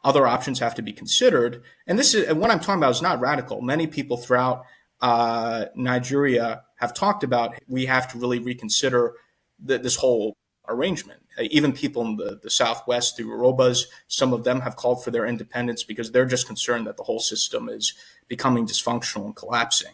other options have to be considered. And what I'm talking about is not radical. Many people throughout Nigeria have talked about we have to really reconsider this whole arrangement. Even people in the Southwest, the Yorubas, some of them have called for their independence because they're just concerned that the whole system is becoming dysfunctional and collapsing.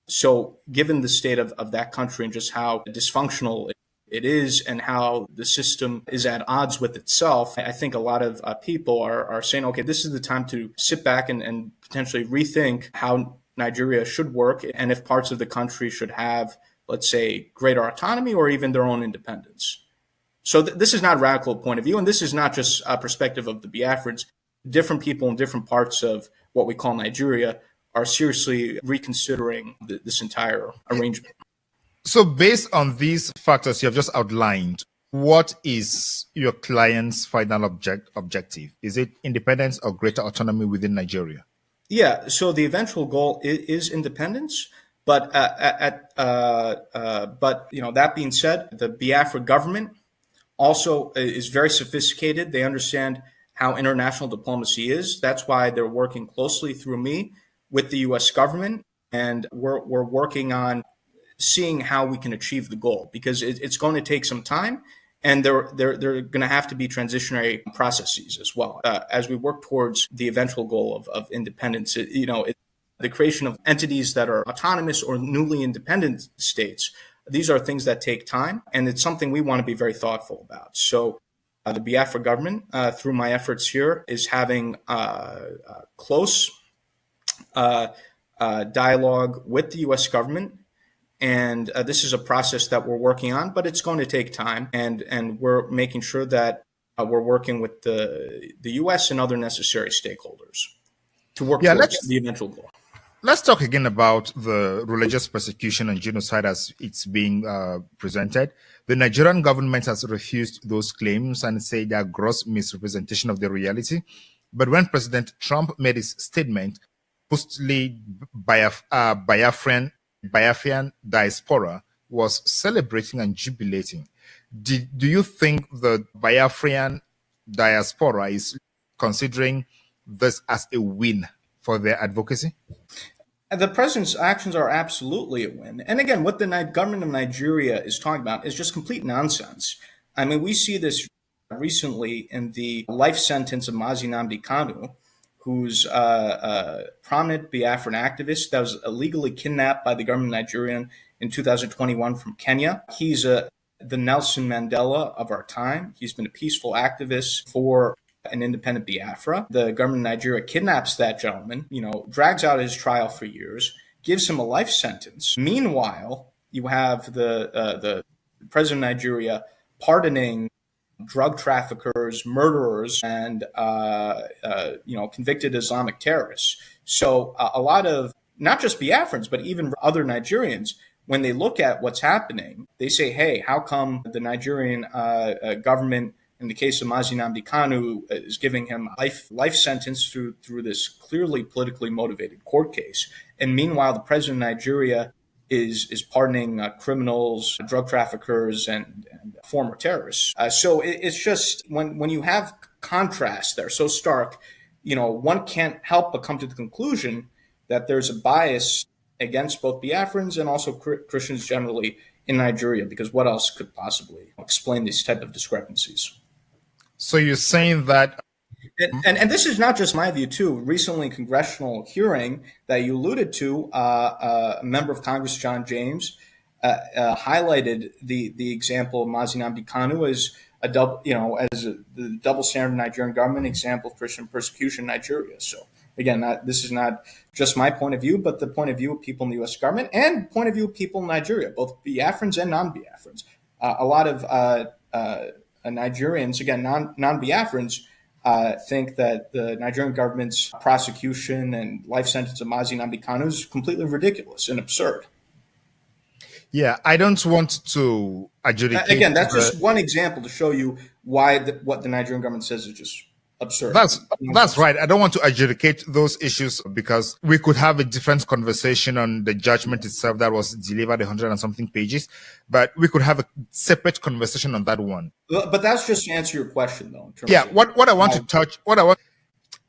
So given the state of that country and just how dysfunctional it is and how the system is at odds with itself, I think a lot of people are saying, okay, this is the time to sit back and potentially rethink how Nigeria should work and if parts of the country should have, let's say, greater autonomy or even their own independence. So this is not a radical point of view, and this is not just a perspective of the Biafrans. Different people in different parts of what we call Nigeria are seriously reconsidering this entire arrangement. So based on these factors you have just outlined, what is your client's final objective? Is it independence or greater autonomy within Nigeria? Yeah, so the eventual goal is independence. But that being said, the Biafra government also is very sophisticated. They understand how international diplomacy is. That's why they're working closely through me with the U.S. government, and we're working on seeing how we can achieve the goal because it's going to take some time, and there going to have to be transitionary processes as well as we work towards the eventual goal of independence. The creation of entities that are autonomous or newly independent states. These are things that take time, and it's something we want to be very thoughtful about. So the Biafra government, through my efforts here, is having close dialogue with the U.S. government. And this is a process that we're working on, but it's going to take time. And we're making sure that we're working with the U.S. and other necessary stakeholders to work towards the eventual goal. Let's talk again about the religious persecution and genocide as it's being presented. The Nigerian government has refused those claims and say they are gross misrepresentation of the reality. But when President Trump made his statement, supposedly Biafran diaspora was celebrating and jubilating. Do you think the Biafran diaspora is considering this as a win for their advocacy? The president's actions are absolutely a win. And again, what the government of Nigeria is talking about is just complete nonsense. I mean, we see this recently in the life sentence of Mazi Nnamdi Kanu, who's a prominent Biafran activist that was illegally kidnapped by the government of Nigeria in 2021 from Kenya. He's the Nelson Mandela of our time. He's been a peaceful activist for an independent Biafra. The government of Nigeria kidnaps that gentleman, drags out his trial for years, gives him a life sentence. Meanwhile, you have the president of Nigeria pardoning drug traffickers, murderers, and convicted Islamic terrorists. So a lot of not just Biafrans, but even other Nigerians, when they look at what's happening, they say, "Hey, how come the Nigerian government, in the case of Mazi Nnamdi Kanu, is giving him a life sentence through this clearly politically motivated court case, and meanwhile the president of Nigeria is pardoning criminals, drug traffickers, and former terrorists?" So it's just when you have contrasts that are so stark, one can't help but come to the conclusion that there's a bias against both Biafrans and also Christians generally in Nigeria, because what else could possibly explain these type of discrepancies? So you're saying that... And this is not just my view, too. Recently, congressional hearing that you alluded to, a member of Congress, John James, highlighted the example of Mazi Nnamdi Kanu as the double standard Nigerian government example of Christian persecution in Nigeria. So again, this is not just my point of view, but the point of view of people in the U.S. government and point of view of people in Nigeria, both Biafrans and non-Biafrans. A lot of Nigerians, again, non-Biafrans, think that the Nigerian government's prosecution and life sentence of Mazi Nnamdi Kanu is completely ridiculous and absurd. Yeah, I don't want to adjudicate. Again, that's just one example to show you why what the Nigerian government says is just absurd. That's right. I don't want to adjudicate those issues because we could have a different conversation on the judgment itself that was delivered 100 and something pages, but we could have a separate conversation on that one. But that's just to answer your question, though. In terms Yeah, of what I want to touch,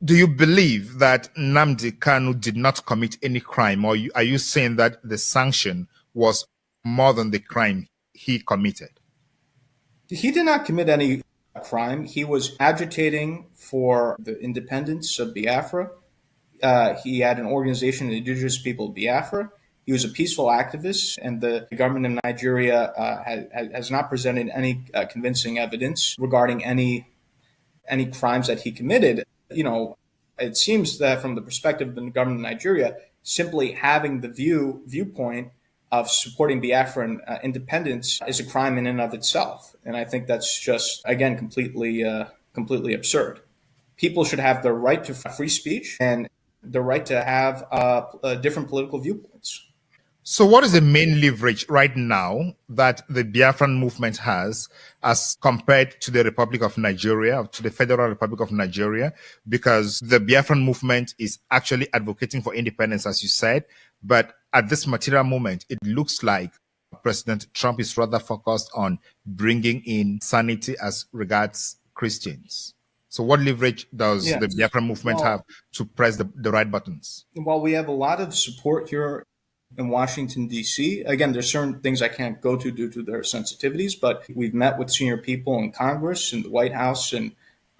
do you believe that Nnamdi Kanu did not commit any crime, or are you saying that the sanction was more than the crime he committed? He did not commit any crime. He was agitating for the independence of Biafra. He had an organization, the Indigenous People of Biafra. He was a peaceful activist, and the government of Nigeria has not presented any convincing evidence regarding any crimes that he committed. You know, it seems that from the perspective of the government of Nigeria, simply having the viewpoint of supporting Biafran independence is a crime in and of itself, and I think that's just again completely absurd. People should have the right to free speech and the right to have different political viewpoints. So what is the main leverage right now that the Biafran movement has as compared to the Republic of Nigeria, to the Federal Republic of Nigeria? Because the Biafran movement is actually advocating for independence, as you said, but at this material moment, it looks like President Trump is rather focused on bringing in sanity as regards Christians. So what leverage does the Biafran movement have to press the right buttons? Well, we have a lot of support here in Washington, D.C. Again, there's certain things I can't go to due to their sensitivities, but we've met with senior people in Congress, in the White House, and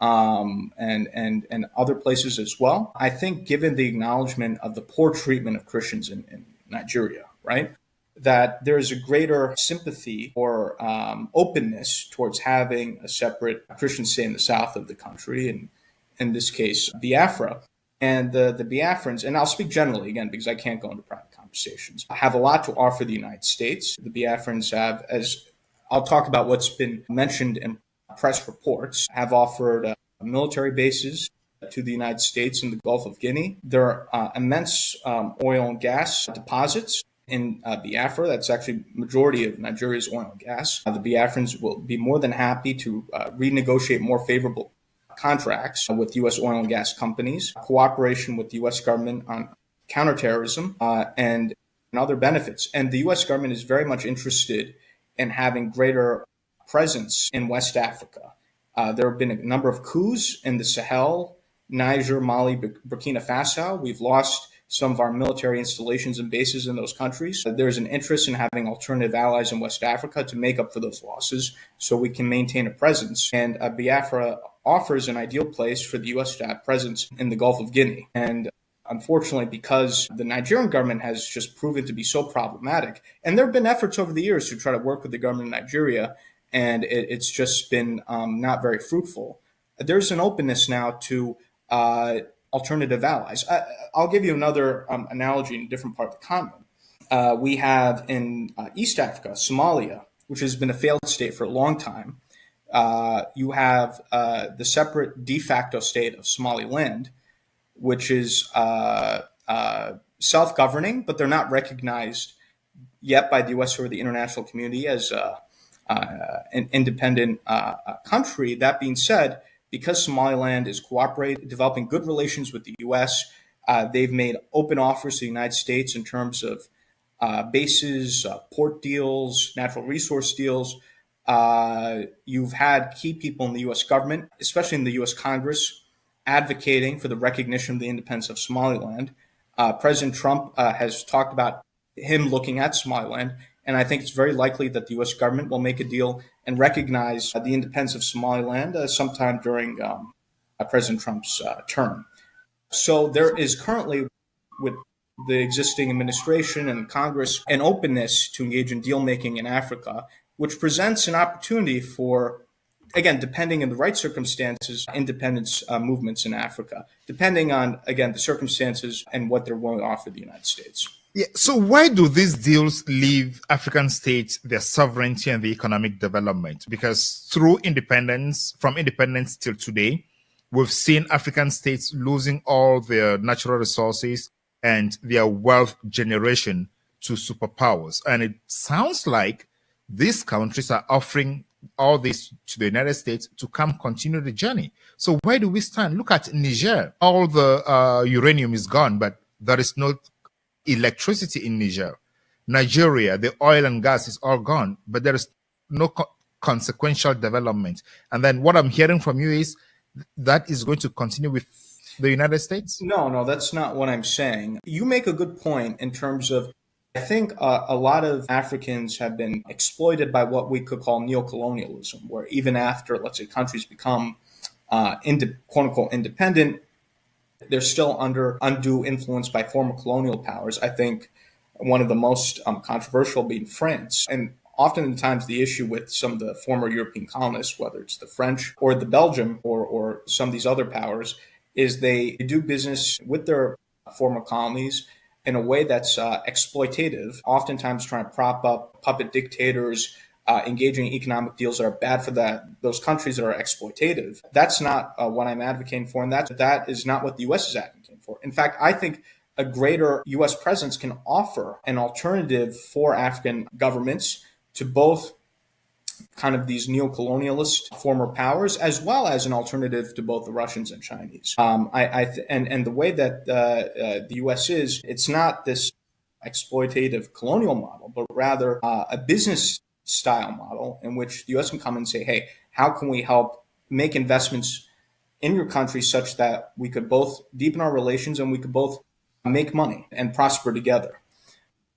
other places as well. I think given the acknowledgement of the poor treatment of Christians in Nigeria, right, that there is a greater sympathy or openness towards having a separate Christian state in the south of the country, and in this case, Biafra. And the Biafrans, and I'll speak generally again because I can't go into private conversations, have a lot to offer the United States. The Biafrans have, as I'll talk about what's been mentioned in press reports, have offered military bases to the United States in the Gulf of Guinea. There are immense oil and gas deposits in Biafra. That's actually majority of Nigeria's oil and gas. The Biafrans will be more than happy to renegotiate more favorable contracts with U.S. oil and gas companies, cooperation with the U.S. government on counterterrorism, and other benefits. And the U.S. government is very much interested in having greater presence in West Africa. There have been a number of coups in the Sahel, Niger, Mali, Burkina Faso. We've lost some of our military installations and bases in those countries. There's an interest in having alternative allies in West Africa to make up for those losses so we can maintain a presence. And Biafra offers an ideal place for the U.S. to have presence in the Gulf of Guinea. And unfortunately, because the Nigerian government has just proven to be so problematic, and there have been efforts over the years to try to work with the government of Nigeria, and it's just been not very fruitful. There's an openness now to alternative allies. I'll give you another analogy in a different part of the continent. We have in East Africa, Somalia, which has been a failed state for a long time. You have the separate de facto state of Somaliland, which is self-governing, but they're not recognized yet by the U.S. or the international community as an independent country. That being said, because Somaliland is developing good relations with the U.S., they've made open offers to the United States in terms of bases, port deals, natural resource deals. You've had key people in the U.S. government, especially in the U.S. Congress, advocating for the recognition of the independence of Somaliland. President Trump has talked about him looking at Somaliland, and I think it's very likely that the U.S. government will make a deal and recognize the independence of Somaliland sometime during President Trump's term. So there is currently, with the existing administration and Congress, an openness to engage in deal-making in Africa, which presents an opportunity for, again, depending on the right circumstances, independence movements in Africa, depending on, again, the circumstances and what they're willing to offer the United States. Yeah. So why do these deals leave African states their sovereignty and the economic development? Because through independence, from independence till today, we've seen African states losing all their natural resources and their wealth generation to superpowers. And it sounds like these countries are offering all this to the United States to come continue the journey. So where do we stand? Look at Niger. All the uranium is gone, but there is no electricity in Niger. Nigeria, the oil and gas is all gone, but there is no consequential development. And then what I'm hearing from you is that is going to continue with the United States? No, that's not what I'm saying. You make a good point in terms of, I think a lot of Africans have been exploited by what we could call neocolonialism, where even after, let's say, countries become quote unquote independent, they're still under undue influence by former colonial powers. I think one of the most controversial being France. And oftentimes the issue with some of the former European colonists, whether it's the French or the Belgium or some of these other powers, is they do business with their former colonies in a way that's exploitative, oftentimes trying to prop up puppet dictators, engaging in economic deals that are bad for those countries that are exploitative. That's not what I'm advocating for, and that is not what the U.S. is advocating for. In fact, I think a greater U.S. presence can offer an alternative for African governments to both kind of these neo-colonialist former powers, as well as an alternative to both the Russians and Chinese. And the way that the U.S. is, it's not this exploitative colonial model, but rather a business style model in which the U.S. can come and say, hey, how can we help make investments in your country such that we could both deepen our relations and we could both make money and prosper together.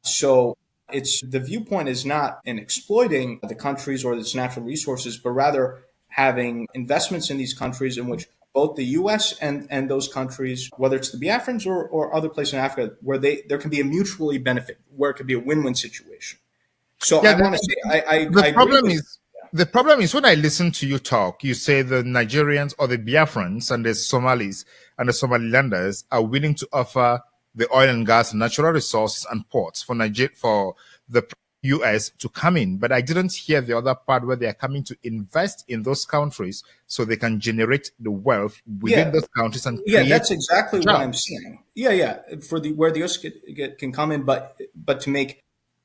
So the viewpoint is not in exploiting the countries or its natural resources, but rather having investments in these countries in which both the U.S. and those countries, whether it's the Biafrans or other places in Africa, where there can be a mutually benefit, where it could be a win-win situation. So I want to say, the problem is when I listen to you talk, you say the Nigerians or the Biafrans and the Somalis and the Somalilanders are willing to offer the oil and gas, natural resources and ports for the U.S. to come in. But I didn't hear the other part where they are coming to invest in those countries so they can generate the wealth within those countries and create that's exactly jobs. What I'm saying. For where the U.S. can come in, but to make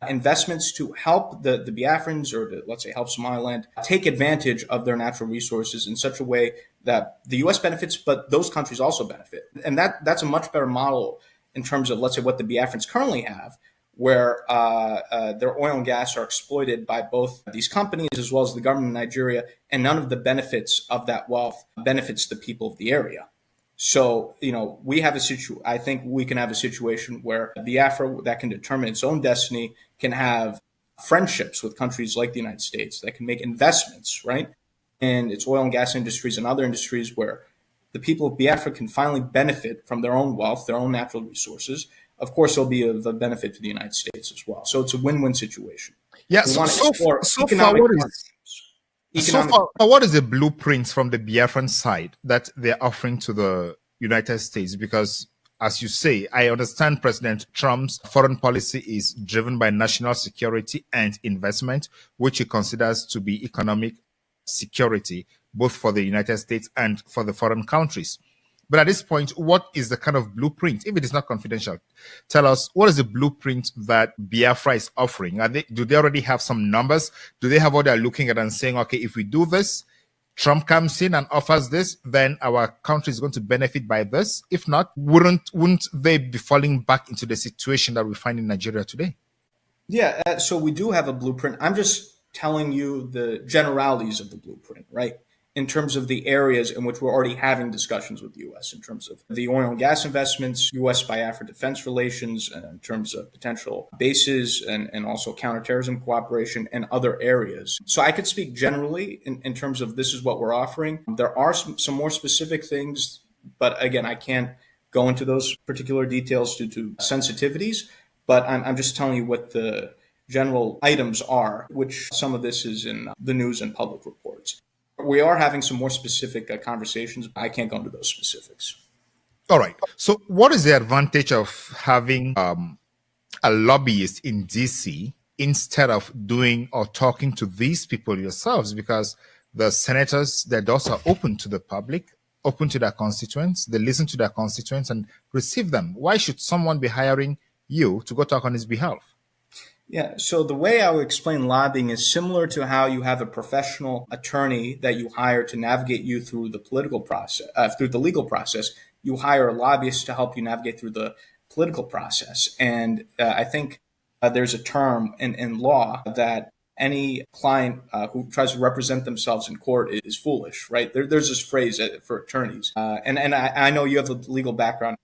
investments to help the Biafrans or to, let's say, help Somaliland take advantage of their natural resources in such a way that the U.S. benefits, but those countries also benefit. And that's a much better model in terms of, let's say, what the Biafrans currently have, where their oil and gas are exploited by both these companies as well as the government of Nigeria, and none of the benefits of that wealth benefits the people of the area. So, we have I think we can have a situation where Biafra, that can determine its own destiny, can have friendships with countries like the United States that can make investments, right, in its oil and gas industries and other industries where the people of Biafra can finally benefit from their own wealth, their own natural resources. Of course, it'll be of a benefit to the United States as well. So it's a win-win situation. Yeah. So far, what is the blueprint from the Biafran side that they're offering to the United States? Because, as you say, I understand President Trump's foreign policy is driven by national security and investment, which he considers to be economic security, both for the United States and for the foreign countries. But at this point, what is the kind of blueprint? If it is not confidential, tell us, what is the blueprint that Biafra is offering? Do they already have some numbers? Do they have what they're looking at and saying, okay, if we do this, Trump comes in and offers this, then our country is going to benefit by this? If not, wouldn't they be falling back into the situation that we find in Nigeria today? Yeah, so we do have a blueprint. I'm just telling you the generalities of the blueprint, right? In terms of the areas in which we're already having discussions with the U.S., in terms of the oil and gas investments, U.S.-Biafra defense relations, and in terms of potential bases and also counterterrorism cooperation and other areas. So I could speak generally in terms of this is what we're offering. There are some more specific things, but again, I can't go into those particular details due to sensitivities, but I'm just telling you what the general items are, which some of this is in the news and public reports. We are having some more specific conversations. I can't go into those specifics. All right. So what is the advantage of having a lobbyist in DC instead of doing or talking to these people yourselves? Because the senators, their doors are open to the public, open to their constituents. They listen to their constituents and receive them. Why should someone be hiring you to go talk on his behalf? Yeah, so the way I would explain lobbying is similar to how you have a professional attorney that you hire to navigate you through the political process, through the legal process. You hire a lobbyist to help you navigate through the political process. And I think there's a term in law that any client who tries to represent themselves in court is foolish, right? There's this phrase for attorneys. And I know you have a legal background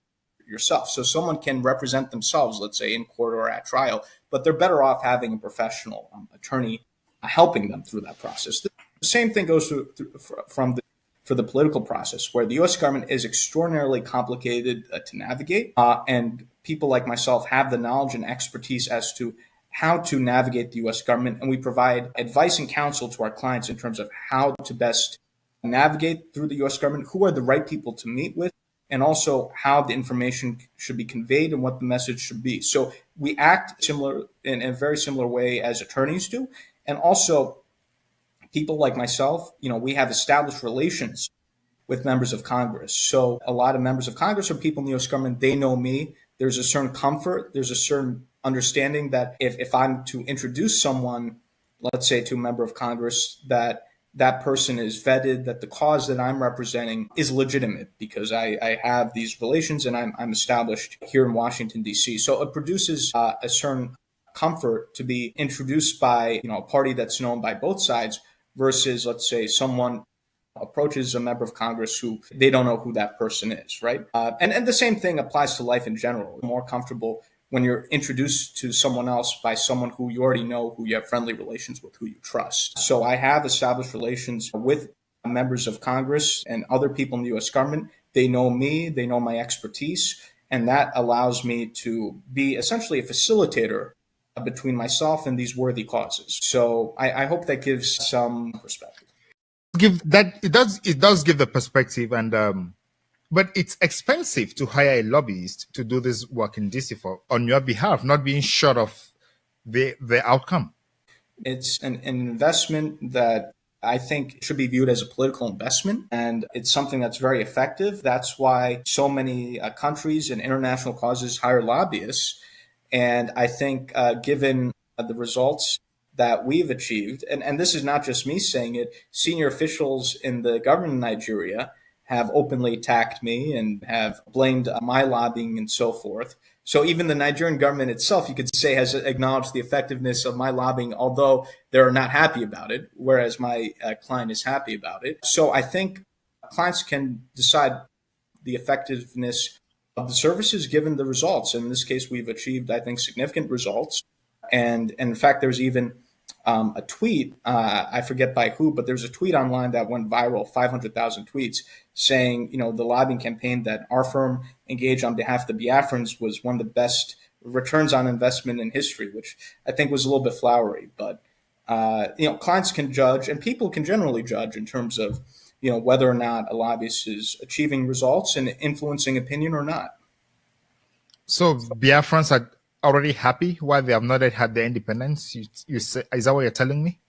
yourself. So someone can represent themselves, let's say in court or at trial, but they're better off having a professional attorney helping them through that process. The same thing goes for the political process, where the U.S. government is extraordinarily complicated to navigate, and people like myself have the knowledge and expertise as to how to navigate the U.S. government, and we provide advice and counsel to our clients in terms of how to best navigate through the U.S. government, who are the right people to meet with, and also how the information should be conveyed and what the message should be. So we act similar in a very similar way as attorneys do. And also people like myself, we have established relations with members of Congress. So a lot of members of Congress or people in the U.S. government, they know me. There's a certain comfort. There's a certain understanding that if I'm to introduce someone, let's say to a member of Congress, that person is vetted, that the cause that I'm representing is legitimate because I have these relations and I'm established here in Washington, D.C. So it produces a certain comfort to be introduced by a party that's known by both sides versus, let's say, someone approaches a member of Congress who they don't know who that person is, right? And the same thing applies to life in general. More comfortable when you're introduced to someone else by someone who you already know, who you have friendly relations with, who you trust. So I have established relations with members of Congress and other people in the U.S. government. They know me, they know my expertise, and that allows me to be essentially a facilitator between myself and these worthy causes. So I hope that gives some perspective. It does give the perspective, and but it's expensive to hire a lobbyist to do this work in DC for on your behalf, not being sure of the outcome. It's an investment that I think should be viewed as a political investment, and it's something that's very effective. That's why so many countries and international causes hire lobbyists. And I think given the results that we've achieved, and this is not just me saying it, senior officials in the government of Nigeria have openly attacked me and have blamed my lobbying and so forth. So even the Nigerian government itself, you could say, has acknowledged the effectiveness of my lobbying, although they're not happy about it, whereas my client is happy about it. So I think clients can decide the effectiveness of the services given the results. In this case, we've achieved, I think, significant results. And in fact, there's even a tweet, I forget by who, but there's a tweet online that went viral, 500,000 tweets, saying, the lobbying campaign that our firm engaged on behalf of the Biafrans was one of the best returns on investment in history, which I think was a little bit flowery. But, clients can judge, and people can generally judge in terms of, whether or not a lobbyist is achieving results and influencing opinion or not. So Biafrans are already happy while they have not yet had their independence? You say, is that what you're telling me?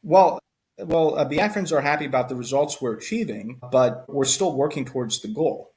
Well, Biafrans are happy about the results we're achieving, but we're still working towards the goal.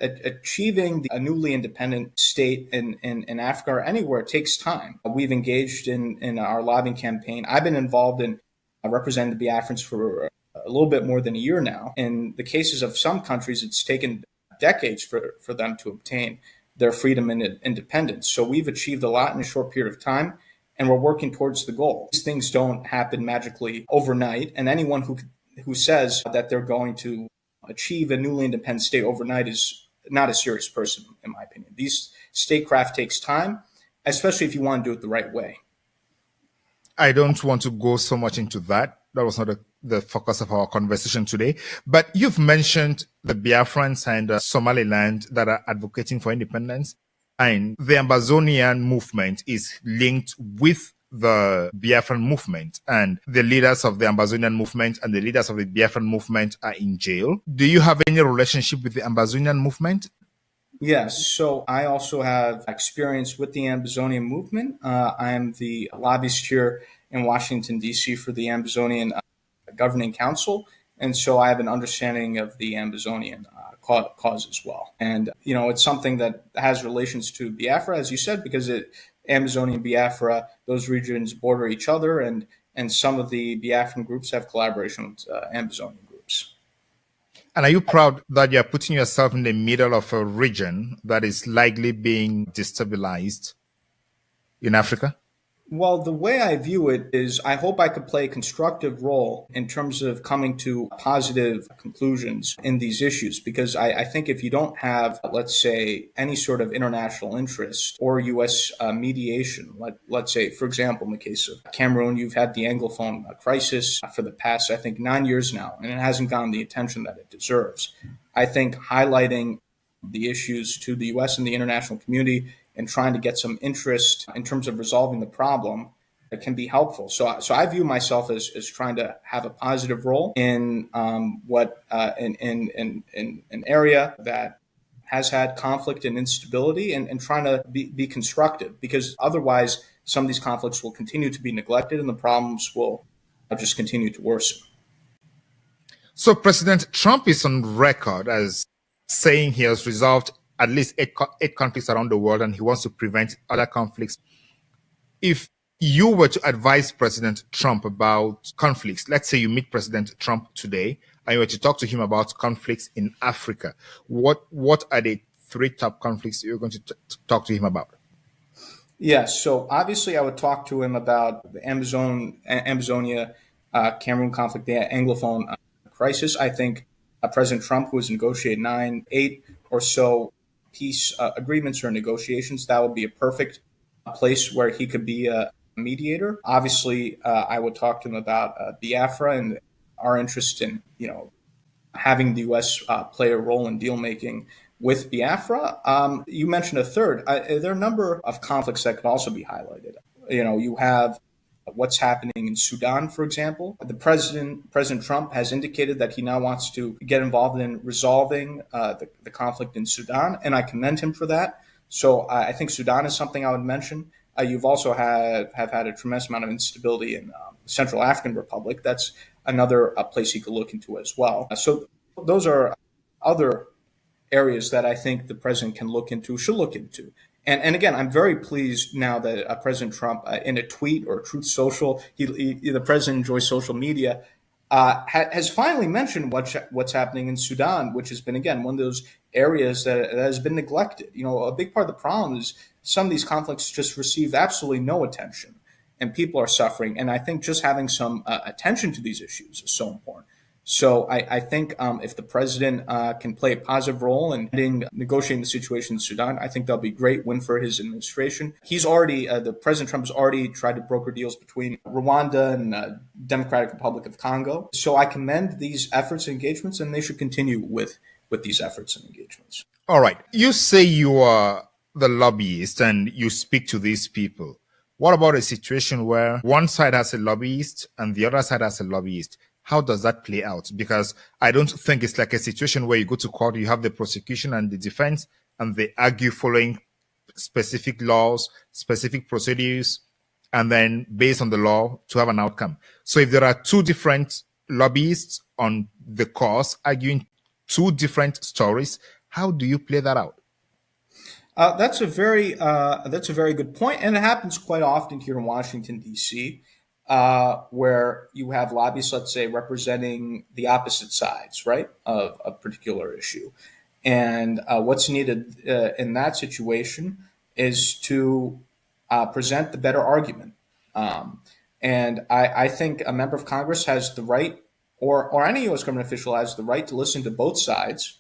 Achieving a newly independent state in Africa or anywhere takes time. We've engaged in our lobbying campaign. I've been involved in representing the Biafrans for a little bit more than a year now. In the cases of some countries, it's taken decades for them to obtain their freedom and independence. So we've achieved a lot in a short period of time, and we're working towards the goal. These things don't happen magically overnight, and anyone who says that they're going to achieve a newly independent state overnight is not a serious person, in my opinion. These statecraft takes time, especially if you want to do it the right way. I don't want to go so much into that. That was not the focus of our conversation today. But you've mentioned the Biafrans and Somaliland that are advocating for independence. And the Ambazonian movement is linked with the Biafran movement. And the leaders of the Ambazonian movement and the leaders of the Biafran movement are in jail. Do you have any relationship with the Ambazonian movement? Yes, so I also have experience with the Ambazonian movement. I am the lobbyist here in Washington, D.C. for the Ambazonian Governing Council, and so I have an understanding of the Ambazonian cause as well. And, it's something that has relations to Biafra, as you said, because Amazonia and Biafra, those regions border each other, and some of the Biafran groups have collaboration with Amazonian groups. And are you proud that you're putting yourself in the middle of a region that is likely being destabilized in Africa? Well, the way I view it is I hope I could play a constructive role in terms of coming to positive conclusions in these issues, because I think if you don't have, let's say, any sort of international interest or U.S. Mediation, let's say, for example, in the case of Cameroon, you've had the Anglophone crisis for the past, I think, 9 years now, and it hasn't gotten the attention that it deserves. I think highlighting the issues to the U.S. and the international community and trying to get some interest in terms of resolving the problem, it can be helpful. So I view myself as trying to have a positive role in in an area that has had conflict and instability, and trying to be constructive, because otherwise some of these conflicts will continue to be neglected and the problems will just continue to worsen. So President Trump is on record as saying he has resolved at least eight conflicts around the world, and he wants to prevent other conflicts. If you were to advise President Trump about conflicts, let's say you meet President Trump today and you were to talk to him about conflicts in Africa, what are the 3 top conflicts you're going to talk to him about? Yes, so obviously I would talk to him about the Amazonia, Cameroon conflict, the Anglophone crisis. I think President Trump, who has negotiated 8 or so peace agreements or negotiations, that would be a perfect place where he could be a mediator. Obviously, I would talk to him about Biafra and our interest in, having the U.S. Play a role in deal making with Biafra. You mentioned a third. There are a number of conflicts that could also be highlighted. You have what's happening in Sudan, for example. President Trump has indicated that he now wants to get involved in resolving the conflict in Sudan, and I commend him for that. So I think Sudan is something I would mention. You've also have had a tremendous amount of instability in Central African Republic. That's another place he could look into as well. So those are other areas that I think the president should look into. And again, I'm very pleased now that President Trump, in a tweet or Truth Social, the president enjoys social media, has finally mentioned what's happening in Sudan, which has been, again, one of those areas that has been neglected. A big part of the problem is some of these conflicts just receive absolutely no attention, and people are suffering. And I think just having some attention to these issues is so important. So I think if the president can play a positive role in negotiating the situation in Sudan, I think that'll be a great win for his administration. The President Trump has already tried to broker deals between Rwanda and Democratic Republic of Congo. So I commend these efforts and engagements, and they should continue with these efforts and engagements. All right. You say you are the lobbyist and you speak to these people. What about a situation where one side has a lobbyist and the other side has a lobbyist? How does that play out? Because I don't think it's like a situation where you go to court, you have the prosecution and the defense, and they argue following specific laws, specific procedures, and then based on the law to have an outcome. So if there are 2 different lobbyists on the cause arguing 2 different stories, how do you play that out? That's a very good point, and it happens quite often here in Washington, D.C., where you have lobbyists, let's say, representing the opposite sides, right, of a particular issue. And what's needed in that situation is to present the better argument. And I think a member of Congress has the right, or any U.S. government official has the right, to listen to both sides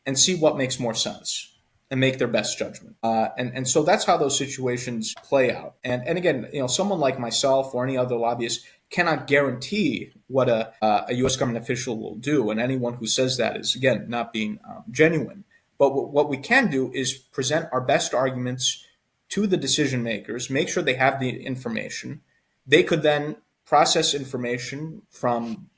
and see what makes more sense and make their best judgment. And so that's how those situations play out. And again, someone like myself or any other lobbyist cannot guarantee what a U.S. government official will do. And anyone who says that is, again, not being genuine. But what we can do is present our best arguments to the decision makers, make sure they have the information. They could then process information from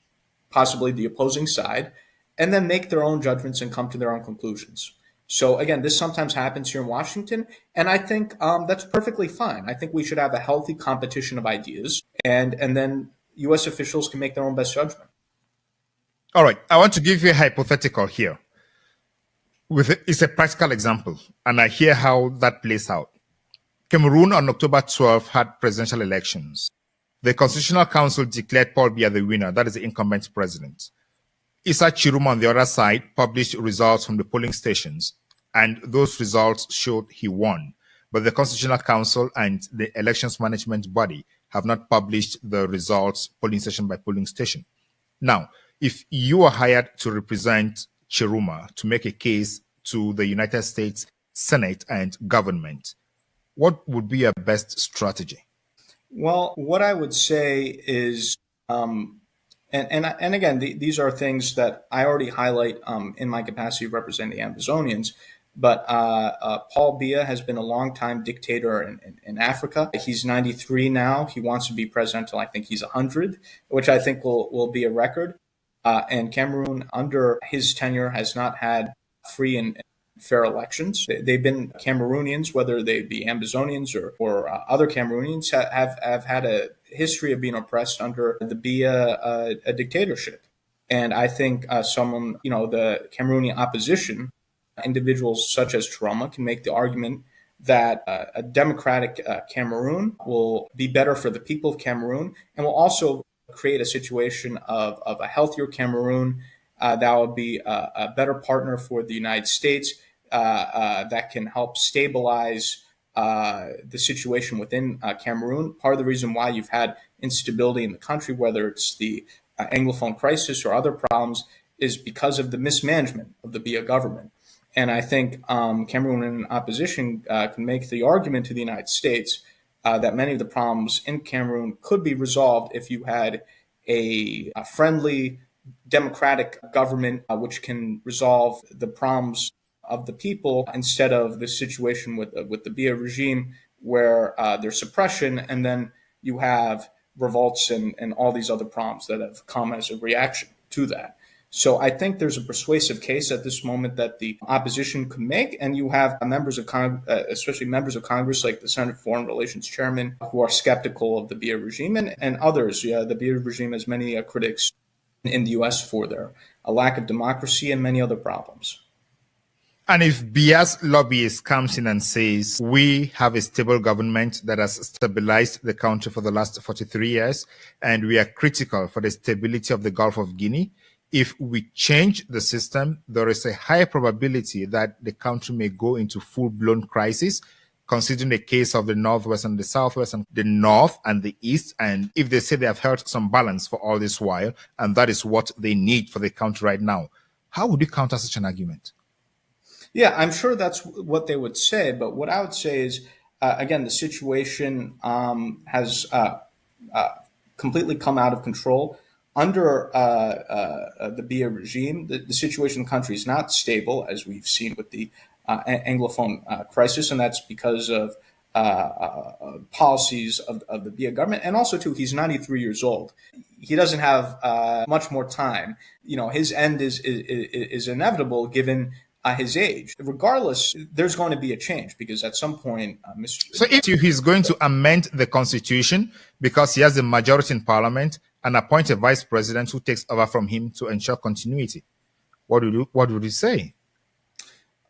possibly the opposing side, and then make their own judgments and come to their own conclusions. So again, this sometimes happens here in Washington, and I think that's perfectly fine. I think we should have a healthy competition of ideas, and then U.S. officials can make their own best judgment. All right. I want to give you a hypothetical here. It's a practical example, and I hear how that plays out. Cameroon on October 12th had presidential elections. The Constitutional Council declared Paul Biya the winner, that is the incumbent president. Issa Chiruma on the other side published results from the polling stations, and those results showed he won. But the Constitutional Council and the elections management body have not published the results polling station by polling station. Now, if you are hired to represent Chiruma to make a case to the United States Senate and government, what would be your best strategy? Well, what I would say is, and again, these are things that I already highlight in my capacity representing the Amazonians. But Paul Biya has been a long-time dictator in Africa. He's 93 now. He wants to be president until I think he's 100, which I think will be a record. And Cameroon, under his tenure, has not had free and fair elections. They've been Cameroonians, whether they be Amazonians or other Cameroonians, have had a history of being oppressed under the Biya dictatorship. And I think the Cameroonian opposition, individuals such as Chiroma, can make the argument that a democratic Cameroon will be better for the people of Cameroon and will also create a situation of a healthier Cameroon that will be a better partner for the United States that can help stabilize the situation within Cameroon. Part of the reason why you've had instability in the country, whether it's the Anglophone crisis or other problems, is because of the mismanagement of the Biya government. And I think Cameroon in opposition can make the argument to the United States that many of the problems in Cameroon could be resolved if you had a friendly, democratic government which can resolve the problems of the people instead of the situation with the Biya regime where there's suppression and then you have revolts and all these other problems that have come as a reaction to that. So I think there's a persuasive case at this moment that the opposition could make, and you have members of Congress, especially members of Congress like the Senate Foreign Relations Chairman, who are skeptical of the Biya regime, and others. Yeah, the Biya regime has many critics in the U.S. for their lack of democracy and many other problems. And if Biya's lobbyist comes in and says, we have a stable government that has stabilized the country for the last 43 years, and we are critical for the stability of the Gulf of Guinea, if we change the system, there is a high probability that the country may go into full-blown crisis, considering the case of the Northwest and the Southwest and the North and the East. And if they say they have held some balance for all this while, and that is what they need for the country right now, how would you counter such an argument? Yeah, I'm sure that's what they would say. But what I would say is, again, the situation has completely come out of control. Under the Biya regime, the situation in the country is not stable, as we've seen with the Anglophone crisis, and that's because of policies of the Biya government. And also, too, he's 93 years old. He doesn't have much more time. You know, his end is inevitable given his age. Regardless, there's going to be a change because at some point, So if he's going to amend the constitution because he has a majority in parliament and appoint a vice president who takes over from him to ensure continuity, what would you say?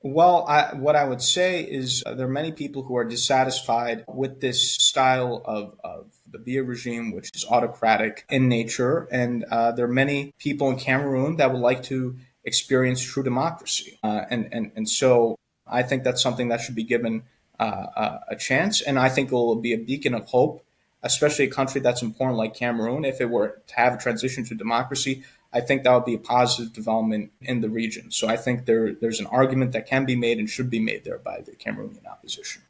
Well, what I would say is there are many people who are dissatisfied with this style of the Biya regime, which is autocratic in nature. And there are many people in Cameroon that would like to experience true democracy. And so I think that's something that should be given a chance. And I think it will be a beacon of hope, especially a country that's important like Cameroon. If it were to have a transition to democracy, I think that would be a positive development in the region. So I think there's an argument that can be made and should be made there by the Cameroonian opposition.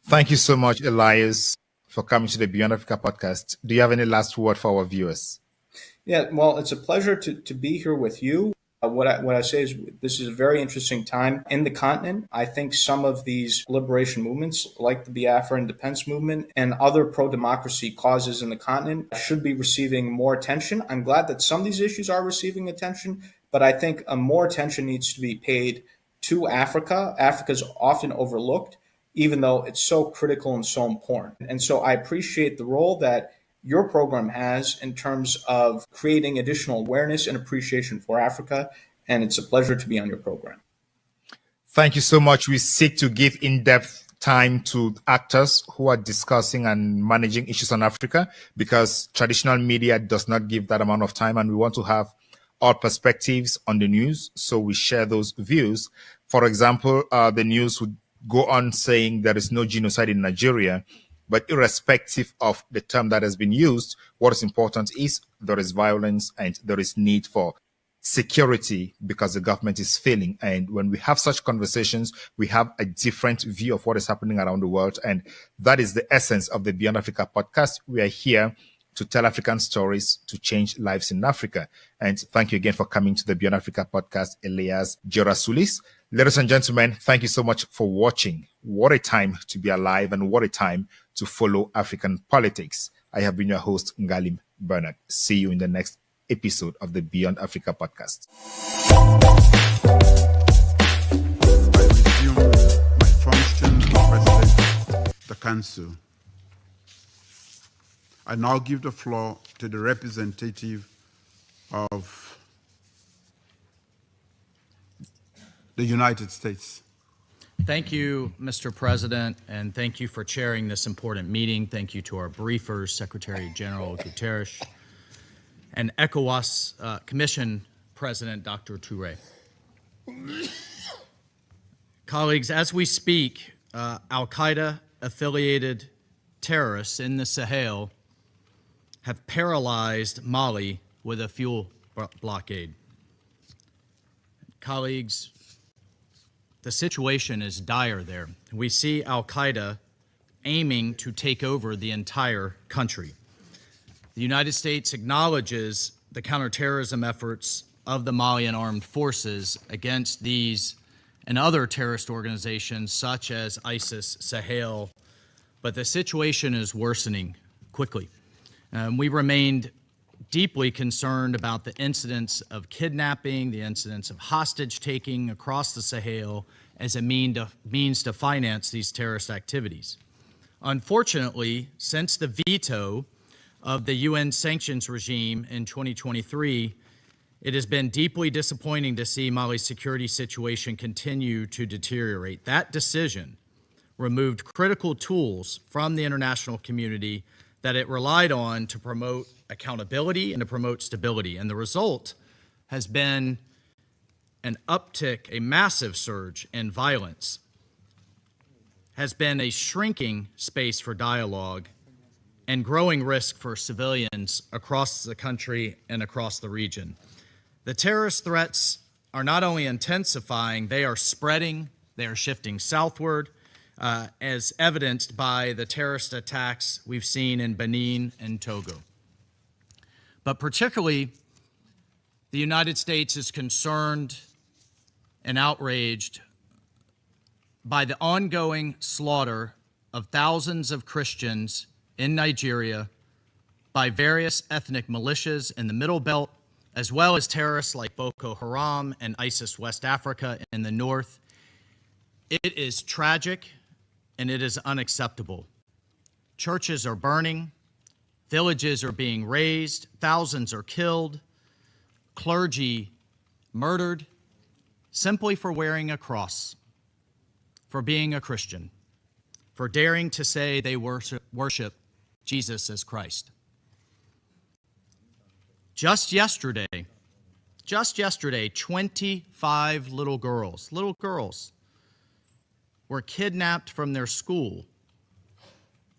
Thank you so much, Elias, for coming to the Beyond Africa podcast. Do you have any last word for our viewers? Yeah, well, it's a pleasure to be here with you. What I say is this is a very interesting time in the continent. I think some of these liberation movements, like the Biafra independence movement and other pro-democracy causes in the continent, should be receiving more attention. I'm glad that some of these issues are receiving attention, but I think more attention needs to be paid to Africa. Africa is often overlooked, even though it's so critical and so important. And so I appreciate the role that your program has in terms of creating additional awareness and appreciation for Africa. And it's a pleasure to be on your program. Thank you so much. We seek to give in-depth time to actors who are discussing and managing issues on Africa, because traditional media does not give that amount of time, and we want to have all perspectives on the news, so we share those views. For example, the news would go on saying there is no genocide in Nigeria, but irrespective of the term that has been used, what is important is there is violence and there is need for security because the government is failing. And when we have such conversations, we have a different view of what is happening around the world. And that is the essence of the Beyond Africa podcast. We are here to tell African stories to change lives in Africa. And thank you again for coming to the Beyond Africa podcast, Elias Jerasulis. Ladies and gentlemen, thank you so much for watching. What a time to be alive, and what a time to follow African politics. I have been your host, Ngalim Bernard. See you in the next episode of the Beyond Africa podcast. I resume my function as President of the Council. I now give the floor to the representative of the United States. Thank you, Mr. President, and thank you for chairing this important meeting. Thank you to our briefers, Secretary General Guterres, and ECOWAS Commission President Dr. Touré. Colleagues, as we speak, Al-Qaeda-affiliated terrorists in the Sahel have paralyzed Mali with a fuel blockade. Colleagues, the situation is dire there. We see Al-Qaeda aiming to take over the entire country. The United States acknowledges the counterterrorism efforts of the Malian armed forces against these and other terrorist organizations such as ISIS, Sahel, but the situation is worsening quickly. We remained deeply concerned about the incidents of kidnapping, the incidents of hostage-taking across the Sahel as a means to finance these terrorist activities. Unfortunately, since the veto of the UN sanctions regime in 2023, it has been deeply disappointing to see Mali's security situation continue to deteriorate. That decision removed critical tools from the international community that it relied on to promote accountability and to promote stability. And the result has been an uptick, a massive surge in violence, has been a shrinking space for dialogue and growing risk for civilians across the country and across the region. The terrorist threats are not only intensifying, they are spreading, they are shifting southward, as evidenced by the terrorist attacks we've seen in Benin and Togo. But particularly, the United States is concerned and outraged by the ongoing slaughter of thousands of Christians in Nigeria by various ethnic militias in the Middle Belt, as well as terrorists like Boko Haram and ISIS West Africa in the north. It is tragic and it is unacceptable. Churches are burning, villages are being razed, thousands are killed, clergy murdered simply for wearing a cross, for being a Christian, for daring to say they worship Jesus as Christ. Just yesterday, 25 little girls were kidnapped from their school,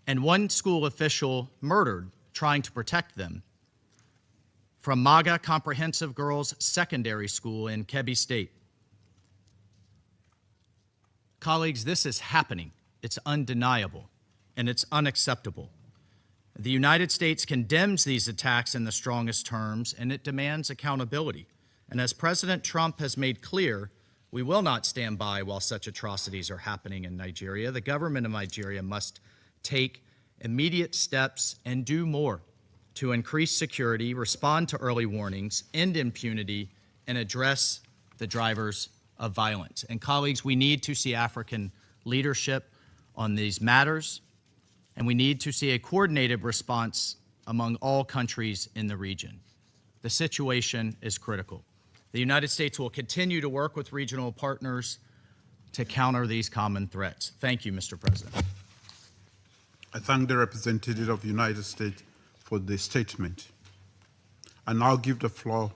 and one school official murdered trying to protect them, from Maga Comprehensive Girls Secondary School in Kebbi State. Colleagues, this is happening. It's undeniable, and it's unacceptable. The United States condemns these attacks in the strongest terms, and it demands accountability. And as President Trump has made clear, we will not stand by while such atrocities are happening in Nigeria. The government of Nigeria must take immediate steps and do more to increase security, respond to early warnings, end impunity, and address the drivers of violence. And colleagues, we need to see African leadership on these matters, and we need to see a coordinated response among all countries in the region. The situation is critical. The United States will continue to work with regional partners to counter these common threats. Thank you, Mr. President. I thank the representative of the United States for the statement. I now give the floor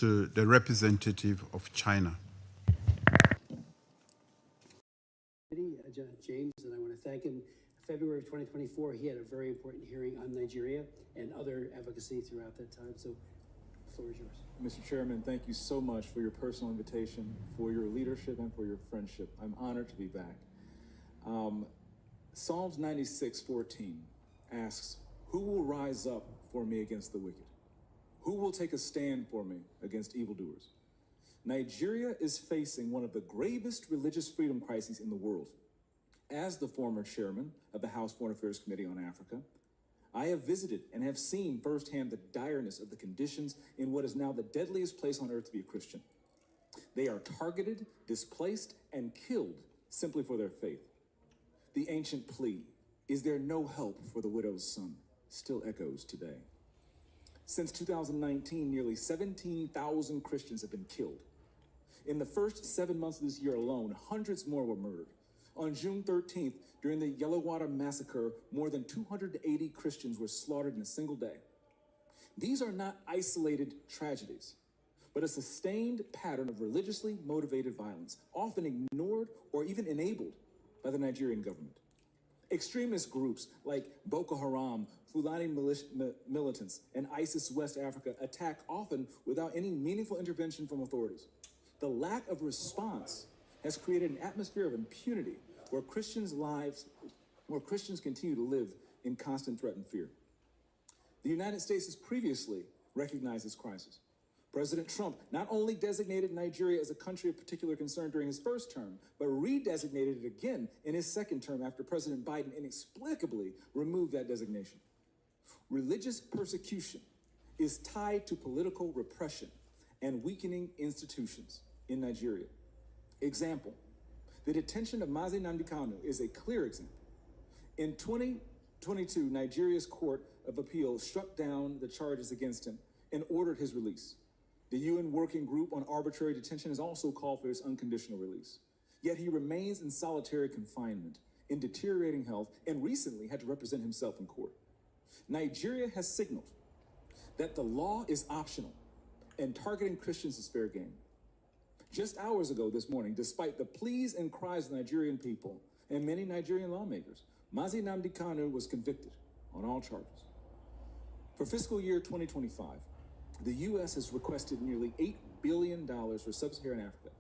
to the representative of China. James, and I want to thank him. February of 2024, he had a very important hearing on Nigeria and other advocacy throughout that time. So the floor is yours. Mr. Chairman, thank you so much for your personal invitation, for your leadership, and for your friendship. I'm honored to be back. Psalms 96:14 asks, "Who will rise up for me against the wicked? Who will take a stand for me against evildoers?" Nigeria is facing one of the gravest religious freedom crises in the world. As the former chairman of the House Foreign Affairs Committee on Africa, I have visited and have seen firsthand the direness of the conditions in what is now the deadliest place on earth to be a Christian. They are targeted, displaced, and killed simply for their faith. The ancient plea, "Is there no help for the widow's son?" still echoes today. Since 2019, nearly 17,000 Christians have been killed. In the first 7 months of this year alone, hundreds more were murdered. On June 13th, during the Yellowwater massacre, more than 280 Christians were slaughtered in a single day. These are not isolated tragedies, but a sustained pattern of religiously motivated violence, often ignored or even enabled by the Nigerian government. Extremist groups like Boko Haram, Fulani militants, and ISIS West Africa attack often without any meaningful intervention from authorities. The lack of response has created an atmosphere of impunity where Christians continue to live in constant threat and fear. The United States has previously recognized this crisis. President Trump not only designated Nigeria as a country of particular concern during his first term, but redesignated it again in his second term after President Biden inexplicably removed that designation. Religious persecution is tied to political repression and weakening institutions in Nigeria. Example, the detention of Mazi Nnamdi Kanu is a clear example. In 2022, Nigeria's Court of Appeal struck down the charges against him and ordered his release. The UN Working Group on Arbitrary Detention has also called for his unconditional release. Yet he remains in solitary confinement, in deteriorating health, and recently had to represent himself in court. Nigeria has signaled that the law is optional and targeting Christians is fair game. Just hours ago this morning, despite the pleas and cries of the Nigerian people and many Nigerian lawmakers, Mazi Nnamdi Kanu was convicted on all charges. For fiscal year 2025, the U.S. has requested nearly $8 billion for sub-Saharan Africa.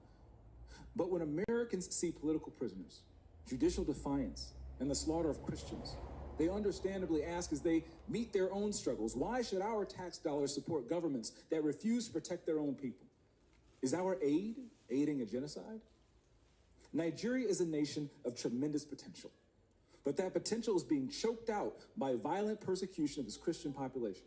But when Americans see political prisoners, judicial defiance, and the slaughter of Christians, they understandably ask as they meet their own struggles, why should our tax dollars support governments that refuse to protect their own people? Is our aid aiding a genocide? Nigeria is a nation of tremendous potential, but that potential is being choked out by violent persecution of its Christian population.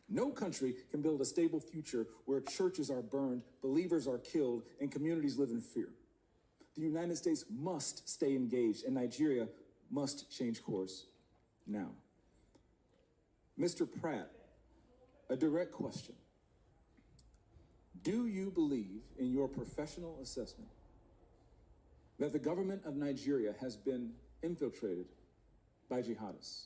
No country can build a stable future where churches are burned, believers are killed, and communities live in fear. The United States must stay engaged, and Nigeria must change course now. Mr. Pratt, a direct question. Do you believe, in your professional assessment, that the government of Nigeria has been infiltrated by jihadists?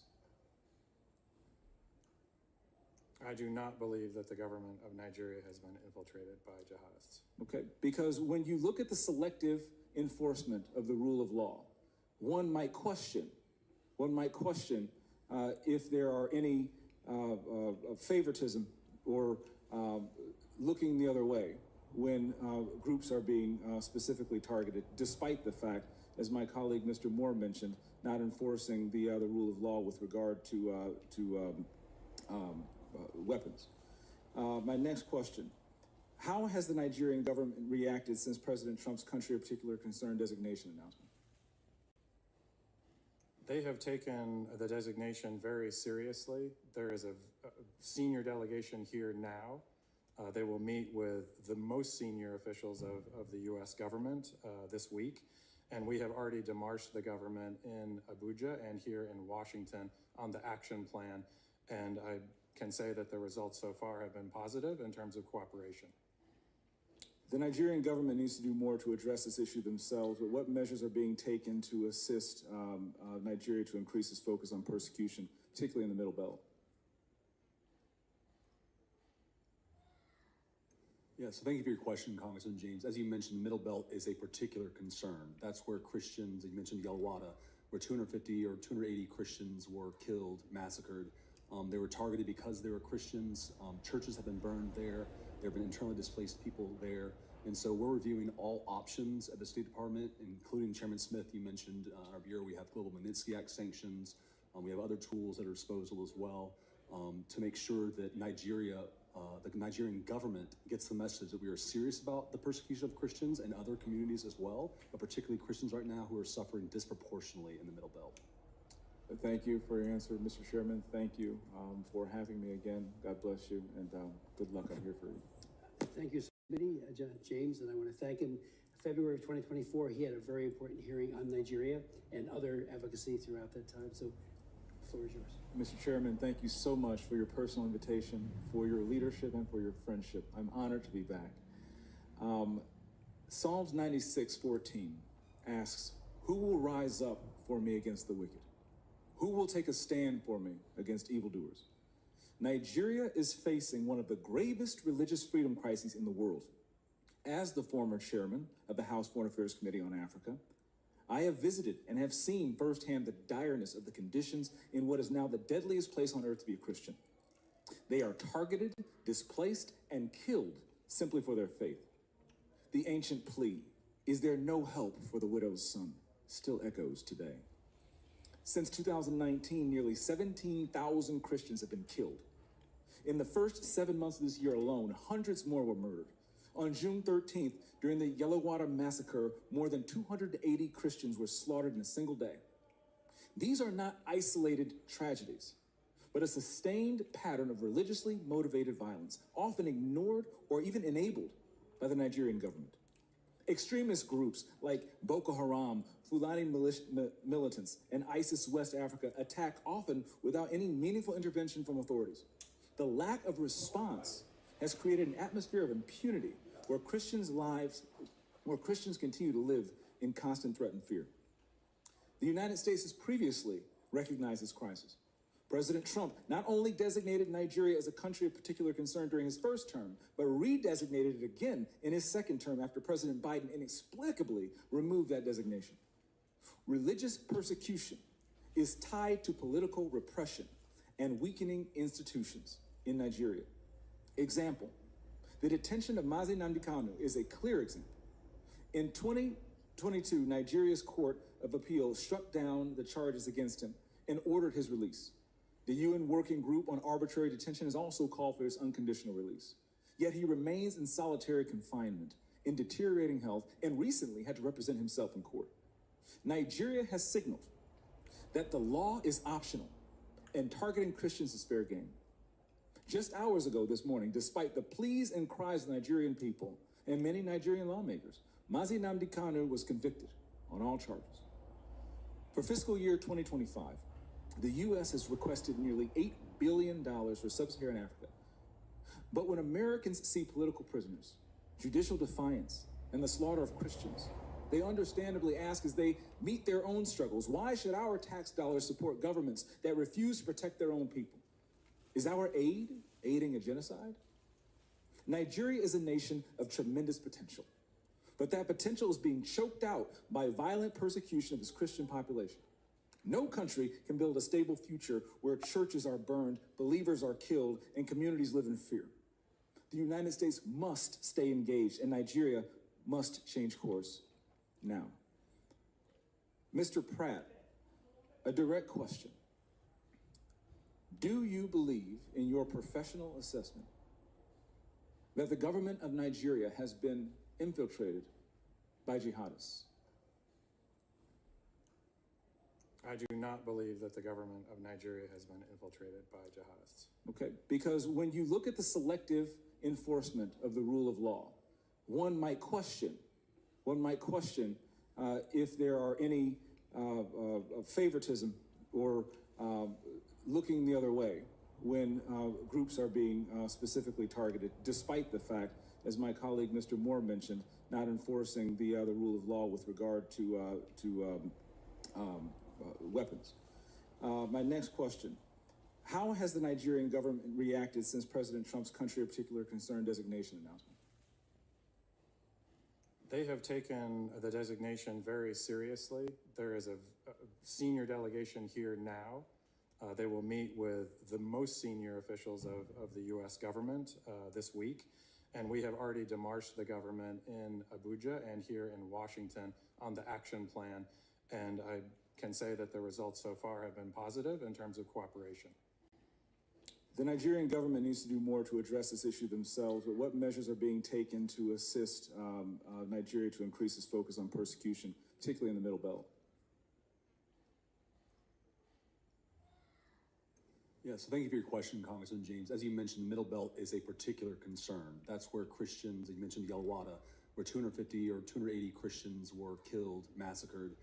I do not believe that the government of Nigeria has been infiltrated by jihadists. Okay, because when you look at the selective enforcement of the rule of law, one might question if there are any favoritism or looking the other way when groups are being specifically targeted, despite the fact, as my colleague Mr. Moore mentioned, not enforcing the rule of law with regard to weapons. My next question, how has the Nigerian government reacted since President Trump's country of particular concern designation announcement? They have taken the designation very seriously. There is a senior delegation here now. They will meet with the most senior officials of the U.S. government this week. And we have already demarched the government in Abuja and here in Washington on the action plan. And I can say that the results so far have been positive in terms of cooperation. The Nigerian government needs to do more to address this issue themselves, but what measures are being taken to assist Nigeria to increase its focus on persecution, particularly in the Middle Belt? Yeah, so thank you for your question, Congressman James. As you mentioned, the Middle Belt is a particular concern. That's where Christians, you mentioned Yalwada, where 250 or 280 Christians were killed, massacred. They were targeted because they were Christians. Churches have been burned there. There have been internally displaced people there. And so we're reviewing all options at the State Department, including Chairman Smith, you mentioned our bureau, we have Global Magnitsky Act sanctions. We have other tools at our disposal as well to make sure that Nigeria, the Nigerian government gets the message that we are serious about the persecution of Christians and other communities as well, but particularly Christians right now who are suffering disproportionately in the Middle Belt. Thank you for your answer, Mr. Chairman. Thank you for having me again. God bless you, and good luck. I'm here for you. Thank you, Committee, James, and I want to thank him. February of 2024, he had a very important hearing on Nigeria and other advocacy throughout that time. So, the floor is yours. Mr. Chairman, thank you so much for your personal invitation, for your leadership, and for your friendship. I'm honored to be back. Psalms 96:14 asks, "Who will rise up for me against the wicked? Who will take a stand for me against evildoers?" Nigeria is facing one of the gravest religious freedom crises in the world. As the former chairman of the House Foreign Affairs Committee on Africa, I have visited and have seen firsthand the direness of the conditions in what is now the deadliest place on earth to be a Christian. They are targeted, displaced, and killed simply for their faith. The ancient plea, "Is there no help for the widow's son?" still echoes today. Since 2019, nearly 17,000 Christians have been killed. In the first 7 months of this year alone, hundreds more were murdered. On June 13th, during the Yalwada massacre, more than 280 Christians were slaughtered in a single day. These are not isolated tragedies, but a sustained pattern of religiously motivated violence, often ignored or even enabled by the Nigerian government. Extremist groups like Boko Haram, Fulani militants, and ISIS West Africa attack often without any meaningful intervention from authorities. The lack of response has created an atmosphere of impunity where Christians continue to live in constant threat and fear. The United States has previously recognized this crisis. President Trump not only designated Nigeria as a country of particular concern during his first term, but redesignated it again in his second term after President Biden inexplicably removed that designation. Religious persecution is tied to political repression and weakening institutions in Nigeria. Example, the detention of Mazi Nnamdi Kanu is a clear example. In 2022, Nigeria's Court of Appeal struck down the charges against him and ordered his release. The UN Working Group on Arbitrary Detention has also called for his unconditional release. Yet he remains in solitary confinement, in deteriorating health, and recently had to represent himself in court. Nigeria has signaled that the law is optional and targeting Christians is fair game. Just hours ago this morning, despite the pleas and cries of the Nigerian people and many Nigerian lawmakers, Mazi Nnamdi Kanu was convicted on all charges. For fiscal year 2025, the U.S. has requested nearly $8 billion for sub-Saharan Africa. But when Americans see political prisoners, judicial defiance, and the slaughter of Christians, they understandably ask as they meet their own struggles, why should our tax dollars support governments that refuse to protect their own people? Is our aid aiding a genocide? Nigeria is a nation of tremendous potential, but that potential is being choked out by violent persecution of its Christian population. No country can build a stable future where churches are burned, believers are killed, and communities live in fear. The United States must stay engaged, and Nigeria must change course now. Mr. Pratt, a direct question. Do you believe in your professional assessment that the government of Nigeria has been infiltrated by jihadists? I do not believe that the government of Nigeria has been infiltrated by jihadists. Okay, because when you look at the selective enforcement of the rule of law, one might question if there are any favoritism or looking the other way when groups are being specifically targeted, despite the fact as my colleague Mr. Moore mentioned, not enforcing the rule of law with regard to weapons. My next question. How has the Nigerian government reacted since President Trump's country of particular concern designation announcement? They have taken the designation very seriously. There is a senior delegation here now. They will meet with the most senior officials of the U.S. government this week. And we have already demarched the government in Abuja and here in Washington on the action plan. And I can say that the results so far have been positive in terms of cooperation. The Nigerian government needs to do more to address this issue themselves, but what measures are being taken to assist Nigeria to increase its focus on persecution, particularly in the Middle Belt? Yeah, so thank you for your question, Congressman James. As you mentioned, the Middle Belt is a particular concern. That's where Christians, you mentioned Yalwada, where 250 or 280 Christians were killed, massacred.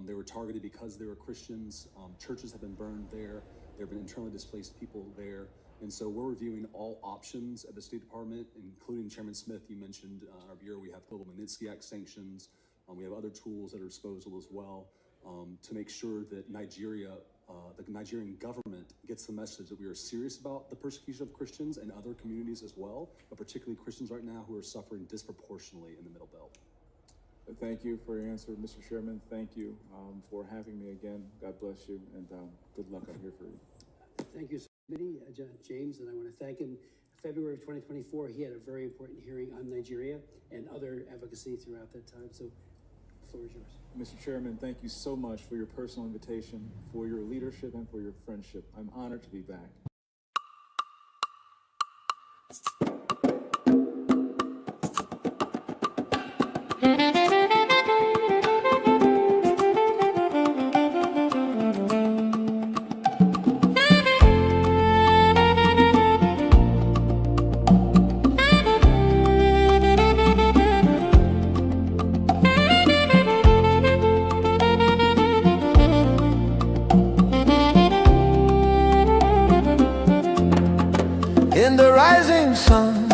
They were targeted because they were Christians. Churches have been burned there. There have been internally displaced people there. And so we're reviewing all options at the State Department, including Chairman Smith, you mentioned our bureau, we have Global Magnitsky Act sanctions. We have other tools at our disposal as well to make sure that Nigeria, the Nigerian government gets the message that we are serious about the persecution of Christians and other communities as well, but particularly Christians right now who are suffering disproportionately in the Middle Belt. Thank you for your answer, Mr. Chairman. Thank you for having me again. God bless you, and good luck. I'm here for you. Thank you, Committee, James, and I want to thank him. February of 2024, he had a very important hearing on Nigeria and other advocacy throughout that time. So, the floor is yours. Mr. Chairman, thank you so much for your personal invitation, for your leadership, and for your friendship. I'm honored to be back. In the rising sun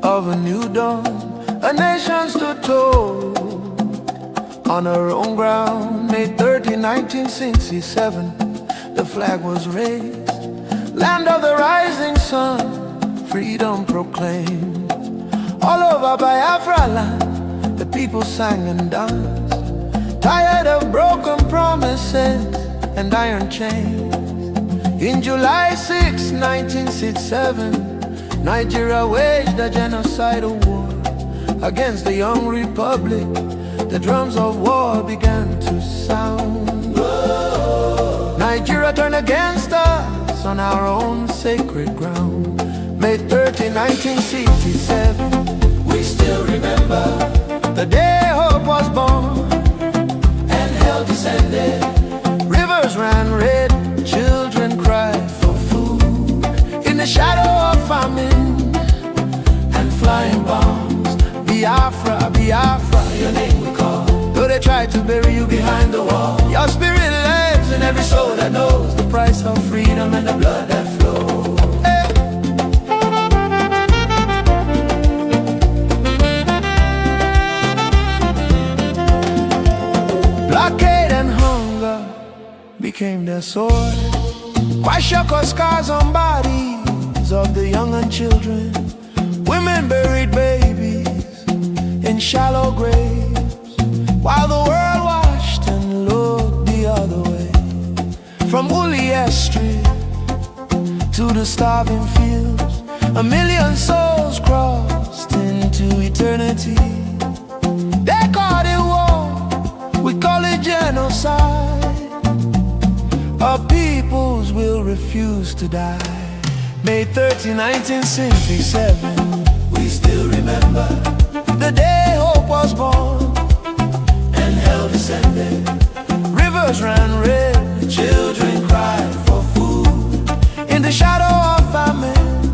of a new dawn, a nation stood tall on her own ground. May 30, 1967, the flag was raised. Land of the rising sun, freedom proclaimed. All over Biafra land, the people sang and danced, tired of broken promises and iron chains. In July 6, 1967, Nigeria waged a genocidal war against the young republic. The drums of war began to sound. Nigeria turned against us on our own sacred ground. May 30, 1967, we still remember the day hope was born and hell descended. Rivers ran red, children cried for food in the shadow of famine and flying bombs. Biafra, Biafra, your name we call. Though they tried to bury you behind the wall, your spirit lives in every soul that knows the price of freedom and the blood that flows. Blockade and hunger became their sword. Kwashiorkor scars on bodies of the young and children. Women buried babies in shallow graves, while the world watched and looked the other way. From Ulier Street to the starving fields, 1 million souls crossed into eternity. They call it war, we call it genocide. Our peoples will refuse to die. May 30, 1967, we still remember the day hope was born and hell descended. Rivers ran red, children cried for food in the shadow of famine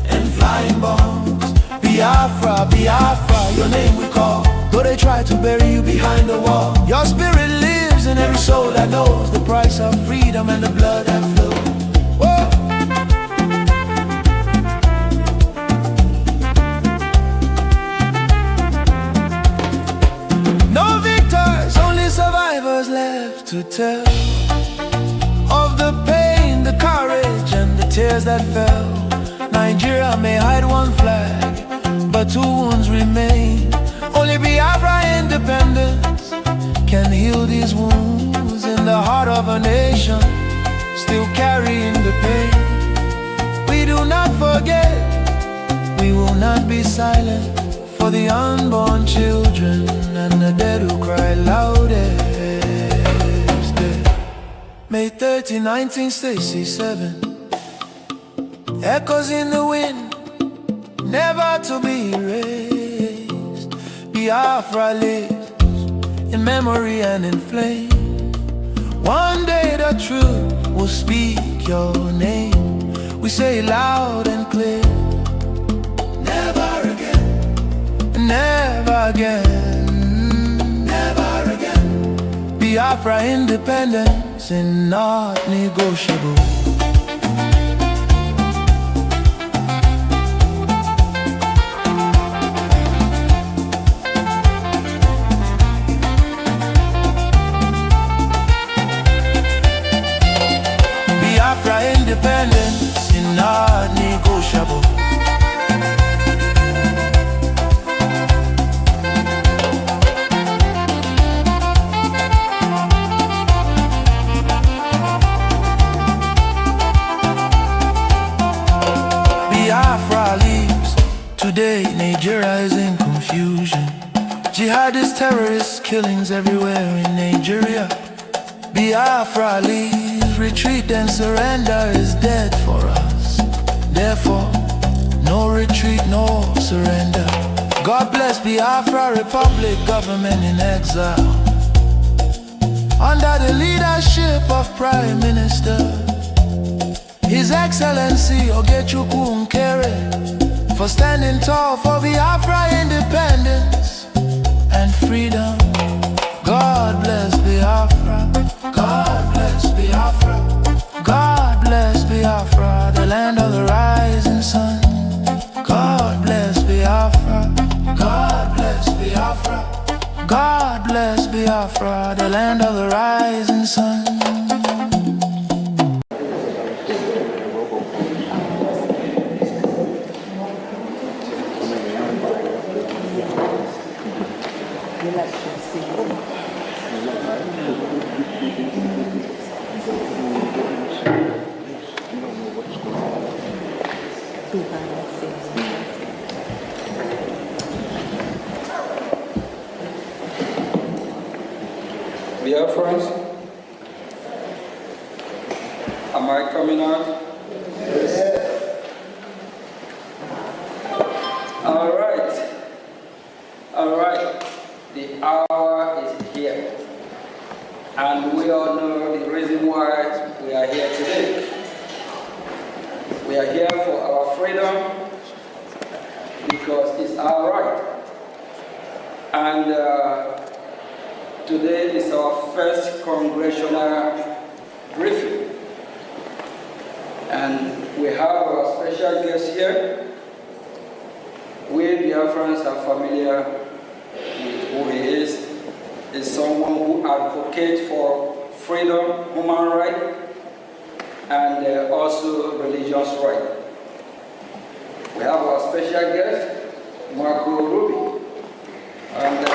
and flying bombs. Biafra, Biafra, your name we call. Though they try to bury you behind the wall, your spirit lives in every soul that knows the price of freedom and the blood that flows. Whoa. to tell of the pain, the courage, and the tears that fell. Nigeria may hide one flag, but two wounds remain. Only Biafra independence can heal these wounds in the heart of a nation still carrying the pain. We do not forget, we will not be silent for the unborn children and the dead who cry loudest. May 30, 1967, echoes in the wind, never to be erased. Biafra lives in memory and in flame. One day the truth will speak your name. We say it loud and clear. Never again, never again, never again. Biafra independence is not negotiable. Independence is not negotiable. Biafra leaves. Today Nigeria is in confusion. Jihadist terrorist killings everywhere in Nigeria. Biafra leaves. Retreat and surrender is dead for us. Therefore, no retreat, no surrender. God bless Biafra Republic, government in exile. Under the leadership of Prime Minister, His Excellency Ogechukwu Nkere, for standing tall for Biafra independence and freedom. God bless Biafra. God bless Biafra. God bless Biafra, the land of the rising sun. God bless Biafra. God bless Biafra. God bless Biafra, the land of the rising sun. Biafrans, am I coming out? Yes. All right. The hour is here, and we all know the reason why we are here today. We are here for our freedom because it's our right. And today is our first congressional briefing. And we have our special guest here. We Biafrans are familiar with who he is. He's someone who advocates for freedom, human rights, and also religious rights. We have our special guest, Marco Ruby. And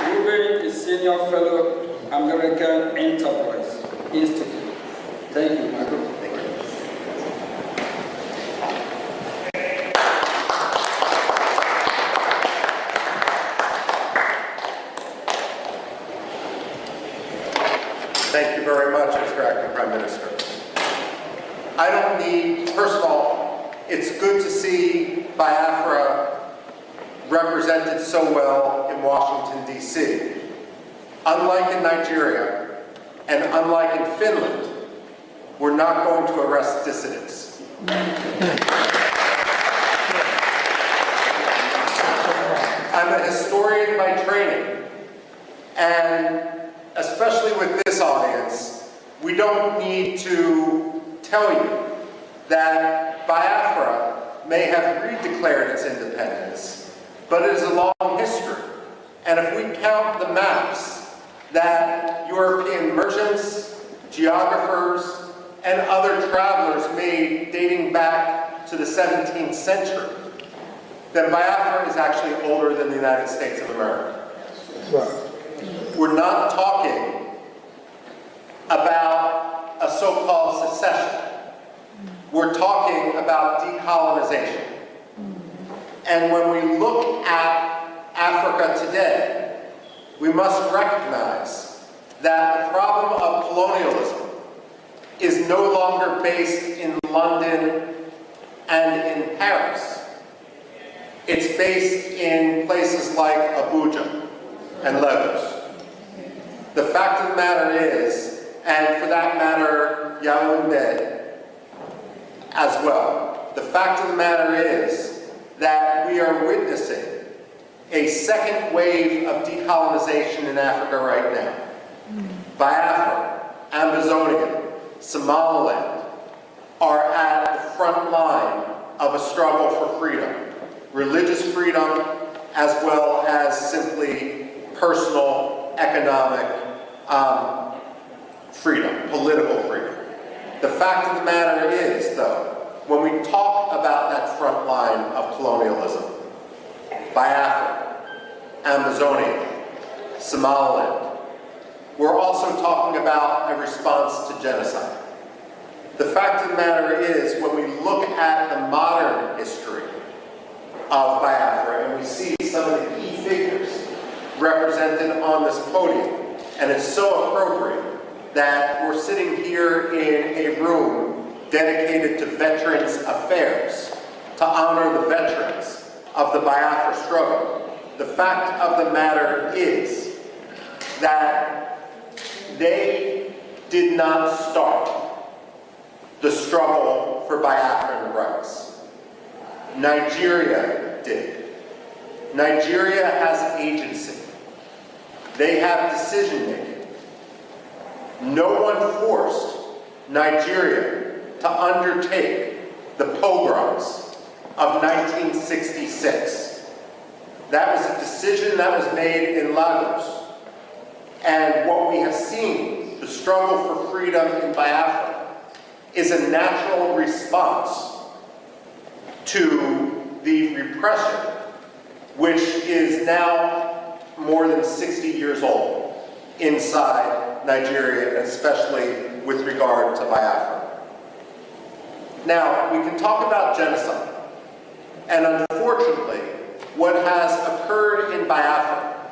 Ruby is Senior Fellow, American Enterprise Institute. Thank you, Marco. Thank you very much, Mr. Acting Prime Minister. I don't need, first of all, it's good to see Biafra represented so well in Washington, D.C. Unlike in Nigeria, and unlike in Finland, we're not going to arrest dissidents. I'm a historian by training, and especially with this audience, we don't need to tell you that Biafra may have redeclared its independence, but it is a long history. and if we count the maps that European merchants, geographers, and other travelers made dating back to the 17th century, then Biafra is actually older than the United States of America. We're not talking about a so-called secession. We're talking about decolonization. And when we look at Africa today, we must recognize that the problem of colonialism is no longer based in London and in Paris. It's based in places like Abuja and Lagos. The fact of the matter is, and for that matter, Yaoundé as well, the fact of the matter is that we are witnessing a second wave of decolonization in Africa right now. Biafra, Amazonia, Somaliland are at the front line of a struggle for freedom. Religious freedom, as well as simply personal, economic freedom, political freedom. The fact of the matter is, though, when we talk about that front line of colonialism, Biafra, Amazonia, Somaliland, we're also talking about a response to genocide. The fact of the matter is, when we look at the modern history of Biafra, and we see some of the key figures represented on this podium, and it's so appropriate that we're sitting here in a room dedicated to Veterans Affairs, to honor the veterans of the Biafra struggle. The fact of the matter is that they did not start the struggle for Biafran rights. Nigeria did. Nigeria has agency. They have decision-making. No one forced Nigeria to undertake the pogroms of 1966. That was a decision that was made in Lagos. And what we have seen, the struggle for freedom in Biafra, is a natural response to the repression, which is now more than 60 years old inside Nigeria, and especially with regard to Biafra. Now, we can talk about genocide, and unfortunately, what has occurred in Biafra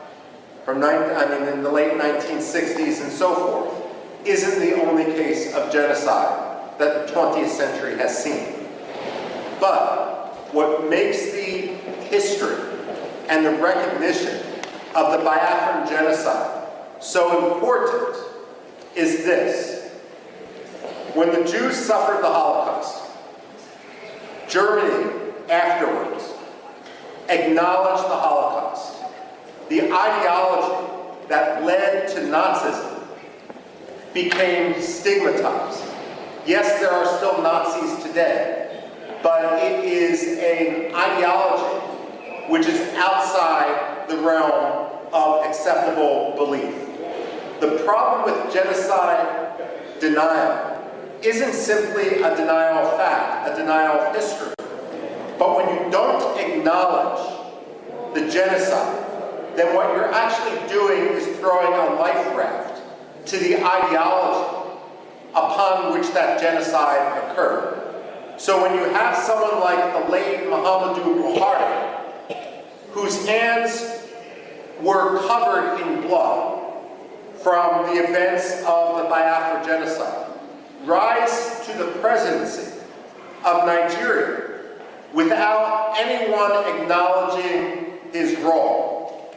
from in the late 1960s and so forth isn't the only case of genocide that the 20th century has seen. But what makes the history and the recognition of the Biafran genocide so important is this. When the Jews suffered the Holocaust, Germany afterwards acknowledged the Holocaust. The ideology that led to Nazism became stigmatized. Yes, there are still Nazis today, but it is an ideology which is outside the realm of acceptable belief. The problem with genocide denial isn't simply a denial of fact, a denial of history. But when you don't acknowledge the genocide, then what you're actually doing is throwing a life raft to the ideology upon which that genocide occurred. So when you have someone like the late Muhammadu Buhari, whose hands were covered in blood from the events of the Biafra genocide, rise to the presidency of Nigeria without anyone acknowledging his role,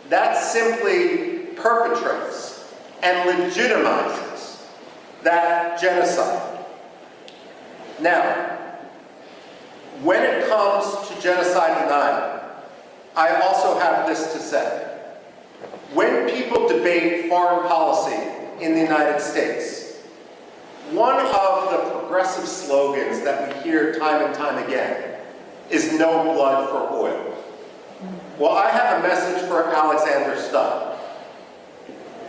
that simply perpetrates and legitimizes that genocide. Now, when it comes to genocide denial, I also have this to say. When people debate foreign policy in the United States, one of the progressive slogans that we hear time and time again is no blood for oil. Well, I have a message for Alexander Stubb.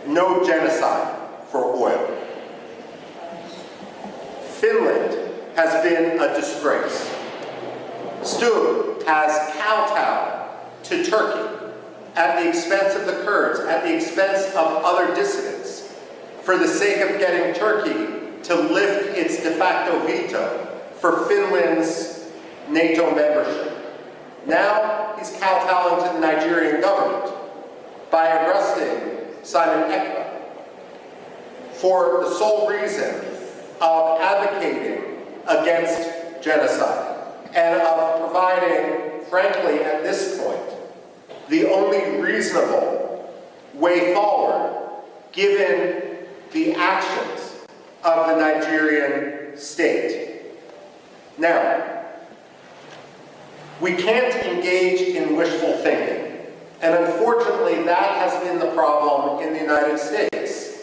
No genocide for oil. Finland has been a disgrace. Stubb has kowtowed to Turkey at the expense of the Kurds, at the expense of other dissidents, for the sake of getting Turkey to lift its de facto veto for Finland's NATO membership. Now he's kowtowing to the Nigerian government by arresting Simon Ekpa for the sole reason of advocating against genocide and of providing, frankly, at this point, the only reasonable way forward given the actions of the Nigerian state. Now, we can't engage in wishful thinking, and unfortunately that has been the problem in the United States.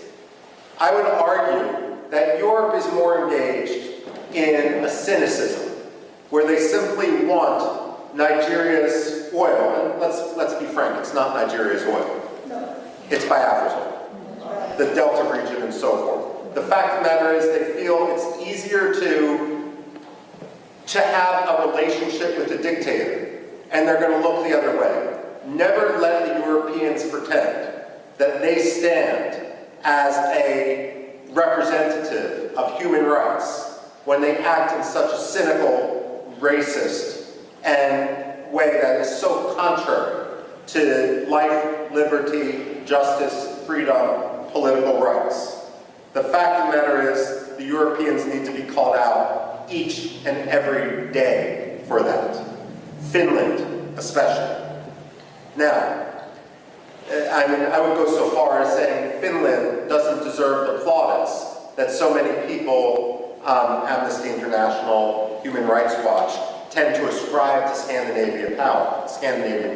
I would argue that Europe is more engaged in a cynicism, where they simply want Nigeria's oil, and let's be frank, it's not Nigeria's oil. It's Biafra's oil, the Delta region and so forth. The fact of the matter is they feel it's easier to have a relationship with a dictator, and they're going to look the other way. Never let the Europeans pretend that they stand as a representative of human rights when they act in such a cynical, racist, and way that is so contrary to life, liberty, justice, freedom, political rights. The fact of the matter is the Europeans need to be called out each and every day for that. Finland, especially. Now, I would go so far as saying Finland doesn't deserve the plaudits that so many people, Amnesty International, Human Rights Watch, tend to ascribe to Scandinavian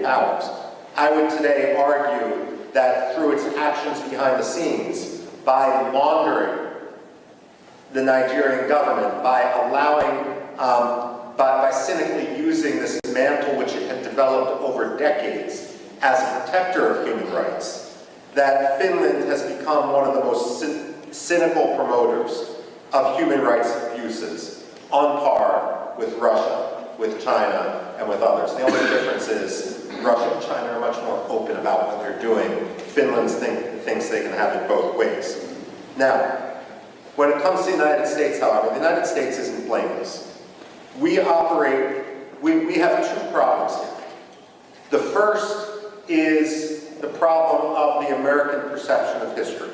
powers. I would today argue that through its actions behind the scenes, by laundering the Nigerian government, by allowing, by cynically using this mantle which it had developed over decades as a protector of human rights, that Finland has become one of the most cynical promoters of human rights abuses, on par with Russia, with China, and with others. The only difference is Russia and China are much more open about what they're doing. Finland thinks they can have it both ways. Now, when it comes to the United States, however, the United States isn't blameless. We have two problems here. The first is the problem of the American perception of history.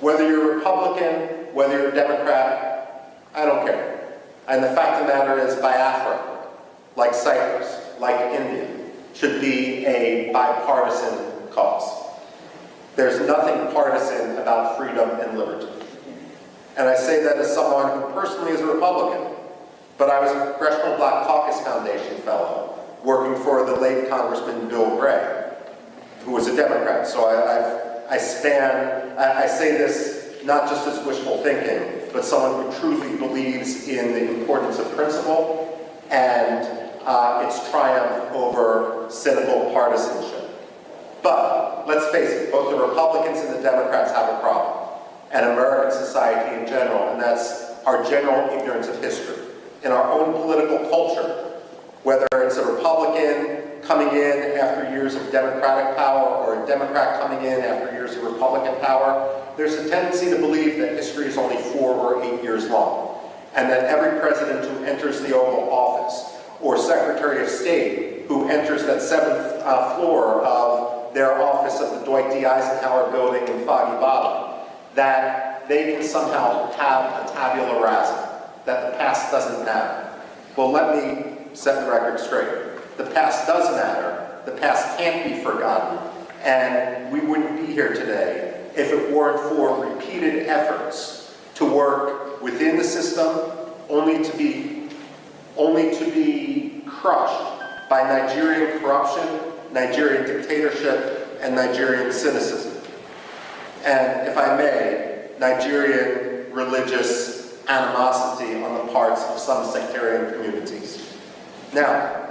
Whether you're Republican, whether you're Democrat, I don't care. And the fact of the matter is Biafra, like Cyprus, like India, should be a bipartisan cause. There's nothing partisan about freedom and liberty. And I say that as someone who personally is a Republican, but I was a Congressional Black Caucus Foundation fellow working for the late Congressman Bill Gray, who was a Democrat. So I say this not just as wishful thinking, but someone who truly believes in the importance of principle and its triumph over cynical partisanship. But let's face it, both the Republicans and the Democrats have a problem, and American society in general, and that's our general ignorance of history. In our own political culture, whether it's a Republican coming in after years of Democratic power or a Democrat coming in after years of Republican power, there's a tendency to believe that history is only 4 or 8 years long, and that every president who enters the Oval Office or Secretary of State who enters that 7th floor of their office of the Dwight D. Eisenhower building in Foggy Bottom, that they can somehow have a tabula rasa, that the past doesn't matter. Well, let me set the record straight. The past does matter. The past can't be forgotten. And we wouldn't be here today if it weren't for repeated efforts to work within the system, only to be crushed by Nigerian corruption, Nigerian dictatorship, and Nigerian cynicism. And if I may, Nigerian religious animosity on the parts of some sectarian communities. Now,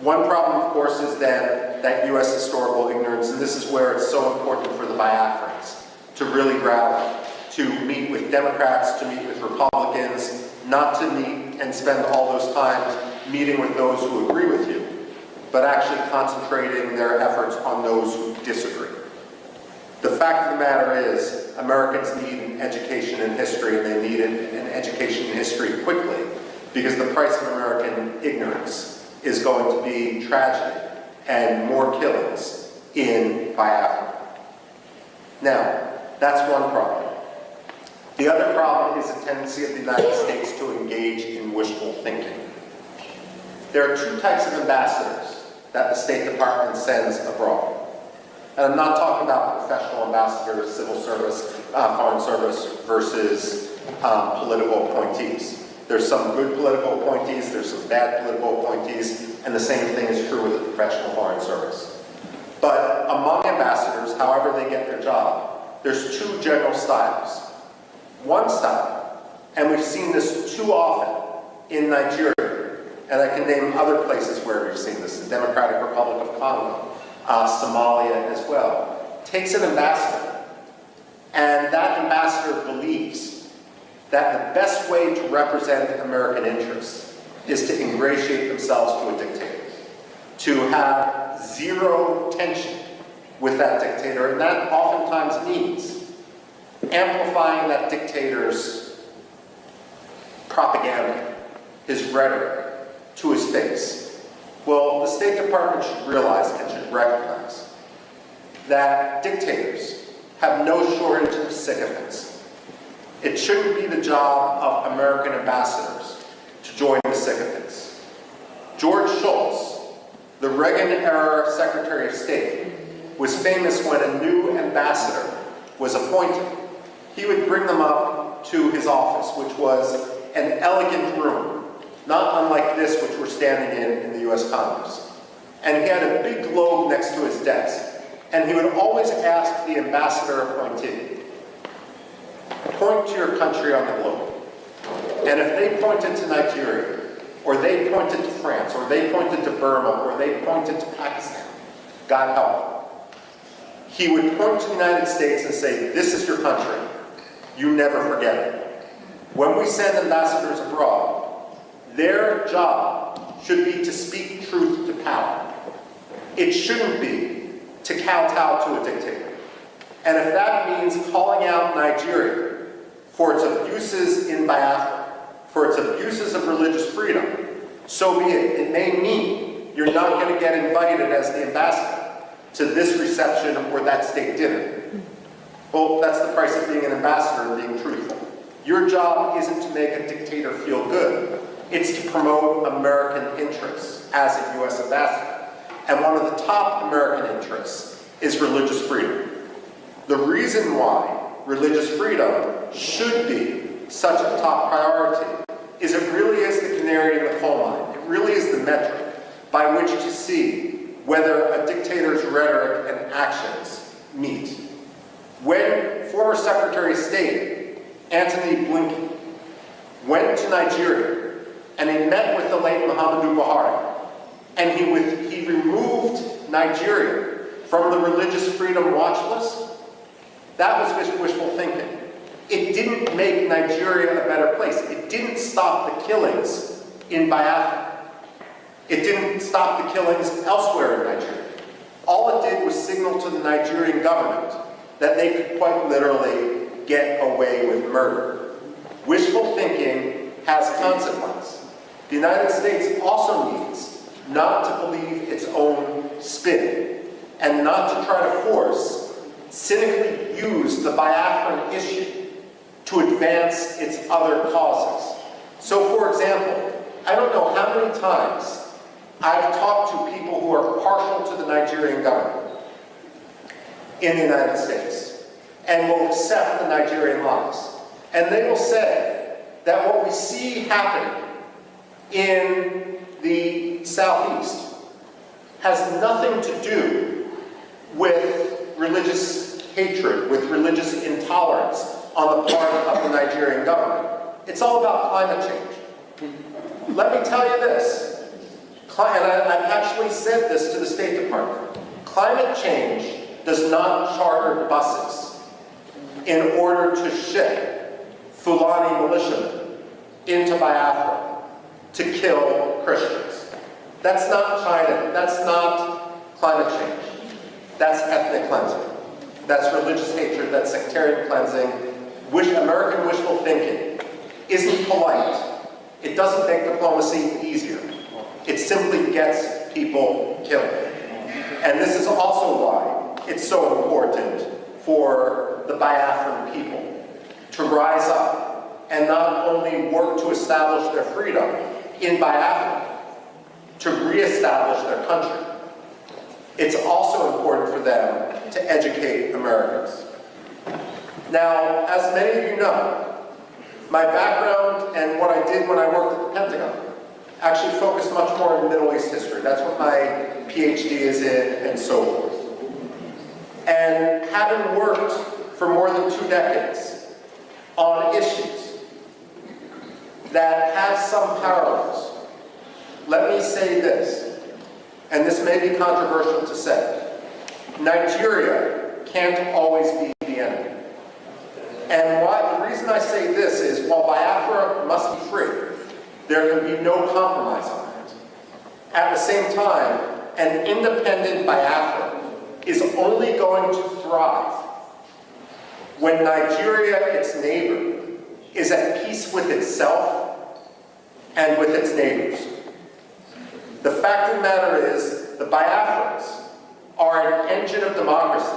One problem, of course, is then that U.S. historical ignorance, and this is where it's so important for the Biafrans to really rally, to meet with Democrats, to meet with Republicans, not to meet and spend all those time meeting with those who agree with you, but actually concentrating their efforts on those who disagree. The fact of the matter is, Americans need an education in history, and they need an education in history quickly, because the price of American ignorance is going to be tragedy and more killings in Biafra. Now, that's one problem. The other problem is the tendency of the United States to engage in wishful thinking. There are two types of ambassadors that the State Department sends abroad. And I'm not talking about professional ambassadors, civil service, foreign service versus political appointees. There's some good political appointees, there's some bad political appointees, and the same thing is true with the professional foreign service. But among ambassadors, however they get their job, there's two general styles. One style, and we've seen this too often in Nigeria, and I can name other places where we've seen this, the Democratic Republic of Congo, Somalia as well, takes an ambassador, and that ambassador believes that the best way to represent American interests is to ingratiate themselves to a dictator, to have zero tension with that dictator, and that oftentimes means amplifying that dictator's propaganda, his rhetoric, to his face. Well, the State Department should realize and should recognize that dictators have no shortage of sycophants. It shouldn't be the job of American ambassadors to join the sycophants. George Shultz, the Reagan-era Secretary of State, was famous when a new ambassador was appointed. He would bring them up to his office, which was an elegant room, not unlike this which we're standing in the U.S. Congress. And he had a big globe next to his desk. And he would always ask the ambassador appointee, point to your country on the globe. And if they pointed to Nigeria, or they pointed to France, or they pointed to Burma, or they pointed to Pakistan, God help them, he would point to the United States and say, this is your country. You never forget it. When we send ambassadors abroad, their job should be to speak truth to power. It shouldn't be to kowtow to a dictator. And if that means calling out Nigeria for its abuses in Biafra, for its abuses of religious freedom, so be it. It may mean you're not going to get invited as the ambassador to this reception or that state dinner. Well, that's the price of being an ambassador and being truthful. Your job isn't to make a dictator feel good. It's to promote American interests as a U.S. ambassador. And one of the top American interests is religious freedom. The reason why religious freedom should be such a top priority is it really is the canary in the coal mine. It really is the metric by which to see whether a dictator's rhetoric and actions meet. When former Secretary of State Antony Blinken went to Nigeria and he met with the late Muhammadu Buhari, and he removed Nigeria from the religious freedom watch list, that was wishful thinking. It didn't make Nigeria a better place. It didn't stop the killings in Biafra. It didn't stop the killings elsewhere in Nigeria. All it did was signal to the Nigerian government that they could quite literally get away with murder. Wishful thinking has consequence. The United States also needs not to believe its own spin and not to try to force, cynically use the Biafran issue to advance its other causes. So, for example, I don't know how many times I've talked to people who are partial to the Nigerian government in the United States and will accept the Nigerian lies. And they will say that what we see happening in the Southeast has nothing to do with religious hatred, with religious intolerance on the part of the Nigerian government. It's all about climate change. Let me tell you this. And I've actually said this to the State Department. Climate change does not charter buses in order to ship Fulani militiamen into Biafra to kill Christians. That's not China. That's not climate change. That's ethnic cleansing. That's religious hatred. That's sectarian cleansing. American wishful thinking isn't polite. It doesn't make diplomacy easier. It simply gets people killed. And this is also why it's so important for the Biafran people to rise up and not only work to establish their freedom in Biafra, to reestablish their country. It's also important for them to educate Americans. Now, as many of you know, my background and what I did when I worked at the Pentagon actually focused much more in Middle East history. That's what my PhD is in, and so forth. And having worked for more than 2 decades on issues that have some parallels, let me say this, and this may be controversial to say: Nigeria can't always be the enemy. And the reason I say this is, while Biafra must be free, there can be no compromise on it. At the same time, an independent Biafra is only going to thrive when Nigeria, its neighbor, is at peace with itself and with its neighbors. The fact of the matter is, the Biafrans are an engine of democracy.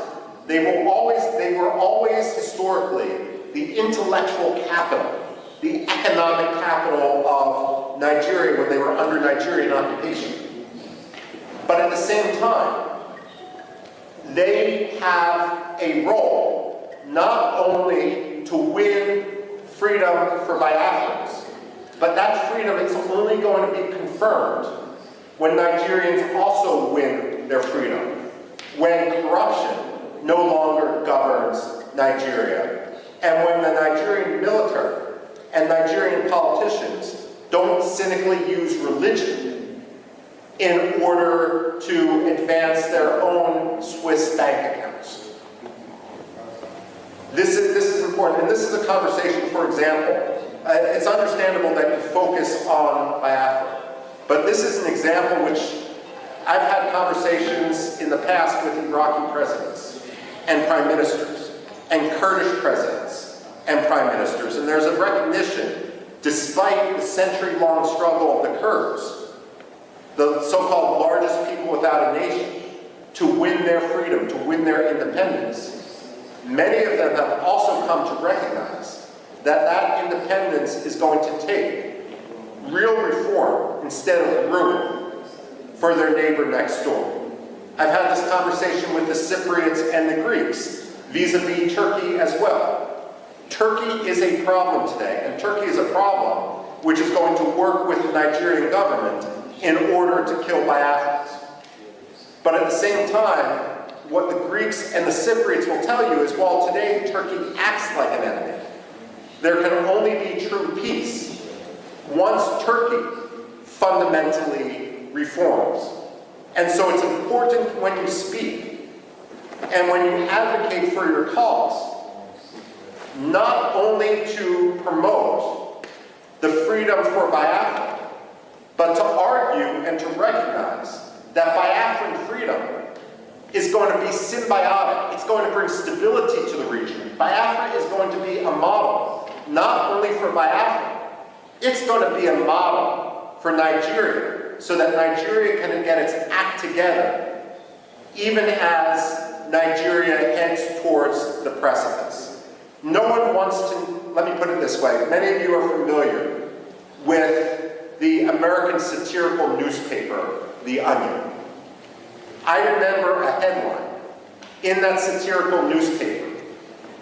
They were always historically the intellectual capital, the economic capital of Nigeria when they were under Nigerian occupation. But at the same time, they have a role not only to win freedom for Biafrans, but that freedom is only going to be confirmed when Nigerians also win their freedom, when corruption no longer governs Nigeria, and when the Nigerian military and Nigerian politicians don't cynically use religion in order to advance their own Swiss bank accounts. This is important, and this is a conversation, for example, it's understandable that you focus on Biafra, but this is an example which I've had conversations in the past with Iraqi presidents and prime ministers, and Kurdish presidents and prime ministers, and there's a recognition, despite the century-long struggle of the Kurds, the so-called largest people without a nation, to win their freedom, to win their independence. Many of them have also come to recognize that that independence is going to take real reform instead of ruin for their neighbor next door. I've had this conversation with the Cypriots and the Greeks, vis-a-vis Turkey as well. Turkey is a problem today, and Turkey is a problem which is going to work with the Nigerian government in order to kill Biafrans. But at the same time, what the Greeks and the Cypriots will tell you is, while today Turkey acts like an enemy, there can only be true peace once Turkey fundamentally reforms. And so it's important when you speak and when you advocate for your cause, not only to promote the freedom for Biafra, but to argue and to recognize that Biafran freedom is going to be symbiotic. It's going to bring stability to the region. Biafra is going to be a model, not only for Biafra, it's going to be a model for Nigeria, so that Nigeria can get its act together, even as Nigeria heads towards the precipice. No one wants to, let me put it this way, many of you are familiar with the American satirical newspaper, The Onion. I remember a headline in that satirical newspaper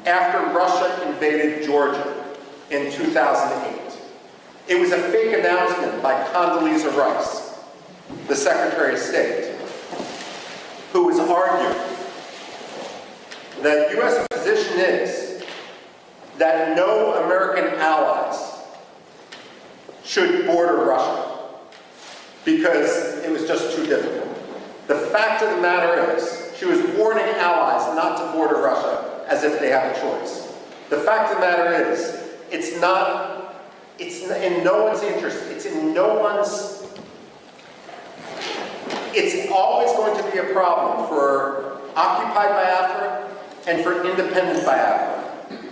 after Russia invaded Georgia in 2008. It was a fake announcement by Condoleezza Rice, the Secretary of State, who was arguing that U.S. position is that no American allies should border Russia. because it was just too difficult. The fact of the matter is, she was warning allies not to border Russia as if they have a choice. The fact of the matter is, it's in no one's interest. It's always going to be a problem for occupied Biafra and for independent Biafra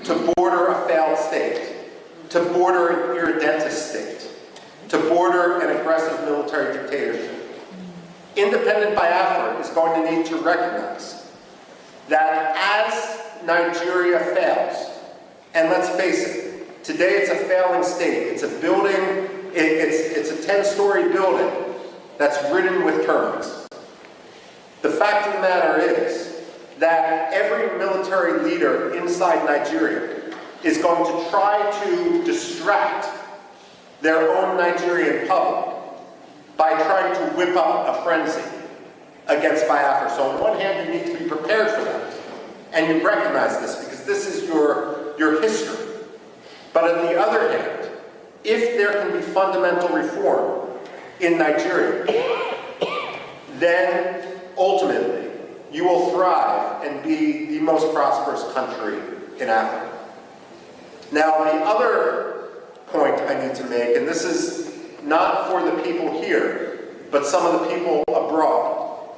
to border a failed state, to border an irredentist state, to border an aggressive military dictatorship. Independent Biafra is going to need to recognize that as Nigeria fails, and let's face it, today it's a failing state. It's a building, it's a 10-story building that's ridden with termites. The fact of the matter is that every military leader inside Nigeria is going to try to distract their own Nigerian public by trying to whip up a frenzy against Biafra. So on one hand, you need to be prepared for that. And you recognize this because this is your history. But on the other hand, if there can be fundamental reform in Nigeria, then ultimately you will thrive and be the most prosperous country in Africa. Now, the other point I need to make, and this is not for the people here, but some of the people abroad,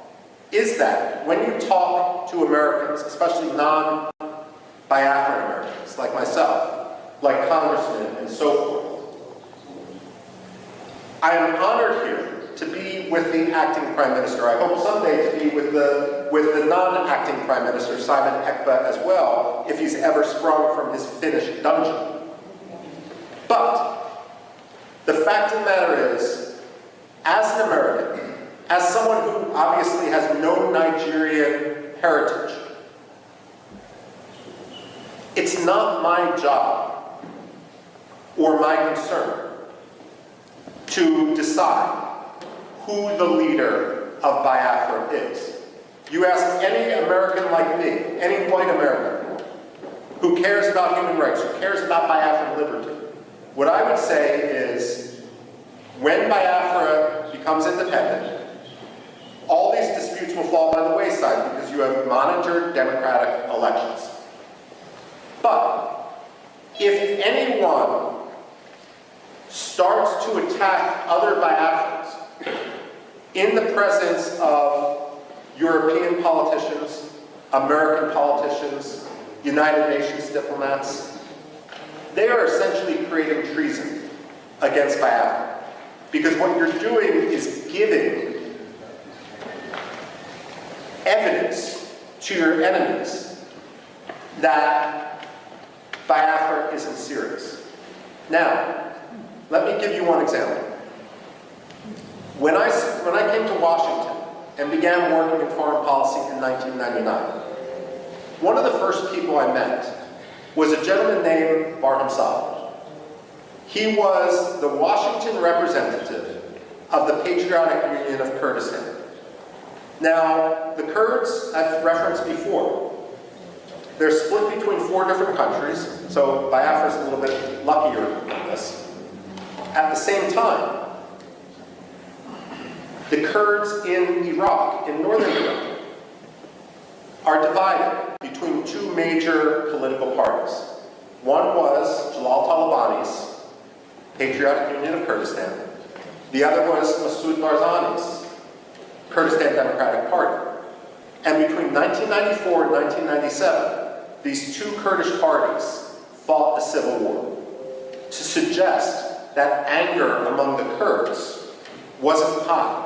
is that when you talk to Americans, especially non-Biafran Americans like myself, like congressmen and so forth, I am honored here to be with the acting Prime Minister. I hope someday to be with the non-acting Prime Minister, Simon Ekpa, as well, if he's ever sprung from his Finnish dungeon. But the fact of the matter is, as an American, as someone who obviously has no Nigerian heritage, it's not my job or my concern to decide who the leader of Biafra is. You ask any American like me, any white American, who cares about human rights, who cares about Biafran liberty, what I would say is, when Biafra becomes independent, all these disputes will fall by the wayside because you have monitored democratic elections. But if anyone starts to attack other Biafrans in the presence of European politicians, American politicians, United Nations diplomats, they are essentially creating treason against Biafra. Because what you're doing is giving evidence to your enemies that Biafra isn't serious. Now, let me give you one example. When I came to Washington and began working in foreign policy in 1999, one of the first people I met was a gentleman named Brgie. He was the Washington representative of the Patriotic Union of Kurdistan. Now, the Kurds, I've referenced before, they're split between 4 different countries, so Biafra's a little bit luckier than this. At the same time, the Kurds in Iraq, in northern Iraq, are divided between 2 major political parties. One was Jalal Talabani's Patriotic Union of Kurdistan. The other was Masoud Barzani's Kurdistan Democratic Party. And between 1994 and 1997, these 2 Kurdish parties fought a civil war. To suggest that anger among the Kurds wasn't high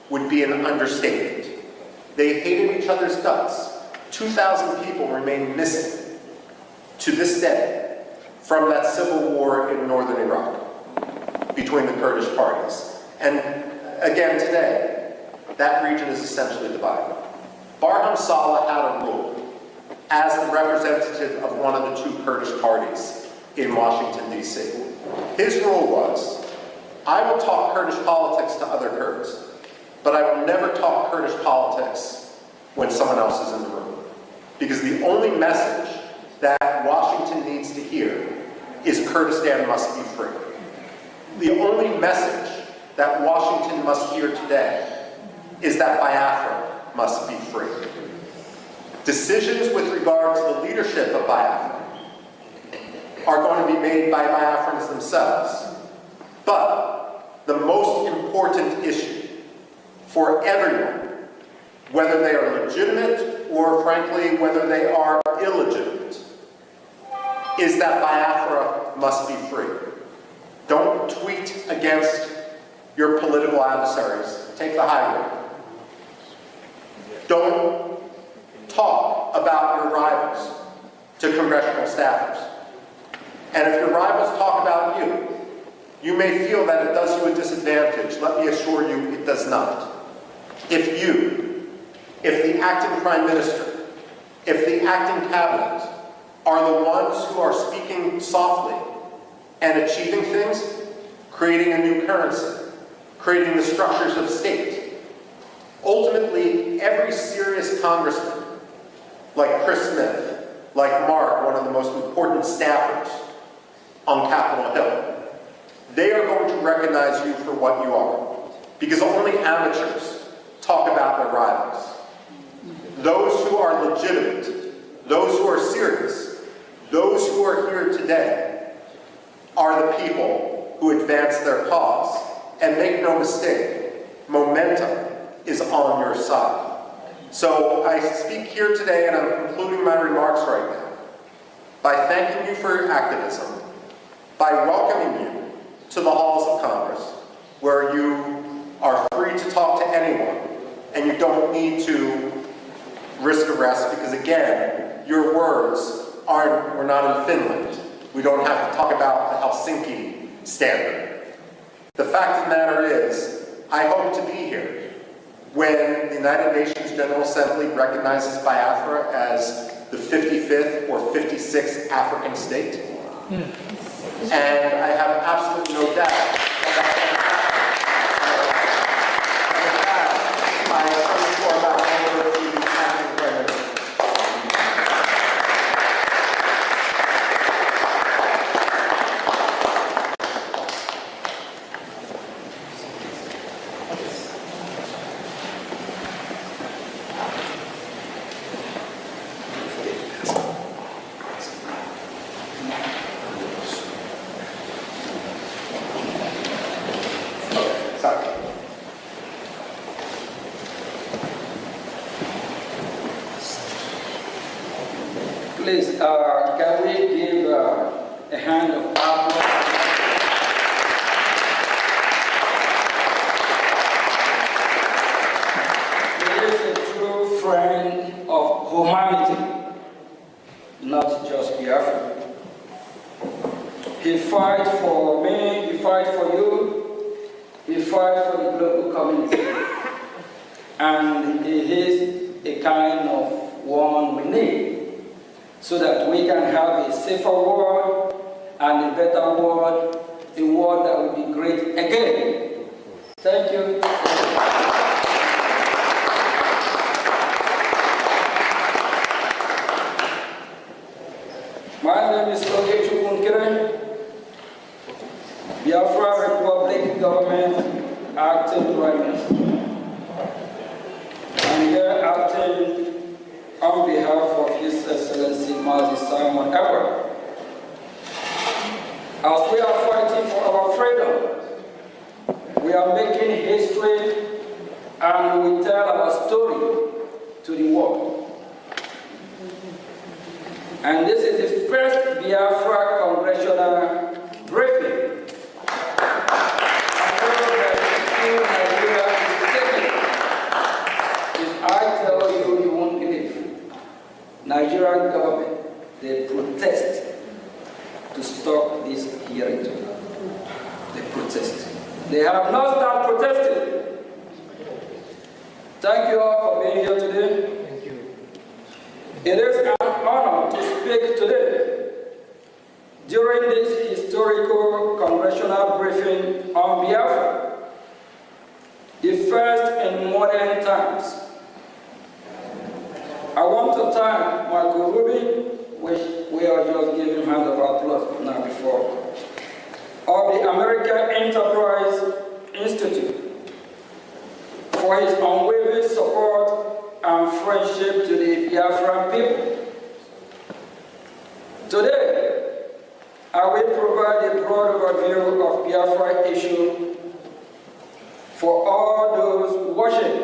would be an understatement. They hated each other's guts. 2,000 people remain missing to this day from that civil war in northern Iraq between the Kurdish parties. And again today, that region is essentially divided. Barham Saleh had a rule as the representative of one of the 2 Kurdish parties in Washington, D.C. His rule was, I will talk Kurdish politics to other Kurds, but I will never talk Kurdish politics when someone else is in the room. Because the only message that Washington needs to hear is Kurdistan must be free. The only message that Washington must hear today is that Biafra must be free. Decisions with regard to the leadership of Biafra are going to be made by Biafrans themselves. But the most important issue for everyone, whether they are legitimate or, frankly, whether they are illegitimate, is that Biafra must be free. Don't tweet against your political adversaries. Take the high road. Don't talk about your rivals to congressional staffers. And if your rivals talk about you, you may feel that it does you a disadvantage. Let me assure you it does not. If the acting prime minister, if the acting cabinet are the ones who are speaking softly and achieving things, creating a new currency, creating the structures of state, ultimately every serious congressman, like Chris Smith, like Mark, one of the most important staffers on Capitol Hill, they are going to recognize you for what you are. Because only amateurs talk about their rivals. Those who are legitimate, those who are serious, those who are here today are the people who advance their cause. And make no mistake, momentum is on your side. So I speak here today, and I'm concluding my remarks right now, by thanking you for your activism, by welcoming you to the halls of Congress, where you are free to talk to anyone, and you don't need to risk arrest, because again, your words we're not in Finland. We don't have to talk about the Helsinki standard. The fact of the matter is, I hope to be here when the United Nations General Assembly recognizes Biafra as the 55th or 56th African state. And I have absolutely no doubt that I turn the floor back over to the acting prime minister. Please, can we give a hand of applause? He is a true friend of humanity, not just Biafra. He fights for me, he fights for you, he fights for the global community. And he is a kind of one we need, so that we can have a safer world and a better world, a world that will be great again. Thank you. My name is Brgie, Biafra Republic Government Acting Prime Minister. I'm here acting on behalf of His Excellency Mazi Simon Edward. As we are fighting for our freedom, we are making history and we tell our story to the world. And this is the first Biafra congressional briefing. If I tell you, you won't believe. Nigerian government, they protest to stop this hearing today. They protest. They have not started protesting. Thank you all for being here today. Thank you. It is an honor to speak today during this historical congressional briefing on Biafra, the first in modern times. I want to thank Marco Ruby, which we are just giving hand of applause now before, of the American Enterprise Institute for his unwavering support and friendship to the Biafran people. Today, I will provide a broad overview of Biafra issue for all those watching.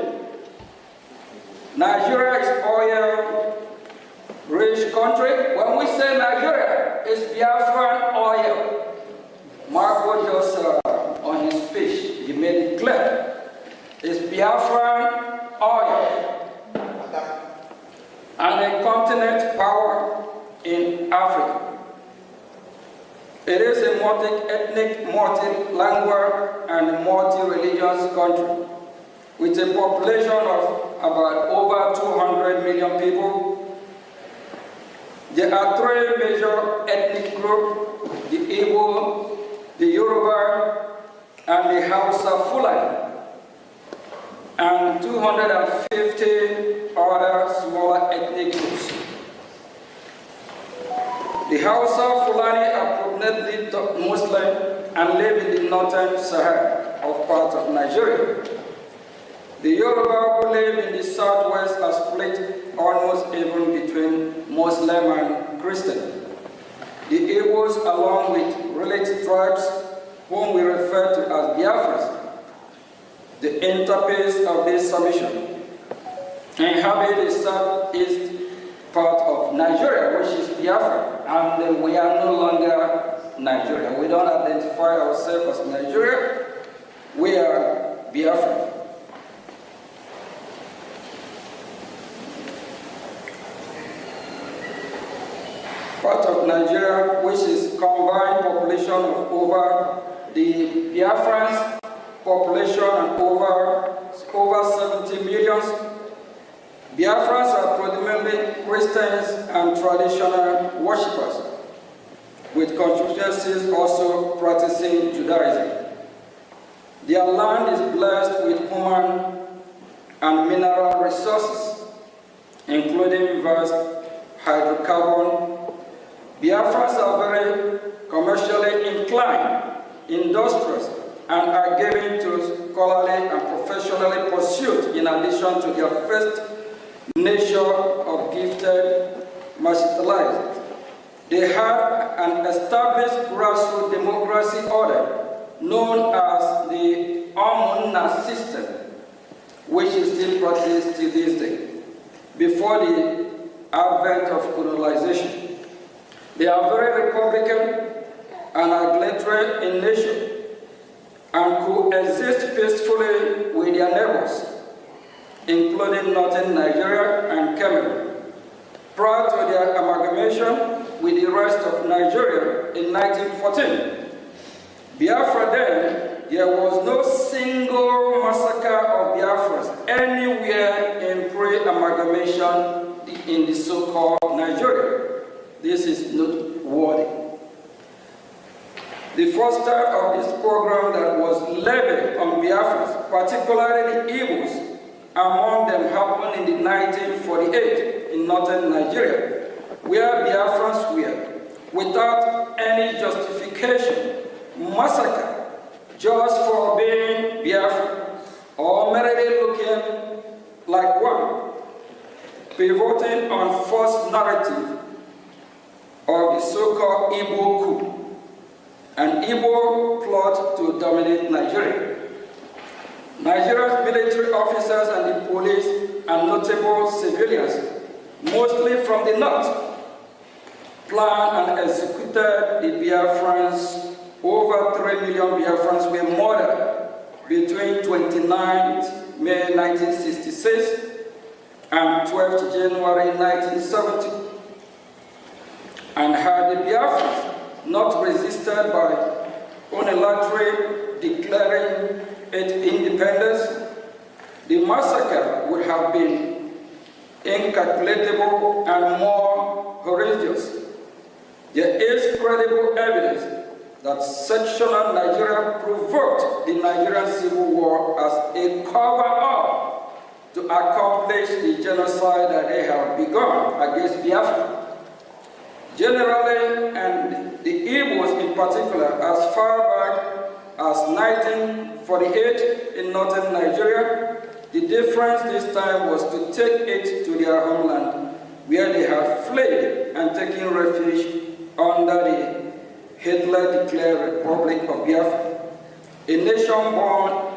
Nigeria is oil-rich country. When we say Nigeria, it's Biafran oil. Marco just on his speech, he made it clear. It's Biafran oil. And a continent power in Africa. It is a multi-ethnic, multi-language, and multi-religious country with a population of about over 200 million people. There are three major ethnic groups: the Igbo, the Yoruba, and the Hausa Fulani, and 250 other smaller ethnic groups. The Hausa Fulani are predominantly Muslim and live in the northern Sahara of part of Nigeria. The Yoruba who live in the southwest are split almost even between Muslim and Christian. The Igbos, along with related tribes whom we refer to as Biafrans, the interface of this submission, inhabit the southeast part of Nigeria, which is Biafra, and we are no longer Nigeria. We don't identify ourselves as Nigeria, we are Biafra. Part of Nigeria, which is combined population of over the Biafrans population and over 70 million. Biafrans are predominantly Christians and traditional worshippers, with constituencies also practicing Judaism. Their land is blessed with human and mineral resources, including vast hydrocarbon. Biafrans are very commercially inclined, industrious, and are given to scholarly and professionally pursuit in addition to their first nature of gifted martialized. They have an established grassroots democracy order known as the Omunna system, which is still practiced to this day, before the advent of colonization. They are very republican and egalitarian in nature and coexist peacefully with their neighbors, including northern Nigeria and Cameroon. Prior to their amalgamation with the rest of Nigeria in 1914, Biafra then, there was no single massacre of Biafrans anywhere in pre-amalgamation in the so-called Nigeria. This is noteworthy. The first start of this program that was levied on Biafrans, particularly the Igbos, among them happened in 1948 in northern Nigeria, where Biafrans were, without any justification, massacred just for being Biafran or merely looking like one, pivoting on false narrative of the so-called Igbo coup, an Igbo plot to dominate Nigeria. Nigeria's military officers and the police and notable civilians, mostly from the north, planned and executed the Biafrans. Over 3 million Biafrans were murdered between 29 May 1966 and 12 January 1970. And had the Biafrans not resisted by unilaterally declaring its independence, the massacre would have been incalculable and more horrendous. There is credible evidence that sectional Nigeria provoked the Nigerian Civil War as a cover-up to accomplish the genocide that they have begun against Biafra. Generally, and the Igbos in particular, as far back as 1950, for the aid in northern Nigeria. The difference this time was to take it to their homeland, where they had fled and taken refuge under the Hitler-declared Republic of Biafra, a nation born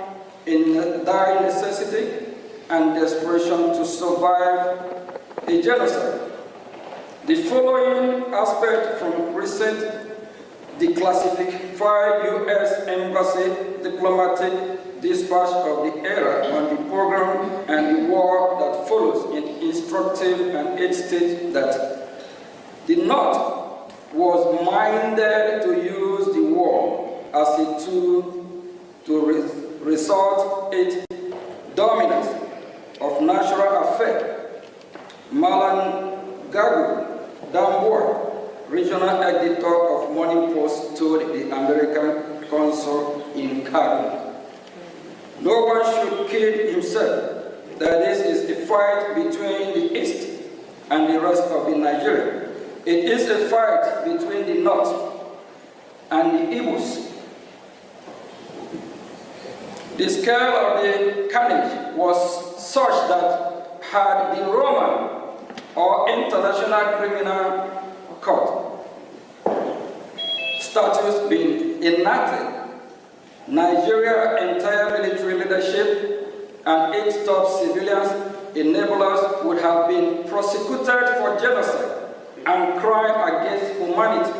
in dire necessity and desperation to survive a genocide. The following aspect from recent declassified U.S. Embassy diplomatic dispatch of the era on the program and the war that follows in instructive, and it states that the North was minded to use the war as a tool to resort its dominance of natural affairs. Malan Gagu Damboa, regional editor of Morning Post, told the American consul in Cairo, "No one should kid himself that this is a fight between the East and the rest of the Nigeria. It is a fight between the North and the Igbos. The scale of the carnage was such that had the Roman or International Criminal Court status been enacted, Nigeria's entire military leadership and its top civilians enablers would have been prosecuted for genocide and crime against humanity,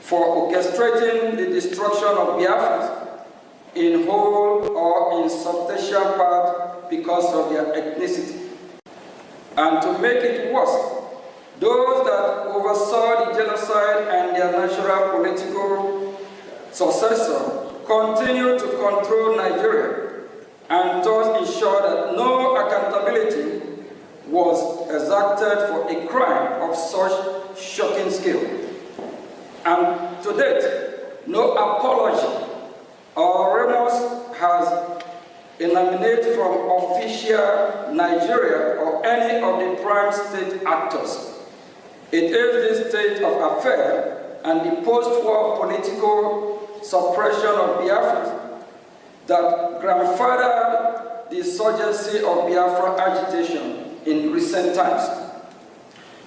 for orchestrating the destruction of Biafrans in whole or in substantial part because of their ethnicity. And to make it worse, those that oversaw the genocide and their natural political successor continue to control Nigeria and thus ensure that no accountability was exacted for a crime of such shocking scale. And to date, no apology or remorse has emanated from official Nigeria or any of the prime state actors. It is this state of affairs and the post-war political suppression of Biafra that grandfathered the insurgency of Biafra agitation in recent times.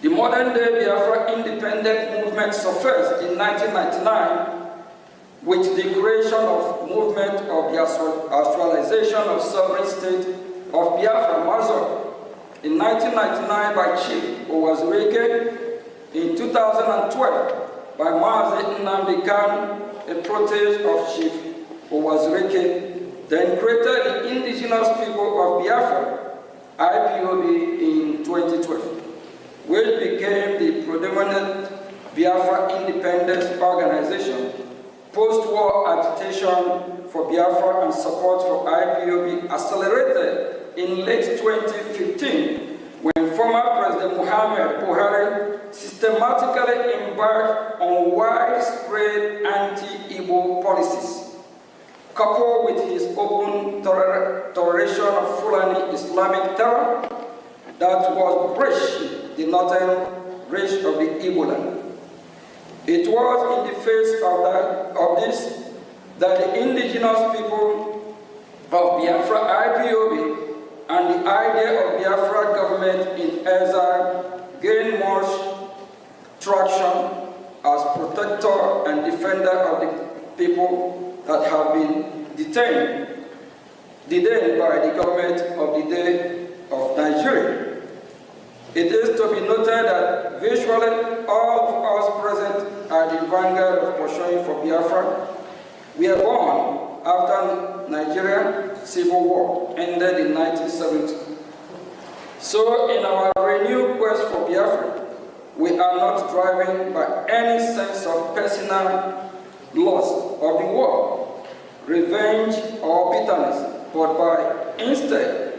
The modern-day Biafra independent movement surfaced in 1999 with the creation of movement of the actualization of sovereign state of Biafra Mazur in 1999 by Chief Owazurike, in 2012 by Mazi Nnamdi Kanu, a protege of Chief Owazurike, then created the Indigenous People of Biafra, IPOB, in 2012, which became the predominant Biafra independence organization. Post-war agitation for Biafra and support for IPOB accelerated in late 2015 when former President Muhammad Buhari systematically embarked on widespread anti-Igbo policies, coupled with his open toleration of Fulani Islamic terror that was breaching the northern reach of the Igbo land. It was in the face of this that the indigenous people of Biafra IPOB and the idea of Biafra government in exile gained much traction as protector and defender of the people that have been detained by the government of the day of Nigeria. It is to be noted that virtually all of us present at the vanguard of pursuing for Biafra were born after Nigeria Civil War ended in 1970. So in our renewed quest for Biafra, we are not driven by any sense of personal loss of the war, revenge or bitterness, but by instead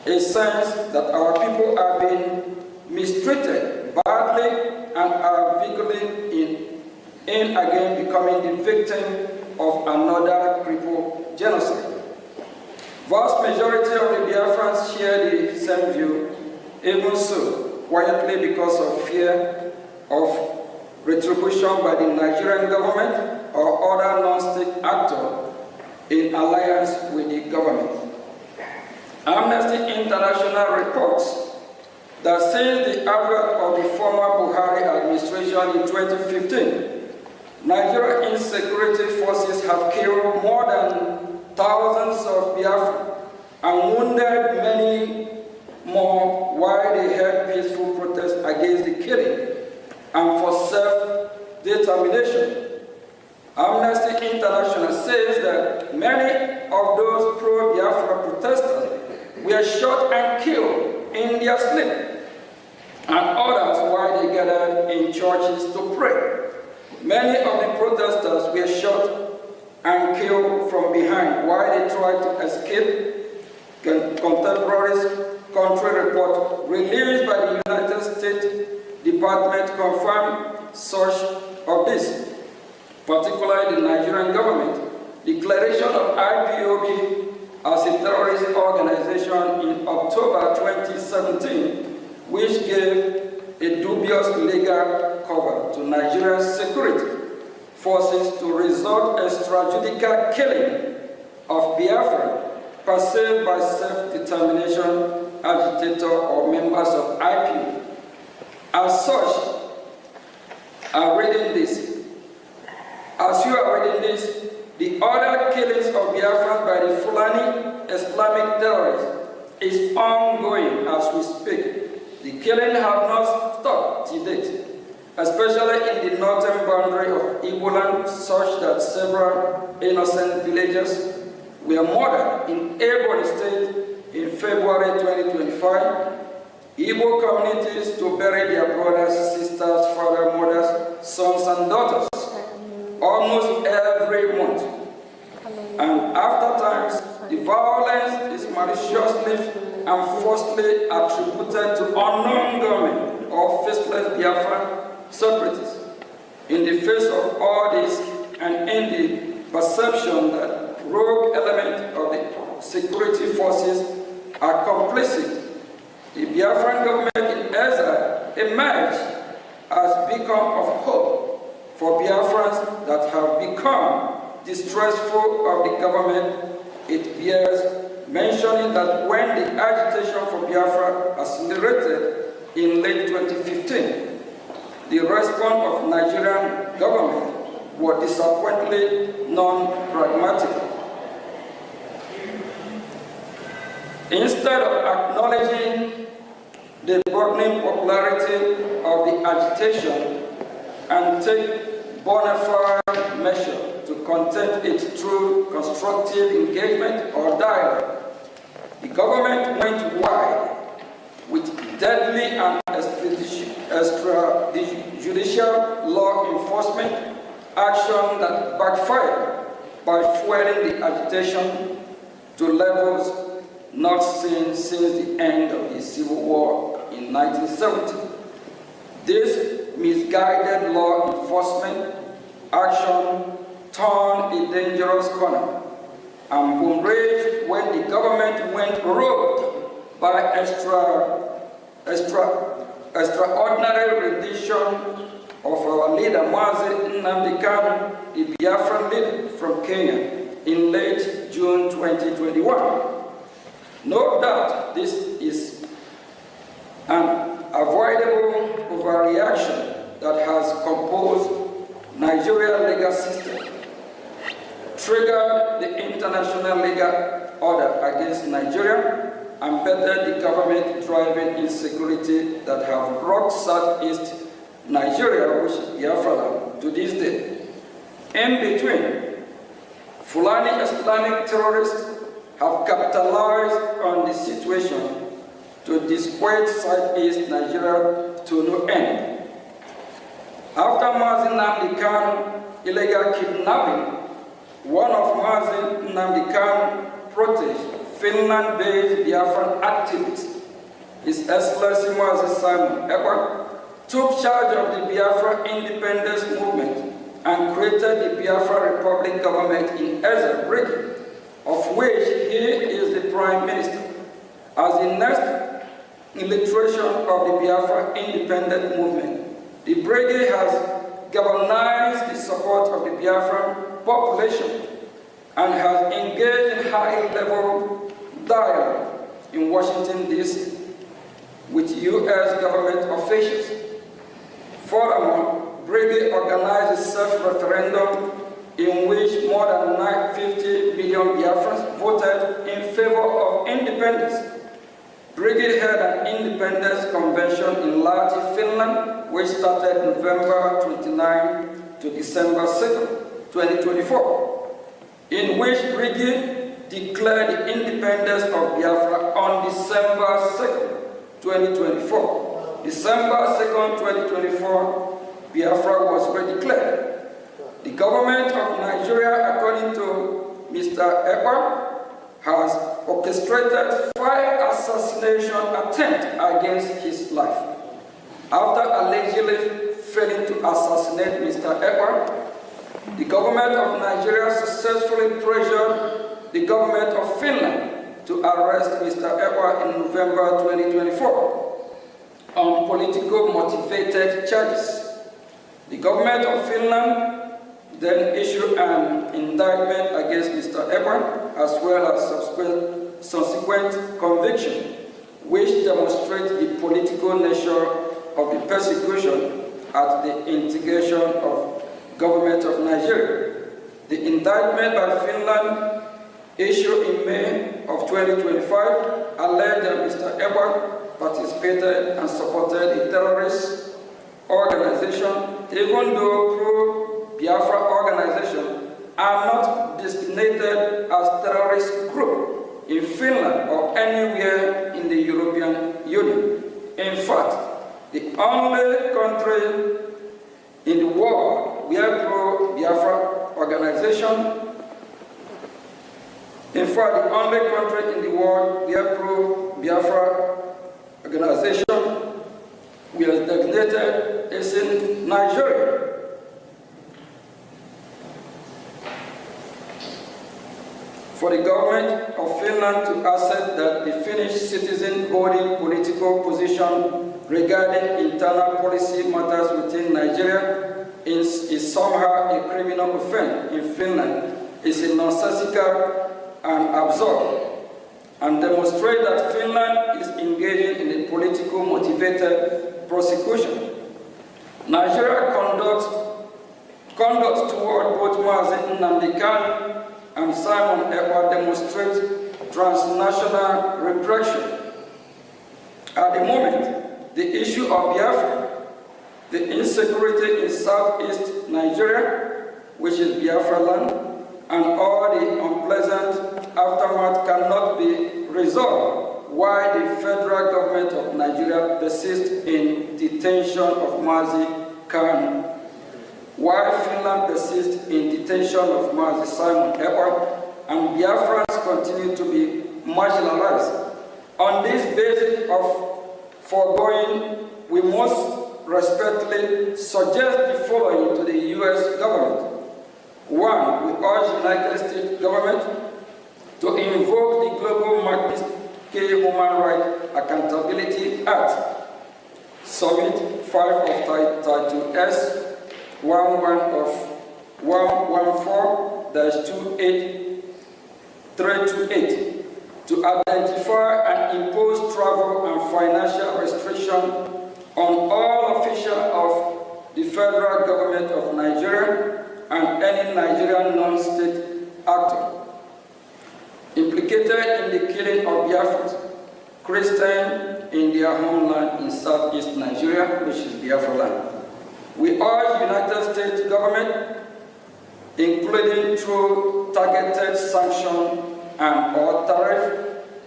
a sense that our people are being mistreated badly and are vigorously in again becoming the victim of another crippled genocide. Vast majority of the Biafrans share the same view, even so, quietly because of fear of retribution by the Nigerian government or other non-state actors. in alliance with the government. Amnesty International reports that since the advent of the former Buhari administration in 2015, Nigerian insecurity forces have killed more than thousands of Biafrans and wounded many more while they held peaceful protests against the killing and for self-determination. Amnesty International says that many of those pro-Biafra protesters were shot and killed in their sleep, and others while they gathered in churches to pray. Many of the protesters were shot and killed from behind while they tried to escape. Contemporaries country report released by the United States Department confirmed such of this, particularly the Nigerian government declaration of IPOB as a terrorist organization in October 2017, which gave a dubious legal cover to Nigeria's security forces to resort extrajudicial killing of Biafra perceived by self-determination agitator or members of IPOB. As such, as you are reading this, the other killings of Biafrans by the Fulani Islamic terrorists is ongoing as we speak. The killing have not stopped to date, especially in the northern boundary of Igbo land, such that several innocent villagers were murdered in Ebonyi State in February 2025. Igbo communities to bury their brothers, sisters, fathers, mothers, sons, and daughters almost every month. And after times, the violence is maliciously and falsely attributed to unknown government or faceless Biafran separatists. In the face of all this, and in the perception that rogue elements of the security forces are complicit, the Biafran government in exile emerged as a beacon of hope for Biafrans that have become distrustful of the government. It bears mentioning that when the agitation for Biafra accelerated in late 2015, the response of Nigerian government was disappointingly non-pragmatic. Instead of acknowledging the burgeoning popularity of the agitation and take bona fide measure to contain it through constructive engagement or dialogue, the government went wide with deadly and extrajudicial law enforcement action that backfired by fueling the agitation to levels not seen since the end of the Civil War in 1970. This misguided law enforcement action turned a dangerous corner and boomeranged when the government went rogue by extraordinary rendition of our leader, Mazi Nnamdi Kanu, the Biafran leader from Kenya, in late June 2021. No doubt this is an avoidable overreaction that has composed Nigeria's legal system, triggered the international legal order against Nigeria, and bettered the government driving insecurity that have brought Southeast Nigeria, which is Biafra, to this day. In between, Fulani Islamic terrorists have capitalized on the situation to disquiet Southeast Nigeria to no end. After Mazi Nnamdi Kanu illegal kidnapping, one of Mazi Nnamdi Kanu protege, Finland-based Biafran activist, His Excellency Mazi Simon Ekpa, took charge of the Biafra independence movement and created the Biafra Republic government in Brgie, of which he is the Prime Minister. As the next illustration of the Biafra independent movement, the Brgie has galvanized the support of the Biafran population and has engaged in high-level dialogue in Washington, D.C. with U.S. government officials. Furthermore, Brgie organized a self-referendum in which more than 950 million Biafrans voted in favor of independence. Brgie held an independence convention in Lahti, Finland, which started November 29 to December 2, 2024, in which Brgie declared the independence of Biafra on December 2, 2024. December 2, 2024, Biafra was redeclared. The government of Nigeria, according to Mr. Ekpa, has orchestrated 5 assassination attempts against his life. After allegedly failing to assassinate Mr. Ekpa, the government of Nigeria successfully pressured the government of Finland to arrest Mr. Ekpa in November 2024 on political motivated charges. The government of Finland then issued an indictment against Mr. Ekpa, as well as subsequent conviction, which demonstrates the political nature of the persecution at the instigation of government of Nigeria. The indictment by Finland, issued in May of 2025, alleged that Mr. Ekpa participated and supported a terrorist organization, even though pro-Biafra organizations are not designated as terrorist group in Finland or anywhere in the European Union. In fact, the only country in the world where pro-Biafra organization, in fact, the only country in the world where pro-Biafra organization was designated is in Nigeria. For the government of Finland to accept that the Finnish citizen holding political position regarding internal policy matters within Nigeria is somehow a criminal offense in Finland is a nonsensical and absurd, and demonstrate that Finland is engaging in a political motivated prosecution. Nigeria conduct toward both Mazi Nnamdi Kanu and Simon Ekpa demonstrate transnational repression. At the moment, the issue of Biafra, the insecurity in southeast Nigeria, which is Biafra land, and all the unpleasant aftermath cannot be resolved, while the federal government of Nigeria persists in detention of Mazi Kanu. While Finland persists in detention of Mazi Simon Ekpa, and Biafrans continue to be marginalized. On this basis of foregoing, we must respectfully suggest the following to the U.S. government. 1. We urge the United States government to invoke the Global Magnitsky Human Rights Accountability Act, Summit 5 of Title S, 11 of 114-28328 to identify and impose travel and financial restrictions on all officials of the federal government of Nigeria and any Nigerian non-state actor implicated in the killing of Biafrans, Christians in their homeland in southeast Nigeria, which is Biafra land. We urge United States government, including through targeted sanction and or tariff,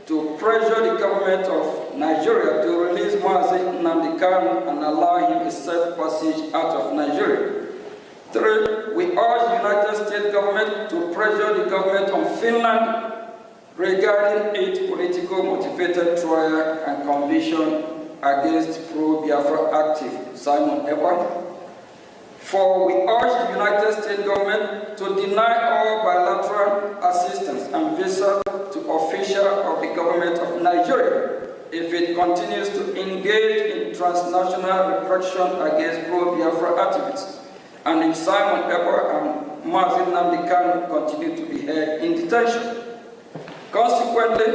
to pressure the government of Nigeria to release Mazi Nnamdi Kanu and allow him a safe passage out of Nigeria. 3. We urge United States government to pressure the government of Finland regarding its political motivated trial and conviction against pro-Biafra active Simon Ekpa. 4. We urge the United States government to deny all bilateral assistance and visa to officials of the government of Nigeria if it continues to engage in transnational repression against pro-Biafra activists, and if Simon Ekpa and Mazi Nnamdi Kanu continue to be held in detention. Consequently,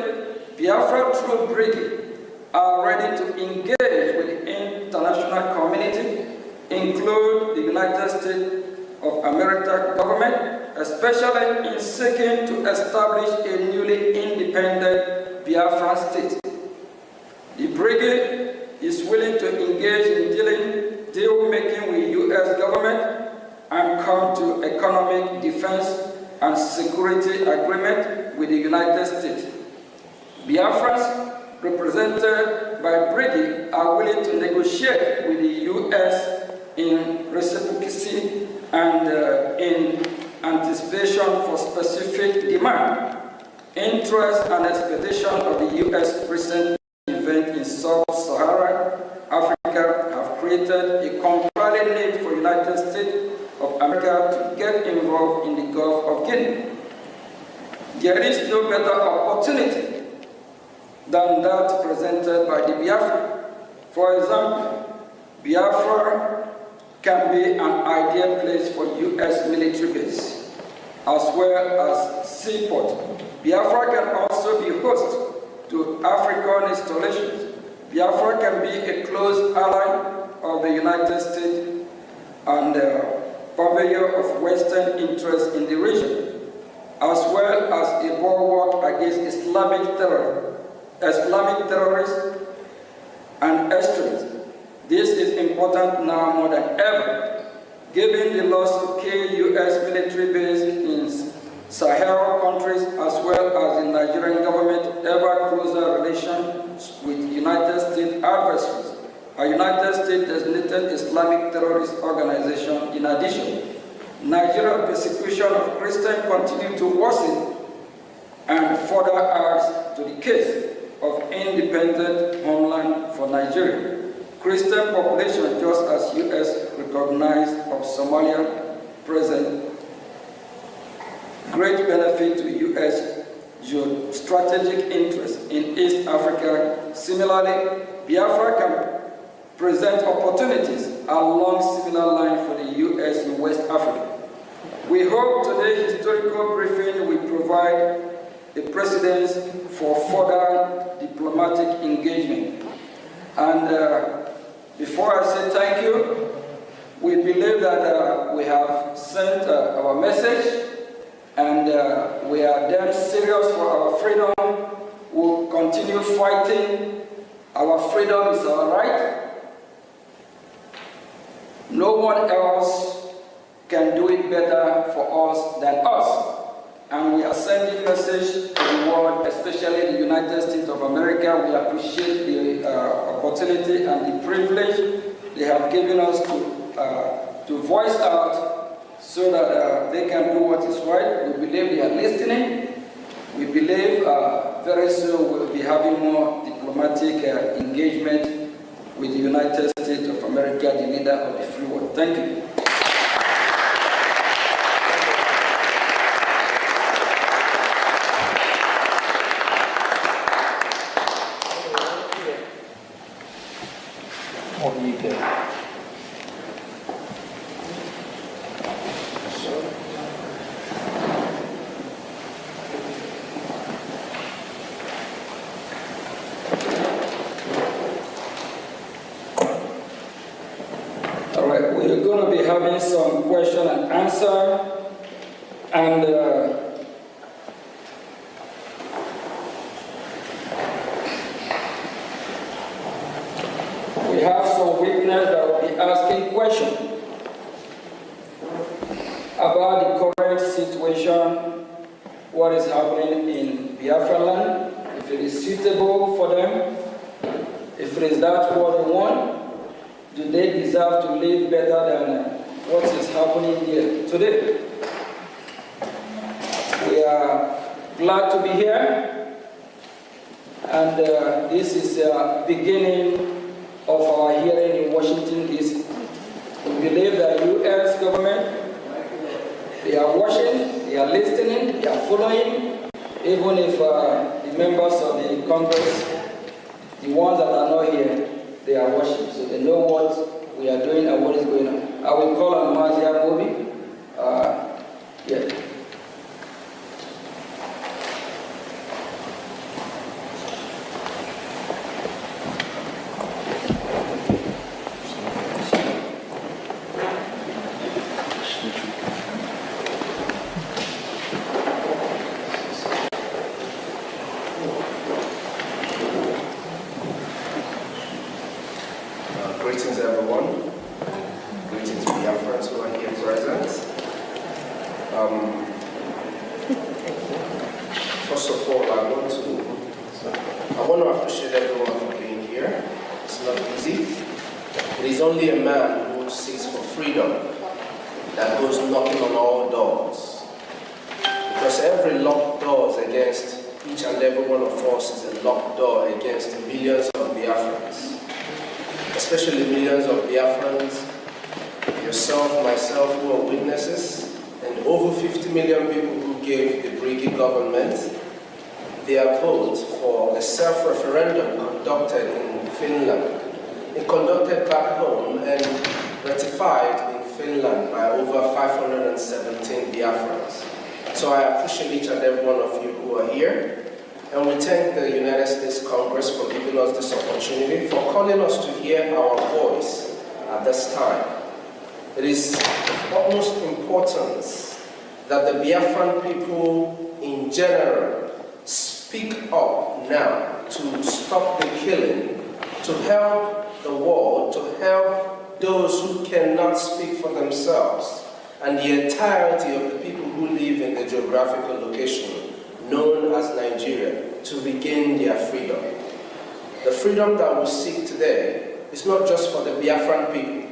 Biafra through Brgie are ready to engage with the international community, include the United States of America government, especially in seeking to establish a newly independent Biafran state. The Brigade is willing to engage in deal-making with U.S. government and come to economic defense and security agreement with the United States. Biafrans represented by Brgie are willing to negotiate with the U.S. in reciprocity and in anticipation for specific demand, interest and expectation of the U.S. recent event in Sub-Saharan Africa have created a compelling need for the United States of America to get involved in the Gulf of Guinea. There is no better opportunity than that presented by the Biafra. For example, Biafra can be an ideal place for U.S. military base, as well as seaport. Biafra can also be host to African installations. Biafra can be a close ally of the United States and purveyor of Western interests in the region, as well as a bulwark against Islamic terrorists and extremists. This is important now more than ever, given the loss of key U.S. military bases in Sahel countries, as well as the Nigerian government ever closer relations with United States adversaries, a United States designated Islamic terrorist organization. In addition, Nigeria's persecution of Christians continue to worsen and further adds to the case of independent homeland for Nigeria. Christian population, just as U.S. recognized of Somalia, present great benefit to U.S. strategic interest in East Africa. Similarly, Biafra can present opportunities along similar lines for the U.S. in West Africa. We hope today's historical briefing will provide the precedents for further diplomatic engagement. And before I say thank you, we believe that we have sent our message, and we are damn serious for our freedom. We'll continue fighting. Our freedom is our right. No one else can do it better for us than us. And we are sending a message to the world, especially the United States of America. We appreciate the opportunity and the privilege they have given us to voice out so that they can do what is right. We believe they are listening. We believe very soon we'll be having more diplomatic engagement with the United States of America, the leader of the free world. Thank you. We're going to be having some question and answer, and we have some witnesses that will be asking questions about the current situation, what is happening in Biafra land, if it is suitable for them, if it is that what they want. Do they deserve to live better than what is happening here today? We are glad to be here, and this is the beginning of our hearing in Washington, D.C. We believe that the U.S. government, they are watching, they are listening, they are following, even if the members of the Congress, the ones that are not here, they are watching, so they know what we are doing and what is going on. I will call on Mazia Bobi Greetings, everyone. Greetings, Biafrans who are here present. First of all, I want to appreciate everyone for being here. It's not easy. It is only a man who seeks for freedom that goes knocking on all doors. Because every locked door against each and every one of us is a locked door against millions of Biafrans. Especially millions of Biafrans, yourself, myself, who are witnesses, and over 50 million people who gave the Brgie government their vote for a self-referendum conducted in Finland. It conducted back home and ratified in Finland by over 517 Biafrans. So I appreciate each and every one of you who are here. And we thank the United States Congress for giving us this opportunity, for calling us to hear our voice at this time. It is of utmost importance that the Biafran people in general speak up now to stop the killing, to help the world, to help those who cannot speak for themselves, and the entirety of the people who live in the geographical location known as 9Geria, to regain their freedom. The freedom that we seek today is not just for the Biafran people,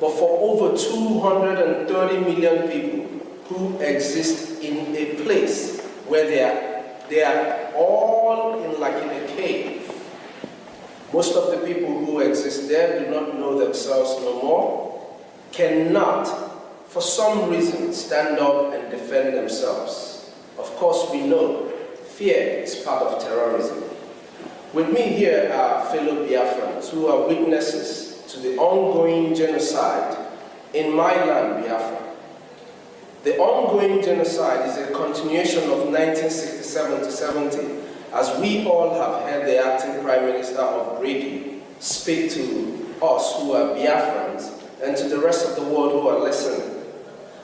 but for over 230 million people who exist in a place where they are all in a cave. Most of the people who exist there do not know themselves no more, cannot, for some reason, stand up and defend themselves. Of course, we know fear is part of terrorism. With me here are fellow Biafrans who are witnesses to the ongoing genocide in my land, Biafra. The ongoing genocide is a continuation of 1967 to 70, as we all have heard the acting Prime Minister of Brgie speak to us who are Biafrans and to the rest of the world who are listening.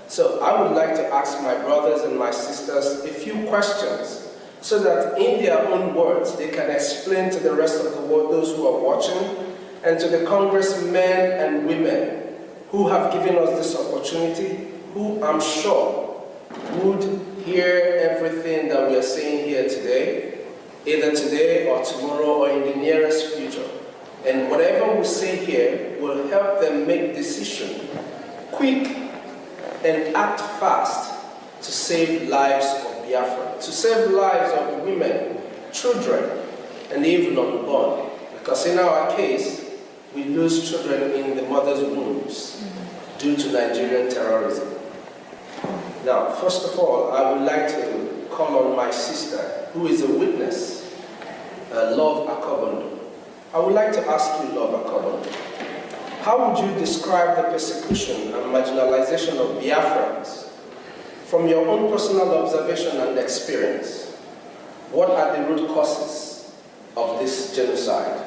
So I would like to ask my brothers and my sisters a few questions so that in their own words they can explain to the rest of the world, those who are watching, and to the congressmen and women who have given us this opportunity, who I'm sure would hear everything that we are saying here today, either today or tomorrow or in the nearest future. And whatever we say here will help them make decisions quick and act fast to save lives of Biafra, to save lives of women, children, and even unborn. Because in our case, we lose children in the mother's wombs due to Nigerian terrorism. Now, first of all, I would like to call on my sister, who is a witness, Love Akobondo. I would like to ask you, Love Akobondo, how would you describe the persecution and marginalization of Biafrans from your own personal observation and experience? What are the root causes of this genocide?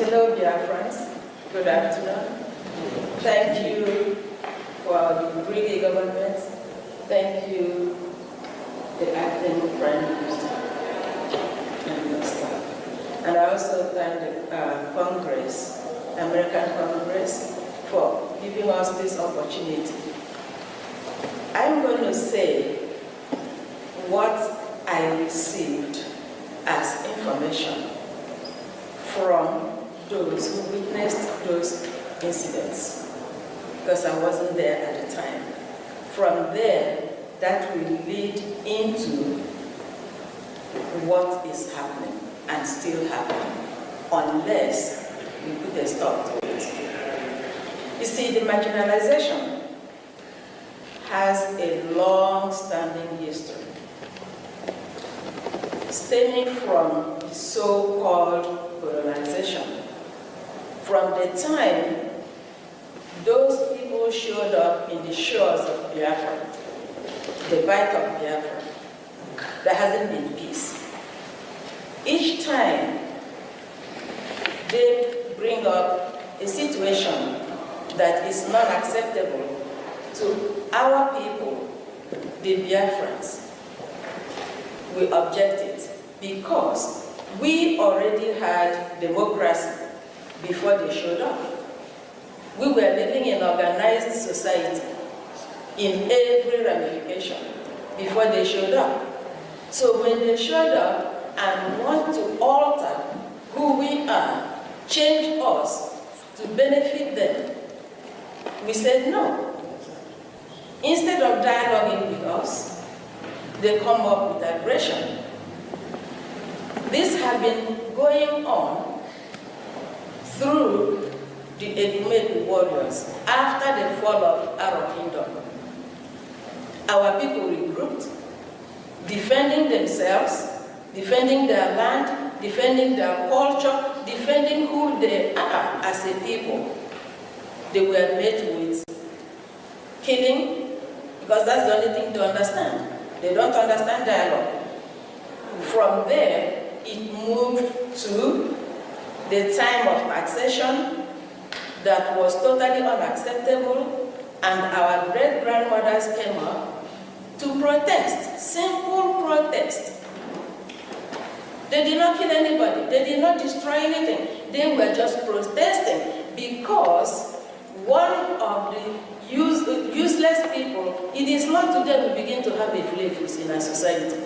Hello, dear friends. Good afternoon. Thank you for the Brgie government. Thank you, the acting Prime Minister and your staff. And I also thank the Congress, American Congress, for giving us this opportunity. I'm going to say what I received as information from those who witnessed those incidents, because I wasn't there at the time. From there, that will lead into what is happening and still happening, unless we put a stop to it. You see, the marginalization has a long-standing history, stemming from the so-called colonization. From the time those people showed up in the shores of Biafra, the Bight of Biafra. There hasn't been peace. Each time they bring up a situation that is not acceptable to our people, the Biafrans, we object it because we already had democracy before they showed up. We were living in organized society in every ramification before they showed up. So when they showed up and want to alter who we are, change us to benefit them, we said no. Instead of dialoguing with us, they come up with aggression. This has been going on through the Egumelu warriors after the fall of Arab Kingdom. Our people regrouped, defending themselves, defending their land, defending their culture, defending who they are as a people. They were met with killing, because that's the only thing to understand. They don't understand dialogue. From there, it moved to the time of taxation that was totally unacceptable, and our great-grandmothers came up to protest, simple protest. They did not kill anybody, they did not destroy anything, they were just protesting because one of the useless people, it is not today we begin to have a flavors in our society.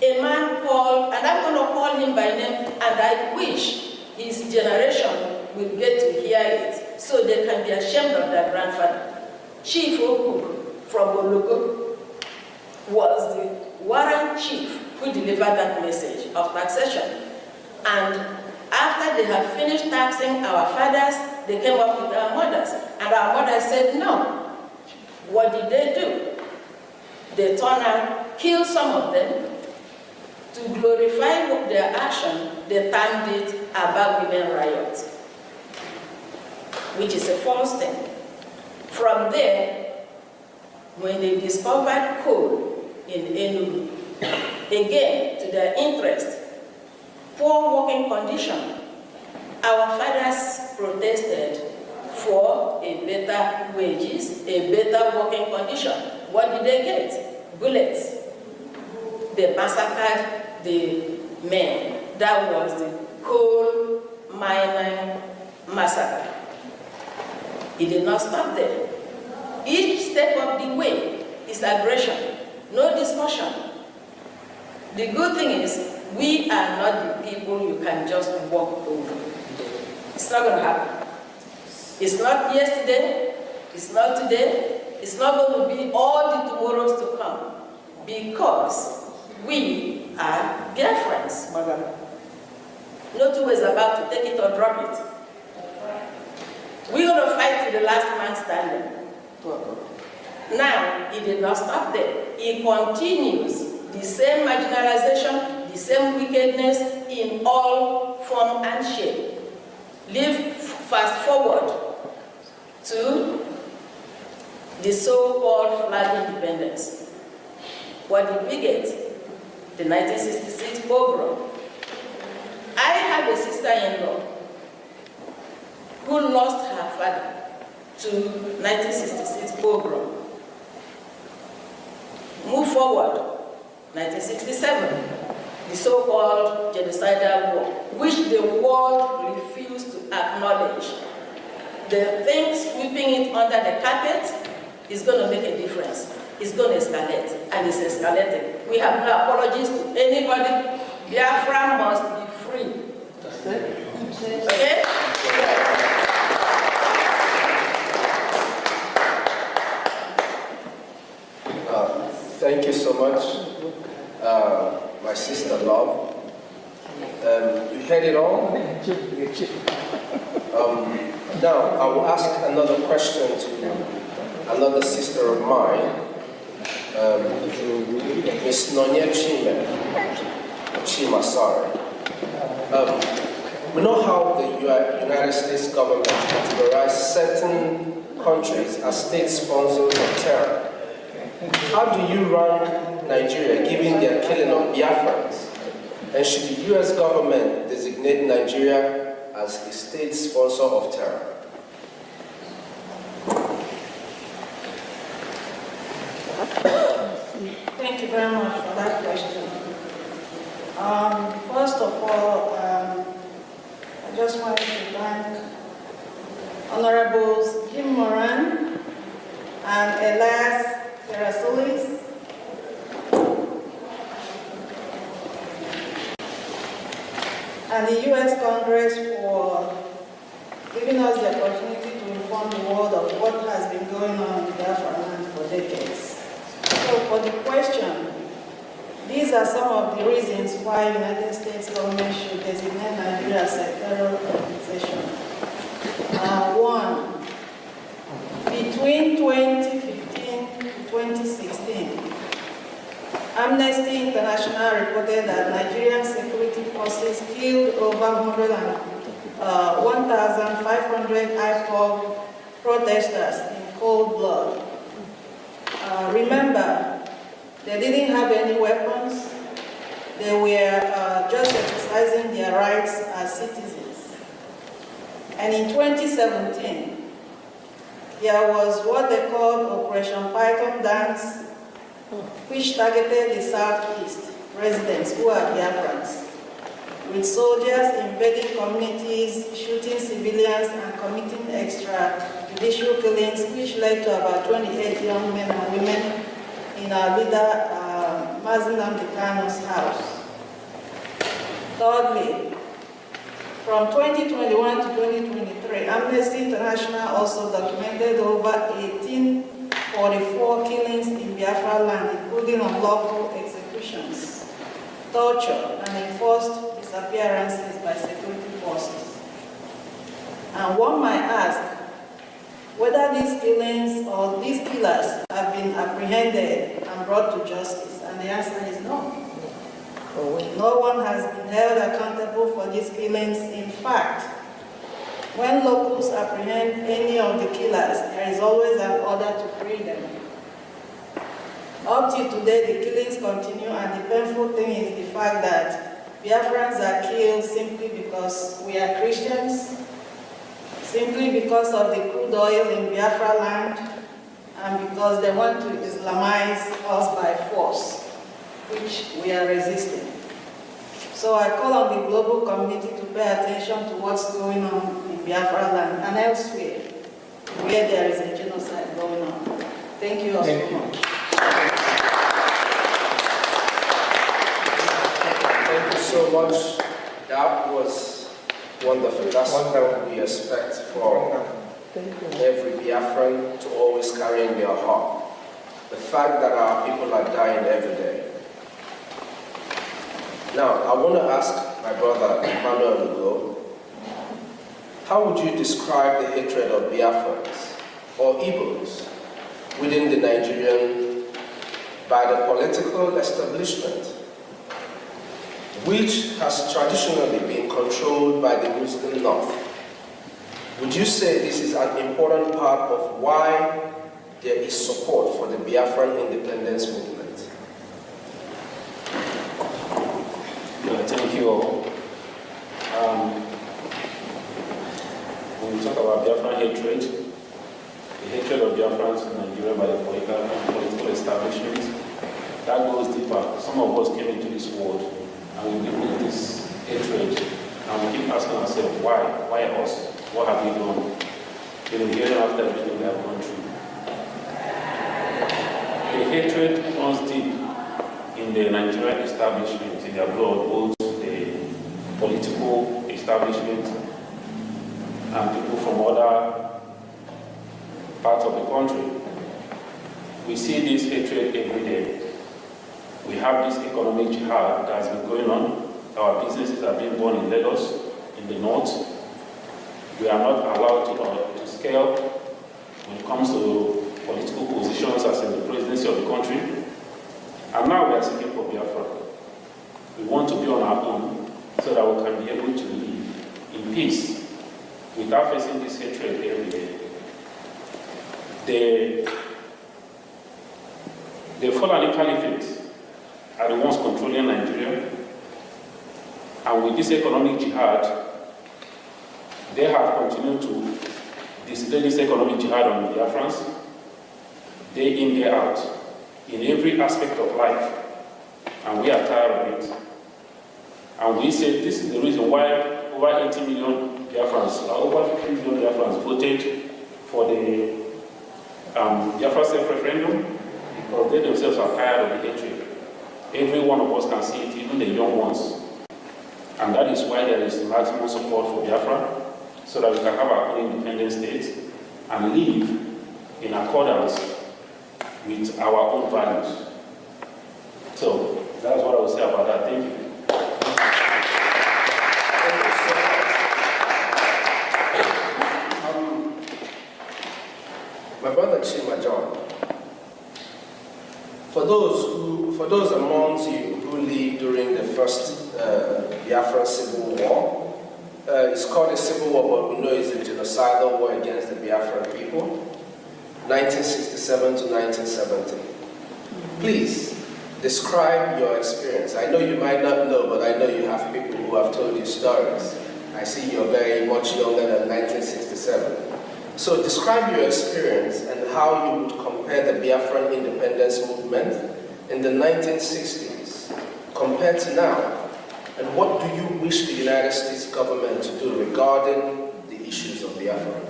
A man called, and I'm going to call him by name, and I wish his generation will get to hear it so they can be ashamed of their grandfather. Chief Okuk from Oloko was the warrant chief who delivered that message of taxation. And after they had finished taxing our fathers, they came up with our mothers. And our mothers said no. What did they do? They turned out, killed some of them. To glorify their action, they termed it about women riot, which is a false thing. From there, when they discovered coal in Enugu, again, to their interest, poor working condition, our fathers protested for a better wages, a better working condition. What did they get? Bullets. They massacred the men. That was the coal mining massacre. It did not stop there. Each step of the way is aggression, no discussion. The good thing is, we are not the people you can just walk over. It's not going to happen. It's not yesterday, it's not today, it's not going to be all the tomorrows to come, because we are dear friends, madam. No two ways about to take it or drop it. We're going to fight to the last man standing. Now, it did not stop there. It continues the same marginalization, the same wickedness in all form and shape. Fast forward to the so-called flag independence. What did we get? The 1966 pogrom. I have a sister-in-law who lost her father to 1966 pogrom. Move forward, 1967, the so-called genocidal war, which the world refused to acknowledge. The thing sweeping it under the carpet is going to make a difference. It's going to escalate, and it's escalating. We have no apologies to anybody. Biafra must be free. Okay? Thank you so much, my sister Love. You heard it all? Now, I will ask another question to another sister of mine, Ms. Nonya Chima, sorry. We know how the United States government categorized certain countries as state sponsors of terror. How do you rank Nigeria given their killing of Biafrans? And should the US government designate Nigeria as a state sponsor of terror? Thank you very much for that question. First of all, I just wanted to thank Honorables Jim Moran and Elias Terasulis and the U.S. Congress for giving us the opportunity to inform the world of what has been going on in Biafra land for decades. So for the question, these are some of the reasons why the United States government should designate Nigeria as a terror organization. One, between 2015 to 2016, Amnesty International reported that Nigerian security forces killed over 1,500 IPOB protesters in cold blood. Remember, they didn't have any weapons. They were just exercising their rights as citizens. And in 2017, there was what they called Operation Python Dance, which targeted the Southeast residents who are Biafrans, with soldiers invading communities, shooting civilians, and committing extrajudicial killings, which led to about 28 young men and women in our leader, Mazi Nnamdi Kanu's house. Thirdly, from 2021 to 2023, Amnesty International also documented over 1,844 killings in Biafra land, including unlawful executions, torture, and enforced disappearances by security forces. And one might ask whether these killings or these killers have been apprehended and brought to justice, and the answer is no. No one has been held accountable for these killings. In fact, when locals apprehend any of the killers, there is always an order to free them. Up till today, the killings continue, and the painful thing is the fact that Biafrans are killed simply because we are Christians, simply because of the crude oil in Biafra land, and because they want to Islamize us by force, which we are resisting. So I call on the global community to pay attention to what's going on in Biafra land and elsewhere, where there is a genocide going on. Thank you all so much. Thank you so much. That was wonderful. That's what we expect from every Biafran to always carry in their heart. The fact that our people are dying every day. Now, I want to ask my brother Emmanuel Lugo, how would you describe the hatred of Biafrans or Igbos within the Nigerian by the political establishment, which has traditionally been controlled by the Muslim North? Would you say this is an important part of why there is support for the Biafran independence movement? Thank you all. When we talk about Biafran hatred, the hatred of Biafrans in Nigeria by the political establishment, that goes deeper. Some of us came into this world and we live with this hatred, and we keep asking ourselves, why? Why us? What have we done? We've been hearing after everything we have gone through. The hatred runs deep in the Nigerian establishment, in their blood, both the political establishment and people from other parts of the country. We see this hatred every day. We have this economic jihad that has been going on. Our businesses are being born in Lagos, in the north. We are not allowed to scale when it comes to political positions as in the presidency of the country. And now we are seeking for Biafra. We want to be on our own so that we can be able to live in peace without facing this hatred every day. the Fulani Caliphate are the ones controlling Nigeria, and with this economic jihad, they have continued to display this economic jihad on the Biafrans, day in, day out, in every aspect of life, and we are tired of it. And we say this is the reason why over 80 million Biafrans, over 50 million Biafrans voted for the Biafra self-referendum, because they themselves are tired of the hatred. Every one of us can see it, even the young ones. And that is why there is maximum support for Biafra, so that we can have our own independent state and live in accordance with our own values. So that's what I will say about that. Thank you. My brother Chima John, for those amongst you who lived during the first Biafra Civil War, it's called a civil war, but we know it's a genocidal war against the Biafran people, 1967 to 1970. Please, describe your experience. I know you might not know, but I know you have people who have told you stories. I see you're very much younger than 1967. So describe your experience and how you would compare the Biafran independence movement in the 1960s compared to now. And what do you wish the United States government to do regarding the issues of Biafra?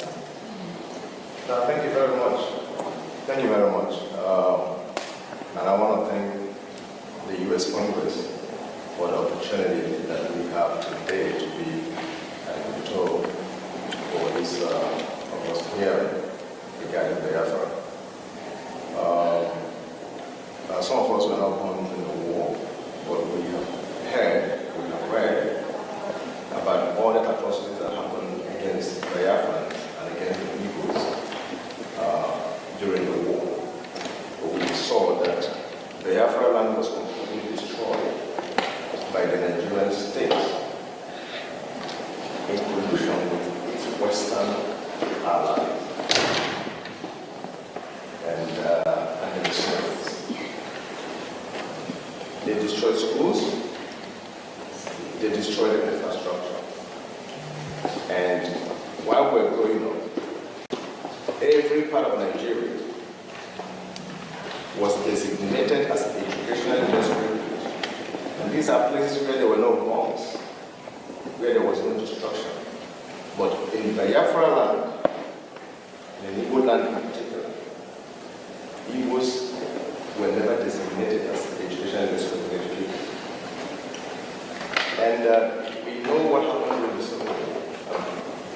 Thank you very much. Thank you very much. And I want to thank the U.S. Congress for the opportunity that we have today to be at the top for this hearing regarding Biafra. Some of us were not born in the war, but we have heard, we have read about all the atrocities that happened against Biafrans and against the Igbos during the war. But we saw that Biafra land was completely destroyed by the Nigerian state in collusion with its Western allies and the Muslims. They destroyed schools, they destroyed the infrastructure. And while we're growing up, every part of Nigeria was designated as an educational industry. And these are places where there were no bombs, where there was no destruction. But in Biafra land, in Igbo land in particular, Igbos were never designated as educational industry. And we know what happened during the Civil War.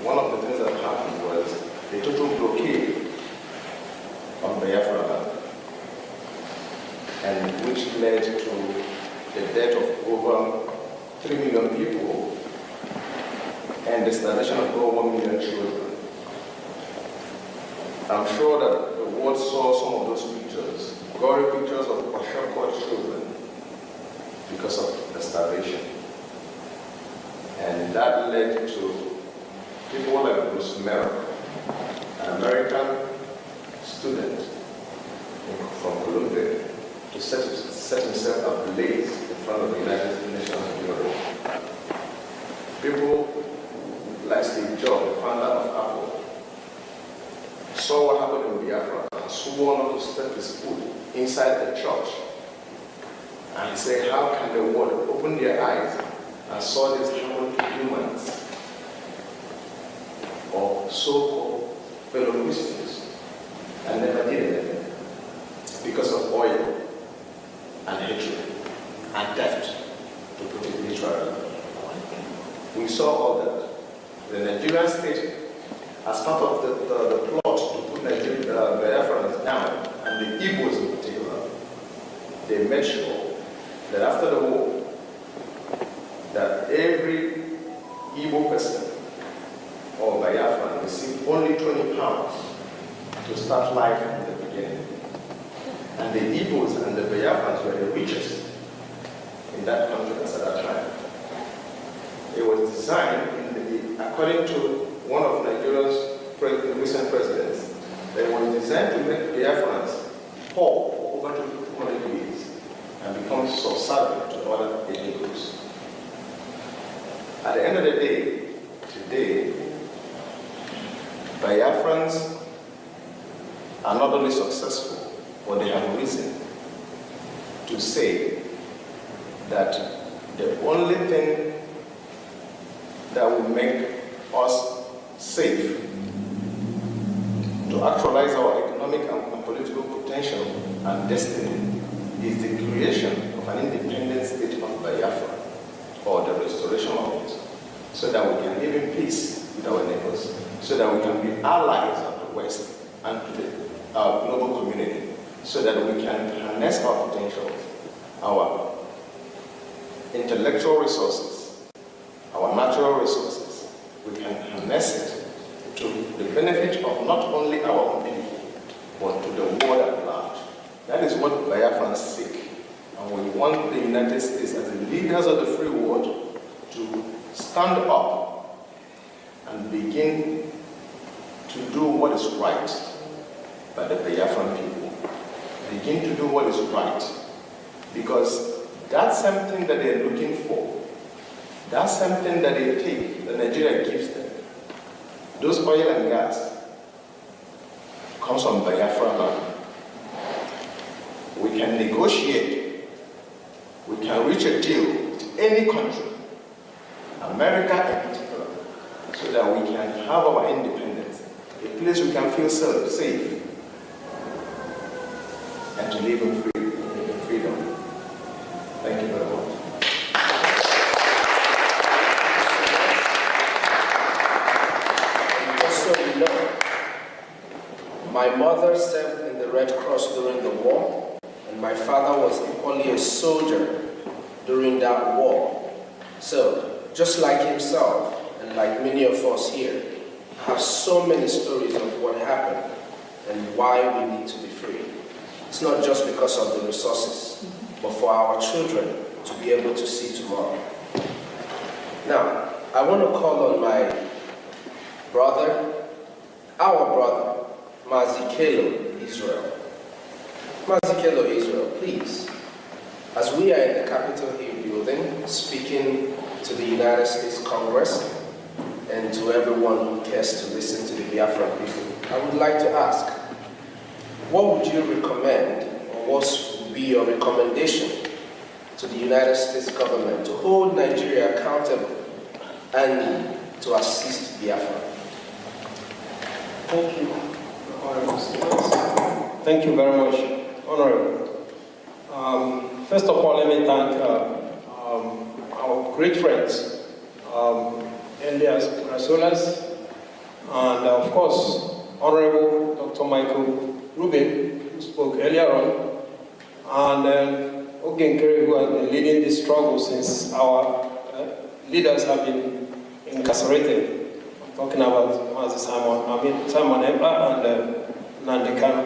One of the things that happened was a total blockade of Biafra land, and which led to the death of over 3 million people and the starvation of over 1 million children. I'm sure that the world saw some of those pictures, gory pictures of Kwashakwa children because of the starvation. And that led to people like Bruce Merrick, an American student from Columbia, to set himself ablaze in front of the United Nations Bureau. People like Steve Jobs, the founder of Apple, saw what happened in Biafra and swore not to step his foot inside the church. And he said, how can the world open their eyes and saw this happen to humans or so-called fellow Christians and never did anything because of oil and hatred and theft, to put it literally. We saw all that. The Nigerian state, as part of the plot to put Biafrans down, and the Igbos in particular, they made sure that after the war, that every Igbo person or Biafran received only 20 pounds to start life from the beginning. And the Igbos and the Biafrans were the richest in that country at that time. It was designed, according to one of Nigeria's recent presidents, They were designed to make Biafrans poor for over 200 years and become subservient to other enemies. At the end of the day, today, Biafrans are not only successful, but they have reason to say that the only thing that will make us safe to actualize our economic and political potential and destiny is the creation of an independent state of Biafra, or the restoration of it, so that we can live in peace with our neighbors, so that we can be allies of the West and to our global community, so that we can harness our potential, our intellectual resources, our natural resources. We can harness it to the benefit of not only our own people, but to the world at large. That is what Biafrans seek. And we want the United States, as the leaders of the free world, to stand up and begin to do what is right by the Biafran people. Begin to do what is right. Because that's something that they're looking for. That's something that they take, that Nigeria gives them. Those oil and gas comes from Biafra land. We can negotiate. We can reach a deal with any country, America in particular, so that we can have our independence, a place we can feel safe, and to live in freedom. Thank you very much. Just so you know, my mother served in the Red Cross during the war, and my father was equally a soldier during that war. So, just like himself, and like many of us here, have so many stories of what happened and why we need to be free. It's not just because of the resources, but for our children to be able to see tomorrow. Now, I want to call on my brother, our brother, Mazikelo Israel. Mazikelo Israel, please, as we are in the Capitol Hill building, speaking to the United States Congress and to everyone who cares to listen to the Biafran people, I would like to ask, what would you recommend, or what would be your recommendation to the United States government to hold Nigeria accountable and to assist Biafra? Thank you, Honorable Stevens. Thank you very much, Honorable. First of all, let me thank our great friends, Elias Rasolas, and of course, Honorable Dr. Michael Rubin, who spoke earlier on, and 9Geria, who has been leading this struggle since our leaders have been incarcerated. I'm talking about Simon Ebra and Nnamdi Kanu.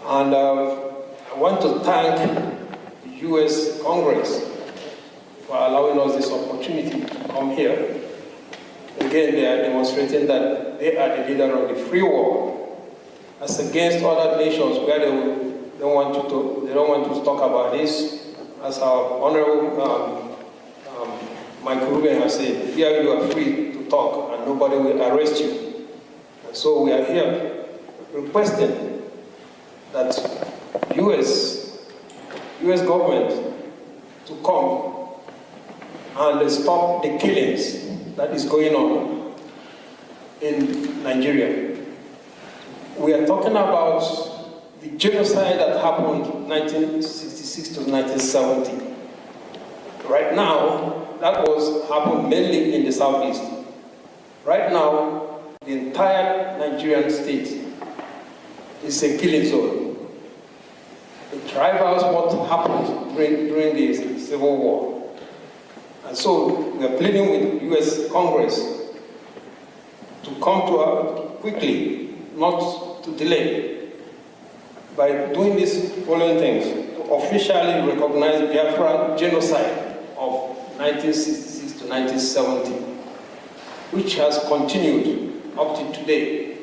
And I want to thank the U.S. Congress for allowing us this opportunity to come here. Again, they are demonstrating that they are the leader of the free world, as against other nations where they don't want to talk about this. As our Honorable Michael Rubin has said, here you are free to talk and nobody will arrest you. And so we are here requesting that U.S. government to come and stop the killings that is going on in Nigeria. We are talking about the genocide that happened 1966 to 1970. Right now, that happened mainly in the southeast. Right now, the entire Nigerian state is a killing zone. It rivals what happened during the Civil War. And so we are pleading with U.S. Congress to come to quickly, not to delay, by doing these following things: to officially recognize Biafra genocide of 1966 to 1970, which has continued up to today.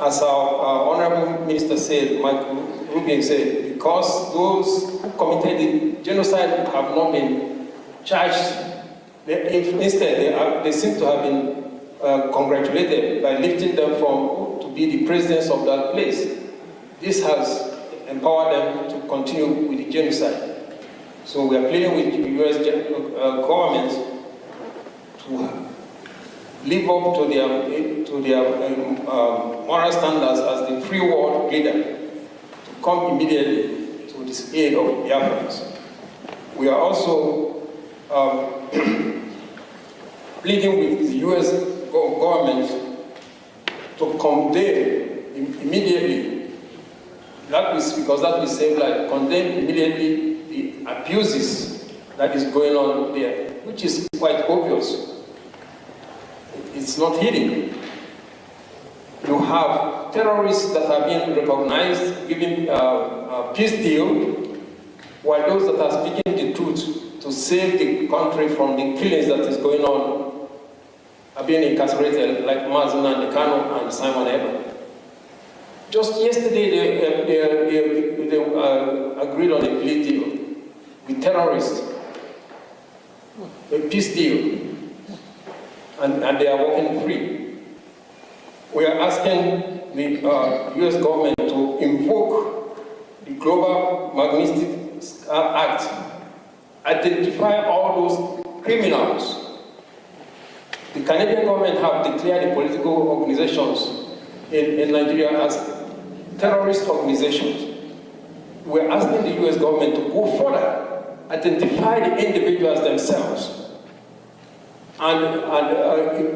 as our Honorable Minister said, Michael Rubin said, because those who committed the genocide have not been charged. Instead, they seem to have been congratulated by lifting them from to be the presidents of that place. This has empowered them to continue with the genocide. So we are pleading with the U.S. government to live up to their moral standards as the free world leader, to come immediately to this aid of Biafrans. We are also pleading with the U.S. government to condemn immediately, because that will save life, condemn immediately the abuses that is going on there, which is quite obvious. It's not hidden. You have terrorists that are being recognized, giving a peace deal, while those that are speaking the truth to save the country from the killings that is going on are being incarcerated, like Mazen Kano and Simon Eber. Just yesterday, they agreed on a plea deal with terrorists, a peace deal. And they are walking free. We are asking the U.S. government to invoke the Global Magnitsky Act, identify all those criminals. The Canadian government have declared the political organizations in Nigeria as terrorist organizations. We are asking the U.S. government to go further, identify the individuals themselves, and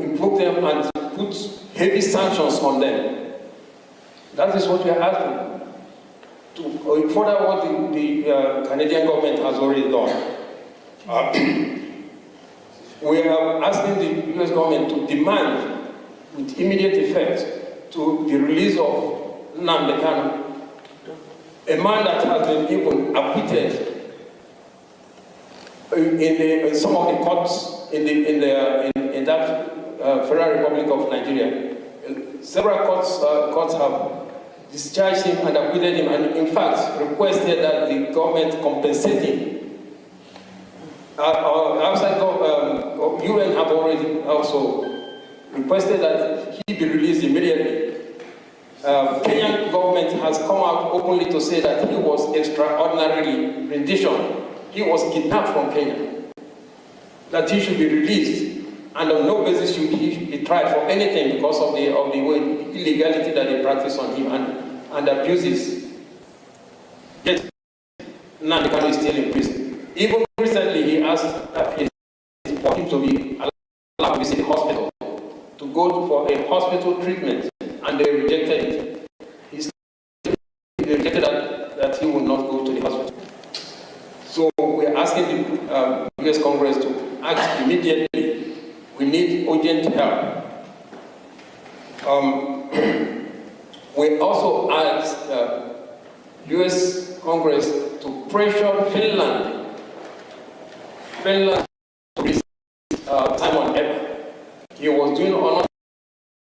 invoke them and put heavy sanctions on them. That is what we are asking, to further what the Canadian government has already done. We are asking the U.S. government to demand, with immediate effect, to the release of Nnamdi Kanu, a man that has been even acquitted in some of the courts in that Federal Republic of Nigeria. Several courts have discharged him and acquitted him, and in fact requested that the government compensate him. Outside UN have already also requested that he be released immediately. Kenyan government has come out openly to say that he was extraordinarily rendition. He was kidnapped from Kenya, that he should be released, and on no basis should he be tried for anything because of the illegality that they practice on him and abuses. Yet, Nnamdi Kanu is still in prison. Even recently, he asked for him to be allowed to visit the hospital, to go for a hospital treatment, and they rejected it. They rejected that he would not go to the hospital. So we are asking the U.S. Congress to act immediately. We need urgent help. We also ask U.S. Congress to pressure Finland to release Simon Eber. He was doing honor,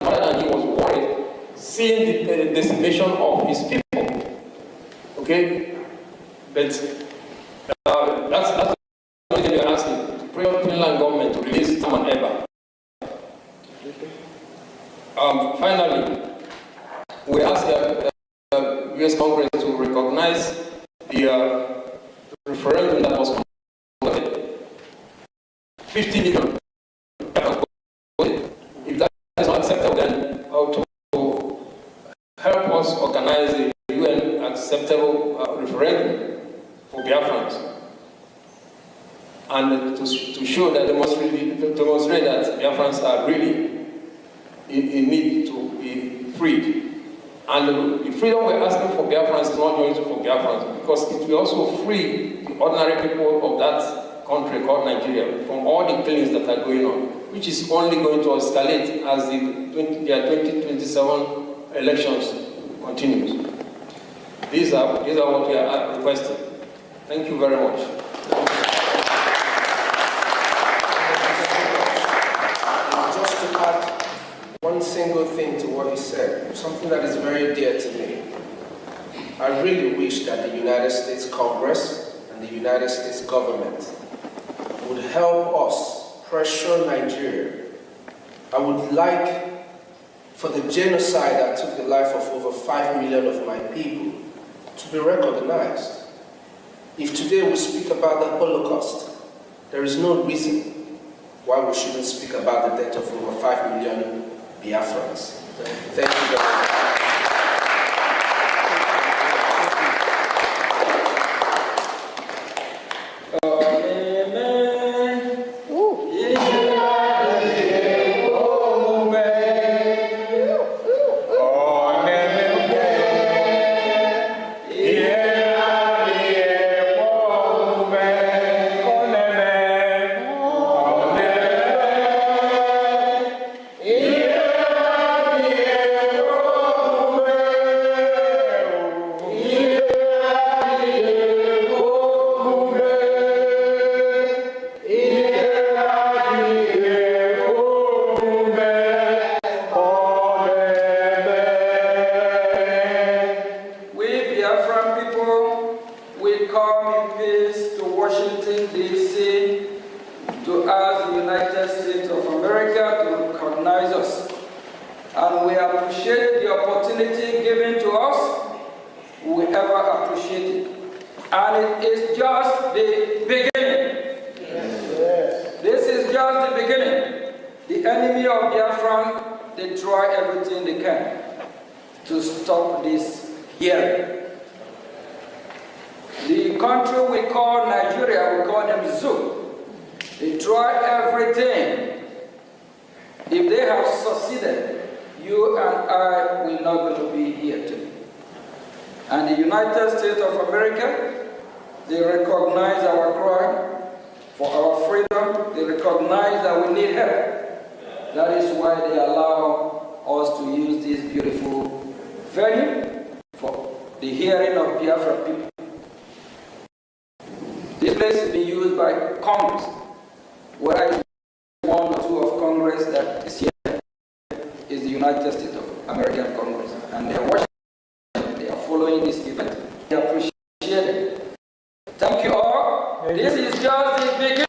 and he was worried seeing the decimation of his people. Okay, but that's what we are asking, to pray on Finland government to release Simon Eber. Finally, we ask the U.S. Congress to recognize the referendum that was conducted. 50 million. If that is not acceptable, then to help us organize a UN acceptable referendum for Biafrans, and to show that to demonstrate that Biafrans are really in need to be freed. And the freedom we're asking for Biafrans is not only for Biafrans, because it will also free the ordinary people of that country called Nigeria from all the killings that are going on, which is only going to escalate as their 2027 elections continues. These are what we are requesting. Thank you very much. Just to add one single thing to what he said, something that is very dear to me. I really wish that the United States Congress and the United States government would help us pressure Nigeria. I would like for the genocide that took the life of over 5 million of my people to be recognized. If today we speak about the Holocaust, there is no reason why we shouldn't speak about the death of over 5 million Biafrans. Thank you very much. The country we call Nigeria, we call them zoo. They try everything. If they have succeeded, you and I will not going to be here today. And the United States of America, they recognize our cry for our freedom. They recognize that we need help. That is why they allow us to use this beautiful venue for the hearing of Biafra people. This place is being used by Congress, where one or two of Congress that is here is the United States of American Congress, and they are watching, they are following this event. They appreciate it. Thank you all. This is just the beginning.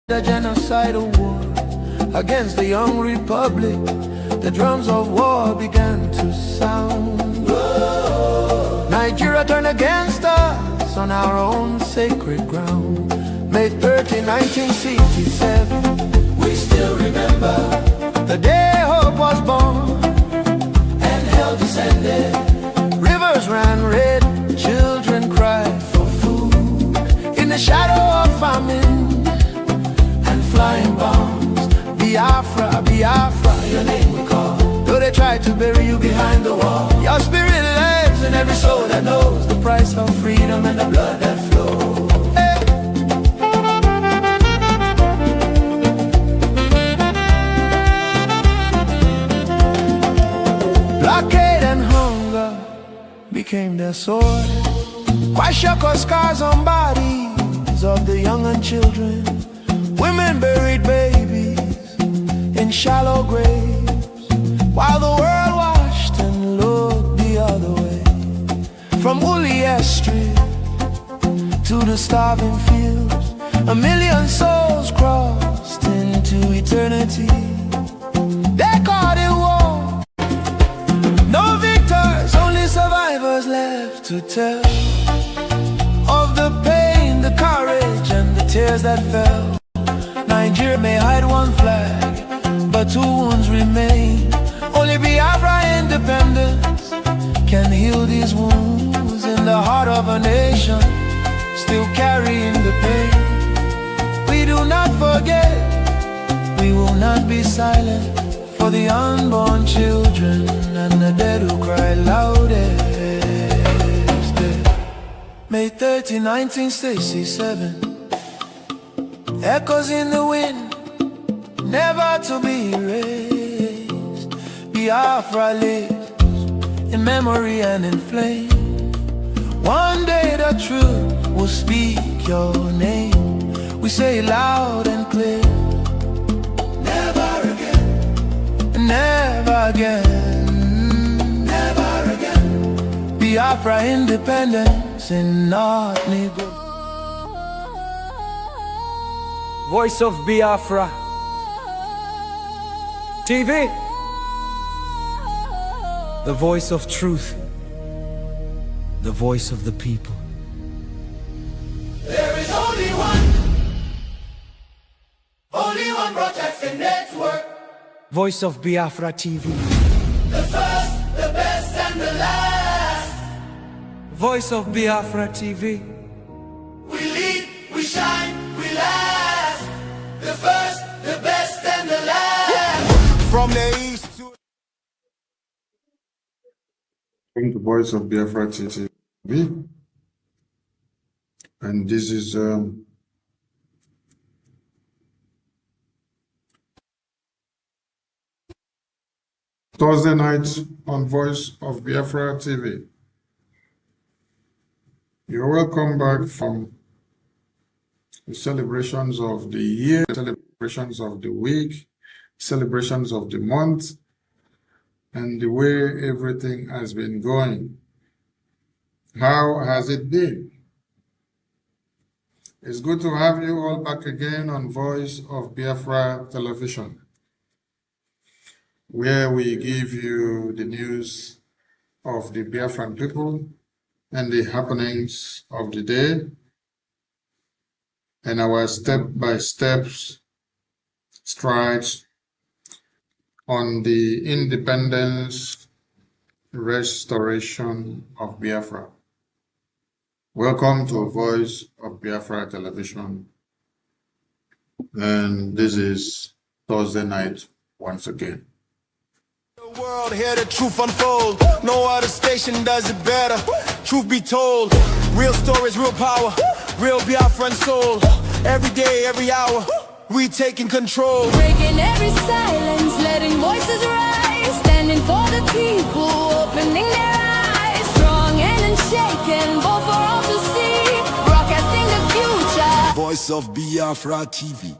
The genocidal war against the young republic, the drums of war began to sound. Nigeria turned against us on our own sacred ground. May 30, 1967, we still remember the day hope was born and hell descended. Rivers ran red, children cried for food in the shadow of famine. Flying bombs, Biafra, Biafra, your name we call. Though they try to bury you behind the wall, your spirit lives in every soul that knows the price of freedom and the blood that flows. Hey. Blockade and hunger became their sword. Kwashako scars on bodies of the young and children. Women buried babies in shallow graves, while the world watched and looked the other way. From Ulias Street to the starving fields, 1 million souls crossed into eternity. They called it war. No victors, only survivors left to tell of the pain, the courage, and the tears that fell. Nigeria may hide one flag, but 2 wounds remain. Only Biafra independence can heal these wounds in the heart of a nation still carrying the pain. We do not forget, we will not be silent for the unborn children and the dead who cry loudest. May 30, 1967, echoes in the wind, never to be erased. Biafra lives in memory and in flame. One day the truth will speak your name. We say it loud and clear. Never again. Never again. Never again. Biafra independence and not Negro. Voice of Biafra TV, the voice of truth, the voice of the people. There is only one broadcasting network. Voice of Biafra TV, The first, the best, and the last. Voice of Biafra TV. We lead, we shine, we last. The first, the best, and the last. From the east to the Voice of Biafra TV, and this is Thursday night on Voice of Biafra TV. You're welcome back from the celebrations of the year, celebrations of the week, celebrations of the month, and the way everything has been going. How has it been? It's good to have you all back again on Voice of Biafra Television, where we give you the news of the Biafran people and the happenings of the day, and our step-by-step strides on the independence restoration of Biafra. Welcome to Voice of Biafra Television, and this is Thursday night once again. the world, hear the truth unfold. No other station does it better. Truth be told, real stories, real power, real Biafran soul. Every day, every hour, we taking control. Breaking every silence, letting voices rise. Standing for the people, opening their eyes. Strong and unshaken, both for all to see. Broadcasting the future. Voice of Biafra TV.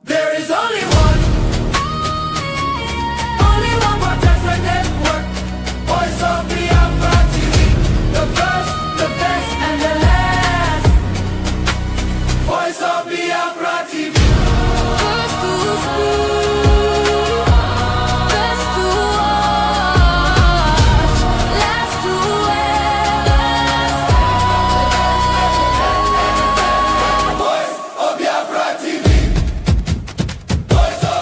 There is only one broadcasting network. Voice of Biafra TV. The first, the best, and the last. Voice of Biafra TV. First to speak, best to watch, last to Voice of Biafra TV. Voice of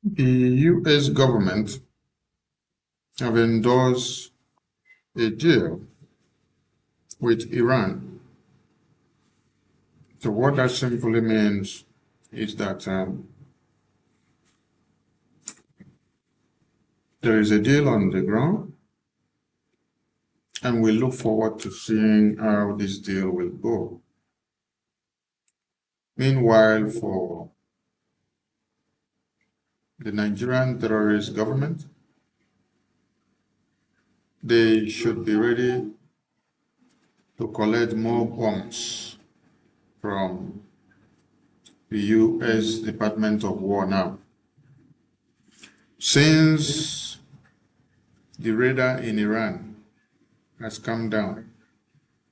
The US government have endorsed a deal with Iran. So what that simply means is that there is a deal on the ground, and we look forward to seeing how this deal will go. Meanwhile, for the Nigerian terrorist government, they should be ready to collect more bombs from the US Department of War now. Since the radar in Iran has come down,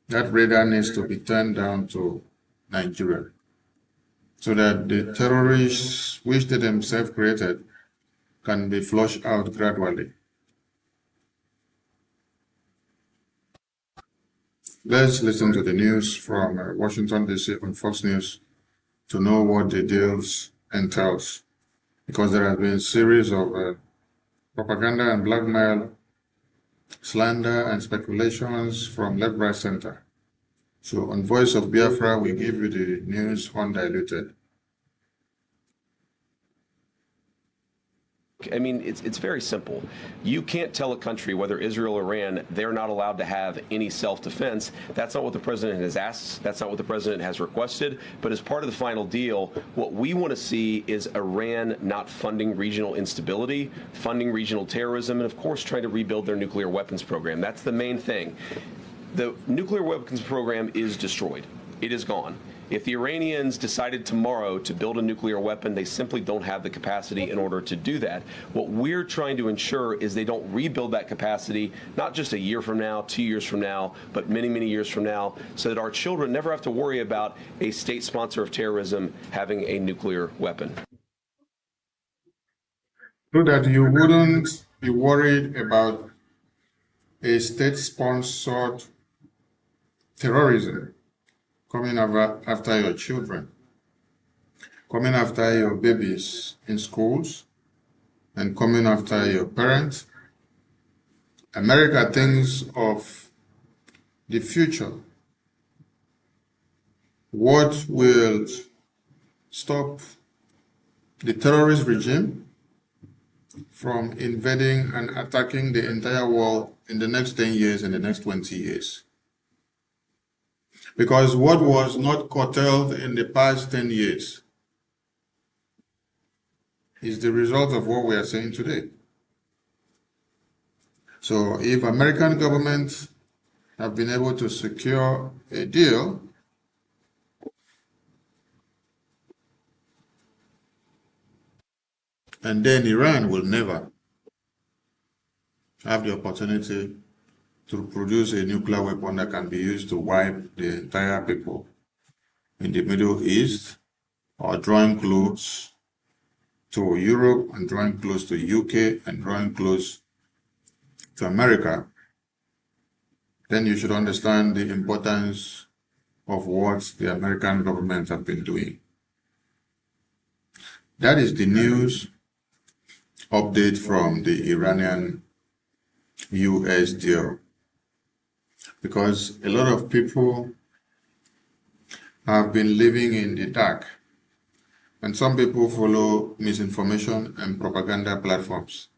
that radar needs to be turned down to Nigeria so that the terrorists which they themselves created can be flushed out gradually. Let's listen to the news from Washington, D.C. on Fox News to know what the deals entails, because there have been a series of propaganda and blackmail, slander and speculations from left, right, center. So on Voice of Biafra, we give you the news undiluted. I mean, it's very simple. You can't tell a country, whether Israel or Iran, they're not allowed to have any self-defense. That's not what the president has asked. That's not what the president has requested. But as part of the final deal, what we want to see is Iran not funding regional instability, funding regional terrorism, and of course trying to rebuild their nuclear weapons program. That's the main thing. The nuclear weapons program is destroyed. It is gone. If the Iranians decided tomorrow to build a nuclear weapon, they simply don't have the capacity in order to do that. What we're trying to ensure is they don't rebuild that capacity, not just a year from now, 2 years from now, but many, many years from now, so that our children never have to worry about a state sponsor of terrorism having a nuclear weapon. So that you wouldn't be worried about a state-sponsored terrorism coming after your children, coming after your babies in schools, and coming after your parents. America thinks of the future. What will stop the terrorist regime from invading and attacking the entire world in the next 10 years and the next 20 years? Because what was not curtailed in the past 10 years is the result of what we are saying today. So if American government have been able to secure a deal, and then Iran will never have the opportunity to produce a nuclear weapon that can be used to wipe the entire people in the Middle East, or drawing close to Europe and drawing close to UK and drawing close to America, then you should understand the importance of what the American government have been doing. That is the news update from the Iranian-US deal. Because a lot of people have been living in the dark, and some people follow misinformation and propaganda platforms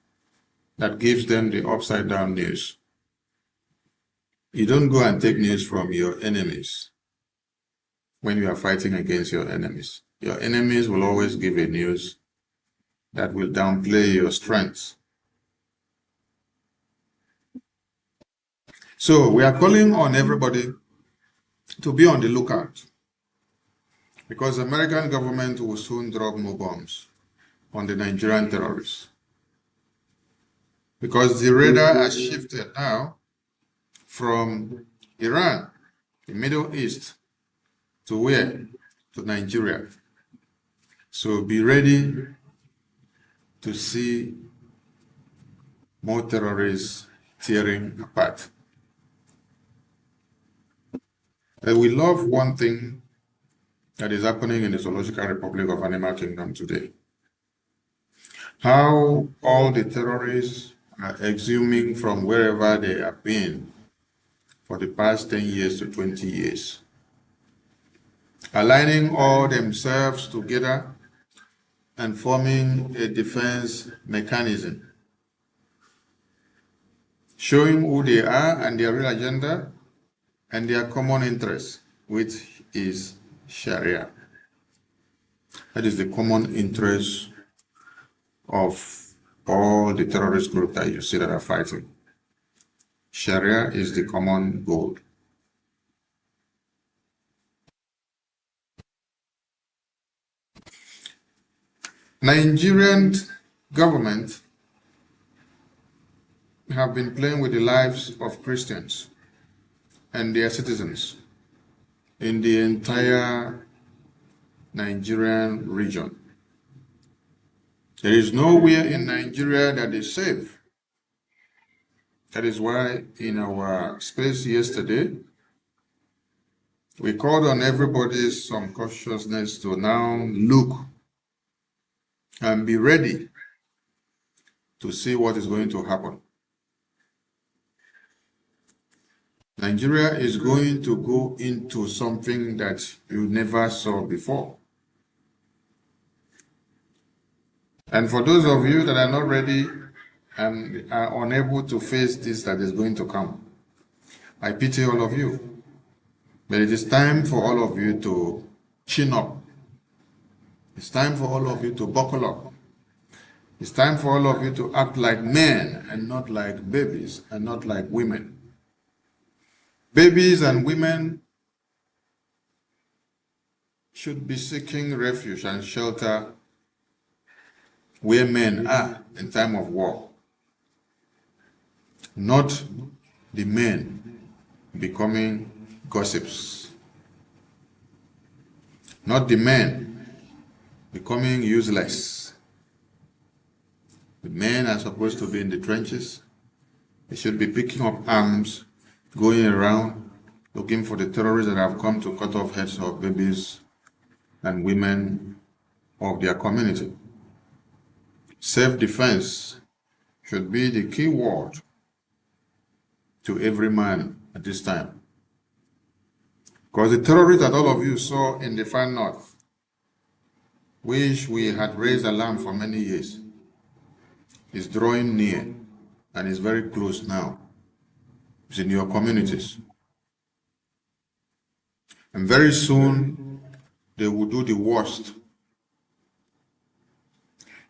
that gives them the upside down news. You don't go and take news from your enemies when you are fighting against your enemies. Your enemies will always give a news that will downplay your strengths. So we are calling on everybody to be on the lookout, because the American government will soon drop more bombs on the Nigerian terrorists. Because the radar has shifted now from Iran, the Middle East, to where? To Nigeria. So be ready to see more terrorists tearing apart. And we love one thing that is happening in the Zoological Republic of Animal Kingdom today. how all the terrorists are exhuming from wherever they have been for the past 10 years to 20 years, aligning all themselves together and forming a defense mechanism, showing who they are and their real agenda and their common interest, which is Sharia. That is the common interest of all the terrorist groups that you see that are fighting. Sharia is the common goal. Nigerian government have been playing with the lives of Christians and their citizens in the entire Nigerian region. There is nowhere in Nigeria that is safe. That is why in our space yesterday, we called on everybody some cautiousness to now look and be ready to see what is going to happen. Nigeria is going to go into something that you never saw before. And for those of you that are not ready and are unable to face this that is going to come, I pity all of you. But it is time for all of you to chin up. It's time for all of you to buckle up. It's time for all of you to act like men and not like babies and not like women. Babies and women should be seeking refuge and shelter where men are in time of war, not the men becoming gossips, not the men becoming useless. The men are supposed to be in the trenches. They should be picking up arms, going around looking for the terrorists that have come to cut off heads of babies and women of their community. Self-defense should be the key word to every man at this time. Because the terrorists that all of you saw in the far north, which we had raised alarm for many years, is drawing near and is very close now. It's in your communities. And very soon, they will do the worst.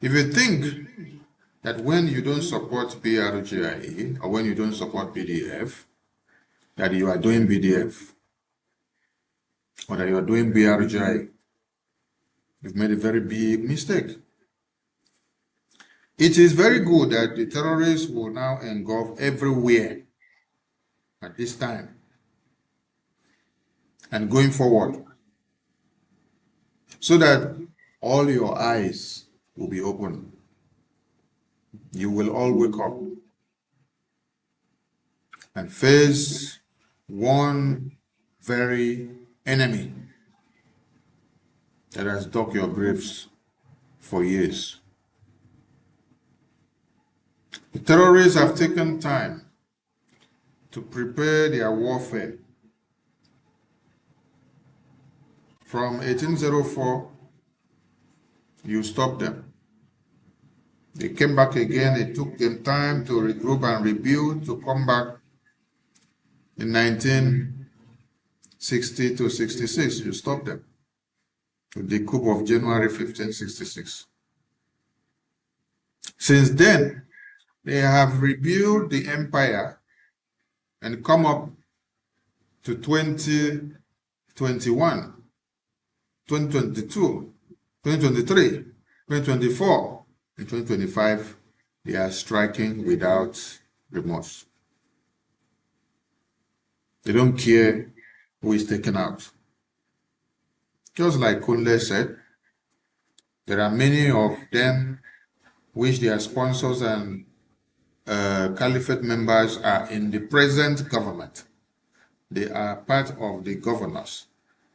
If you think that when you don't support Brgie or when you don't support BDF, that you are doing BDF or that you are doing Brgie, you've made a very big mistake. It is very good that the terrorists will now engulf everywhere at this time and going forward, so that all your eyes will be open. You will all wake up and face one very enemy that has dug your graves for years. The terrorists have taken time to prepare their warfare. From 1804, you stopped them. They came back again. It took them time to regroup and rebuild to come back in 1960 to 66. You stopped them with the coup of January 1566. Since then, they have rebuilt the empire and come up to 2021, 2022, 2023, 2024, and 2025, they are striking without remorse. They don't care who is taken out. Just like Kunle said, there are many of them which their sponsors and caliphate members are in the present government. They are part of the governors.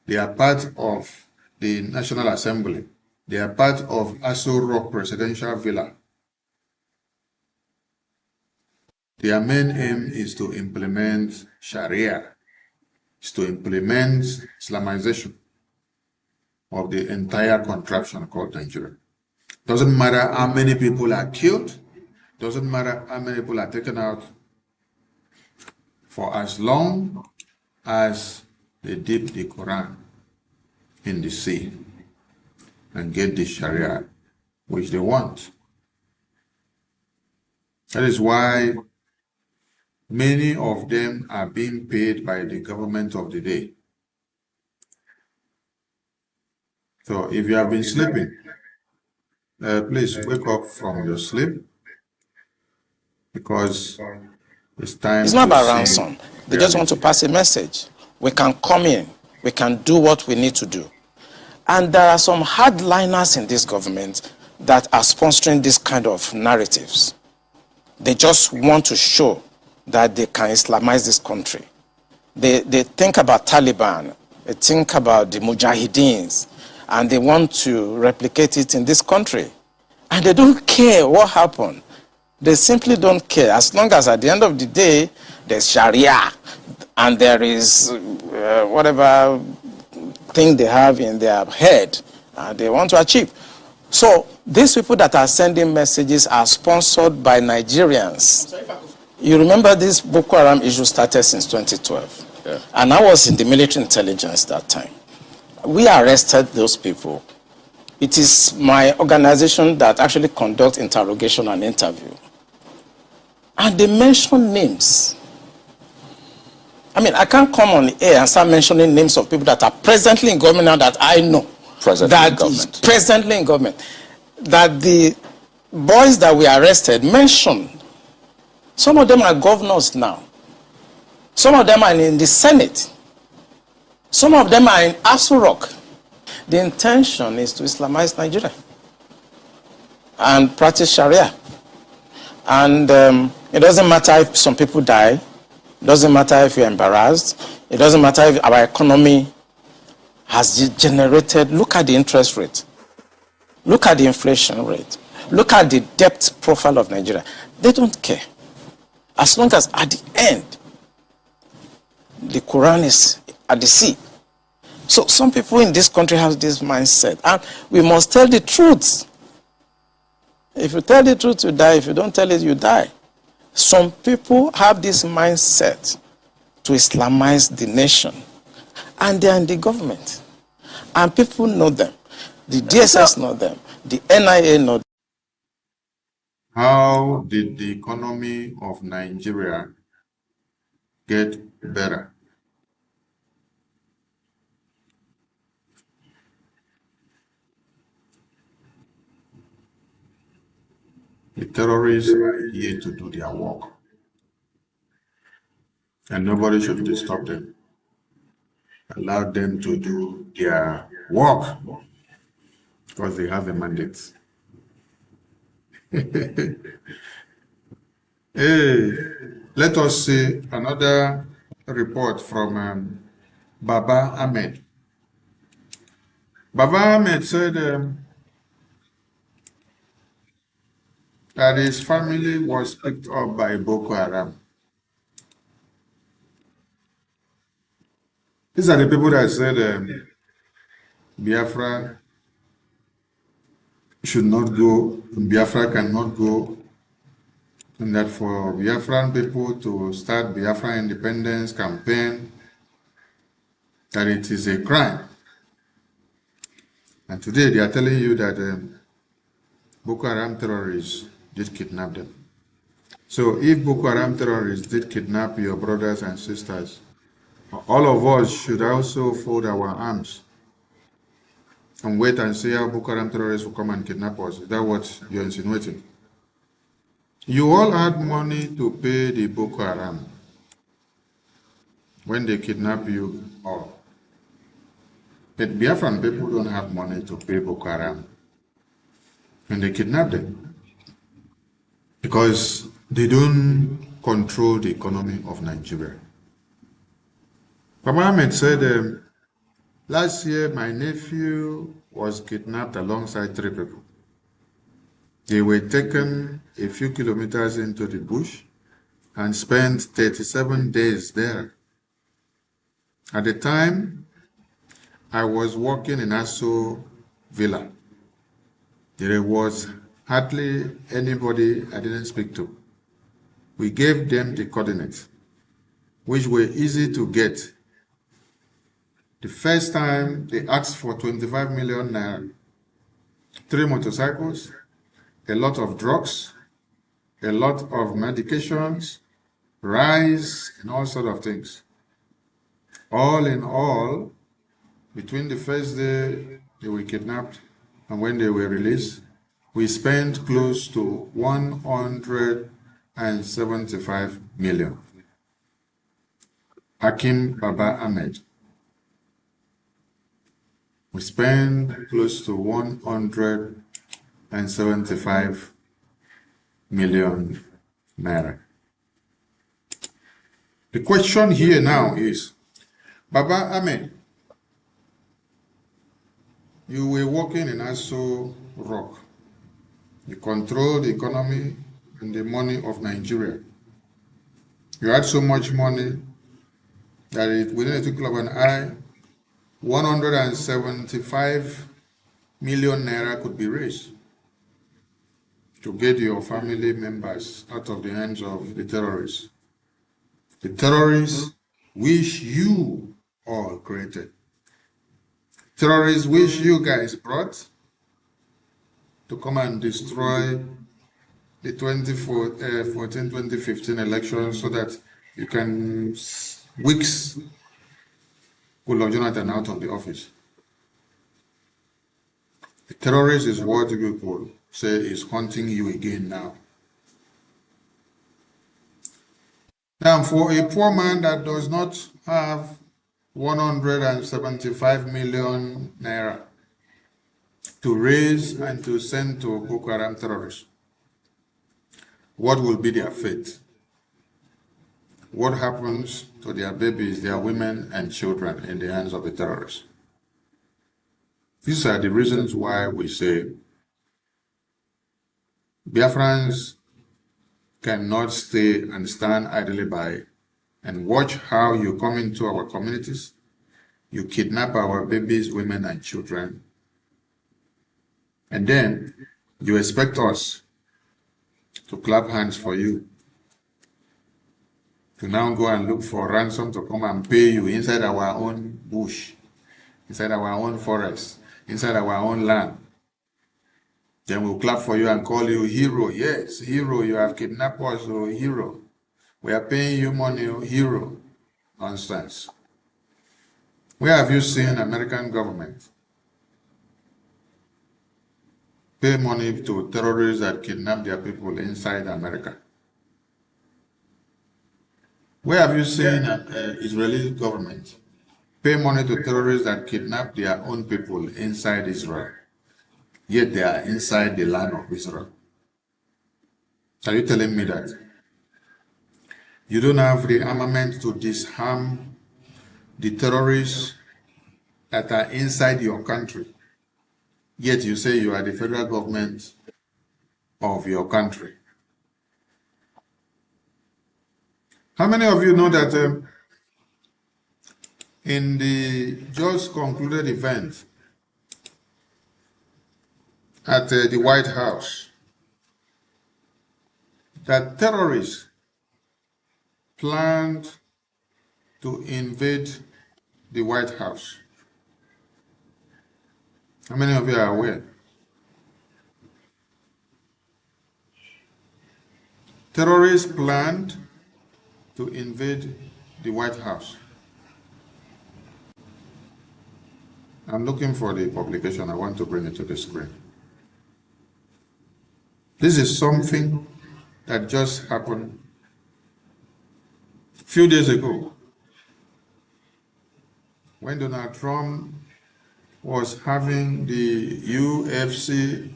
They are part of the National Assembly. They are part of Aso Rock Presidential Villa. Their main aim is to implement Sharia, is to implement Islamization of the entire contraption called Nigeria. Doesn't matter how many people are killed, doesn't matter how many people are taken out, for as long as they dip the Quran in the sea and get the Sharia which they want. That is why many of them are being paid by the government of the day. So if you have been sleeping, please wake up from your sleep, because it's time. It's not to about see ransom. They just want to pass a message. We can come in, we can do what we need to do. And there are some hardliners in this government that are sponsoring this kind of narratives. They just want to show that they can Islamize this country. They think about Taliban, they think about the Mujahideens, and they want to replicate it in this country. And they don't care what happened. They simply don't care. As long as at the end of the day, there's Sharia, and there is whatever thing they have in their head, they want to achieve. So these people that are sending messages are sponsored by Nigerians. You remember this Boko Haram issue started since 2012. Yeah. And I was in the military intelligence that time. We arrested those people. It is my organization that actually conducts interrogation and interview. And they mention names. I mean, I can't come on the air and start mentioning names of people that are presently in government now that I know. Presently in government. That the boys that we arrested mentioned. Some of them are governors now. Some of them are in the Senate. Some of them are in Aso Rock. The intention is to Islamize Nigeria and practice Sharia. And it doesn't matter if some people die. It doesn't matter if you're embarrassed. It doesn't matter if our economy has generated. Look at the interest rate. Look at the inflation rate. Look at the debt profile of Nigeria. They don't care. As long as at the end, the Quran is at the sea. So some people in this country have this mindset. And we must tell the truth. If you tell the truth, you die. If you don't tell it, you die. Some people have this mindset to Islamize the nation. And they are in the government. And people know them. The DSS know them. The NIA know them. How did the economy of Nigeria get better? The terrorists are here to do their work, and nobody should disturb them. Allow them to do their work, because they have a mandate. Hey, let us see another report from Baba Ahmed. Baba Ahmed said that his family was picked up by Boko Haram. These are the people that said Biafra should not go, Biafra cannot go, and that for Biafran people to start Biafra independence campaign, that it is a crime. And today they are telling you that Boko Haram terrorists did kidnap them. So if Boko Haram terrorists did kidnap your brothers and sisters, all of us should also fold our arms and wait and see how Boko Haram terrorists will come and kidnap us. Is that what you're insinuating? You all had money to pay the Boko Haram when they kidnap you all. But Biafran people don't have money to pay Boko Haram when they kidnap them, because they don't control the economy of Nigeria. Baba Ahmed said, last year my nephew was kidnapped alongside 3 people. They were taken a few kilometers into the bush and spent 37 days there. At the time, I was working in Aso Villa. There was hardly anybody I didn't speak to. We gave them the coordinates, which were easy to get. The first time they asked for 25 million naira, 3 motorcycles, a lot of drugs, a lot of medications, rice, and all sorts of things. All in all, between the first day they were kidnapped and when they were released, we spent close to 175 million. Hakim Baba Ahmed. We spent close to 175 million naira. The question here now is, Baba Ahmed, you were working in Aso Rock. You controlled the economy and the money of Nigeria. You had so much money that within a twinkle of an eye, 175 million naira could be raised to get your family members out of the hands of the terrorists. The terrorists which you all created. Terrorists which you guys brought to come and destroy the 2014-2015 elections so that you can weeks Goodluck Jonathan out of the office. The terrorist is what people say is haunting you again now. Now, for a poor man that does not have 175 million naira to raise and to send to Boko Haram terrorists, what will be their fate? What happens to their babies, their women and children in the hands of the terrorists? These are the reasons why we say Biafrans cannot stay and stand idly by and watch how you come into our communities, you kidnap our babies, women, and children, and then you expect us to clap hands for you, to now go and look for ransom to come and pay you inside our own bush, inside our own forest, inside our own land. Then we'll clap for you and call you hero. Yes, hero, you have kidnapped us, oh, hero. We are paying you money, oh, hero. Nonsense. Where have you seen American government pay money to terrorists that kidnap their people inside America? Where have you seen Israeli government pay money to terrorists that kidnap their own people inside Israel? Yet they are inside the land of Israel. Are you telling me that you don't have the armament to disarm the terrorists that are inside your country? Yet you say you are the federal government of your country. How many of you know that in the just concluded event at the White House, that terrorists planned to invade the White House? How many of you are aware? Terrorists planned to invade the White House. I'm looking for the publication. I want to bring it to the screen. This is something that just happened a few days ago when Donald Trump was having the UFC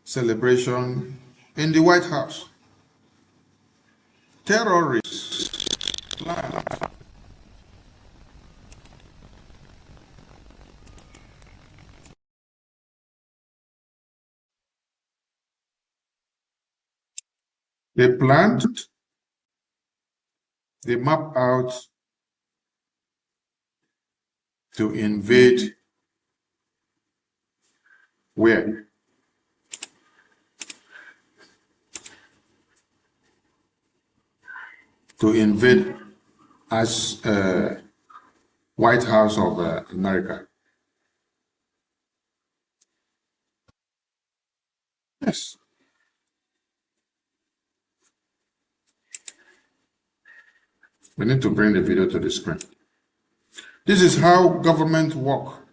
celebration in the White House. Terrorists planned they map out to invade where? To invade as White House of America. Yes. We need to bring the video to the screen. This is how government work.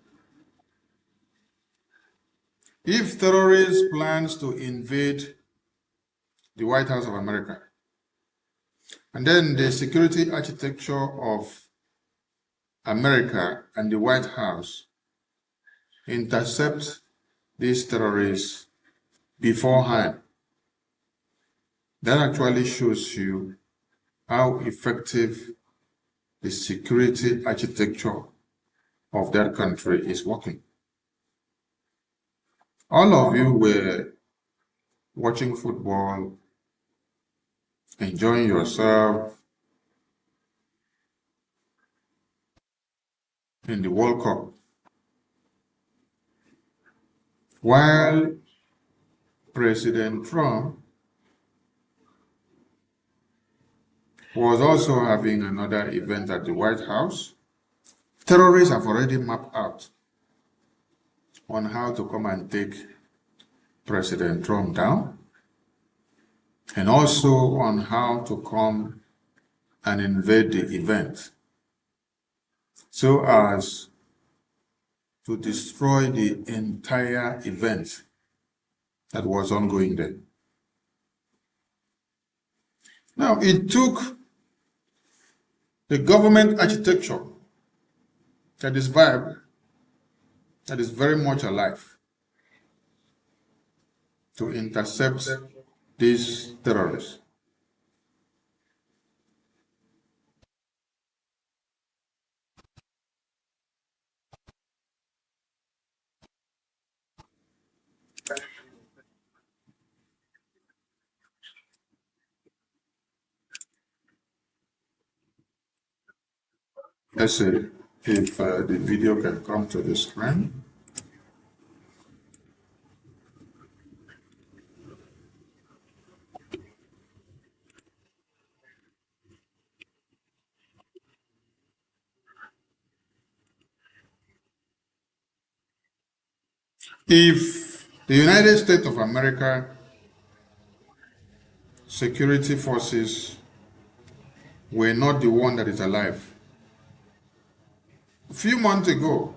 If terrorists plans to invade the White House of America, and then the security architecture of America and the White House intercept these terrorists beforehand, that actually shows you how effective the security architecture of that country is working. All of you were watching football, enjoying yourself in the World Cup, while President Trump was also having another event at the White House. Terrorists have already mapped out on how to come and take President Trump down, and also on how to come and invade the event so as to destroy the entire event that was ongoing there. Now, it took the government architecture that is viable, that is very much alive, to intercept these terrorists. Let's see if the video can come to the screen. If the United States of America security forces were not the one that is alive, a few months ago,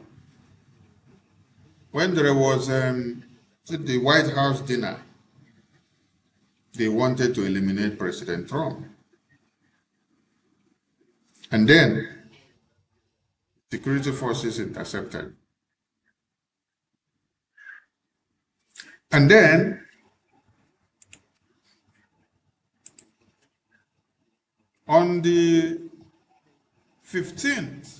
when there was the White House dinner, they wanted to eliminate President Trump. And then security forces intercepted. And then on the 15th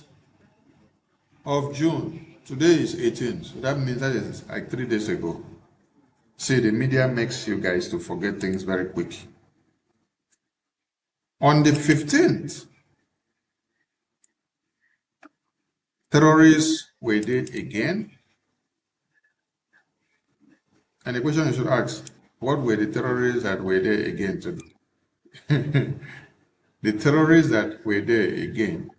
of June, today is 18th, so that means that is like 3 days ago. See, the media makes you guys to forget things very quick. On the 15th, terrorists were there again. And the question you should ask, what were the terrorists that were there again to do? The terrorists that were there again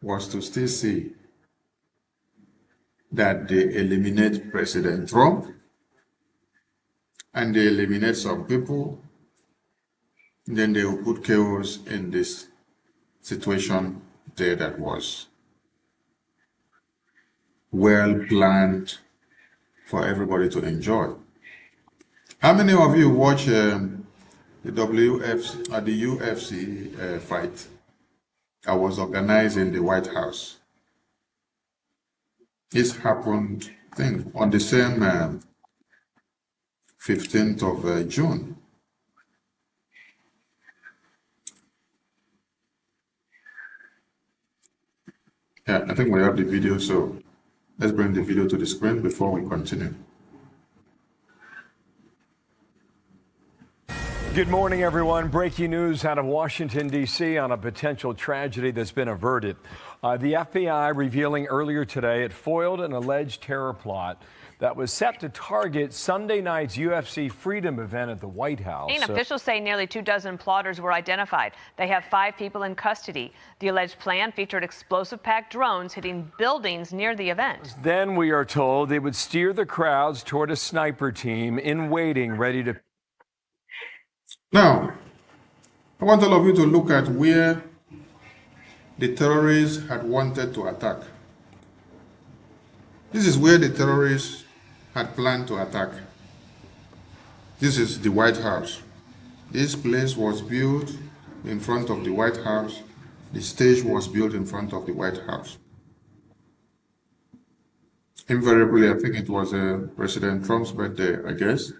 was to still see that they eliminate President Trump and they eliminate some people, then they will put chaos in this situation there that was well planned for everybody to enjoy. How many of you watch the UFC fight that was organized in the White House? This happened, I think, on the same 15th of June. Yeah, I think we have the video, so let's bring the video to the screen before we continue. Good morning, everyone. Breaking news out of Washington, D.C. on a potential tragedy that's been averted. The FBI revealing earlier today it foiled an alleged terror plot that was set to target Sunday night's UFC Freedom event at the White House. Officials say nearly 24 plotters were identified. They have 5 people in custody. The alleged plan featured explosive-packed drones hitting buildings near the event. Then we are told they would steer the crowds toward a sniper team in waiting, ready to... Now, I want all of you to look at where the terrorists had wanted to attack. This is where the terrorists had planned to attack. This is the White House. This place was built in front of the White House. The stage was built in front of the White House. Invariably, I think it was President Trump's birthday, I guess.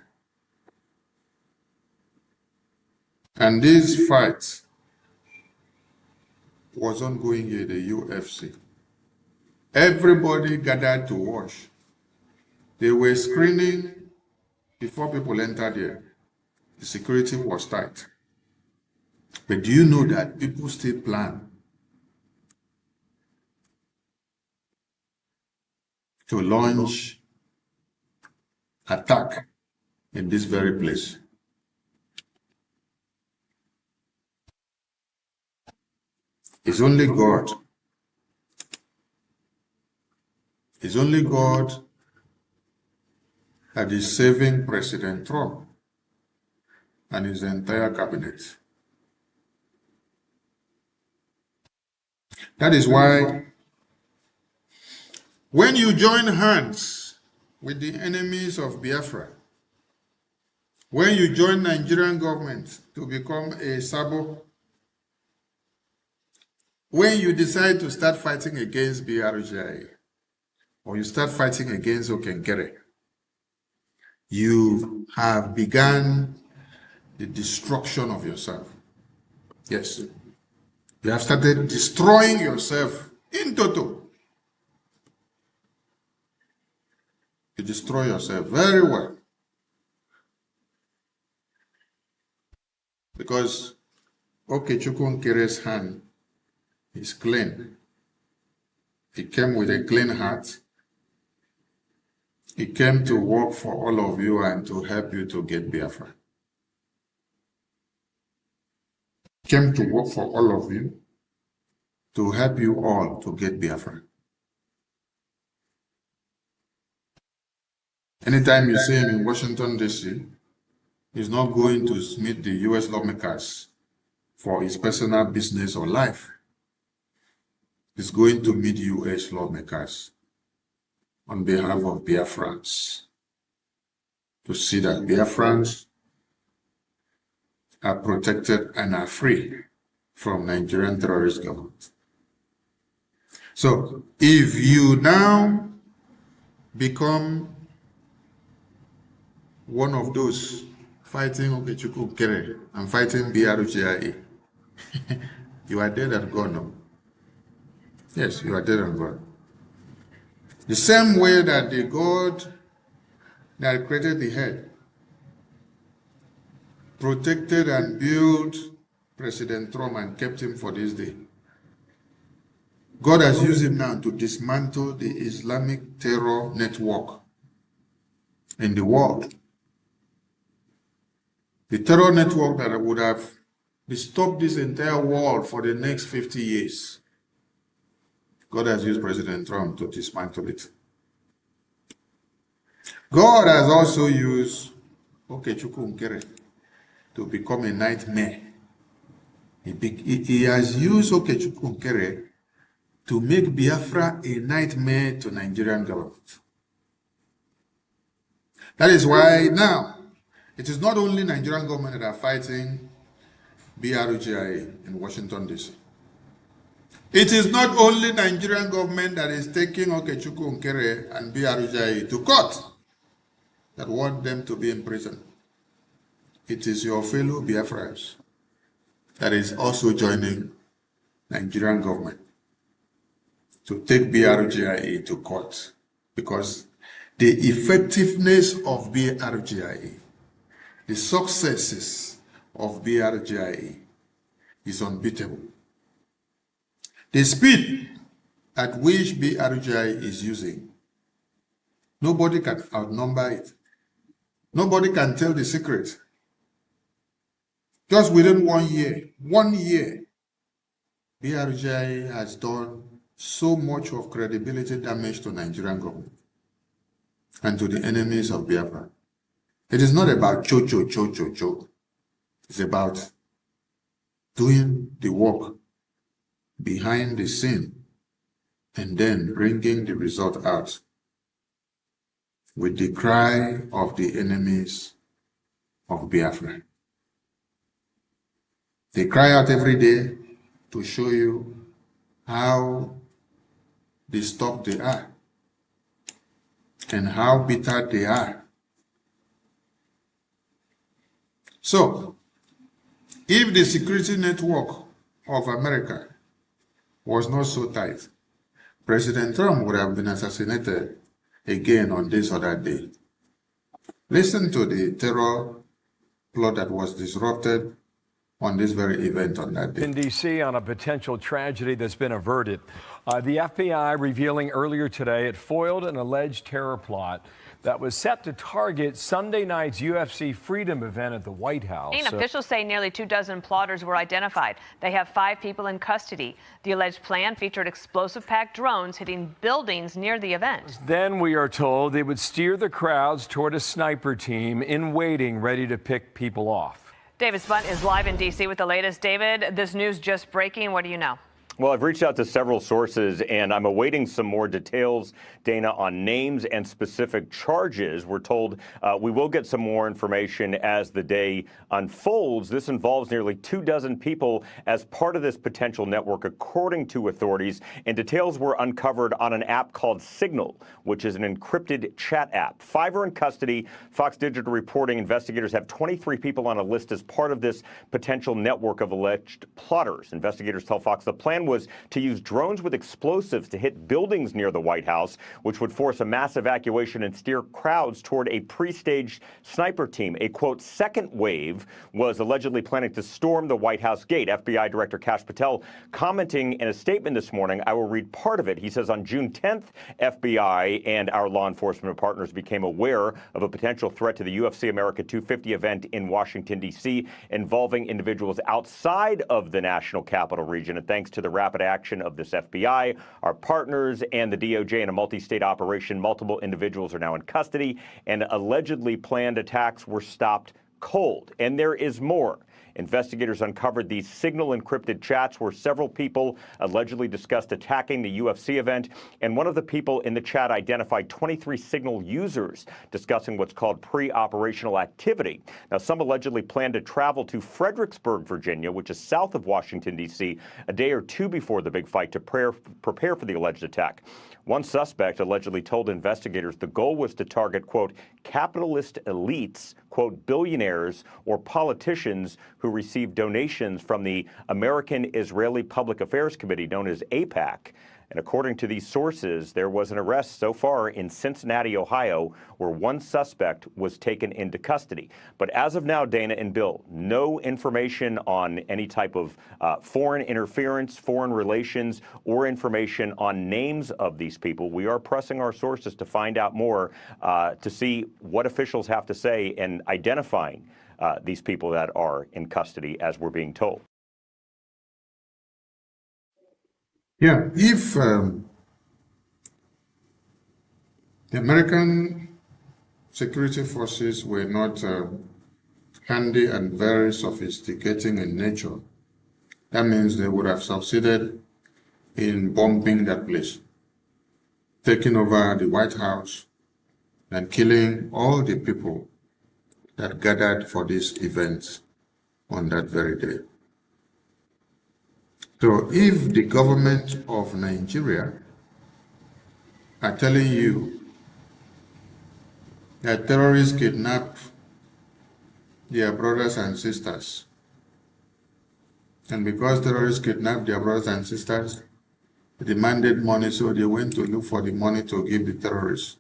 And this fight was ongoing in the UFC. Everybody gathered to watch. They were screening before people entered here. The security was tight. But do you know that people still plan to launch attack in this very place? It's only God. It's only God that is saving President Trump and his entire cabinet. That is why when you join hands with the enemies of Biafra, when you join Nigerian government to become a Sabo, when you decide to start fighting against Brgie, or you start fighting against 9Geria, you have begun the destruction of yourself. Yes. You have started destroying yourself in total. You destroy yourself very well. Because Okechukwu Nkere's hand is clean. He came with a clean heart. He came to work for all of you and to help you to get Biafra. He came to work for all of you to help you all to get Biafra. Anytime you see him in Washington, D.C., he's not going to meet the U.S. lawmakers for his personal business or life. He's going to meet U.S. lawmakers on behalf of Biafrans to see that Biafrans are protected and are free from Nigerian terrorist government. So if you now become one of those fighting Okechukwu Nkeria and fighting Brgie, you are dead and gone now. Yes, you are dead and gone. The same way that the God that created the head protected and built President Trump and kept him for this day, God has used him now to dismantle the Islamic terror network in the world. The terror network that would have disturbed this entire world for the next 50 years. God has used President Trump to dismantle it. God has also used Okechukwu Nkeria to become a nightmare. He has used Okechukwu Nkeria to make Biafra a nightmare to Nigerian government. That is why now, it is not only Nigerian government that are fighting Brgie in Washington, D.C. It is not only Nigerian government that is taking Okechukwu Nkeria and Brgie to court that want them to be in prison. It is your fellow Biafrans that is also joining Nigerian government to take Brgie to court, because the effectiveness of Brgie, the successes of Brgie is unbeatable. The speed at which Brgie is using, nobody can outnumber it. Nobody can tell the secret. Just within 1 year, Brgie has done so much of credibility damage to Nigerian government and to the enemies of Biafra. It is not about cho. It's about doing the work behind the scene and then bringing the result out with the cry of the enemies of Biafra. They cry out every day to show you how disturbed they are and how bitter they are. So, if the security network of America was not so tight, President Trump would have been assassinated again on this other day. Listen to the terror plot that was disrupted on this very event on that day. In D.C. on a potential tragedy that's been averted. The FBI revealing earlier today it foiled an alleged terror plot that was set to target Sunday night's UFC Freedom event at the White House. Officials say nearly 24 plotters were identified. They have 5 people in custody. The alleged plan featured explosive-packed drones hitting buildings near the event. Then we are told they would steer the crowds toward a sniper team in waiting, ready to pick people off. David Spunt is live in D.C. with the latest. David, this news just breaking. What do you know? Well, I've reached out to several sources, and I'm awaiting some more details, Dana, on names and specific charges. We're told we will get some more information as the day unfolds. This involves nearly 24 people as part of this potential network, according to authorities, and details were uncovered on an app called Signal, which is an encrypted chat app. 5 are in custody. Fox Digital reporting investigators have 23 people on a list as part of this potential network of alleged plotters. Investigators tell Fox the plan was to use drones with explosives to hit buildings near the White House, which would force a mass evacuation and steer crowds toward a pre-staged sniper team. A, quote, second wave was allegedly planning to storm the White House gate. FBI Director Kash Patel commenting in a statement this morning. I will read part of it. He says on June 10th, FBI and our law enforcement partners became aware of a potential threat to the UFC America 250 event in Washington, D.C., involving individuals outside of the national capital region. And thanks to the rapid action of this FBI, our partners, and the DOJ in a multi-state operation, multiple individuals are now in custody, and allegedly planned attacks were stopped cold. And there is more. Investigators uncovered these Signal encrypted chats where several people allegedly discussed attacking the UFC event, and one of the people in the chat identified 23 Signal users discussing what's called pre-operational activity. Now, some allegedly planned to travel to Fredericksburg, Virginia, which is south of Washington, D.C., a day or two before the big fight to prepare for the alleged attack. One suspect allegedly told investigators the goal was to target, quote, capitalist elites, quote, billionaires or politicians who received donations from the American Israeli Public Affairs Committee, known as AIPAC. And according to these sources, there was an arrest so far in Cincinnati, Ohio, where one suspect was taken into custody. But as of now, Dana and Bill, no information on any type of foreign interference, foreign relations, or information on names of these people. We are pressing our sources to find out more, to see what officials have to say in identifying these people that are in custody, as we're being told. Yeah, if the American security forces were not handy and very sophisticated in nature, that means they would have succeeded in bombing that place, taking over the White House and killing all the people that gathered for this event on that very day. So if the government of Nigeria are telling you that terrorists kidnap their brothers and sisters, and because terrorists kidnap their brothers and sisters, they demanded money, so they went to look for the money to give the terrorists.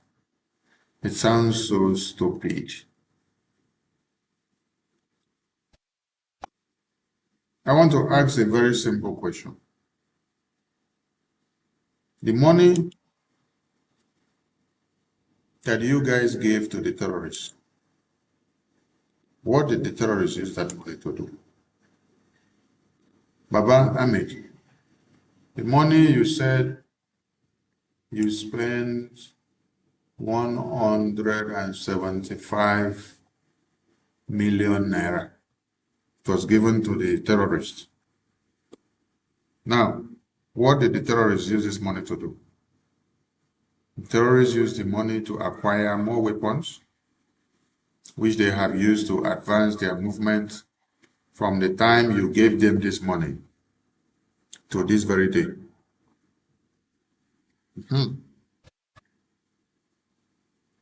It sounds so stupid. I want to ask a very simple question. The money that you guys gave to the terrorists, what did the terrorists use that money to do? Baba Ahmed, the money you said you spent 175 million naira. It was given to the terrorists. Now, what did the terrorists use this money to do? The terrorists used the money to acquire more weapons, which they have used to advance their movement from the time you gave them this money to this very day.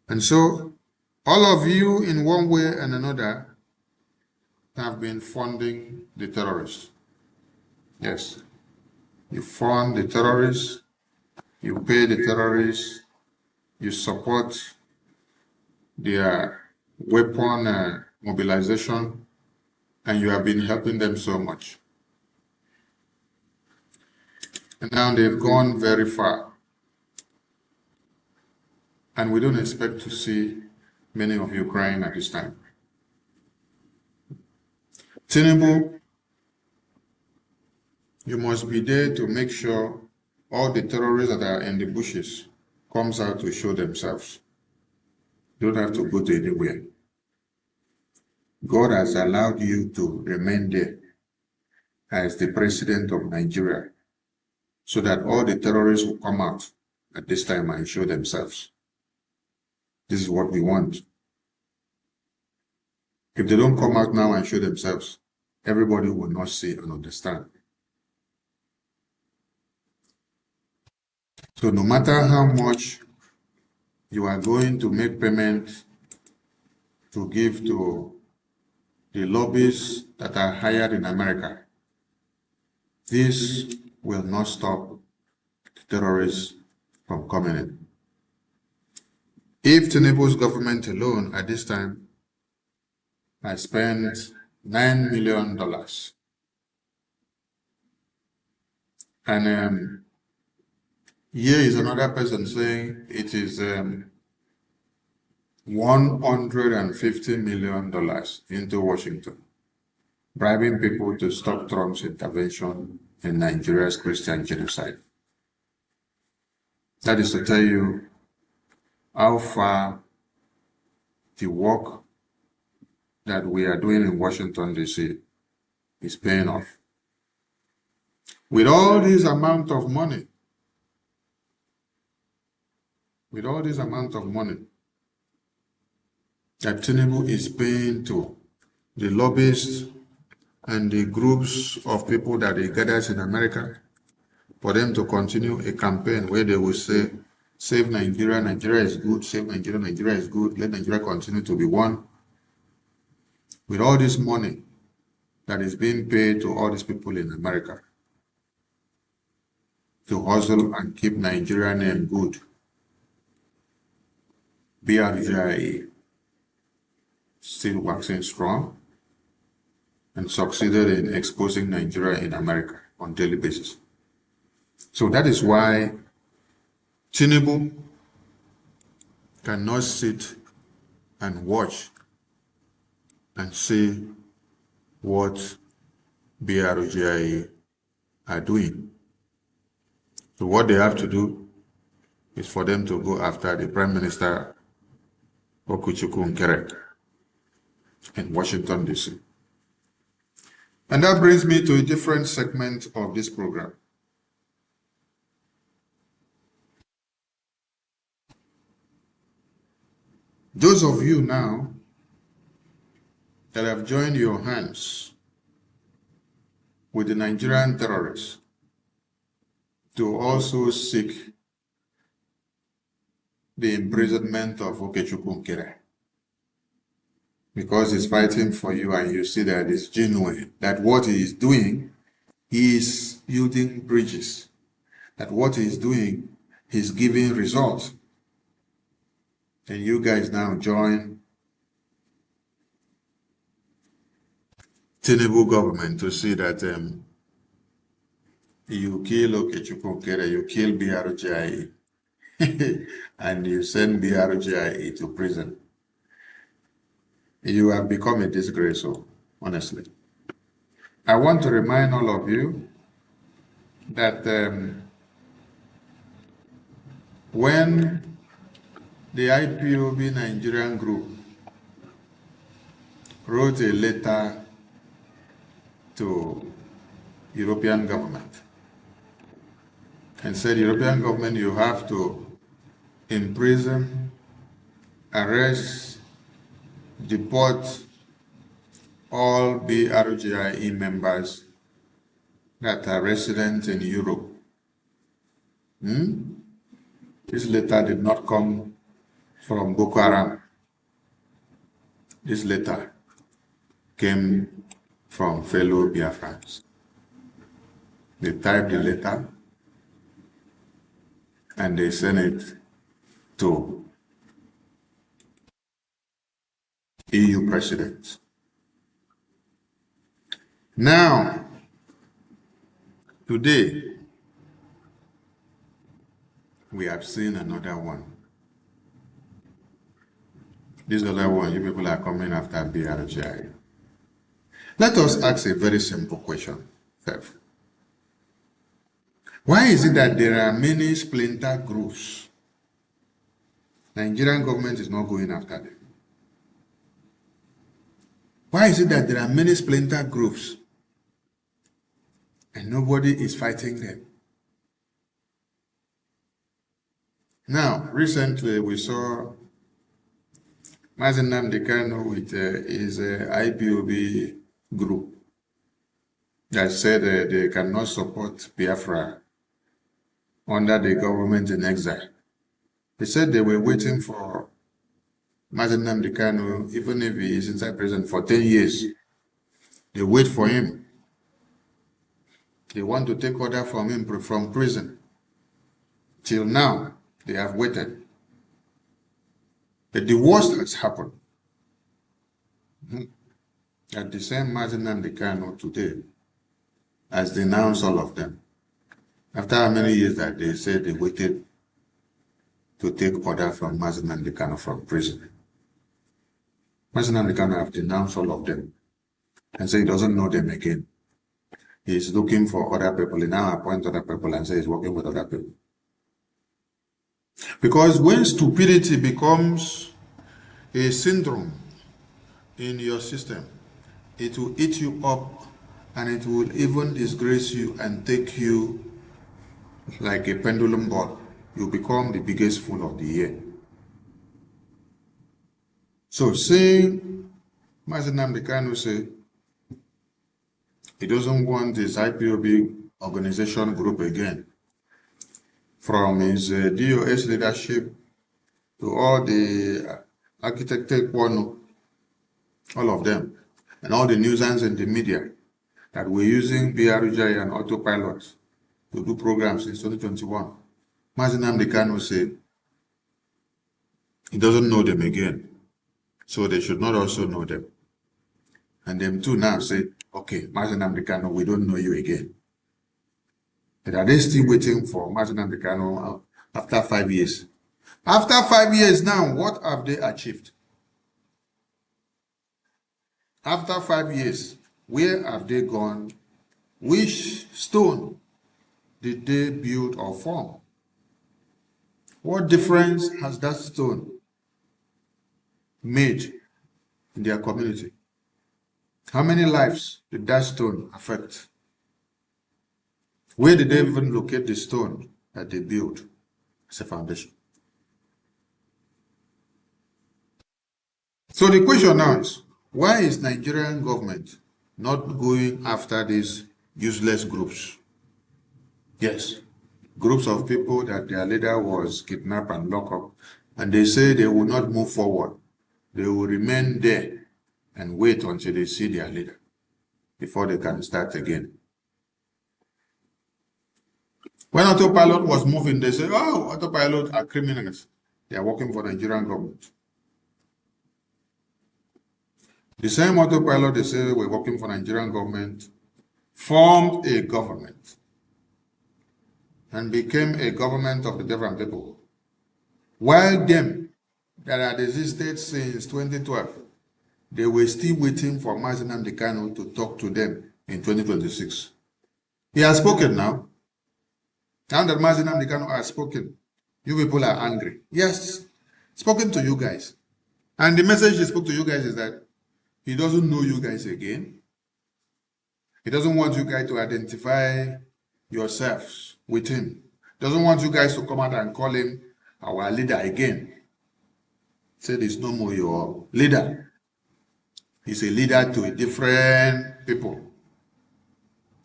And so, all of you, in one way and another, have been funding the terrorists. Yes. You fund the terrorists, you pay the terrorists, you support their weapon mobilization, and you have been helping them so much. And now they've gone very far. And we don't expect to see many of you crying at this time. Tinubu, you must be there to make sure all the terrorists that are in the bushes comes out to show themselves. You don't have to go to anywhere. God has allowed you to remain there as the president of Nigeria so that all the terrorists will come out at this time and show themselves. This is what we want. If they don't come out now and show themselves, everybody will not see and understand. So no matter how much you are going to make payment to give to the lobbies that are hired in America, this will not stop the terrorists from coming in. If Tinubu's government alone at this time has spent $9 million, and here is another person saying it is $150 million into Washington, bribing people to stop Trump's intervention in Nigeria's Christian genocide. That is to tell you how far the work that we are doing in Washington, D.C. is paying off. With all this amount of money, that Tinubu is paying to the lobbyists and the groups of people that he gathers in America for them to continue a campaign where they will say, save Nigeria, Nigeria is good, save Nigeria, Nigeria is good, let Nigeria continue to be one. With all this money that is being paid to all these people in America to hustle and keep Nigeria name good, Brgie still waxing strong and succeeded in exposing Nigeria in America on a daily basis. So that is why Tinubu cannot sit and watch and see what Brgie are doing. So what they have to do is for them to go after the Prime Minister Nti in Washington, D.C. And that brings me to a different segment of this program. Those of you now that have joined your hands with the Nigerian terrorists to also seek the imprisonment of Nti, because he's fighting for you and you see that it's genuine, that what he is doing, he is building bridges, that what he is doing, he's giving results. And you guys now join Tinubu government to see that you kill Okechukwu, you kill Brgie, and you send Brgie to prison. You have become a disgrace, honestly. I want to remind all of you that when the IPOB Nigerian group wrote a letter to European government and said, European government, you have to imprison, arrest, deport all BRGIE members that are resident in Europe. This letter did not come from Boko Haram. This letter came from fellow Biafrans. They typed the letter and they sent it to EU presidents. Now, today, we have seen another one. This other one, you people are coming after BRGI. Let us ask a very simple question first. Why is it that there are many splinter groups? Nigerian government is not going after them. Why is it that there are many splinter groups and nobody is fighting them? Now, recently we saw Mazi Nnamdi Kanu with his IPOB group that said they cannot support Biafra under the government in exile. They said they were waiting for Mazi Nnamdi Kanu, even if he is inside prison for 10 years. They wait for him. They want to take order from him from prison. Till now, they have waited. But the worst has happened. That the same Mazi Nnamdi Kanu today has denounced all of them. After how many years that they said they waited to take order from Mazi Nnamdi Kanu from prison. Mazi Nnamdi Kanu have denounced all of them and say he doesn't know them again. He's looking for other people. He now appoints other people and says he's working with other people. Because when stupidity becomes a syndrome in your system, it will eat you up and it will even disgrace you and take you like a pendulum ball. You become the biggest fool of the year. So seeing Mazi Nnamdi Kanu say he doesn't want this IPOB organization group again, from his DOS leadership to all the architected Kwano, all of them, and all the nuisance in the media that we're using BRGI and autopilot to do programs since 2021. Mazi Nnamdi Kanu said he doesn't know them again, so they should not also know them. And them too now say, okay, Mazi Nnamdi Kanu, we don't know you again. But are they still waiting for Mazi Nnamdi Kanu after 5 years? After 5 years now, what have they achieved? After 5 years, where have they gone? Which stone did they build or form? What difference has that stone made in their community? How many lives did that stone affect? Where did they even locate the stone that they built as a foundation? So the question now is, why is Nigerian government not going after these useless groups? Yes, groups of people that their leader was kidnapped and locked up, and they say they will not move forward. They will remain there and wait until they see their leader before they can start again. When autopilot was moving, they said, oh, autopilot are criminals. They are working for the Nigerian government. The same autopilot they say were working for Nigerian government formed a government and became a government of the different people. While them that had existed since 2012, they were still waiting for Mazi Nnamdi Kanu to talk to them in 2026. He has spoken now. Now that Mazi Nnamdi Kanu has spoken, you people are angry. Yes, spoken to you guys. And the message he spoke to you guys is that he doesn't know you guys again. He doesn't want you guys to identify yourselves with him. Doesn't want you guys to come out and call him our leader again. Said he's no more your leader. He's a leader to a different people,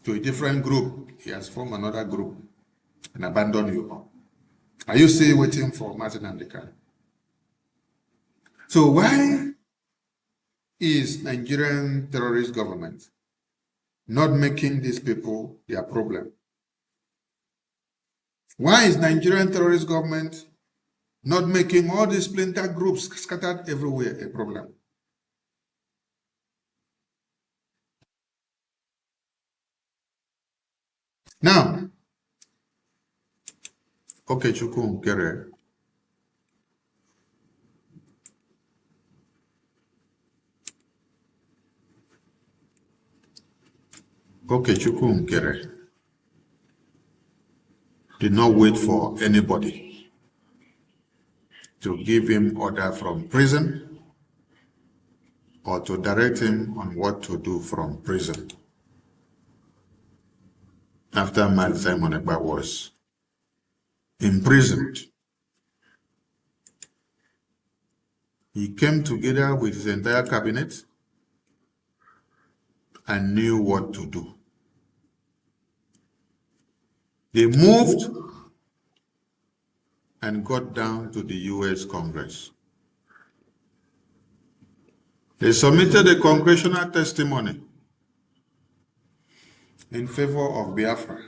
to a different group. He has formed another group and abandoned you. Are you still waiting for Mazi Nnamdi Kanu? So why is Nigerian terrorist government not making these people their problem? Why is Nigerian terrorist government not making all these splinter groups scattered everywhere a problem? Now, Okechukwu Nkere did not wait for anybody to give him order from prison or to direct him on what to do from prison. After Mazi Nnamdi was imprisoned, he came together with his entire cabinet and knew what to do. They moved and got down to the US Congress. They submitted a congressional testimony in favor of Biafra,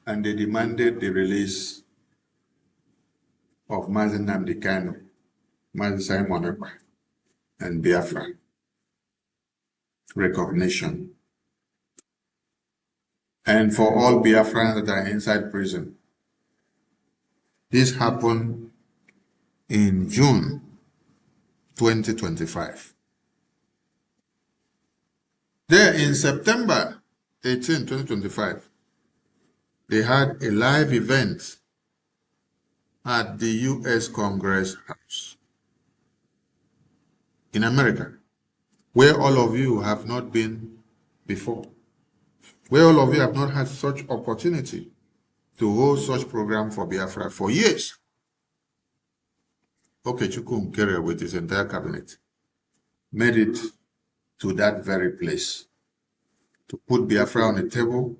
and they demanded the release of Mazi Nnamdi Kanu, Mazi Simon Ekpa, and Biafra recognition. And for all Biafrans that are inside prison. This happened in June 2025. There in September 18, 2025, they had a live event at the US Congress House in America, where all of you have not been before, where all of you have not had such opportunity to hold such program for Biafra for years. Okechukwu Nkere with his entire cabinet made it to that very place to put Biafra on the table,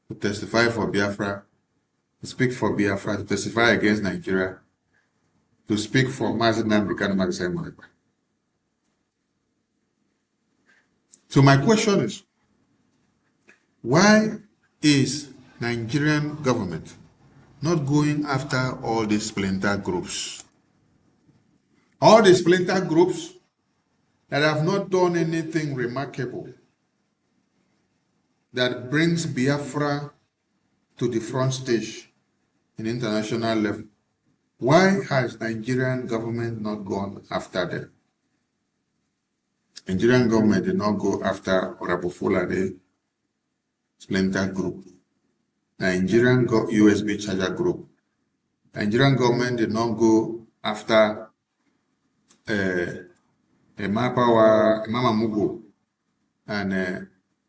to testify for Biafra, to speak for Biafra, to testify against Nigeria, to speak for Mazi Nnamdi Kanu, Mazi Simon Ekpa. So my question is, why is Nigerian government not going after all these splinter groups? All the splinter groups that have not done anything remarkable that brings Biafra to the front stage in international level. Why has Nigerian government not gone after them? Nigerian government did not go after Honorable Fulade splinter group. Nigerian USB charger group. Nigerian government did not go after Mama Mugo and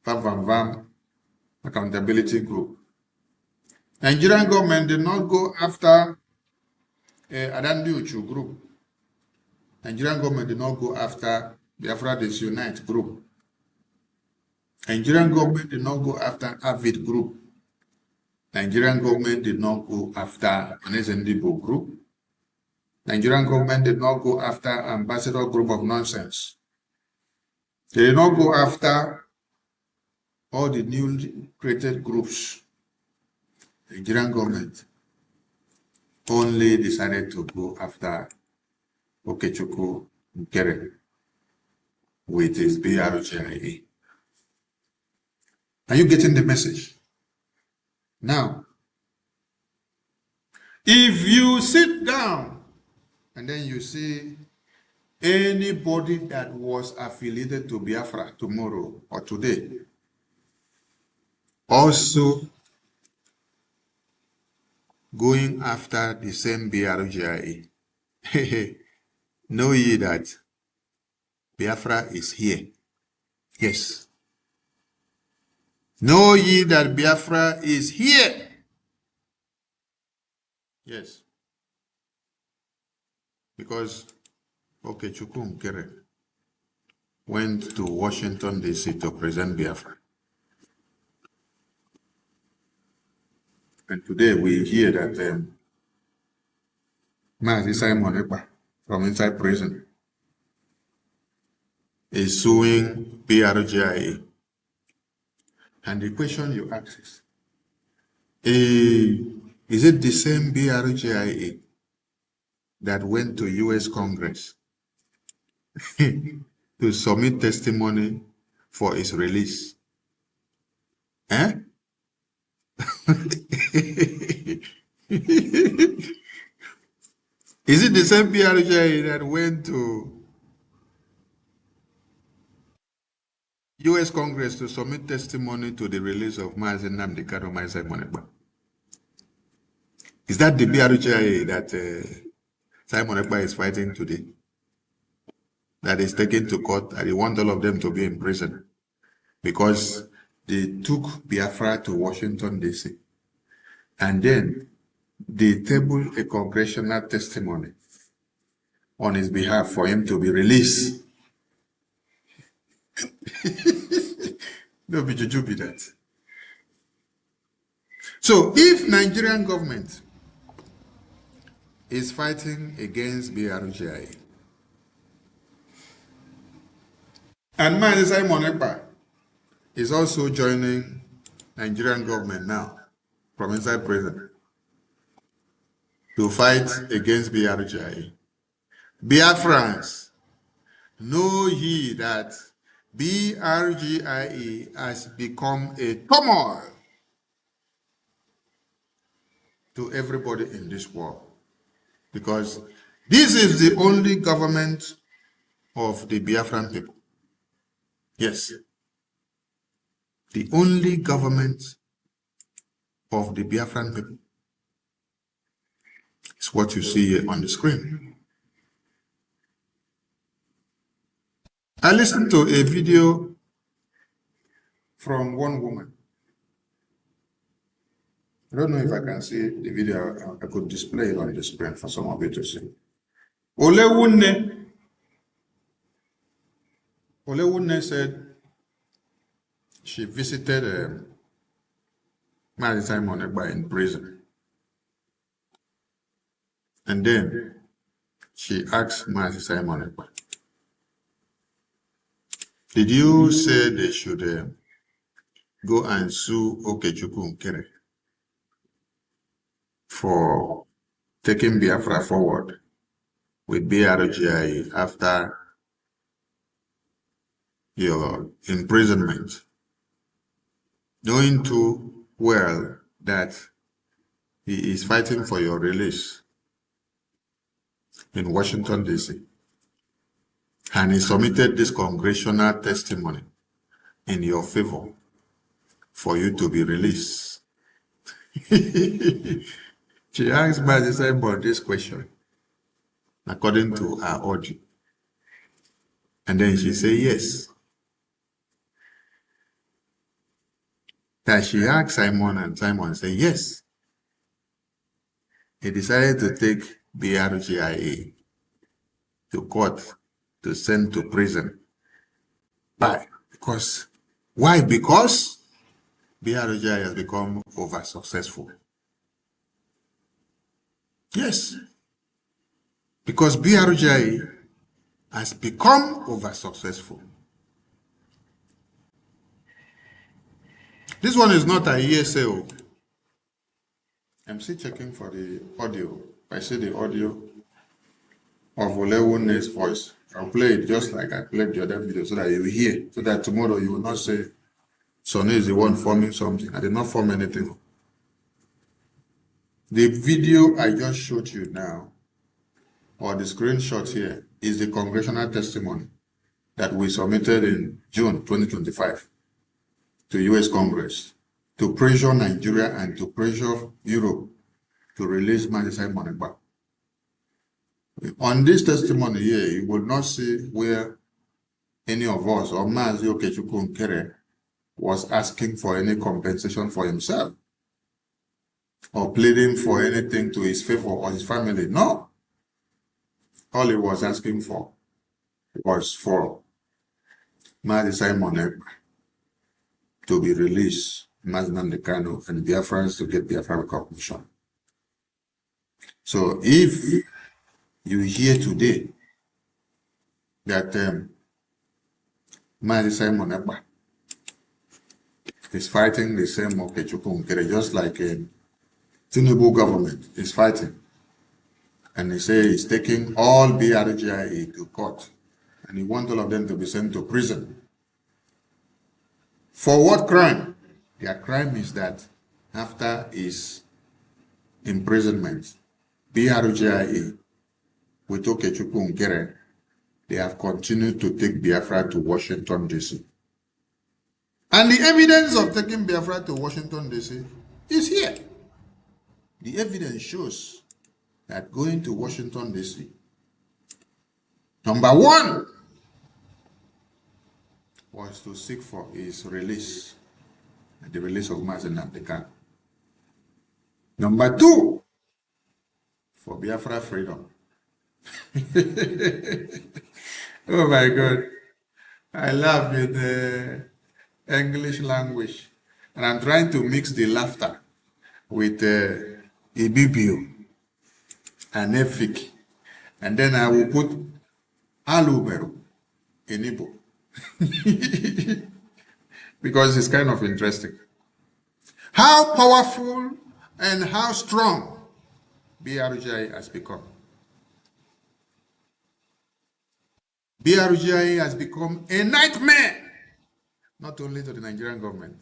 Vam Vam accountability group. Nigerian government did not go after Adandi Uchu group. Nigerian government did not go after Biafra Disunite group. Nigerian government did not go after Avid group. Nigerian government did not go after Onezendibo group. Nigerian government did not go after Ambassador group of nonsense. They did not go after all the newly created groups. Nigerian government only decided to go after Okechukwu Nkere. with his BRGIA. Are you getting the message? Now, if you sit down and then you see anybody that was affiliated to Biafra tomorrow or today also going after the same BRGIA, know ye that Biafra is here. Yes. Know ye that Biafra is here. Yes. Because Okechukwu Nkere went to Washington, D.C. to present Biafra. And today we hear that Mazi Simon Ekpa from inside prison is suing BRGIA. And the question you ask is it the same BRGIA that went to U.S. Congress to submit testimony for its release? Eh? Is it the same BRGIA that went to U.S. Congress to submit testimony to the release of Mazi Nnamdi Kanu Simon Ekpa? Is that the BRGIA that Simon Ekpa is fighting today? That is taken to court, and he wants all of them to be in prison because they took Biafra to Washington, D.C. and then they tabled a congressional testimony on his behalf for him to be released. No be juju be that. So if Nigerian government is fighting against BRGIA and Mazi Simon Ekpa is also joining Nigerian government now from inside prison to fight against BRGIA, Biafrans, know ye that BRGIA has become a turmoil to everybody in this world, because this is the only government of the Biafran people. Yes, the only government of the Biafran people is what you see here on the screen. I listened to a video from one woman. I don't know if I can see the video. I could display it on the screen for some of you to see. Olewunne said she visited Mazi Simon Ekpa in prison. And then she asked Mazi Simon Ekpa, did you say they should go and sue Okechukwu Nkere for taking Biafra forward with BRGIA after your imprisonment, knowing too well that he is fighting for your release in Washington, D.C. And he submitted this congressional testimony in your favor for you to be released. She asked Mazi Simon this question according to her audio. And then she said yes. That she asked Simon and Simon said yes. He decided to take BRGIA to court to send to prison. Why? Why? Because BRGIA has become over successful. Yes. Because BRGIA has become over successful. This one is not a ESA. I'm still checking for the audio. I see the audio of Olewunne's voice. I'll play it just like I played the other video so that you will hear, so that tomorrow you will not say, Sonny is the one forming something. I did not form anything. The video I just showed you now, or the screenshot here, is the congressional testimony that we submitted in June 2025 to US Congress to pressure Nigeria and to pressure Europe to release Mazi Monegba. On this testimony here, you will not see where any of us or Mazi Okechukwu Nkere was asking for any compensation for himself or pleading for anything to his favor or his family. No. All he was asking for was for Mazi Monegba to be released, Mazi Nnamdi Kanu, and Biafrans to get Biafra recognition. So if you hear today that Mazi Monegba is fighting the same Okechukwu Nkere, just like Tinubu government is fighting, and they say he's taking all BRGIE to court, and he wants all of them to be sent to prison. For what crime? Their crime is that after his imprisonment, BRGIE with Okechukwu Nkere, they have continued to take Biafra to Washington, D.C. And the evidence of taking Biafra to Washington, D.C. is here. The evidence shows that going to Washington, D.C., number one, was to seek for his release, the release of Mazi Nnamdi Kanu. Number two, for Biafra freedom. Oh my God. I laugh in the English language. And I'm trying to mix the laughter with Ibibio and Efik. And then I will put Aluberu in Igbo. Because it's kind of interesting. How powerful and how strong BRGI has become. BRGI has become a nightmare, not only to the Nigerian government,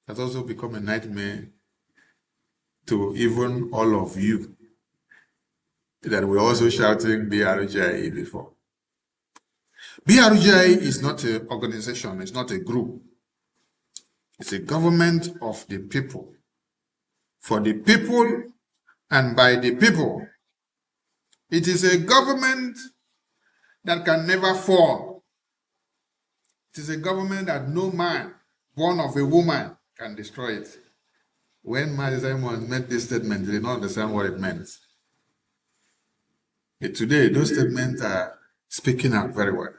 it has also become a nightmare to even all of you that were also shouting BRGI before. BRGI is not an organization, it's not a group. It's a government of the people, for the people and by the people. It is a government that can never fall. It is a government that no man born of a woman can destroy it. When Mazi Simon made this statement, they did not understand what it meant. But today, those statements are speaking out very well.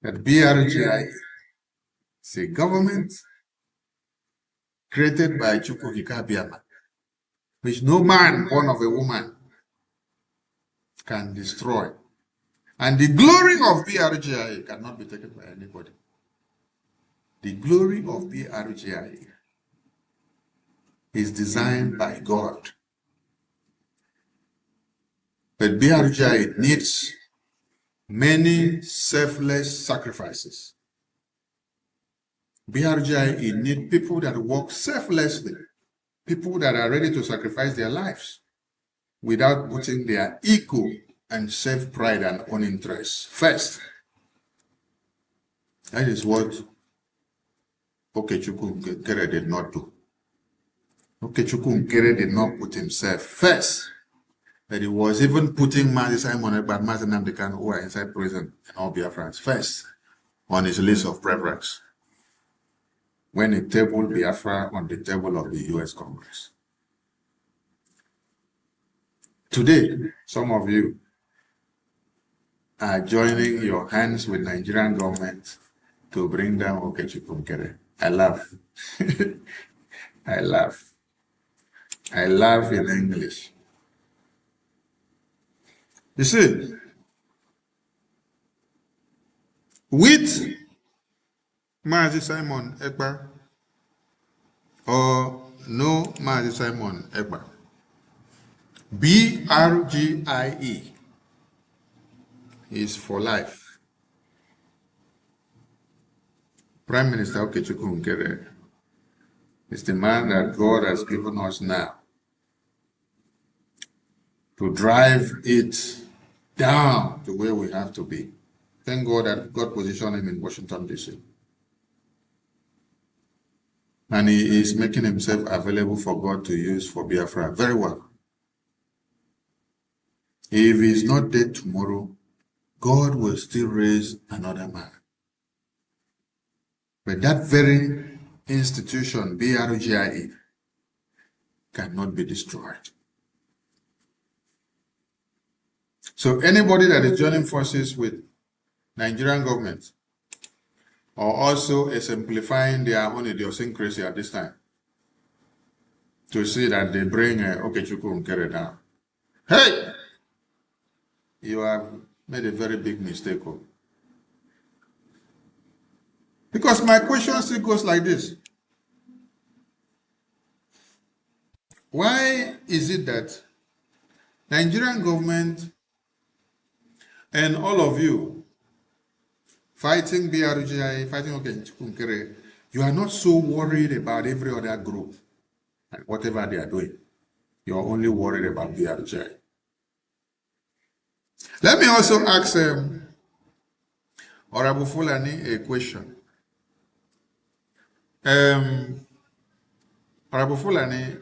That BRGI is a government created by Chukwuka Biama, which no man born of a woman can destroy. And the glory of BRGI cannot be taken by anybody. The glory of BRGI is designed by God. But BRGI needs many selfless sacrifices. BRGI needs people that work selflessly, people that are ready to sacrifice their lives without putting their ego and self-pride and own interests first. That is what Okechukwu Nkere did not do. Okechukwu Nkere did not put himself first. That he was even putting Mazi Monegba and Mazi Nnamdi Kanu, who are inside prison, and all Biafrans first on his list of preference when he tabled Biafra on the table of the US Congress. Today, some of you are joining your hands with Nigerian government to bring down Okechukwu Nkere. I laugh. I laugh. I laugh in English. You see, with Mazi Simon Ekpa or no Mazi Simon Ekpa, BRGIE is for life. Prime Minister Okechukwu Nkere is the man that God has given us now to drive it down to where we have to be. Thank God that God positioned him in Washington, D.C. And he is making himself available for God to use for Biafra very well. If he is not dead tomorrow, God will still raise another man. But that very institution, Brgie, cannot be destroyed. So anybody that is joining forces with Nigerian government or also exemplifying their own idiosyncrasy at this time to see that they bring Okechukwu Nkere down. Hey! You have made a very big mistake. Because my question still goes like this. Why is it that Nigerian government and all of you fighting Brgie, fighting Okechukwu Nkere, you are not so worried about every other group and whatever they are doing? You are only worried about Brgie. Let me also ask Honorable Fulani a question. Honorable Fulani,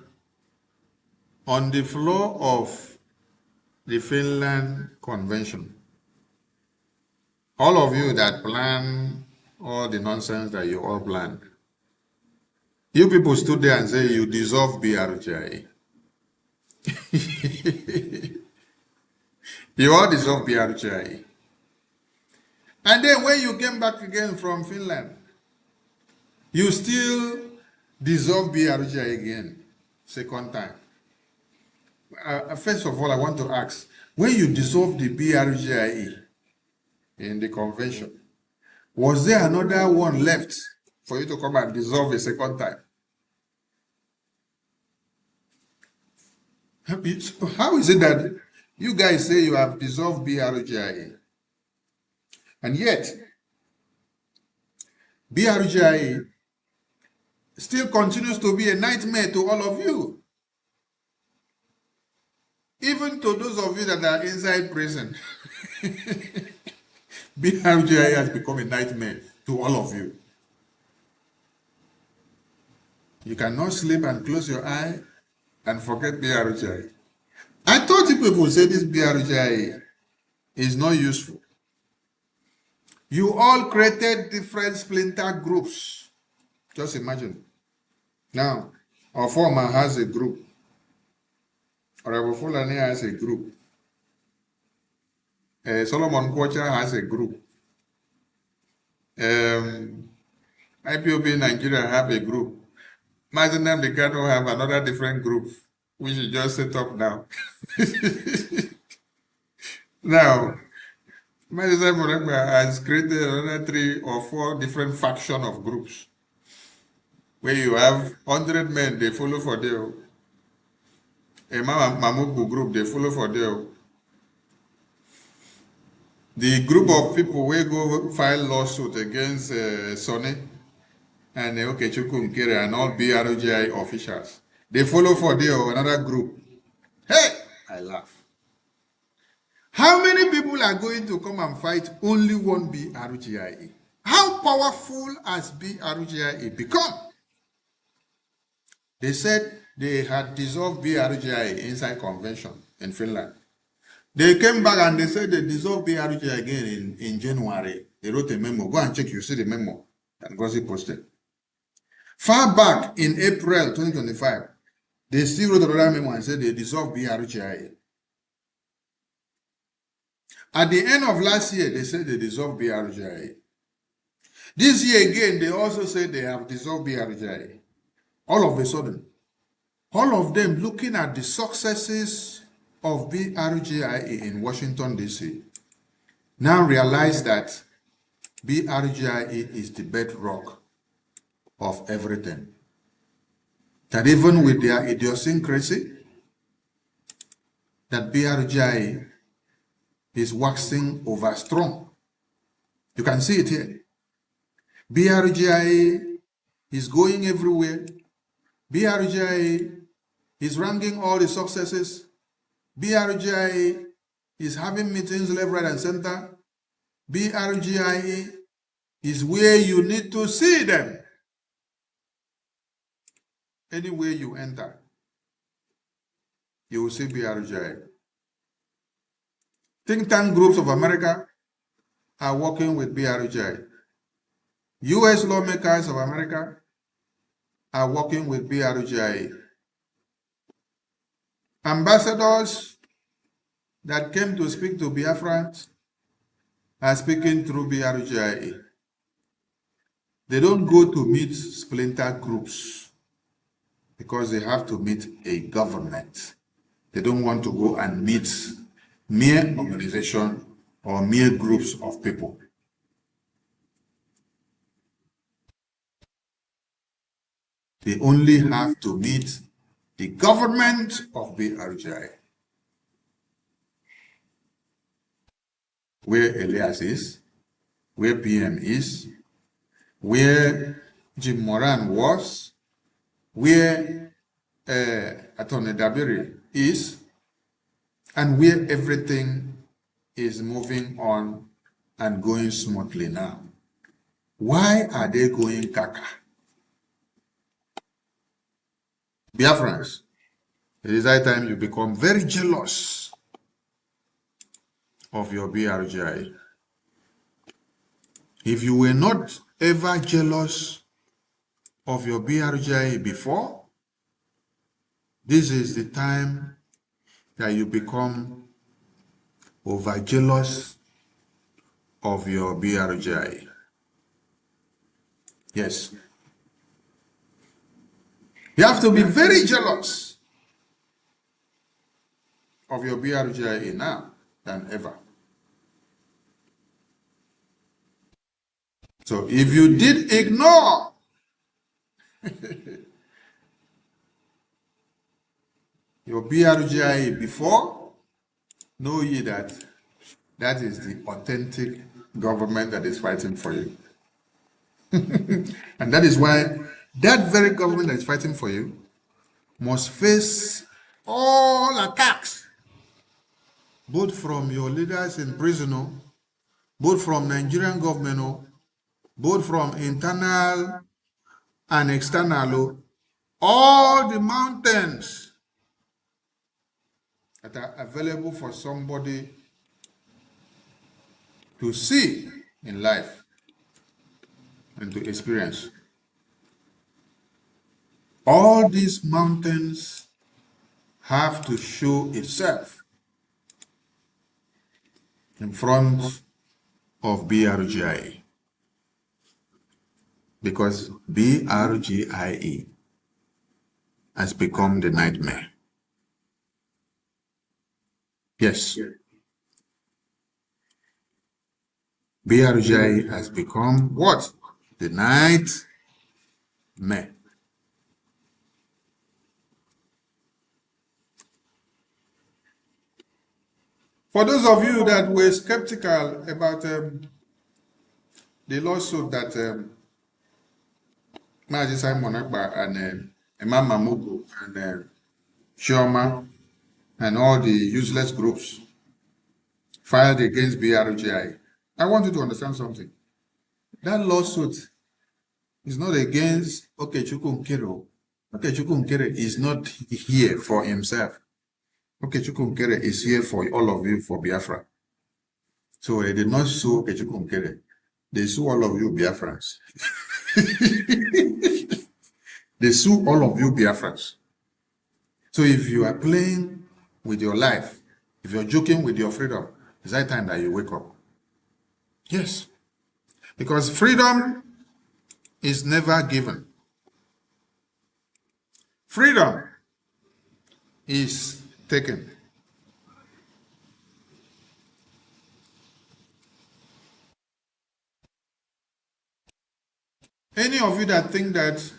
on the floor of the Finland Convention, all of you that plan all the nonsense that you all planned, you people stood there and say you dissolve Brgie. You all dissolve Brgie. And then when you came back again from Finland, you still dissolve Brgie again, second time. First of all, I want to ask, when you dissolved the Brgie in the convention, was there another one left for you to come and dissolve a second time? How is it that you guys say you have dissolved Brgie, and yet Brgie still continues to be a nightmare to all of you? Even to those of you that are inside prison, Brgie has become a nightmare to all of you. You cannot sleep and close your eye and forget Brgie. I thought you people would say this Brgie is not useful. You all created different splinter groups. Just imagine. Now, our former has a group. Honorable Fulani has a group. Solomon Kocha has a group. IPOB Nigeria have a group. Mazenam Dekano have another different group, which you just set up now. Now, Mazenam Murekba has created another 3 or 4 different faction of groups, where you have 100 men, they follow for Deo. A Mamuku group, they follow for Deo. The group of people will go file lawsuit against Sonny and Okechukwu Nkere and all Brgie officials. They follow for Deo, another group. Hey, I laugh. How many people are going to come and fight only one Brgie? How powerful has Brgie become? They said they had dissolved Brgie inside convention in Finland. They came back and they said they dissolved Brgie again in January. They wrote a memo. Go and check, you see the memo that Brgie posted. Far back in April 2025, they still wrote another memo and said they dissolved Brgie. At the end of last year, they said they dissolved Brgie. This year again, they also said they have dissolved Brgie. All of a sudden, all of them looking at the successes of Brgie in Washington, D.C., now realize that Brgie is the bedrock of everything. That even with their idiosyncrasy, that Brgie is waxing over strong. You can see it here. BRGIA is going everywhere. BRGIA is ranking all the successes. BRGIA is having meetings left, right, and center. BRGIA is where you need to see them. Anywhere you enter, you will see BRGIA. Think tank groups of America are working with BRGIA. U.S. lawmakers of America are working with BRGIA. Ambassadors that came to speak to Biafrans are speaking through BRGIA. They don't go to meet splinter groups because they have to meet a government. They don't want to go and meet mere organization or mere groups of people. They only have to meet the government of BRGI. Where Elias is, where PM is, where Jim Moran was, where Attorney Dabiri is, and where everything is moving on and going smoothly now. Why are they going kaka? Biafrans, it is high time you become very jealous of your BRGI. If you were not ever jealous of your BRGI before, this is the time that you become over-jealous of your BRGI. Yes. You have to be very jealous of your BRGI now than ever. So if you did ignore your BRGI before, know ye that that is the authentic government that is fighting for you. And that is why that very government that is fighting for you must face all attacks, both from your leaders in prison, both from Nigerian government, both from internal and external, all the mountains that are available for somebody to see in life and to experience. All these mountains have to show itself in front of BRGI, because BRGIE has become the nightmare. Yes. BRGI has become what? The nightmare. For those of you that were skeptical about the lawsuit that Maji Simon Ekpa and Imam Mamugu and Shioma and all the useless groups filed against BRGI, I want you to understand something. That lawsuit is not against Okechukwu Nkere. Okechukwu Nkere is not here for himself. Okechukwu Nkere is here for all of you, for Biafra. So they did not sue Okechukwu Nkere. They sue all of you Biafrans. They sue all of you Biafrans. So if you are playing with your life, if you're joking with your freedom, it's that time that you wake up. Yes. Because freedom is never given. Freedom is taken. Any of you that think that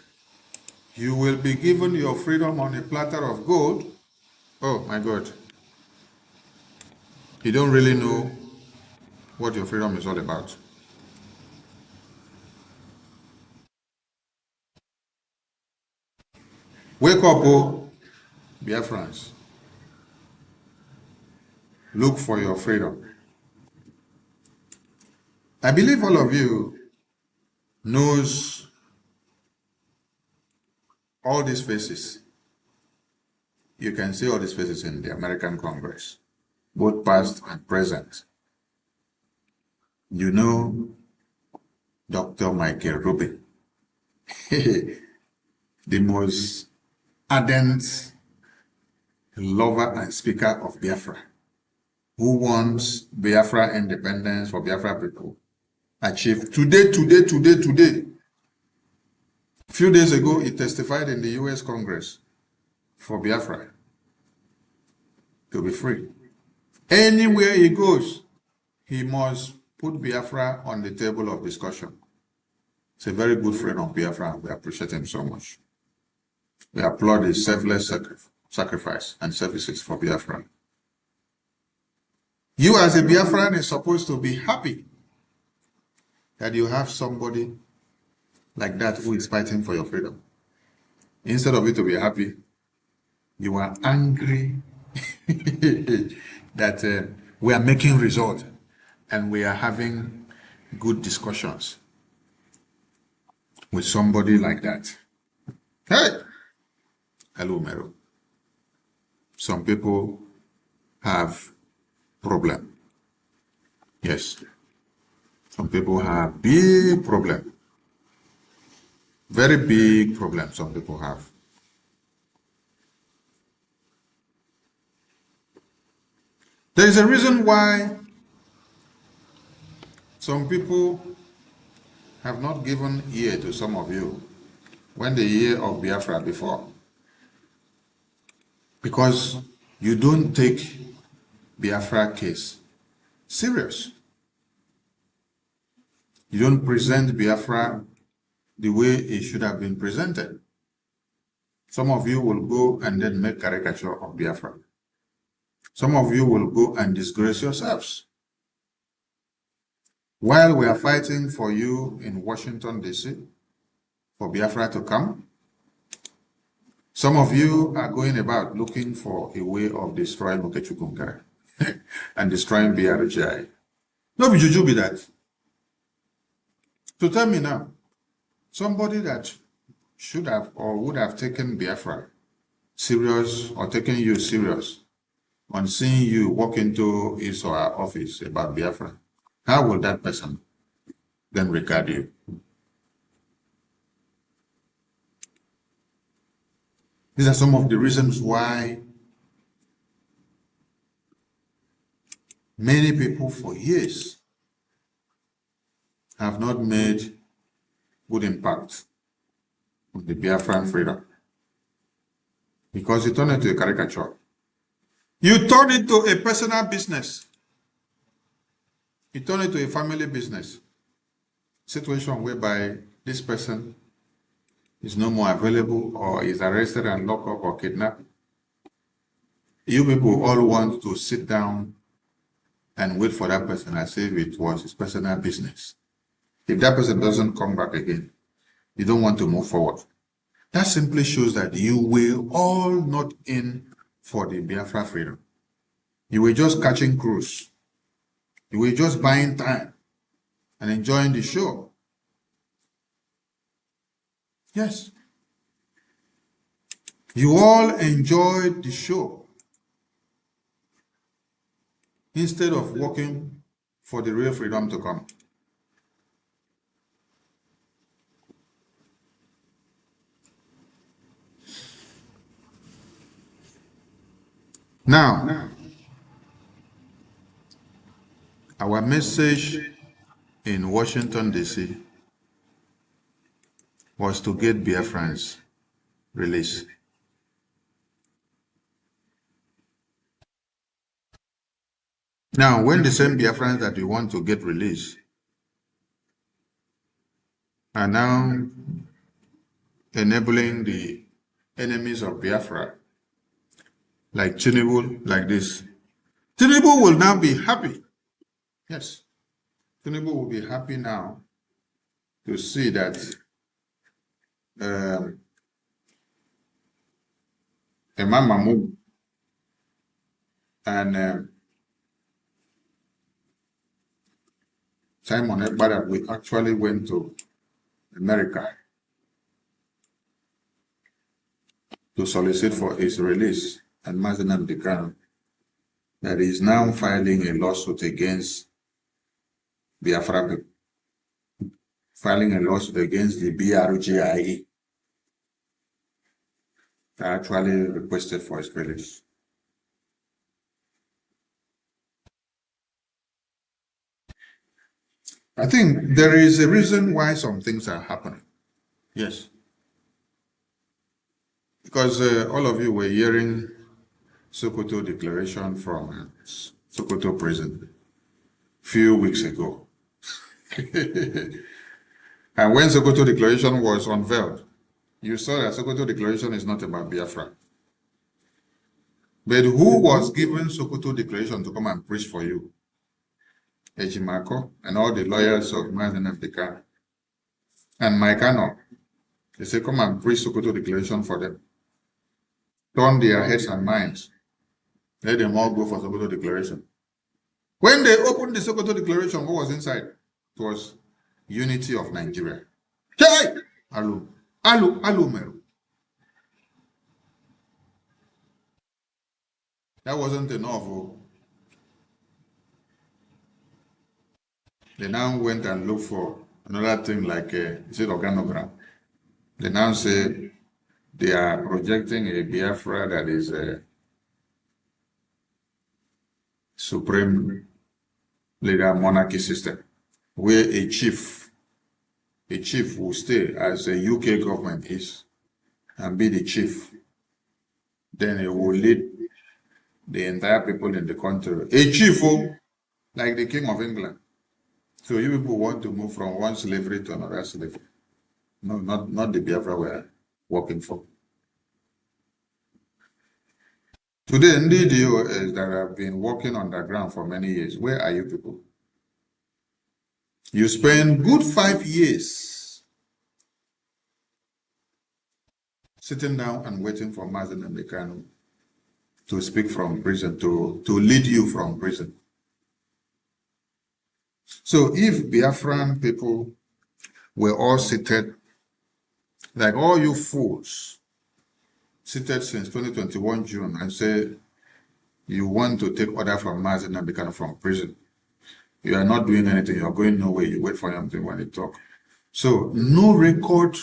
you will be given your freedom on a platter of gold, oh my God. you don't really know what your freedom is all about. Wake up, oh, Biafrans. Look for your freedom. I believe all of you knows all these faces. You can see all these faces in the American Congress, both past and present. You know Dr. Michael Rubin, the most ardent lover and speaker of Biafra, who wants Biafra independence for Biafra people achieved today. A few days ago, he testified in the US Congress for Biafra to be free. Anywhere he goes, he must put Biafra on the table of discussion. It's a very good friend of Biafra, and we appreciate him so much. We applaud his selfless sacrifice and services for Biafra. You as a Biafran is supposed to be happy that you have somebody like that who is fighting for your freedom. Instead of you to be happy, you are angry that we are making results and we are having good discussions with somebody like that. Hey! Hello, Mero. Some people have problem. Yes. Some people have big problem. Very big problem some people have. There is a reason why some people have not given ear to some of you when they hear of Biafra before. Because you don't take Biafra case serious. You don't present Biafra the way it should have been presented. Some of you will go and then make caricature of Biafra. Some of you will go and disgrace yourselves. While we are fighting for you in Washington, D.C., for Biafra to come, some of you are going about looking for a way of destroying Okechukwu and destroying Brgie. No, be juju be that. So tell me now, somebody that should have or would have taken Biafra serious or taken you serious on seeing you walk into his or her office about Biafra, how will that person then regard you? These are some of the reasons why many people for years have not made good impact on the Biafran freedom. Because you turn it into a caricature. You turn it into a personal business. You turn it to a family business. Situation whereby this person is no more available or is arrested and locked up or kidnapped. You people all want to sit down and wait for that person as if it was his personal business. If that person doesn't come back again, you don't want to move forward. That simply shows that you were all not in for the Biafra freedom. You were just catching cruise. You were just buying time and enjoying the show. Yes. You all enjoyed the show instead of working for the real freedom to come. Now, our message in Washington, D.C. was to get Biafrans released. Now, when the same Biafrans that we want to get released are now enabling the enemies of Biafra, like Tinubu, like this, Tinubu will now be happy. Yes, Tinubu will be happy now to see that Imam Mahmoud and Simon Ekpa, we actually went to America to solicit for his release, and Mazi Nnamdi Kanu, that is now filing a lawsuit against Biafra people, filing a lawsuit against the Brgie that actually requested for his release. I think there is a reason why some things are happening. Yes. Because all of you were hearing Sokoto declaration from Sokoto prison a few weeks ago. And when Sokoto declaration was unveiled, you saw that Sokoto declaration is not about Biafra. But who was given Sokoto declaration to come and preach for you? Ejimako and all the lawyers of Mazi Nnamdi Kanu and Maikano. They say, come and preach Sokoto declaration for them. Turn their heads and minds. Let them all go for Sokoto declaration. When they opened the Sokoto declaration, what was inside? It was unity of Nigeria. Hey! Alu Meru. That wasn't enough. They now went and looked for another thing like is it organogram. They now say they are projecting a Biafra that is a supreme leader monarchy system, where a chief will stay as a UK government is and be the chief. Then it will lead the entire people in the country. A chief, like the King of England. So you people want to move from one slavery to another slavery. No, not the Biafra we're working for. Today, NDDO that have been working underground for many years. Where are you people? You spend good 5 years sitting down and waiting for Mazi Nnamdi Kanu to speak from prison, to lead you from prison. So if Biafran people were all seated, like all you fools, seated since 2021 June and say you want to take order from Mazi Nnamdi Kanu from prison, you are not doing anything, you are going nowhere, you wait for him to when he talk. So no record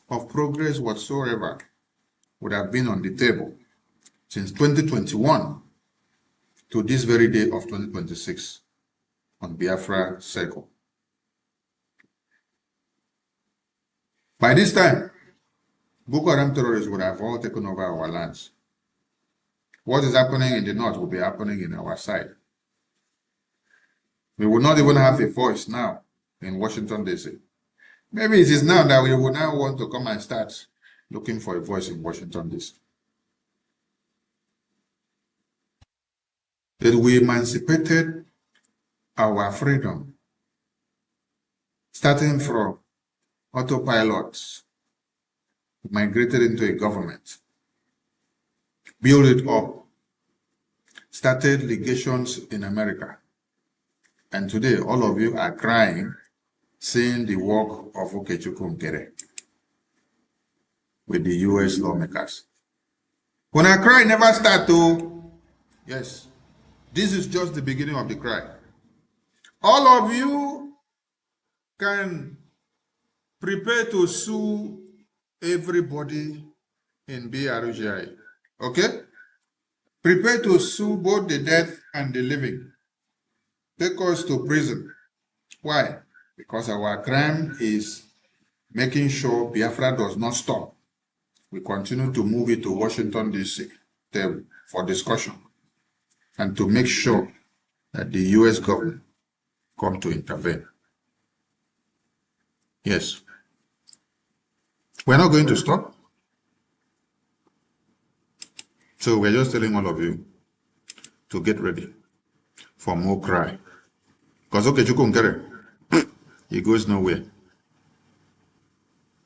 of progress whatsoever would have been on the table since 2021 to this very day of 2026 on Biafra circle. By this time, Boko Haram terrorists would have all taken over our lands. What is happening in the north will be happening in our side. We will not even have a voice now in Washington, D.C. Maybe it is now that we will now want to come and start looking for a voice in Washington, D.C. That we emancipated our freedom, starting from autopilots, migrated into a government, built it up, started legations in America. And today, all of you are crying, seeing the work of Okechukwu Nkere with the U.S. lawmakers. When I cry, never start to, yes, this is just the beginning of the cry. All of you can prepare to sue everybody in BRGI, okay? Prepare to sue both the dead and the living. Take us to prison. Why? Because our crime is making sure Biafra does not stop. We continue to move it to Washington, D.C. for discussion and to make sure that the U.S. government come to intervene. Yes. We're not going to stop. So we're just telling all of you to get ready. for more cry. Because Okechukwu Nkere, he goes nowhere.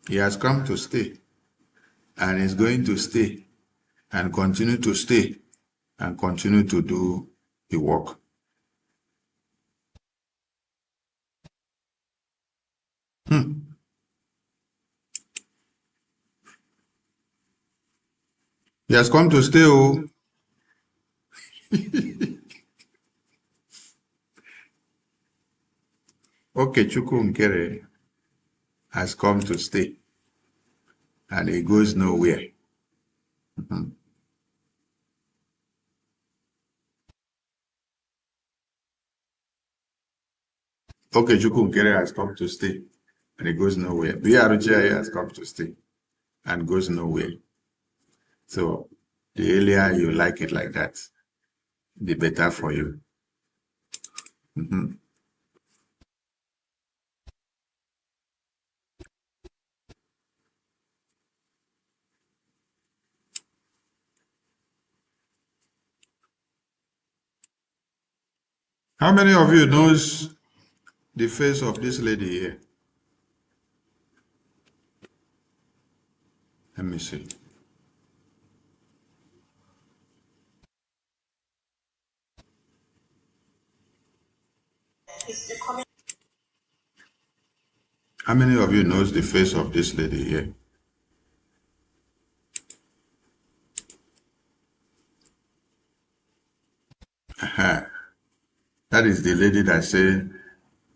He has come to stay, and is going to stay, and continue to stay, and continue to do the work. He has come to stay, oh. Okechukwu Nkere has come to stay, and he goes nowhere. Okechukwu Nkere has come to stay, and he goes nowhere. Brgie has come to stay, and goes nowhere. So the earlier you like it like that, the better for you. How many of you knows the face of this lady here? Let me see. How many of you knows the face of this lady here? Aha. That is the lady that said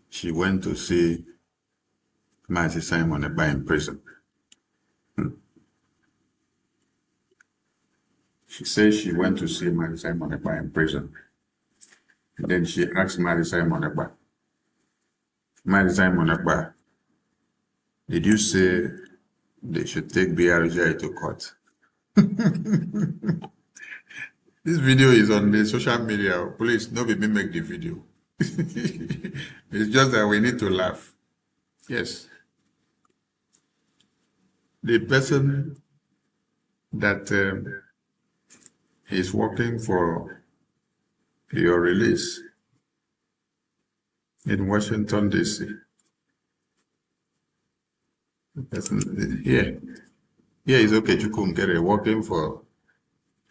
she went to see Mazi Simon Ekpa in prison. She says she went to see Mazi Simon Ekpa in prison. And then she asked Mazi Simon Ekpa, Mazi Simon Ekpa, did you say they should take Brgie to court? This video is on the social media. Please, nobody make the video. It's just that we need to laugh. Yes. The person that is working for your release in Washington, D.C. Here is Okechukwu Nkere working for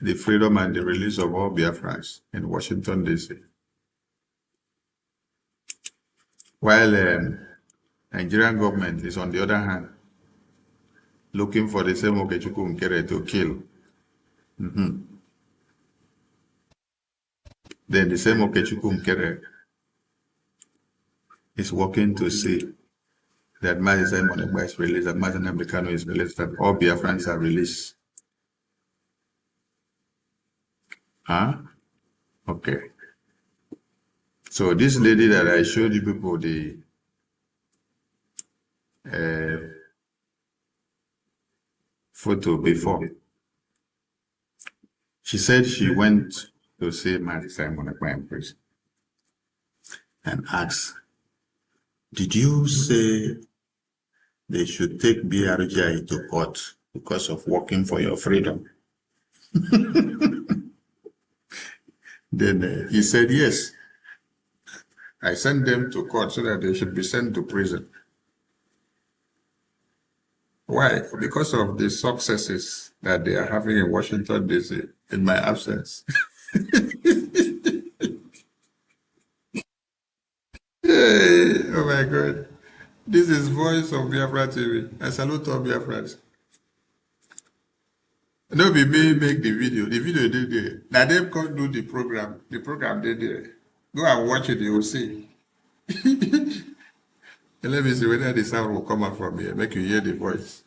the freedom and the release of all Biafrans in Washington, D.C. While Nigerian government is, on the other hand, looking for the same Okechukwu Nkere to kill. Then the same Okechukwu Nkere is working to see that Mazi Simon Ekpa is released, that Mazi Nnamdi Kanu is released, that all Biafrans are released. Huh? Okay. So this lady that I showed you people the photo before, she said she went to see Mazi Simon Ekpa in prison and asked, did you say they should take Brgie to court because of working for your freedom? Then he said, yes. I sent them to court so that they should be sent to prison. Why? Because of the successes that they are having in Washington, D.C. in my absence. Hey, oh my God. This is Voice of Biafra TV. I salute all Biafrans. No be me make the video. The video they there. Now they can't do the program. The program they there. Go and watch it, you will see. And let me see whether the sound will come out from here. Make you hear the voice.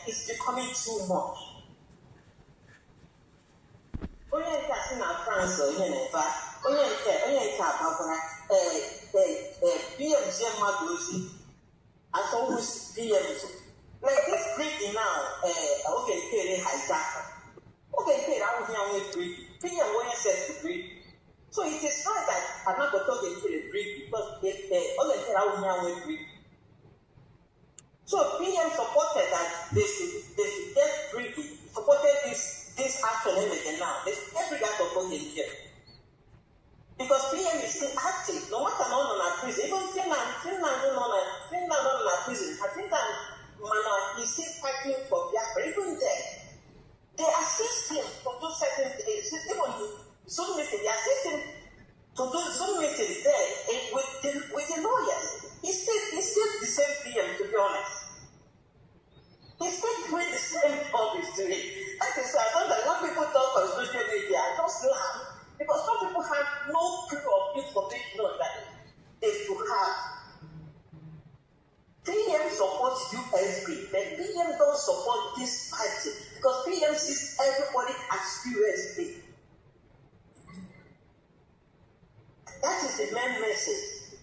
It's becoming too much. As always, like this Brgie now, okay, hijacker. Okay, I was here with Brgie. PM when said to Brgie. So it is not that I'm not going to talk to Brgie because okay, I was here with Brgie. So PM supported that they should get Brgie, supported this this action again now. There's every guy support him here. Because PM is still active. No matter not on a prison. Even Finland not on a prison. I think that man is still fighting for Biafra. Even there, they assist him to do certain things. Even Zoom meeting, they assist him to do Zoom meetings there with the lawyers. He's still the same PM, to be honest. He's still doing the same job he's doing. That is why I don't like when people talk on social media, I just laugh. Because some people have no proof of information that they should have. PM supports USB, but PM don't support this party because PM sees everybody as USB. That is the main message.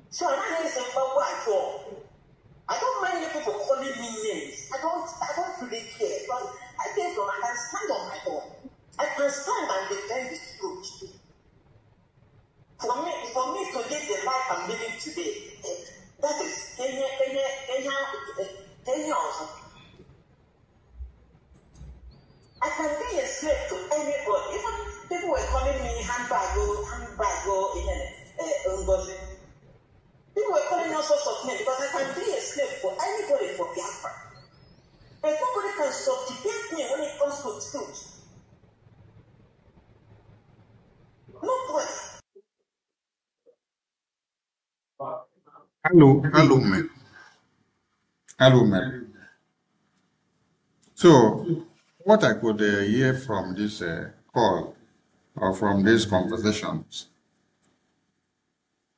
So I'm not saying about what I talk. I don't mind you people calling me names. I don't really care. But I think I can stand on my own. I can stand and defend the truth. For me to live the life I'm living today, that is Kenya also. I can be a slave to anybody. Even people were calling me handbag, Ngozi. People were calling me all sorts of names because I can be a slave for anybody for Biafra. But nobody can subjugate me when it comes to truth. Nobody. Hello, man. Hello, man. So, what I could hear from this call or from these conversations,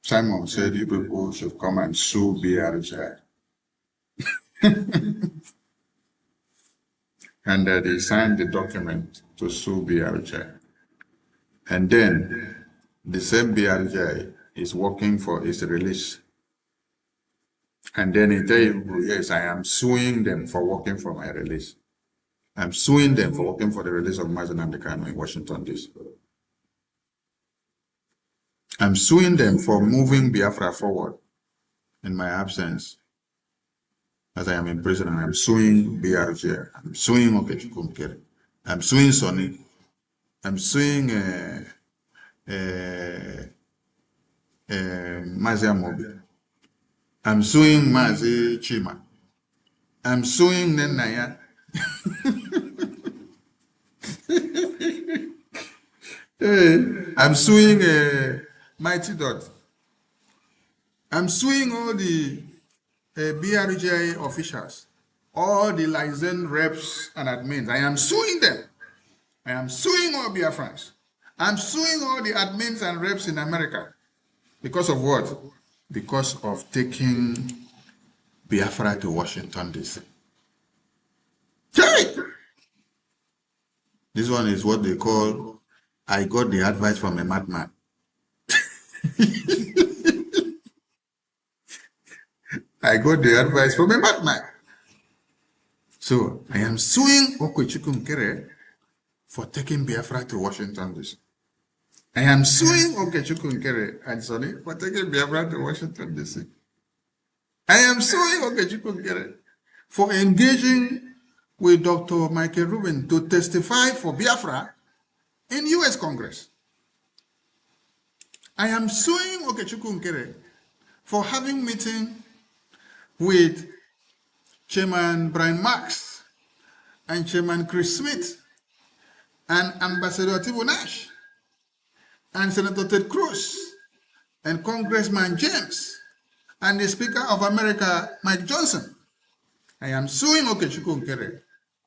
Simon said you people should come and sue BRJ. And they signed the document to sue BRJ. And then the same BRJ is working for his release. And then he tell you, yes, I am suing them for working for my release. I'm suing them for working for the release of Mazen and the Kano in Washington, D.C. I'm suing them for moving Biafra forward in my absence. As I am in prison, and I'm suing BRJ. I'm suing Okechukwu. I'm suing Sonny. I'm suing Mazi Amobi. I'm suing Mazi Chima. I'm suing Nenaya. I'm suing Mighty Dot. I'm suing all the BRJ officials, all the licensed reps and admins. I am suing them. I am suing all Biafrans. I'm suing all the admins and reps in America. Because of what? Because of taking Biafra to Washington, D.C. This one is what they call, I got the advice from a madman. I got the advice from a madman. So I am suing Okechukwu for taking Biafra to Washington, D.C. I am suing Okechukwu and Sonny for taking Biafra to Washington, D.C. I am suing Okechukwu for engaging with Dr. Michael Rubin to testify for Biafra in U.S. Congress. I am suing Okechukwu for having meeting with Chairman Brian Marks and Chairman Chris Smith and Ambassador Tibu Nash and Senator Ted Cruz and Congressman James and the Speaker of America, Mike Johnson. I am suing Okechukwu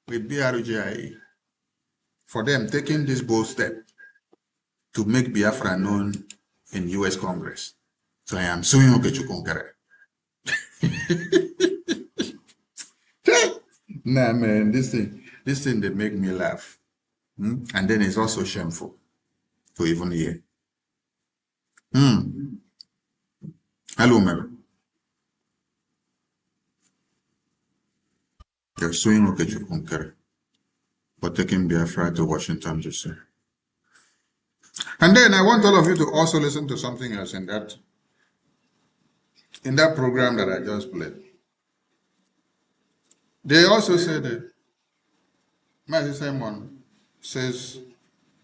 with BRGIE for them taking this bold step to make Biafra known in U.S. Congress. So I am suing Okechukwu. Nah, man, this thing, they make me laugh. And then it's also shameful to even hear. Hello, Mary. You're suing Okechukwu for taking Biafra to Washington, D.C. And then I want all of you to also listen to something else in that program that I just played. They also said that Mazi Simon says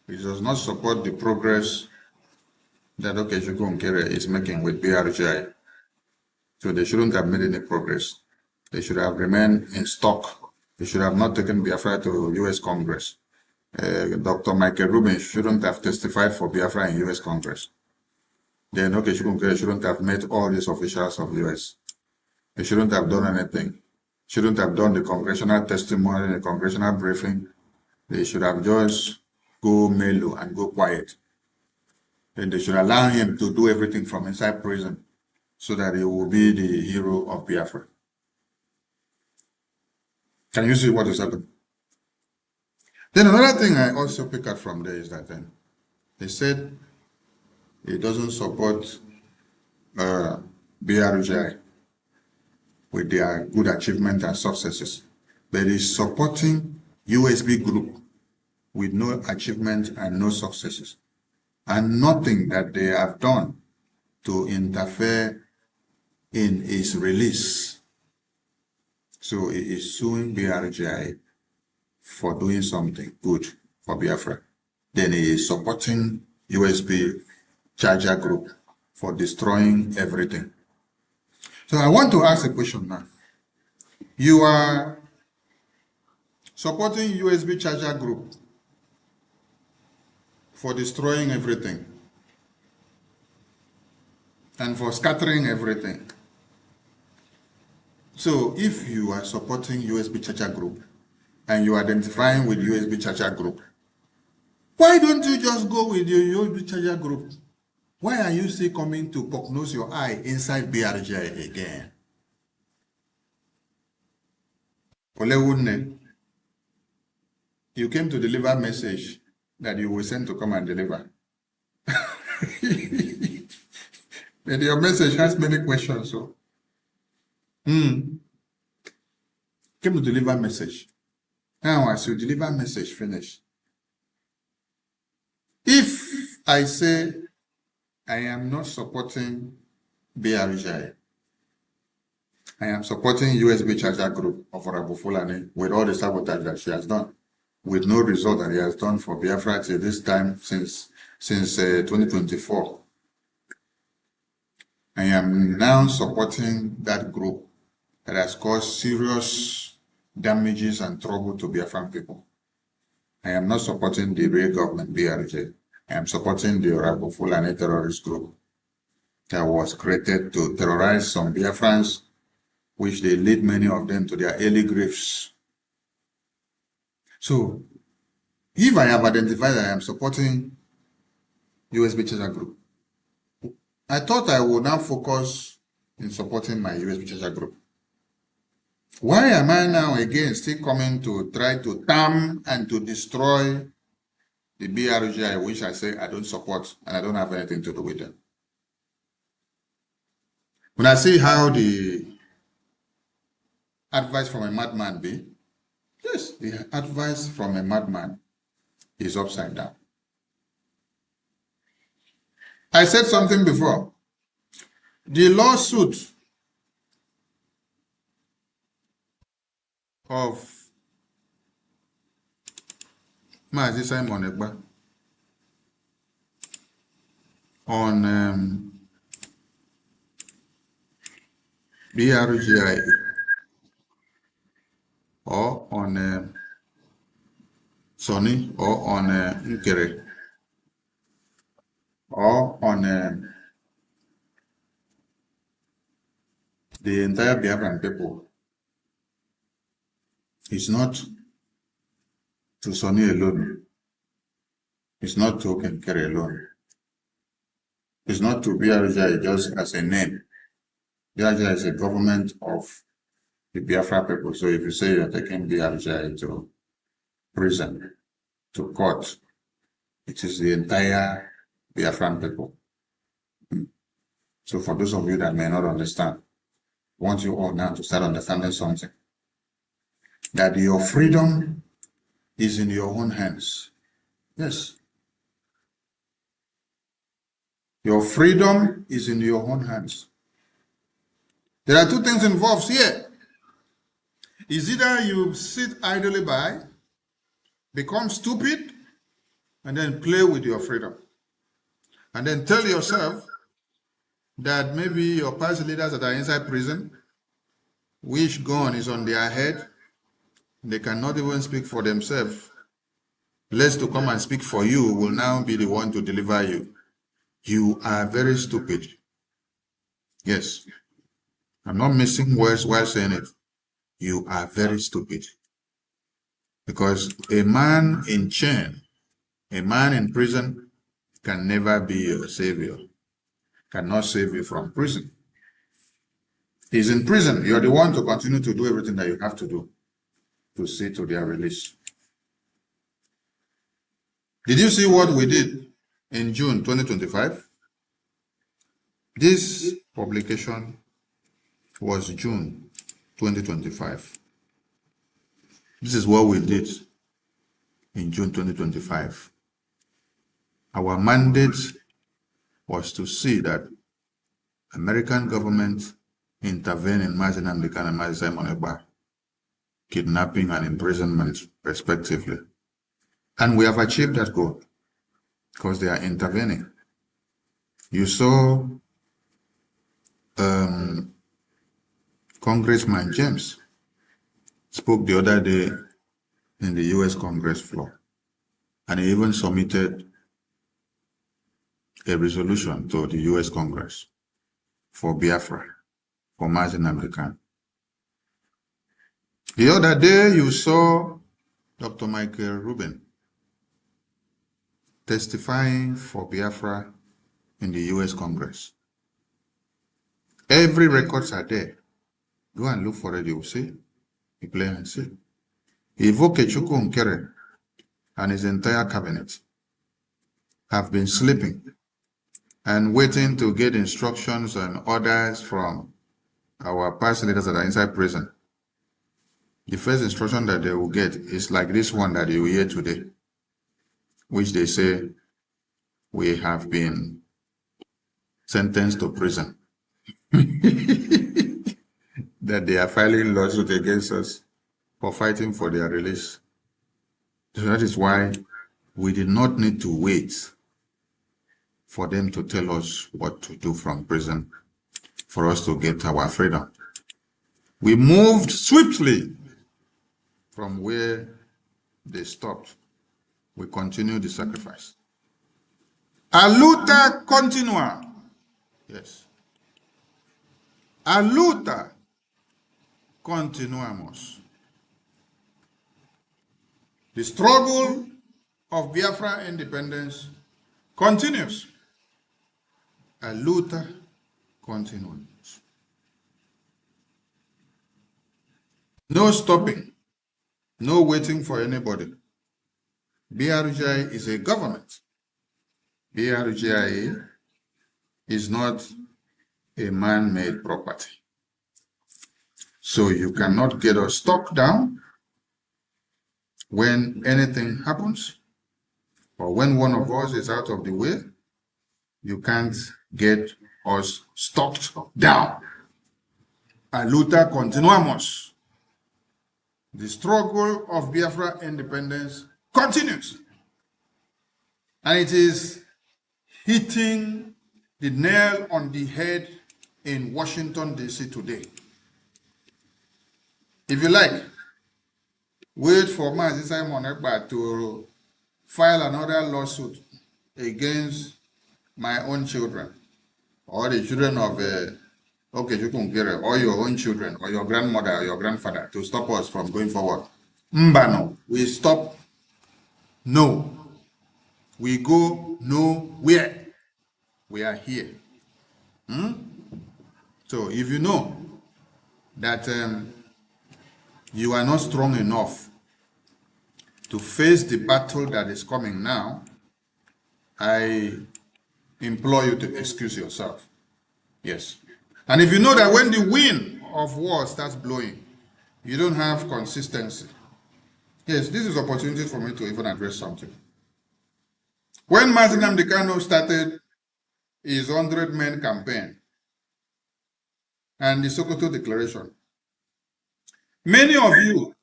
he does not support the progress that Okechukwu Nkere is making with BRGI. So they shouldn't have made any progress. They should have remained in stock. They should have not taken Biafra to U.S. Congress. Dr. Michael Rubin shouldn't have testified for Biafra in U.S. Congress. Then Okechukwu Nkere shouldn't have met all these officials of U.S. They shouldn't have done anything. Shouldn't have done the congressional testimony, the congressional briefing. They should have just go mellow and go quiet. Then they should allow him to do everything from inside prison so that he will be the hero of Biafra. Can you see what is happening? Then another thing I also pick up from there is that he said he doesn't support BRGI with their good achievements and successes, but he's supporting USB group with no achievement and no successes, and nothing that they have done to interfere in his release. So he is suing BRGI for doing something good for Biafra. Then he is supporting USB charger group for destroying everything. So I want to ask a question now. You are supporting USB charger group for destroying everything and for scattering everything. So if you are supporting USB charger group and you are identifying with USB charger group, why don't you just go with your USB charger group? Why are you still coming to poke nose your eye inside BRGI again? Olewune, you came to deliver a message that you were sent to come and deliver. And your message has many questions. So, came to deliver a message. Now, as you deliver a message, finish. If I say I am not supporting BRGI, I am supporting USB charger group of Honorable Fulani with all the sabotage that she has done, with no result that he has done for Biafra till this time since 2024. I am now supporting that group that has caused serious damages and trouble to Biafran people. I am not supporting the real government, BRJ. I am supporting the Honorable Fulani terrorist group that was created to terrorize some Biafrans, which they lead many of them to their early graves. So, if I have identified that I am supporting USB charger group, I thought I would now focus in supporting my USB charger group. Why am I now again still coming to try to tam and to destroy the BRGI, which I say I don't support and I don't have anything to do with them? When I see how the advice from a madman be, yes, the advice from a madman is upside down. I said something before. The lawsuit of Mazi Simon Ekpa on BRGI or on Sonny or on Nkere or on the entire Biafran people is not to Sonny alone. It's not to Nkere alone. It's not to BRGI just as a name. BRGI is a government of the Biafra people. So if you say you're taking BRGI to prison, to court, it is the entire Biafran people. So for those of you that may not understand, I want you all now to start understanding something. That your freedom is in your own hands. Yes. Your freedom is in your own hands. There are two things involved here. Is either you sit idly by become stupid, and then play with your freedom. And then tell yourself that maybe your past leaders that are inside prison, which gun is on their head, they cannot even speak for themselves. Lest to come and speak for you will now be the one to deliver you. You are very stupid. Yes. I'm not missing words while saying it. You are very stupid. Because a man in chain, a man in prison can never be your savior. Cannot save you from prison. He's in prison. You're the one to continue to do everything that you have to do to see to their release. Did you see what we did in June 2025? This publication was June 2025. This is what we did in June 2025. Our mandate was to see that American government intervene in Mazi Nnamdi Kanu and Mazi Simon Ekpa kidnapping and imprisonment respectively. And we have achieved that goal because they are intervening. You saw Congressman James spoke the other day in the US Congress floor, and he even submitted a resolution to the US Congress for Biafra, for Mazi Nnamdi Kanu. The other day you saw Dr. Michael Rubin testifying for Biafra in the US Congress. Every records are there. Go and look for it, you will see. You play and see. Ivoke Chukwu Nkere and his entire cabinet have been sleeping and waiting to get instructions and orders from our past leaders that are inside prison. The first instruction that they will get is like this one that you hear today, which they say, we have been sentenced to prison. That they are filing lawsuit against us for fighting for their release. So that is why we did not need to wait for them to tell us what to do from prison for us to get our freedom. We moved swiftly from where they stopped. We continued the sacrifice. A luta continua. Yes. A luta continuamos. The struggle of Biafra independence continues. A luta continuamos. No stopping, no waiting for anybody. Brgie is a government. Brgie is not a man-made property. So you cannot get us stuck down when anything happens, or when one of us is out of the way. You can't get us stuck down. A luta continuamos. The struggle of Biafra independence continues. And it is hitting the nail on the head in Washington, D.C. today. If you like, wait for Mazi Simon Ekpa to file another lawsuit against my own children, or the children of or your own children, or your grandmother, or your grandfather, to stop us from going forward. Mbano, we stop. No. We go nowhere. We are here. So if you know that you are not strong enough to face the battle that is coming now, I implore you to excuse yourself. Yes. And if you know that when the wind of war starts blowing, you don't have consistency. Yes, this is opportunity for me to even address something. When Mazi Nnamdi Kanu started his 100-men campaign and the Sokoto Declaration, many of you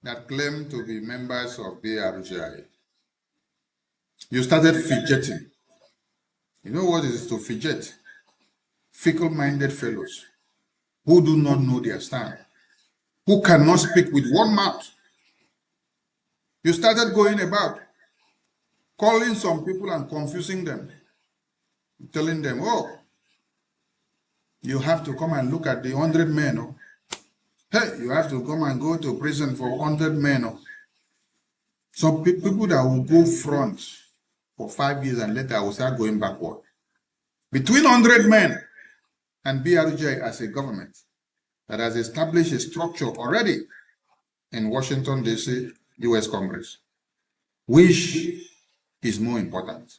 that claim to be members of BRGI, you started fidgeting. You know what it is to fidget? Fickle-minded fellows who do not know their stand, who cannot speak with one mouth. You started going about, calling some people and confusing them, telling them, oh, you have to come and look at the 100 men. Oh. Hey, you have to come and go to prison for 100 men. Oh. Some people that will go front for 5 years and later will start going backward. Between 100 men and BRGI as a government that has established a structure already in Washington, D.C., U.S. Congress. Which is more important?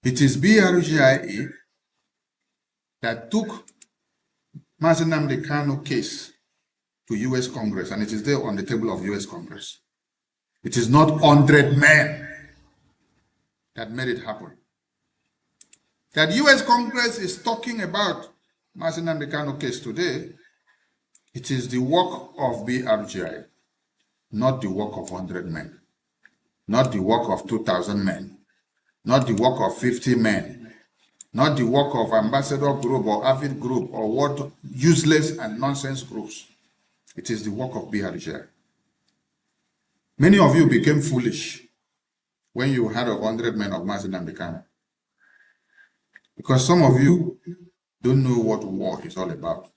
It is BRGIA that took Mazi Nnamdi Kanu case to U.S. Congress, and it is there on the table of U.S. Congress. It is not 100 men that made it happen. That U.S. Congress is talking about Mazi Nnamdi Kanu case today, it is the work of BRGI, not the work of 100 men, not the work of 2,000 men, not the work of 50 men, not the work of Ambassador Group or Avid Group or what useless and nonsense groups. It is the work of BRGI. Many of you became foolish when you heard of 100 men of Mazi Nnamdi Kanu, because some of you don't know what war is all about.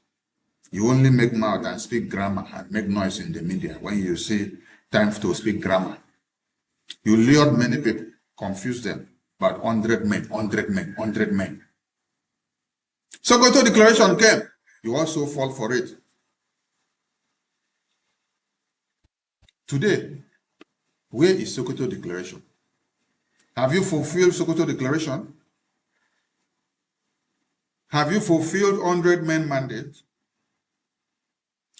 You only make mouth and speak grammar and make noise in the media when you say time to speak grammar. You lured many people, confuse them, but 100 men, 100 men, 100 men. Sokoto Declaration came. You also fall for it. Today, where is Sokoto Declaration? Have you fulfilled Sokoto Declaration? Have you fulfilled 100 men mandate?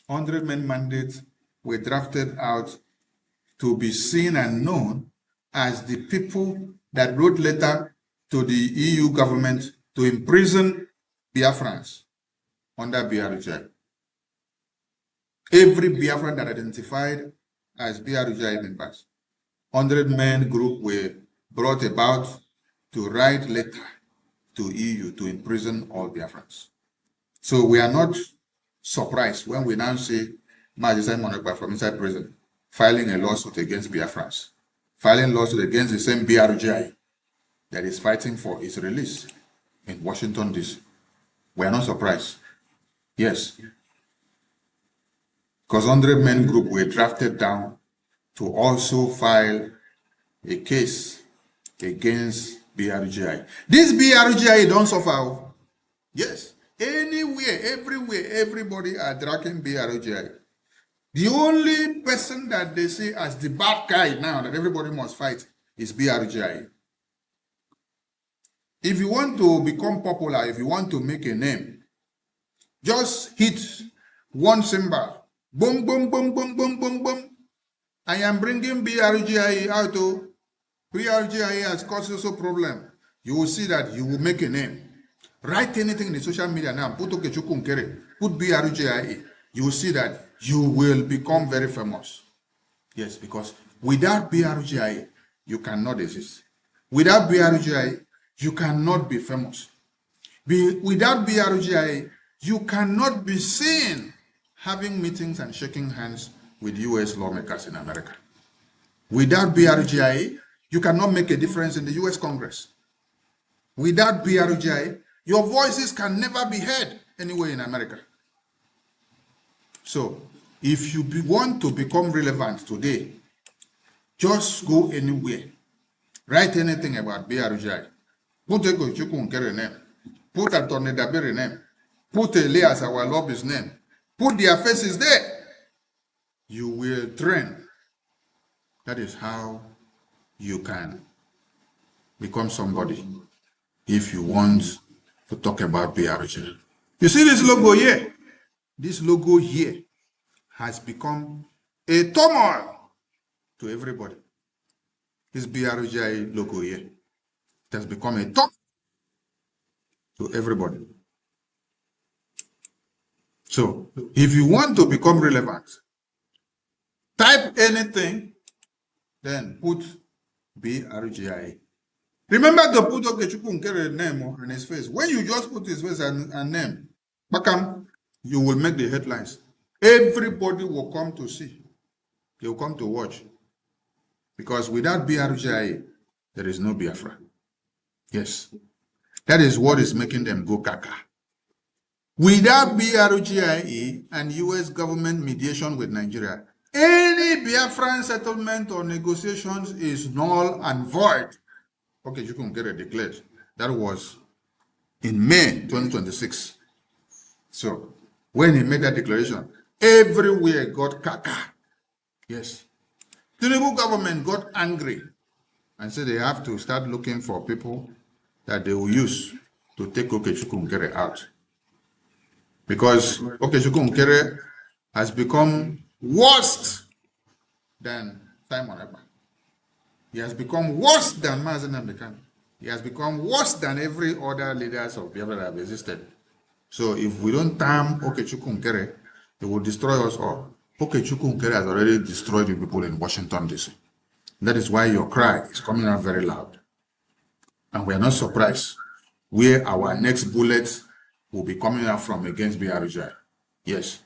100 men mandates were drafted out to be seen and known as the people that wrote letter to the EU government to imprison Biafrans under BRGI. Every Biafran that identified as BRGI members, 100 men group were brought about to write letter to EU to imprison all Biafrans. So we are not surprised when we now see Mazi Simon Ekpa from inside prison filing a lawsuit against Biafrans, filing a lawsuit against the same BRGI that is fighting for his release in Washington, D.C. We are not surprised. Yes. Because 100 men group were drafted down to also file a case against BRGI. This BRGI don't suffer. Yes. Anywhere, everywhere, everybody are dragging BRGI. The only person that they see as the bad guy now that everybody must fight is BRGI. If you want to become popular, if you want to make a name, just hit one symbol. Boom, boom, boom, boom, boom, boom, boom. I am bringing BRGI out. BRGI has caused us a problem. You will see that you will make a name. Write anything in the social media now. Put BRGI. You will see that you will become very famous. Yes, because without BRGI, you cannot exist. Without BRGI, you cannot be famous. Without BRGI, you cannot be seen having meetings and shaking hands with US lawmakers in America. Without BRGI, you cannot make a difference in the US Congress. Without BRGI, your voices can never be heard anywhere in America. So, if you want to become relevant today, just go anywhere. Write anything about BRGI. Put a Kochukun name. Put a Tornedabere name. Put Elias, our lobby's name. Put their faces there. You will train. That is how you can become somebody if you want to talk about BRGI. You see this logo here? This logo here has become a turmoil to everybody. This BRGI logo here, it has become a turmoil to everybody. So if you want to become relevant, type anything, then put BRGI. Remember to put Okechukwu Nkere name on his face. When you just put his face and name, Bakam, you will make the headlines. Everybody will come to see. They will come to watch. Because without BRGI, there is no Biafra. Yes. That is what is making them go caca. Without BRGIE and US government mediation with Nigeria, any Biafran settlement or negotiations is null and void. Okay, you can get it declared. That was in May 2026. So when he made that declaration, everywhere got caca. Yes. The Tinubu government got angry and said they have to start looking for people that they will use to take Okechukwu Nkere out. Because Okechukwu Nkere has become worse than Simon Ekpa. He has become worse than Mazen Amdekan. He has become worse than every other leaders of Biafra that have existed. So if we don't term Okechukwu Nkere, it will destroy us all. Okechukwu Nkere has already destroyed the people in Washington, D.C. That is why your cry is coming out very loud. And we are not surprised where our next bullet will be coming out from against BRGI. Yes.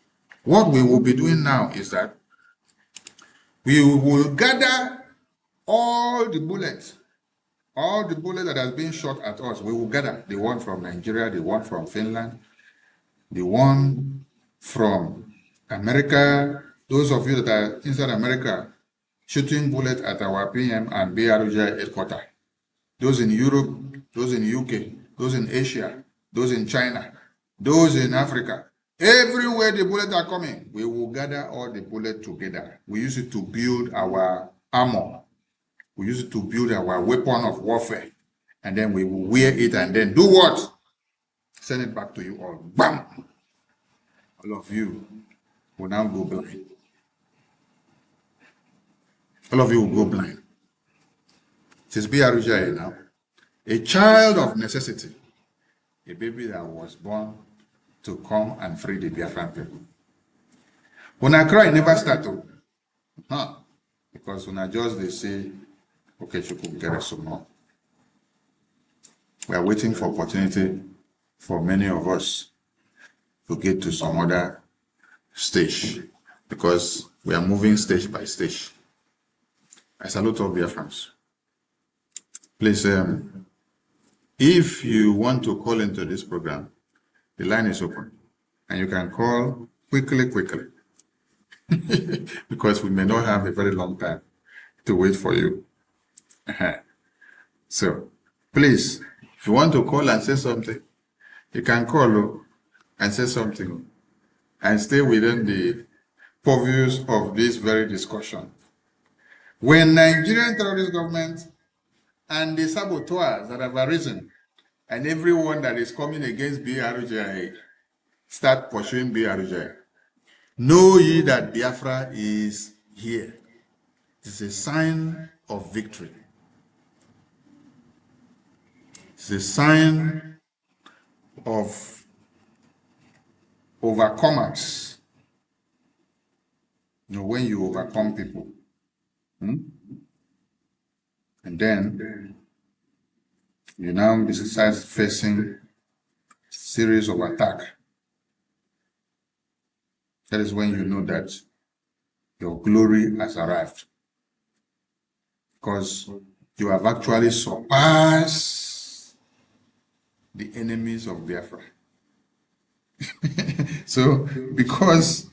What we will be doing now is that we will gather all the bullets that has been shot at us. We will gather the one from Nigeria, the one from Finland, the one from America, those of you that are inside America shooting bullets at our PM and BRGI headquarters, those in Europe, those in UK, those in Asia, those in China, those in Africa. Everywhere the bullets are coming, we will gather all the bullets together. We use it to build our armor. We use it to build our weapon of warfare. And then we will wear it and then do what? Send it back to you all. Bam! All of you will now go blind. All of you will go blind. It is BRGI now. A child of necessity. A baby that was born to come and free the Biafran people. When I cry, never start to. Because when I just they say, okay, you could get us some more. We are waiting for opportunity for many of us to get to some other stage, because we are moving stage by stage. I salute all Biafrans. Please, if you want to call into this program, the line is open, and you can call quickly, because we may not have a very long time to wait for you. So, please, if you want to call and say something, you can call and say something, and stay within the purviews of this very discussion. When Nigerian terrorist government and the saboteurs that have arisen, and everyone that is coming against BRGI start pursuing BRGI, know ye that Biafra is here. It is a sign of victory. It's a sign of overcomers. You know, when you overcome people. And then you now start facing series of attack. That is when you know that your glory has arrived. Because you have actually surpassed the enemies of Biafra. So, because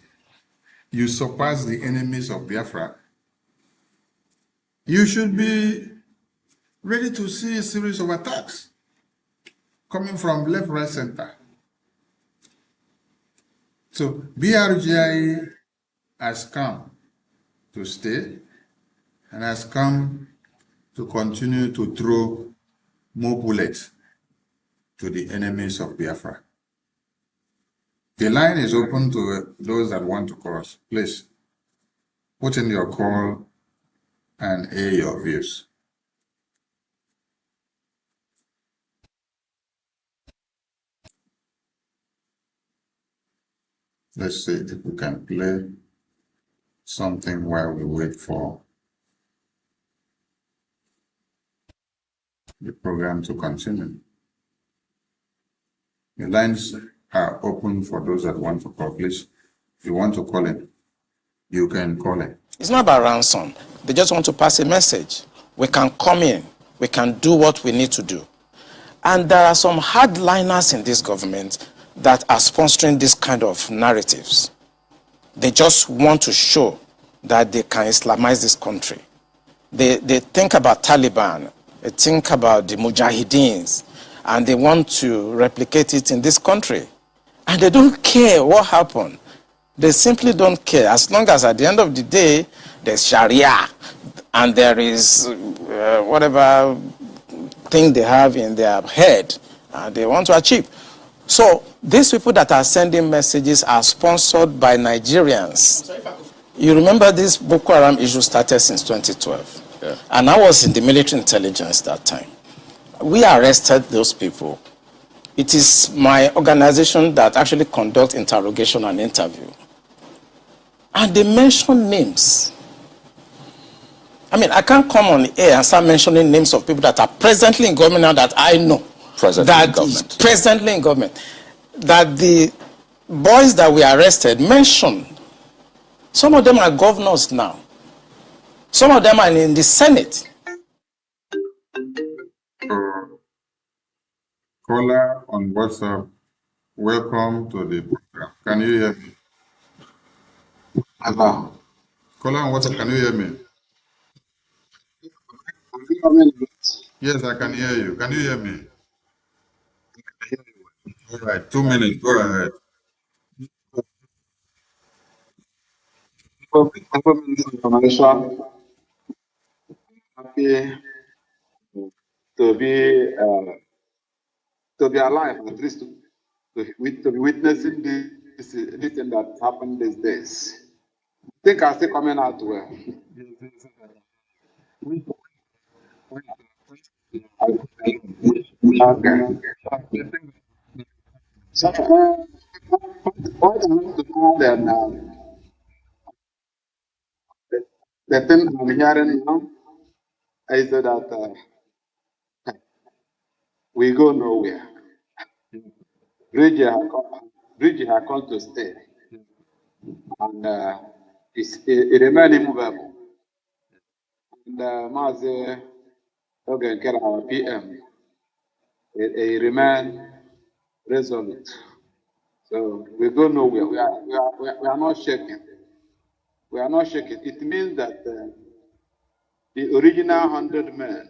you surpass the enemies of Biafra, you should be ready to see a series of attacks coming from left, right, center. So BRGI has come to stay and has come to continue to throw more bullets to the enemies of Biafra. The line is open to those that want to call us. Please put in your call and air your views. Let's see if we can play something while we wait for the program to continue. The lines are open for those that want to call. Please, if you want to call in, you can call in. It's not about ransom. They just want to pass a message. We can come in. We can do what we need to do. And there are some hardliners in this government that are sponsoring this kind of narratives. They just want to show that they can Islamize this country. They think about Taliban. They think about the Mujahideens. And they want to replicate it in this country. And they don't care what happened. They simply don't care. As long as at the end of the day, there's Sharia and there is whatever thing they have in their head they want to achieve. So these people that are sending messages are sponsored by Nigerians. You remember this Boko Haram issue started since 2012. Yeah. And I was in the military intelligence that time. We arrested those people. It is my organization that actually conducts interrogation and interview. And they mention names. I mean, I can't come on the air and start mentioning names of people that are presently in government now that I know. Presently in government. That the boys that we arrested mentioned. Some of them are governors now. Some of them are in the Senate. Caller on WhatsApp, welcome to the program. Can you hear me? Hello. Caller on WhatsApp, can you hear me? Yes, I can hear you. Can you hear me? All right, 2 minutes. Go ahead. Information. Happy to be alive, at least to be witnessing this thing that happened these days. I think I'm still coming out well. Okay. So, what I want to know then, the thing I'm hearing now is that we go nowhere. Brgie has come to stay, and it remains immovable. And Mazi Ogenkere, our PM, it remains resolute. So we go nowhere. We are not shaking. We are not shaking. It means that the original 100 men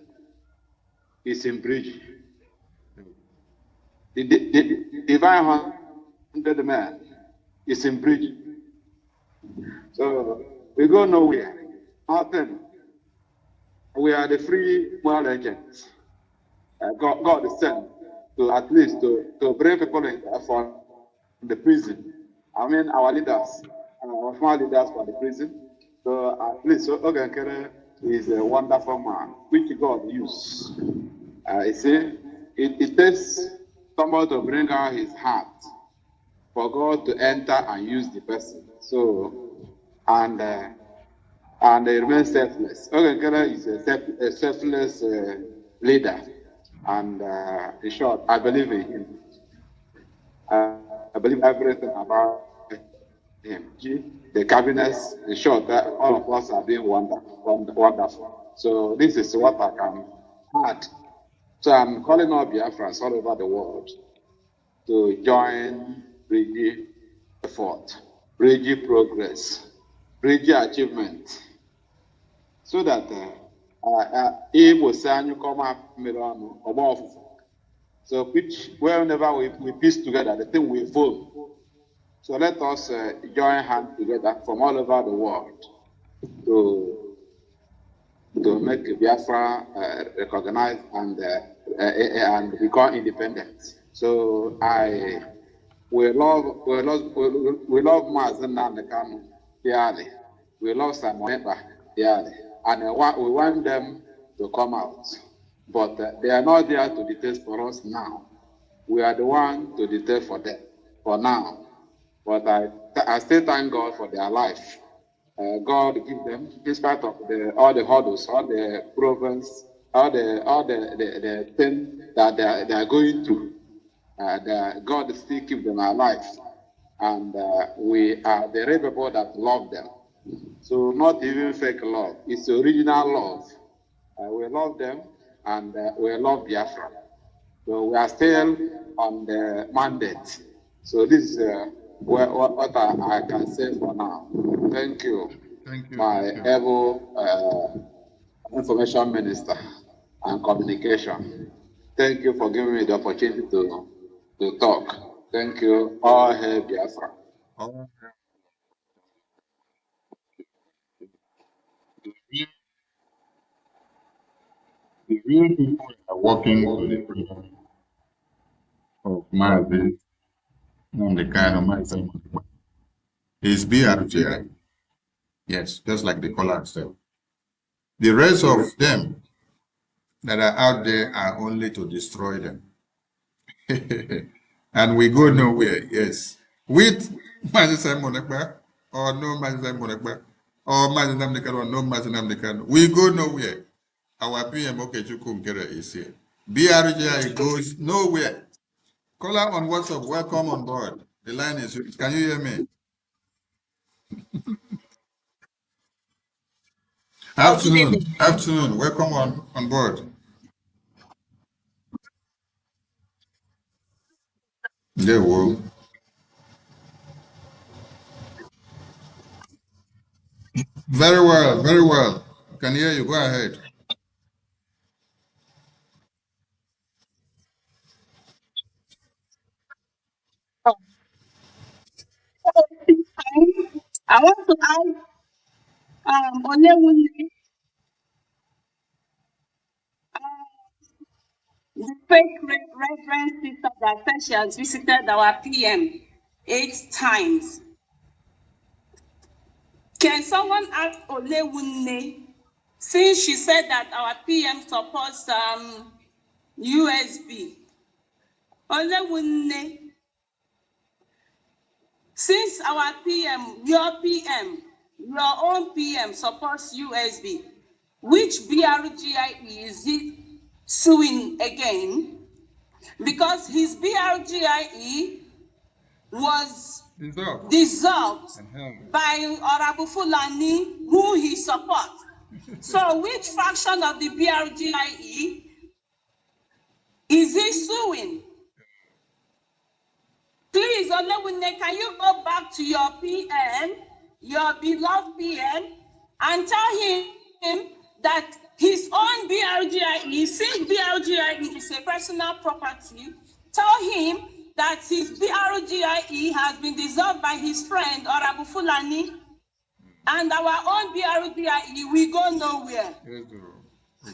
is in Brgie. The divine 100 men is in Brgie. So we go nowhere. Nothing. We are the free moral agents. God is sent to at least to bring people in from the prison. I mean, our leaders, our former leaders for the prison. So at least Ogenkere is a wonderful man, which God used. You see, it takes somebody to bring out his heart for God to enter and use the person. So, and they remain selfless. Ogenkere is a selfless leader. And in short, I believe in him. I believe everything about him. The cabinets, in short, that all of us are being wonderful. So this is what I can add. So I'm calling all Biafrans all over the world to join Brgie effort, Brgie progress, Brgie achievement, so that if we say you come up, so which whenever we piece together, the thing will fall. So let us join hands together from all over the world to make Biafra recognized and become independent. So we love Mazen Nandekanu dearly. We love Samoeba dearly, and we want them to come out. But they are not there to dictate for us now. We are the one to dictate for them for now. But I I still thank God for their life. God give them, in spite of all the hurdles, all the problems, all the things that they are going through. God still keep them alive, and we are the real people that love them. So not even fake love; it's original love. We love them, and we love Biafra. So we are still on the mandate. So this is what I can say for now. Thank you, my able information minister and communication. Thank you for giving me the opportunity to talk. Thank you. All hail Biafra. The real people are working for the freedom of Mazi and the kind of mindset is BRGI. Yes, just like the caller said. The rest of them that are out there are only to destroy them. And we go nowhere, yes. With Mazi Simon Ekpa or no Mazi Simon Ekpa or Mazi Namdekan or no Mazi Namdekan, we go nowhere. Our PM Okechukwu Nkere is here. BRGI goes nowhere. Caller on WhatsApp, welcome on board. The line is, can you hear me? Afternoon, welcome on board. Yeah, well. Very well, very well. Can hear you, go ahead. I want to add Olewunle, the fake reverend sister that said she has visited our PM 8 times. Can someone ask Olewunle, since she said that our PM supports USB? Olewunle, since our PM, your own PM supports USB, which BRGI is it suing again? Because his BRGIE was dissolved by Honorable Fulani, who he supports. So which faction of the BRGIE is he suing? Please, Olewunle, can you go back to your PM, your beloved PM, and tell him that his own BRGIE, since BRGIE is a personal property, tell him that his BRGIE has been dissolved by his friend, Honorable Fulani, and our own BRGIE, we go nowhere.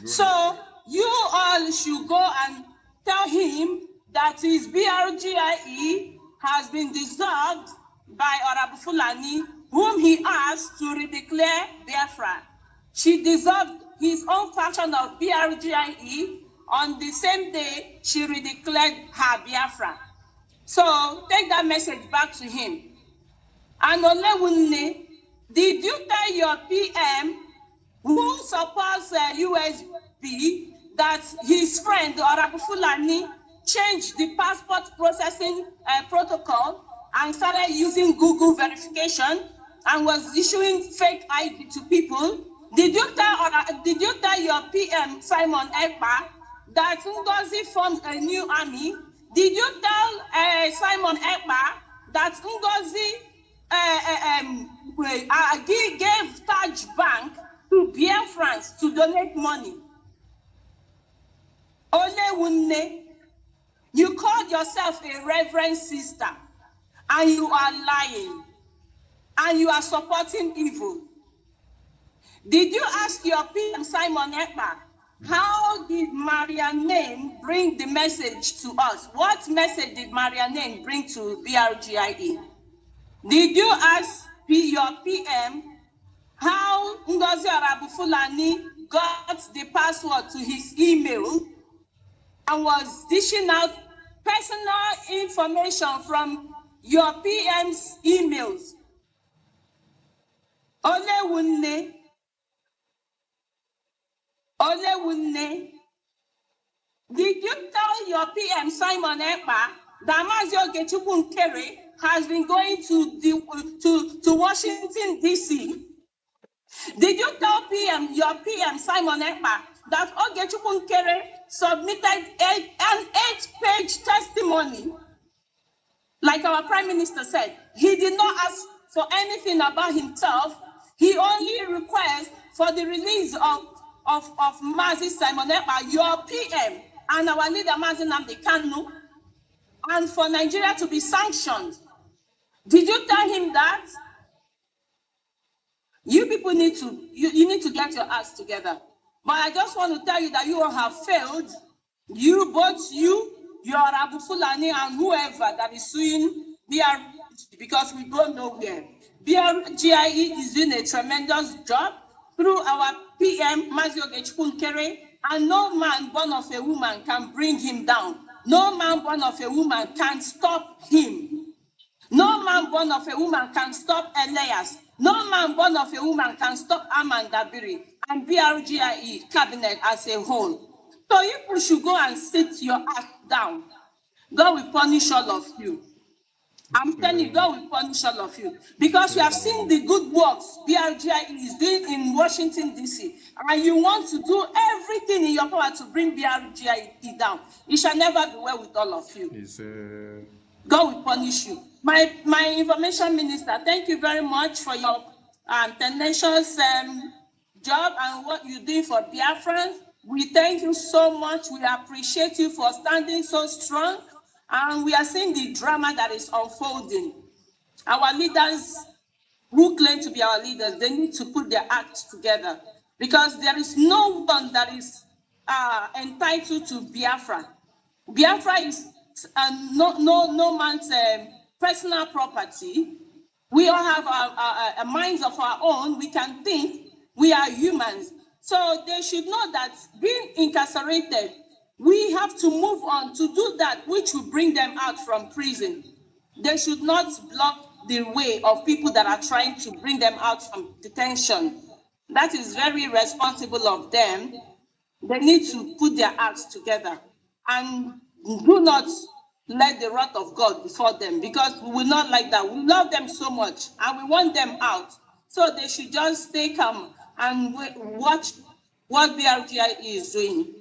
So you all should go and tell him that his BRGIE has been dissolved by Honorable Fulani, whom he asked to redeclare Biafra. She dissolved his own faction of BRGIE on the same day she redeclared her Biafra. So take that message back to him. And Olewunle, did you tell your PM who supports USB that his friend Honorable Fulani changed the passport processing protocol and started using Google verification and was issuing fake ID to people? Did you tell your PM Simon Ekpa that Ngozi formed a new army? Did you tell Simon Ekpa that Ngozi gave Taj Bank to Biafrans to donate money? Olewunle, you called yourself a reverend sister, and you are lying, and you are supporting evil. Did you ask your PM Simon Ekpa, how did Maria Name bring the message to us? What message did Maria Name bring to BRGIE? Did you ask your PM how Ngozi Arabufulani got the password to his email and was dishing out personal information from your PM's emails. Olewunne. Did you tell your PM Simon Ekpa that Mazio Gechukwu Nkere has been going to Washington, D.C.? Did you tell your PM Simon Ekpa that Ogechukwu Nkere submitted an 8-page testimony? Like our Prime Minister said, he did not ask for anything about himself. He only requests for the release of Mazi Simon Ekpa, your PM, and our leader Mazi Nnamdi Kanu, and for Nigeria to be sanctioned. Did you tell him that? You people need to you need to get your acts together. But I just want to tell you that you all have failed. Both you, your Abu Fulani, and whoever that is suing BRGE, because we go nowhere. BRGE is doing a tremendous job through our PM, Mazio Gechukwu Nkere, and no man born of a woman can bring him down. No man born of a woman can stop him. No man born of a woman can stop Elias. No man born of a woman can stop Amanda Biri and BRGE cabinet as a whole. So you should go and sit your ass down. God will punish all of you. I'm telling you, God will punish all of you. Because you have seen the good works BRGE is doing in Washington, D.C. And you want to do everything in your power to bring BRGE down. It shall never be well with all of you. God will punish you. My information minister, thank you very much for your tenacious job and what you do for Biafrans. We thank you so much. We appreciate you for standing so strong. And we are seeing the drama that is unfolding. Our leaders who claim to be our leaders, they need to put their acts together, because there is no one that is entitled to Biafra. Biafra is no man's personal property. We all have our minds of our own. We can think. We are humans. So they should know that being incarcerated, we have to move on to do that which will bring them out from prison. They should not block the way of people that are trying to bring them out from detention. That is very irresponsible of them. They need to put their acts together and do not let the wrath of God before them, because we will not like that. We love them so much and we want them out. So they should just stay calm and watch what BRGE is doing.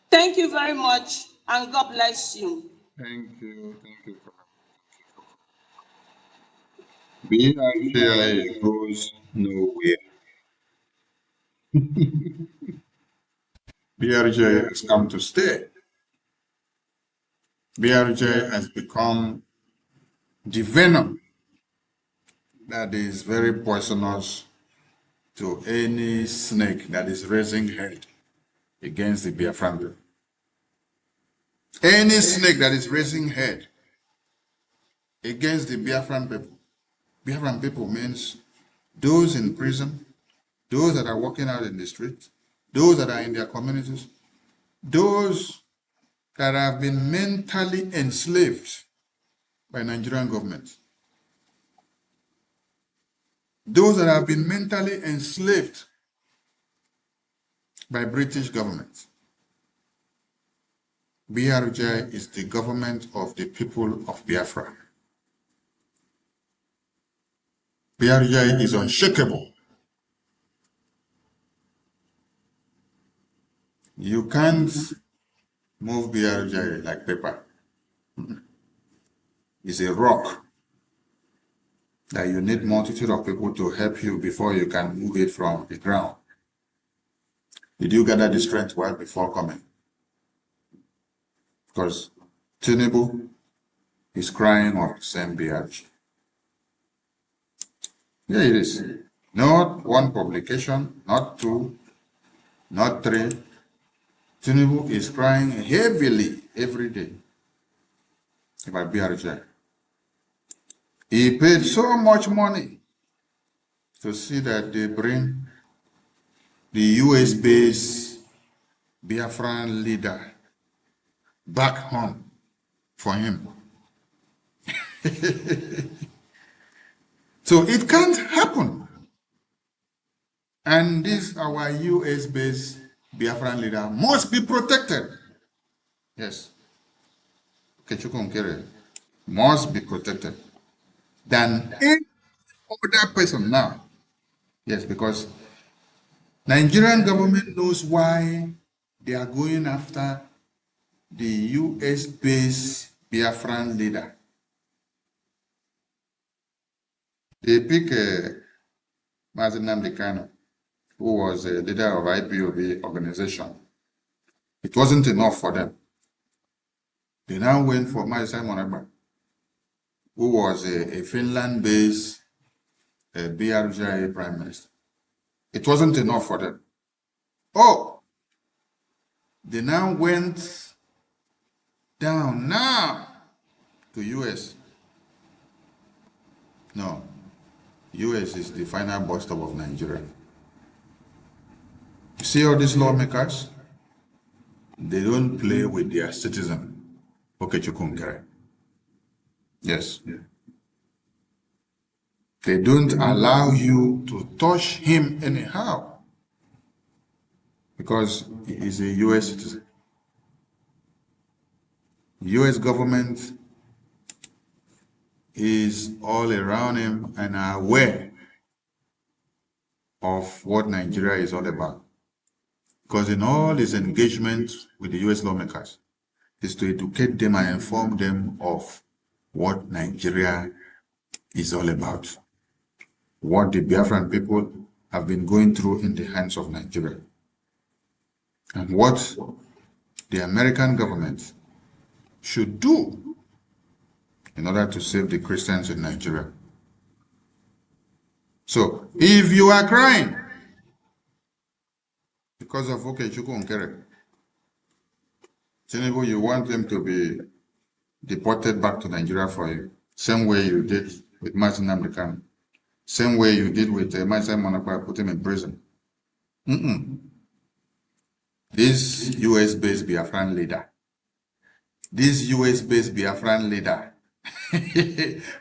Thank you very much, and God bless you. Thank you. BRGE goes nowhere. BRGE has come to stay. BRGE has become the venom that is very poisonous to any snake that is raising head against the Biafran people. Any snake that is raising head against the Biafran people. Biafran people means those in prison, those that are walking out in the street, those that are in their communities, those that have been mentally enslaved by Nigerian government. Those that have been mentally enslaved by British government. BRGE is the government of the people of Biafra. BRGE is unshakable. You can't move BRGE like paper. It's a rock that you need multitude of people to help you before you can move it from the ground. Did you gather the strength well before coming? Because Tinubu is crying of the same BRGE. Yeah, it is. Not one publication, not two, not three. Tinubu is crying heavily every day about BRGE. He paid so much money to see that they bring the US-based Biafran leader back home for him. So it can't happen. And this, our US-based Biafran leader, must be protected. Yes. Okechukwu must be protected than any other person now. Yes, because Nigerian government knows why they are going after the US-based Biafran leader. They pick Mazi Nnamdi Kanu, who was a leader of IPOB organization. It wasn't enough for them. They now went for Mazi Simon Ekpa, who was a Finland-based BRGIA prime minister. It wasn't enough for them. Oh, they now went down now to US. No, US is the final bus stop of Nigeria. You see all these lawmakers? They don't play with their citizen. Okechukwu. Yes. They don't allow you to touch him anyhow because he is a US citizen. US government is all around him and are aware of what Nigeria is all about. Because in all his engagement with the US lawmakers is to educate them and inform them of what Nigeria is all about. What the Biafran people have been going through in the hands of Nigeria. And what the American government should do in order to save the Christians in Nigeria. So, if you are crying because of Okechukwu Nkere, Tinubu, you want them to be deported back to Nigeria for you, same way you did with Mazi Nnamdi Kanu, same way you did with Mazi Simon Ekpa, put him in prison. This US-based Biafran leader,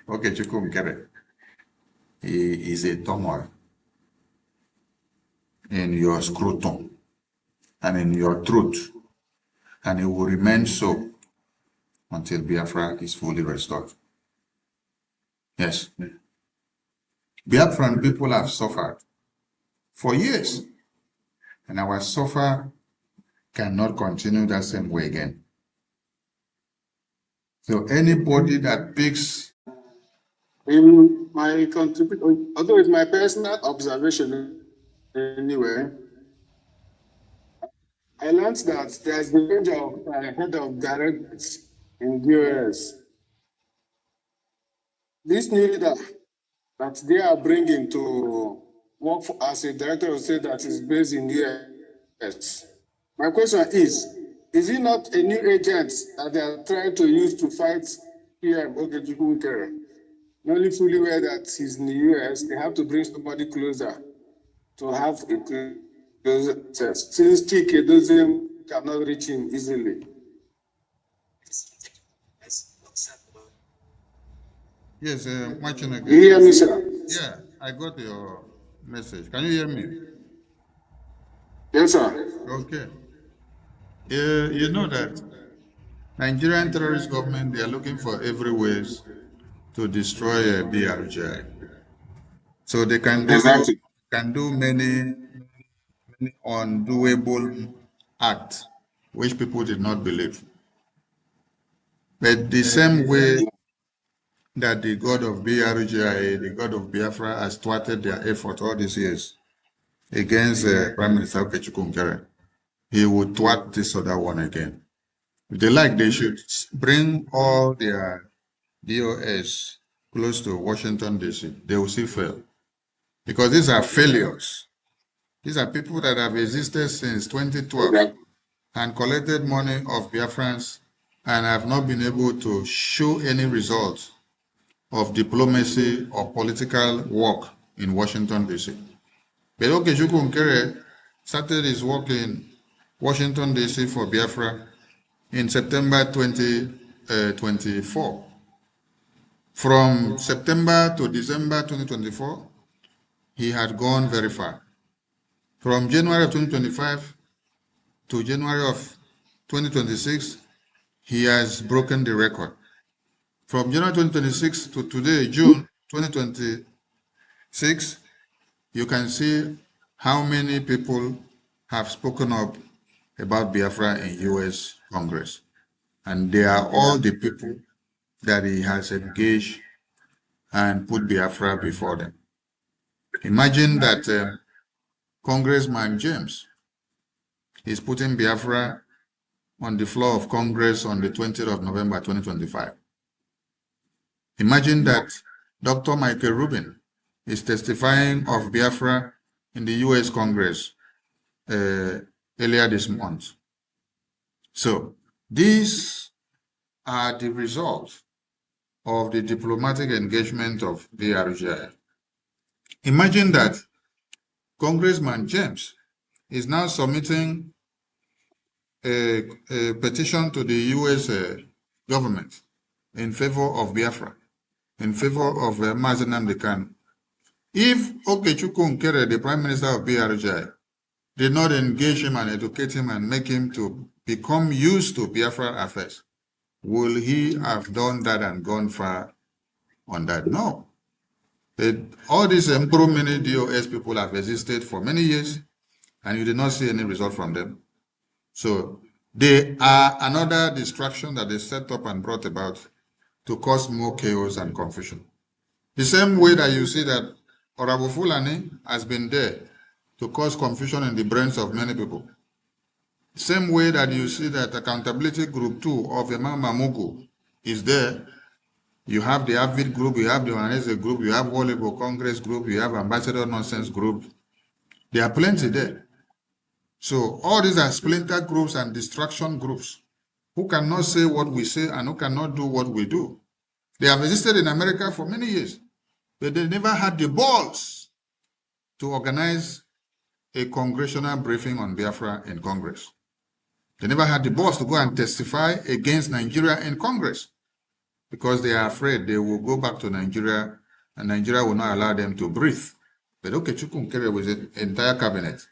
Okechukwu Nkere, he is a turmoil in your scrotum and in your throat, and it will remain so until Biafra is fully restored. Yes. Biafran people have suffered for years, and our suffer cannot continue that same way again. So anybody that picks in my contribution, although it's my personal observation anyway, I learned that there's the range of head of directors in the US. This new leader that they are bringing to work for, as a director of state that is based in the US. My question is it not a new agent that they are trying to use to fight PM Okechukwu Nkere? Knowing fully well that he's in the US, they have to bring somebody closer to have a closer test. Since TK doesn't cannot reach him easily. Yes, watching again. You hear me, sir? Yeah, I got your message. Can you hear me? Yes, sir. Okay. You know that Nigerian terrorist government, they are looking for every ways to destroy BRGI. So they can do many undoable acts which people did not believe. But the same way that the God of BRGI, the God of Biafra, has thwarted their effort all these years against Prime Minister Okechukwu Nkere, he would thwart this other one again. If they like, they should bring all their DOS close to Washington, D.C. They will still fail. Because these are failures. These are people that have existed since 2012 and collected money of Biafrans and have not been able to show any results of diplomacy or political work in Washington, D.C. But Okechukwu Nkere started his work in Washington, D.C. for Biafra in September 2024. From September to December 2024, he had gone very far. From January of 2025 to January of 2026, he has broken the record. From January 2026 to today, June 2026, you can see how many people have spoken up about Biafra in US Congress. And they are all the people that he has engaged and put Biafra before them. Imagine that Congressman James is putting Biafra on the floor of Congress on the 20th of November 2025. Imagine that Dr. Michael Rubin is testifying of Biafra in the US Congress earlier this month. So these are the results of the diplomatic engagement of Brgie. Imagine that Congressman James is now submitting a petition to the US government in favor of Biafra, in favor of Mazi Nnamdi Kanu. If Okechukwu Nkere, the Prime Minister of Brgie, did not engage him and educate him and make him to become used to Biafra affairs, will he have done that and gone far on that? No. All these pro-mini DOS people have existed for many years, and you did not see any result from them. So they are another distraction that they set up and brought about to cause more chaos and confusion. The same way that you see that Orabu Fulani has been there to cause confusion in the brains of many people. The same way that you see that Accountability Group 2 of Imam Mamugu is there. You have the Avid Group, you have the Ohanese Group, you have Volleyball Congress Group, you have Ambassador Nonsense Group. There are plenty there. So all these are splinter groups and distraction groups who cannot say what we say and who cannot do what we do. They have existed in America for many years, but they never had the balls to organize a congressional briefing on Biafra in Congress. They never had the balls to go and testify against Nigeria in Congress because they are afraid they will go back to Nigeria and Nigeria will not allow them to breathe. But Okechukwu Nkere with the entire cabinet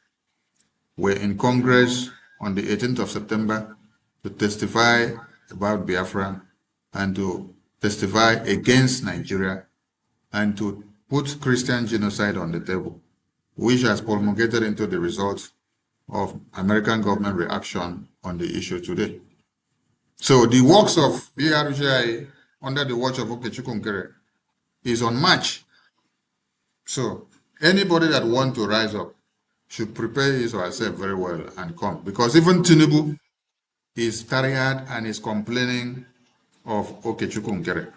were in Congress on the 18th of September to testify about Biafra and to testify against Nigeria and to put Christian genocide on the table, which has promulgated into the results of American government reaction on the issue today. So the works of Brgie under the watch of Okechukwu Nkere is unmatched. So anybody that wants to rise up should prepare his or herself very well and come. Because even Tinubu is tired and is complaining of Okechukwu Nkere.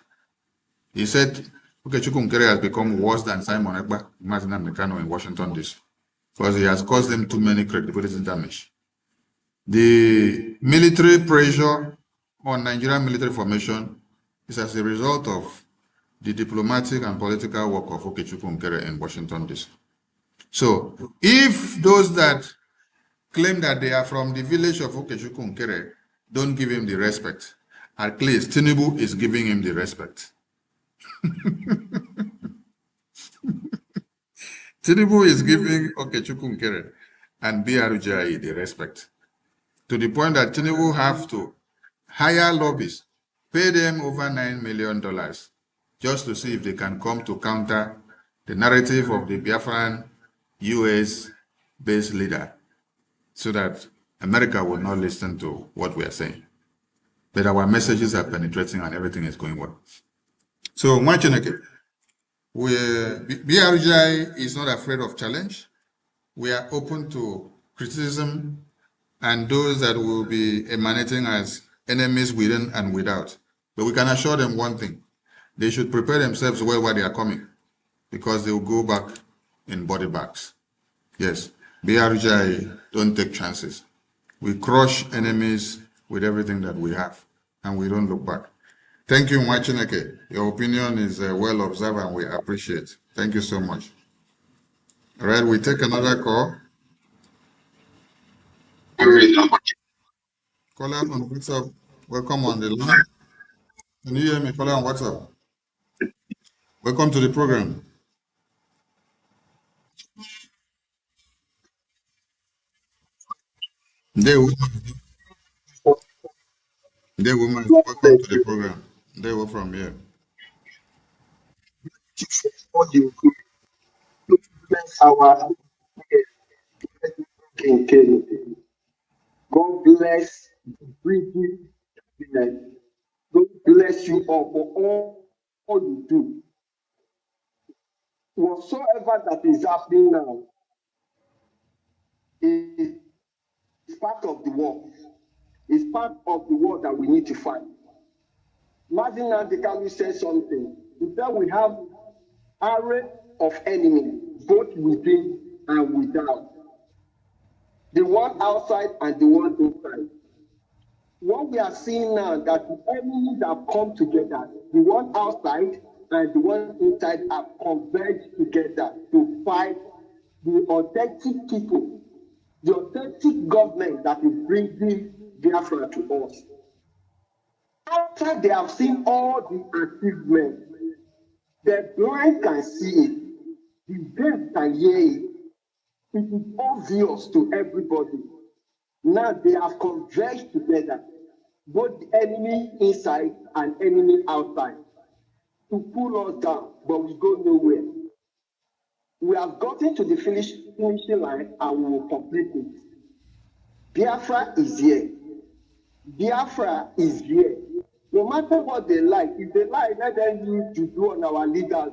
He said Okechukwu Nkere has become worse than Simon Ekpa, Mazi Nnamdi Kanu in Washington, D.C. because he has caused them too many credibility damage. The military pressure on Nigerian military formation is as a result of the diplomatic and political work of Okechukwu Nkere in Washington, D.C. So, if those that claim that they are from the village of Okechukwu Nkere don't give him the respect, at least Tinubu is giving him the respect. Tinubu is giving Okechukwu Nkere and Brgie the respect, to the point that Tinubu have to hire lobbyists, pay them over $9 million just to see if they can come to counter the narrative of the Biafran US-based leader, so that America will not listen to what we are saying. But our messages are penetrating and everything is going well. So, Machineke, Brgie is not afraid of challenge. We are open to criticism and those that will be emanating as enemies within and without. But we can assure them one thing. They should prepare themselves well while they are coming, because they will go back in body bags. Yes, Brgie don't take chances. We crush enemies with everything that we have, and we don't look back. Thank you, Machineke. Your opinion is well observed, and we appreciate. Thank you so much. All right, we take another call. Caller on WhatsApp, welcome on the line. Can you hear me? Caller on WhatsApp. Welcome to the program. They woman, welcome to the program. They were from here. Our God bless Brgie. God bless you all for all you do. Whatsoever that is happening now is part of the war. It's part of the war that we need to fight. Martin Nantikali said something. He said we have array of enemies, both within and without. The one outside and the one inside. What we are seeing now that the enemies have come together, the one outside and the one inside have converged together to fight the authentic people, the authentic government that is bringing Biafra to us. After they have seen all the achievements, the blind can see it, the deaf can hear it. It is obvious to everybody. Now they have converged together, both the enemy inside and enemy outside, to pull us down, but we go nowhere. We have gotten to the finishing line and we will complete it. Biafra is here. Biafra is here. No matter what they like, if they like, let them use juju on our leaders.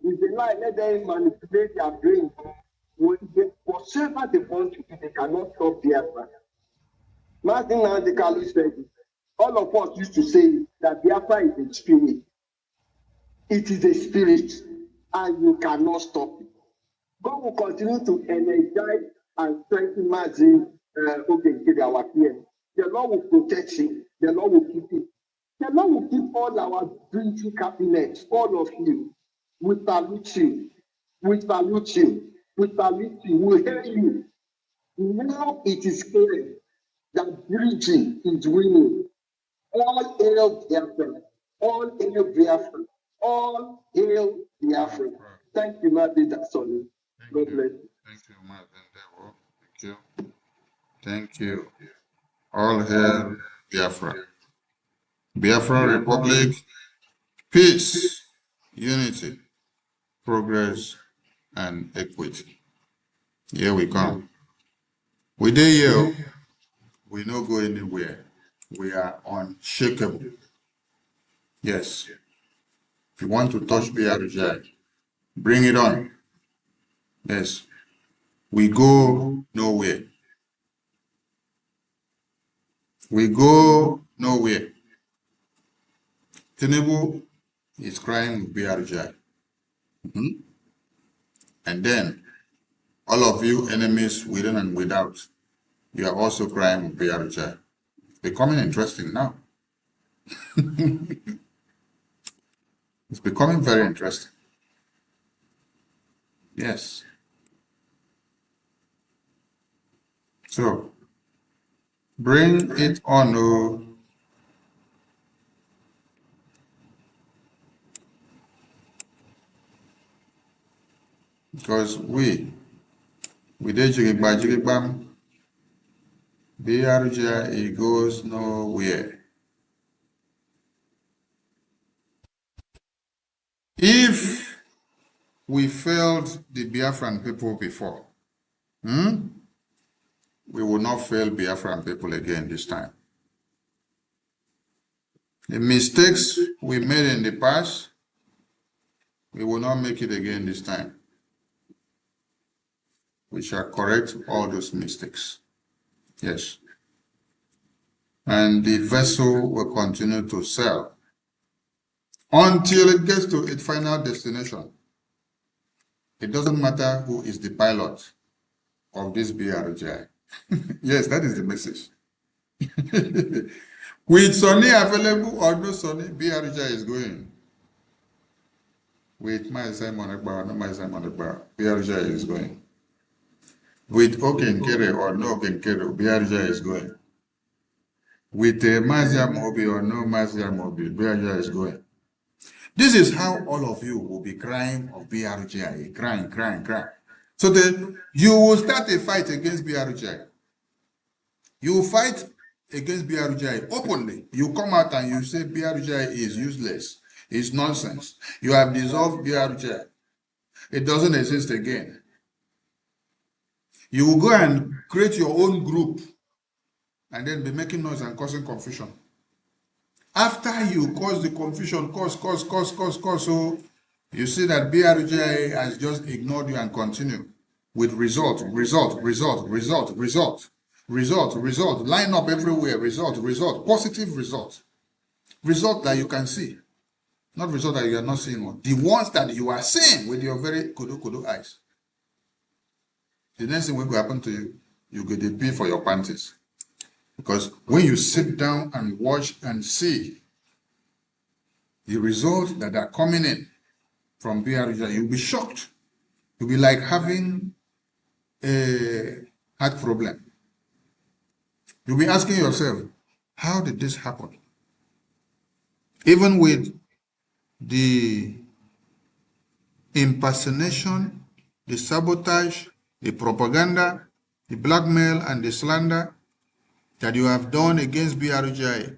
If they like, let them manipulate their brains. Whatever they want to do, they cannot stop Biafra. Martin Nantikali said it. All of us used to say that Biafra is a spirit. It is a spirit, and you cannot stop it. God will continue to energize and strengthen Martin our PM. The Lord will protect him. The Lord will keep him. The Lord will keep all our Brgie cabinets, all of you. We salute you. We salute you. We salute you. We hear you. Now it is clear that Brgie is winning. All hail Biafra. All hail Biafra. All hail Biafra. Thank you, Martin. That's all. God bless you. Thank you, Martin. Thank you. Thank you. All hail Biafra. Biafra Republic, peace, unity, progress, and equity. Here we come. We dey here. We no go anywhere. We are unshakable. Yes. If you want to touch Brgie, bring it on. Yes. We go nowhere. We go nowhere. Tinubu is crying with Brgie. And then, all of you enemies within and without, you are also crying with Brgie. Becoming interesting now. It's becoming very interesting. Yes. So, bring it on. Oh. Because we did Jigibam, Brgie, it goes nowhere. If we failed the Biafran people before, we will not fail Biafran people again this time. The mistakes we made in the past, we will not make it again this time. We shall correct all those mistakes. Yes. And the vessel will continue to sail until it gets to its final destination. It doesn't matter who is the pilot of this Brgie. Yes, that is the message. With Sonny available or no Sonny, Brgie is going. With my Simon Ekbar, no my Simon Ekbar, Brgie is going. With Okenkere or no Okenkere, Brgie is going. With Mazia Mobi or no Mazia Mobi, Brgie is going. This is how all of you will be crying of BRGI, crying. So then you will start a fight against BRGI. You will fight against BRGI openly. You come out and you say BRGI is useless, it's nonsense. You have dissolved BRGI. It doesn't exist again. You will go and create your own group and then be making noise and causing confusion. After you cause the confusion, so you see that BRGI has just ignored you and continue with result, line up everywhere, result, positive result that you can see, not result that you are not seeing, the ones that you are seeing with your very kudu eyes. The next thing will happen to you, you get a pay for your panties. Because when you sit down and watch and see the results that are coming in from BRGI, you'll be shocked. You'll be like having a heart problem. You'll be asking yourself, how did this happen? Even with the impersonation, the sabotage, the propaganda, the blackmail, and the slander that you have done against BRGI,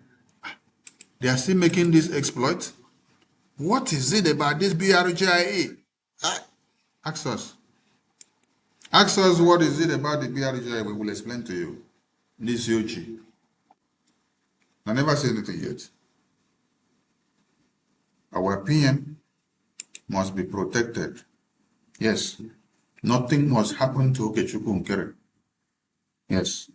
they are still making this exploit. What is it about this BRGI? Ask us. Ask us what is it about the BRGI. We will explain to you. This Yochi. I never said anything yet. Our opinion must be protected. Yes. Nothing must happen to Okechukwu Nkere. Yes.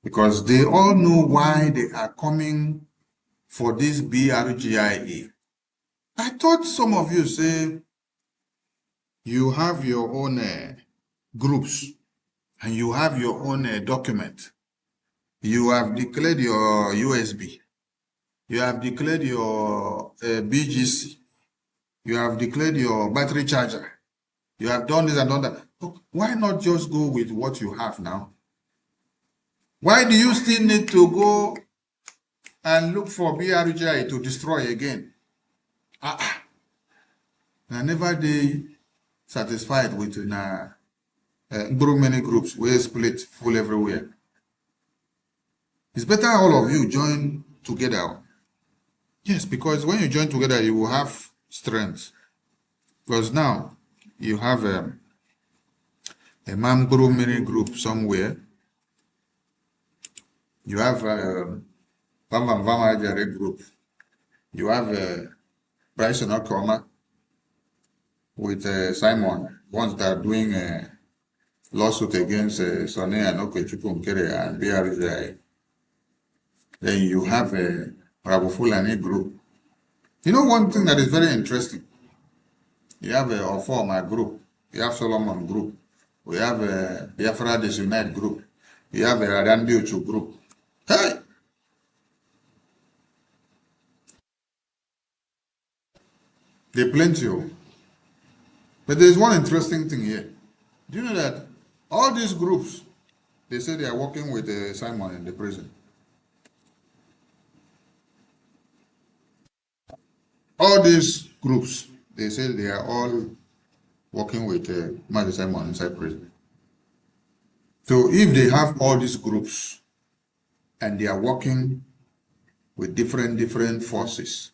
Because they all know why they are coming for this BRGIA. I thought some of you say you have your own groups and you have your own document. You have declared your USB. You have declared your BGC. You have declared your battery charger. You have done this and done that. Look, why not just go with what you have now? Why do you still need to go and look for BRGI to destroy again? I never they satisfied with many groups. We're split full everywhere. It's better all of you join together. Yes, because when you join together, you will have strength. Because now you have a mini group somewhere. You have a Vama group. You have a Bryson Okoma with Simon, ones that are doing a lawsuit against Sonny and Okechukwu Nkere and BRGI. Then you have a Rabufulani group. You know one thing that is very interesting? You have a Ofoma group. You have Solomon group. We have a Biafra Disunite group. You have a Radandi Uchu group. Hey! They plenty. But there's one interesting thing here. Do you know that all these groups, they say they are working with Simon in the prison? All these groups, they say they are all working with Master Simon inside prison. So if they have all these groups and they are working with different forces,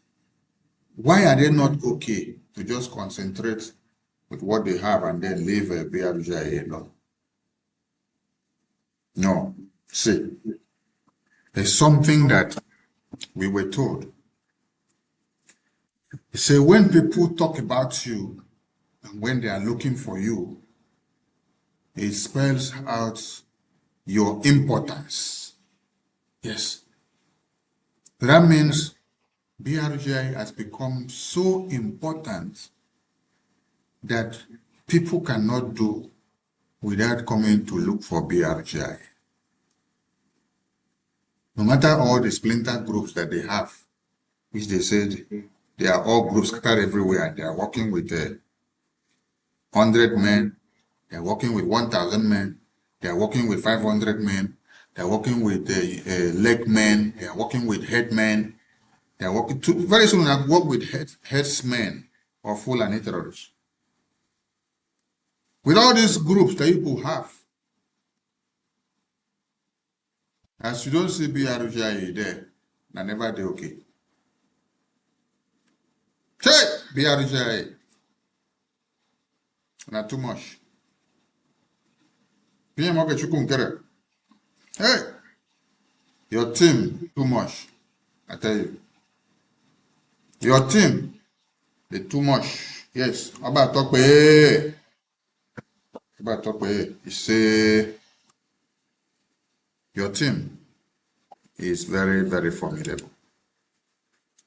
why are they not okay to just concentrate with what they have and then leave BRGI alone? No. See, there's something that we were told. They say when people talk about you and when they are looking for you, it spells out your importance. Yes. That means BRGI has become so important that people cannot do without coming to look for BRGI. No matter all the splinter groups that they have, which they said they are all groups scattered everywhere, and they are working with 100 men, they are working with 1,000 men, they are working with 500 men, they are working with leg men, they are working with head men. They are working to, very soon I work with headsmen or Fulani terrorists. With all these groups that people have, as you don't see BRGI there, na never they okay. Hey, BRGI, not too much. Hey, your team too much. I tell you, your team they too much. Yes, about talk you say your team is very, very formidable.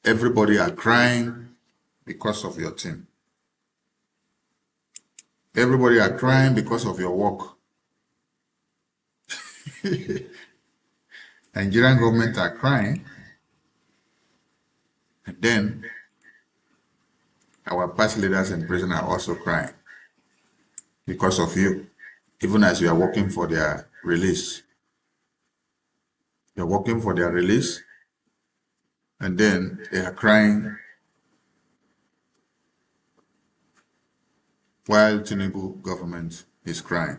Everybody are crying because of your team. Everybody are crying because of your work. Nigerian government are crying, and then our past leaders in prison are also crying because of you, even as you are working for their release. You're working for their release, and then they are crying while Tinubu government is crying.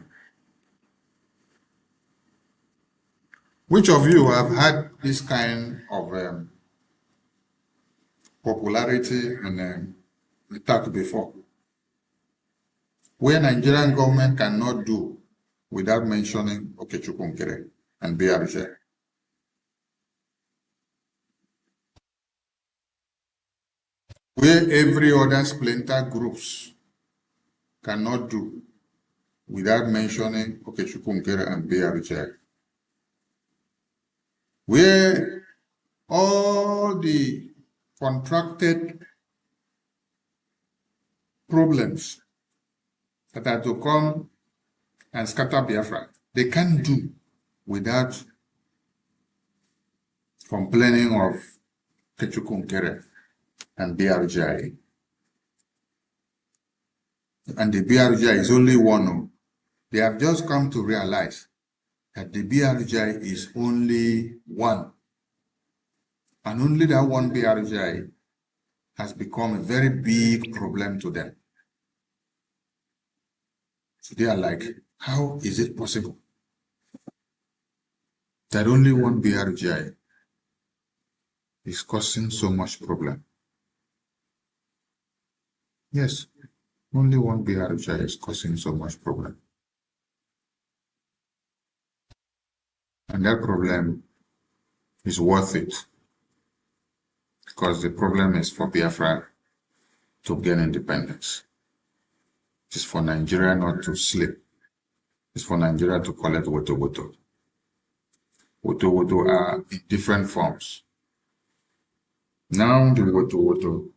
Which of you have had this kind of popularity and attack before? Where Nigerian government cannot do without mentioning Okechukwu Nkere and Brgie. Where every other splinter groups cannot do without mentioning Okechukwu Nkere and Brgie. Where all the contracted problems that are to come and scatter Biafra, they can't do without complaining of Okechukwu Nkere and Brgie. And the Brgie is only one. They have just come to realize that the Brgie is only one. And only that one Brgie has become a very big problem to them. So they are like, how is it possible that only one Brgie is causing so much problem? Yes, only one Brgie is causing so much problem. And that problem is worth it, because the problem is for Biafra to gain independence. It is for Nigeria not to sleep. It's for Nigeria to collect woto-woto. Woto-woto are in different forms. Now the woto-woto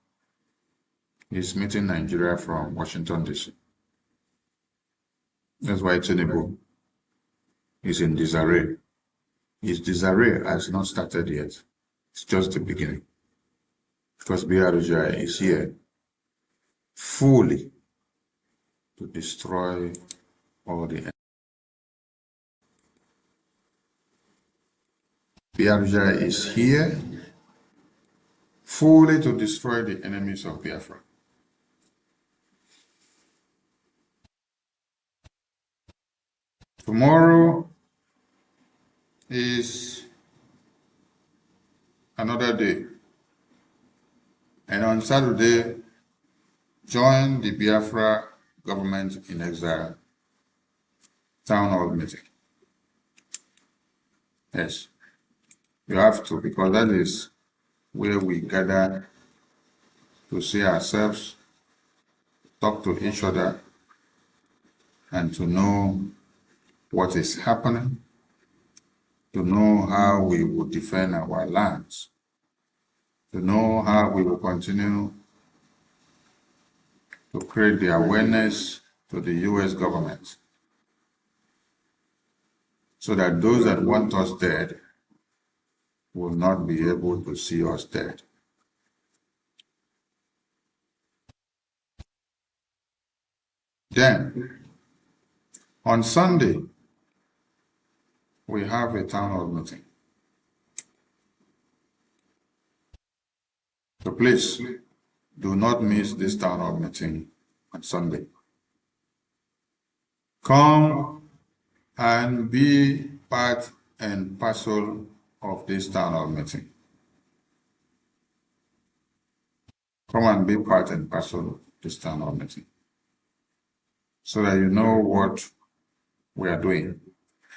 is meeting Nigeria from Washington, D.C. That's why Tinubu is in disarray. His disarray has not started yet. It's just the beginning. Because Brgie is here fully to destroy all the enemies. Brgie is here fully to destroy the enemies of Biafra. Tomorrow is another day. And on Saturday, join the Biafra government in exile town hall meeting. Yes, you have to, because that is where we gather to see ourselves, talk to each other, and to know what is happening, to know how we will defend our lands, to know how we will continue to create the awareness to the U.S. government, so that those that want us dead will not be able to see us dead. Then, on Sunday, we have a town hall meeting. So please, do not miss this town hall meeting on Sunday. Come and be part and parcel of this town hall meeting. Come and be part and parcel of this town hall meeting, so that you know what we are doing,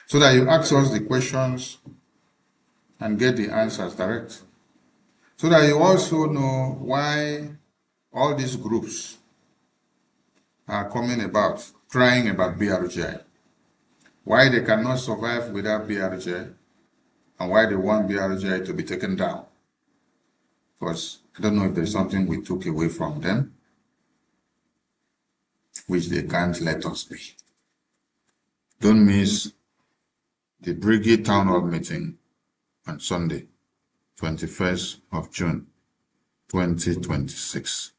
so that you ask us the questions and get the answers direct, so that you also know why all these groups are coming about, crying about BRGI, why they cannot survive without BRGI, and why they want BRGI to be taken down. Because I don't know if there's something we took away from them, which they can't let us be. Don't miss the Brgie Town Hall meeting on Sunday, 21st of June, 2026.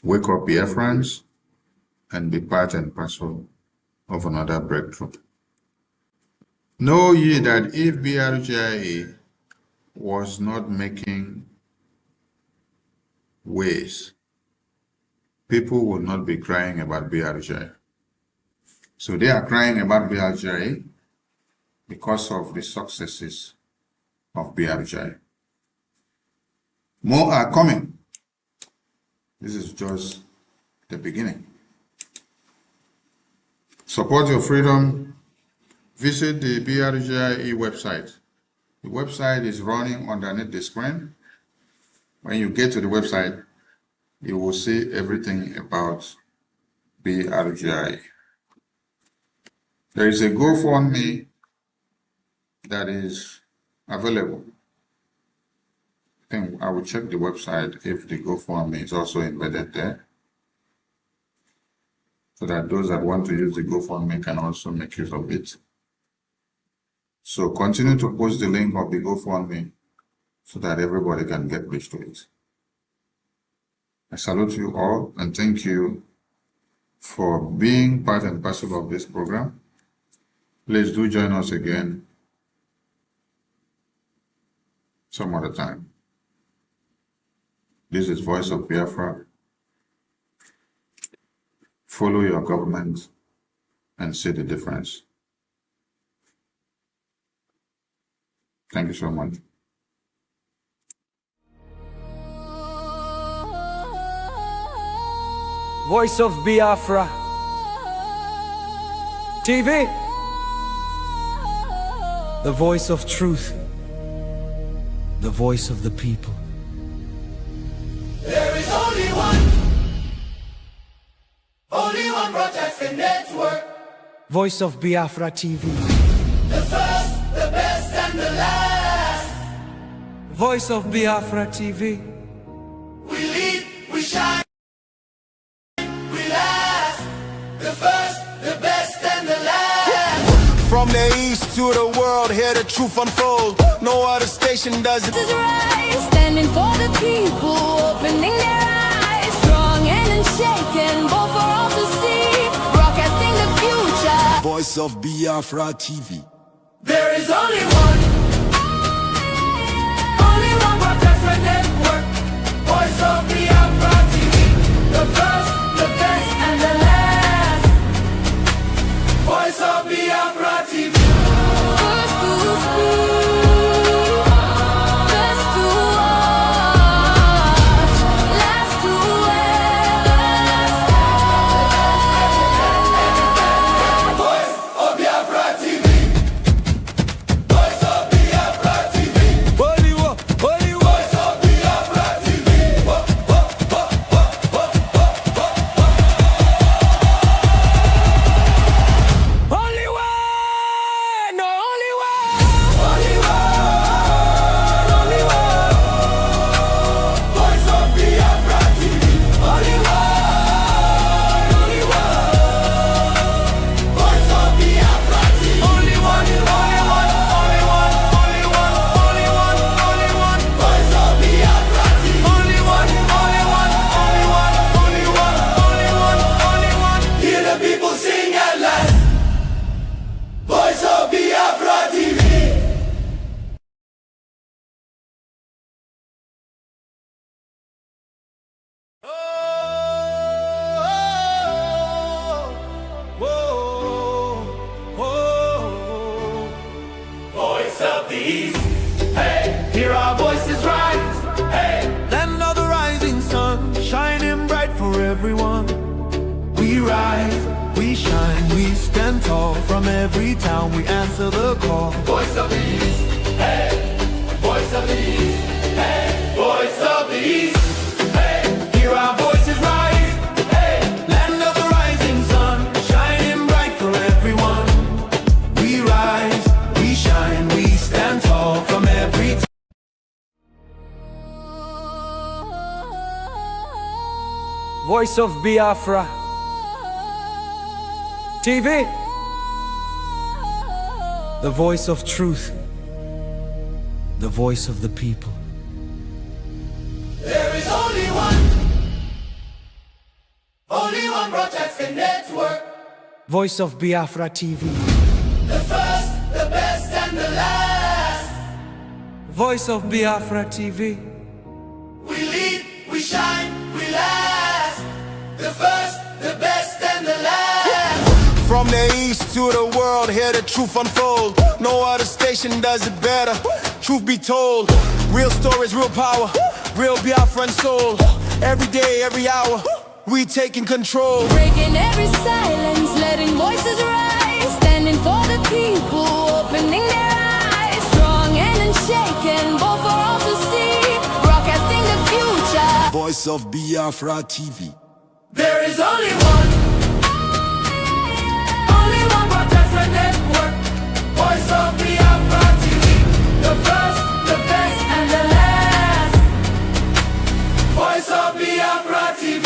Wake up, Biafrans, and be part and parcel of another breakthrough. Know ye that if BRGIA was not making ways, people would not be crying about BRGIA. So they are crying about BRGIA because of the successes of BRGIA. More are coming. This is just the beginning. Support your freedom. Visit the BRGIE website. The website is running underneath the screen. When you get to the website, you will see everything about BRGIE. There is a GoFundMe that is available. I think I will check the website if the GoFundMe is also embedded there, so that those that want to use the GoFundMe can also make use of it. So continue to post the link of the GoFundMe so that everybody can get reach to it. I salute you all and thank you for being part and parcel of this program. Please do join us again some other time. This is Voice of Biafra. Follow your government and see the difference. Thank you so much. Voice of Biafra TV, the voice of truth, the voice of the people. There is only one broadcasting network. Voice of Biafra TV, The first, the best, and the last. Voice of Biafra TV. We lead, we shine, we last. The first, the best, and the last. From the east to the world, hear the truth unfold. No other station does it. This is right, standing for the people, opening their eyes, strong and unshaken, both for all to see, broadcasting the future. Voice of Biafra TV. There is only one broadcasting network. Voice of Biafra TV. The first, the best, and the last. Voice of Biafra TV. First to speak, best to watch, last to Voice of Biafra TV. Voice east. Hey, hear our voices rise. Hey, land of the rising sun, shining bright for everyone. We rise, we shine, we stand tall. From every town we answer the call. Voice of the east. Hey, voice of the east. Hey, voice of the east. Hey, hear our voices rise. Hey, land of the rising sun, shining bright for everyone. We rise, we shine, we stand tall. From every Voice of Biafra TV, the voice of truth, the voice of the people. There is only one broadcasting network. Voice of Biafra TV, The first, the best, and the last. Voice of Biafra TV. We lead, we shine, we last. The first, the best, and the last. From the east to the world, hear the truth unfold. No other station does it better. Truth be told, real stories, real power, real Biafran soul. Every day, every hour, we taking control. Breaking every silence, letting voices rise. Standing for the people, opening their eyes. Strong and unshaken, both for all to see. Broadcasting the future. Voice of Biafra TV. There is only one broadcasting network. Voice of Biafra TV. The first, the best, and the last. Voice of Biafra TV.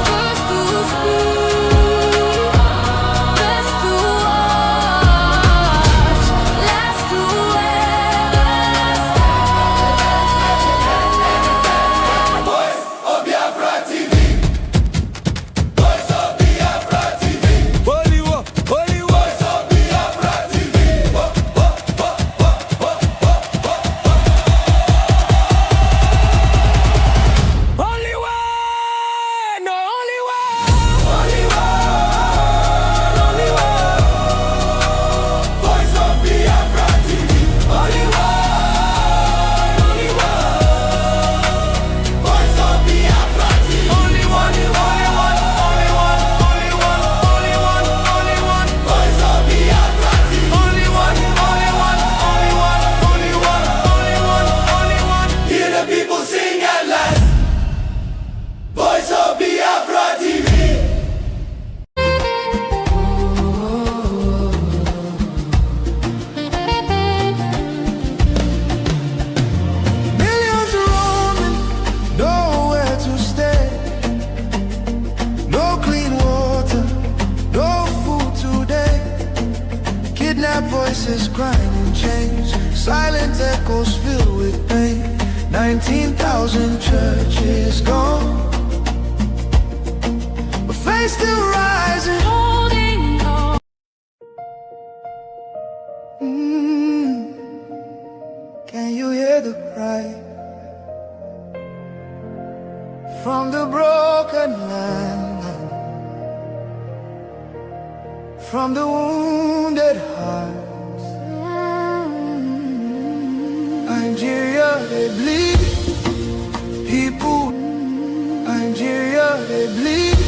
First to speak, best to watch, last to everlasting. Voice of Biafra TV. Voice of Biafra TV. Holy war, holy war. Voice of Biafra TV. Only one, no only one. Only one, only one. Voice of Biafra TV. Only one, only one. Voice of Biafra TV. Only one, only one, only one, only one, only one, only one. Voice of Biafra TV. Only one, only one, only one, only one, only one, only one. Hear the people sing at last. Voice of Biafra TV. Millions roaming, nowhere to stay. No clean water, no food today. Kidnapped voices crying in chains. Silent echoes filled with pain. 19,000 churches gone, but faith still rising. Holding on. Can you hear the cry from the broken land, from the wounded hearts? 9Geria, they bleed. People, 9Geria, they bleed.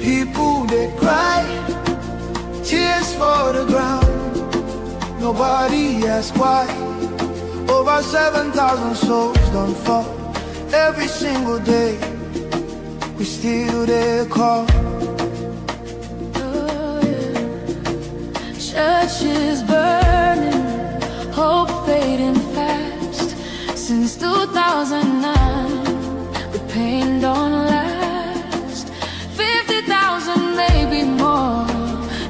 People, they cry. Tears for the ground. Nobody asks why. Over 7,000 souls don't fall. Every single day, we still there call. Churches burning, hope fading fast. Since 2009, the pain don't last. 50,000, maybe more.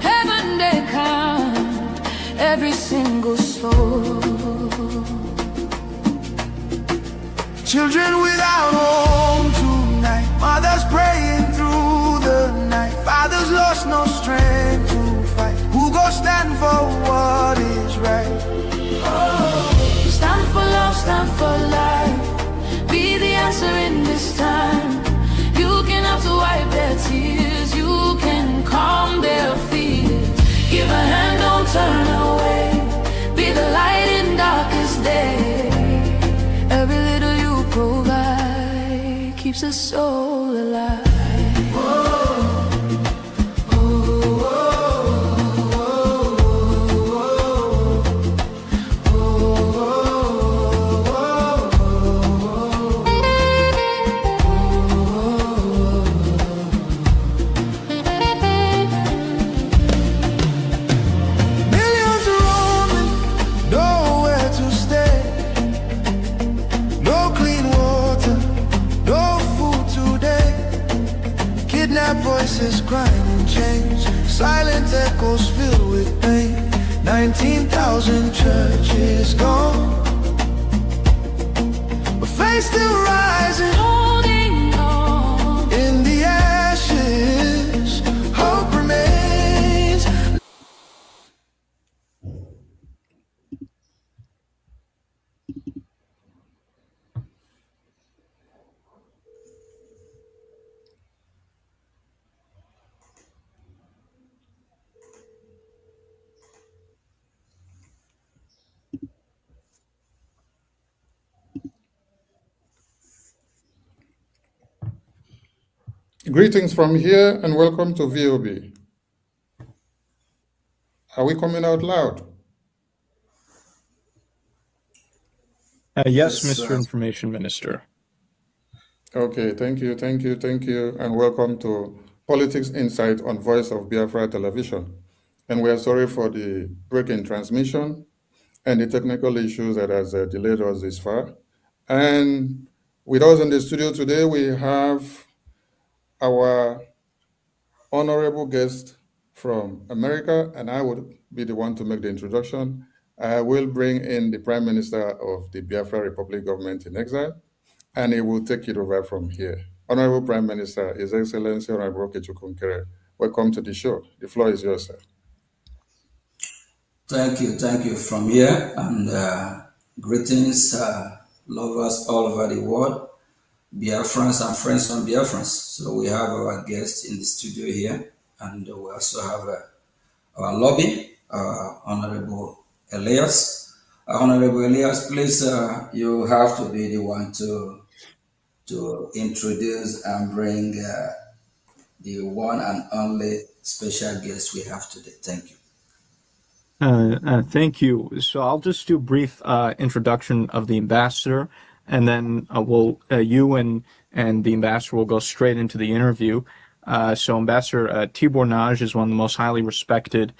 Heaven they count every single soul. Children without home tonight. Mothers praying through the night. Fathers lost no strength to fight. Who go stand for what is right? Stand for love, stand for life. Be the answer in this time. You can have to wipe their tears. You can calm their fears. Give a hand, don't turn away. Be the light in keeps the soul alive. Millions roaming, nowhere to stay. No clean water, no food today. Kidnapped voices crying in chains, silent echoes filled with pain. 19,000 churches gone, but faith still rising, holding on. In the ashes, hope remains. Greetings from here and welcome to VOB. Are we coming out loud? Yes, Mr. Information Minister. Okay, thank you, and welcome to Politics Insight on Voice of Biafra Television. And we are sorry for the break in transmission and the technical issues that has delayed us this far. And with us in the studio today, we have our honorable guest from America, and I would be the one to make the introduction. I will bring in the Prime Minister of the Biafra Republic Government in Exile, and he will take it over from here. Honorable Prime Minister, His Excellency Honorable Okechukwu Nkere, welcome to the show. The floor is yours, sir. Thank you from here, and greetings, lovers all over the world, Biafrans and friends from Biafrans. So we have our guest in the studio here, and we also have our lobby, Honorable Elias. Honorable Elias, please, you have to be the one to introduce and bring the one and only special guest we have today. Thank you. Thank you. So I'll just do a brief introduction of the ambassador, and then you and the ambassador will go straight into the interview. So Ambassador Tibor Nagy is one of the most highly respected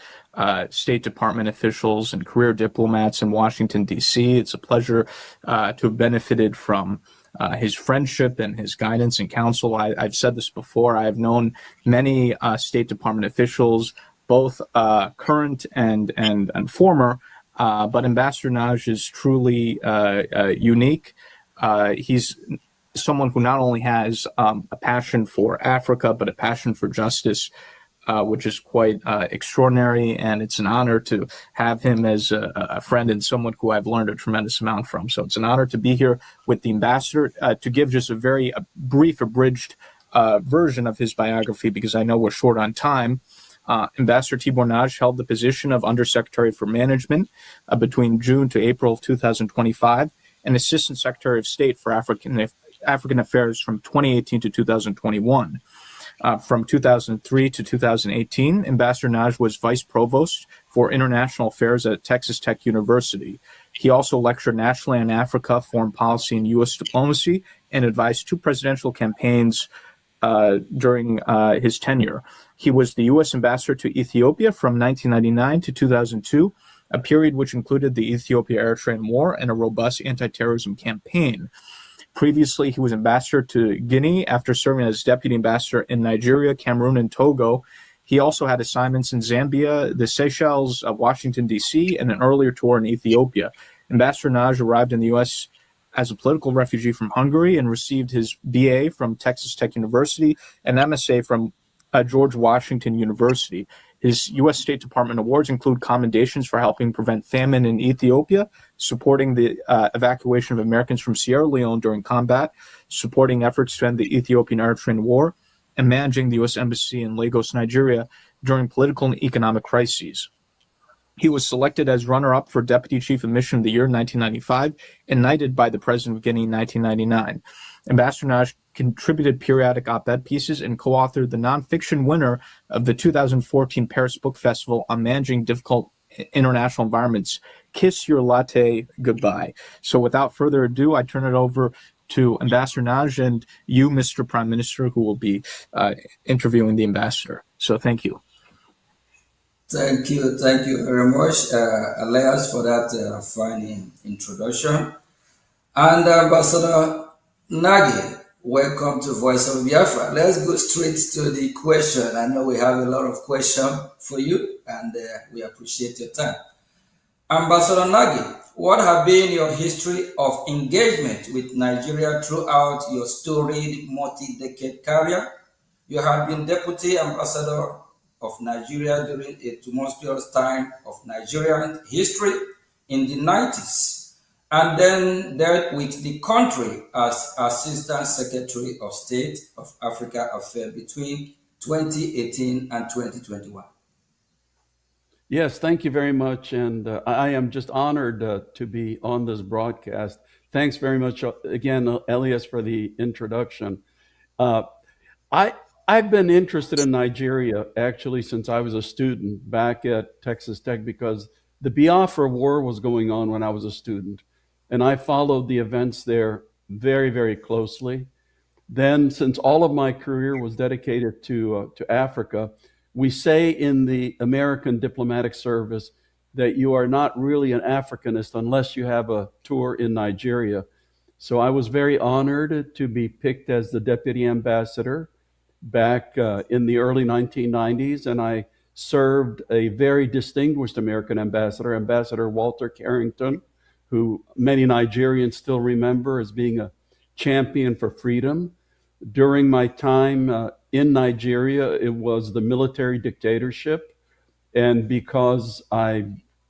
State Department officials and career diplomats in Washington, D.C. It's a pleasure to have benefited from his friendship and his guidance and counsel. I've said this before. I've known many State Department officials, both current and former, but Ambassador Nagy is truly unique. He's someone who not only has a passion for Africa, but a passion for justice, which is quite extraordinary. And it's an honor to have him as a friend and someone who I've learned a tremendous amount from. So it's an honor to be here with the ambassador to give just a very brief, abridged version of his biography, because I know we're short on time. Ambassador Tibor Nagy held the position of Undersecretary for Management between June to April of 2025 and Assistant Secretary of State for African Affairs from 2018 to 2021. From 2003 to 2018, Ambassador Nagy was Vice Provost for International Affairs at Texas Tech University. He also lectured nationally on Africa, foreign policy, and U.S. diplomacy, and advised 2 presidential campaigns during his tenure. He was the U.S. ambassador to Ethiopia from 1999 to 2002, a period which included the Ethiopia-Eritrean War and a robust anti-terrorism campaign. Previously, he was ambassador to Guinea after serving as deputy ambassador in Nigeria, Cameroon, and Togo. He also had assignments in Zambia, the Seychelles, Washington, D.C., and an earlier tour in Ethiopia. Ambassador Nagy arrived in the U.S. as a political refugee from Hungary and received his BA from Texas Tech University and MSA from George Washington University. His U.S. State Department awards include commendations for helping prevent famine in Ethiopia, supporting the evacuation of Americans from Sierra Leone during combat, supporting efforts to end the Ethiopian-Eritrean War, and managing the U.S. Embassy in Lagos, Nigeria during political and economic crises. He was selected as runner-up for Deputy Chief of Mission of the Year in 1995 and knighted by the President of Guinea in 1999. Ambassador Nagy contributed periodic op-ed pieces and co-authored the nonfiction winner of the 2014 Paris Book Festival on managing difficult international environments, Kiss Your Latte Goodbye. So without further ado, I turn it over to Ambassador Nagy and you, Mr. Prime Minister, who will be interviewing the ambassador. So thank you. Thank you very much, Elias, for that fine introduction. And Ambassador Nagy, welcome to Voice of Biafra. Let's go straight to the question. I know we have a lot of questions for you, and we appreciate your time. Ambassador Nagy, what have been your history of engagement with Nigeria throughout your storied multi-decade career? You have been Deputy Ambassador of Nigeria during a tumultuous time of Nigerian history in the 90s, and then dealt with the country as Assistant Secretary of State of Africa Affairs between 2018 and 2021. Yes, thank you very much, and I am just honored to be on this broadcast. Thanks very much again, Elias, for the introduction. I've been interested in Nigeria actually since I was a student back at Texas Tech, because the Biafra War was going on when I was a student, and I followed the events there very, very closely. Then, since all of my career was dedicated to Africa, we say in the American diplomatic service that you are not really an Africanist unless you have a tour in Nigeria. So I was very honored to be picked as the deputy ambassador back in the early 1990s, and I served a very distinguished American ambassador, Ambassador Walter Carrington, who many Nigerians still remember as being a champion for freedom. During my time in Nigeria, it was the military dictatorship, and because I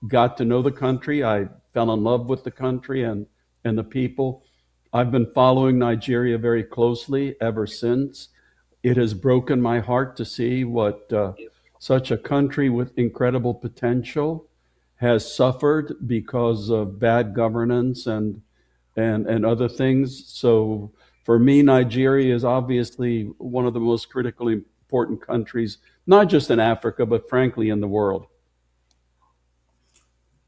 got to know the country, I fell in love with the country and the people. I've been following Nigeria very closely ever since. It has broken my heart to see what such a country with incredible potential has suffered because of bad governance and other things. So for me, Nigeria is obviously one of the most critically important countries, not just in Africa, but frankly in the world.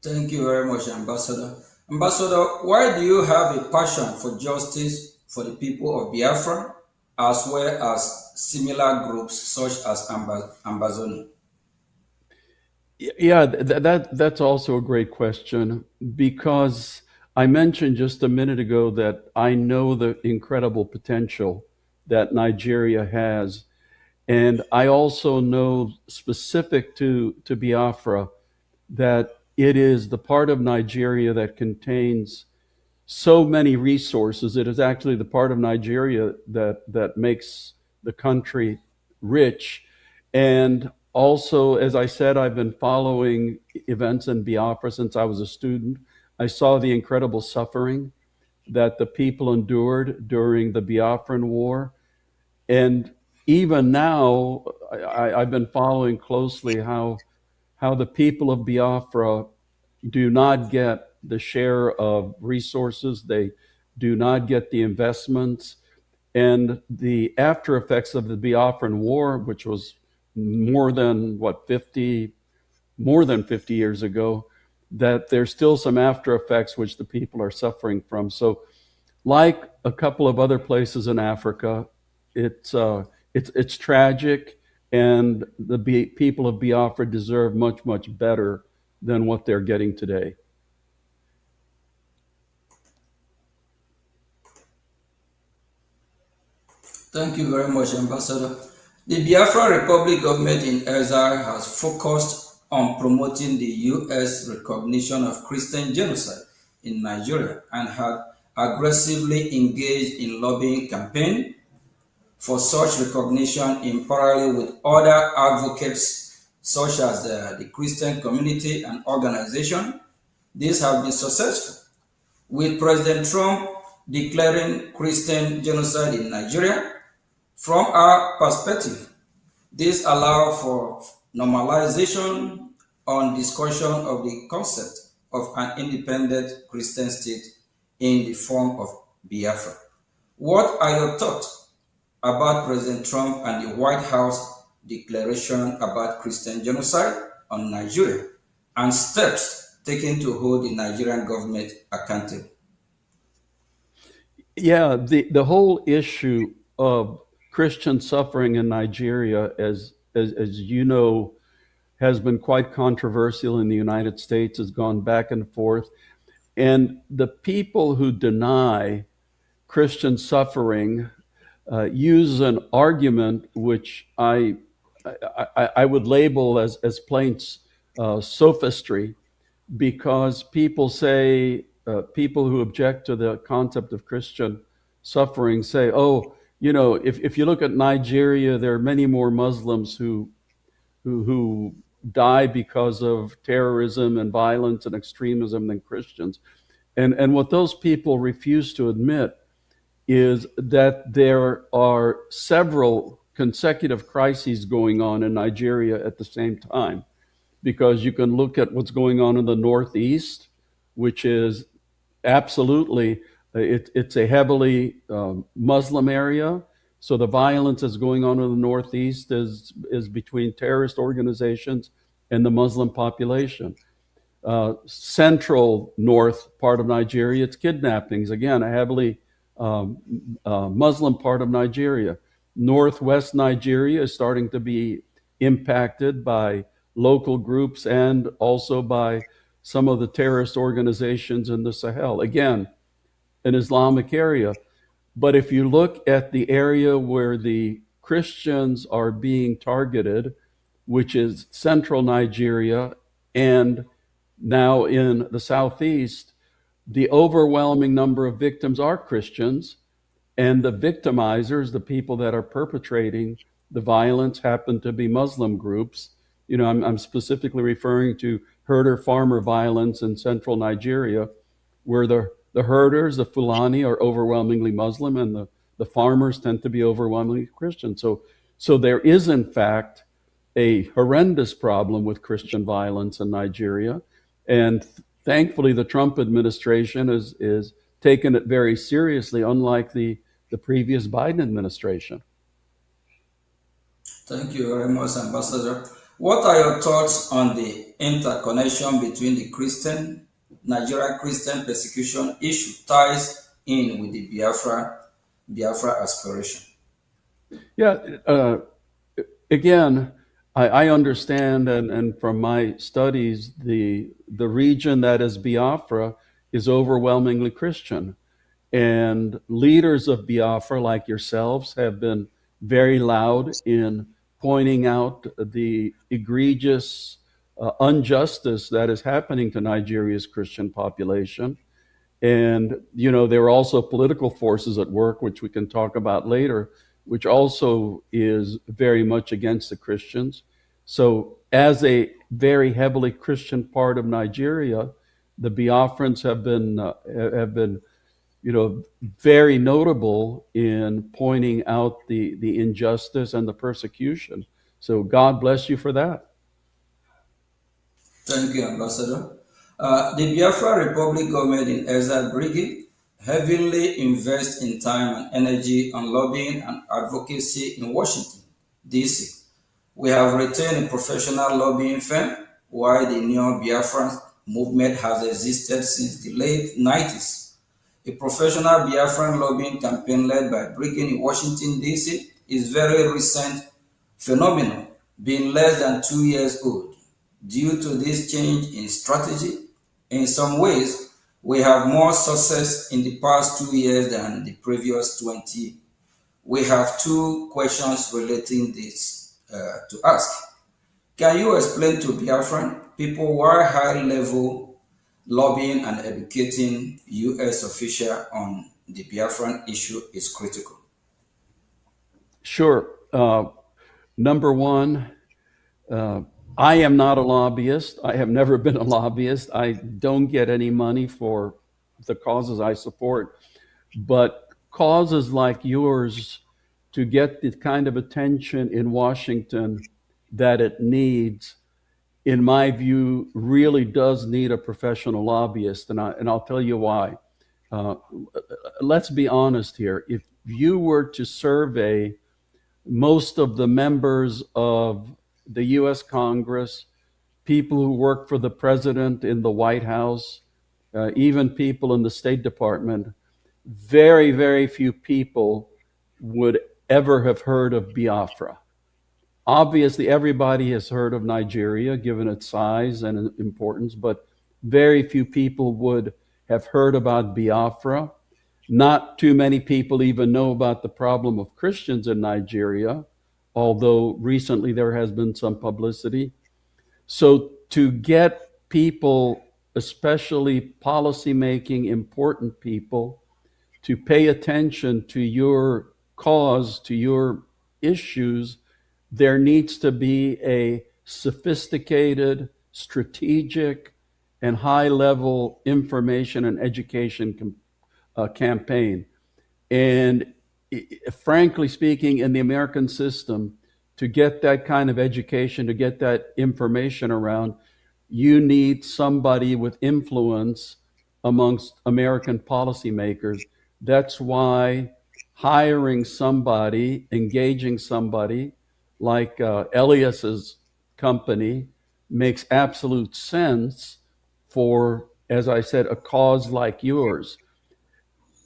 Thank you very much, Ambassador. Ambassador, why do you have a passion for justice for the people of Biafra, as well as similar groups such as Ambazoni? Yeah, that's also a great question, because I mentioned just a minute ago that I know the incredible potential that Nigeria has. And I also know, specific to Biafra, that it is the part of Nigeria that contains so many resources. It is actually the part of Nigeria that makes the country rich. And also, as I said, I've been following events in Biafra since I was a student. I saw the incredible suffering that the people endured during the Biafran War. And even now, I've been following closely how the people of Biafra do not get the share of resources. They do not get the investments. And the after effects of the Biafran War, which was more than 50 years ago, that there's still some after effects which the people are suffering from. So like a couple of other places in Africa, it's tragic, and the people of Biafra deserve much, much better than what they're getting today. Thank you very much, Ambassador. The Biafra Republic government in exile has focused on promoting the U.S. recognition of Christian genocide in Nigeria and had aggressively engaged in lobbying campaign for such recognition in parallel with other advocates such as the Christian community and organization. These have been successful, with President Trump declaring Christian genocide in Nigeria. From our perspective, this allows for normalization on discussion of the concept of an independent Christian state in the form of Biafra. What are your thoughts about President Trump and the White House declaration about Christian genocide on Nigeria and steps taken to hold the Nigerian government accountable? Yeah, the whole issue of Christian suffering in Nigeria, as you know, has been quite controversial in the United States, has gone back and forth. And the people who deny Christian suffering use an argument which I would label as plain sophistry, because people say, people who object to the concept of Christian suffering say, oh, you know, if you look at Nigeria, there are many more Muslims who die because of terrorism and violence and extremism than Christians. And what those people refuse to admit is that there are several consecutive crises going on in Nigeria at the same time. Because you can look at what's going on in the Northeast, which is absolutely, it's a heavily Muslim area. So the violence that's going on in the Northeast is between terrorist organizations and the Muslim population. Central north part of Nigeria, it's kidnappings. Again, a heavily Muslim part of Nigeria. Northwest Nigeria is starting to be impacted by local groups and also by some of the terrorist organizations in the Sahel. Again, an Islamic area. But if you look at the area where the Christians are being targeted, which is central Nigeria and now in the southeast, the overwhelming number of victims are Christians, and the victimizers, the people that are perpetrating the violence, happen to be Muslim groups. You know, I'm specifically referring to herder-farmer violence in central Nigeria, where the herders, the Fulani, are overwhelmingly Muslim, and the farmers tend to be overwhelmingly Christian. So there is, in fact, a horrendous problem with Christian violence in Nigeria. And thankfully, the Trump administration is taken it very seriously, unlike the previous Biden administration. Thank you very much, Ambassador. What are your thoughts on the interconnection between the Nigerian Christian persecution issue ties in with the Biafra aspiration? Yeah, again, I understand, and from my studies, the region that is Biafra is overwhelmingly Christian. And leaders of Biafra, like yourselves, have been very loud in pointing out the egregious injustice that is happening to Nigeria's Christian population. And, you know, there are also political forces at work, which we can talk about later, which also is very much against the Christians. So as a very heavily Christian part of Nigeria, the Biafrans have been you know, very notable in pointing out the injustice and the persecution. So God bless you for that. Thank you, Ambassador. The Biafra Republic government in exile, Brgie, heavily invest in time and energy on lobbying and advocacy in Washington, D.C. We have retained a professional lobbying firm, while the Neo Biafran movement has existed since the late 90s. A professional Biafran lobbying campaign led by Brgie in Washington, D.C. is very recent phenomenon, being less than 2 years old. Due to this change in strategy, in some ways, we have more success in the past 2 years than the previous 20. We have two questions relating this to ask. Can you explain to Biafran people why high-level lobbying and educating U.S. officials on the Biafran issue is critical? Sure. Number one, I am not a lobbyist. I have never been a lobbyist. I don't get any money for the causes I support. But causes like yours, to get the kind of attention in Washington that it needs, in my view, really does need a professional lobbyist, and I'll tell you why. Let's be honest here. If you were to survey most of the members of the U.S. Congress, people who work for the president in the White House, even people in the State Department, very, very few people would ever have heard of Biafra. Obviously, everybody has heard of Nigeria, given its size and importance, but very few people would have heard about Biafra. Not too many people even know about the problem of Christians in Nigeria, although recently there has been some publicity. So to get people, especially policymaking important people, to pay attention to your cause, to your issues, there needs to be a sophisticated, strategic, and high-level information and education campaign. And frankly speaking, in the American system, to get that kind of education, to get that information around, you need somebody with influence amongst American policymakers. That's why hiring somebody, engaging somebody like Elias's company makes absolute sense for, as I said, a cause like yours.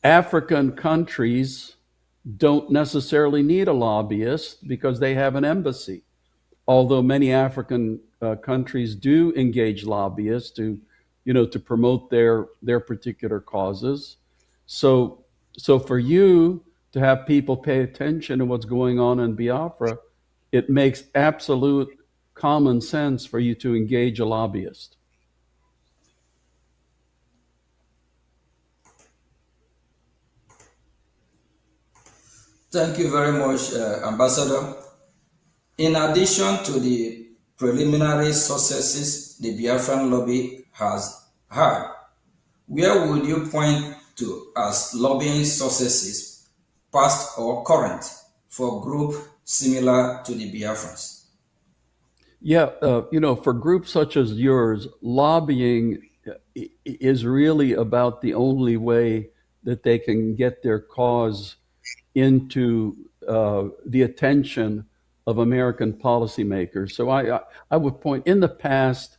African countries don't necessarily need a lobbyist because they have an embassy, although many African countries do engage lobbyists to promote their particular causes. So for you to have people pay attention to what's going on in Biafra, it makes absolute common sense for you to engage a lobbyist. Thank you very much, Ambassador. In addition to the preliminary successes the Biafran lobby has had, where would you point to as lobbying successes, past or current, for groups similar to the Biafrans? Yeah, for groups such as yours, lobbying is really about the only way that they can get their cause into the attention of American policymakers. So I would point, in the past,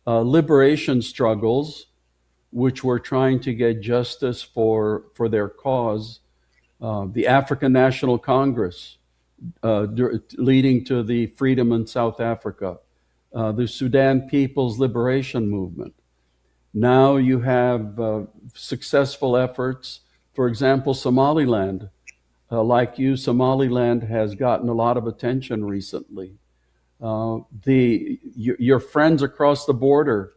liberation struggles, which were trying to get justice for their cause, the African National Congress, leading to the freedom in South Africa, the Sudan People's Liberation Movement. Now you have successful efforts, for example, Somaliland. Like you, Somaliland has gotten a lot of attention recently. Your friends across the border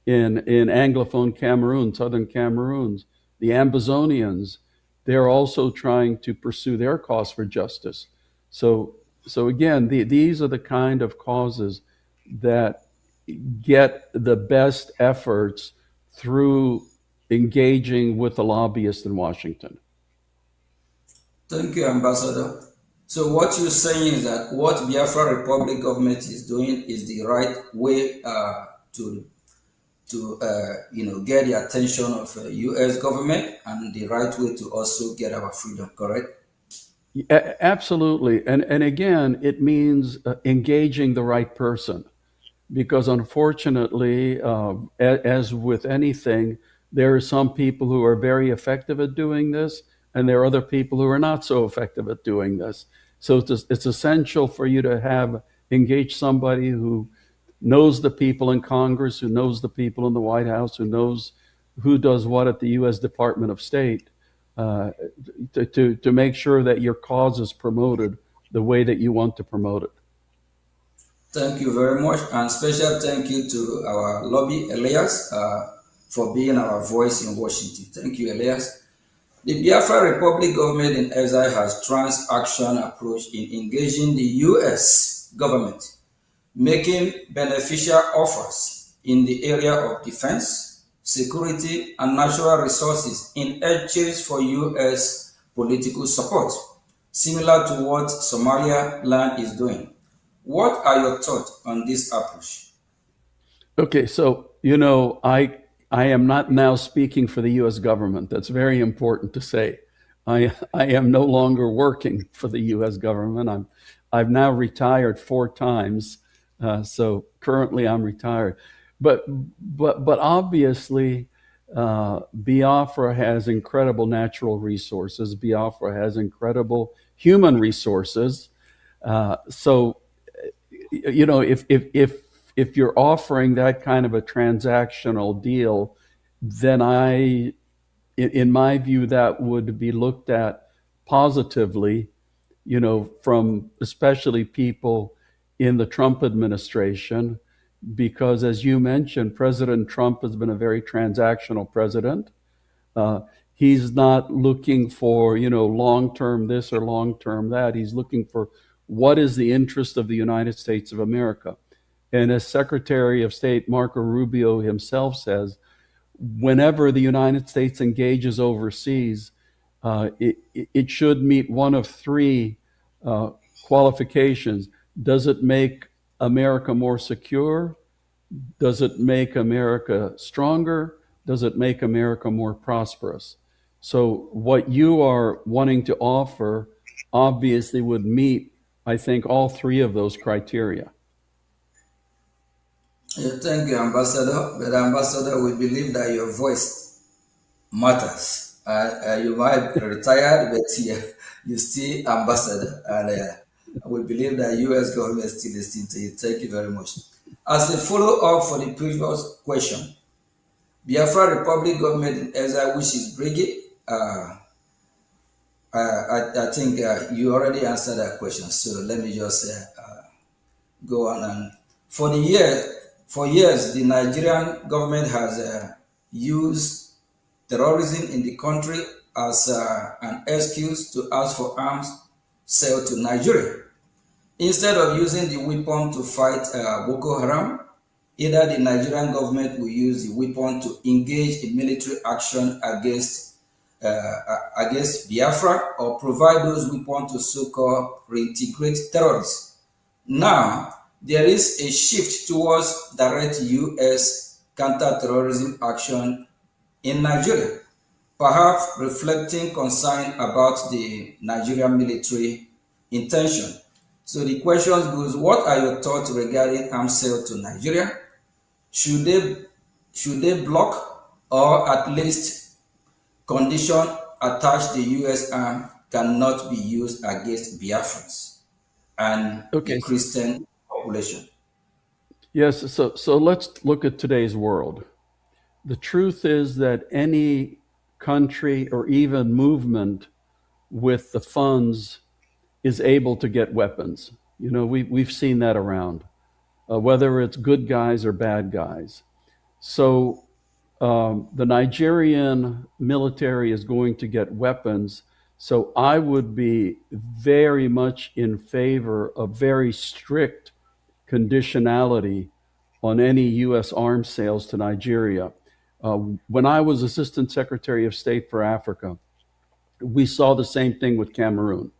in Anglophone Cameroon, Southern Cameroon, the Ambazonians, they're also trying to pursue their cause for justice. So again, these are the kind of causes that get the best efforts through engaging with the lobbyists in Washington. Thank you, Ambassador. So what you're saying is that what Biafra Republic government is doing is the right way to get the attention of the U.S. government, and the right way to also get our freedom, correct? Absolutely. And again, it means engaging the right person, because unfortunately, as with anything, there are some people who are very effective at doing this, and there are other people who are not so effective at doing this. So it's essential for you to engage somebody who knows the people in Congress, who knows the people in the White House, who knows who does what at the U.S. Department of State, to make sure that your cause is promoted the way that you want to promote it. Thank you very much, and special thank you to our lobby, Elias, for being our voice in Washington. Thank you, Elias. The Biafra Republic government in exile has transaction approach in engaging the U.S. government, making beneficial offers in the area of defense, security, and natural resources in exchange for U.S. political support, similar to what Somaliland is doing. What are your thoughts on this approach? Okay, so I am not now speaking for the U.S. government. That's very important to say. I am no longer working for the U.S. government. I've now retired 4 times, so currently I'm retired. But obviously, Biafra has incredible natural resources. Biafra has incredible human resources. So if you're offering that kind of a transactional deal, then in my view, that would be looked at positively, from especially people in the Trump administration, because as you mentioned, President Trump has been a very transactional president. He's not looking for, long-term this or long-term that. He's looking for what is the interest of the United States of America. And as Secretary of State Marco Rubio himself says, whenever the United States engages overseas, it should meet one of 3 qualifications. Does it make America more secure? Does it make America stronger? Does it make America more prosperous? So what you are wanting to offer obviously would meet, I think, all 3 of those criteria. Thank you, Ambassador. But Ambassador, we believe that your voice matters. You might be retired, but you're still ambassador. And we believe that U.S. government is still listening to you. Thank you very much. As a follow-up for the previous question, Biafra Republic government in exile, which is Brgie, I think you already answered that question. So let me just go on. And for years, the Nigerian government has used terrorism in the country as an excuse to ask for arms sale to Nigeria. Instead of using the weapon to fight Boko Haram, either the Nigerian government will use the weapon to engage in military action against Biafra, or provide those weapons to so-called reintegrate terrorists. Now, there is a shift towards direct U.S. counter-terrorism action in Nigeria, perhaps reflecting concern about the Nigerian military intention. So the question goes, what are your thoughts regarding arms sale to Nigeria? Should they block, or at least condition attached the U.S. arm cannot be used against Biafrans and the Christian population? Yes, so let's look at today's world. The truth is that any country or even movement with the funds is able to get weapons. We've seen that around, whether it's good guys or bad guys. So the Nigerian military is going to get weapons. So I would be very much in favor of very strict conditionality on any U.S. arms sales to Nigeria. When I was Assistant Secretary of State for Africa, we saw the same thing with Cameroon,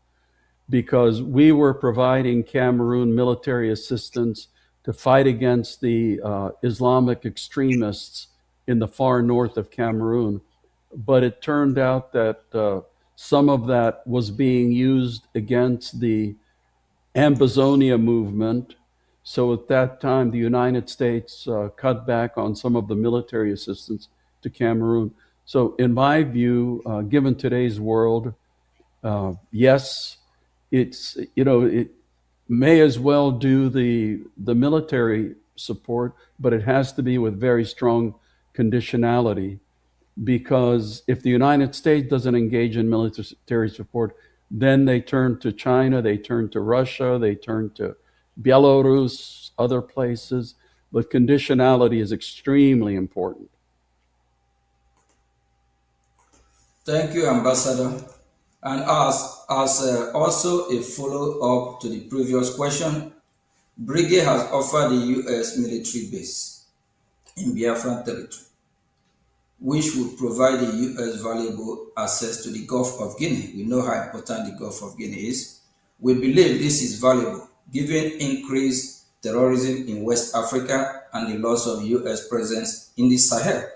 because we were providing Cameroon military assistance to fight against the Islamic extremists in the far north of Cameroon. But it turned out that some of that was being used against the Ambazonia movement. So at that time, the United States cut back on some of the military assistance to Cameroon. So in my view, given today's world, yes, it may as well do the military support, but it has to be with very strong conditionality, because if the United States doesn't engage in military support, then they turn to China, they turn to Russia, they turn to Belarus, other places. But conditionality is extremely important. Thank you, Ambassador. And as also a follow-up to the previous question, Brgie has offered the U.S. military base in Biafran territory, which would provide the U.S. valuable access to the Gulf of Guinea. We know how important the Gulf of Guinea is. We believe this is valuable, given increased terrorism in West Africa and the loss of U.S. presence in the Sahel.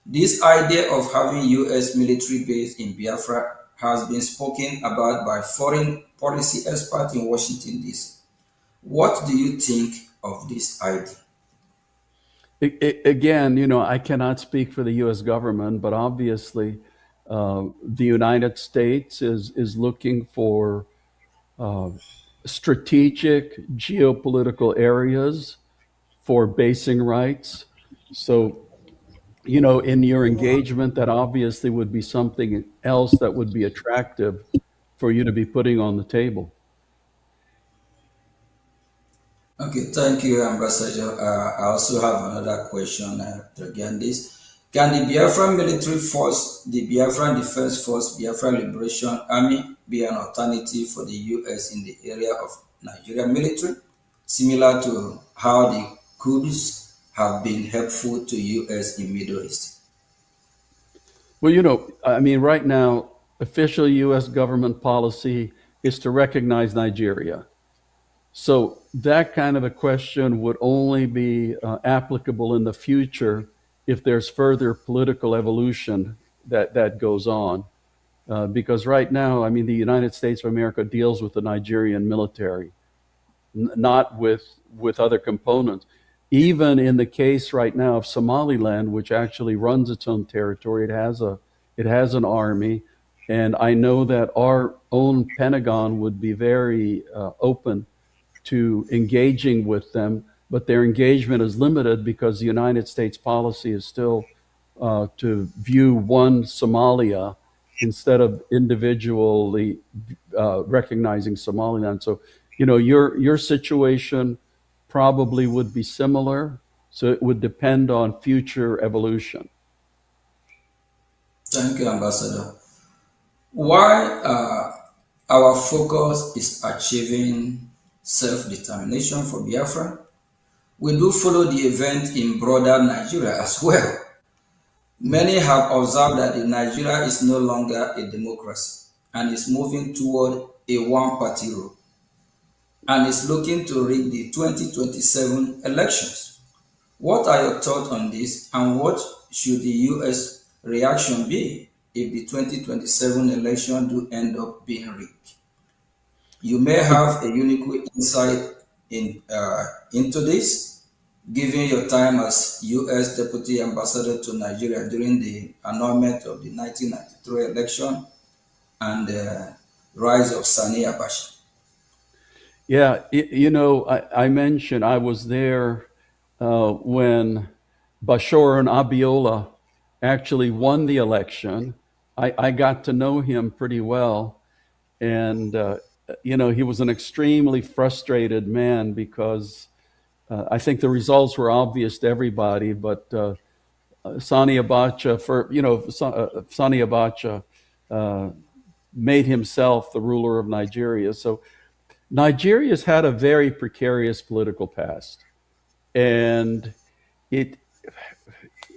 This idea of having U.S. military base in Biafra has been spoken about by foreign policy experts in Washington, D.C. What do you think of this idea? Again, I cannot speak for the U.S. government, but obviously the United States is looking for strategic geopolitical areas for basing rights. So, in your engagement, that obviously would be something else that would be attractive for you to be putting on the table. Okay, thank you, Ambassador. I also have another question regarding this. Can the Biafran military force, the Biafran Defense Force, Biafran Liberation Army, be an alternative for the U.S. in the area of Nigerian military, similar to how the Kurds have been helpful to U.S. in Middle East? Well, right now, official U.S. government policy is to recognize Nigeria. So that kind of a question would only be applicable in the future if there's further political evolution that goes on. Because right now, the United States of America deals with the Nigerian military, not with other components. Even in the case right now of Somaliland, which actually runs its own territory, it has an army, and I know that our own Pentagon would be very open to engaging with them, but their engagement is limited because the United States policy is still to view one Somalia instead of individually recognizing Somaliland. So, your situation probably would be similar. So it would depend on future evolution. Thank you, Ambassador. Why our focus is achieving self-determination for Biafra, we do follow the event in broader Nigeria as well. Many have observed that Nigeria is no longer a democracy and is moving toward a one-party rule and is looking to rig the 2027 elections. What are your thoughts on this, and what should the U.S. reaction be if the 2027 election do end up being rigged? You may have a unique insight into this, given your time as U.S. Deputy Ambassador to Nigeria during the annulment of the 1993 election and the rise of Sani Abacha. Yeah, I mentioned I was there when Bashir and Abiola actually won the election. I got to know him pretty well, and he was an extremely frustrated man because I think the results were obvious to everybody, but Sani Abacha, Sani Abacha made himself the ruler of Nigeria. So Nigeria's had a very precarious political past, and it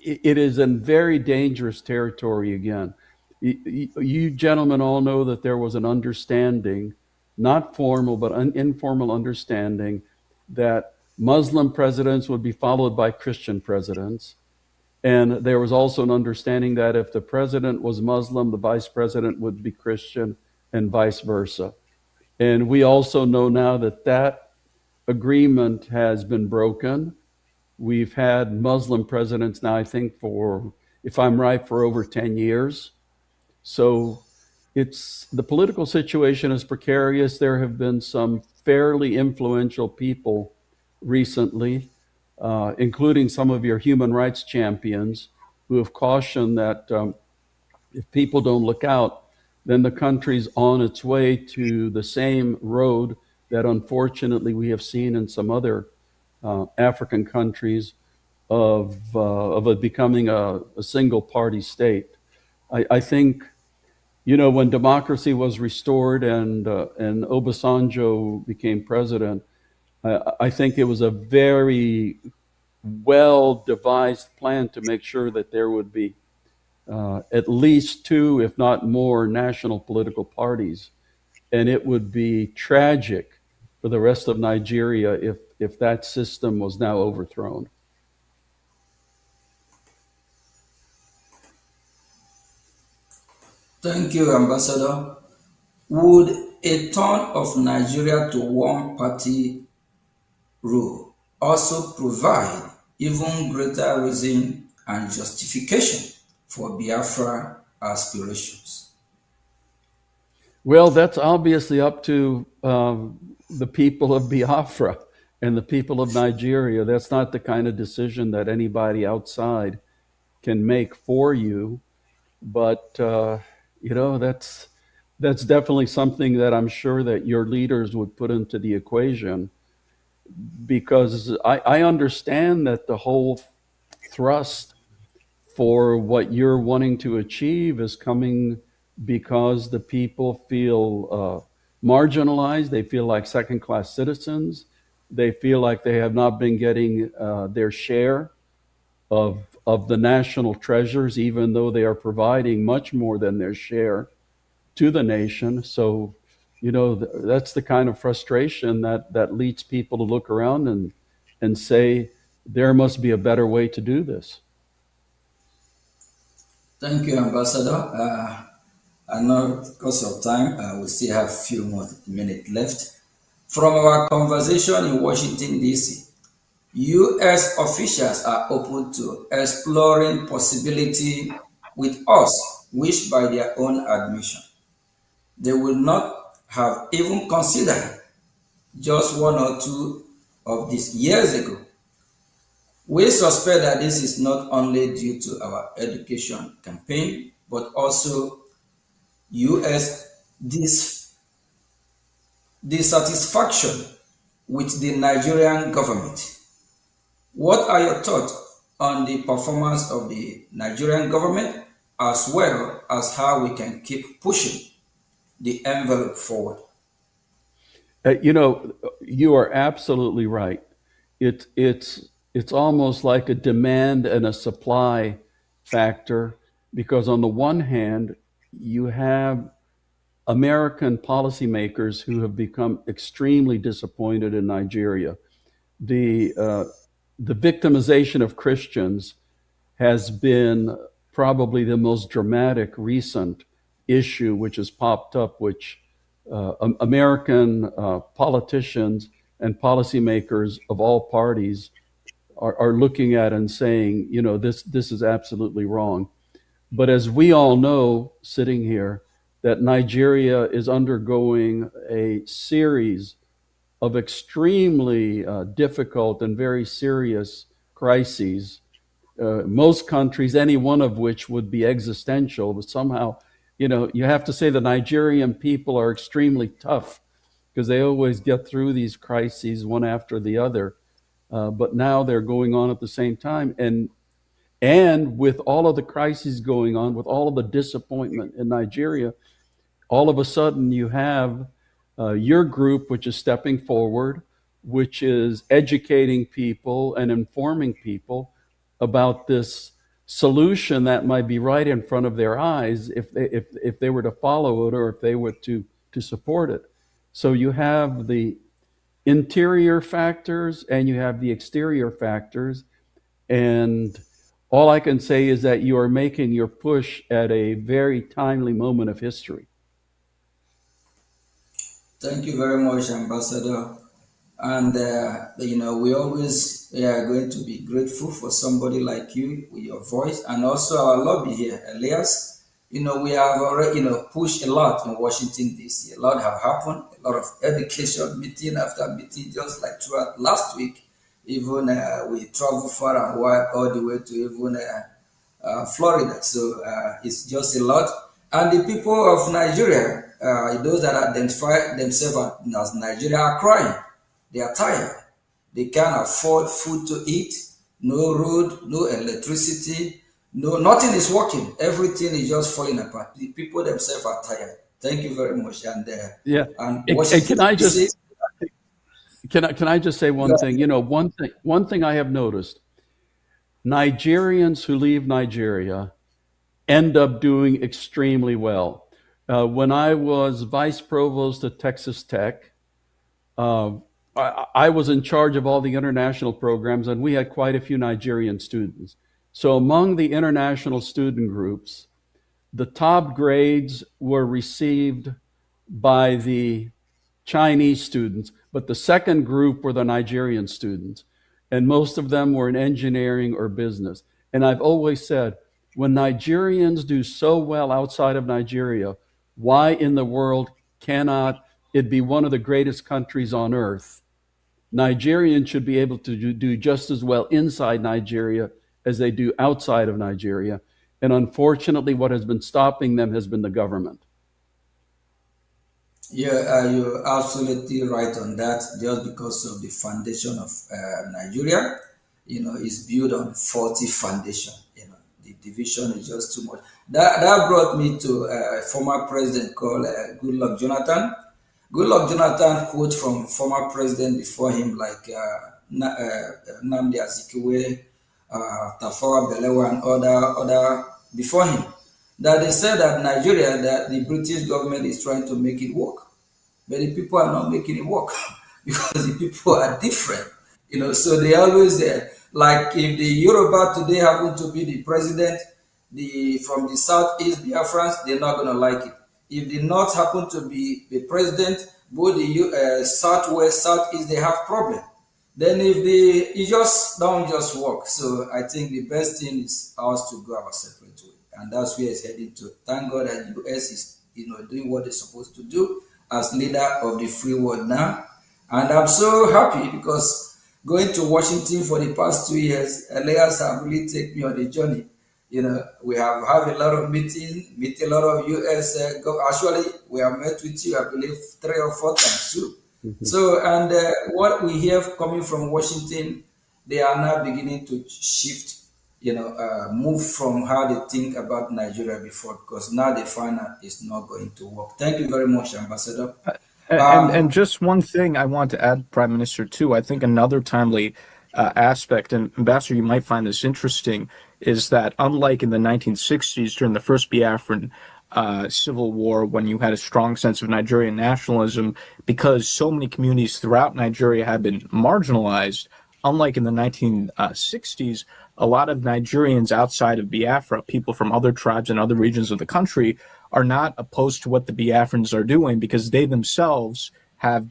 is in very dangerous territory again. You gentlemen all know that there was an understanding, not formal, but an informal understanding, that Muslim presidents would be followed by Christian presidents. And there was also an understanding that if the president was Muslim, the vice president would be Christian, and vice versa. And we also know now that agreement has been broken. We've had Muslim presidents now, I think, for, if I'm right, for over 10 years. So the political situation is precarious. There have been some fairly influential people recently, including some of your human rights champions, who have cautioned that if people don't look out, then the country's on its way to the same road that unfortunately we have seen in some other African countries of it becoming a single party state. I think, when democracy was restored and Obasanjo became president, I think it was a very well-devised plan to make sure that there would be at least two, if not more, national political parties. And it would be tragic for the rest of Nigeria if that system was now overthrown. Thank you, Ambassador. Would a turn of Nigeria to one party rule also provide even greater reason and justification for Biafra aspirations? Well, that's obviously up to the people of Biafra and the people of Nigeria. That's not the kind of decision that anybody outside can make for you. But that's definitely something that I'm sure that your leaders would put into the equation, because I understand that the whole thrust for what you're wanting to achieve is coming because the people feel marginalized. They feel like second-class citizens. They feel like they have not been getting their share of the national treasures, even though they are providing much more than their share to the nation. So, that's the kind of frustration that leads people to look around and say, there must be a better way to do this. Thank you, Ambassador. I know because of time, we still have a few more minutes left. From our conversation in Washington, D.C., U.S. officials are open to exploring possibility with us, which by their own admission, they will not have even considered just 1 or 2 of these years ago. We suspect that this is not only due to our education campaign, but also U.S. dissatisfaction with the Nigerian government. What are your thoughts on the performance of the Nigerian government, as well as how we can keep pushing the envelope forward? You are absolutely right. It's almost like a demand and a supply factor, because on the one hand, you have American policymakers who have become extremely disappointed in Nigeria. The victimization of Christians has been probably the most dramatic recent issue which has popped up, which American politicians and policymakers of all parties are looking at and saying, this is absolutely wrong. But as we all know, sitting here, that Nigeria is undergoing a series of extremely difficult and very serious crises. Most countries, any one of which would be existential, but somehow, you have to say the Nigerian people are extremely tough, because they always get through these crises one after the other. But now they're going on at the same time. And with all of the crises going on, with all of the disappointment in Nigeria, all of a sudden you have your group, which is stepping forward, which is educating people and informing people about this solution that might be right in front of their eyes if they were to follow it, or if they were to support it. So you have the interior factors and you have the exterior factors, and all I can say is that you are making your push at a very timely moment of history. Thank you very much, Ambassador. And, we always are going to be grateful for somebody like you with your voice, and also our lobby here, Elias. We have already, pushed a lot in Washington, D.C. A lot have happened, a lot of education, meeting after meeting, just like throughout last week. Even we traveled far and wide, all the way to even Florida. So it's just a lot. And the people of Nigeria, those that identify themselves as Nigeria, are crying. They are tired. They can't afford food to eat, no road, no electricity, nothing is working. Everything is just falling apart. The people themselves are tired. Thank you very much. And and can I just say one thing? One thing I have noticed: Nigerians who leave Nigeria end up doing extremely well. When I was vice provost at Texas Tech, I was in charge of all the international programs, and we had quite a few Nigerian students. So among the international student groups, The top grades were received by the Chinese students, but the second group were the Nigerian students. And most of them were in engineering or business. And I've always said, when Nigerians do so well outside of Nigeria, why in the world cannot it be one of the greatest countries on earth? Nigerians should be able to do just as well inside Nigeria as they do outside of Nigeria. And unfortunately, what has been stopping them has been the government. Yeah, you're absolutely right on that. Just because of the foundation of Nigeria, is built on faulty foundation. The division is just too much. That brought me to a former president called Goodluck Jonathan. Goodluck Jonathan quote from former president before him, like Nnamdi Azikiwe, Tafawa Balewa, and other before him, that they said that Nigeria, that the British government is trying to make it work, but the people are not making it work because the people are different. So they always like if the Yoruba today happen to be the president, from the southeast Biafrans, they're not gonna like it. If the north happen to be the president, both the southwest, southeast, they have problem. Then if it just don't just work. So I think the best thing is ours to go our separate way, and that's where it's heading to. Thank God that the US is doing what they're supposed to do as leader of the free world now, and I'm so happy because going to Washington for the past 2 years, Elias have really taken me on a journey. We have a lot of meet a lot of US. Actually, we have met with you, I believe, 3 or 4 times too. So, and what we hear coming from Washington, they are now beginning to shift, move from how they think about Nigeria before, because now they find out it's not going to work. Thank you very much, Ambassador. And just one thing I want to add, Prime Minister, too. I think another timely aspect, and Ambassador, you might find this interesting, is that unlike in the 1960s during the first Biafran civil war, when you had a strong sense of Nigerian nationalism, because so many communities throughout Nigeria had been marginalized, unlike in the 1960s, a lot of Nigerians outside of Biafra, people from other tribes and other regions of the country, are not opposed to what the Biafrans are doing because they themselves have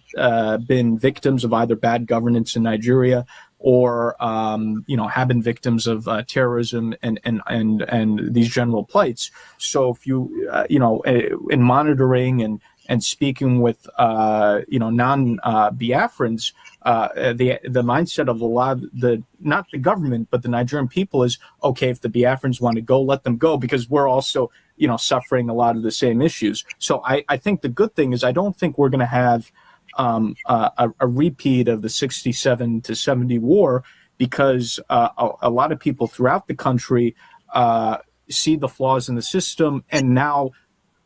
been victims of either bad governance in Nigeria or have been victims of terrorism and these general plights. So if you in monitoring and speaking with non-Biafrans, the mindset of a lot of not the government but the Nigerian people is, okay, if the Biafrans want to go, let them go, because we're also suffering a lot of the same issues. So I think the good thing is I don't think we're going to have a repeat of the 67 to 70 war, because a lot of people throughout the country see the flaws in the system and now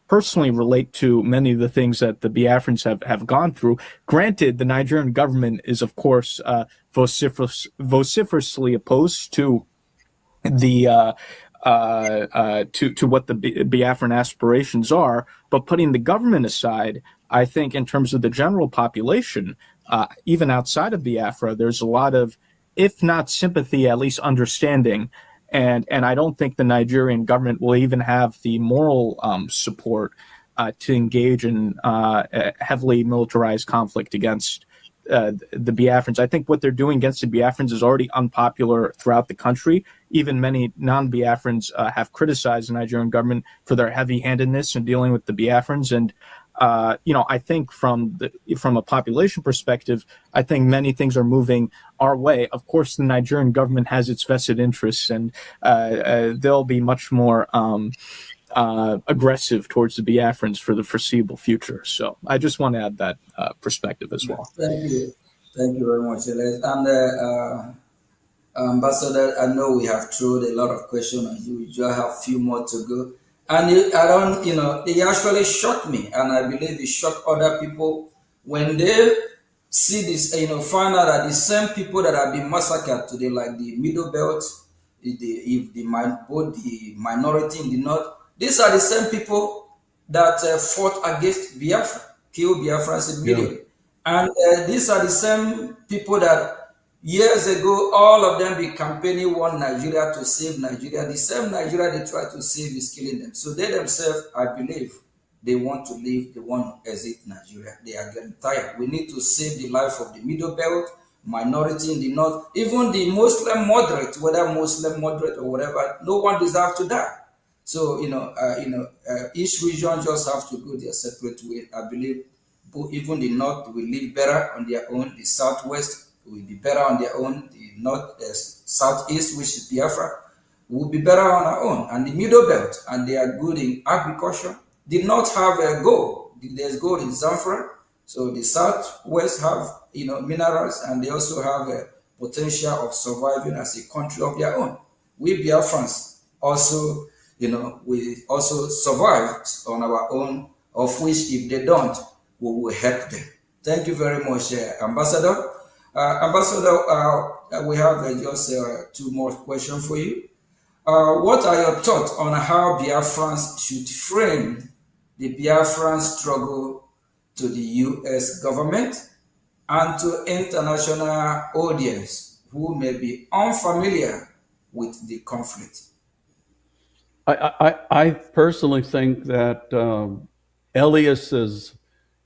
personally relate to many of the things that the Biafrans have gone through. Granted, the Nigerian government is, of course, vociferously opposed to the to what the Biafran aspirations are, but putting the government aside, I think in terms of the general population, even outside of Biafra, there's a lot of, if not sympathy, at least understanding. And I don't think the Nigerian government will even have the moral support to engage in heavily militarized conflict against the Biafrans. I think what they're doing against the Biafrans is already unpopular throughout the country. Even many non-Biafrans have criticized the Nigerian government for their heavy-handedness in dealing with the Biafrans. And I think from a population perspective, I think many things are moving our way. Of course, the Nigerian government has its vested interests, and they'll be much more aggressive towards the Biafrans for the foreseeable future. So I just want to add that perspective as well. Thank you very much, Elias. And Ambassador, I know we have thrown a lot of questions on you. We just have a few more to go. And it actually shocked me, and I believe it shocked other people when they see this, find out that the same people that have been massacred today, like the Middle Belt, both the minority in the north, these are the same people that fought against Biafra, killed Biafrans in million. And these are the same people that Years ago, all of them be campaigning one Nigeria to save Nigeria. The same Nigeria they try to save is killing them. So they themselves, I believe, they want to leave, they want to exit Nigeria. They are getting tired. We need to save the life of the middle belt, minority in the north, even the Muslim moderate, whether Muslim moderate or whatever. No one deserves to die. So each region just have to go their separate way. I believe even the north will live better on their own. The southwest will be better on their own. The north, southeast, which is Biafra, will be better on our own. And the middle belt, and they are good in agriculture, did not have a gold. There's gold in Zamfara. So the southwest have minerals, and they also have a potential of surviving as a country of their own. We Biafrans also, we also survive on our own, of which if they don't, we will help them. Thank you very much, Ambassador. Ambassador, we have just two more questions for you. What are your thoughts on how Biafrans should frame the Biafran struggle to the U.S. government and to international audience who may be unfamiliar with the conflict? I personally think that Elias is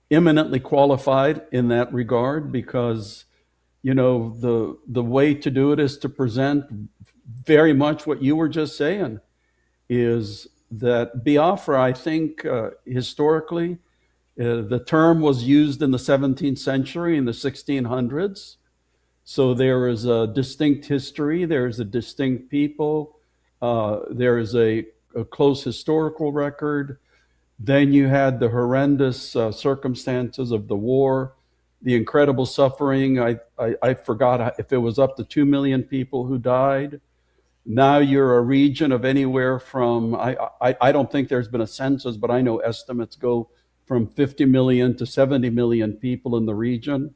eminently qualified in that regard, because the way to do it is to present very much what you were just saying, is that Biafra, I think historically, the term was used in the 17th century, in the 1600s. So there is a distinct history, there is a distinct people, there is a close historical record. Then you had the horrendous circumstances of the war, the incredible suffering. I forgot if it was up to 2 million people who died. Now you're a region of anywhere from, I don't think there's been a census, but I know estimates go from 50 million to 70 million people in the region,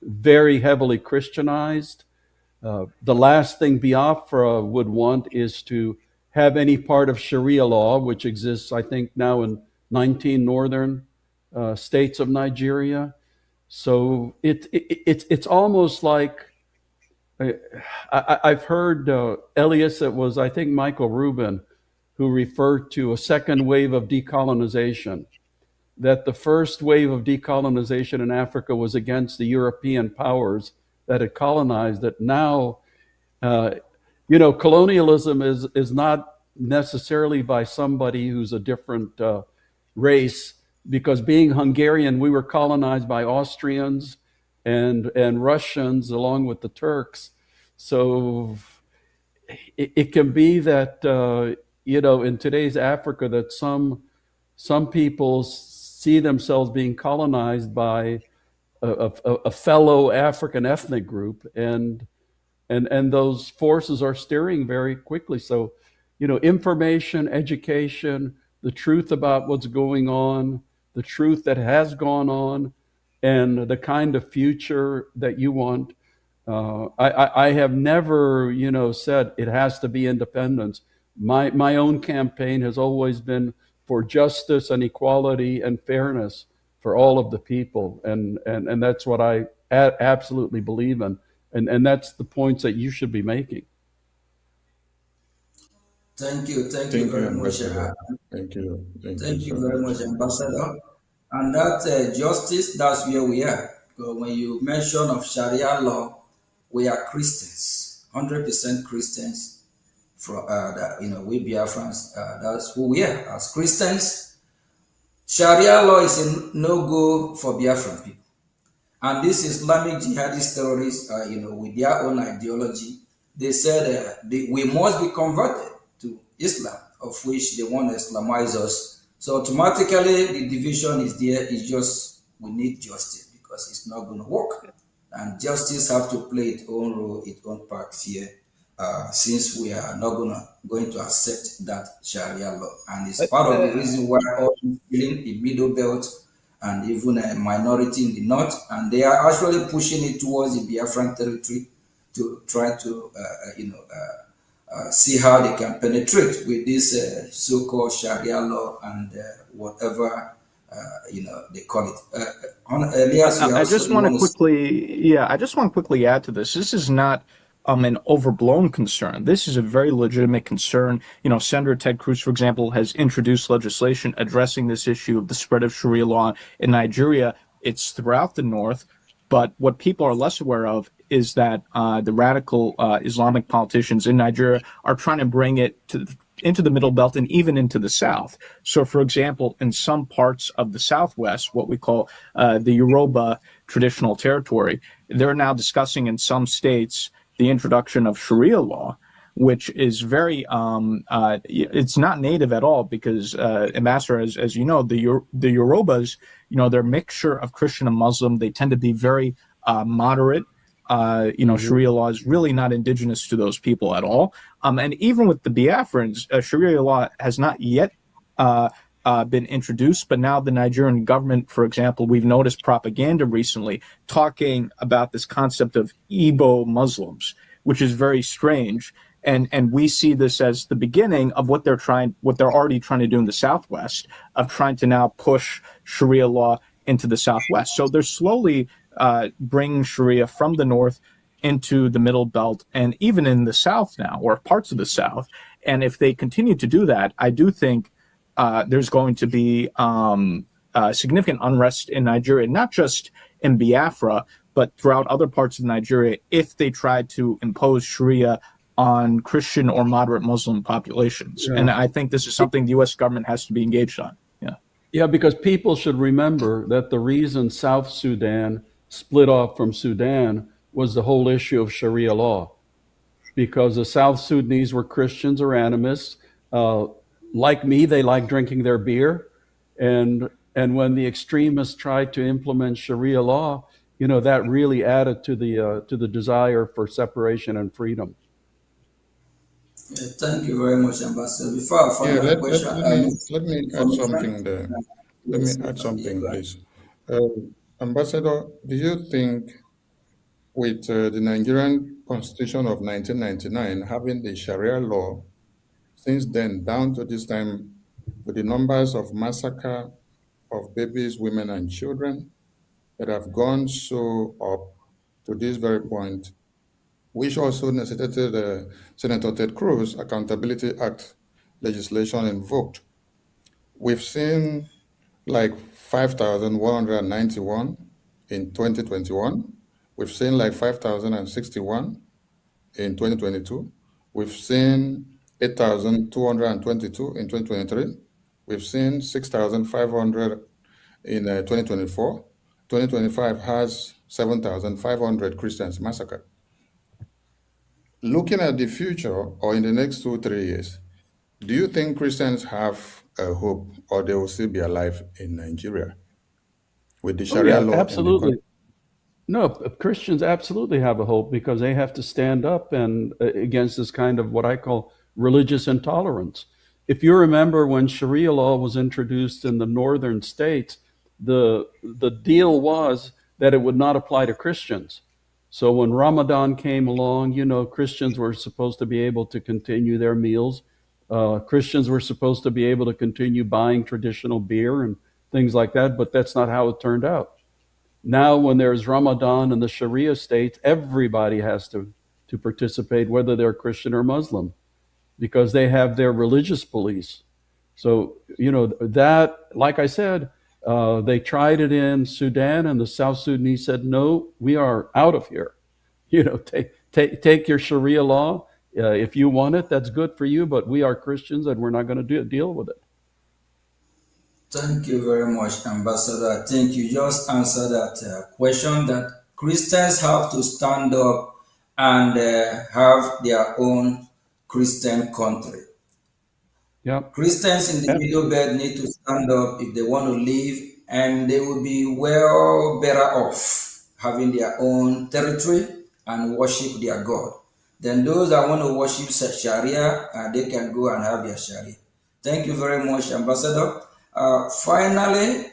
very heavily Christianized. The last thing Biafra would want is to have any part of Sharia law, which exists, I think, now in 19 northern states of Nigeria. So it's almost like, I've heard Elias, it was, I think, Michael Rubin, who referred to a second wave of decolonization, that the first wave of decolonization in Africa was against the European powers that had colonized it. Now, colonialism is not necessarily by somebody who's a different race, because being Hungarian, we were colonized by Austrians and Russians along with the Turks. So it can be that, in today's Africa, that some people see themselves being colonized by a fellow African ethnic group, and those forces are steering very quickly. So, information, education, the truth about what's going on, the truth that has gone on, and the kind of future that you want. I have never, said it has to be independence. My own campaign has always been for justice and equality and fairness for all of the people, and that's what I absolutely believe in, and that's the points that you should be making. Thank you very much. Thank you Very much, Ambassador. And that justice, that's where we are. Because when you mention of Sharia law, we are Christians, 100% Christians. From we Biafrans, that's who we are as Christians. Sharia law is a no-go for Biafran people. And this Islamic jihadist terrorists, with their own ideology, they said we must be converted to Islam, of which they want to Islamize us. So automatically the division is there. It's just we need justice, because it's not going to work. And justice have to play its own role, its own part here, since we are not going to accept that Sharia law. And it's part of the reason why all feeling the middle belt and even a minority in the north, and they are actually pushing it towards the Biafran territory to try to, see how they can penetrate with this so-called Sharia law and whatever they call it. Elias, you I also just you want to want to? quickly, I just want to quickly add to this. This is not an overblown concern. This is a very legitimate concern. Senator Ted Cruz, for example, has introduced legislation addressing this issue of the spread of Sharia law in Nigeria. It's throughout the North, but what people are less aware of is that the radical Islamic politicians in Nigeria are trying to bring it into the Middle Belt and even into the South. So, for example, in some parts of the Southwest, what we call the Yoruba traditional territory, they're now discussing in some states the introduction of Sharia law, which is very, it's not native at all because, Ambassador, as you know, the Yorubas, they're a mixture of Christian and Muslim. They tend to be very moderate. Sharia law is really not indigenous to those people at all. And even with the Biafrans, Sharia law has not yet been introduced, but now the Nigerian government, for example, we've noticed propaganda recently talking about this concept of Igbo Muslims, which is very strange. And we see this as the beginning of what they're already trying to do in the Southwest, of trying to now push Sharia law into the Southwest. So they're slowly bringing Sharia from the North into the Middle Belt and even in the South now, or parts of the South. And if they continue to do that, I do think there's going to be significant unrest in Nigeria, not just in Biafra, but throughout other parts of Nigeria, if they try to impose Sharia on Christian or moderate Muslim populations. Yeah. And I think this is something the U.S. government has to be engaged on. Yeah, because people should remember that the reason South Sudan split off from Sudan was the whole issue of Sharia law, because the South Sudanese were Christians or animists. Like me, they like drinking their beer. And when the extremists tried to implement Sharia law, that really added to the desire for separation and freedom. Yeah, thank you very much, Ambassador. Before I find a question, let me add something there. Let me add something, please. Ambassador, do you think with the Nigerian Constitution of 1999 having the Sharia law, since then down to this time, with the numbers of massacre of babies, women, and children that have gone so up to this very point, which also necessitated Senator Ted Cruz Accountability Act legislation invoked. We've seen like 5,191 in 2021. We've seen like 5,061 in 2022. We've seen 8,222 in 2023. We've seen 6,500 in 2024. 2025 has 7,500 Christians massacred. Looking at the future or in the next 2-3 years, do you think Christians have a hope or they will still be alive in Nigeria with the Sharia law? Absolutely. No, Christians absolutely have a hope because they have to stand up and against this kind of what I call religious intolerance. If you remember when Sharia law was introduced in the northern states, the deal was that it would not apply to Christians. So when Ramadan came along, Christians were supposed to be able to continue their meals. Christians were supposed to be able to continue buying traditional beer and things like that, but that's not how it turned out. Now, when there's Ramadan in the Sharia states, everybody has to participate, whether they're Christian or Muslim, because they have their religious police. So, that, like I said, they tried it in Sudan, and the South Sudanese said, no, we are out of here. Take your Sharia law. If you want it, that's good for you, but we are Christians, and we're not going to deal with it. Thank you very much, Ambassador. I think you just answered that question, that Christians have to stand up and have their own Christian country. Yep. Christians in the Middle Belt need to stand up if they want to live, and they will be well better off having their own territory and worship their God. Then those that want to worship Sharia, they can go and have their Sharia. Thank you very much, Ambassador. Finally,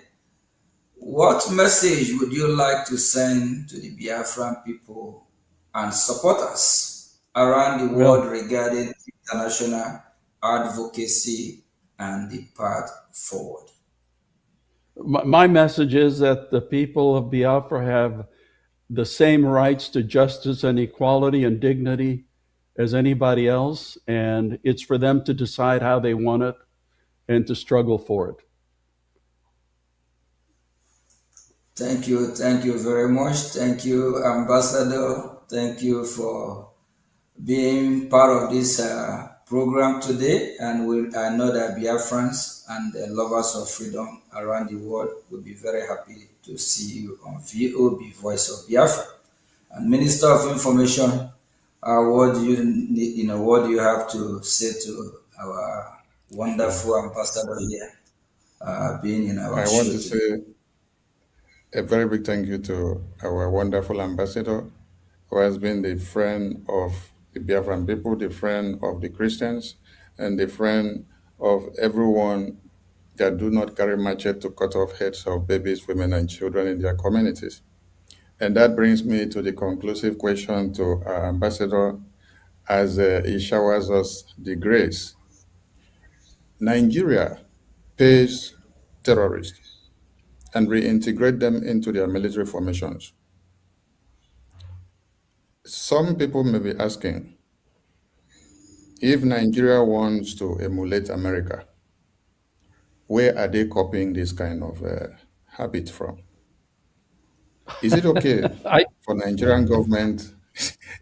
what message would you like to send to the Biafran people and supporters around the world regarding international advocacy and the path forward? my message is that the people of Biafra have the same rights to justice and equality and dignity as anybody else, and it's for them to decide how they want it and to struggle for it. Thank you very much. Thank you, Ambassador. Thank you for being part of this program today. And I know that Biafrans and the lovers of freedom around the world will be very happy to see you on VOB, Voice of Biafra. And Minister of Information, what do what do you have to say to our wonderful ambassador here, being in our show I want to today? say a very big thank you to our wonderful ambassador, who has been the friend of the Biafran people, the friend of the Christians, and the friend of everyone that do not carry machete to cut off heads of babies, women, and children in their communities. And that brings me to the conclusive question to our ambassador as he showers us the grace. Nigeria pays terrorists and reintegrate them into their military formations. Some people may be asking, if Nigeria wants to emulate America, where are they copying this kind of habit from? Is it okay for Nigerian government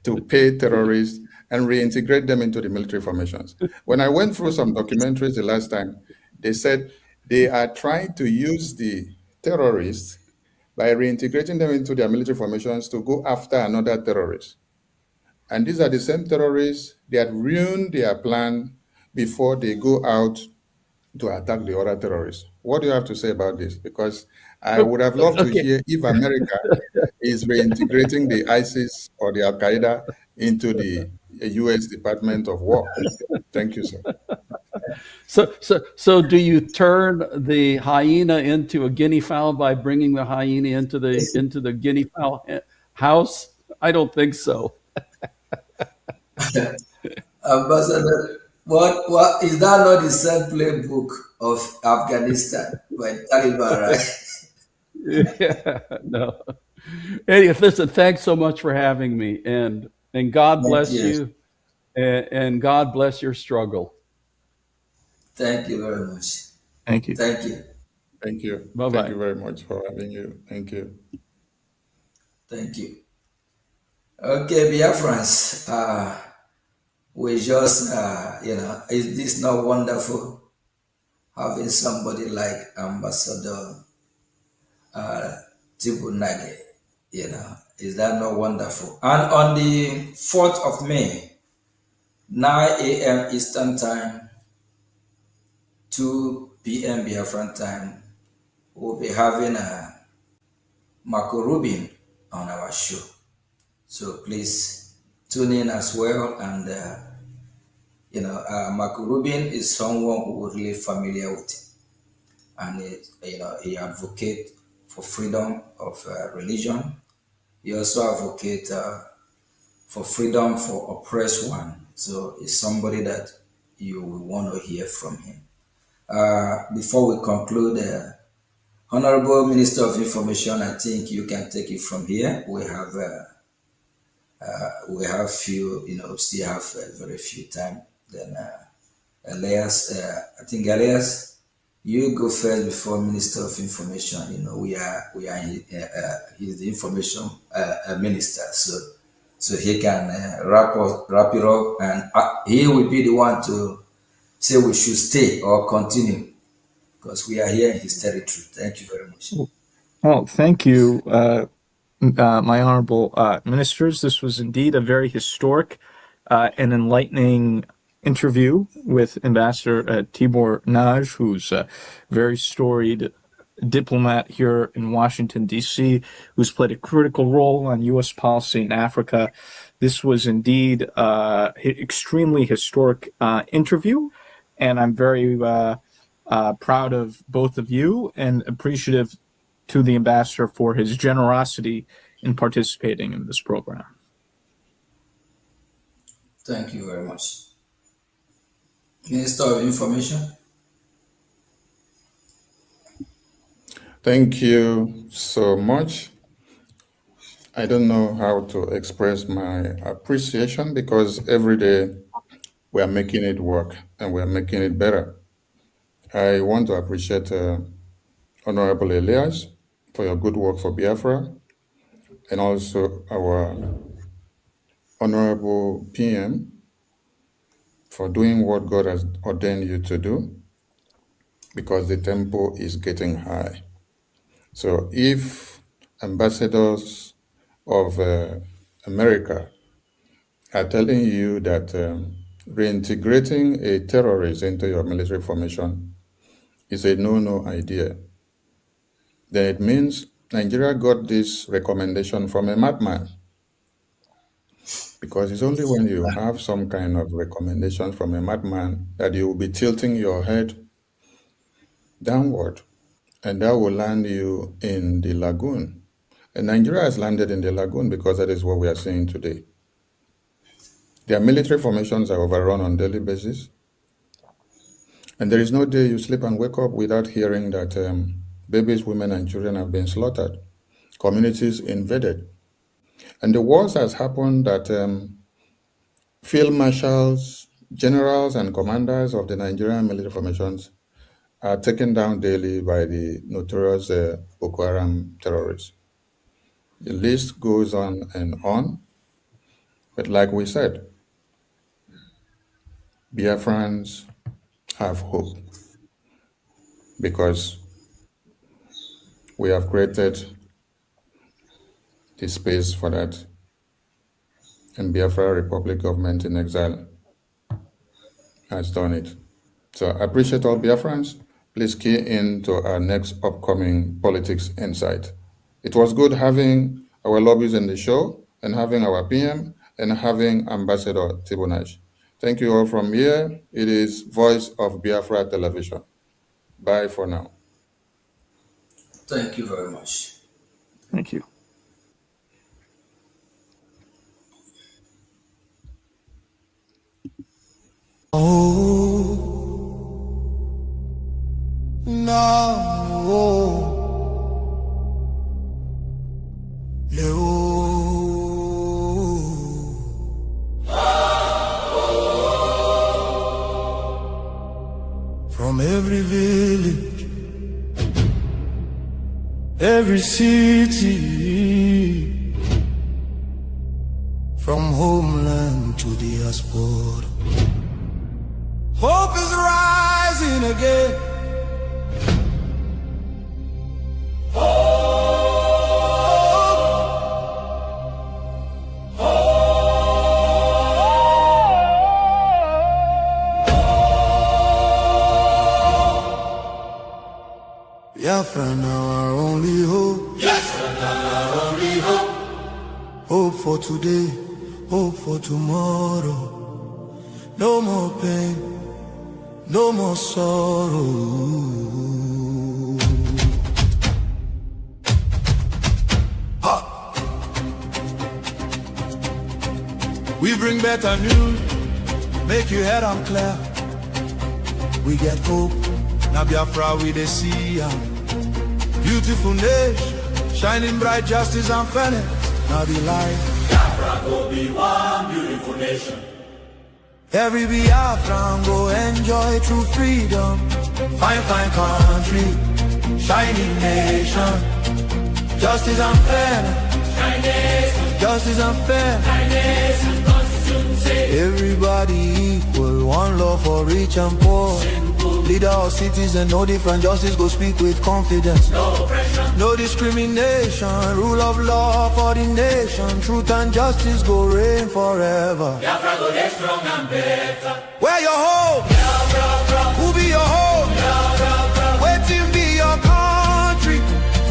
to pay terrorists and reintegrate them into the military formations? When I went through some documentaries the last time, they said they are trying to use the terrorists by reintegrating them into their military formations to go after another terrorist. And these are the same terrorists that ruined their plan before they go out to attack the other terrorists. What do you have to say about this? Because I would have loved to hear if America is reintegrating the ISIS or the Al-Qaeda into the U.S. Department of War. Thank you, sir. So do you turn the hyena into a guinea fowl by bringing the hyena into the guinea fowl house? I don't think so. Ambassador, what is that not the same playbook of Afghanistan by Taliban, right? Yeah, no. Anyway, listen, thanks so much for having me, and God bless you, and God bless your struggle. Thank you very much. Thank you. Thank you. Thank you. Bye-bye. Thank you very much for having you. Thank you. Thank you. Okay, Biafrans, we just, is this not wonderful? Having somebody like Ambassador Tibunage, is that not wonderful? And on the 4th of May, 9 a.m. Eastern Time, 2 p.m. Biafran time, we'll be having a Marco Rubin on our show. So please tune in as well. And, Marco Rubin is someone who we're really familiar with. And, he advocates for freedom of religion. He also advocates for freedom for oppressed one. So it's somebody that you will want to hear from him. Before we conclude, Honorable Minister of Information, I think you can take it from here. We have few, still have very few time. Then Elias, I think Elias, you go first before Minister of Information. We are he's the information minister, so he can wrap it up, and he will be the one to say we should stay or continue, because we are here in his territory. Thank you very much. Well, thank you, my honorable ministers. This was indeed a very historic and enlightening interview with Ambassador Tibor Nagy, who's a very storied diplomat here in Washington, D.C., who's played a critical role on U.S. policy in Africa. This was indeed an extremely historic interview, and I'm very proud of both of you and appreciative to the ambassador for his generosity in participating in this program. Thank you very much. Minister of Information. Thank you so much. I don't know how to express my appreciation because every day we are making it work and we are making it better. I want to appreciate Honorable Elias for your good work for Biafra and also our Honorable PM for doing what God has ordained you to do because the tempo is getting high. So if ambassadors of America are telling you that reintegrating a terrorist into your military formation is a no-no idea, then it means Nigeria got this recommendation from a madman. Because it's only when you have some kind of recommendation from a madman that you will be tilting your head downward, and that will land you in the lagoon. And Nigeria has landed in the lagoon because that is what we are seeing today. Their military formations are overrun on a daily basis. And there is no day you sleep and wake up without hearing that babies, women, and children have been slaughtered, communities invaded. And the worst has happened that field marshals, generals, and commanders of the Nigerian military formations are taken down daily by the notorious Boko Haram terrorists. The list goes on and on. But like we said, Biafrans have hope because we have created the space for that. And Biafra Republic Government in Exile has done it. So I appreciate all Biafrans. Please key into our next upcoming Politics Insight. It was good having our lobbyists in the show and having our PM and having Ambassador Tibonash. Thank you all from here. It is Voice of Biafra Television. Bye for now. Thank you very much. Thank you. Oh, no. From every village, every city, from homeland to diaspora, hope is rising again. Biafra now our only hope. Yes, now our only hope. Hope for today, hope for tomorrow. No more pain, no more sorrow. Ha! We bring better news, make you head on clear. We get hope, now Biafra we dey see. Beautiful nation, shining bright justice and fairness. Now the light, Biafra go be one beautiful nation. Every Biafran go enjoy true freedom. Fine, fine country, shining nation. Justice and fairness, justice and fairness. Everybody equal, one love for rich and poor. Leader or citizen, no different, justice go speak with confidence. No oppression, no discrimination, rule of law for the nation. Truth and justice go reign forever. Biafra go get strong and better. Where your hope? Biafra. Who be your hope? Biafra. Waiting be your country.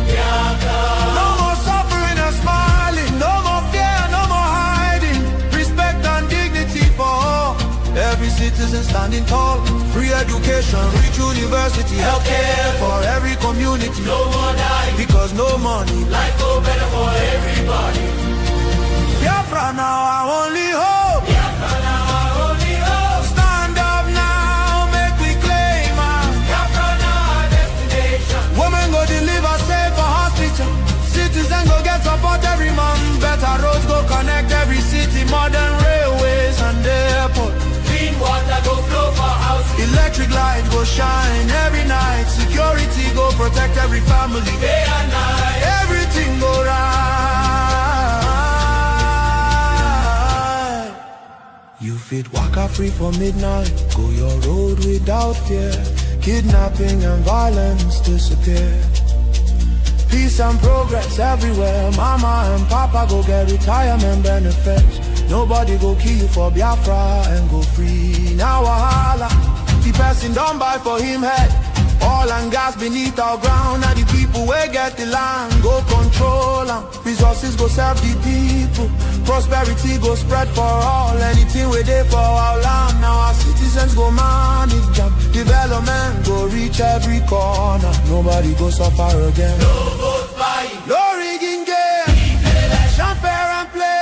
Biafra. No more suffering and smiling, no more fear, no more hiding. Respect and dignity for all. Every citizen standing tall. Free education, rich university, healthcare for every community. No more dying, because no money. Life go better for everybody. Biafra now our only hope. Biafra now our only hope. Stand up now, make we claim our Biafra now our destination. Women go deliver big light go shine every night. Security go protect every family. Day and night, everything go right. You fit waka free for midnight. Go your road without fear. Kidnapping and violence disappear. Peace and progress everywhere. Mama and papa go get retirement benefits. Nobody go kill you for Biafra and go free. Now wahala, the person don't buy for him head. Oil and gas beneath our ground. Now the people will get the land, go control them. Resources go serve the people. Prosperity go spread for all. Anything we do for our land. Now our citizens go manage them. Development go reach every corner. Nobody go suffer again. No vote buying, no rigging game. Election fair and play.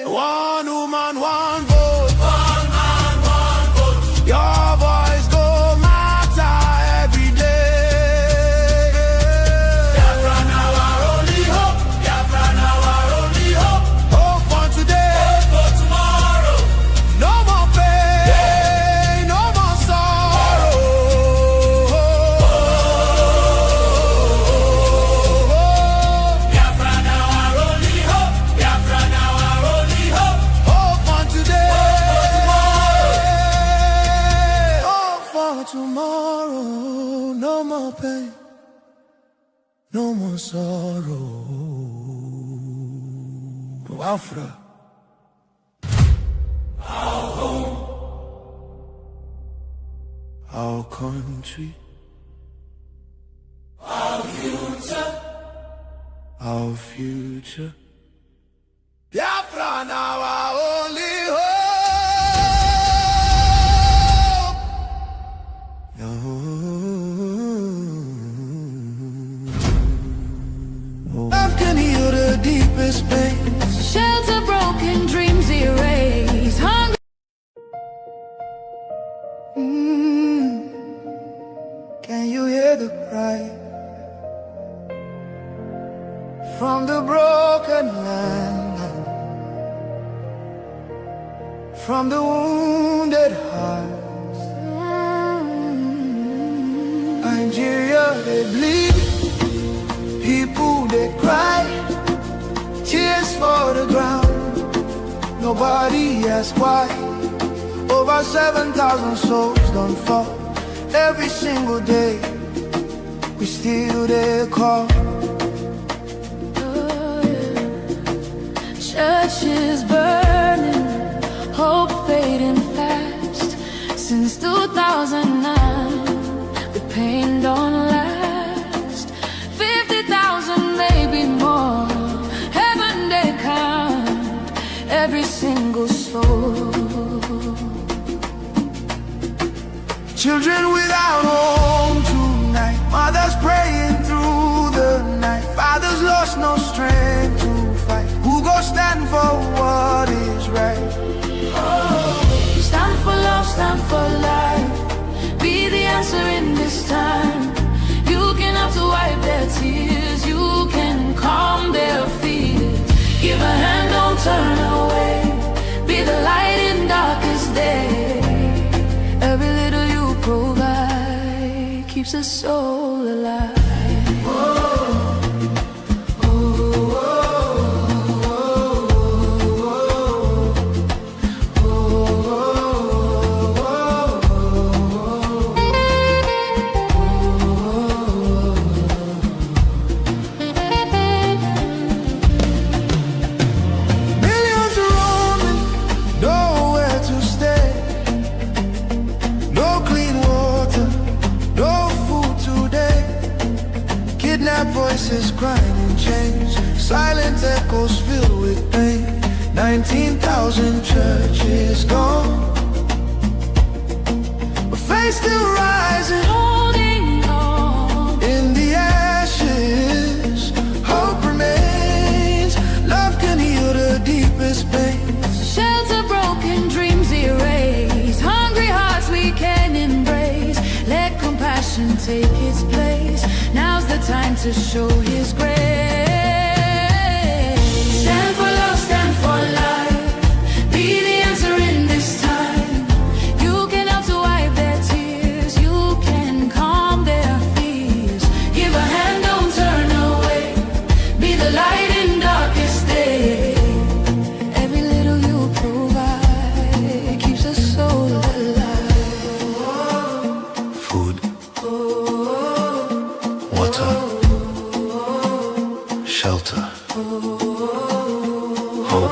One woman, one vote. One man, one vote. Your voice go matter every day. Biafra now our only hope. Biafra now our only hope. Hope for today, hope for tomorrow. No more pain, no more sorrow. Biafra now our only hope. Biafra now our only hope. Hope for today, hope for tomorrow. No more pain, no more sorrow. Biafra, our home, our country, our future, our future. Biafra now our only hope. Love can heal the deepest pain. Shelter broken dreams erase. Hunger. Can you hear the cry from the broken land, from the wounded hearts? Nigeria, they bleed, people they cry, tears for the ground. Nobody asks why. Over 7,000 souls don't fall. Every single day, we still there call. Churches burning, hope fading fast. Since 2009, the pain don't last. 50,000, maybe more. Heaven they count every single soul. Children without home tonight. Mothers praying through the night. Fathers lost no strength to fight. Who go stand for what is right? Stand for love, stand for life. Be the answer in this time. You can have to wipe their tears. You can calm their fears. Give a hand, don't turn away. Be the light in darkest day. Every little you provide keeps a soul alive. Millions are roaming, nowhere to stay. No clean water, no food today. Kidnapped voices crying in chains. Silent echoes filled with pain. 19,000 churches gone, but faith still rising. Holding on in the ashes. Hope remains. Love can heal the deepest pain. Shelter broken dreams erase. Hungry hearts we can embrace. Let compassion take its place. Now's the time to show his grace. Stand for love, stand for life. Be the answer in this time. You can help water, shelter, hope.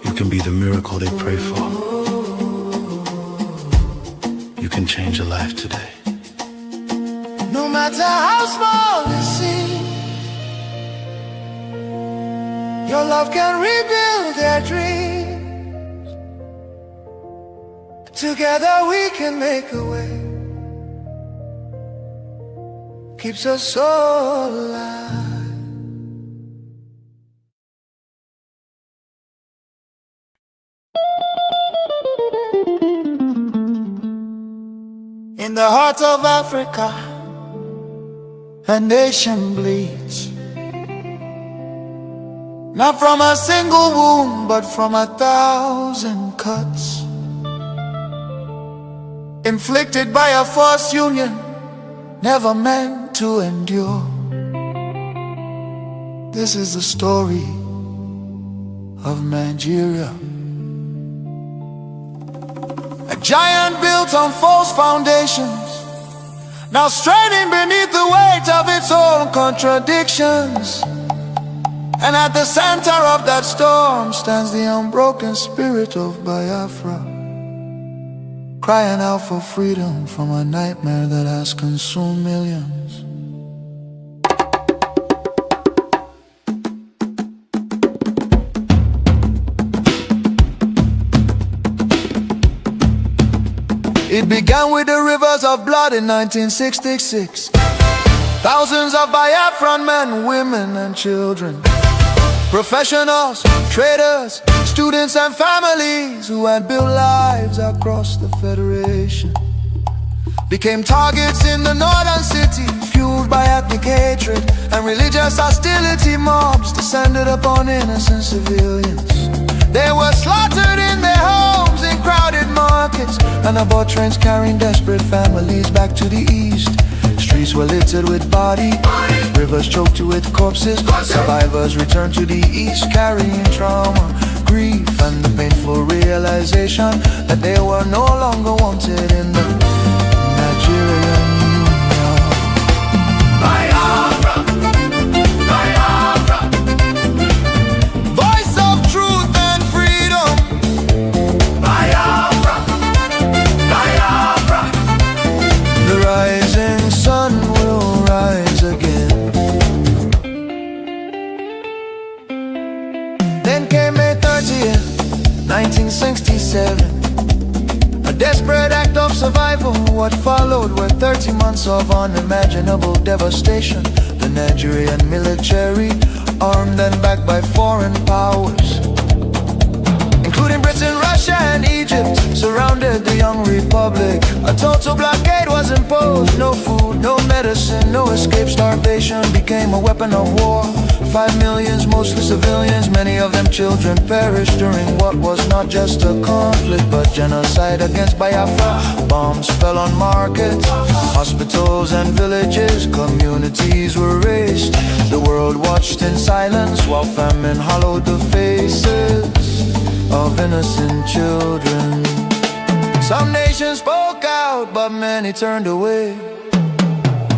You can be the miracle they pray for. You can change a life today. No matter how small it seems, your love can rebuild their dreams. Together we can make a way. Keeps us so alive. In the heart of Africa, a nation bleeds. Not from a single wound, but from 1,000 cuts, inflicted by a false union, never meant to endure. This is the story of 9Geria. A giant built on false foundations, now straining beneath the weight of its own contradictions. And at the center of that storm stands the unbroken spirit of Biafra, crying out for freedom from a nightmare that has consumed millions. It began with the rivers of blood in 1966. Thousands of Biafran men, women and children, professionals, traders, students and families who had built lives across the Federation became targets in the northern city, fueled by ethnic hatred and religious hostility. Mobs descended upon innocent civilians. They were slaughtered in their homes, in crowded markets, and aboard trains carrying desperate families back to the east. Streets were littered with bodies, rivers choked with corpses. Survivors returned to the east carrying trauma, grief, and the painful realization that they were no longer wanted in the Nigerian Union. Biafra, Biafra, voice of truth and freedom. Biafra, Biafra, the rising sun will rise again. Then came May 30th, 1967, a desperate act of survival. What followed were 30 months of unimaginable devastation. The Nigerian military, armed and backed by foreign powers, including Britain, Russia and Egypt, surrounded the young republic. A total blockade was imposed. No food, no medicine, no escape. Starvation became a weapon of war. 5 million, mostly civilians, many of them children, perished during what was not just a conflict but genocide against Biafra. Bombs fell on markets, hospitals and villages. Communities were razed. The world watched in silence while famine hollowed the faces of innocent children. Some nations spoke out, but many turned away.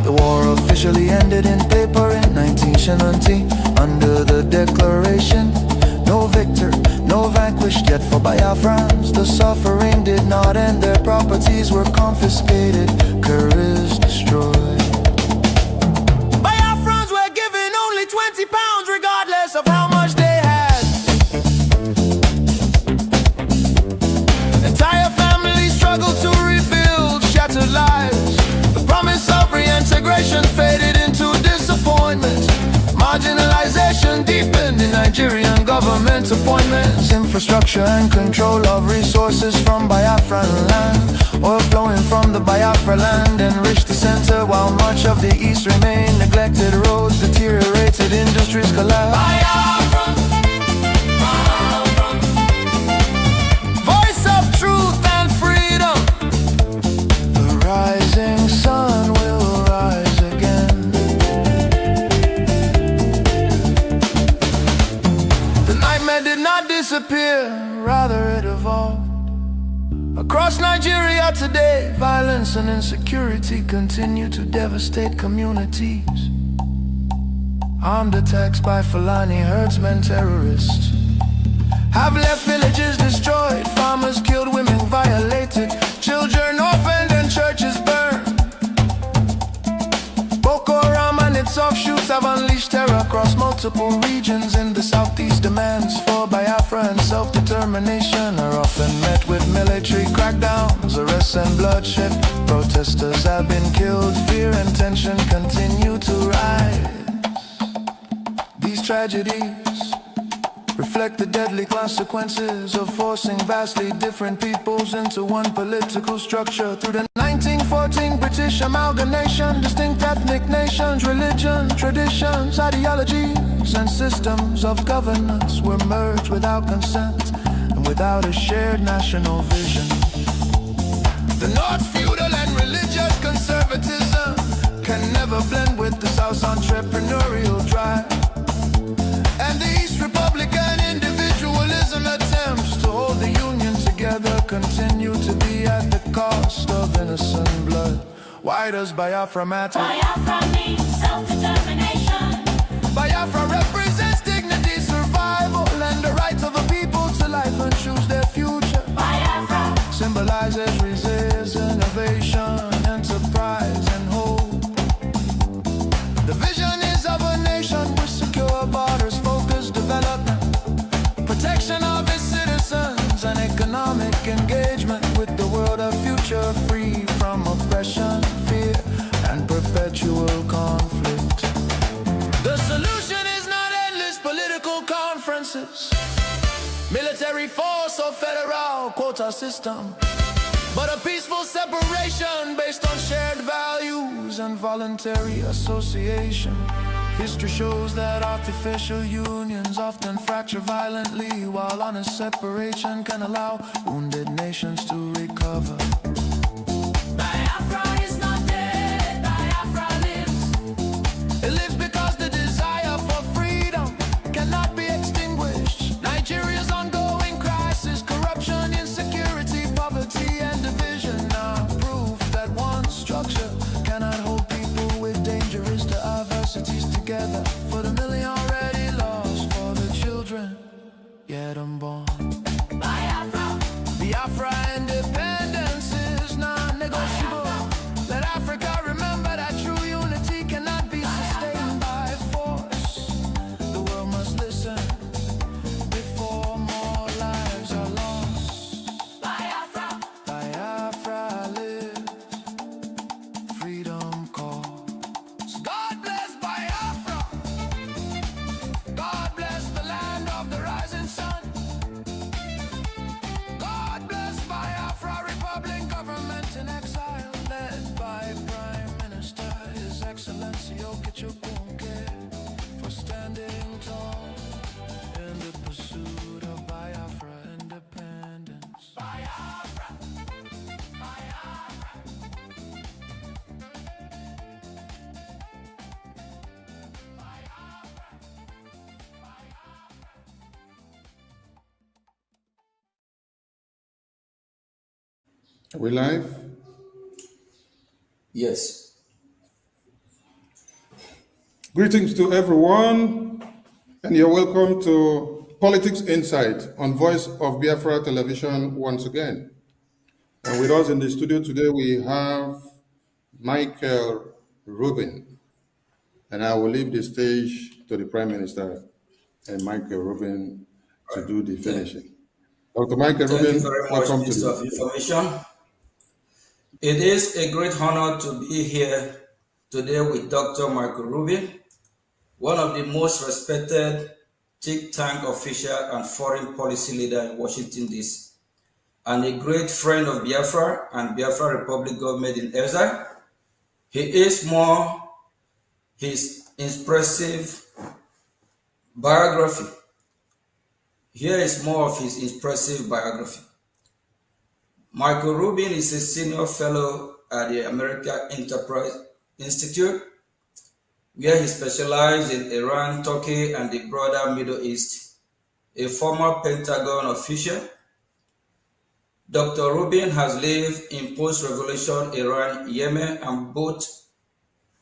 The war officially ended in paper in 19 under the declaration, no victor, no vanquished. Yet for Biafrans, the suffering did not end. Their properties were confiscated, careers destroyed. Biafrans were given only 20 pounds regardless of how much they had. Entire families struggled to rebuild shattered lives. The promise of reintegration faded into disappointment. Marginalization deepened in Nigerian government appointments. Infrastructure and control of resources from Biafran land. Oil flowing from the Biafra land enriched the center, while much of the east remained neglected. Roads deteriorated, industries collapsed. Biafra, Biafra, voice of truth and freedom. The rising sun will rise again. The nightmare did not disappear, rather it evolved. Across Across Nigeria today, violence and insecurity continue to devastate communities. Armed attacks by Fulani herdsmen terrorists have left villages destroyed, farmers killed, women violated, children orphaned and churches burned. Boko Haram and its offshoots have unleashed terror across multiple regions in the southeast. Demands for Biafra and self-determination are often met with military crackdowns, arrests and bloodshed. Protesters have been killed, fear and tension continue to rise. These tragedies reflect the deadly consequences of forcing vastly different peoples into one political structure. Through the 1914 British amalgamation, distinct ethnic nations, religion, traditions, ideologies, and systems of governance were merged without consent and without a shared national vision. The North's feudal and religious conservatism can never blend with the South's entrepreneurial drive. And the East Republican individualism attempts to hold the Union together continue to be at the cost of innocent blood. Why does Biafra matter? Biafra means self-determination. Biafra represents dignity, survival, and the right of a people to life and choose their future. Biafra symbolizes resistance, innovation, enterprise, and hope. The vision is of a nation with secure borders, focused development, protection of its citizens, and economic engagement with the world of future, free from oppression, fear, and perpetual conflict. The solution is not endless political conferences, military force or federal quota system, but a peaceful separation based on shared values and voluntary association. History shows that artificial unions often fracture violently, while honest separation can allow wounded nations to recover. Biafra is not dead, Biafra lives. It lives because the desire for freedom cannot be extinguished. Nigeria's ongoing crisis, corruption, insecurity, poverty, and division are proof that one structure cannot hold people with dangerous diversities together. For the million already lost, for the children yet unborn. Biafra, Biafra independence is non-negotiable. Let Africa remember that true unity cannot be sustained by force. The world must listen before more lives are lost. Biafra, Biafra lives, freedom calls. God bless Biafra. God bless the land of the rising sun. God bless Biafra Republic, government in exile, led by Prime Minister His Excellency Okechukwu, for standing tall in the pursuit of Biafra independence. Biafra, Biafra. Are we live? Yes. Greetings to everyone, and you're welcome to Politics Insight on Voice of Biafra Television once again. And with us in the studio today, we have Michael Rubin. And I will leave the stage to the Prime Minister and Michael Rubin to do the finishing. Dr. Michael Thank Rubin, you very much, welcome to Minister of Information. It is a great honor to be here today with Dr. Michael Rubin, one of the most respected think tank official and foreign policy leader in Washington, D.C., and a great friend of Biafra and Biafra Republic government in exile. He is more his impressive biography. Here is more of his impressive biography. Michael Rubin is a senior fellow at the American Enterprise Institute, where he specialized in Iran, Turkey, and the broader Middle East, a former Pentagon official. Dr. Rubin has lived in post-revolution Iran, Yemen, and both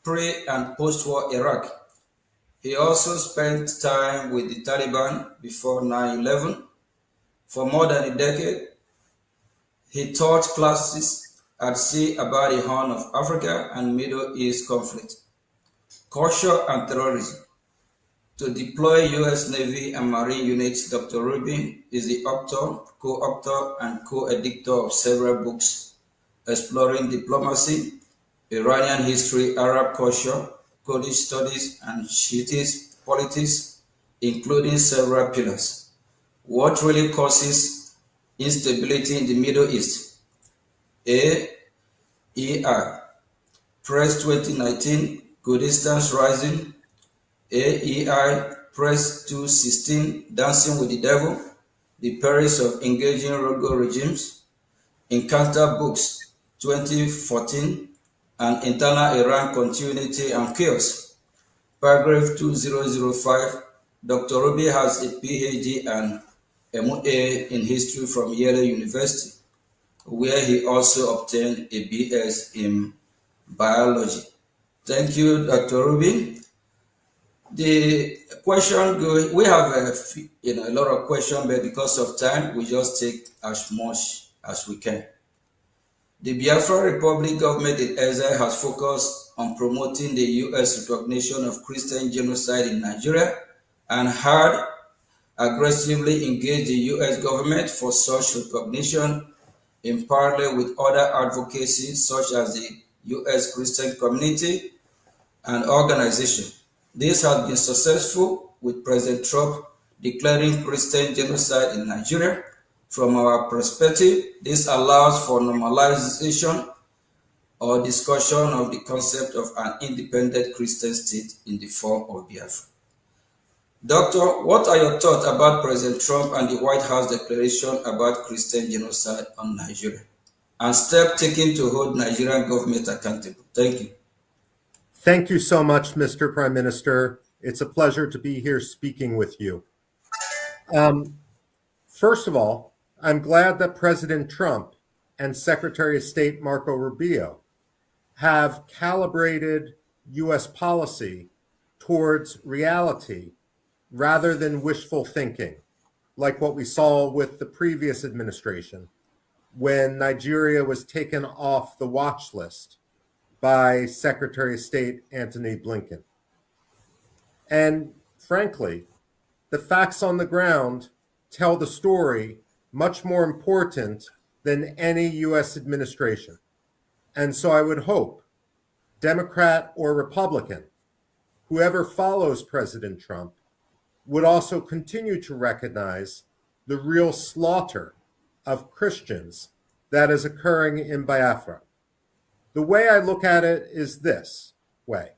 pre- and post-war Iraq. He also spent time with the Taliban before 9/11. For more than a decade, he taught classes at sea about the Horn of Africa and Middle East conflict, culture and terrorism. To deploy U.S. Navy and Marine units, Dr. Rubin is the author, co-author, and co-editor of several books exploring diplomacy, Iranian history, Arab culture, Kurdish studies, and Shiite politics, including several pillars. What really causes instability in the Middle East? AEI, Press 2019, Kurdistan's Rising, AEI, Press 216, Dancing with the Devil, The Perils of Engaging Rogue Regimes, Encounter Books, 2014, and Internal Iran Continuity and Chaos. Paragraph 2005, Dr. Ruby has a PhD and MA in history from Yale University, where he also obtained a BS in biology. Thank you, Dr. Ruby. The question, we have a lot of questions, but because of time, we just take as much as we can. The Biafra Republic government in exile has focused on promoting the U.S. recognition of Christian genocide in Nigeria and had aggressively engaged the U.S. government for such recognition in parallel with other advocacy such as the U.S. Christian community and organization. This has been successful with President Trump declaring Christian genocide in Nigeria. From our perspective, this allows for normalization or discussion of the concept of an independent Christian state in the form of Biafra. Doctor, what are your thoughts about President Trump and the White House declaration about Christian genocide on Nigeria and steps taken to hold Nigerian government accountable? Thank you. Thank you so much, Mr. Prime Minister. It's a pleasure to be here speaking with you. First of all, I'm glad that President Trump and Secretary of State Marco Rubio have calibrated U.S. policy towards reality rather than wishful thinking, like what we saw with the previous administration when Nigeria was taken off the watch list by Secretary of State Antony Blinken. And frankly, the facts on the ground tell the story much more important than any U.S. administration. And so I would hope, Democrat or Republican, whoever follows President Trump, would also continue to recognize the real slaughter of Christians that is occurring in Biafra. The way I look at it is this way.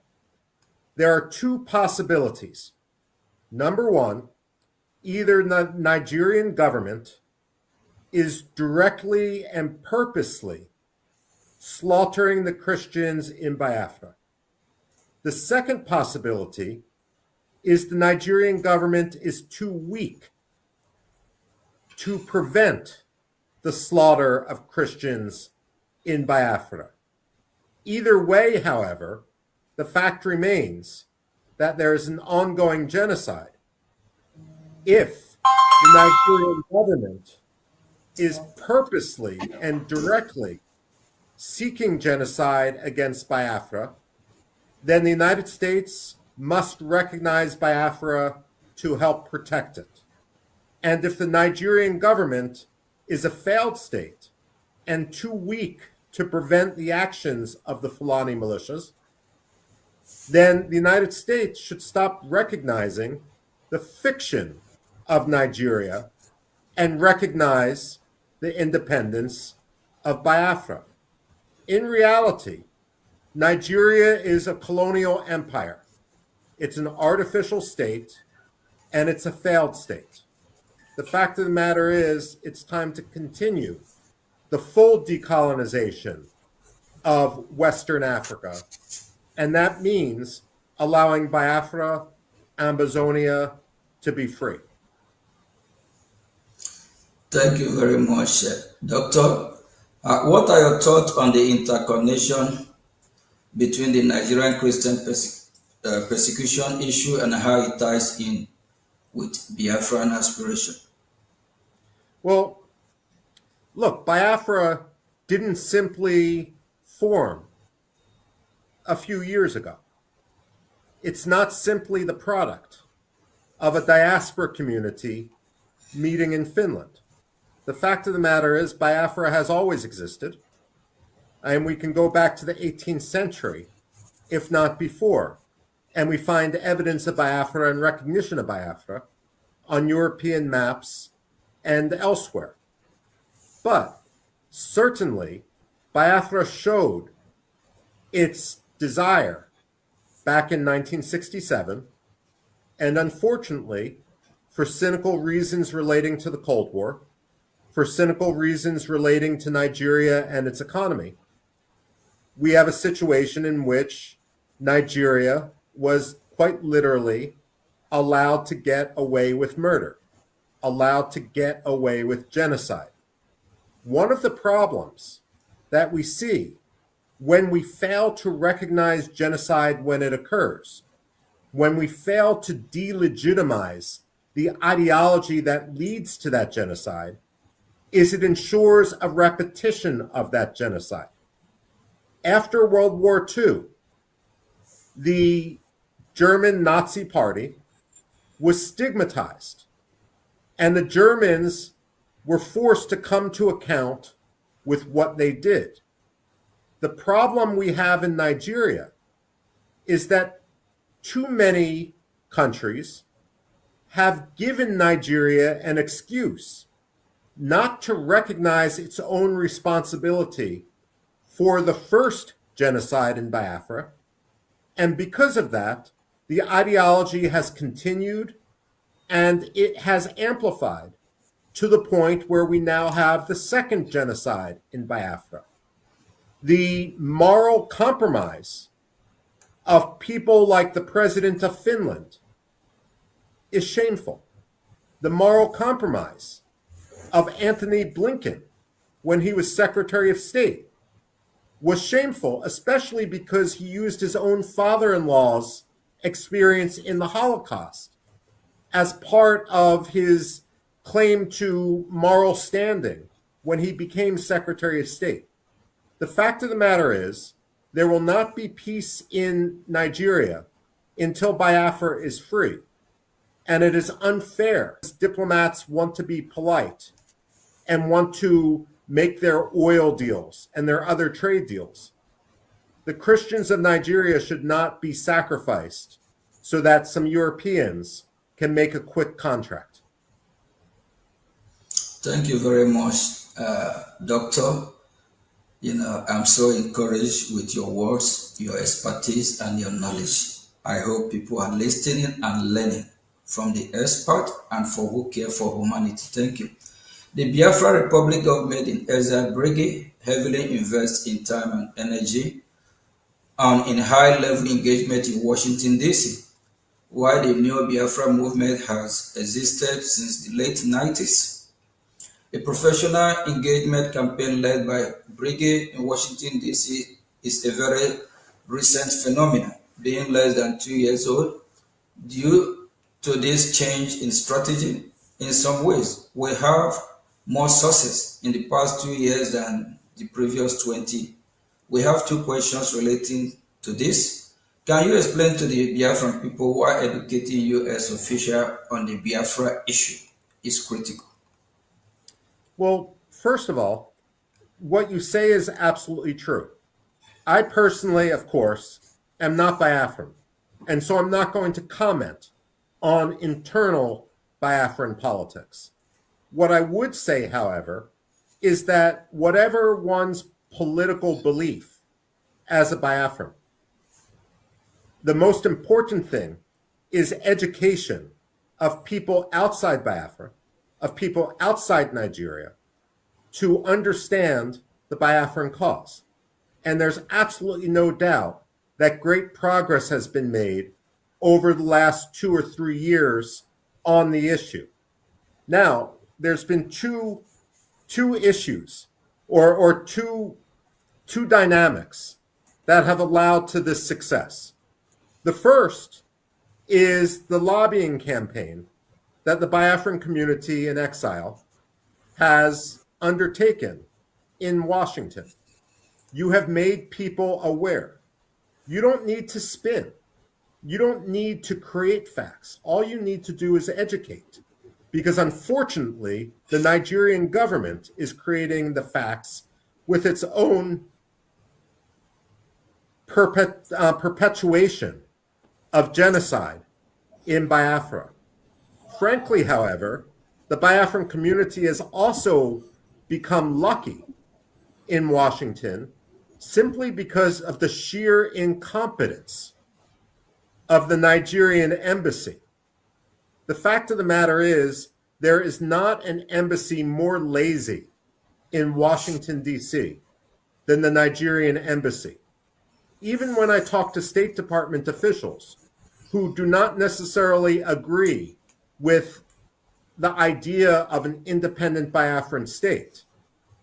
There are two possibilities. Number one, either the Nigerian government is directly and purposely slaughtering the Christians in Biafra. The second possibility is the Nigerian government is too weak to prevent the slaughter of Christians in Biafra. Either way, however, the fact remains that there is an ongoing genocide. If the Nigerian government is purposely and directly seeking genocide against Biafra, then the United States must recognize Biafra to help protect it. And if the Nigerian government is a failed state and too weak to prevent the actions of the Fulani militias, then the United States should stop recognizing the fiction of Nigeria and recognize the independence of Biafra. In reality, Nigeria is a colonial empire. It's an artificial state, and it's a failed state. The fact of the matter is, it's time to continue the full decolonization of Western Africa, and that means allowing Biafra, Ambazonia to be free. Thank you very much, Doctor. What are your thoughts on the interconnection between the Nigerian Christian persecution issue and how it ties in with Biafran aspiration? Well, look, Biafra didn't simply form a few years ago. It's not simply the product of a diaspora community meeting in Finland. The fact of the matter is Biafra has always existed, and we can go back to the 18th century, if not before, and we find evidence of Biafra and recognition of Biafra on European maps and elsewhere. But certainly, Biafra showed its desire back in 1967, and unfortunately, for cynical reasons relating to the Cold War, for cynical reasons relating to Nigeria and its economy, we have a situation in which Nigeria was quite literally allowed to get away with murder, allowed to get away with genocide. One of the problems that we see when we fail to recognize genocide when it occurs, when we fail to delegitimize the ideology that leads to that genocide, is it ensures a repetition of that genocide. After World War II, the German Nazi Party was stigmatized, and the Germans were forced to come to account with what they did. The problem we have in Nigeria is that too many countries have given Nigeria an excuse not to recognize its own responsibility for the first genocide in Biafra. And because of that, the ideology has continued and it has amplified to the point where we now have the second genocide in Biafra. The moral compromise of people like the president of Finland is shameful. The moral compromise of Anthony Blinken when he was Secretary of State was shameful, especially because he used his own father-in-law's experience in the Holocaust as part of his claim to moral standing when he became Secretary of State. The fact of the matter is, there will not be peace in Nigeria until Biafra is free. And it is unfair. Diplomats want to be polite and want to make their oil deals and their other trade deals. The Christians of Nigeria should not be sacrificed so that some Europeans can make a quick contract. Thank you very much, Doctor. I'm so encouraged with your words, your expertise, and your knowledge. I hope people are listening and learning from the expert and for who care for humanity. Thank you. The Biafra Republic government in exile, Brgie, heavily invests in time and energy and in high-level engagement in Washington, D.C. While the New Biafra movement has existed since the late 90s, a professional engagement campaign led by Brgie in Washington, D.C. is a very recent phenomenon, being less than 2 years old. Due to this change in strategy, in some ways, we have more success in the past 2 years than the previous 20. We have two questions relating to this. Can you explain to the Biafran people why educating U.S. officials on the Biafra issue is critical? Well, first of all, what you say is absolutely true. I personally, of course, am not Biafran, and so I'm not going to comment on internal Biafran politics. What I would say, however, is that whatever one's political belief as a Biafran, the most important thing is education of people outside Biafra, of people outside Nigeria, to understand the Biafran cause. And there's absolutely no doubt that great progress has been made over the last 2 or 3 years on the issue. Now, there's been two issues or two dynamics that have allowed to this success. The first is the lobbying campaign that the Biafran community in exile has undertaken in Washington. You have made people aware. You don't need to spin. You don't need to create facts. All you need to do is educate. Because unfortunately, the Nigerian government is creating the facts with its own perpetuation of genocide in Biafra. Frankly, however, the Biafran community has also become lucky in Washington simply because of the sheer incompetence of the Nigerian embassy. The fact of the matter is, there is not an embassy more lazy in Washington, D.C. than the Nigerian embassy. Even when I talk to State Department officials who do not necessarily agree with the idea of an independent Biafran state,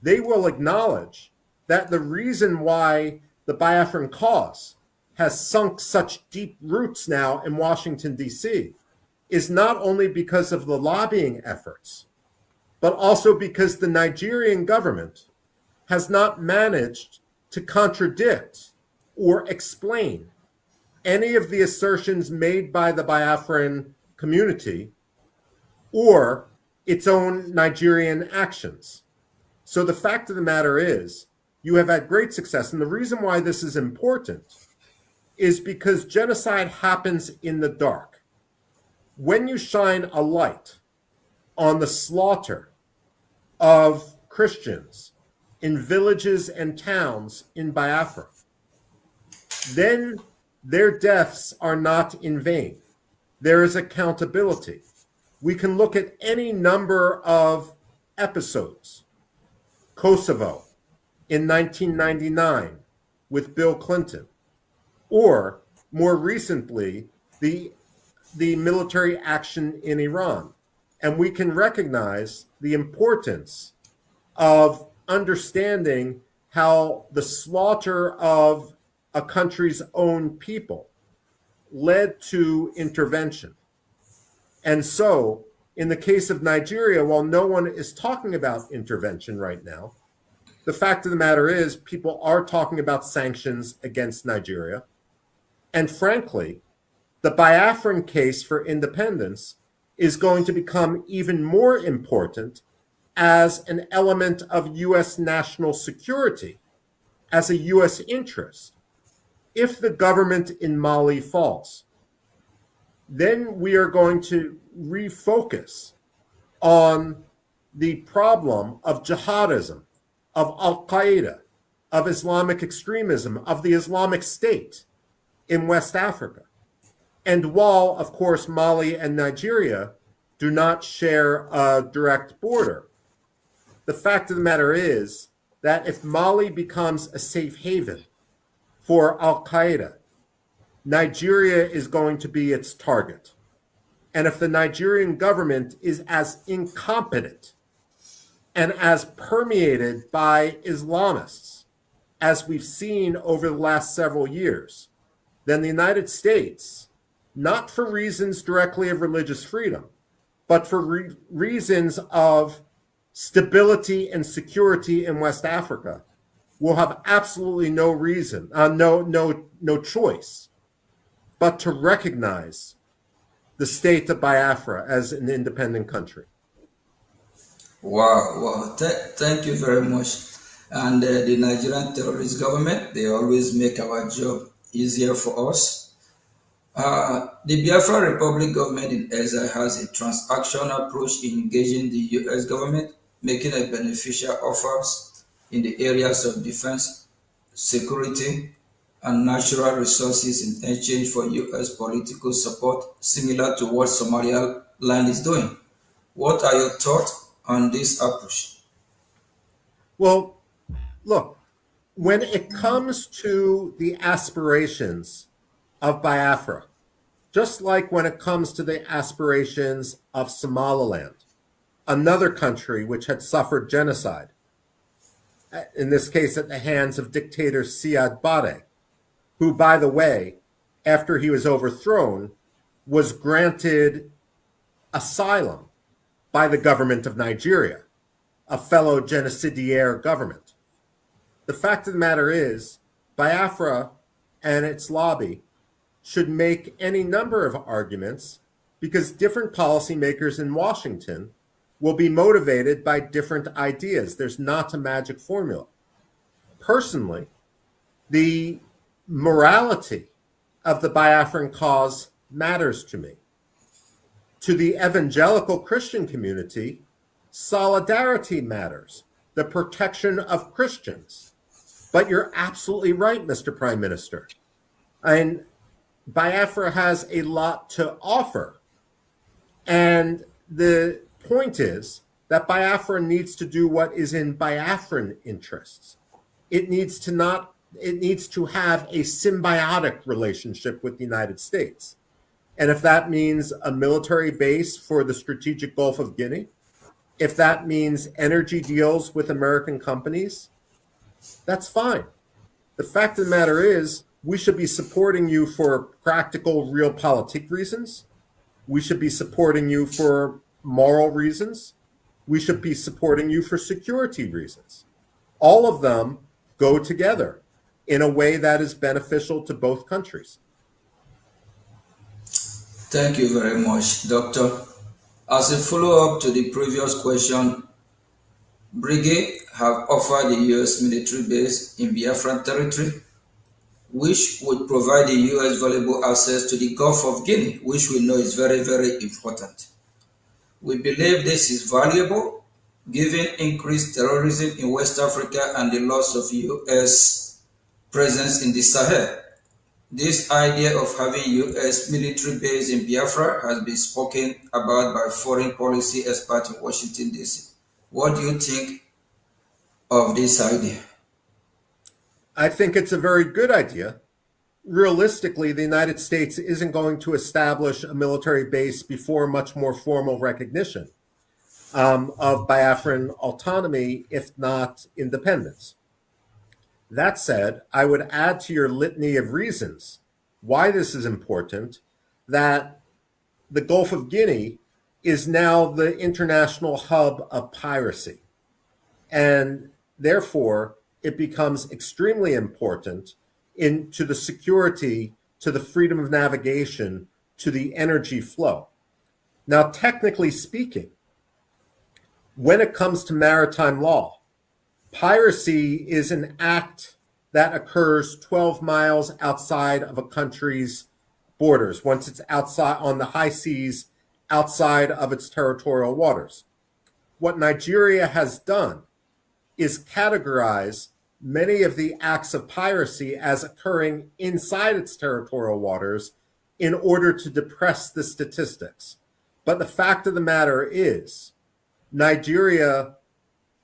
they will acknowledge that the reason why the Biafran cause has sunk such deep roots now in Washington, D.C., is not only because of the lobbying efforts, but also because the Nigerian government has not managed to contradict or explain any of the assertions made by the Biafran community or its own Nigerian actions. So the fact of the matter is, you have had great success. And the reason why this is important is because genocide happens in the dark. When you shine a light on the slaughter of Christians in villages and towns in Biafra, then their deaths are not in vain. There is accountability. We can look at any number of episodes. Kosovo in 1999 with Bill Clinton, or more recently, the military action in Iran. And we can recognize the importance of understanding how the slaughter of a country's own people led to intervention. And so, in the case of Nigeria, while no one is talking about intervention right now, the fact of the matter is people are talking about sanctions against Nigeria. And frankly, the Biafran case for independence is going to become even more important as an element of U.S. national security, as a U.S. interest. If the government in Mali falls, then we are going to refocus on the problem of jihadism, of Al-Qaeda, of Islamic extremism, of the Islamic State in West Africa. And while, of course, Mali and Nigeria do not share a direct border, the fact of the matter is that if Mali becomes a safe haven for Al-Qaeda, Nigeria is going to be its target. And if the Nigerian government is as incompetent and as permeated by Islamists as we've seen over the last several years, then the United States, not for reasons directly of religious freedom, but for reasons of stability and security in West Africa, will have absolutely no reason, no choice, but to recognize the state of Biafra as an independent country. Wow. Thank you very much. And the Nigerian terrorist government, they always make our job easier for us. The Biafra Republic government in exile has a transactional approach in engaging the U.S. government, making a beneficial offers in the areas of defense, security, and natural resources in exchange for U.S. political support, similar to what Somaliland is doing. What are your thoughts on this approach? Well, look, when it comes to the aspirations of Biafra, just like when it comes to the aspirations of Somaliland, another country which had suffered genocide, in this case at the hands of dictator Siad Barre, who, by the way, after he was overthrown, was granted asylum by the government of Nigeria, a fellow genocidaire government. The fact of the matter is, Biafra and its lobby should make any number of arguments because different policymakers in Washington will be motivated by different ideas. There's not a magic formula. Personally, the morality of the Biafran cause matters to me. To the evangelical Christian community, solidarity matters, the protection of Christians. But you're absolutely right, Mr. Prime Minister. And Biafra has a lot to offer. And the point is that Biafra needs to do what is in Biafran interests. It needs to have a symbiotic relationship with the United States. And if that means a military base for the strategic Gulf of Guinea, if that means energy deals with American companies, that's fine. The fact of the matter is, we should be supporting you for practical, realpolitik reasons. We should be supporting you for moral reasons. We should be supporting you for security reasons. All of them go together in a way that is beneficial to both countries. Thank you very much, Doctor. As a follow-up to the previous question, Brgie have offered the U.S. military base in Biafran territory, which would provide the U.S. valuable access to the Gulf of Guinea, which we know is very, very important. We believe this is valuable, given increased terrorism in West Africa and the loss of U.S. presence in the Sahel. This idea of having U.S. military base in Biafra has been spoken about by foreign policy experts in Washington, D.C. What do you think of this idea? I think it's a very good idea. Realistically, the United States isn't going to establish a military base before much more formal recognition of Biafran autonomy, if not independence. That said, I would add to your litany of reasons why this is important that the Gulf of Guinea is now the international hub of piracy. And therefore, it becomes extremely important to the security, to the freedom of navigation, to the energy flow. Now, technically speaking, when it comes to maritime law, piracy is an act that occurs 12 miles outside of a country's borders, once it's outside on the high seas, outside of its territorial waters. What Nigeria has done is categorize many of the acts of piracy as occurring inside its territorial waters in order to depress the statistics. But the fact of the matter is, Nigeria,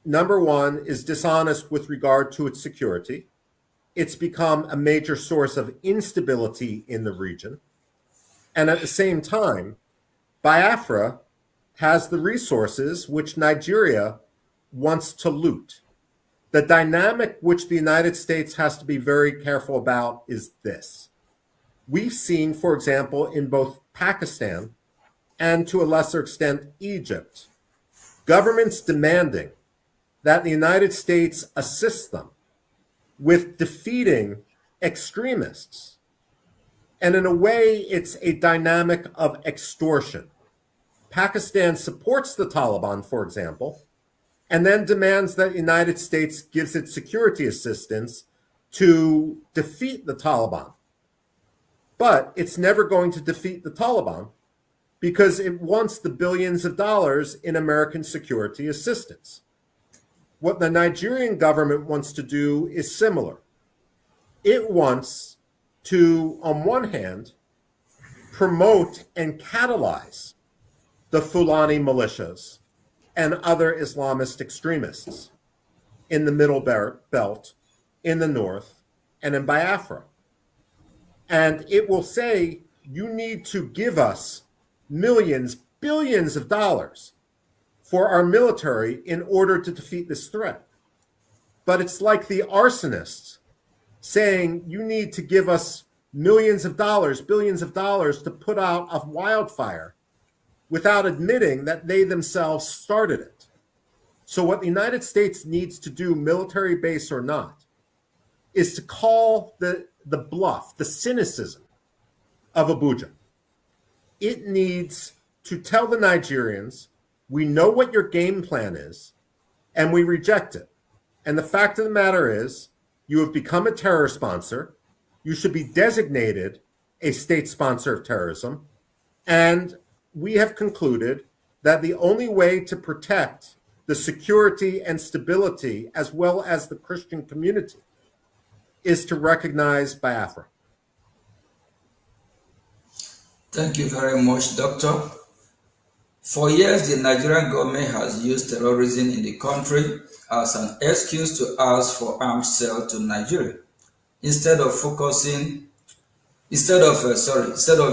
number one, is dishonest with regard to its security. It's become a major source of instability in the region. And at the same time, Biafra has the resources which Nigeria wants to loot. The dynamic which the United States has to be very careful about is this. We've seen, for example, in both Pakistan and to a lesser extent Egypt, governments demanding that the United States assist them with defeating extremists. And in a way, it's a dynamic of extortion. Pakistan supports the Taliban, for example, and then demands that the United States gives it security assistance to defeat the Taliban. But it's never going to defeat the Taliban because it wants the billions of dollars in American security assistance. What the Nigerian government wants to do is similar. It wants to, on one hand, promote and catalyze the Fulani militias and other Islamist extremists in the Middle Belt, in the North, and in Biafra. And it will say, you need to give us millions, billions of dollars for our military in order to defeat this threat. But it's like the arsonists saying you need to give us millions of dollars, billions of dollars to put out a wildfire without admitting that they themselves started it. So what the United States needs to do, military base or not, is to call the bluff, the cynicism of Abuja. It needs to tell the Nigerians, we know what your game plan is, and we reject it. And the fact of the matter is, you have become a terror sponsor. You should be designated a state sponsor of terrorism. And we have concluded that the only way to protect the security and stability, as well as the Christian community, is to recognize Biafra. Thank you very much, Doctor. For years, the Nigerian government has used terrorism in the country as an excuse to ask for arms sale to Nigeria. Instead of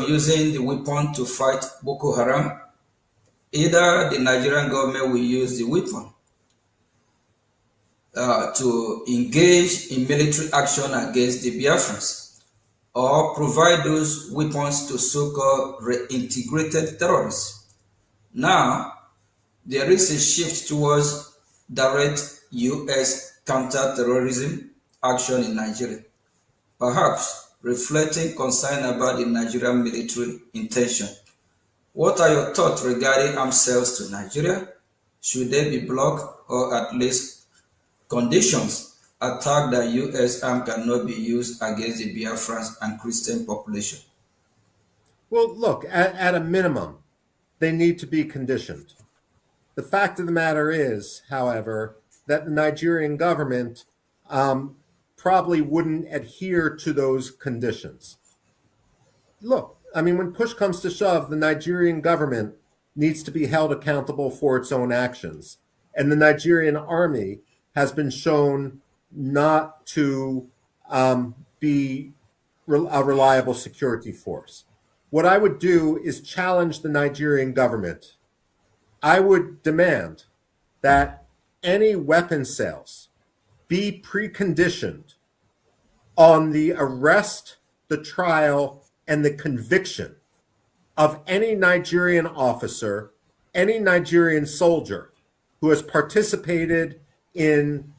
using the weapon to fight Boko Haram, either the Nigerian government will use the weapon to engage in military action against the Biafrans, or provide those weapons to so-called reintegrated terrorists. Now, there is a shift towards direct U.S. counter-terrorism action in Nigeria, perhaps reflecting concern about the Nigerian military intention. What are your thoughts regarding arms sales to Nigeria? Should they be blocked, or at least conditions attack that U.S. arms cannot be used against the Biafrans and Christian population? Well, look, at a minimum, they need to be conditioned. The fact of the matter is, however, that the Nigerian government probably wouldn't adhere to those conditions. Look, I mean, when push comes to shove, the Nigerian government needs to be held accountable for its own actions. And the Nigerian army has been shown not to be a reliable security force. What I would do is challenge the Nigerian government. I would demand that any weapon sales be preconditioned on the arrest, the trial, and the conviction of any Nigerian officer, any Nigerian soldier who has participated in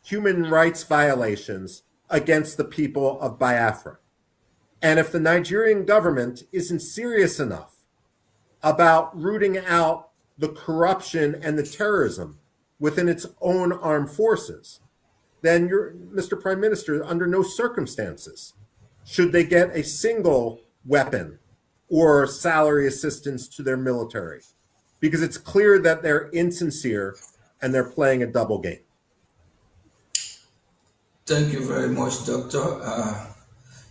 human rights violations against the people of Biafra. And if the Nigerian government isn't serious enough about rooting out the corruption and the terrorism within its own armed forces, then Mr. Prime Minister, under no circumstances should they get a single weapon or salary assistance to their military, because it's clear that they're insincere and they're playing a double game. Thank you very much, Doctor.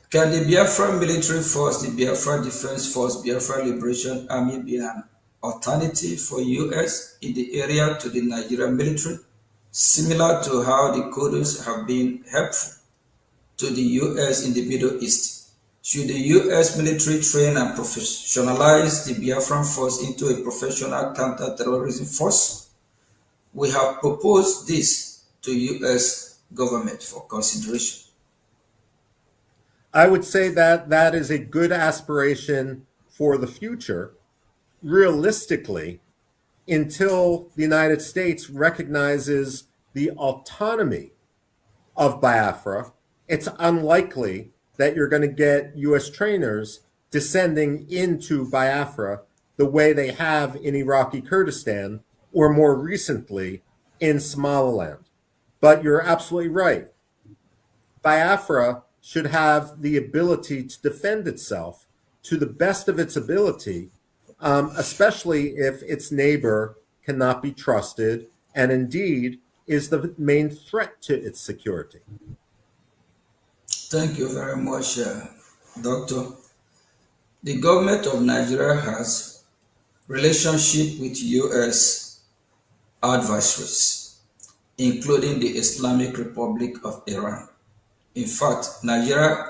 Can the Biafra military force, the Biafra Defense Force, Biafra Liberation Army be an alternative for U.S. in the area to the Nigerian military, similar to how the Kurds have been helpful to the U.S. in the Middle East? Should the U.S. military train and professionalize the Biafran force into a professional counter-terrorism force? We have proposed this to U.S. government for consideration. I would say that that is a good aspiration for the future. Realistically, until the United States recognizes the autonomy of Biafra, it's unlikely that you're going to get U.S. trainers descending into Biafra the way they have in Iraqi Kurdistan, or more recently in Somaliland. But you're absolutely right. Biafra should have the ability to defend itself to the best of its ability, especially if its neighbor cannot be trusted and indeed is the main threat to its security. Thank you very much, Doctor. The government of Nigeria has relationship with U.S. adversaries, including the Islamic Republic of Iran. In fact, Nigeria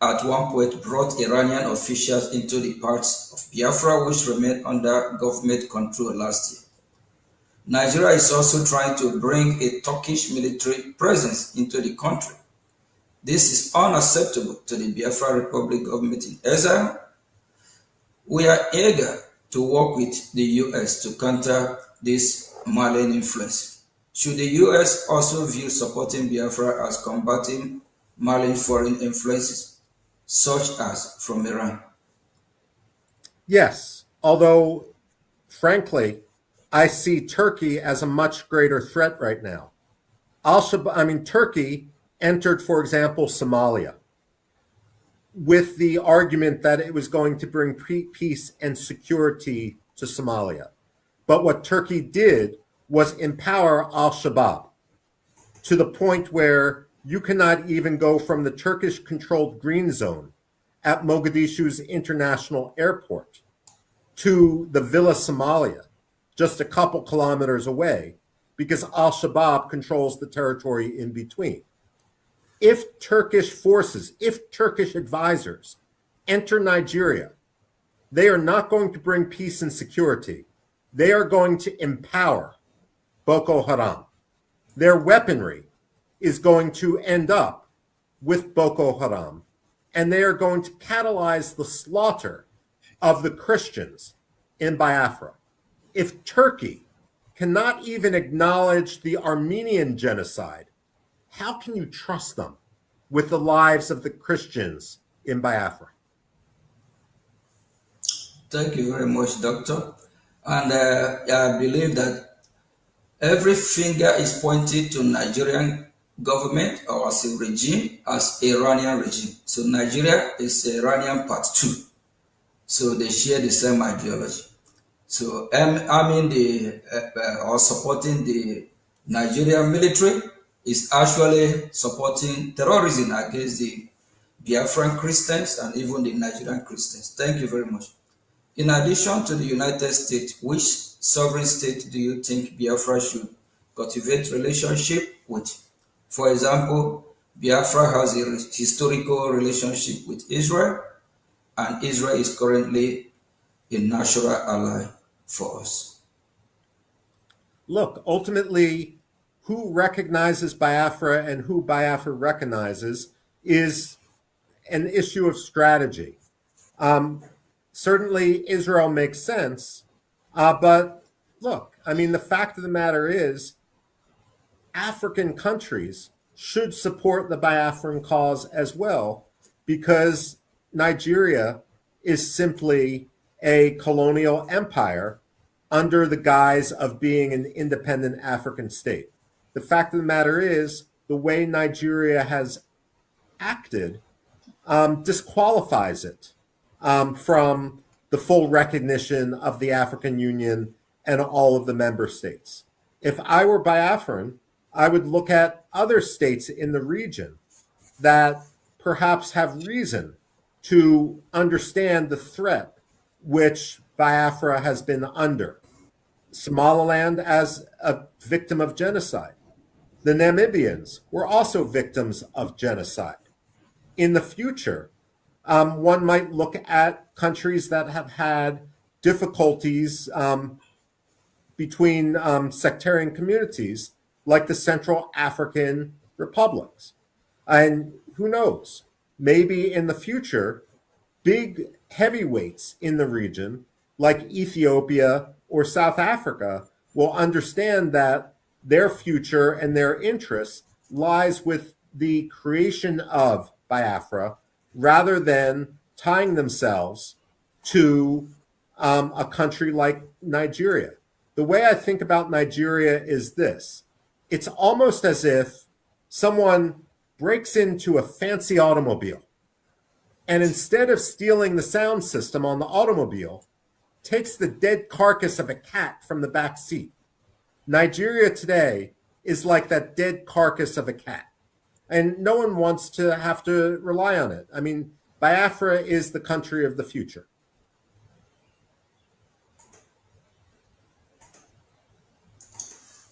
at one point brought Iranian officials into the parts of Biafra which remained under government control last year. Nigeria is also trying to bring a Turkish military presence into the country. This is unacceptable to the Biafra Republic government in exile. We are eager to work with the US to counter this malign influence. Should the US also view supporting Biafra as combating malign foreign influences, such as from Iran? Yes, although, frankly, I see Turkey as a much greater threat right now. Turkey entered, for example, Somalia with the argument that it was going to bring peace and security to Somalia. But what Turkey did was empower al-Shabaab to the point where you cannot even go from the Turkish-controlled green zone at Mogadishu's international airport to the Villa Somalia, just a couple kilometers away, because al-Shabaab controls the territory in between. If Turkish forces, if Turkish advisors enter Nigeria, they are not going to bring peace and security. They are going to empower Boko Haram. Their weaponry is going to end up with Boko Haram, and they are going to catalyze the slaughter of the Christians in Biafra. If Turkey cannot even acknowledge the Armenian genocide, how can you trust them with the lives of the Christians in Biafra? Thank you very much, Doctor. And I believe that every finger is pointed to Nigerian government or as a regime, as Iranian regime. So Nigeria is Iranian part 2. So they share the same ideology. So or supporting the Nigerian military is actually supporting terrorism against the Biafran Christians and even the Nigerian Christians. Thank you very much. In addition to the United States, which sovereign state do you think Biafra should cultivate relationship with? For example, Biafra has a historical relationship with Israel, and Israel is currently a natural ally for us. Look, ultimately, who recognizes Biafra and who Biafra recognizes is an issue of strategy. Certainly, Israel makes sense, but look, the fact of the matter is, African countries should support the Biafran cause as well, because Nigeria is simply a colonial empire under the guise of being an independent African state. The fact of the matter is, the way Nigeria has acted disqualifies it from the full recognition of the African Union and all of the member states. If I were Biafran, I would look at other states in the region that perhaps have reason to understand the threat which Biafra has been under. Somaliland as a victim of genocide. The Namibians were also victims of genocide. In the future, one might look at countries that have had difficulties between sectarian communities, like the Central African republics. And who knows, maybe in the future, big heavyweights in the region, like Ethiopia or South Africa, will understand that their future and their interest lies with the creation of Biafra, rather than tying themselves to a country like Nigeria. The way I think about Nigeria is this. It's almost as if someone breaks into a fancy automobile and instead of stealing the sound system on the automobile, takes the dead carcass of a cat from the back seat. Nigeria today is like that dead carcass of a cat. And no one wants to have to rely on it. Biafra is the country of the future.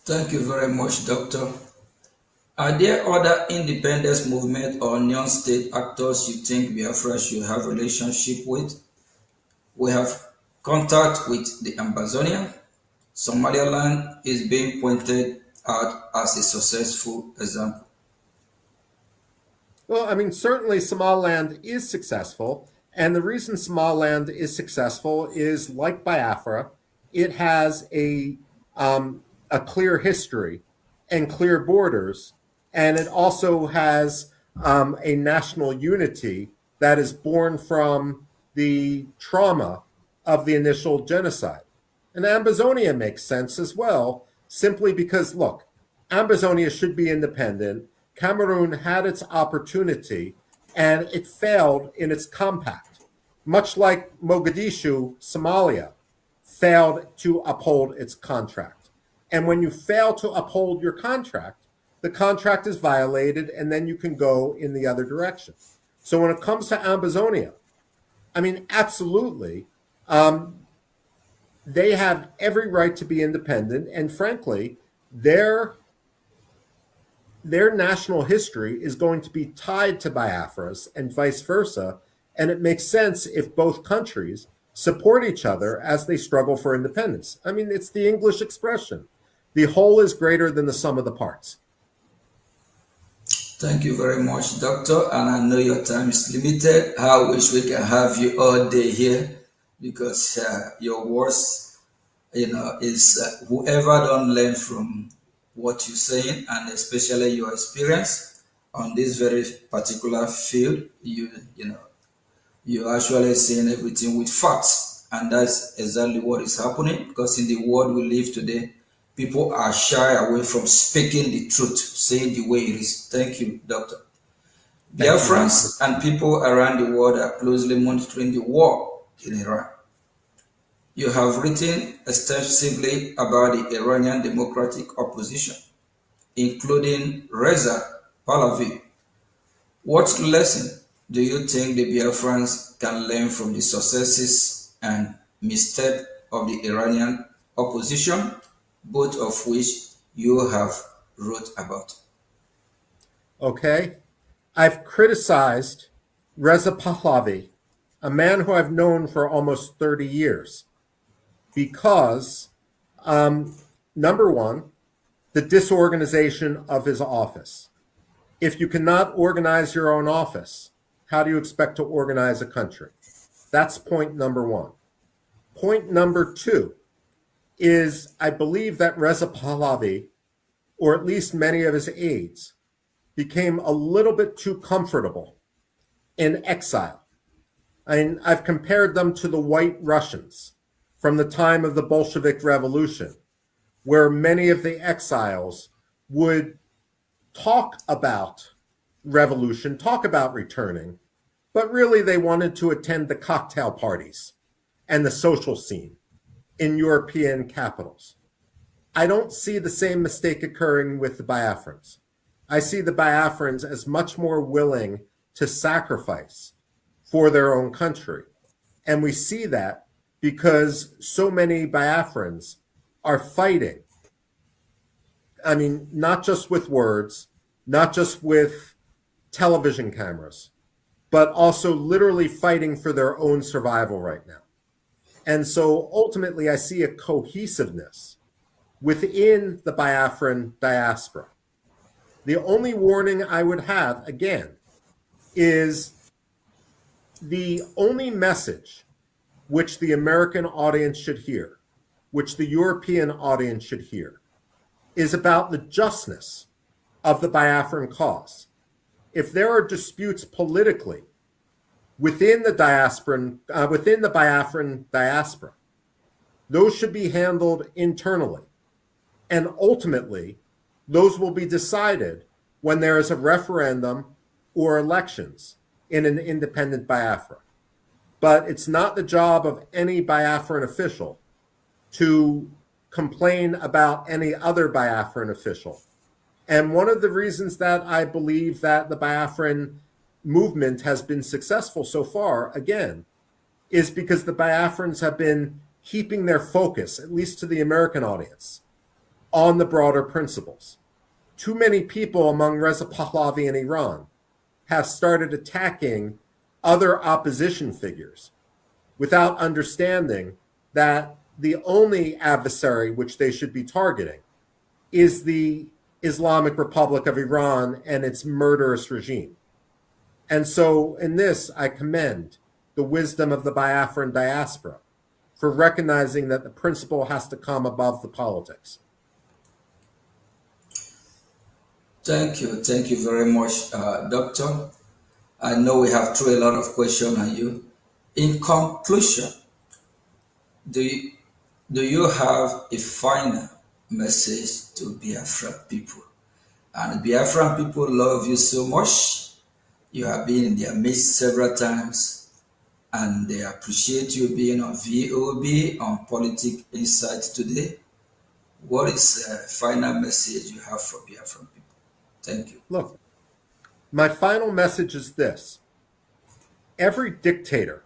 Thank you very much, Doctor. Are there other independence movement or non-state actors you think Biafra should have a relationship with? We have contact with the Amazonian, Somaliland is being pointed out as a successful example. Well, I mean, certainly Somaliland is successful. And the reason Somaliland is successful is, like Biafra, it has a clear history and clear borders. And it also has a national unity that is born from the trauma of the initial genocide. And Ambazonia makes sense as well, simply because, look, Ambazonia should be independent. Cameroon had its opportunity, and it failed in its compact, much like Mogadishu, Somalia, failed to uphold its contract. And when you fail to uphold your contract, the contract is violated, and then you can go in the other direction. So when it comes to Ambazonia, I mean, absolutely, they have every right to be independent, and frankly, their national history is going to be tied to Biafra's and vice versa, and it makes sense if both countries support each other as they struggle for independence. I mean, it's the English expression, the whole is greater than the sum of the parts. Thank you very much, Doctor. And I know your time is limited. I wish we can have you all day here because your words, is whoever don't learn from what you're saying and especially your experience on this very particular field, you're actually saying everything with facts. And that's exactly what is happening because in the world we live today, people are shy away from speaking the truth, saying the way it is. Thank you, Doctor. Biafrans and people around the world are closely monitoring the war in Iran. You have written extensively about the Iranian democratic opposition, including Reza Pahlavi. What lesson do you think the Biafrans can learn from the successes and missteps of the Iranian opposition, both of which you have wrote about? Okay. I've criticized Reza Pahlavi, a man who I've known for almost 30 years, because, number one, the disorganization of his office. If you cannot organize your own office, how do you expect to organize a country? That's point number one. Point number two is I believe that Reza Pahlavi, or at least many of his aides, became a little bit too comfortable in exile. I've compared them to the White Russians from the time of the Bolshevik Revolution, where many of the exiles would talk about revolution, talk about returning, but really they wanted to attend the cocktail parties and the social scene in European capitals. I don't see the same mistake occurring with the Biafrans. I see the Biafrans as much more willing to sacrifice for their own country. And we see that because so many Biafrans are fighting. I mean, not just with words, not just with television cameras, but also literally fighting for their own survival right now. And so ultimately, I see a cohesiveness within the Biafran diaspora. The only warning I would have, again, is the only message which the American audience should hear, which the European audience should hear, is about the justness of the Biafran cause. If there are disputes politically within the Biafran diaspora, those should be handled internally. And ultimately, those will be decided when there is a referendum or elections in an independent Biafra. But it's not the job of any Biafran official to complain about any other Biafran official. And one of the reasons that I believe that the Biafran movement has been successful so far, again, is because the Biafrans have been keeping their focus, at least to the American audience, on the broader principles. Too many people among Reza Pahlavi in Iran have started attacking other opposition figures without understanding that the only adversary which they should be targeting is the Islamic Republic of Iran and its murderous regime. And so in this, I commend the wisdom of the Biafran diaspora for recognizing that the principle has to come above the politics. Thank you very much, Doctor. I know we have thrown a lot of questions on you. In conclusion, do you have a final message to Biafran people? And Biafran people love you so much. You have been in their midst several times, and they appreciate you being on VOB, on Politics Insight today. What is the final message you have for Biafran people? Thank you. Look, my final message is this. Every dictator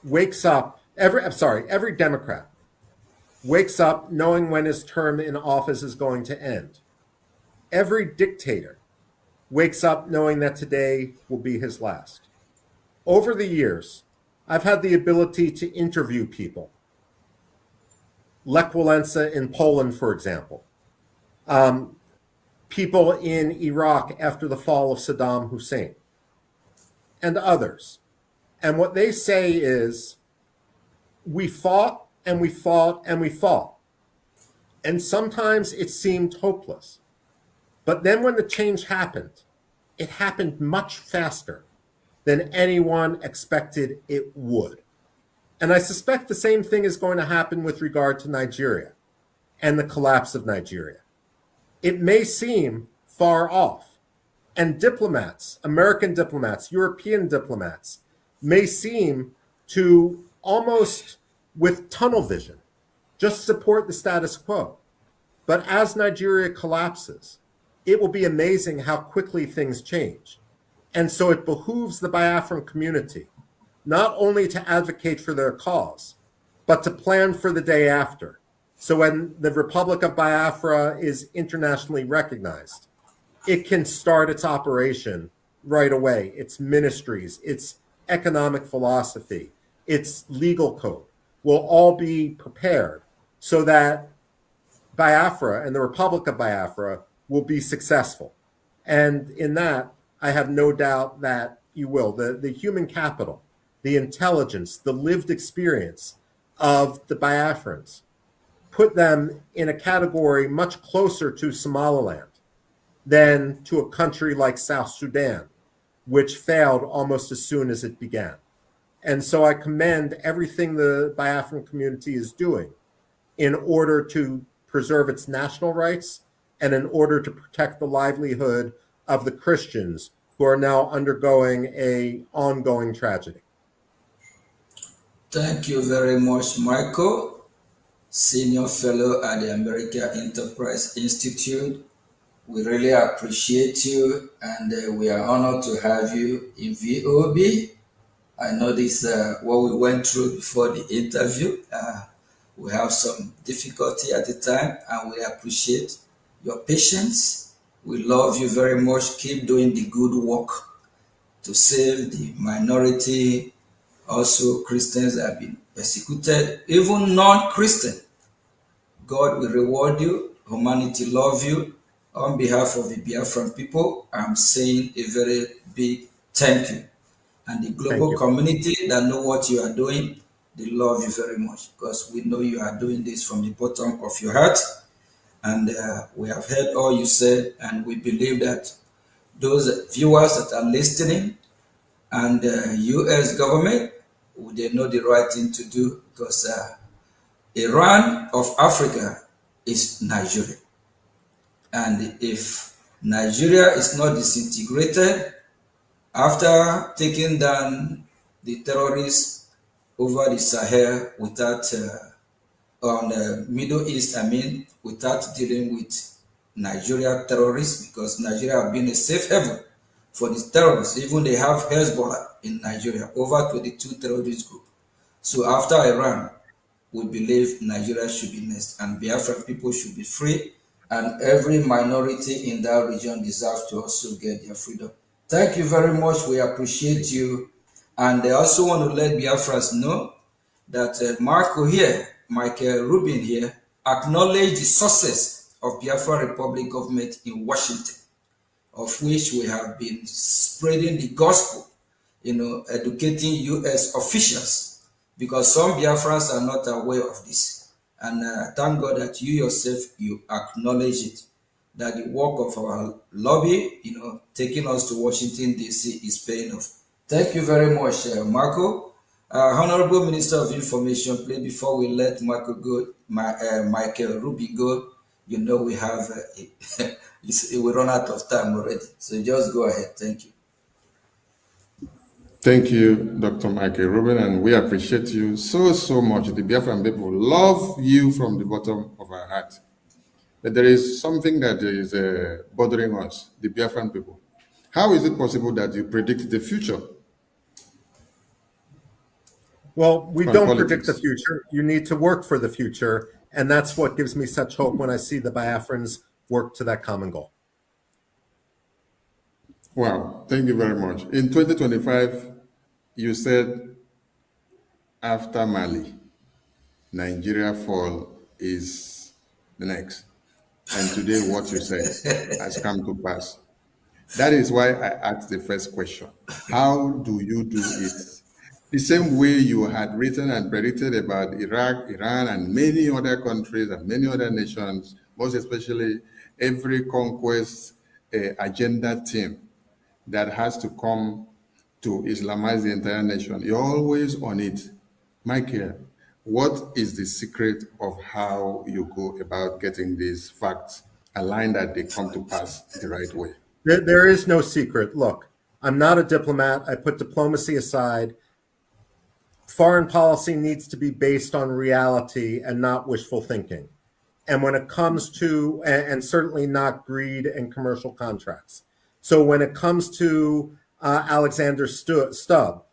wakes up, every Democrat wakes up knowing when his term in office is going to end. Every dictator wakes up knowing that today will be his last. Over the years, I've had the ability to interview people. Lech Walesa in Poland, for example. People in Iraq after the fall of Saddam Hussein, and others. And what they say is, we fought and we fought and we fought. And sometimes it seemed hopeless. But then when the change happened, it happened much faster than anyone expected it would. And I suspect the same thing is going to happen with regard to Nigeria and the collapse of Nigeria. It may seem far off, and diplomats, American diplomats, European diplomats, may seem to almost with tunnel vision just support the status quo. But as Nigeria collapses, it will be amazing how quickly things change. And so it behooves the Biafran community not only to advocate for their cause, but to plan for the day after. So when the Republic of Biafra is internationally recognized, it can start its operation right away. Its ministries, its economic philosophy, its legal code will all be prepared so that Biafra and the Republic of Biafra will be successful. And in that, I have no doubt that you will. The human capital, the intelligence, the lived experience of the Biafrans put them in a category much closer to Somaliland than to a country like South Sudan, which failed almost as soon as it began. And so I commend everything the Biafran community is doing in order to preserve its national rights and in order to protect the livelihood of the Christians who are now undergoing an ongoing tragedy. Thank you very much, Michael, Senior Fellow at the American Enterprise Institute. We really appreciate you, and we are honored to have you in VOB. I know this what we went through before the interview. We have some difficulty at the time, and we appreciate your patience. We love you very much. Keep doing the good work to save the minority. Also, Christians have been persecuted, even non-Christian. God will reward you. Humanity love you. On behalf of the Biafran people, I'm saying a very big thank you. And the global community that know what you are doing, they love you very much because we know you are doing this from the bottom of your heart. And we have heard all you said, and we believe that those viewers that are listening and the U.S. government, they know the right thing to do because Iran of Africa is Nigeria. And if Nigeria is not disintegrated after taking down the terrorists over the Sahel without, on the Middle East, without dealing with Nigeria terrorists, because Nigeria has been a safe haven for the terrorists. Even they have Hezbollah in Nigeria, over 22 terrorist groups. So after Iran, we believe Nigeria should be next, and Biafran people should be free, and every minority in that region deserves to also get their freedom. Thank you very much. We appreciate you. And I also want to let Biafrans know that Marco here Michael Rubin here acknowledged the success of Biafra Republic government in Washington, of which we have been spreading the gospel, educating U.S. officials, because some Biafrans are not aware of this. And thank God that you yourself, you acknowledge it, that the work of our lobby, taking us to Washington, D.C. is paying off. Thank you very much, Marco. Honorable Minister of Information, please, before we let Michael Rubin go, we have, we run out of time already. So just go ahead. Thank you. Thank you, Dr. Michael Rubin, and we appreciate you so much. The Biafran people love you from the bottom of our heart. But there is something that is bothering us, the Biafran people. How is it possible that you predict the future? Well, we don't predict the future. You need to work for the future. And that's what gives me such hope when I see the Biafrans work to that common goal. Wow, thank you very much. In 2025, you said after Mali, Nigeria fall is the next. And today what you said has come to pass. That is why I asked the first question. How do you do it? The same way you had written and predicted about Iraq, Iran, and many other countries and many other nations, most especially every conquest agenda team that has to come to Islamize the entire nation. You're always on it. Michael, what is the secret of how you go about getting these facts aligned that they come to pass the right way? There is no secret. Look, I'm not a diplomat. I put diplomacy aside. Foreign policy needs to be based on reality and not wishful thinking. And when it comes to, and certainly not greed and commercial contracts. So when it comes to Alexander Stubb,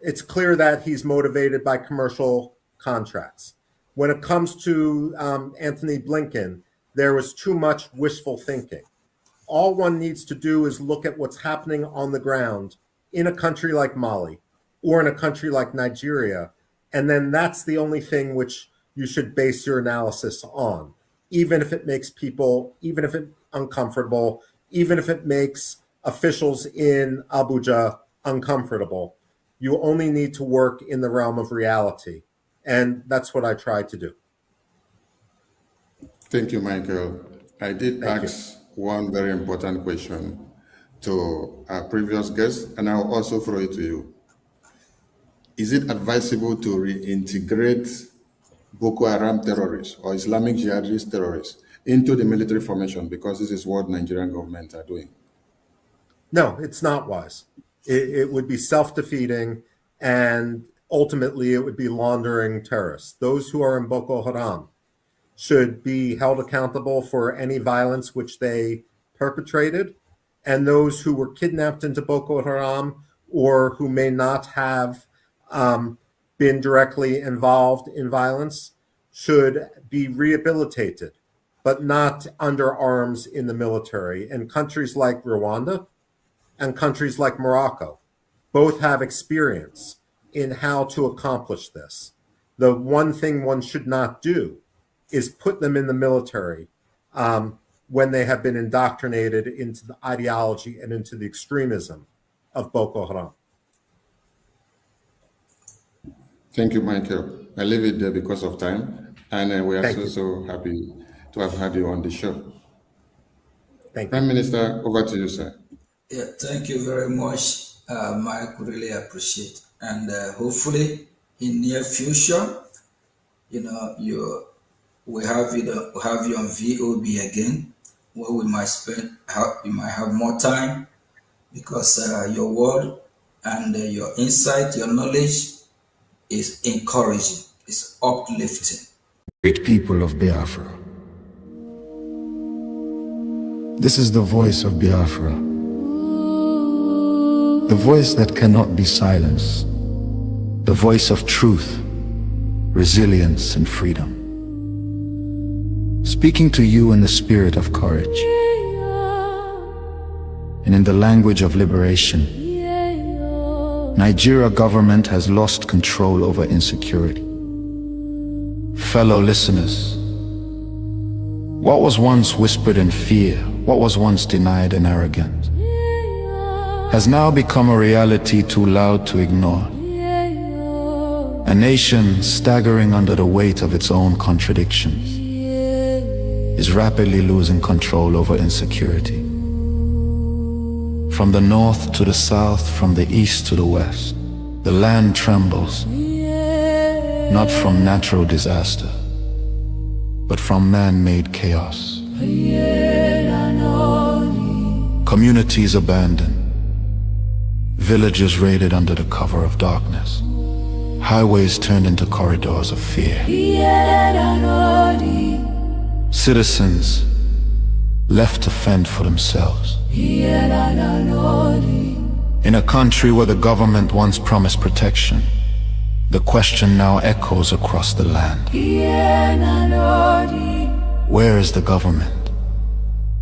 it's clear that he's motivated by commercial contracts. When it comes to Anthony Blinken, there was too much wishful thinking. All one needs to do is look at what's happening on the ground in a country like Mali or in a country like Nigeria, and then that's the only thing which you should base your analysis on, even if it makes people, even if it's uncomfortable, even if it makes officials in Abuja uncomfortable. You only need to work in the realm of reality, and that's what I try to do. Thank you, Michael. I did ask one very important question to our previous guest, and I'll also throw it to you. Is it advisable to reintegrate Boko Haram terrorists or Islamic jihadist terrorists into the military formation, because this is what Nigerian government are doing? No, it's not wise. It would be self-defeating, and ultimately it would be laundering terrorists. Those who are in Boko Haram should be held accountable for any violence which they perpetrated, and those who were kidnapped into Boko Haram or who may not have been directly involved in violence should be rehabilitated, but not under arms in the military. And countries like Rwanda and countries like Morocco both have experience in how to accomplish this. The one thing one should not do is put them in the military when they have been indoctrinated into the ideology and into the extremism of Boko Haram. Thank you, Michael. I leave it there because of time, and we are so happy to have had you on the show. Thank you. Prime Minister, over to you, sir. Yeah, thank you very much, Mike. Really appreciate, and hopefully in near future, we have you on VOB again, where we might have more time, because your word and your insight, your knowledge is encouraging, is uplifting. Great people of Biafra. This is the voice of Biafra. The voice that cannot be silenced. The voice of truth, resilience, and freedom. Speaking to you in the spirit of courage and in the language of liberation. Nigeria government has lost control over insecurity. Fellow listeners, what was once whispered in fear, what was once denied in arrogance, has now become a reality too loud to ignore. A nation staggering under the weight of its own contradictions is rapidly losing control over insecurity. From the north to the south, from the east to the west, the land trembles, not from natural disaster, but from man-made chaos. Communities abandoned, villages raided under the cover of darkness, highways turned into corridors of fear. Citizens left to fend for themselves. In a country where the government once promised protection, the question now echoes across the land. Where is the government?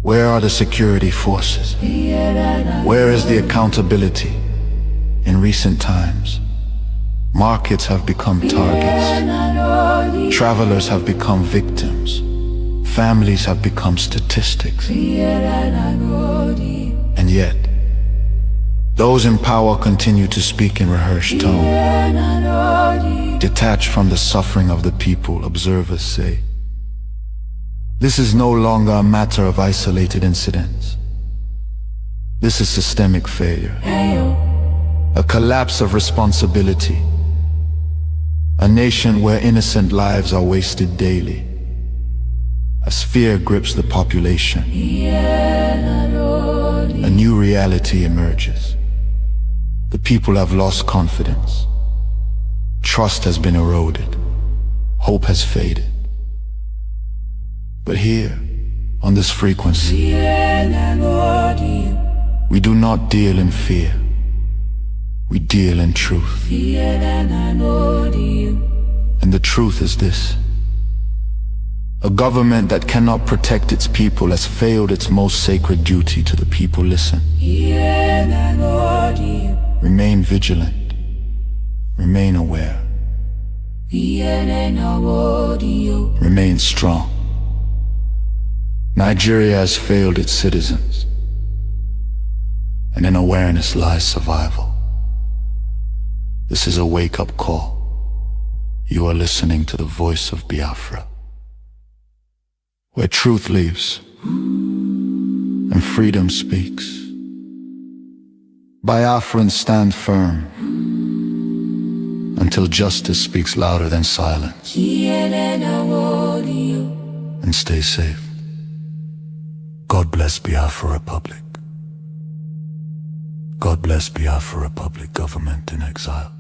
Where are the security forces? Where is the accountability? In recent times, markets have become targets. Travelers have become victims. Families have become statistics. And yet, those in power continue to speak in rehearsed tone. Detached from the suffering of the people, observers say, this is no longer a matter of isolated incidents. This is systemic failure. A collapse of responsibility. A nation where innocent lives are wasted daily. As fear grips the population, a new reality emerges. The people have lost confidence. Trust has been eroded. Hope has faded. But here, on this frequency, we do not deal in fear. We deal in truth. And the truth is this: a government that cannot protect its people has failed its most sacred duty to the people. Listen. Remain vigilant. Remain aware. Remain strong. Nigeria has failed its citizens, and in awareness lies survival. This is a wake-up call. You are listening to the voice of Biafra, where truth lives and freedom speaks. Biafrans stand firm until justice speaks louder than silence. And stay safe. God bless Biafra Republic. God bless Biafra Republic government in exile.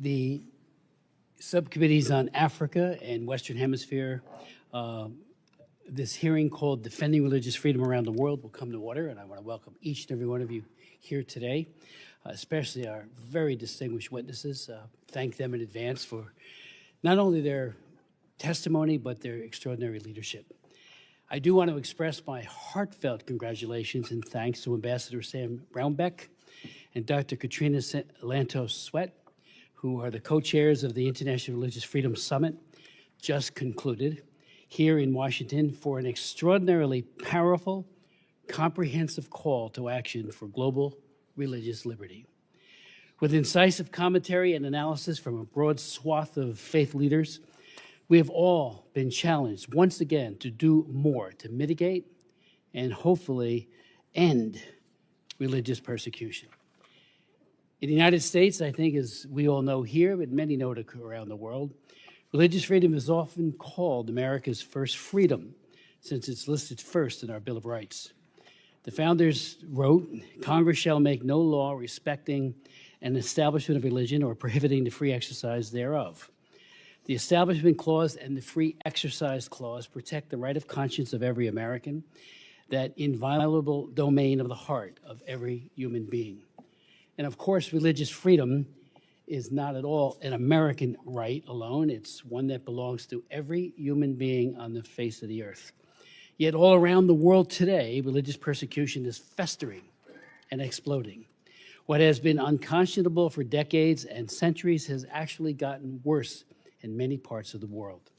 The subcommittees on Africa and Western Hemisphere, this hearing called Defending Religious Freedom Around the World will come to order, and I want to welcome each and every one of you here today, especially our very distinguished witnesses. Thank them in advance for not only their testimony, but their extraordinary leadership. I do want to express my heartfelt congratulations and thanks to Ambassador Sam Brownback and Dr. Katrina Lantos Sweat, who are the co-chairs of the International Religious Freedom Summit, just concluded here in Washington for an extraordinarily powerful, comprehensive call to action for global religious liberty. With incisive commentary and analysis from a broad swath of faith leaders, we have all been challenged once again to do more to mitigate and hopefully end religious persecution. In the United States, I think, as we all know here, but many know it around the world, Religious freedom is often called America's first freedom, since it's listed first in our Bill of Rights. The founders wrote, "Congress shall make no law respecting an establishment of religion or prohibiting the free exercise thereof." The Establishment Clause and the Free Exercise Clause protect the right of conscience of every American, that inviolable domain of the heart of every human being. And of course, religious freedom is not at all an American right alone. It's one that belongs to every human being on the face of the earth. Yet all around the world today, religious persecution is festering and exploding. What has been unconscionable for decades and centuries has actually gotten worse in many parts of the world.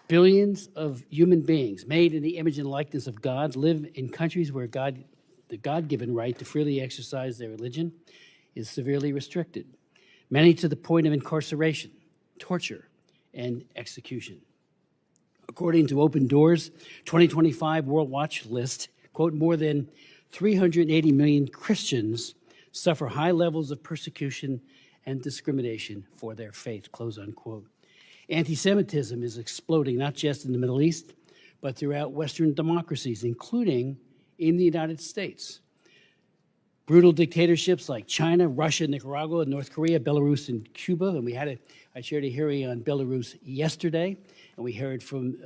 Billions of human beings made in the image and likeness of God live in countries where the God-given right to freely exercise their religion is severely restricted, many to the point of incarceration, torture, and execution. According to Open Doors' 2025 World Watch list, quote, more than 380 million Christians suffer high levels of persecution and discrimination for their faith, close unquote. Anti-Semitism is exploding, not just in the Middle East, but throughout Western democracies, including in the United States. Brutal dictatorships like China, Russia, Nicaragua, North Korea, Belarus, and Cuba, and I chaired a hearing on Belarus yesterday, and we heard from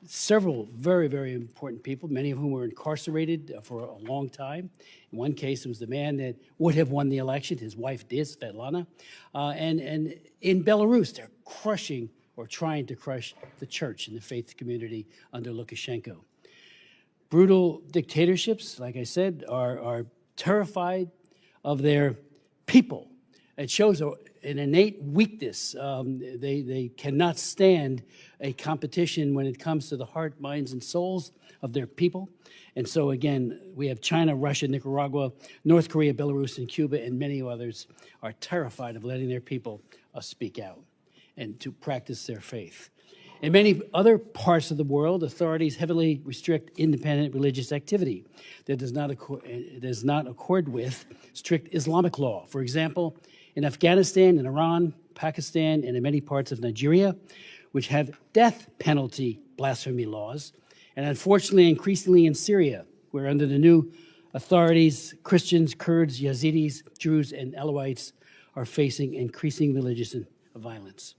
several very, very important people, many of whom were incarcerated for a long time. In one case, it was the man that would have won the election. His wife did, Svetlana. And in Belarus, they're crushing or trying to crush the church and the faith community under Lukashenko. Brutal dictatorships, like I said, are terrified of their people. It shows an innate weakness. They cannot stand a competition when it comes to the heart, minds, and souls of their people. And so, again, we have China, Russia, Nicaragua, North Korea, Belarus, and Cuba, and many others are terrified of letting their people speak out and to practice their faith. In many other parts of the world, authorities heavily restrict independent religious activity that does not accord with strict Islamic law. For example, in Afghanistan, in Iran, Pakistan, and in many parts of Nigeria, which have death penalty blasphemy laws, and unfortunately, increasingly in Syria, where under the new authorities, Christians, Kurds, Yazidis, Druze, and Alawites are facing increasing religious violence.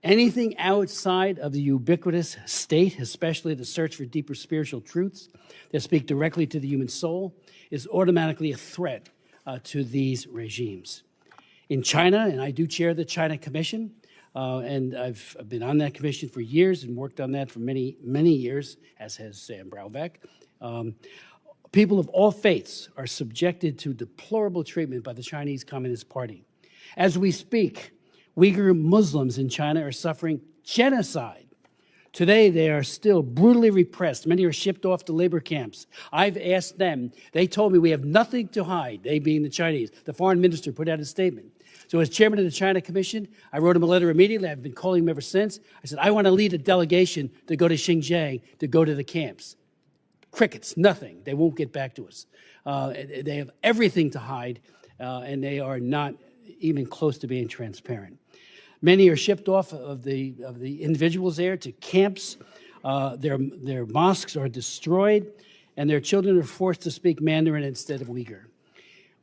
Anything outside of the ubiquitous state, especially the search for deeper spiritual truths that speak directly to the human soul, is automatically a threat to these regimes. In China, and I do chair the China Commission, and I've been on that commission for years and worked on that for many, many years, as has Sam Brownback. People of all faiths are subjected to deplorable treatment by the Chinese Communist Party. As we speak, Uyghur Muslims in China are suffering genocide. Today, they are still brutally repressed. Many are shipped off to labor camps. I've asked them. They told me we have nothing to hide, they being the Chinese. The foreign minister put out a statement. So as chairman of the China Commission, I wrote him a letter immediately. I've been calling him ever since. I said, I want to lead a delegation to go to Xinjiang, to go to the camps. Crickets, nothing. They won't get back to us. They have everything to hide, and they are not even close to being transparent. Many are shipped off of the individuals there to camps. Their mosques are destroyed, and their children are forced to speak Mandarin instead of Uyghur.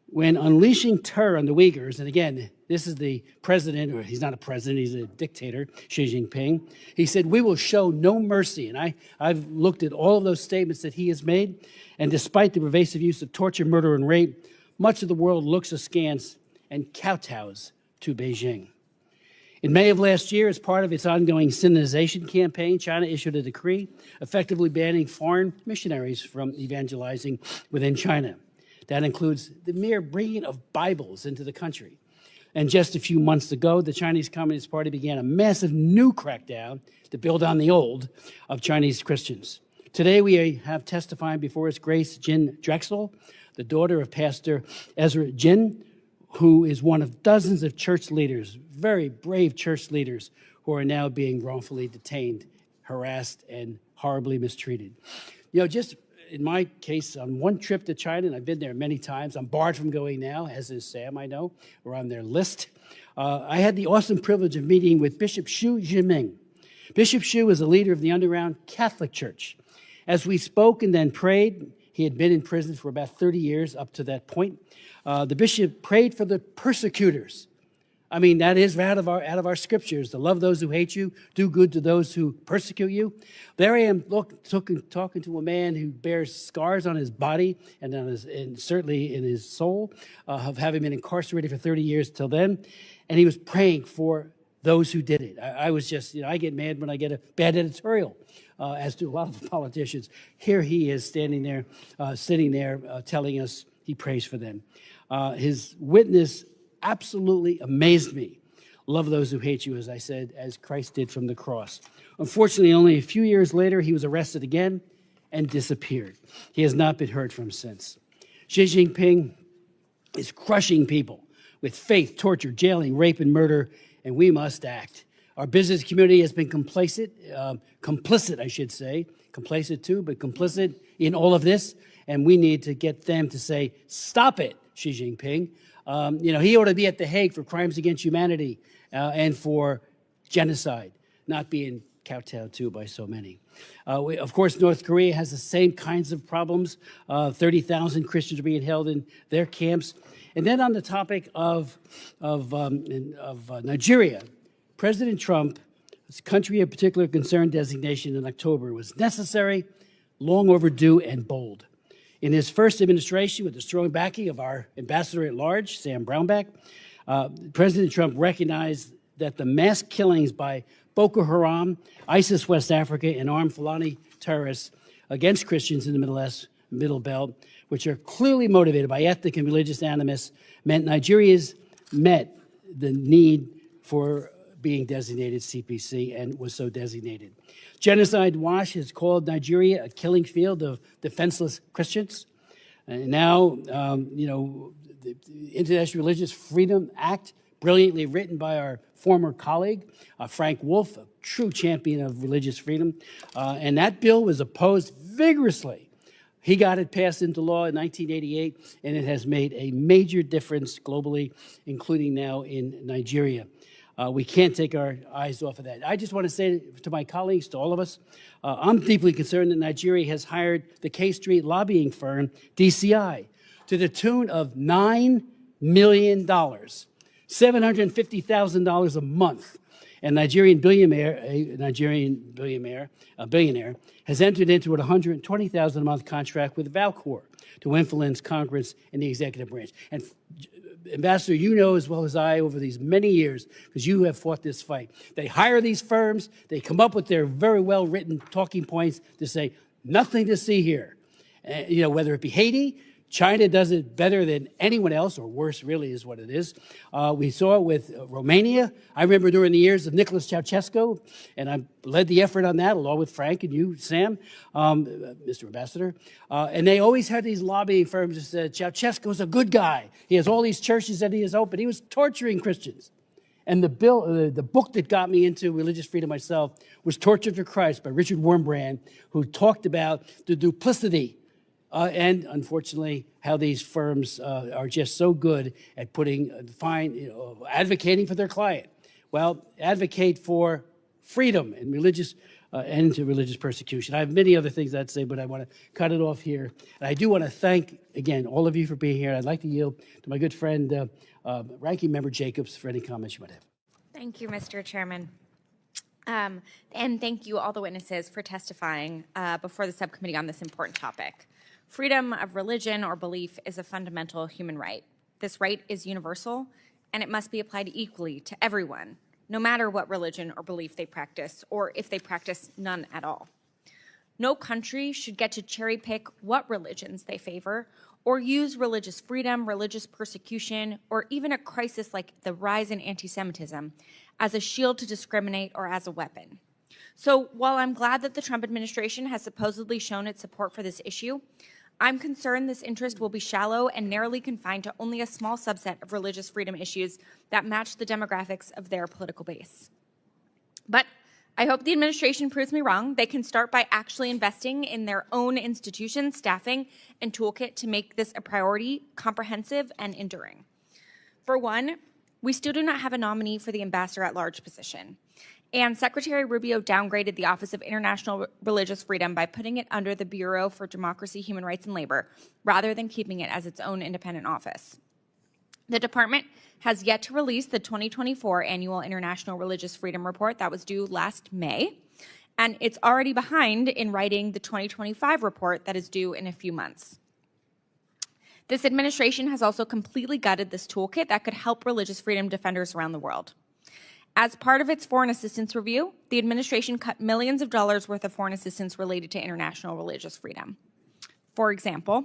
When unleashing terror on the Uyghurs, and again, this is the president, or he's not a president, he's a dictator, Xi Jinping. He said, we will show no mercy. And I've looked at all of those statements that he has made, and despite the pervasive use of torture, murder, and rape, much of the world looks askance and kowtows to Beijing. In May of last year, as part of its ongoing Sinization campaign, China issued a decree effectively banning foreign missionaries from evangelizing within China. That includes the mere bringing of Bibles into the country. And just a few months ago, the Chinese Communist Party began a massive new crackdown to build on the old of Chinese Christians. Today, we have testifying before us Grace Jin Drexel, the daughter of Pastor Ezra Jin, who is one of dozens of church leaders, very brave church leaders, who are now being wrongfully detained, harassed, and horribly mistreated. You know, just in my case, on one trip to China, and I've been there many times, I'm barred from going now, as is Sam, I know. We're on their list. I had the awesome privilege of meeting with Bishop Xu Zhiming. Bishop Xu is a leader of the underground Catholic Church. As we spoke and then prayed, he had been in prison for about 30 years up to that point. The bishop prayed for the persecutors. I mean, that is out of our scriptures, to love those who hate you, do good to those who persecute you. There I am talking to a man who bears scars on his body and certainly in his soul of having been incarcerated for 30 years till then. And he was praying for those who did it. I was just, I get mad when I get a bad editorial, as do a lot of the politicians. Here he is standing there, sitting there, telling us he prays for them. His witness absolutely amazed me. Love those who hate you, as I said, as Christ did from the cross. Unfortunately, only a few years later, he was arrested again and disappeared. He has not been heard from since. Xi Jinping is crushing people with faith, torture, jailing, rape, and murder, and we must act. Our business community has been complicit, I should say, complacent too, but complicit in all of this, and we need to get them to say, stop it, Xi Jinping. He ought to be at The Hague for crimes against humanity and for genocide, not being kowtowed to by so many. Of course, North Korea has the same kinds of problems. 30,000 Christians are being held in their camps. And then on the topic of Nigeria, President Trump's country of particular concern designation in October was necessary, long overdue, and bold. In his first administration, with the strong backing of our ambassador at large, Sam Brownback, President Trump recognized that the mass killings by Boko Haram, ISIS West Africa, and armed Fulani terrorists against Christians in the Middle Belt, which are clearly motivated by ethnic and religious animus, meant Nigeria's met the need for being designated CPC and was so designated. Genocide Watch has called Nigeria a killing field of defenseless Christians. And now, the International Religious Freedom Act, brilliantly written by our former colleague, Frank Wolf, a true champion of religious freedom. And that bill was opposed vigorously. He got it passed into law in 1988, and it has made a major difference globally, including now in Nigeria. We can't take our eyes off of that. I just want to say to my colleagues, to all of us, I'm deeply concerned that Nigeria has hired the K Street lobbying firm, DCI, to the tune of $9 million, $750,000 a month. And a Nigerian billionaire, has entered into a $120,000 a month contract with Valcor to influence Congress and the executive branch. And Ambassador, you know as well as I over these many years, because you have fought this fight. They hire these firms, they come up with their very well-written talking points to say, nothing to see here. Whether it be Haiti, China does it better than anyone else, or worse really is what it is. We saw it with Romania. I remember during the years of Nicholas Ceausescu, and I led the effort on that along with Frank and you, Sam, Mr. Ambassador. And they always had these lobbying firms that said, Ceausescu's a good guy. He has all these churches that he has opened. He was torturing Christians. And the book that got me into religious freedom myself was Torture for Christ by Richard Wurmbrand, who talked about the duplicity and unfortunately, how these firms are just so good at advocating for their client. Well, advocate for freedom and end to religious persecution. I have many other things I'd say, but I want to cut it off here. And I do want to thank, again, all of you for being here. I'd like to yield to my good friend, Ranking Member Jacobs, for any comments you might have. Thank you, Mr. Chairman. And thank you, all the witnesses, for testifying before the subcommittee on this important topic. Freedom of religion or belief is a fundamental human right. This right is universal, and it must be applied equally to everyone, no matter what religion or belief they practice, or if they practice none at all. No country should get to cherry pick what religions they favor, or use religious freedom, religious persecution, or even a crisis like the rise in anti-Semitism as a shield to discriminate or as a weapon. So while I'm glad that the Trump administration has supposedly shown its support for this issue, I'm concerned this interest will be shallow and narrowly confined to only a small subset of religious freedom issues that match the demographics of their political base. But I hope the administration proves me wrong. They can start by actually investing in their own institutions, staffing, and toolkit to make this a priority, comprehensive, and enduring. For one, we still do not have a nominee for the ambassador-at-large position. And Secretary Rubio downgraded the Office of International Religious Freedom by putting it under the Bureau for Democracy, Human Rights, and Labor, rather than keeping it as its own independent office. The department has yet to release the 2024 Annual International Religious Freedom Report that was due last May, and it's already behind in writing the 2025 report that is due in a few months. This administration has also completely gutted this toolkit that could help religious freedom defenders around the world. As part of its foreign assistance review, the administration cut millions of dollars worth of foreign assistance related to international religious freedom. For example,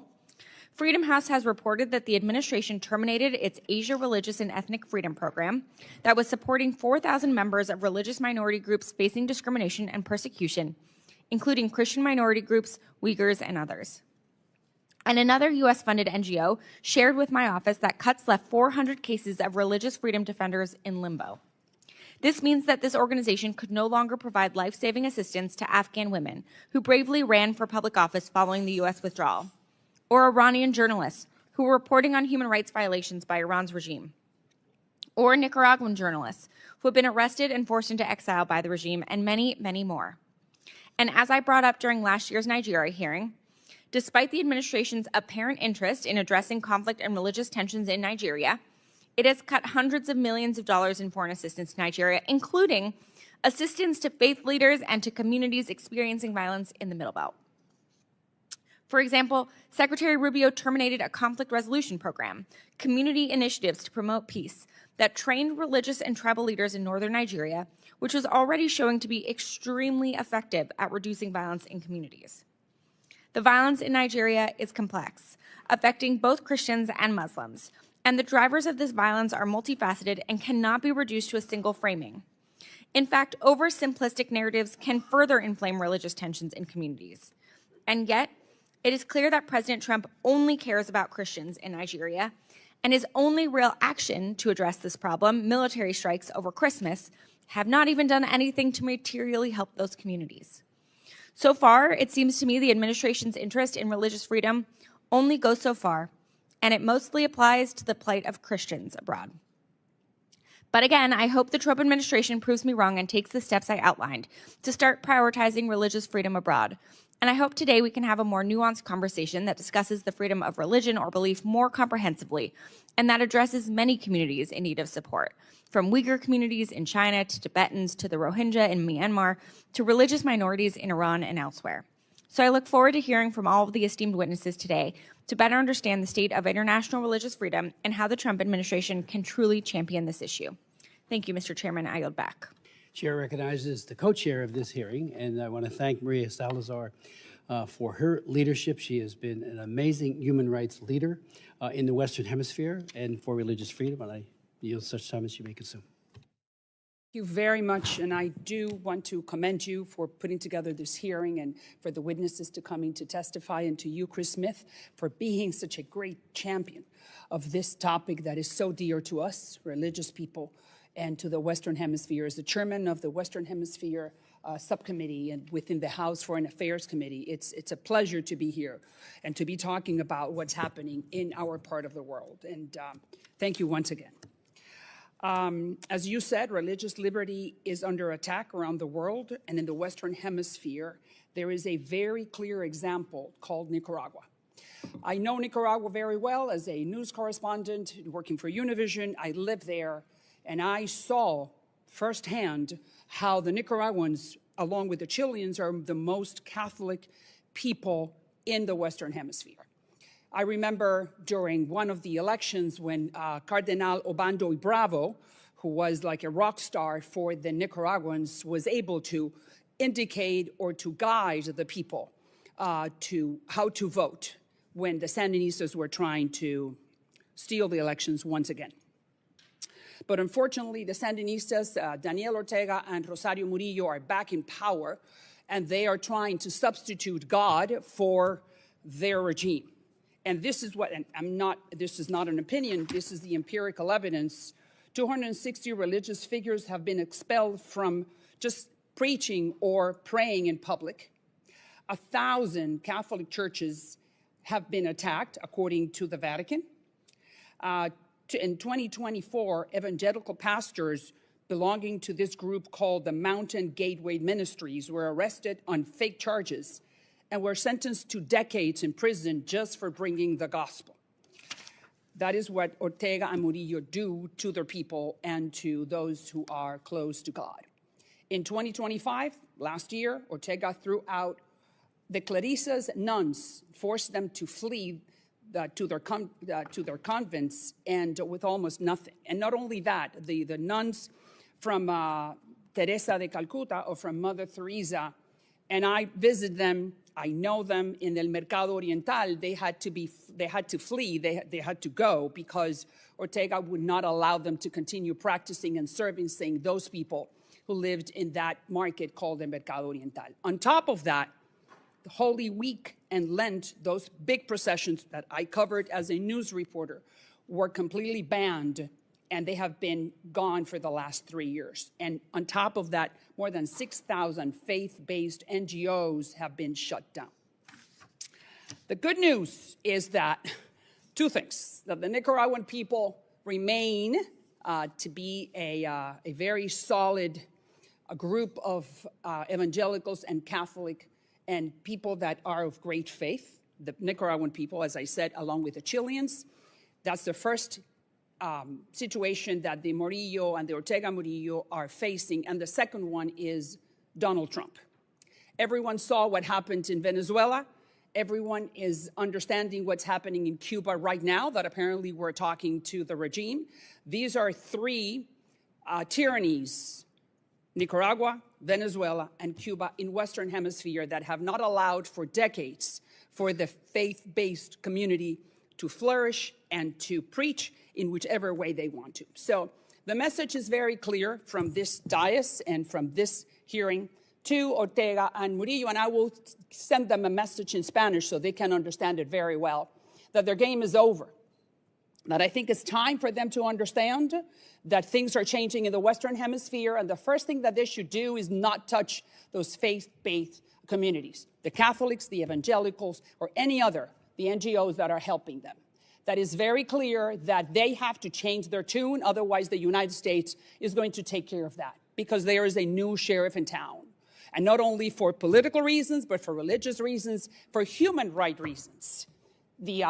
Freedom House has reported that the administration terminated its Asia Religious and Ethnic Freedom Program that was supporting 4,000 members of religious minority groups facing discrimination and persecution, including Christian minority groups, Uyghurs, and others. And another U.S.-funded NGO shared with my office that cuts left 400 cases of religious freedom defenders in limbo. This means that this organization could no longer provide life-saving assistance to Afghan women who bravely ran for public office following the U.S. withdrawal, or Iranian journalists who were reporting on human rights violations by Iran's regime, or Nicaraguan journalists who have been arrested and forced into exile by the regime, and many, many more. And as I brought up during last year's Nigeria hearing, despite the administration's apparent interest in addressing conflict and religious tensions in Nigeria, it has cut hundreds of millions of dollars in foreign assistance to Nigeria, including assistance to faith leaders and to communities experiencing violence in the Middle Belt. For example, Secretary Rubio terminated a conflict resolution program, community initiatives to promote peace, that trained religious and tribal leaders in northern Nigeria, which was already showing to be extremely effective at reducing violence in communities. The violence in Nigeria is complex, affecting both Christians and Muslims, and the drivers of this violence are multifaceted and cannot be reduced to a single framing. In fact, oversimplistic narratives can further inflame religious tensions in communities. And yet, it is clear that President Trump only cares about Christians in Nigeria, and his only real action to address this problem, military strikes over Christmas, have not even done anything to materially help those communities. So far, it seems to me the administration's interest in religious freedom only goes so far, and it mostly applies to the plight of Christians abroad. But again, I hope the Trump administration proves me wrong and takes the steps I outlined to start prioritizing religious freedom abroad. And I hope today we can have a more nuanced conversation that discusses the freedom of religion or belief more comprehensively, and that addresses many communities in need of support, from Uyghur communities in China to Tibetans to the Rohingya in Myanmar to religious minorities in Iran and elsewhere. So I look forward to hearing from all of the esteemed witnesses today to better understand the state of international religious freedom and how the Trump administration can truly champion this issue. Thank you, Mr. Chairman. I yield back. Chair recognizes the co-chair of this hearing, and I want to thank Maria Salazar for her leadership. She has been an amazing human rights leader in the Western Hemisphere and for religious freedom, and I yield such time as you may consume. Thank you very much, and I do want to commend you for putting together this hearing and for the witnesses to coming to testify, and to you, Chris Smith, for being such a great champion of this topic that is so dear to us, religious people, and to the Western Hemisphere. As the chairman of the Western Hemisphere subcommittee and within the House Foreign Affairs Committee, it's a pleasure to be here and to be talking about what's happening in our part of the world. And thank you once again. As you said, religious liberty is under attack around the world, and in the Western Hemisphere, there is a very clear example called Nicaragua. I know Nicaragua very well as a news correspondent working for Univision. I lived there, and I saw firsthand how the Nicaraguans, along with the Chileans, are the most Catholic people in the Western Hemisphere. I remember during one of the elections when Cardinal Obando y Bravo, who was like a rock star for the Nicaraguans, was able to indicate or to guide the people to how to vote when the Sandinistas were trying to steal the elections once again. But unfortunately, the Sandinistas, Daniel Ortega and Rosario Murillo, are back in power, and they are trying to substitute God for their regime. And this is what, and this is not an opinion, this is the empirical evidence. 260 religious figures have been expelled from just preaching or praying in public. 1,000 Catholic churches have been attacked, according to the Vatican. in 2024, evangelical pastors belonging to this group called the Mountain Gateway Ministries were arrested on fake charges and were sentenced to decades in prison just for bringing the gospel. That is what Ortega and Murillo do to their people and to those who are close to God. In 2025, last year, Ortega threw out the Clarisas nuns, forced them to flee to their convents, and with almost nothing. And not only that, the nuns from Teresa de Calcutta or from Mother Teresa, and I visit them, I know them in El Mercado Oriental. They had to flee, they had to go because Ortega would not allow them to continue practicing and servicing those people who lived in that market called El Mercado Oriental. On top of that, the Holy Week and Lent, those big processions that I covered as a news reporter, were completely banned, and they have been gone for the last 3 years. And on top of that, more than 6,000 faith-based NGOs have been shut down. The good news is that two things, that the Nicaraguan people remain to be a very solid group of evangelicals and Catholic and people that are of great faith, the Nicaraguan people, as I said, along with the Chileans. That's the first situation that the Murillo and the Ortega Murillo are facing. And the second one is Donald Trump. Everyone saw what happened in Venezuela. Everyone is understanding what's happening in Cuba right now, that apparently we're talking to the regime. These are three tyrannies, Nicaragua, Venezuela, and Cuba in Western Hemisphere, that have not allowed for decades for the faith-based community to flourish and to preach in whichever way they want to. So the message is very clear from this dais and from this hearing to Ortega and Murillo, and I will send them a message in Spanish so they can understand it very well, that their game is over. That I think it's time for them to understand that things are changing in the Western Hemisphere, and the first thing that they should do is not touch those faith-based communities, the Catholics, the evangelicals, or any other, the NGOs that are helping them. That is very clear that they have to change their tune, otherwise the United States is going to take care of that, because there is a new sheriff in town. And not only for political reasons, but for religious reasons, for human rights reasons. The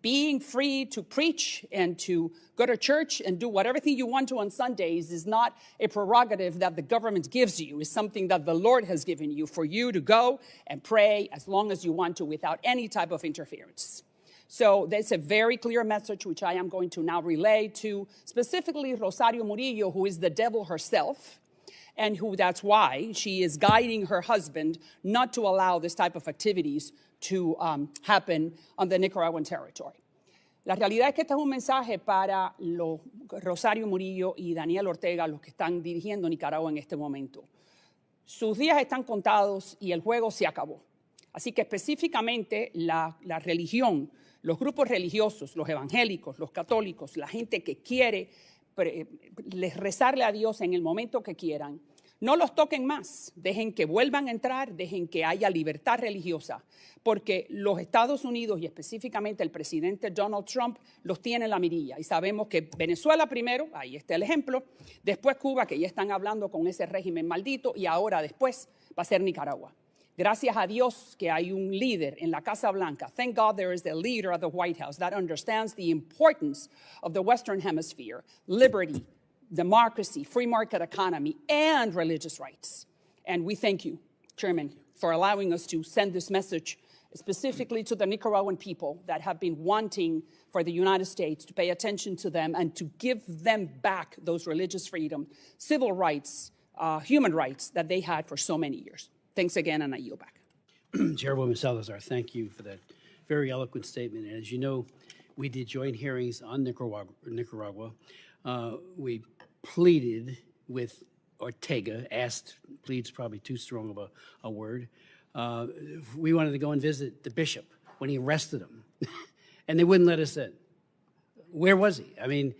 being free to preach and to go to church and do whatever thing you want to on Sundays is not a prerogative that the government gives you. It's something that the Lord has given you for you to go and pray as long as you want to without any type of interference. So that's a very clear message, which I am going to now relay to specifically Rosario Murillo, who is the devil herself, and who that's why she is guiding her husband not to allow this type of activities to happen on the Nicaraguan territory. La realidad es que este es un mensaje para Rosario Murillo y Daniel Ortega, los que están dirigiendo Nicaragua en este momento. Sus días están contados y el juego se acabó. Así que específicamente la religión, los grupos religiosos, los evangélicos, los católicos, la gente que quiere rezarle a Dios en el momento que quieran, no los toquen más, dejen que vuelvan a entrar, dejen que haya libertad religiosa, porque los Estados Unidos y específicamente el presidente Donald Trump los tiene en la mirilla. Y sabemos que Venezuela primero, ahí está el ejemplo, después Cuba, que ya están hablando con ese régimen maldito, y ahora después va a ser Nicaragua. Gracias a Dios que hay un líder en la Casa Blanca. Thank God there is a leader at the White House that understands the importance of the Western Hemisphere, liberty, democracy, free market economy, and religious rights. And we thank you, Chairman, for allowing us to send this message specifically to the Nicaraguan people that have been wanting for the United States to pay attention to them and to give them back those religious freedom, civil rights, human rights that they had for so many years. Thanks again, and I yield back. Chairwoman Salazar, thank you for that very eloquent statement. And as you know, we did joint hearings on Nicaragua. We pleaded with Ortega, plead's probably too strong of a word. We wanted to go and visit the bishop when he arrested him, and they wouldn't let us in. Where was he? I mean,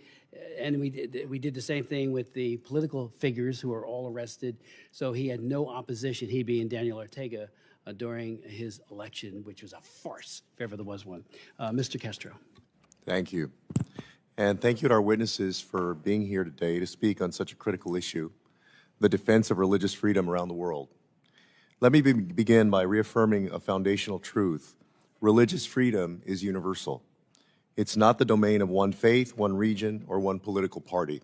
and we did the same thing with the political figures who were all arrested. So he had no opposition, he being Daniel Ortega, during his election, which was a farce, if ever there was one. Mr. Castro. Thank you. And thank you to our witnesses for being here today to speak on such a critical issue, the defense of religious freedom around the world. Let me begin by reaffirming a foundational truth. Religious freedom is universal. It's not the domain of one faith, one region, or one political party.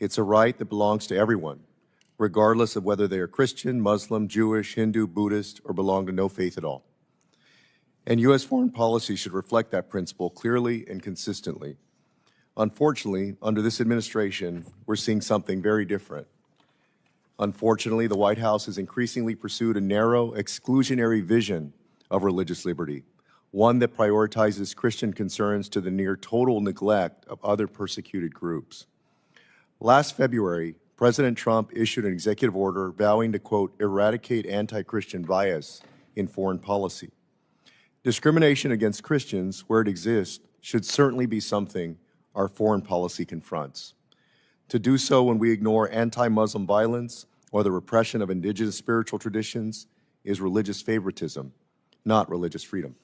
It's a right that belongs to everyone, regardless of whether they are Christian, Muslim, Jewish, Hindu, Buddhist, or belong to no faith at all. And U.S. foreign policy should reflect that principle clearly and consistently. Unfortunately, under this administration, we're seeing something very different. Unfortunately, the White House has increasingly pursued a narrow, exclusionary vision of religious liberty, one that prioritizes Christian concerns to the near total neglect of other persecuted groups. Last February, President Trump issued an executive order vowing to, quote, eradicate anti-Christian bias in foreign policy. Discrimination against Christians, where it exists, should certainly be something our foreign policy confronts. To do so when we ignore anti-Muslim violence or the repression of indigenous spiritual traditions is religious favoritism, not religious freedom.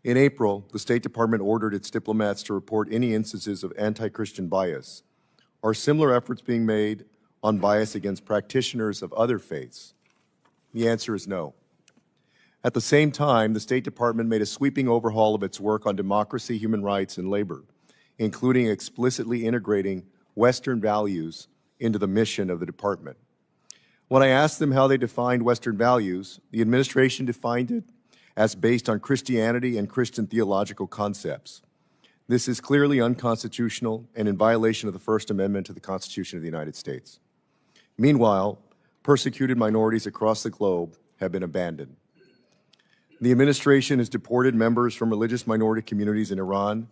In April, the State Department ordered its diplomats to report any instances of anti-Christian bias. Are similar efforts being made on bias against practitioners of other faiths? The answer is no. At the same time, the State Department made a sweeping overhaul of its work on democracy, human rights, and labor, including explicitly integrating Western values into the mission of the department. When I asked them how they defined Western values, the administration defined it as based on Christianity and Christian theological concepts. This is clearly unconstitutional and in violation of the First Amendment to the Constitution of the United States. Meanwhile, persecuted minorities across the globe have been abandoned. The administration has deported members from religious minority communities in Iran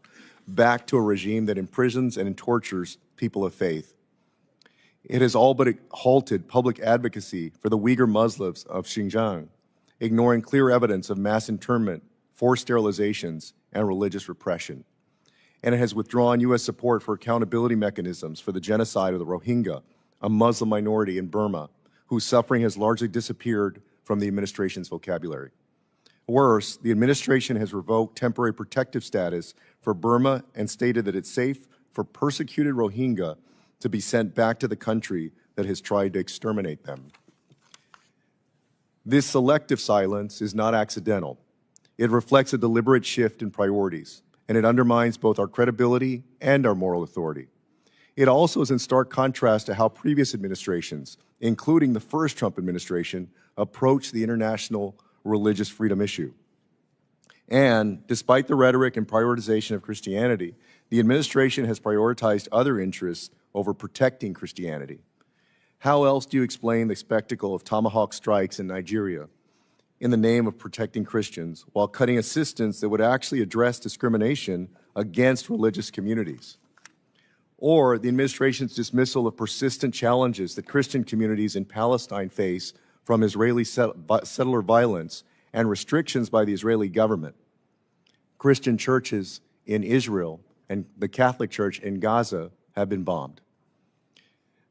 back to a regime that imprisons and tortures people of faith. It has all but halted public advocacy for the Uyghur Muslims of Xinjiang, ignoring clear evidence of mass internment, forced sterilizations, and religious repression. And it has withdrawn U.S. support for accountability mechanisms for the genocide of the Rohingya, a Muslim minority in Burma, whose suffering has largely disappeared from the administration's vocabulary. Worse, the administration has revoked temporary protective status for Burma and stated that it's safe for persecuted Rohingya to be sent back to the country that has tried to exterminate them. This selective silence is not accidental. It reflects a deliberate shift in priorities, and it undermines both our credibility and our moral authority. It also is in stark contrast to how previous administrations, including the first Trump administration, approached the international religious freedom issue. And despite the rhetoric and prioritization of Christianity, the administration has prioritized other interests over protecting Christianity. How else do you explain the spectacle of tomahawk strikes in Nigeria in the name of protecting Christians while cutting assistance that would actually address discrimination against religious communities? Or the administration's dismissal of persistent challenges that Christian communities in Palestine face from Israeli settler violence and restrictions by the Israeli government. Christian churches in Israel and the Catholic Church in Gaza have been bombed.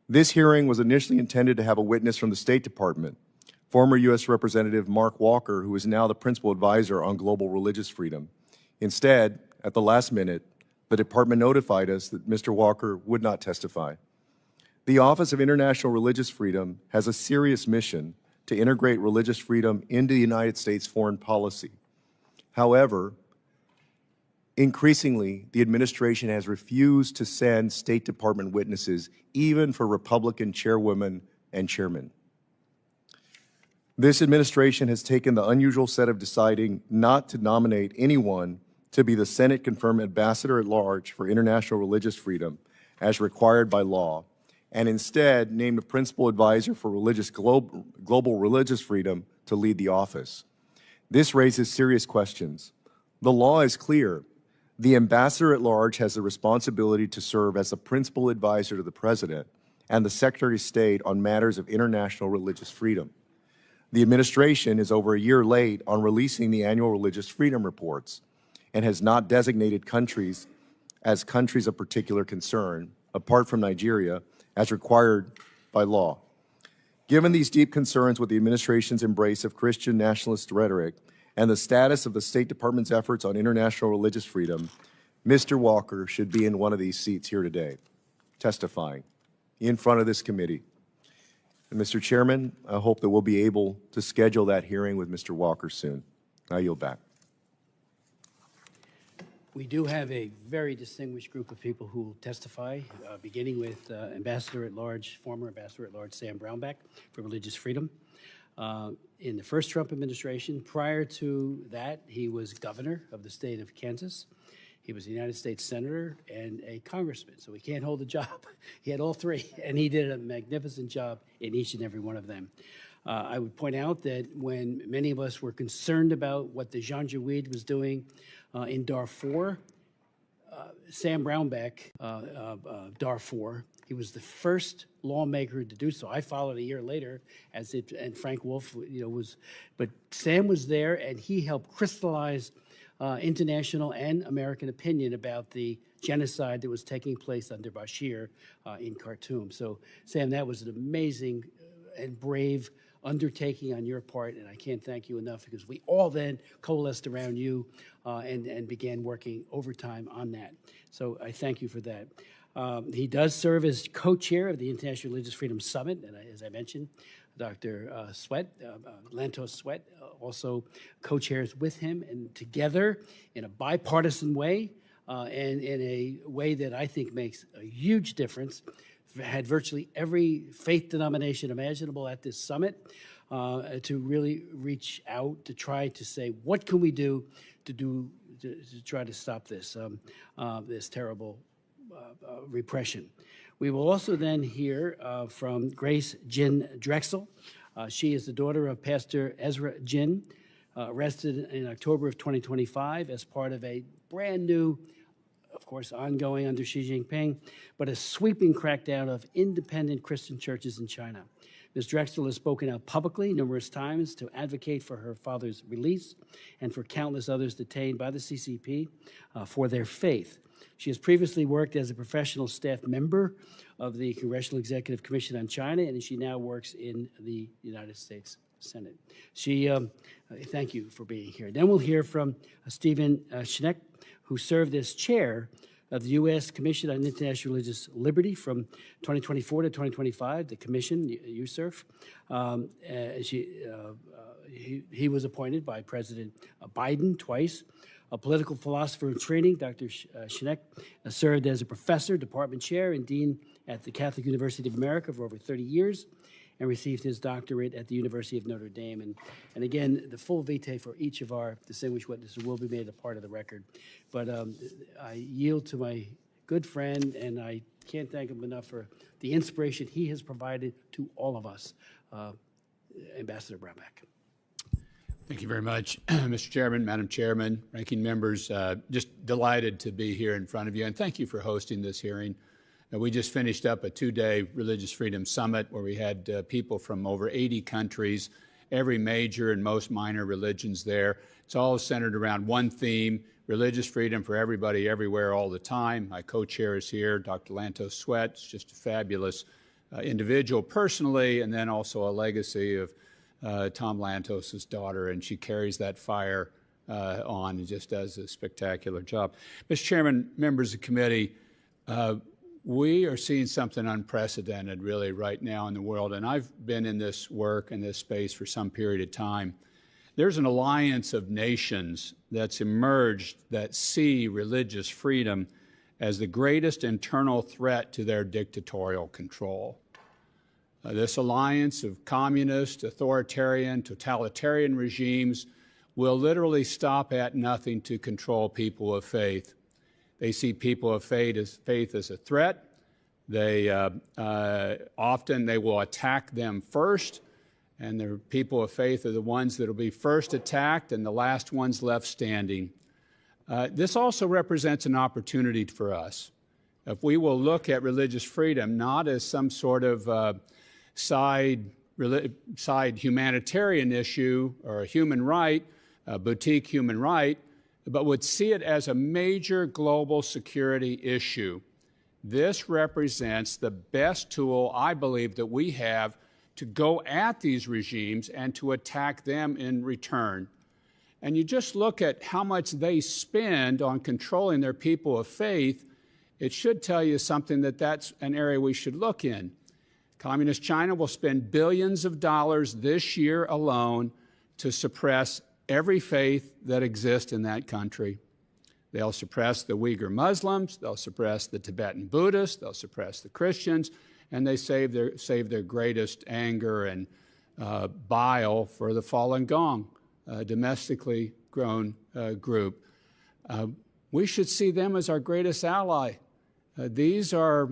This hearing was initially intended to have a witness from the State Department, former U.S. Representative Mark Walker, who is now the principal advisor on global religious freedom. Instead, at the last minute, the department notified us that Mr. Walker would not testify. The Office of International Religious Freedom has a serious mission to integrate religious freedom into the United States foreign policy. However, increasingly, the administration has refused to send State Department witnesses, even for Republican chairwomen and chairmen. This administration has taken the unusual step of deciding not to nominate anyone to be the Senate-confirmed ambassador at large for international religious freedom as required by law, and instead named a principal advisor for global religious freedom to lead the office. This raises serious questions. The law is clear. The ambassador at large has the responsibility to serve as the principal advisor to the president and the Secretary of State on matters of international religious freedom. The administration is over a year late on releasing the annual religious freedom reports and has not designated countries as countries of particular concern, apart from Nigeria, as required by law. Given these deep concerns with the administration's embrace of Christian nationalist rhetoric and the status of the State Department's efforts on international religious freedom, Mr. Walker should be in one of these seats here today, testifying in front of this committee. And Mr. Chairman, I hope that we'll be able to schedule that hearing with Mr. Walker soon. I yield back. We do have a very distinguished group of people who will testify, beginning with former Ambassador at Large Sam Brownback for religious freedom. In the first Trump administration, prior to that, he was governor of the state of Kansas. He was a United States senator and a congressman, so he can't hold a job. He had all three, and he did a magnificent job in each and every one of them. I would point out that when many of us were concerned about what the Janjaweed was doing in Darfur, Sam Brownback, Darfur, he was the first lawmaker to do so. I followed a year later, and Frank Wolf, was, but Sam was there, and he helped crystallize international and American opinion about the genocide that was taking place under Bashir in Khartoum. So, Sam, that was an amazing and brave undertaking on your part, and I can't thank you enough, because we all then coalesced around you and began working overtime on that. So I thank you for that. He does serve as co-chair of the International Religious Freedom Summit, and as I mentioned, Dr. Lantos Sweat also co-chairs with him, and together in a bipartisan way and in a way that I think makes a huge difference, had virtually every faith denomination imaginable at this summit to really reach out to try to say, what can we do to try to stop this this terrible repression. We will also then hear from Grace Jin Drexel. She is the daughter of Pastor Ezra Jin, arrested in October of 2025 as part of a brand new, of course, ongoing under Xi Jinping, but a sweeping crackdown of independent Christian churches in China. Ms. Drexel has spoken out publicly numerous times to advocate for her father's release and for countless others detained by the CCP for their faith. She has previously worked as a professional staff member of the Congressional Executive Commission on China, and she now works in the United States Senate. Thank you for being here. Then we'll hear from Stephen Schneck, who served as chair of the U.S. Commission on International Religious Liberty from 2024 to 2025, the commission, USCIRF. He was appointed by President Biden twice. A political philosopher in training, Dr. Schneck served as a professor, department chair, and dean at the Catholic University of America for over 30 years, and received his doctorate at the University of Notre Dame. And again, the full vitae for each of our distinguished witnesses will be made a part of the record. But I yield to my good friend, and I can't thank him enough for the inspiration he has provided to all of us, Ambassador Brownback. Thank you very much, Mr. Chairman, Madam Chairman, ranking members. Just delighted to be here in front of you, and thank you for hosting this hearing. We just finished up a two-day Religious Freedom Summit where we had people from over 80 countries, every major and most minor religions there. It's all centered around one theme: religious freedom for everybody, everywhere, all the time. My co-chair is here, Dr. Lantos Sweat. It's just a fabulous individual personally, and then also a legacy of Tom Lantos' daughter, and she carries that fire on and just does a spectacular job. Mr. Chairman, members of the committee, we are seeing something unprecedented really right now in the world, and I've been in this work, in this space for some period of time. There's an alliance of nations that's emerged that see religious freedom as the greatest internal threat to their dictatorial control. This alliance of communist, authoritarian, totalitarian regimes will literally stop at nothing to control people of faith. They see people of faith as a threat. They often will attack them first, and the people of faith are the ones that will be first attacked and the last ones left standing. This also represents an opportunity for us. If we will look at religious freedom not as some sort of side humanitarian issue or a human right, a boutique human right, but would see it as a major global security issue. This represents the best tool, I believe, that we have to go at these regimes and to attack them in return. and you just look at how much they spend on controlling their people of faith, it should tell you something that that's an area we should look in. Communist China will spend billions of dollars this year alone to suppress every faith that exists in that country. They'll suppress the Uyghur Muslims, they'll suppress the Tibetan Buddhists, they'll suppress the Christians, and they save their greatest anger and bile for the Falun Gong, domestically grown group. We should see them as our greatest ally. These are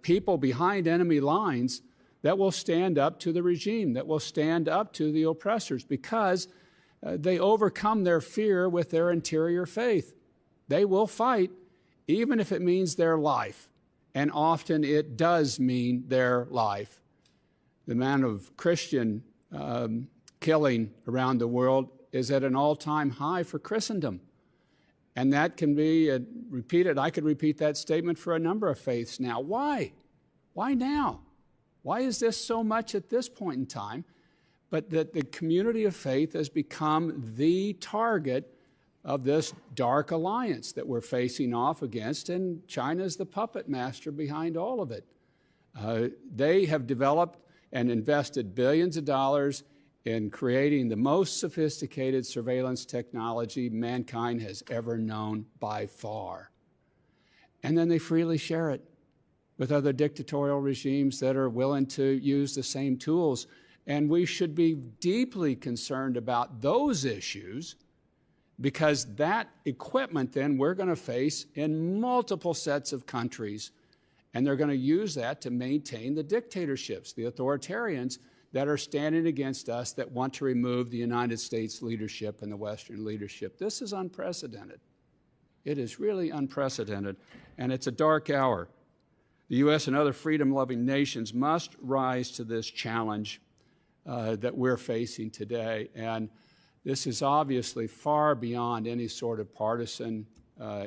people behind enemy lines that will stand up to the regime, that will stand up to the oppressors, because they overcome their fear with their interior faith. They will fight, even if it means their life, and often it does mean their life. The amount of Christian killing around the world is at an all-time high for Christendom. And that can be repeated. I could repeat that statement for a number of faiths now. Why? Why now? Why is this so much at this point in time? But that the community of faith has become the target of this dark alliance that we're facing off against, and China's the puppet master behind all of it. They have developed and invested billions of dollars in creating the most sophisticated surveillance technology mankind has ever known by far. And then they freely share it with other dictatorial regimes that are willing to use the same tools. And we should be deeply concerned about those issues, because that equipment then we're going to face in multiple sets of countries. And they're going to use that to maintain the dictatorships, the authoritarians that are standing against us, that want to remove the United States leadership and the Western leadership. This is unprecedented. It is really unprecedented, and it's a dark hour. The U.S. and other freedom-loving nations must rise to this challenge that we're facing today. And this is obviously far beyond any sort of partisan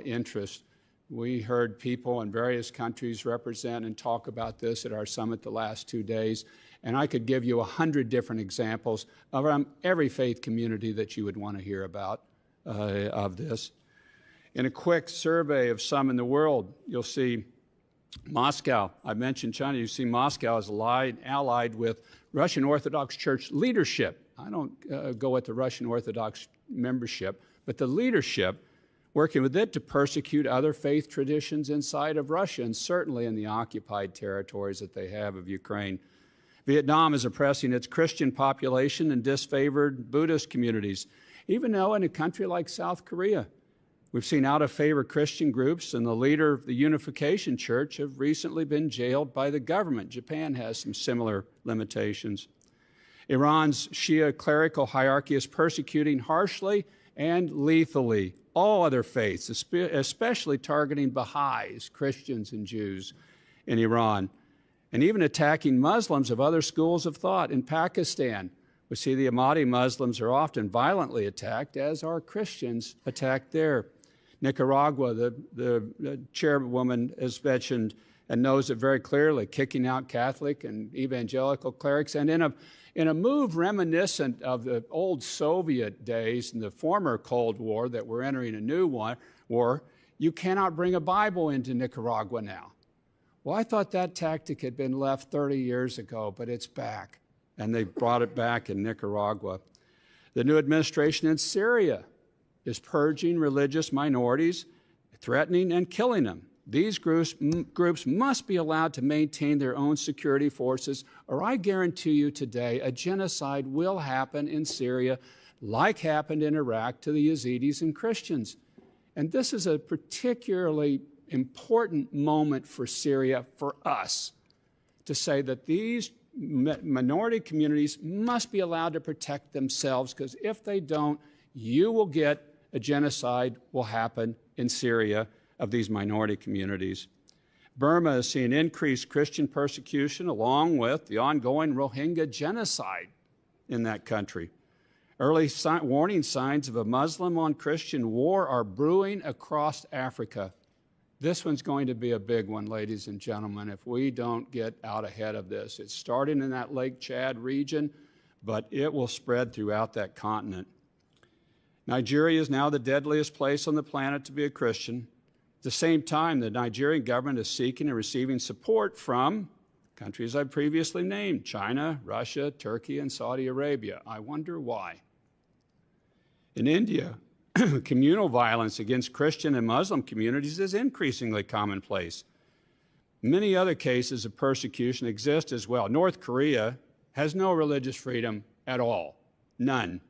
interest. We heard people in various countries represent and talk about this at our summit the last 2 days, and I could give you 100 different examples of every faith community that you would want to hear about of this. In a quick survey of some in the world, you'll see Moscow. I mentioned China. You see Moscow is allied with Russian Orthodox Church leadership. I don't go with the Russian Orthodox membership, but the leadership, working with it to persecute other faith traditions inside of Russia, and certainly in the occupied territories that they have of Ukraine. Vietnam is oppressing its Christian population and disfavored Buddhist communities, even though in a country like South Korea, we've seen out-of-favor Christian groups and the leader of the Unification Church have recently been jailed by the government. Japan has some similar limitations. Iran's Shia clerical hierarchy is persecuting harshly and lethally all other faiths, especially targeting Baha'is, Christians, and Jews in Iran, and even attacking Muslims of other schools of thought. In Pakistan, we see the Ahmadi Muslims are often violently attacked, as are Christians attacked there. Nicaragua, the chairwoman has mentioned and knows it very clearly, kicking out Catholic and evangelical clerics. And in a move reminiscent of the old Soviet days and the former Cold War that we're entering a new war, you cannot bring a Bible into Nicaragua now. Well, I thought that tactic had been left 30 years ago, but it's back, and they brought it back in Nicaragua. The new administration in Syria is purging religious minorities, threatening and killing them. These groups must be allowed to maintain their own security forces, or I guarantee you today a genocide will happen in Syria like happened in Iraq to the Yazidis and Christians. And this is a particularly important moment for Syria, for us, to say that these minority communities must be allowed to protect themselves, because if they don't, you will get a genocide will happen in Syria of these minority communities. Burma is seeing increased Christian persecution along with the ongoing Rohingya genocide in that country. Early warning signs of a Muslim on Christian war are brewing across Africa. This one's going to be a big one, ladies and gentlemen, if we don't get out ahead of this. It's starting in that Lake Chad region, but it will spread throughout that continent. Nigeria is now the deadliest place on the planet to be a Christian. At the same time, the Nigerian government is seeking and receiving support from countries I previously named: China, Russia, Turkey, and Saudi Arabia. I wonder why. In India, communal violence against Christian and Muslim communities is increasingly commonplace. Many other cases of persecution exist as well. North Korea has no religious freedom at all, none.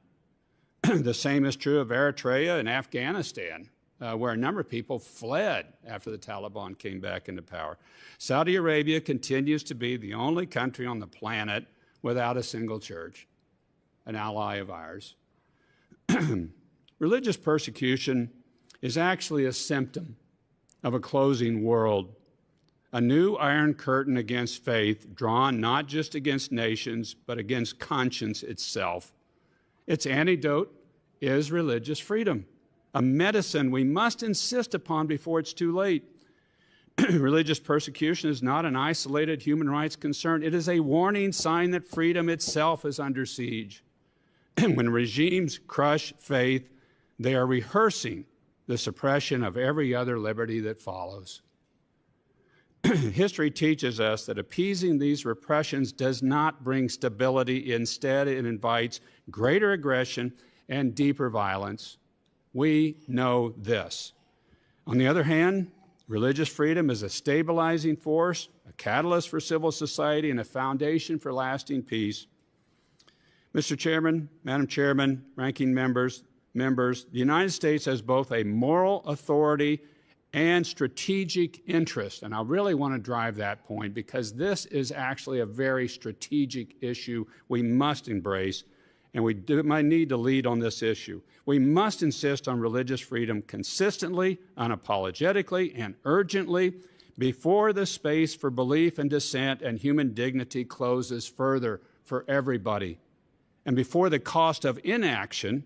The same is true of Eritrea and Afghanistan, where a number of people fled after the Taliban came back into power. Saudi Arabia continues to be the only country on the planet without a single church, an ally of ours. Religious persecution is actually a symptom of a closing world, a new iron curtain against faith, drawn not just against nations, but against conscience itself. Its antidote is religious freedom, a medicine we must insist upon before it's too late. Religious persecution is not an isolated human rights concern. It is a warning sign that freedom itself is under siege. When regimes crush faith, they are rehearsing the suppression of every other liberty that follows. History teaches us that appeasing these repressions does not bring stability. Instead, it invites greater aggression and deeper violence. We know this. On the other hand, religious freedom is a stabilizing force, a catalyst for civil society, and a foundation for lasting peace. Mr. Chairman, Madam Chairman, ranking members, the United States has both a moral authority and strategic interest. And I really want to drive that point, because this is actually a very strategic issue we must embrace, and we might need to lead on this issue. We must insist on religious freedom consistently, unapologetically, and urgently before the space for belief and dissent and human dignity closes further for everybody, and before the cost of inaction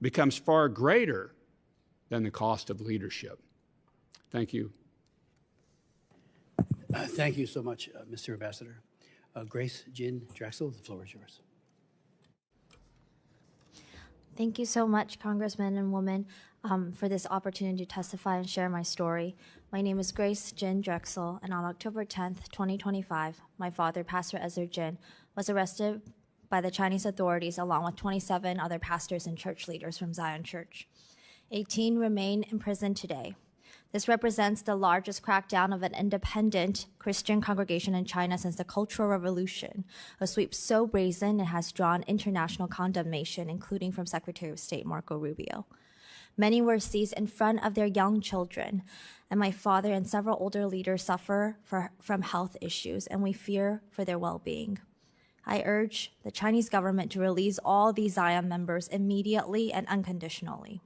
becomes far greater than the cost of leadership. Thank you. Thank you so much, Mr. Ambassador. Grace Jin Drexel, the floor is yours. Thank you so much, Congressman and woman, for this opportunity to testify and share my story. My name is Grace Jin Drexel, and on October 10th, 2025, my father, Pastor Ezra Jin, was arrested by the Chinese authorities along with 27 other pastors and church leaders from Zion Church. 18 remain in prison today. This represents the largest crackdown of an independent Christian congregation in China since the Cultural Revolution, a sweep so brazen it has drawn international condemnation, including from Secretary of State Marco Rubio. Many were seized in front of their young children, and my father and several older leaders suffer from health issues, and we fear for their well-being. I urge the Chinese government to release all these Zion members immediately and unconditionally.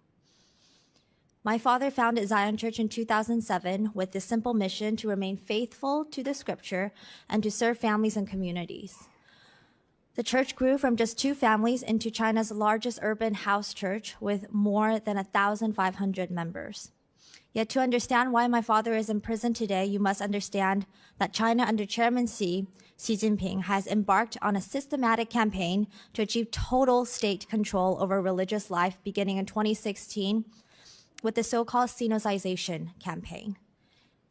My father founded Zion Church in 2007 with the simple mission to remain faithful to the scripture and to serve families and communities. The church grew from just 2 families into China's largest urban house church with more than 1,500 members. Yet to understand why my father is in prison today, you must understand that China under Chairman Xi Jinping has embarked on a systematic campaign to achieve total state control over religious life beginning in 2016 with the so-called Sinocization campaign.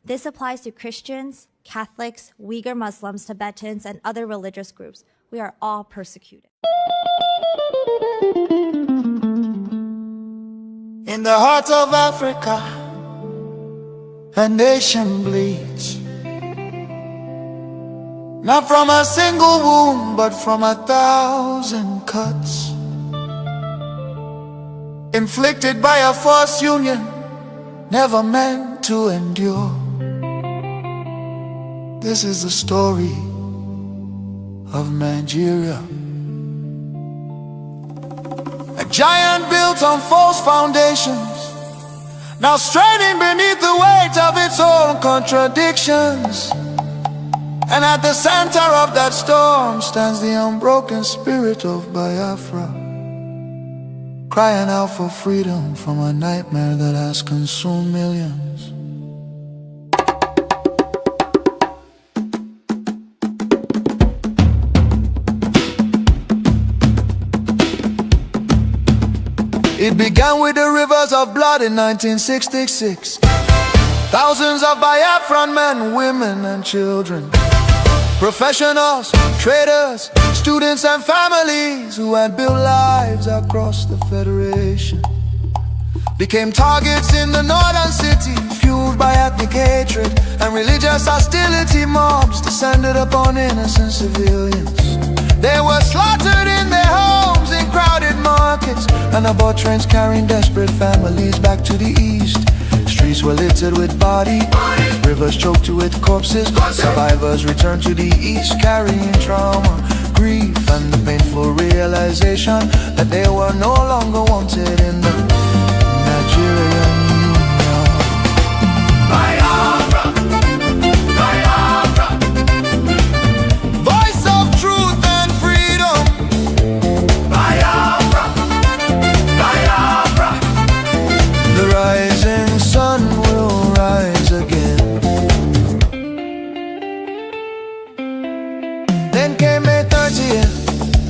This applies to Christians, Catholics, Uyghur Muslims, Tibetans, and other religious groups. We are all persecuted. In the heart of Africa, a nation bleeds. Not from a single wound, but from 1,000 cuts. Inflicted by a false union, never meant to endure. This is the story of 9Geria. A giant built on false foundations, now straining beneath the weight of its own contradictions. And at the center of that storm stands the unbroken spirit of Biafra, crying out for freedom from a nightmare that has consumed millions. It began with the rivers of blood in 1966. Thousands of Biafran men, women and children, professionals, traders, students and families who had built lives across the Federation became targets in the northern city, fueled by ethnic hatred and religious hostility. Mobs descended upon innocent civilians. They were slaughtered in their homes, in crowded markets, and aboard trains carrying desperate families back to the east. Streets were littered with bodies, rivers choked with corpses. Survivors returned to the east carrying trauma, grief, and the painful realization that they were no longer wanted in the Nigerian Union. Biafra, Biafra, voice of truth and freedom. Biafra, Biafra, the rising sun will rise again. Then came May 30th,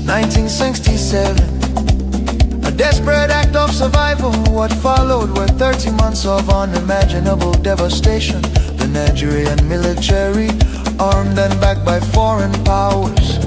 1967. A desperate act of survival. What followed were 30 months of unimaginable devastation. The Nigerian military, armed and backed by foreign powers,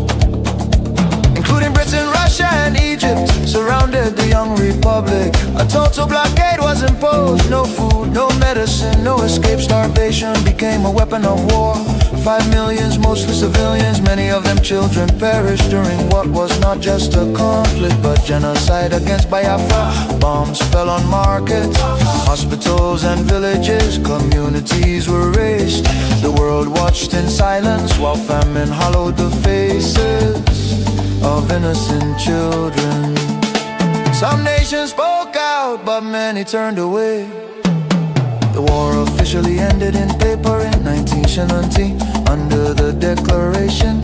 including Britain, Russia and Egypt, surrounded the young republic. A total blockade was imposed. No food, no medicine, no escape. Starvation became a weapon of war. 5 million, mostly civilians, many of them children, perished during what was not just a conflict but genocide against Biafra. Bombs fell on markets, hospitals and villages. Communities were razed. The world watched in silence while famine hollowed the faces of innocent children. Some nations spoke out, but many turned away. The war officially ended in paper in 9Geria Nti, under the declaration,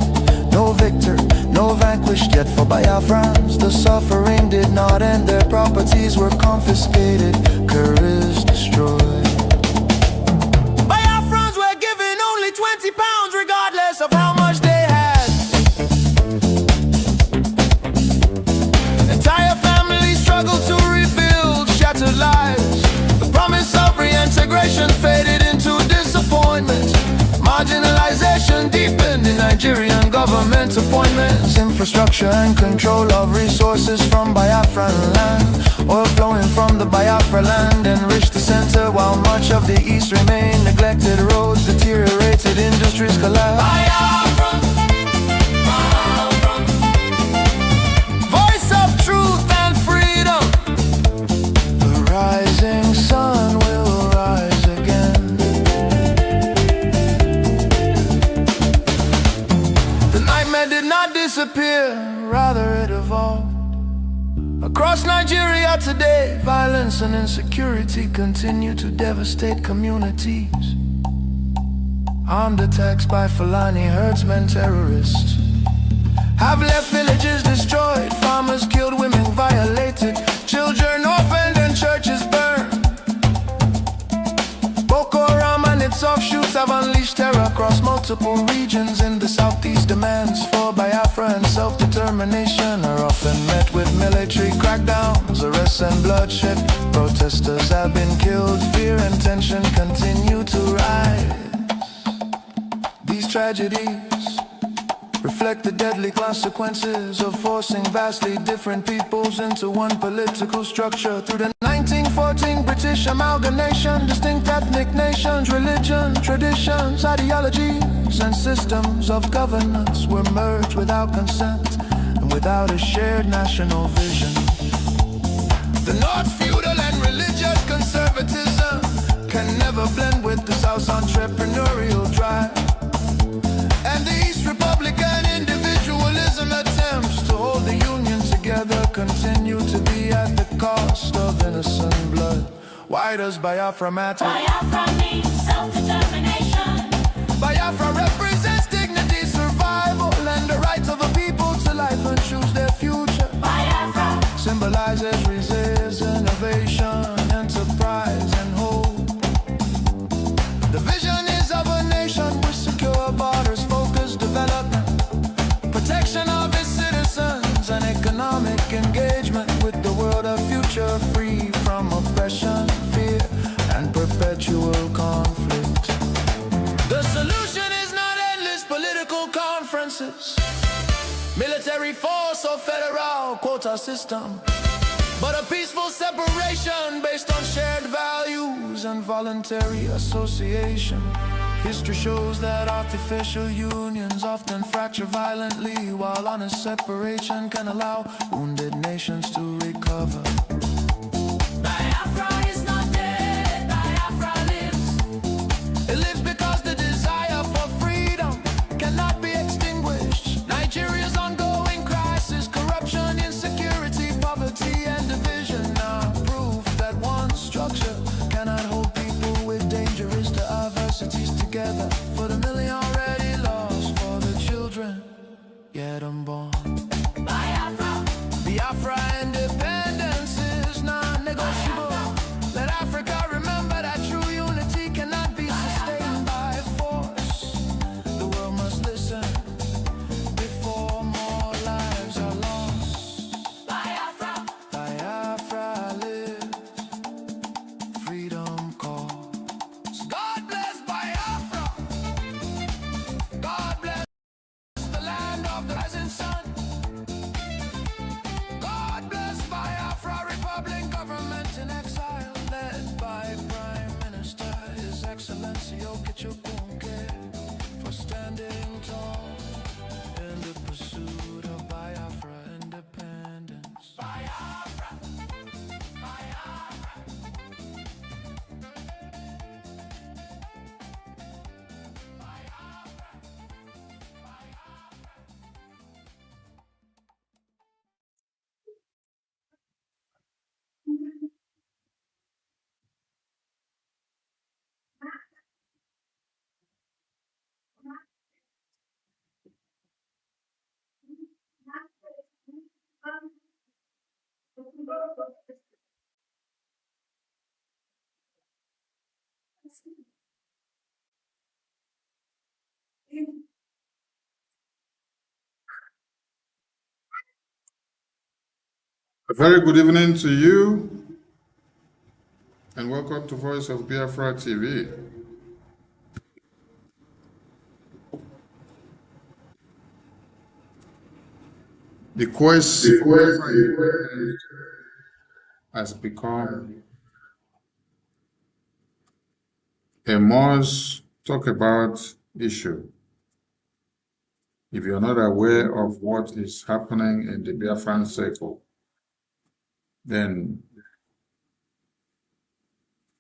no victor, no vanquished. Yet for Biafrans, the suffering did not end. Their properties were confiscated, careers destroyed. Biafrans were given only 20 pounds, regardless of how much they had. Entire families struggled to rebuild shattered lives. The promise of reintegration faded into disappointment. Marginalization deepened in Nigerian government appointments. Infrastructure and control of resources from Biafran land. Oil flowing from the Biafra land enriched the center, while much of the east remained neglected. Roads deteriorated, industries collapsed. Biafra, Biafra, voice of truth and freedom. The rising sun will rise again. The nightmare did not disappear, rather it evolved. Across Nigeria today, violence and insecurity continue to devastate communities. Armed attacks by Fulani herdsmen, terrorists, have left villages destroyed, farmers killed, women violated, children orphaned and churches burned. Boko Haram and its offshoots have unleashed terror across multiple regions in the southeast. Demands for Biafra and self-determination are often met with military crackdowns, arrests and bloodshed. Protesters have been killed, fear and tension continue to rise. These tragedies reflect the deadly consequences of forcing vastly different peoples into one political structure. Through the 1914 British amalgamation, distinct ethnic nations, religion, traditions, ideologies, and systems of governance were merged without consent and without a shared national vision. The North's feudal and religious conservatism can never blend with the South's entrepreneurial drive. And the East Republican individualism attempts to hold the Union together continue to be at the cost of innocent blood. Why does Biafra matter? Biafra means self-determination. Biafra represents dignity, survival, and the right of a people to life and choose their future. Biafra symbolizes resistance, innovation, enterprise, and hope. The vision is of a nation with secure borders, focused development, protection of its citizens, and economic engagement with the world of future. future free from oppression, fear, and perpetual conflict. The solution is not endless political conferences, military force or federal quota system, but a peaceful separation based on shared values and voluntary association. History shows that artificial unions often fracture violently, while honest separation can allow wounded nations to recover. Biafra is not dead, Biafra lives. It lives because the desire for freedom cannot be extinguished. Nigeria's ongoing crisis, corruption, insecurity, poverty, and division are proof that one structure cannot hold people with dangerous diversities together. For the million already lost, for the children yet unborn. Biafra, Biafra independence is non-negotiable. Let Africa remember that true unity cannot be sustained by force. The world must listen before more lives are lost. Biafra, Biafra lives. Freedom calls. God bless Biafra. God bless the land of the rising sun. God bless Biafra Republic, government in exile, led by Prime Minister His Excellency Okechukwu, for standing tall in the pursuit of Biafra independence. Biafra, Biafra. A very good evening to you, and welcome to Voice of Biafra TV. The quest has become a must talk about issue. If you're not aware of what is happening in the Biafran circle, then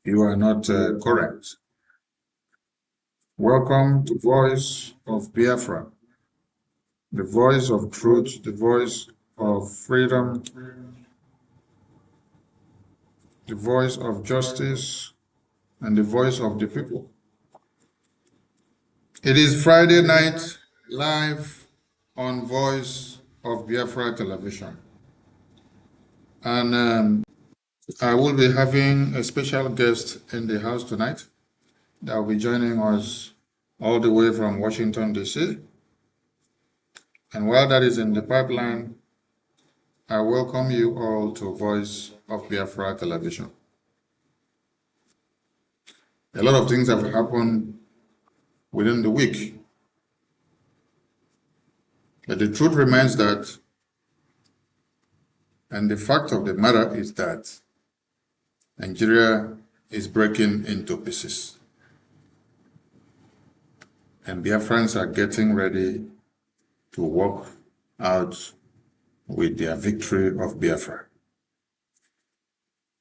you are not correct. Welcome to Voice of Biafra, the voice of truth, the voice of freedom, the voice of justice, and the voice of the people. It is Friday night, live on Voice of Biafra television. And I will be having a special guest in the house tonight that will be joining us all the way from Washington, D.C. And while that is in the pipeline, I welcome you all to Voice of Biafra television. A lot of things have happened within the week. But the truth remains that, and the fact of the matter is that, Nigeria is breaking into pieces. And Biafrans are getting ready to walk out with their victory of Biafra.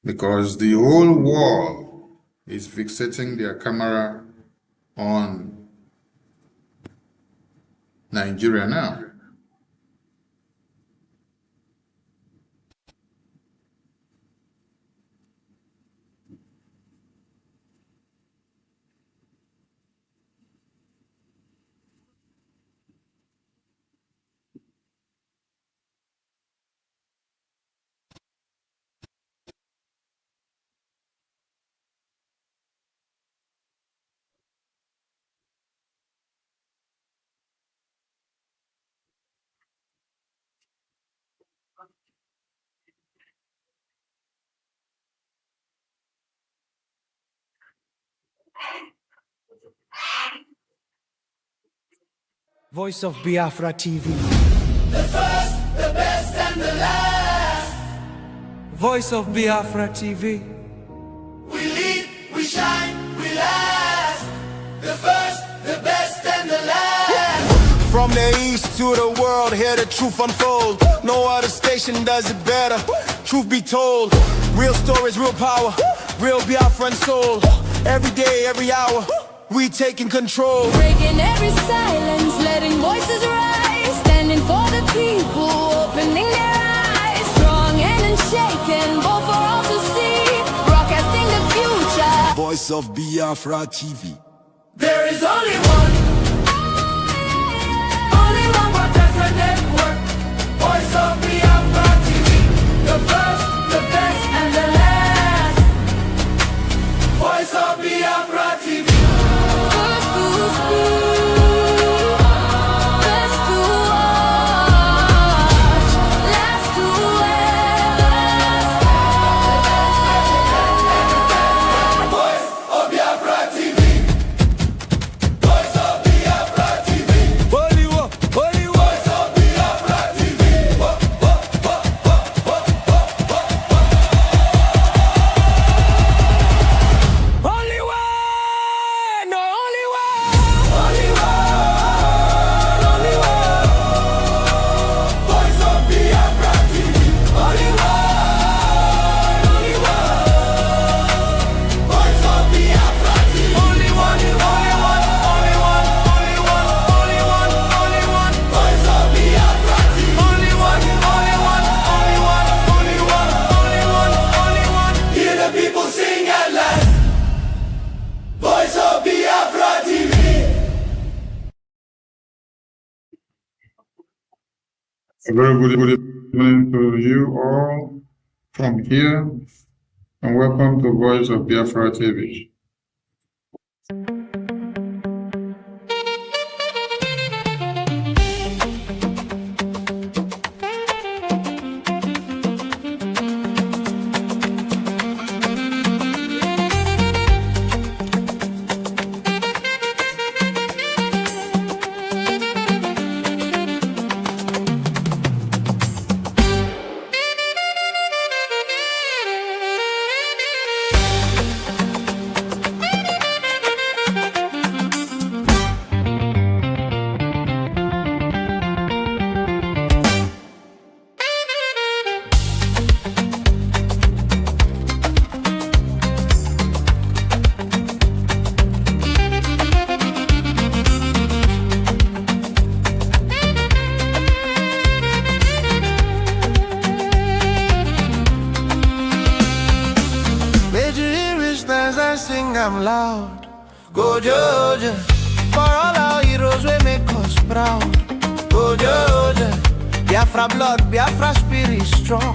Because the whole world is fixating their camera on Nigeria now. Voice of Biafra TV. The first, the best, and the last. Voice of Biafra TV. We lead, we shine, we last. The first, the best, and the last. From the east to the world, hear the truth unfold. No other station does it better. Truth be told, real stories, real power, real Biafran soul. Every day, every hour, we taking control. Breaking every silence, letting voices rise. Standing for the people, opening their eyes. Strong and unshaken, bold for all to see. Broadcasting the future. Voice of Biafra TV. There is only one. Only one broadcaster network. Voice of Biafra TV. The first, the best, and the last. Voice of Biafra TV. First to speak, best to watch, last to last. Voice of Biafra TV. Voice of Biafra TV. Holy war, holy war. Voice of Biafra TV. Only one, no only one. Only one, only one. Voice of Biafra TV. Only one, only one. Voice of Biafra TV. Only one, only one, only one, only one, only one, only one. Voice of Biafra TV. Only one, only one, only one, only one, only one, only one. Hear the people sing at last. Voice of Biafra TV. A very good evening to you all from here, and welcome to Voice of Biafra TV. Made you hear it as I sing, I'm loud. Go Georgia, for all our heroes we make us proud. Go Georgia, Biafra blood, Biafra spirit strong.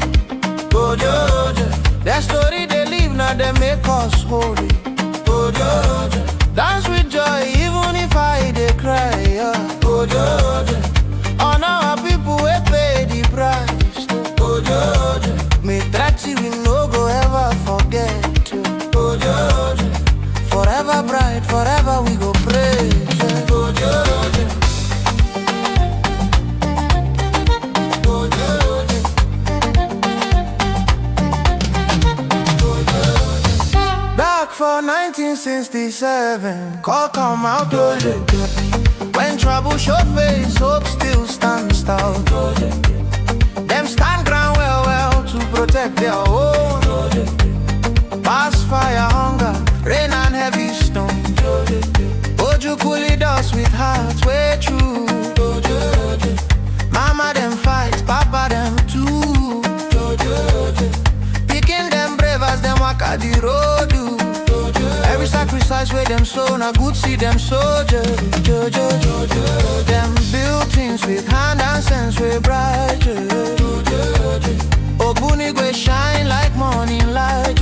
Go Georgia, their story they live now they make us holy. Go Georgia, dance with joy even if I they cry. Yeah. Go Georgia, honor our people we pay the price. Go Georgia, me Trachi we no go ever forget. Go Georgia, forever bright, forever we go praise. Go Georgia, go Georgia, go Georgia. Back for 1967, call come out Georgia. When trouble show face, hope still stands tall. Them stand ground well to protect their own. Past fire, hunger, rain and heavy stone. Oju cool us with hearts way true. Mama them fight, papa them too. Picking them brave as them walk at the road. Every sacrifice where them sow, na good see them soldier. Them build things with hand and sense way bright. Ogbunigwe shine like morning light.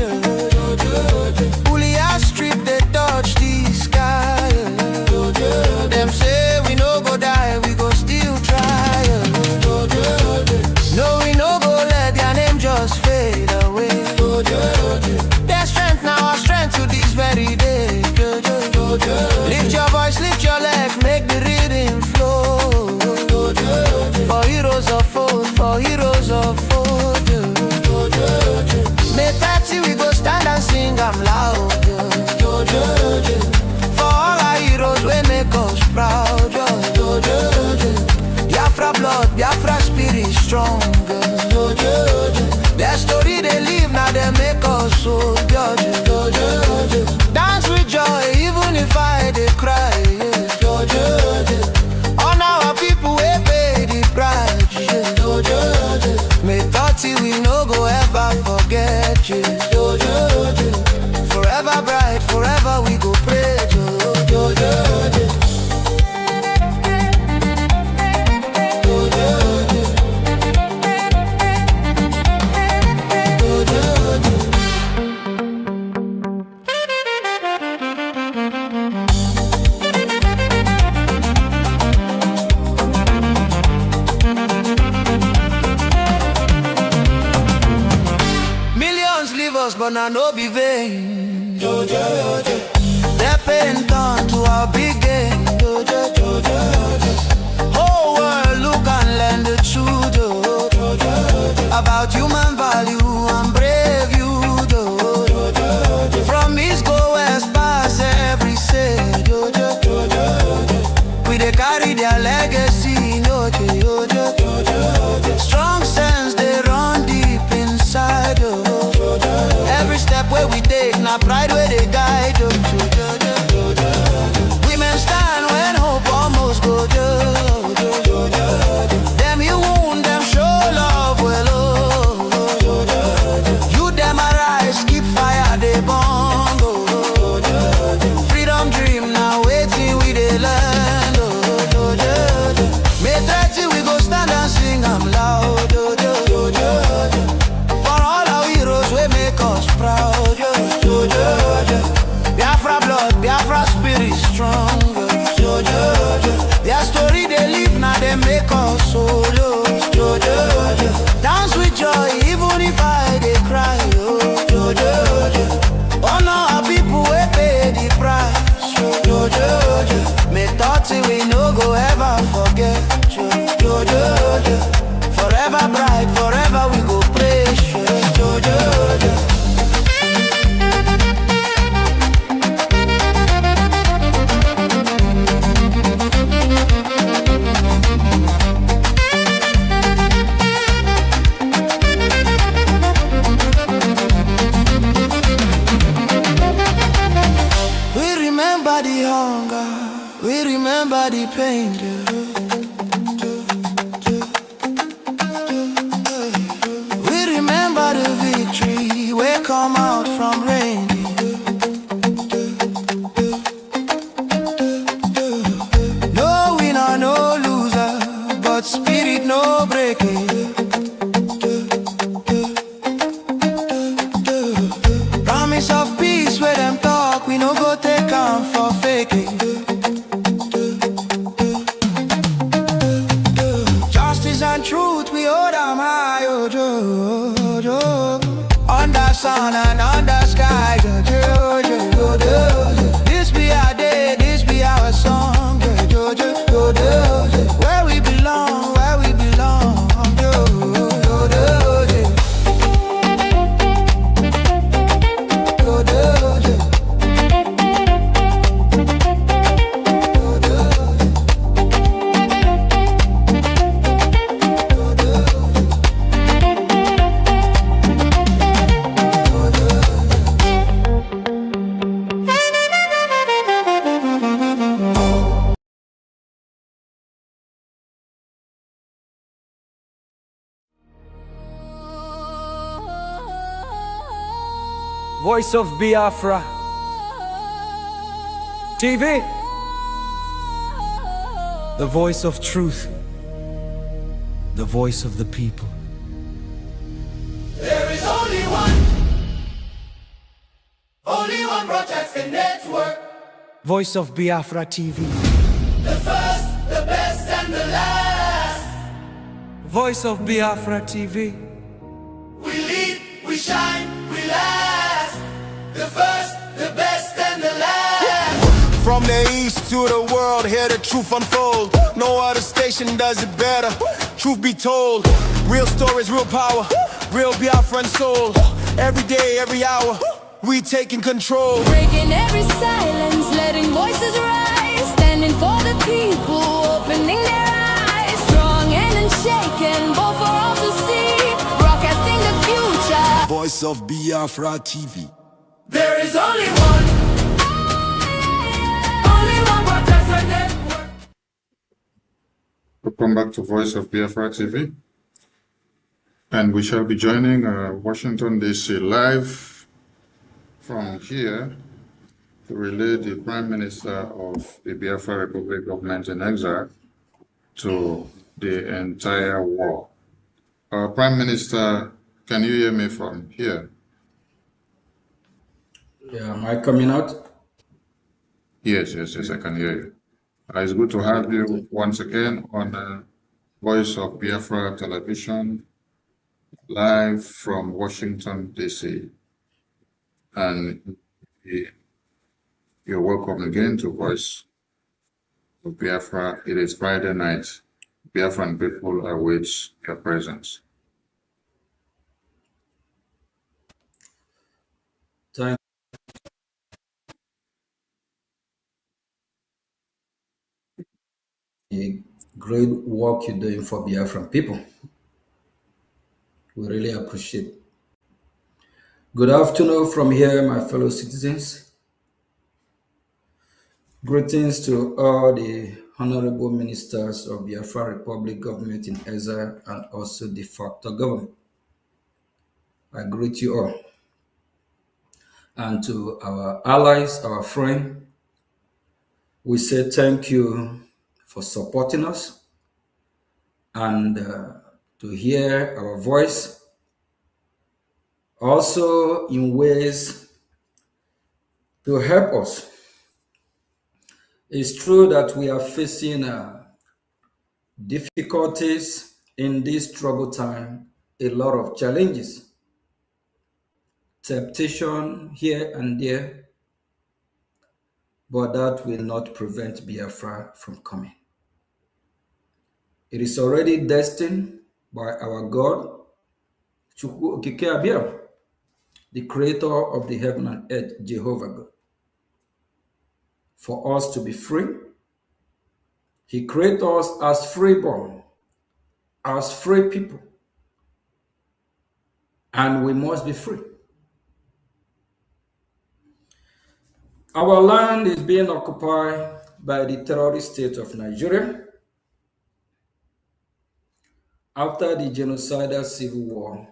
Pulia strip they touch the sky. Them say we no go die, we go still try. No we no go let their name just fade away. Their strength now our strength to this very day. but now no be vain. Their pain turn to our big game. Whole world look and learn the truth about human value and brave you. From east go west pass every say. We dey carry their legacy. Strong sense they run deep inside. Every step where we take, now pride where they guide. Women stand when hope almost go. Them you wound, them show love well. You them arise, keep fire, they burn. Freedom dream now waiting we they land. May 30 we go stand and sing I'm loud. For all our heroes we make us proud. Biafra blood, Biafra spirit strong. Their story they live now they make us solo. Dance with joy even if I they cry. Honor our people we pay the price. May 30 we no go ever forget. Forever bright, forever we go praise. We remember the hunger, we remember the pain. We remember the victory, we come out from rain. No winner, no loser, but spirit no breaking. Promise of peace where them talk, we no go take on for faking. Justice and truth, we hold them high, oh, under sun and under sky. This be our day, this be our song. Where we belong, where we belong. Voice of Biafra TV, the voice of truth, the voice of the people. There is only one broadcasting network. Voice of Biafra TV, The first, the best, and the last. Voice of Biafra TV. We lead, we shine, we last. The first, the best, and the last. From the east to the world, hear the truth unfold. No other station does it better. Truth be told, real stories, real power, real Biafran soul. Every day, every hour, we taking control. Breaking every silence, letting voices rise. Standing for the people, opening their eyes. Strong and unshaken, both for all to see. Broadcasting the future. Voice of Biafra TV. There is only one broadcasting network. Welcome back to Voice of Biafra TV. And we shall be joining Washington, D.C. live from here to relay the Prime Minister of the Biafra Republic government in exile to the entire world. Prime Minister, can you hear me from here? Yeah, am I coming out? Yes, I can hear you. It's good to have you once again on Voice of Biafra Television, live from Washington, D.C. And you're welcome again to Voice of Biafra. It is Friday night. Biafran people await your presence. Thank you. Great work you're doing for Biafran people. We really appreciate it. Good afternoon from here, my fellow citizens. Greetings to all the honorable ministers of Biafra Republic government in exile and also de facto government. I greet you all. And to our allies, our friends, we say thank you for supporting us and to hear our voice. Also in ways to help us. It's true that we are facing difficulties in this troubled time, a lot of challenges, temptation here and there, but that will not prevent Biafra from coming. It is already destined by our God, Chukwu Okike Abia, the creator of the heaven and earth, Jehovah God, for us to be free. He created us as freeborn, as free people, and we must be free. Our land is being occupied by the terrorist state of Nigeria after the genocidal civil war.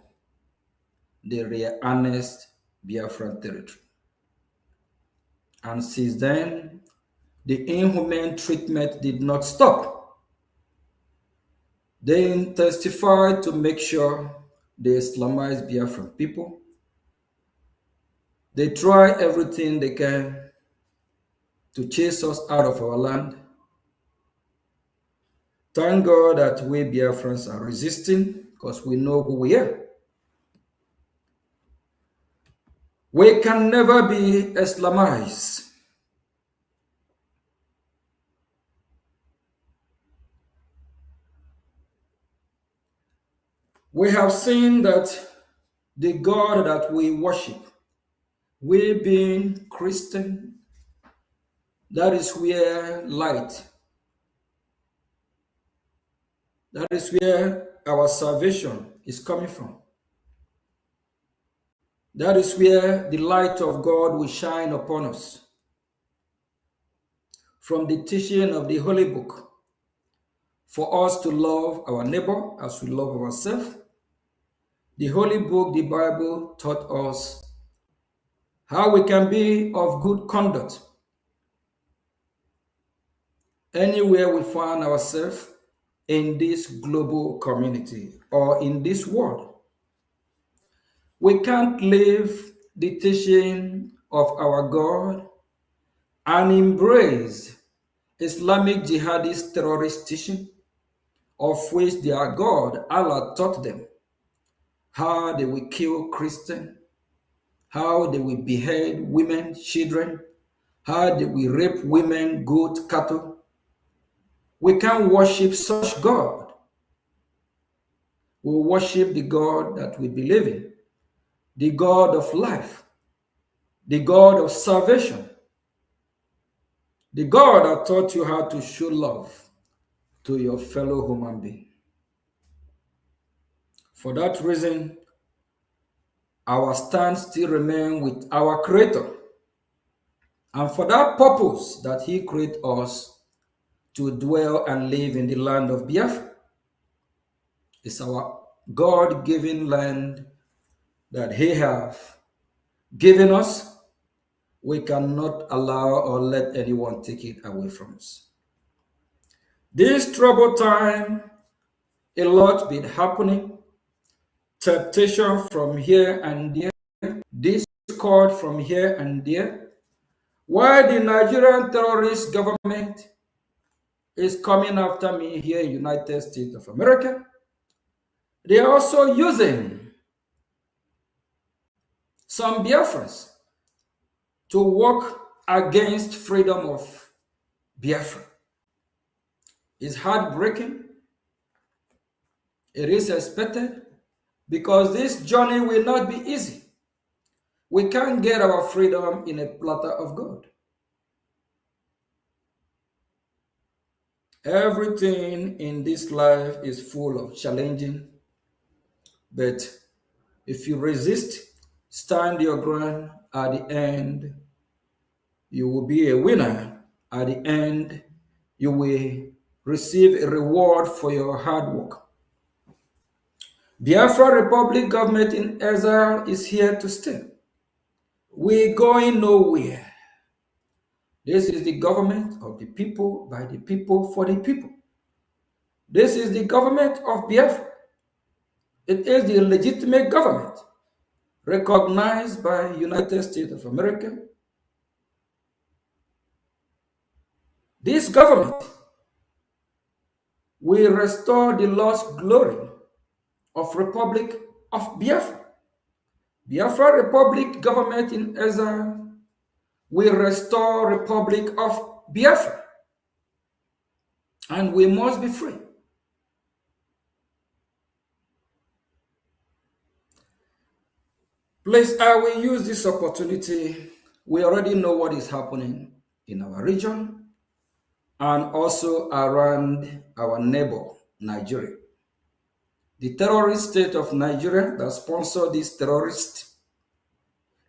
They reannexed Biafran territory. And since then, the inhumane treatment did not stop. They intensified to make sure they Islamize Biafran people. They try everything they can to chase us out of our land. Thank God that we Biafrans are resisting because we know who we are. We can never be Islamized. We have seen that the God that we worship, we being Christian, that is where light, that is where our salvation is coming from. That is where the light of God will shine upon us. From the teaching of the Holy Book, for us to love our neighbor as we love ourselves. The Holy Book, the Bible, taught us how we can be of good conduct anywhere we find ourselves in this global community or in this world. We can't leave the teaching of our God and embrace Islamic jihadist terrorist teaching, of which their God, Allah, taught them how they will kill Christians, how they will behead women, children, how they will rape women, goat, cattle. We can't worship such God. We worship the God that we believe in, the God of life, the God of salvation, the God that taught you how to show love to your fellow human being. For that reason, our stand still remains with our Creator. And for that purpose that He created us to dwell and live in the land of Biafra. It's our God-given land that He have given us. We cannot allow or let anyone take it away from us. This troubled time, a lot been happening. Temptation from here and there, discord from here and there. While the Nigerian terrorist government is coming after me here in the United States of America, they are also using some Biafrans to work against freedom of Biafra. It's heartbreaking. It is expected because this journey will not be easy. We can't get our freedom in a platter of gold. Everything in this life is full of challenging, but if you resist, stand your ground, at the end, you will be a winner. At the end, you will receive a reward for your hard work. Biafra Republic government in exile is here to stay. We're going nowhere. This is the government of the people, by the people, for the people. This is the government of Biafra. It is the legitimate government recognized by United States of America. This government will restore the lost glory of Republic of Biafra. Biafra Republic government in exile will restore Republic of Biafra. And we must be free. Please, I will use this opportunity. We already know what is happening in our region and also around our neighbor, Nigeria. The terrorist state of Nigeria that sponsor these terrorists,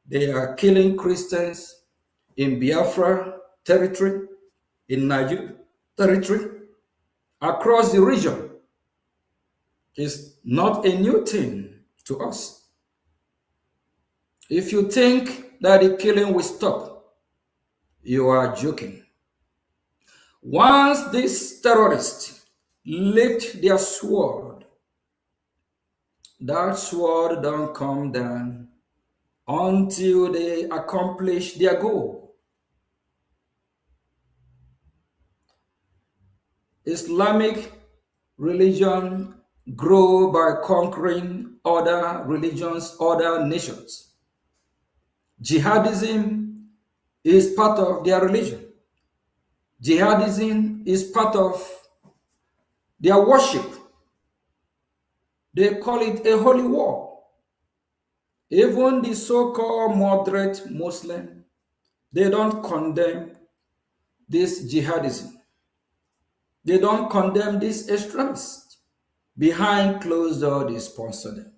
they are killing Christians in Biafra territory, in Nigeria territory, across the region. It's not a new thing to us. If you think that the killing will stop, you are joking. Once these terrorists lift their sword, that sword don't come down until they accomplish their goal. Islamic religion grow by conquering other religions, other nations. Jihadism is part of their religion. Jihadism is part of their worship. They call it a holy war. Even the so-called moderate Muslim, they don't condemn this jihadism. They don't condemn these extremists. Behind closed doors, they sponsor them.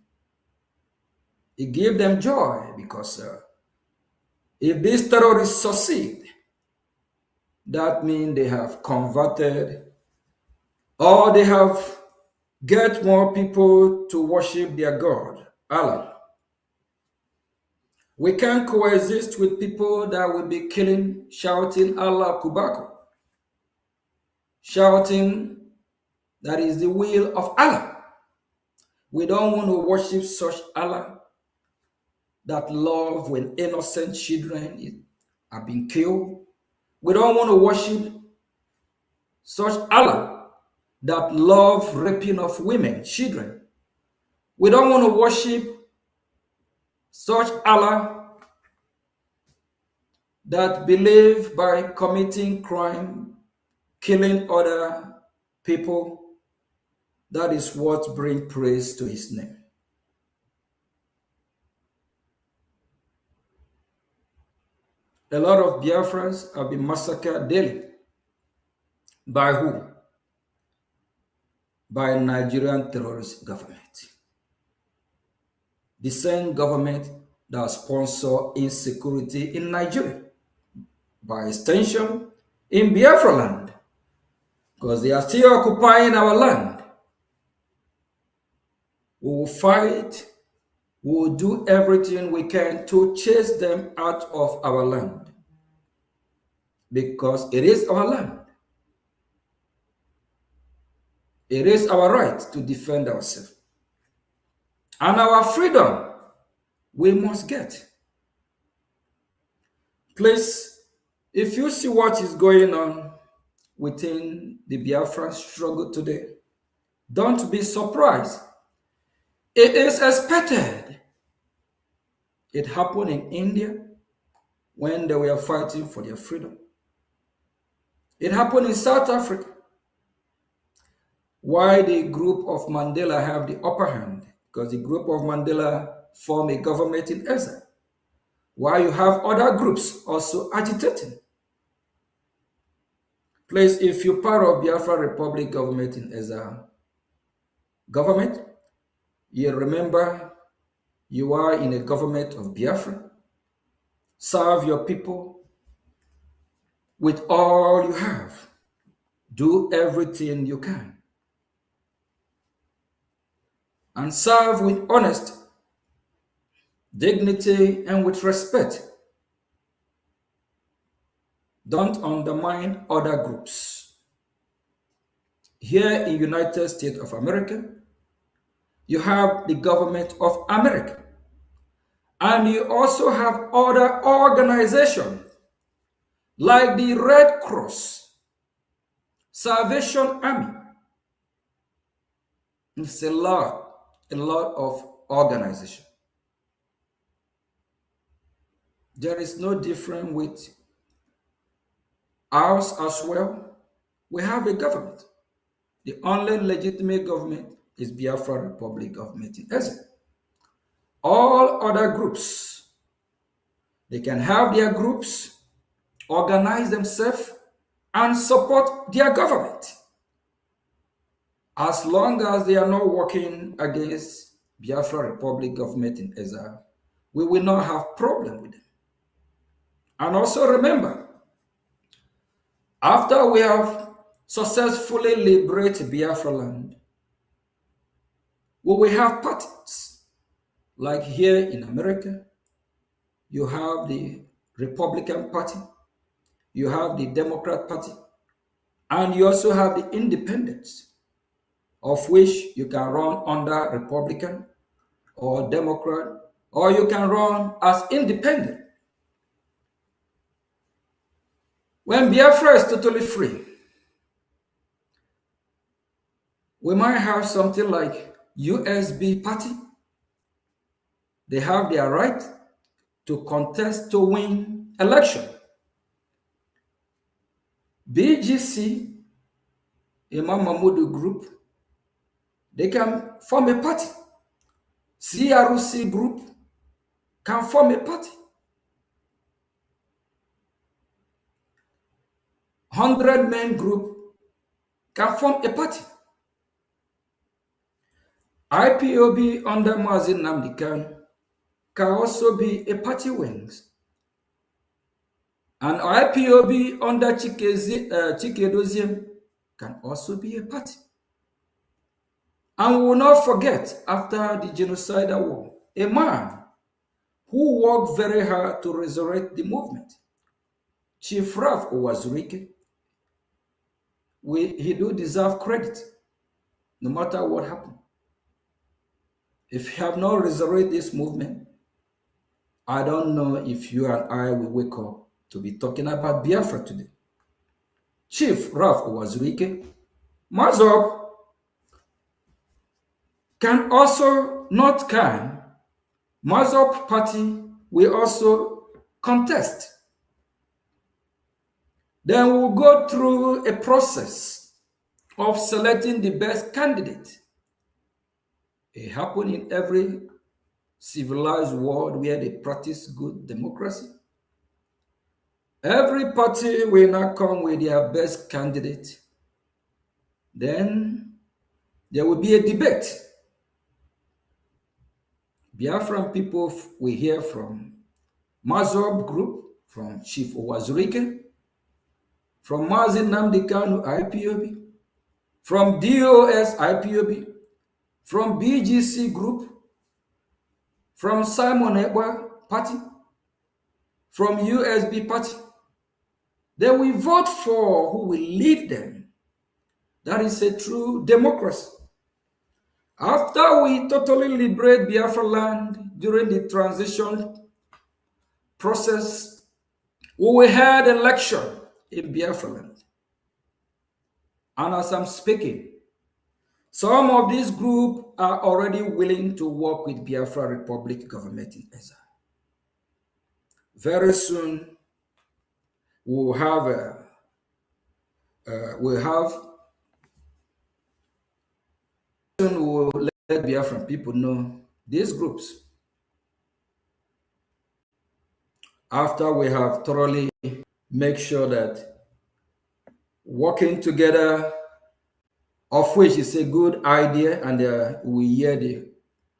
It gives them joy because if these terrorists succeed, that means they have converted or they have get more people to worship their God, Allah. We can't coexist with people that will be killing, shouting Allah Kubaku, shouting that is the will of Allah. We don't want to worship such Allah that love when innocent children are being killed. We don't want to worship such Allah that love raping of women, children. We don't want to worship such Allah that believe by committing crime, killing other people. That is what brings praise to his name. A lot of Biafrans have been massacred daily. By who? By Nigerian terrorist government. The same government that sponsors insecurity in Nigeria. By extension, in Biafra land. Because they are still occupying our land. We will fight. We will do everything we can to chase them out of our land. Because it is our land. It is our right to defend ourselves. And our freedom we must get. Please, if you see what is going on within the Biafran struggle today, don't be surprised. It is expected. It happened in India. when they were fighting for their freedom. It happened in South Africa. Why the group of Mandela have the upper hand? Because the group of Mandela form a government in exile. Why you have other groups also agitating? Please, if you're part of Biafra Republic government in exile, government, you remember you are in a government of Biafra. Serve your people with all you have. Do everything you can. And serve with honesty, dignity, and with respect. Don't undermine other groups. Here in United States of America, you have the government of America. And you also have other organizations like the Red Cross, Salvation Army. It's a lot of organization. There is no difference with ours as well. We have a government. The only legitimate government is Biafra Republic government in exile. All other groups, they can have their groups, organize themselves, and support their government. As long as they are not working against Biafra Republic government in exile, we will not have problem with them. And also remember, after we have successfully liberated Biafra land, we will have parties. Like here in America, you have the Republican Party, you have the Democrat Party, and you also have the independents, of which you can run under Republican or Democrat, or you can run as independent. When Biafra is totally free, we might have something like USB Party. They have their right to contest to win election. BGC, Imam Mahmoud group, they can form a party. CRC group can form a party. 100-man group can form a party. IPOB under Mazin Nnamdi Kanu can also be a party wings. And IPOB under Chike can also be a party. And we will not forget, after the genocidal war, a man who worked very hard to resurrect the movement, Chief Ralph Owazurike. He do deserve credit, no matter what happened. If you have not resurrected this movement, I don't know if you and I will wake up to be talking about Biafra today. Chief Ralph Owazurike, Mazop can also not can. Mazop party will also contest. Then we'll go through a process of selecting the best candidate. It happens in every civilized world where they practice good democracy. Every party will not come with their best candidate. Then there will be a debate. Biafran people will hear from Mazop group, from Chief Owazurike, from Mazin Nnamdi Kanu IPOB, from DOS IPOB, from BGC group, from Simon Ekpa party, from USB party. They will vote for who will lead them. That is a true democracy. After we totally liberate Biafra land during the transition process, we will have election in Biafra land. And as I'm speaking, some of these groups are already willing to work with Biafra Republic government in exile. very soon we'll have soon we'll let Biafran people know these groups, after we have thoroughly make sure that working together, of which is a good idea, and we hear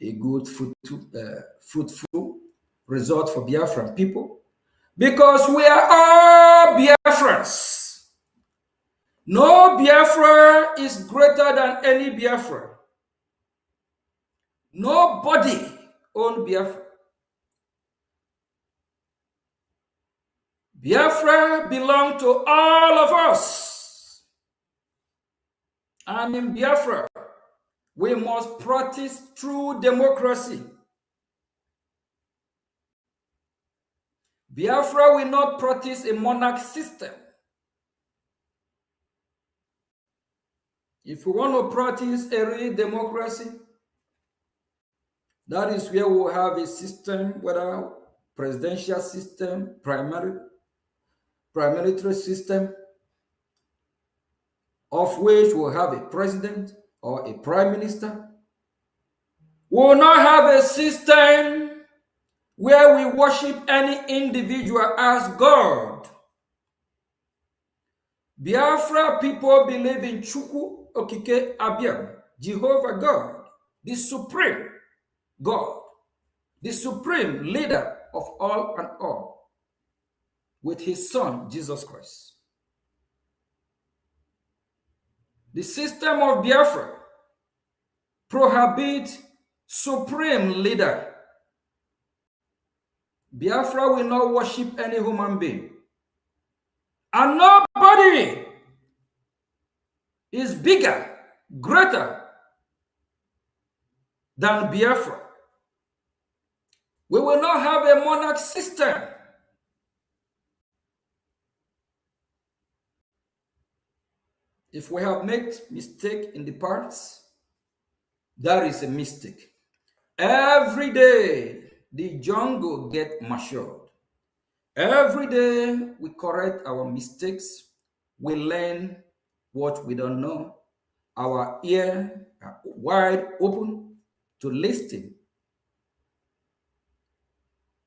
a good fruitful result for Biafran people, because we are all Biafrans. No Biafra is greater than any Biafra. Nobody owns Biafra. Biafra belongs to all of us. And in Biafra, we must practice true democracy. Biafra will not practice a monarch system. If we want to practice a real democracy, that is where we will have a system, whether presidential system, parliamentary system, of which we'll have a president or a prime minister. We will not have a system where we worship any individual as God. Biafra people believe in Chukwu Okike Abiam, Jehovah God, the supreme God, the supreme leader of all and all, with his son, Jesus Christ. The system of Biafra prohibits supreme leader. Biafra will not worship any human being. And nobody is bigger, greater than Biafra. We will not have a monarch system. If we have made mistake in the past, that is a mistake. Every day, the jungle gets matured. Every day, we correct our mistakes. We learn what we don't know. Our ears are wide open to listen,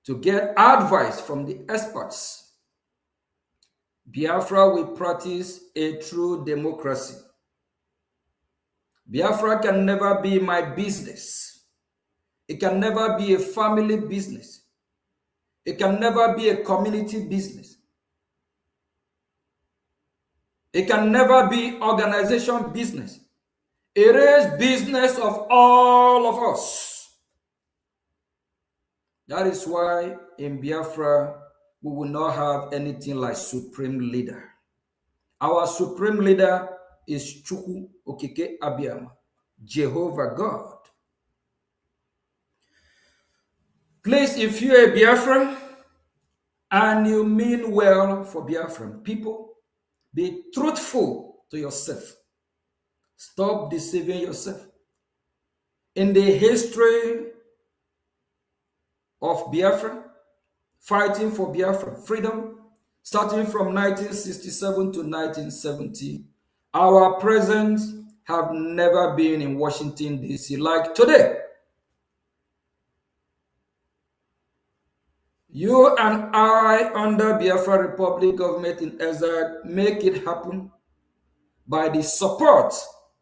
to get advice from the experts. Biafra will practice a true democracy. Biafra can never be my business. It can never be a family business. It can never be a community business. It can never be organization business. It is business of all of us. That is why in Biafra, we will not have anything like supreme leader. Our supreme leader is Chukwu Okike Abiam, Jehovah God. Please, if you're a Biafran and you mean well for Biafran people, be truthful to yourself. Stop deceiving yourself. In the history of Biafra, fighting for Biafra freedom, starting from 1967 to 1970, our presidents have never been in Washington, D.C. like today. You and I, under Biafra Republic government in exile, make it happen by the support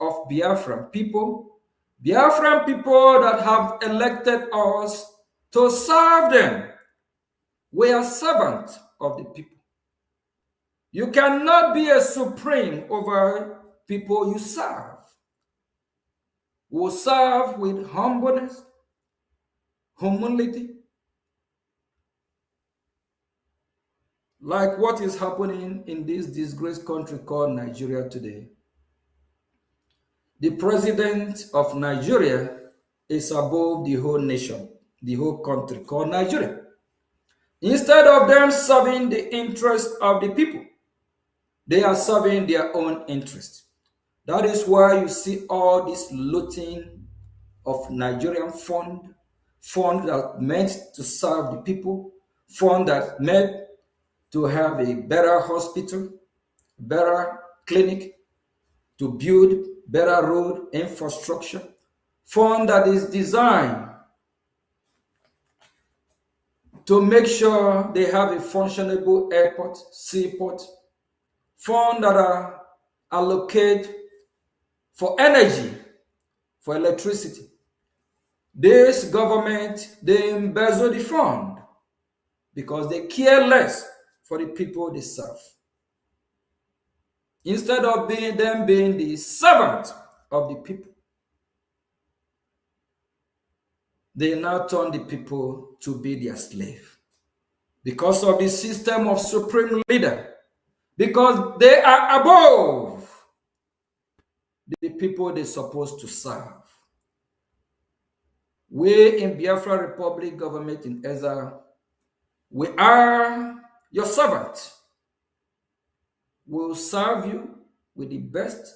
of Biafran people that have elected us to serve them. We are servants of the people. You cannot be a supreme over people you serve. We serve with humbleness, humility, like what is happening in this disgraced country called Nigeria today. The president of Nigeria is above the whole nation, the whole country called Nigeria. Instead of them serving the interest of the people, they are serving their own interest. That is why you see all this looting of Nigerian fund that meant to serve the people, fund that made to have a better hospital, better clinic, to build better road infrastructure, fund that is designed to make sure they have a functionable airport, seaport, fund that are allocated for energy, for electricity. This government, they embezzle the fund because they care less for the people they serve. Instead of being the servant of the people, they now turn the people to be their slave. Because of the system of supreme leader, because they are above the people they're supposed to serve. We in Biafra Republic government in Ezra, we are your servant. We will serve you with the best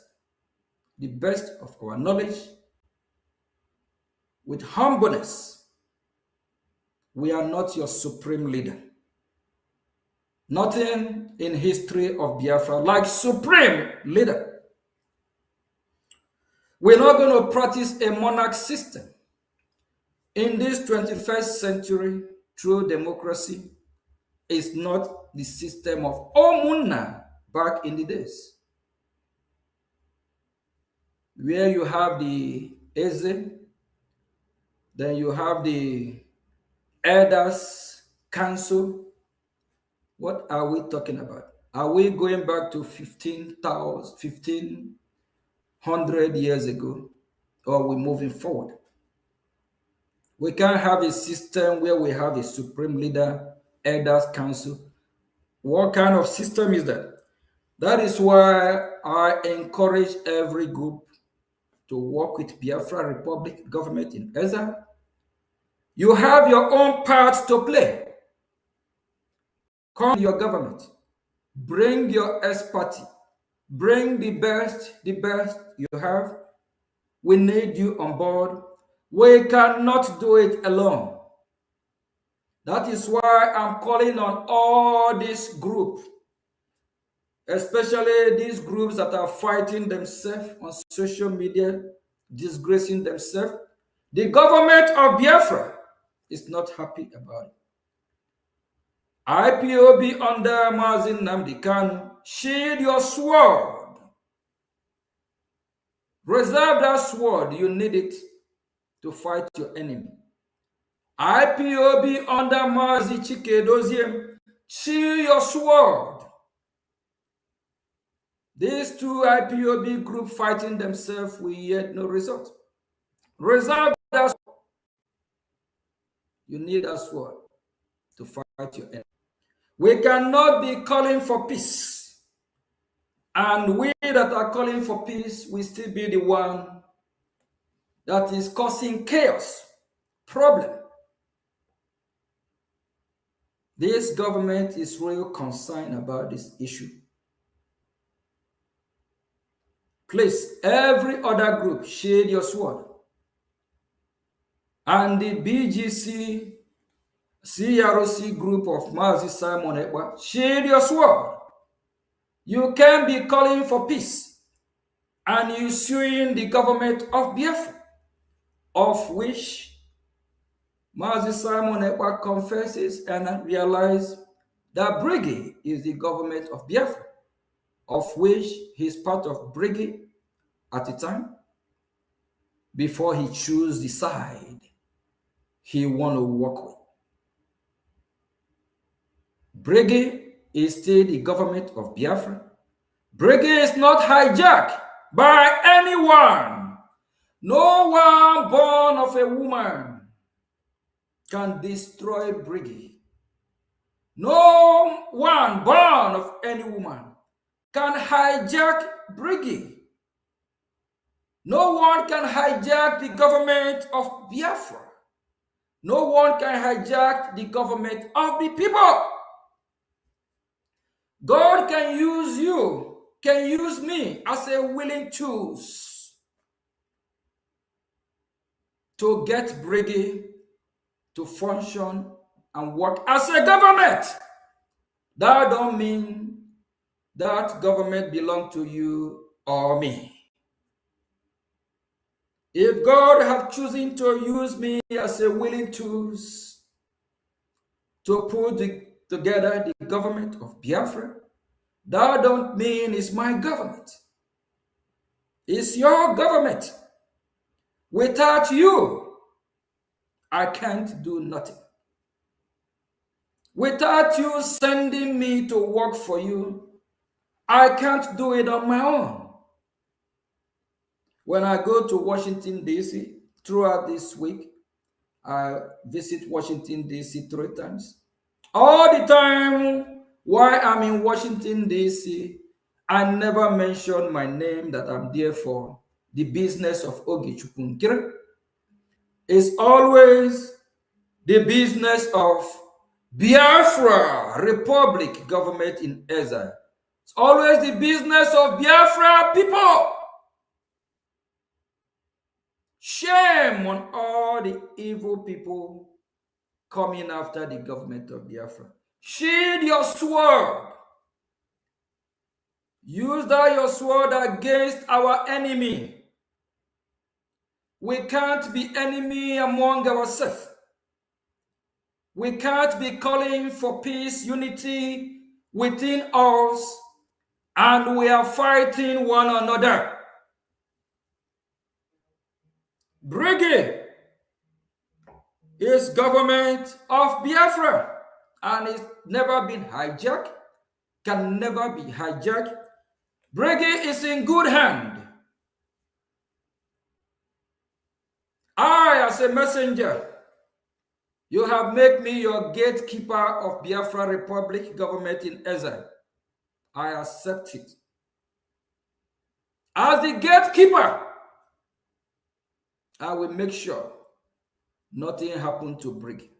of our knowledge, with humbleness. We are not your supreme leader. Nothing in history of Biafra like supreme leader. We're not going to practice a monarch system. In this 21st century, true democracy is not the system of Omunna back in the days, where you have the Eze, then you have the Elders Council. What are we talking about? Are we going back to 1500 years ago? Or are we moving forward? We can't have a system where we have a supreme leader, Elders Council. What kind of system is that? That is why I encourage every group to work with Biafra Republic government in Ezra. You have your own part to play. Come to your government. Bring your expertise. Bring the best you have. We need you on board. We cannot do it alone. That is why I'm calling on all these groups, especially these groups that are fighting themselves on social media, disgracing themselves. The government of Biafra is not happy about it. IPOB under Mazin Nnamdi Kanu, shield your sword. Reserve that sword. You need it to fight your enemy. IPOB under Mazi Chike Doziem, shield your sword. These two IPOB groups fighting themselves, we yet no result. Reserve that sword. You need that sword to fight your enemy. We cannot be calling for peace. And we that are calling for peace will still be the one that is causing chaos, problem. This government is real concerned about this issue. Please, every other group, shade your sword. And the BGC, CROC group of Mazi Simon Ekwa, shade your sword. You can be calling for peace and you suing the government of Biafra, of which Mazi Simon Ekwa confesses and realizes that Brgie is the government of Biafra, of which he's part of Brgie at the time, before he chose the side he want to work with. Brgie is still the government of Biafra. Brgie is not hijacked by anyone. No one born of a woman can destroy Brgie. No one born of any woman can hijack Brgie. No one can hijack the government of Biafra. No one can hijack the government of the people. God can use you, can use me as a willing tools to get Brgie to function and work as a government. That don't mean that government belongs to you or me. If God have chosen to use me as a willing tool to put together the government of Biafra, that don't mean it's my government. It's your government. Without you, I can't do nothing. Without you sending me to work for you, I can't do it on my own. When I go to Washington, D.C., throughout this week, I visit Washington, D.C. 3 times. All the time while I'm in Washington, D.C., I never mention my name that I'm there for the business of Ogechukwu Nkiri. It's always the business of Biafra Republic government in exile. It's always the business of Biafra people. Shame on all the evil people coming after the government of Biafra. Sheathe your sword. Use that your sword against our enemy. We can't be enemy among ourselves. We can't be calling for peace, unity within us, and we are fighting one another. Brgie is government of Biafra, and it's never been hijacked, can never be hijacked. Brgie is in good hand. I, as a messenger, you have made me your gatekeeper of Biafra Republic government in exile. I accept it. As the gatekeeper, I will make sure nothing happened to Brgie.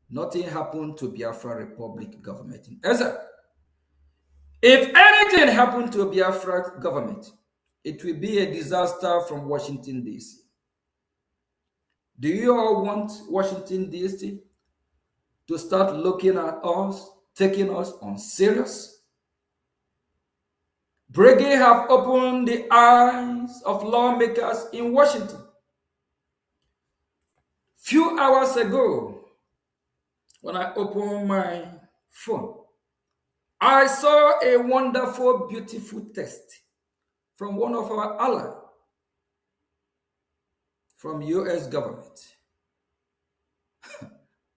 Nothing happened to Biafra Republic government in exile. If anything happened to Biafra government, it will be a disaster from Washington, D.C. Do you all want Washington, D.C. to start looking at us, taking us on serious? Brgie have opened the eyes of lawmakers in Washington. Few hours ago, when I opened my phone, I saw a wonderful, beautiful text from one of our allies from US government.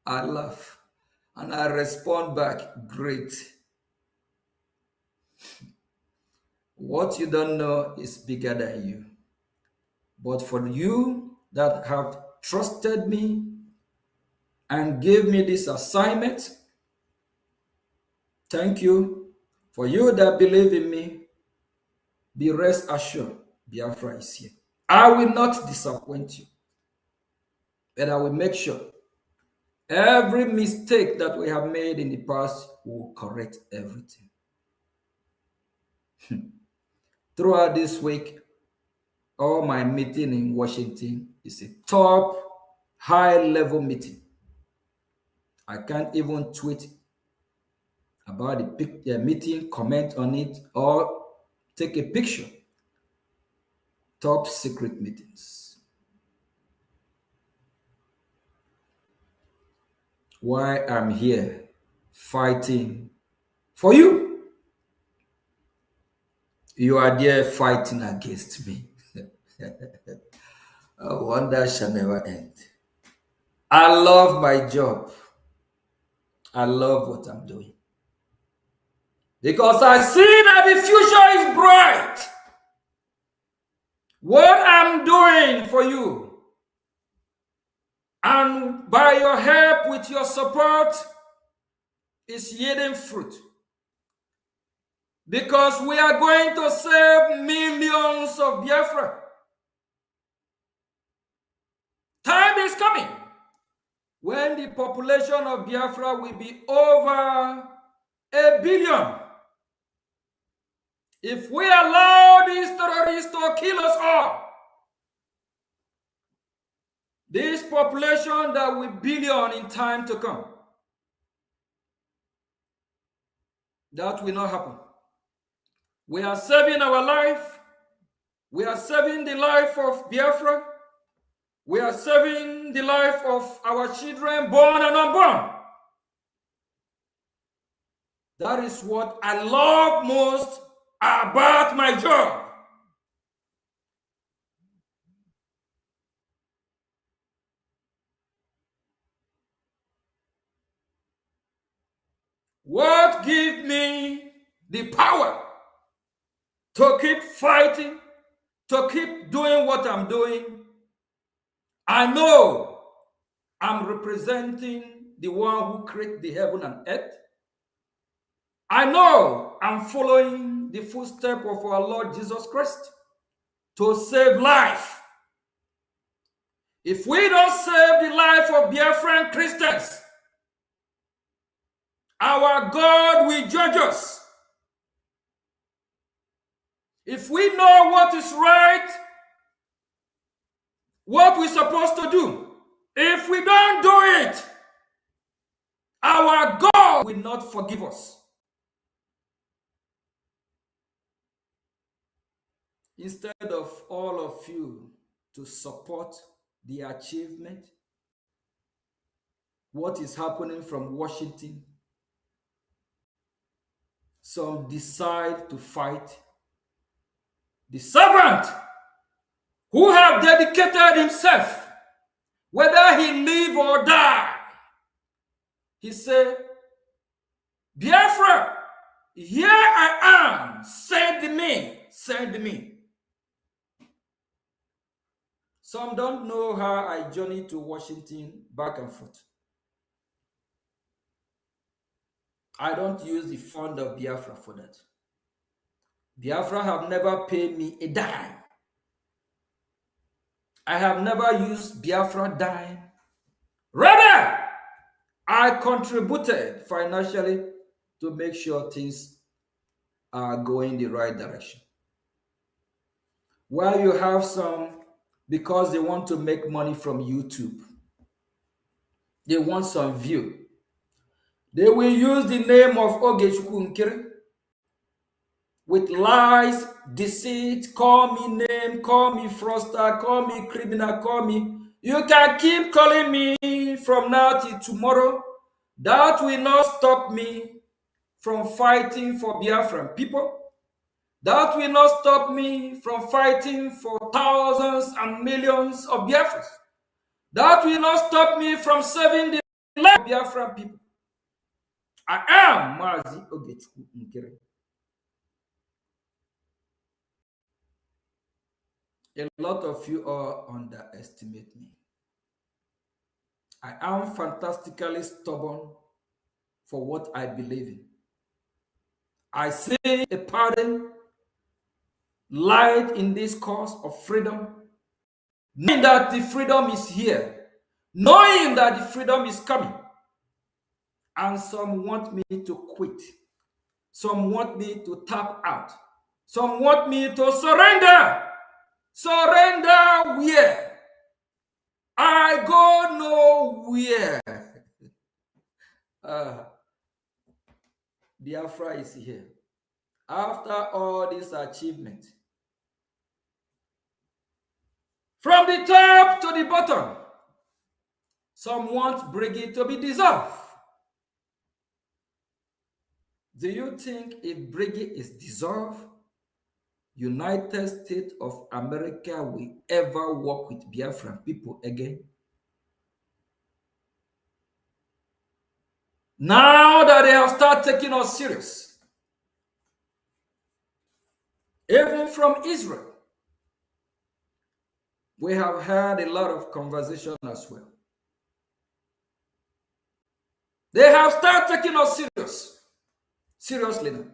I laugh and I respond back, great. What you don't know is bigger than you. But for you that have trusted me and gave me this assignment, thank you. For you that believe in me, be rest assured, Biafra is here. I will not disappoint you, but I will make sure every mistake that we have made in the past will correct everything. Throughout this week, all my meeting in Washington is a top, high-level meeting. I can't even tweet about the meeting, comment on it, or take a picture. Top secret meetings. Why I'm here fighting for you. You are there fighting against me. A wonder shall never end. I love my job. I love what I'm doing. Because I see that the future is bright. What I'm doing for you, and by your help, with your support, is yielding fruit. Because we are going to save millions of Biafra. Time is coming when the population of Biafra will be over 1 billion. If we allow these terrorists to kill us all, this population that will billion in time to come, That will not happen. We are saving our life. We are saving the life of Biafra. We are saving the life of our children, born and unborn. That is what I love most about my job. What gives me the power to keep fighting, to keep doing what I'm doing? I know I'm representing the one who created the heaven and earth. I know I'm following the footsteps of our Lord Jesus Christ to save life. If we don't save the life of Biafran Christians, our God will judge us. If we know what is right, what we're supposed to do, if we don't do it, our God will not forgive us. Instead of all of you to support the achievement, what is happening from Washington, some decide to fight the servant who have dedicated himself, whether he live or die. He said, Biafra, here I am, send me, send me. Some don't know how I journeyed to Washington back and forth. I don't use the fund of Biafra for that. Biafra have never paid me a dime. I have never used Biafra dime. Rather, I contributed financially to make sure things are going the right direction. While you have some, because they want to make money from YouTube, they want some view, they will use the name of Ogechukwu Nkiri with lies, deceit, call me name, call me fraudster, call me criminal, call me. You can keep calling me from now till tomorrow. That will not stop me from fighting for Biafran people. That will not stop me from fighting for thousands and millions of Biafrans. That will not stop me from saving the life of Biafran people. I am Mazi Ogechukwu Nkiri. A lot of you all underestimate me. I am fantastically stubborn for what I believe in. I see a pattern, light in this cause of freedom, knowing that the freedom is here, knowing that the freedom is coming. And some want me to quit. Some want me to tap out. Some want me to surrender. Surrender where? I go nowhere. Biafra is here. After all this achievement, from the top to the bottom, some want Brgie to be dissolved. Do you think if Brgie is dissolved, United States of America will ever work with Biafran people again? Now that they have started taking us serious, even from Israel, we have had a lot of conversation as well. They have started taking us seriously now.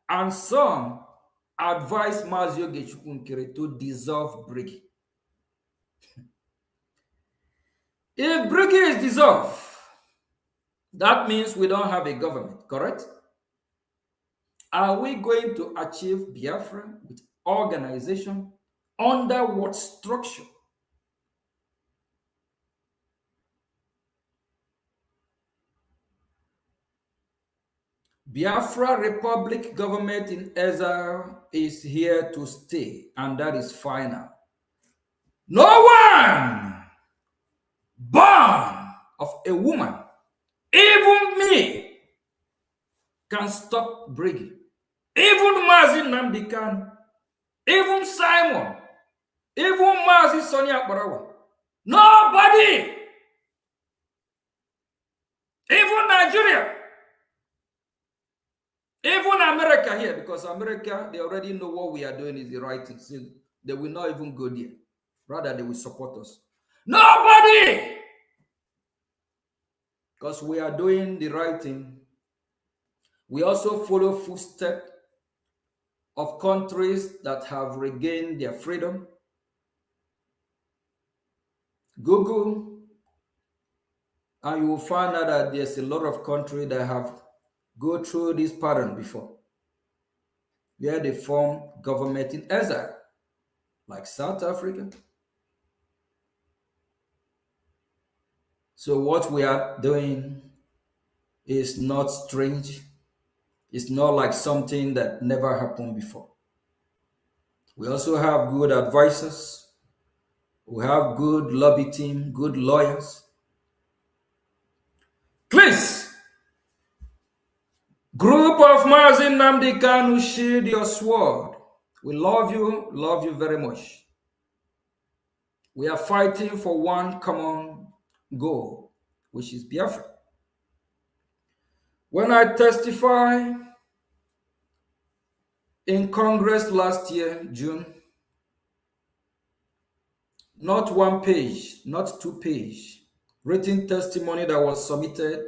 And some advise Mazi Ogechukwu Nkiri to dissolve Brgie. If Brgie is dissolved, that means we don't have a government, correct? Are we going to achieve Biafra with organization under what structure? Biafra Republic government in exile is here to stay, and that is final. No one born of a woman, even me, can stop Brgie. Even Mazi Nnamdi Kanu, even Simon, even Mazi Sonia Barawa. Nobody, even Nigeria, even America here, because America, they already know what we are doing is the right thing. So they will not even go there. Rather, they will support us. Nobody! Because we are doing the right thing. We also follow footsteps of countries that have regained their freedom. Google, and you will find out that there's a lot of countries that have go through this pattern before, where they form government in exile, like South Africa. So what we are doing is not strange. It's not like something that never happened before. We also have good advisors. We have good lobby team, good lawyers. Please, group of Mazi Nnamdi Kanu, shield your sword. We love you very much. We are fighting for one common goal, which is Biafra. When I testified in Congress last year, June, not one page, not 2 page, written testimony that was submitted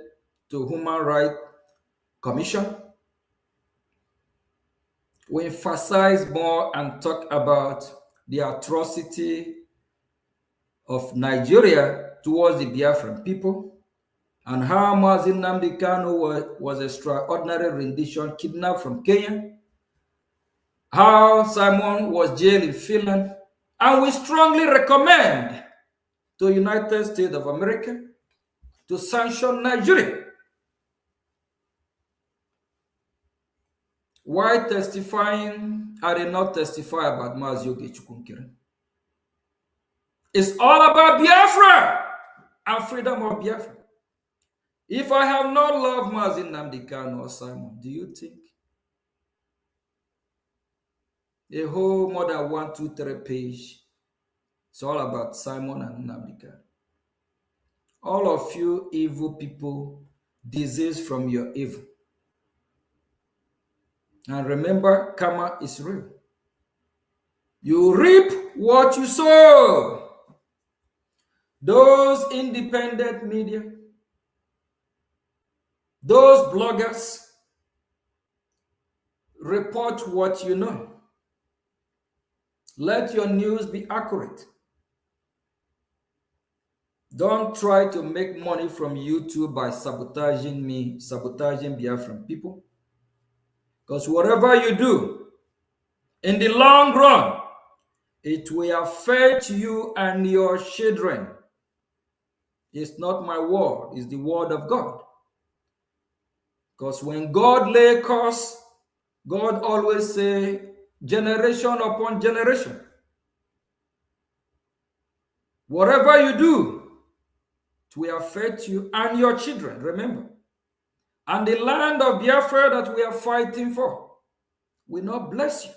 to Human Rights Commission. We emphasize more and talk about the atrocity of Nigeria towards the Biafran people, and how Mazi Nnamdi Kanu was extraordinary rendition kidnapped from Kenya, how Simon was jailed in Finland, and we strongly recommend to the United States of America to sanction Nigeria. Why testifying? I did not testify about Mazi Ogechukwu. It's all about Biafra and freedom of Biafra. If I have not loved Mazi Nnamdi Kanu or Simon, do you think a whole more than 1, 2, 3 page, it's all about Simon and Nnamdi Kanu? All of you evil people, disease from your evil. And remember, karma is real. You reap what you sow. Those independent media, those bloggers, report what you know. Let your news be accurate. Don't try to make money from YouTube by sabotaging me, sabotaging Biafran people. Because whatever you do, in the long run, it will affect you and your children. It's not my word, it's the word of God. Because when God lay curse, God always say, generation upon generation. Whatever you do, it will affect you and your children, remember. And the land of Biafra that we are fighting for will not bless you.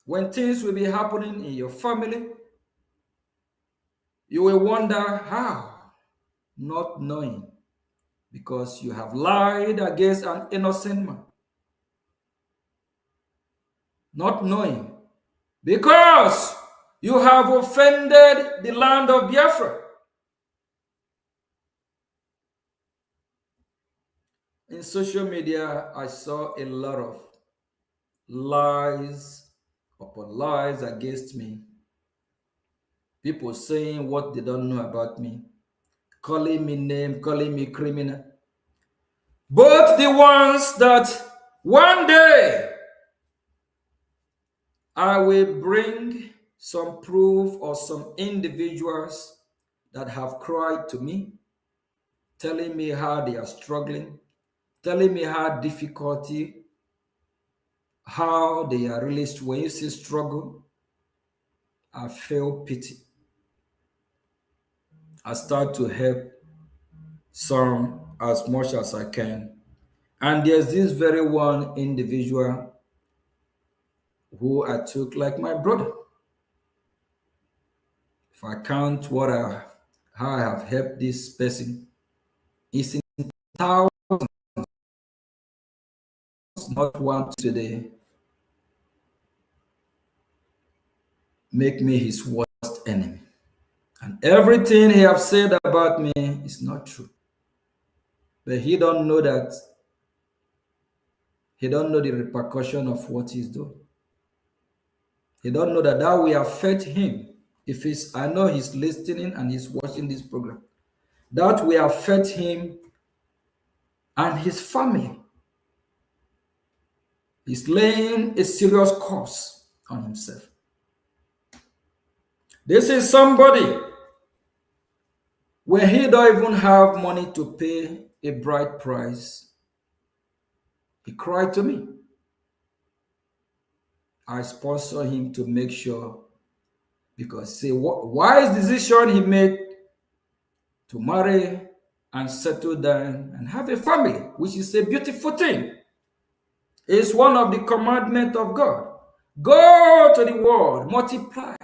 When things will be happening in your family, you will wonder how, not knowing, because you have lied against an innocent man. Not knowing, because you have offended the land of Biafra. In social media, I saw a lot of lies upon lies against me. People saying what they don't know about me, calling me name, calling me criminal. But the ones that one day I will bring some proof or some individuals that have cried to me, telling me how they are struggling, telling me how difficulty, how they are really, when you see struggle, I feel pity. I start to help some as much as I can. And there's this very one individual who I took like my brother. If I count how I have helped this person, it's in thousands, not one today, make me his worst enemy. And everything he have said about me is not true. But he don't know that, he don't know the repercussion of what he's doing. He don't know that that will affect him. If he's, I know he's listening and he's watching this program. That will affect him and his family. He's laying a serious curse on himself. This is somebody when he don't even have money to pay a bride price. He cried to me. I sponsor him to make sure, because see, wise decision he made to marry and settle down and have a family, which is a beautiful thing. It's one of the commandments of God. Go to the world, multiply,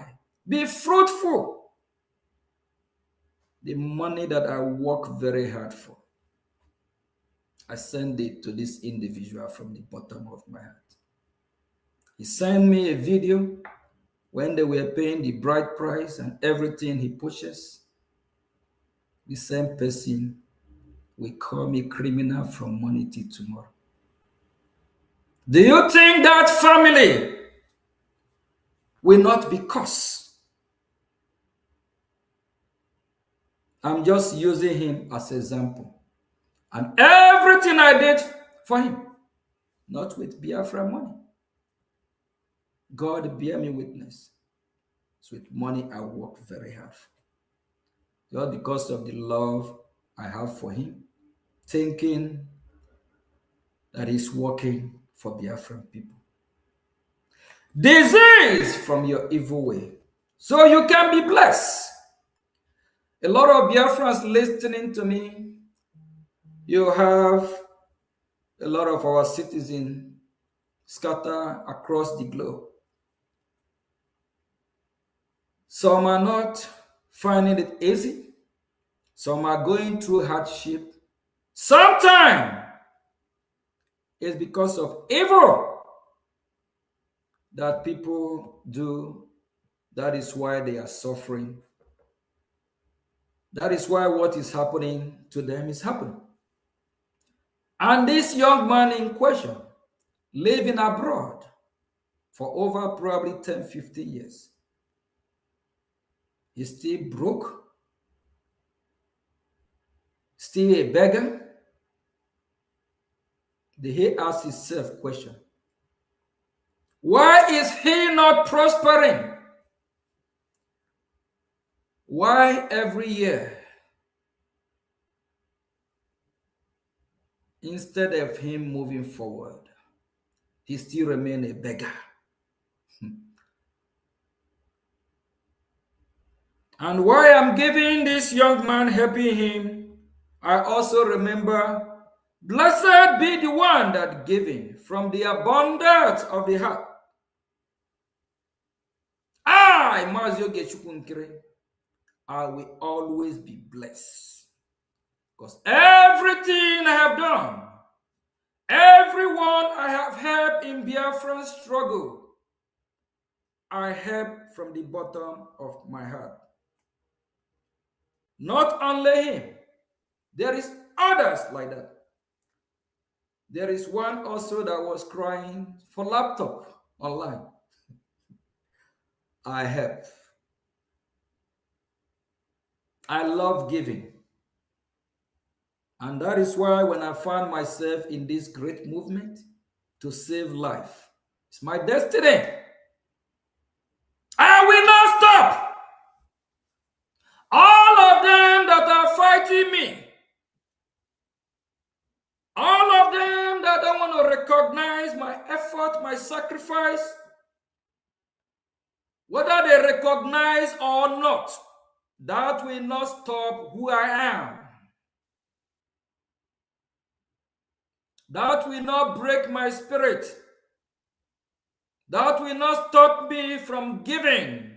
be fruitful. The money that I work very hard for, I send it to this individual from the bottom of my heart. He sent me a video when they were paying the bride price and everything he pushes. The same person will call me criminal from morning till tomorrow. Do you think that family will not be cursed? I'm just using him as an example. And everything I did for him, not with Biafra money. God bear me witness. It's with money I work very hard for. Just because of the love I have for him, thinking that he's working for Biafran people. Disease from your evil way, so you can be blessed. A lot of Biafrans listening to me. You have a lot of our citizens scattered across the globe. Some are not finding it easy. Some are going through hardship. Sometimes it's because of evil that people do. That is why they are suffering. That is why what is happening to them is happening. And this young man in question, living abroad for over probably 10, 15 years, he's still broke, still a beggar. He asks himself a question. Why is he not prospering? Why every year, instead of him moving forward, he still remains a beggar? And why I'm giving this young man, helping him, I also remember, blessed be the one that giving from the abundance of the heart. I will always be blessed. Because everything I have done, everyone I have helped in Biafran's struggle, I help from the bottom of my heart. Not only him, there is others like that. There is one also that was crying for laptop online. I help. I love giving. And that is why when I find myself in this great movement to save life, it's my destiny. I will not stop. All of them that are fighting me, recognize or not, that will not stop who I am. That will not break my spirit. That will not stop me from giving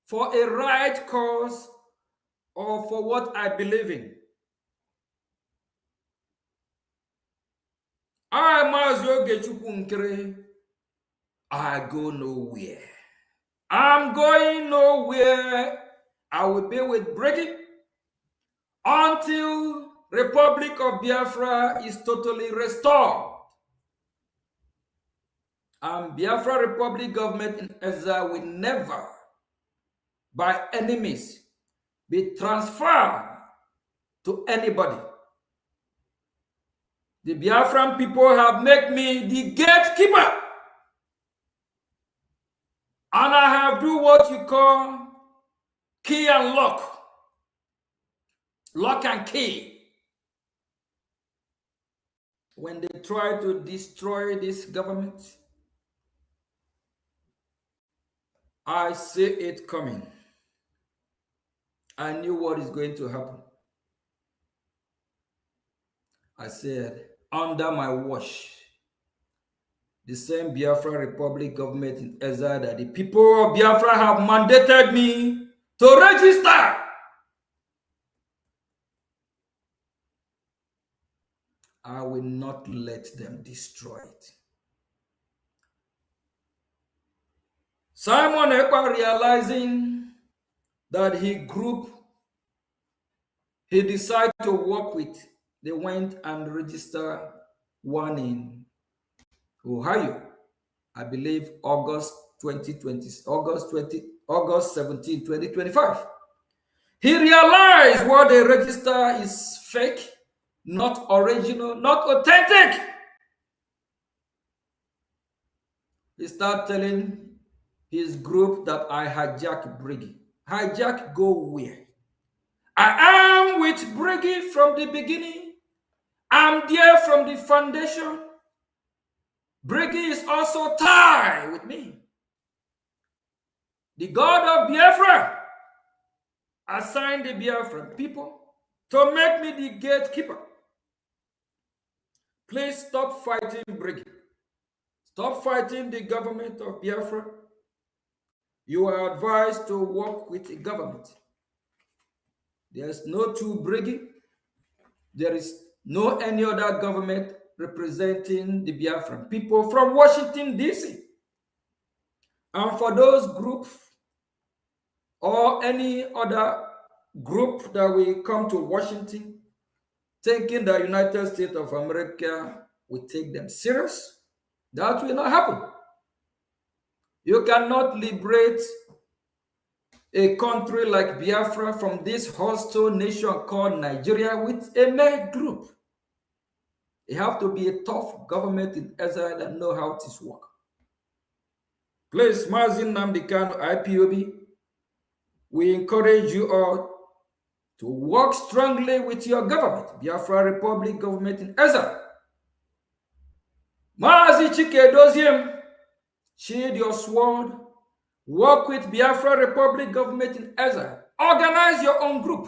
for a right cause or for what I believe in. I, Mazi Ogechukwu Nkere, I go nowhere. I'm going nowhere. I will be with Brgie until Republic of Biafra is totally restored. And Biafra Republic government in exile will never, by any means, be transferred to anybody. The Biafran people have made me the gatekeeper. And I have do what you call key and lock. Lock and key. When they try to destroy this government, I see it coming. I knew what is going to happen. I said, under my watch, the same Biafra Republic government in exile that the people of Biafra have mandated me to register. I will not let them destroy it. Simon Ekpa, realizing that he decided to work with, they went and registered one in Ohio, I believe August 17, 2025. He realized what they register is fake, not original, not authentic. He started telling his group that I hijacked Brgie. Hijack, go where? I am with Brgie from the beginning. I'm there from the foundation. Brgie is also tied with me. The God of Biafra assigned the Biafran people to make me the gatekeeper. Please stop fighting Brgie. Stop fighting the government of Biafra. You are advised to work with the government. There's no true Brgie. There is no any other government representing the Biafran people from Washington, D.C. And for those groups or any other group that will come to Washington thinking the United States of America will take them serious, that will not happen. You cannot liberate a country like Biafra from this hostile nation called Nigeria with a mere group. You have to be a tough government in exile that know how this works. Please, Mazi Nnamdi Kanu, IPOB, we encourage you all to work strongly with your government, Biafra Republic government in exile. Mazi Chike Doziem, shield your sword, work with Biafra Republic government in exile. Organize your own group.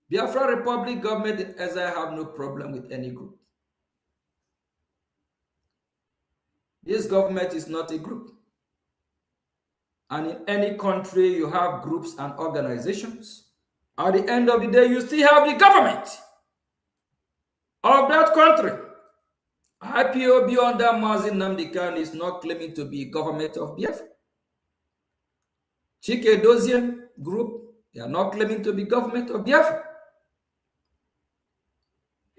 Biafra Republic government in exile have no problem with any group. This government is not a group. And in any country, you have groups and organizations. At the end of the day, you still have the government of that country. IPOB under Mazi Nnamdi Kanu is not claiming to be government of Biafra. Chike Doziem group, they are not claiming to be government of Biafra.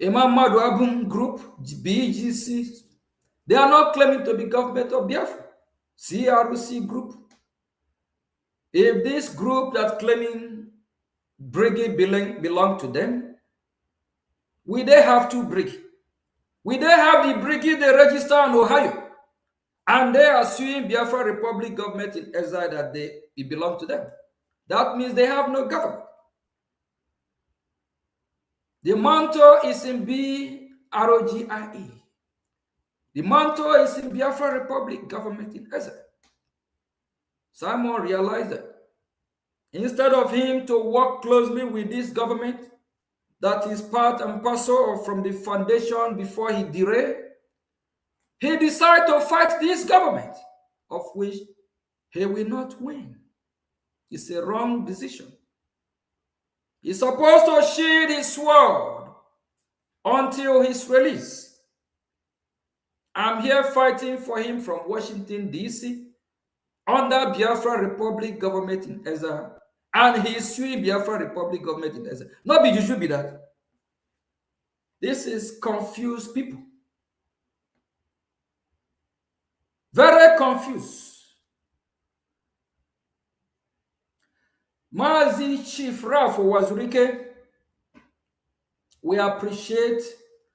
Imam Madu Abum group, BGC, they are not claiming to be government of Biafra. CRC group. If this group that's claiming Brgie belong to them, will they have two Brgie? Will they have the Brgie they register in Ohio? And they are suing Biafra Republic government in exile that it belong to them. That means they have no government. The mantle is in BROGIE. The mantle is in Biafra Republic government in exile. Simon realized that instead of him to work closely with this government that is part and parcel from the foundation before he derailed, he decided to fight this government, of which he will not win. It's a wrong decision. He's supposed to shield his sword until his release. I'm here fighting for him from Washington, D.C., under Biafra Republic government in Ezra, and he's suing Biafra Republic government in Ezra. Not be you should be that. This is confused people. Very confused. Mazi Chief Ralph Wazurike, we appreciate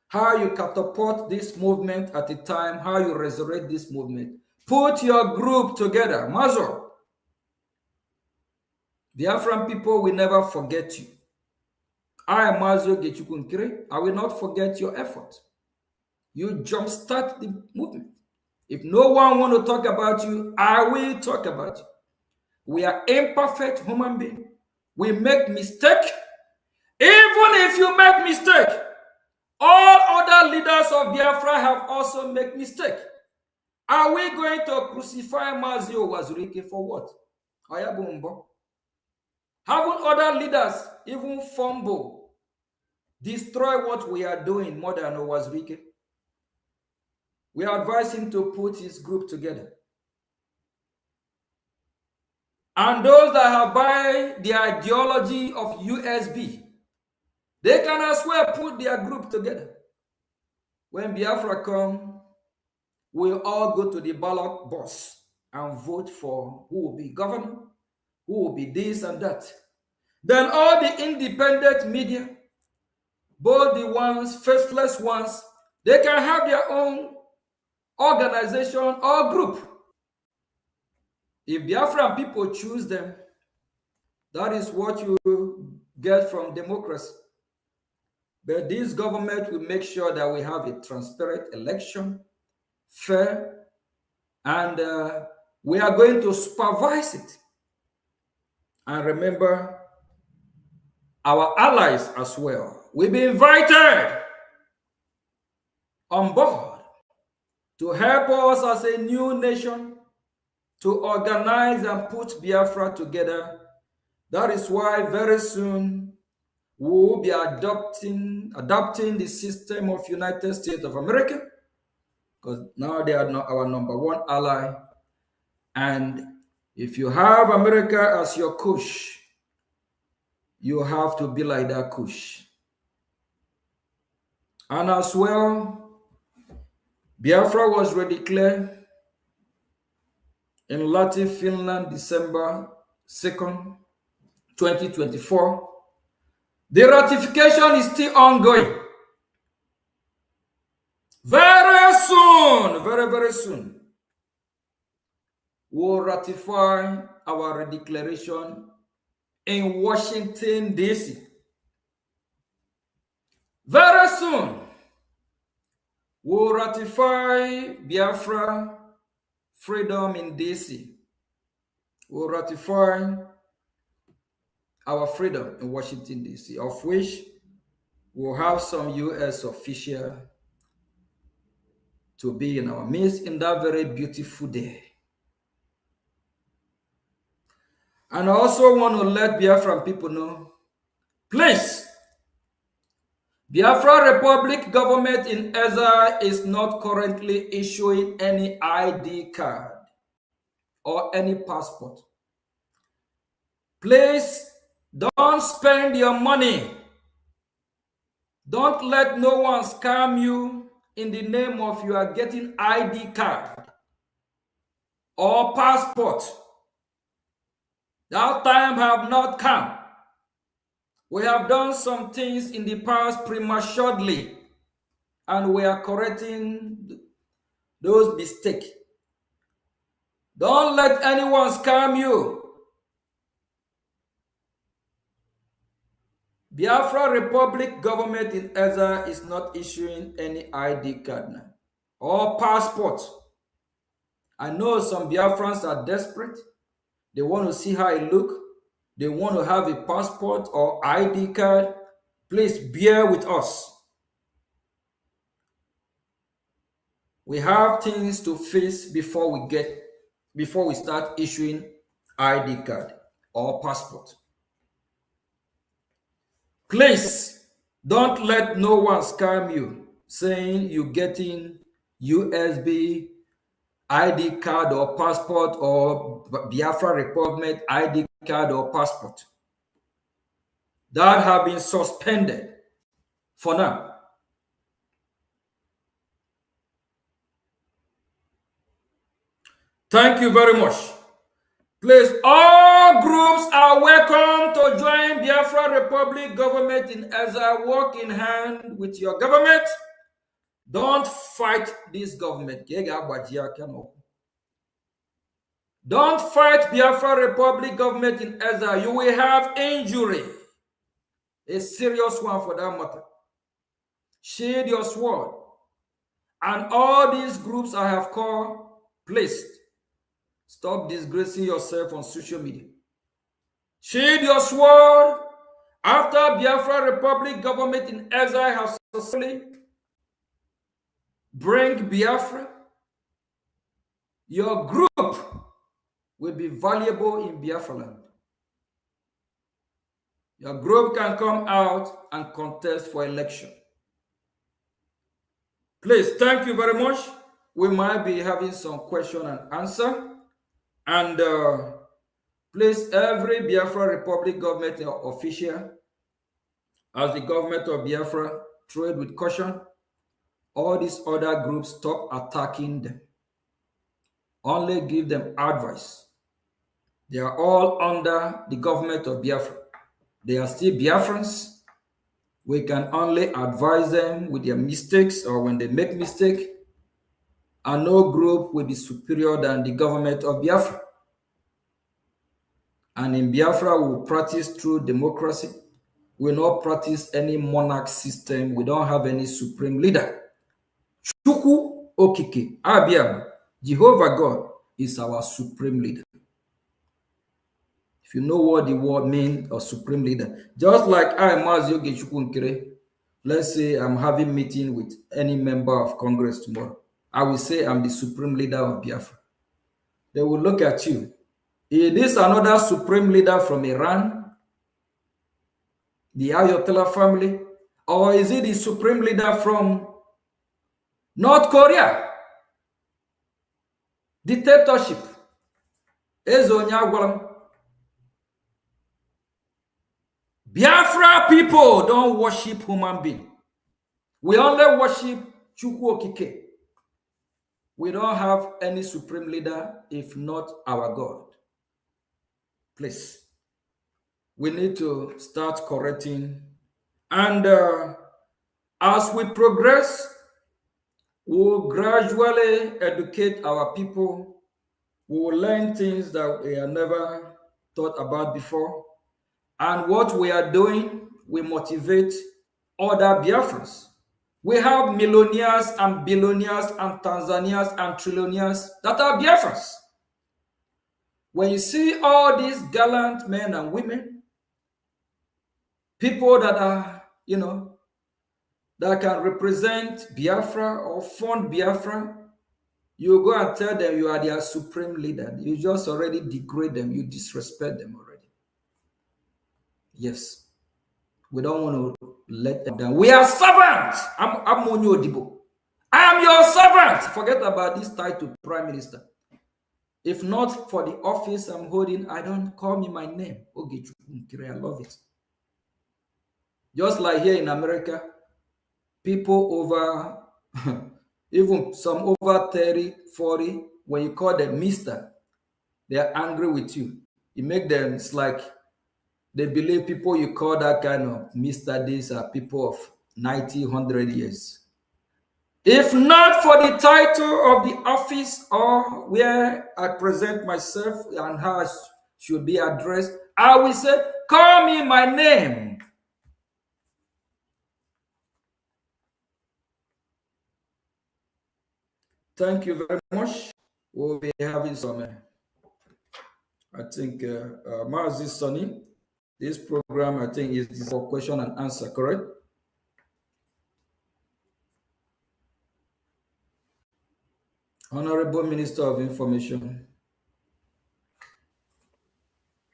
how you catapult this movement at a time, how you resurrect this movement. Put your group together. Mazo, the Afran people will never forget you. I, Mazo Gechukunkiri, I will not forget your effort. You jumpstart the movement. If no one want to talk about you, I will talk about you. We are imperfect human beings. We make mistake. Even if you make mistake, all other leaders of Biafra have also made mistake. Are we going to crucify Mazio Wazurike for what? Ayabumbo. Haven't other leaders even fumble, destroy what we are doing more than Wazurike? We advise him to put his group together. And those that have buy the ideology of USB, they can as well put their group together. When Biafra come, we'll all go to the ballot box and vote for who will be governor, who will be this and that. Then all the independent media, both the ones, faithless ones, they can have their own organization or group. If Biafran people choose them, that is what you get from democracy. But this government will make sure that we have a transparent election, fair, and we are going to supervise it. And remember, our allies as well will be invited on board to help us as a new nation to organize and put Biafra together. That is why very soon we will be adopting the system of United States of America, because now they are not our #1 ally. And if you have America as your kush, you have to be like that kush. And as well, Biafra was redeclared in Latin Finland, December 2nd, 2024. The ratification is still ongoing. Very soon, very, very soon, we'll ratify our redeclaration in Washington, D.C. Very soon, we'll ratify Biafra freedom in D.C. We'll ratify our freedom in Washington, D.C., of which we'll have some U.S. official to be in our midst in that very beautiful day. And I also want to let Biafran people know, please, Biafra Republic government in Ezra is not currently issuing any ID card or any passport. Please don't spend your money. Don't let no one scam you in the name of you are getting ID card or passport. That time have not come. We have done some things in the past prematurely, and we are correcting those mistakes. Don't let anyone scam you. Biafra Republic government in Ezra is not issuing any ID card now or passport. I know some Biafrans are desperate. They want to see how it look. They want to have a passport or ID card. Please bear with us. We have things to face before we start issuing ID card or passport. Please don't let no one scam you saying you're getting USB ID card or passport or Biafra Republic ID card or passport. That have been suspended for now. Thank you very much. Please, all groups are welcome to join Biafra Republic government in as I work in hand with your government. Don't fight this government. Don't fight Biafra Republic government in Ezra. You will have injury. A serious one for that matter. Shade your sword. And all these groups I have called, please stop disgracing yourself on social media. Shade your sword. After Biafra Republic government in Ezra has successfully bring Biafra, your group will be valuable in Biafra land. Your group can come out and contest for election. Please, thank you very much. We might be having some question and answer. And please, every Biafra Republic government official, as the government of Biafra, tread with caution. All these other groups, stop attacking them. Only give them advice. They are all under the government of Biafra. They are still Biafrans. We can only advise them with their mistakes or when they make mistake. And no group will be superior than the government of Biafra. And in Biafra, we will practice true democracy. We will not practice any monarch system. We don't have any supreme leader. Chukwu Okike, Abiam, Jehovah God is our supreme leader. If you know what the word means, or supreme leader, just like I, Mazioge Chukwu Nkere, let's say I'm having meeting with any member of Congress tomorrow. I will say I'm the supreme leader of Biafra. They will look at you. Is this another supreme leader from Iran, the Ayatollah family, or is it the supreme leader from North Korea? Dictatorship. Biafra people don't worship human being. We only worship Chukwu Okike. We don't have any supreme leader if not our God. Please. We need to start correcting. And as we progress, we'll gradually educate our people. We will learn things that we have never thought about before. And what we are doing, we motivate other Biafrans. We have millionaires and billionaires and Tanzanians and trillionaires that are Biafrans. When you see all these gallant men and women, people that are, that can represent Biafra or fund Biafra, you go and tell them you are their supreme leader. You just already degrade them. You disrespect them already. Yes. We don't want to let them down. We are servants. I'm Monyo Odibo. I am your servant. Forget about this title, Prime Minister. If not for the office I'm holding, I don't call me my name. I love it. Just like here in America, people over, even some over 30, 40, when you call them Mr., they are angry with you. You make them, it's like they believe people you call that kind of Mr. These are people of 90, 100 years. If not for the title of the office or where I present myself and how I should be addressed, I will say, call me my name. Thank you very much. We'll be having some I think, Mazi Sonny, this program, I think, is for question and answer, correct? Honorable Minister of Information.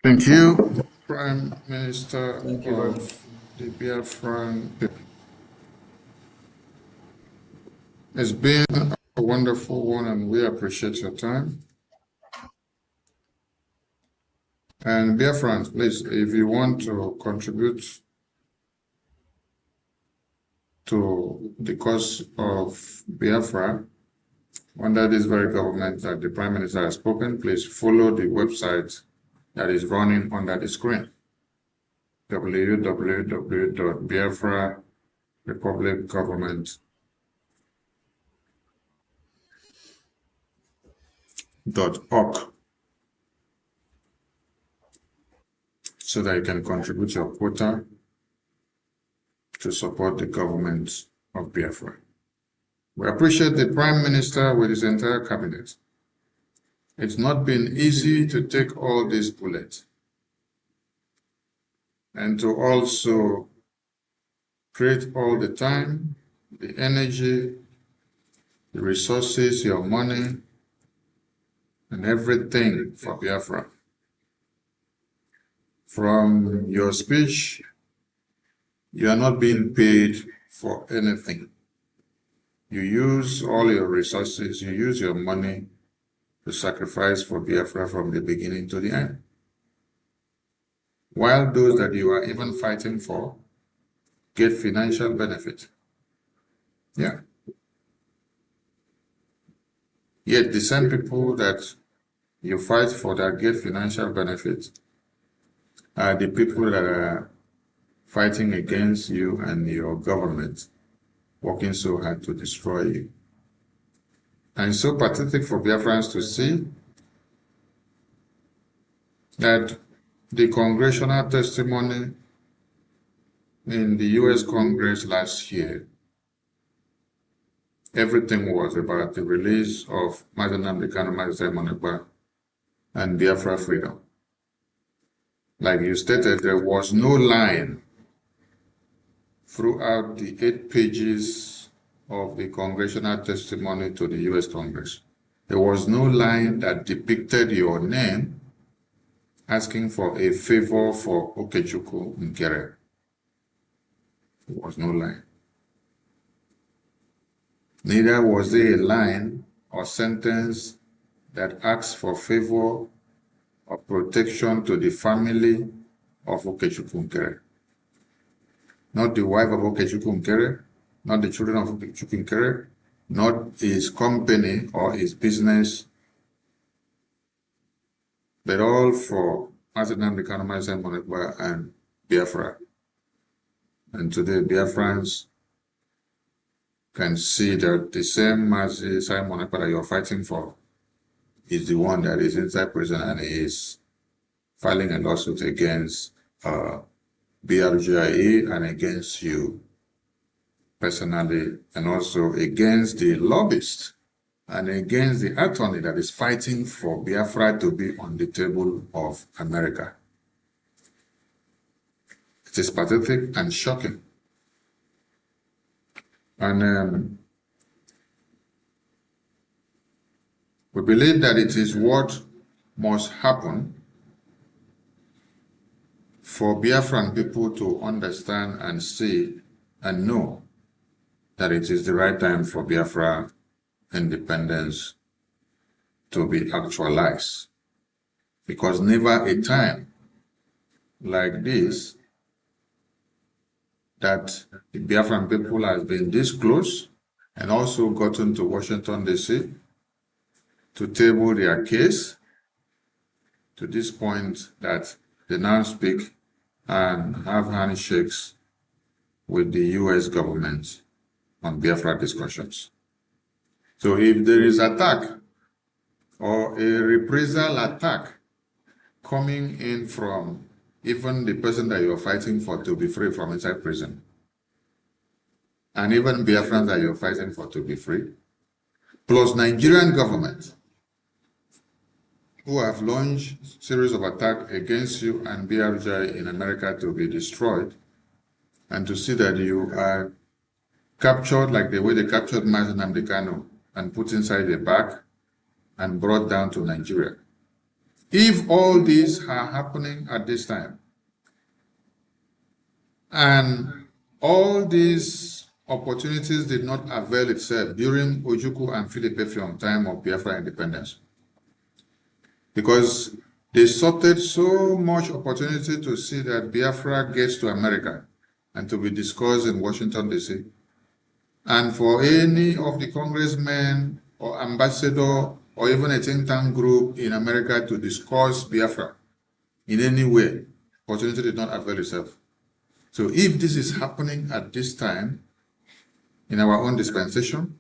Thank you, Prime Minister Thank you very much. of the Biafran people. It's been a wonderful one, and we appreciate your time. And Biafrans, please, if you want to contribute to the cause of Biafra under this very government that the Prime Minister has spoken, please follow the website that is running under the screen: www.biafrarepublicgovernment.org, so that you can contribute your quota to support the government of Biafra. We appreciate the Prime Minister with his entire cabinet. It's not been easy to take all these bullets and to also create all the time, the energy, the resources, your money, and everything for Biafra. From your speech, you are not being paid for anything. You use all your resources, you use your money to sacrifice for Biafra from the beginning to the end. While those that you are even fighting for get financial benefit. Yeah. Yet the same people that you fight for that get financial benefit are the people that are fighting against you and your government, working so hard to destroy you. And it's so pathetic for Biafrans to see that the congressional testimony in the US Congress last year, everything was about the release of Mazi Nnamdi Kanu, Mazi Monagba, and Biafra freedom. Like you stated, there was no line throughout the 8 pages of the congressional testimony to the US Congress. There was no line that depicted your name asking for a favor for Okechukwu Nkere. There was no line. Neither was there a line or sentence that asked for favor or protection to the family of Okechukwu Nkere. Not the wife of Okechukwu Nkere, not the children of Okechukwu Nkere, not his company or his business, but all for Mazi Nnamdi Kanu, Mazi Monagba, and Biafra. And today, Biafrans can see that the same Mazi Monagba that you're fighting for is the one that is inside prison, and he is filing a lawsuit against Brgie and against you personally, and also against the lobbyist and against the attorney that is fighting for Biafra to be on the table of America. It is pathetic and shocking. And we believe that it is what must happen for Biafran people to understand and see and know that it is the right time for Biafra independence to be actualized. Because never a time like this that the Biafran people has been this close and also gotten to Washington, D.C. to table their case to this point that they now speak and have handshakes with the U.S. government on Biafra discussions. So if there is attack or a reprisal attack coming in from even the person that you're fighting for to be free from inside prison, and even Biafrans that you're fighting for to be free, plus Nigerian government, who have launched series of attacks against you and Brgie in America to be destroyed, and to see that you are captured like the way they captured Mazen Amdekano and put inside a bag and brought down to Nigeria. If all these are happening at this time, and all these opportunities did not avail itself during Ojukwu and Philip Effiong time of Biafra independence, because they sorted so much opportunity to see that Biafra gets to America and to be discussed in Washington, D.C. And for any of the congressmen or ambassador or even a think tank group in America to discuss Biafra in any way, opportunity did not avail itself. So if this is happening at this time in our own dispensation,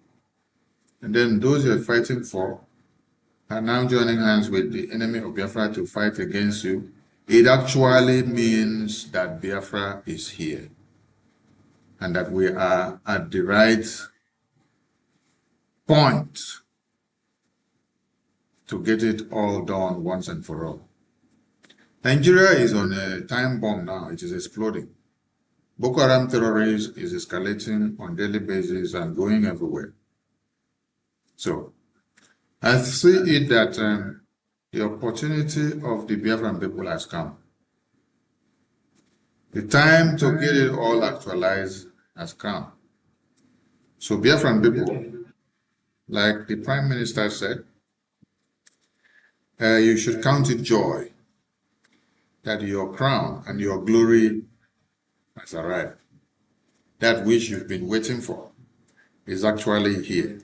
and then those you're fighting for are now joining hands with the enemy of Biafra to fight against you, it actually means that Biafra is here and that we are at the right point to get it all done once and for all. Nigeria is on a time bomb now. It is exploding. Boko Haram terrorism is escalating on a daily basis and going everywhere. So I see it that the opportunity of the Biafran people has come. The time to get it all actualized has come. So Biafran people, like the Prime Minister said, you should count it joy that your crown and your glory has arrived. That which you've been waiting for is actually here.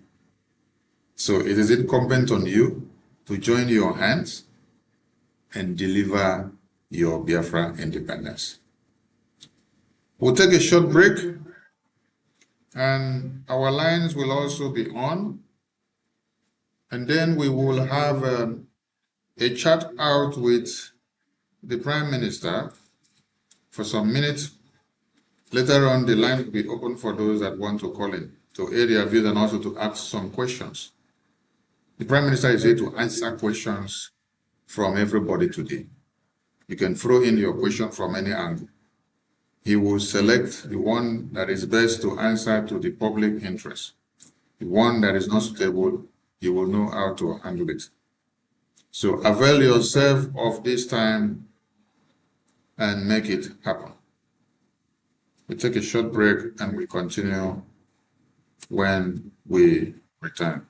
So it is incumbent on you to join your hands and deliver your Biafra independence. We'll take a short break, and our lines will also be on, and then we will have a chat out with the Prime Minister for some minutes. Later on, the line will be open for those that want to call in to air their views and also to ask some questions. The Prime Minister is here to answer questions from everybody today. You can throw in your question from any angle. He will select the one that is best to answer to the public interest. The one that is not suitable, he will know how to handle it. So avail yourself of this time and make it happen. We take a short break and we continue when we return.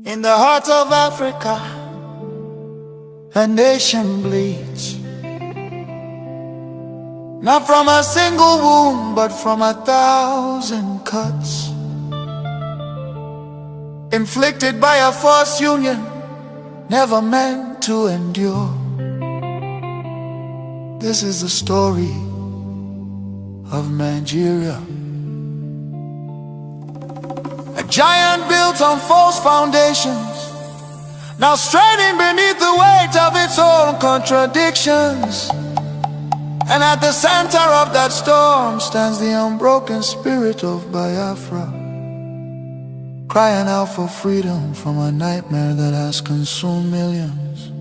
In the heart of Africa, a nation bleeds, not from a single wound, but from 1,000 cuts, inflicted by a false union, never meant to endure. This is the story of 9Geria. A giant built on false foundations, now straining beneath the weight of its own contradictions. And at the center of that storm stands the unbroken spirit of Biafra, crying out for freedom from a nightmare that has consumed millions.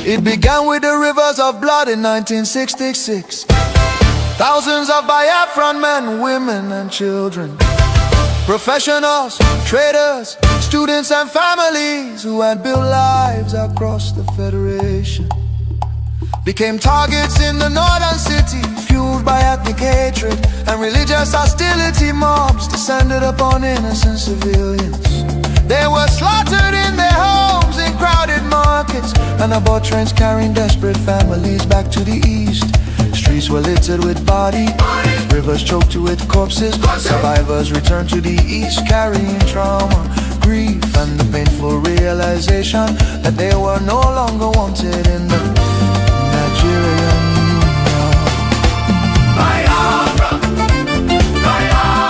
It began with the rivers of blood in 1966. Thousands of Biafran men, women and children, professionals, traders, students and families who had built lives across the Federation became targets in the northern city, fueled by ethnic hatred and religious hostility. Mobs descended upon innocent civilians. They were slaughtered in their homes, in crowded markets, and aboard trains carrying desperate families back to the east. Streets were littered with bodies, rivers choked with corpses. Survivors returned to the east carrying trauma, grief, and the painful realization that they were no longer wanted in the Nigerian Union. Biafra, Biafra.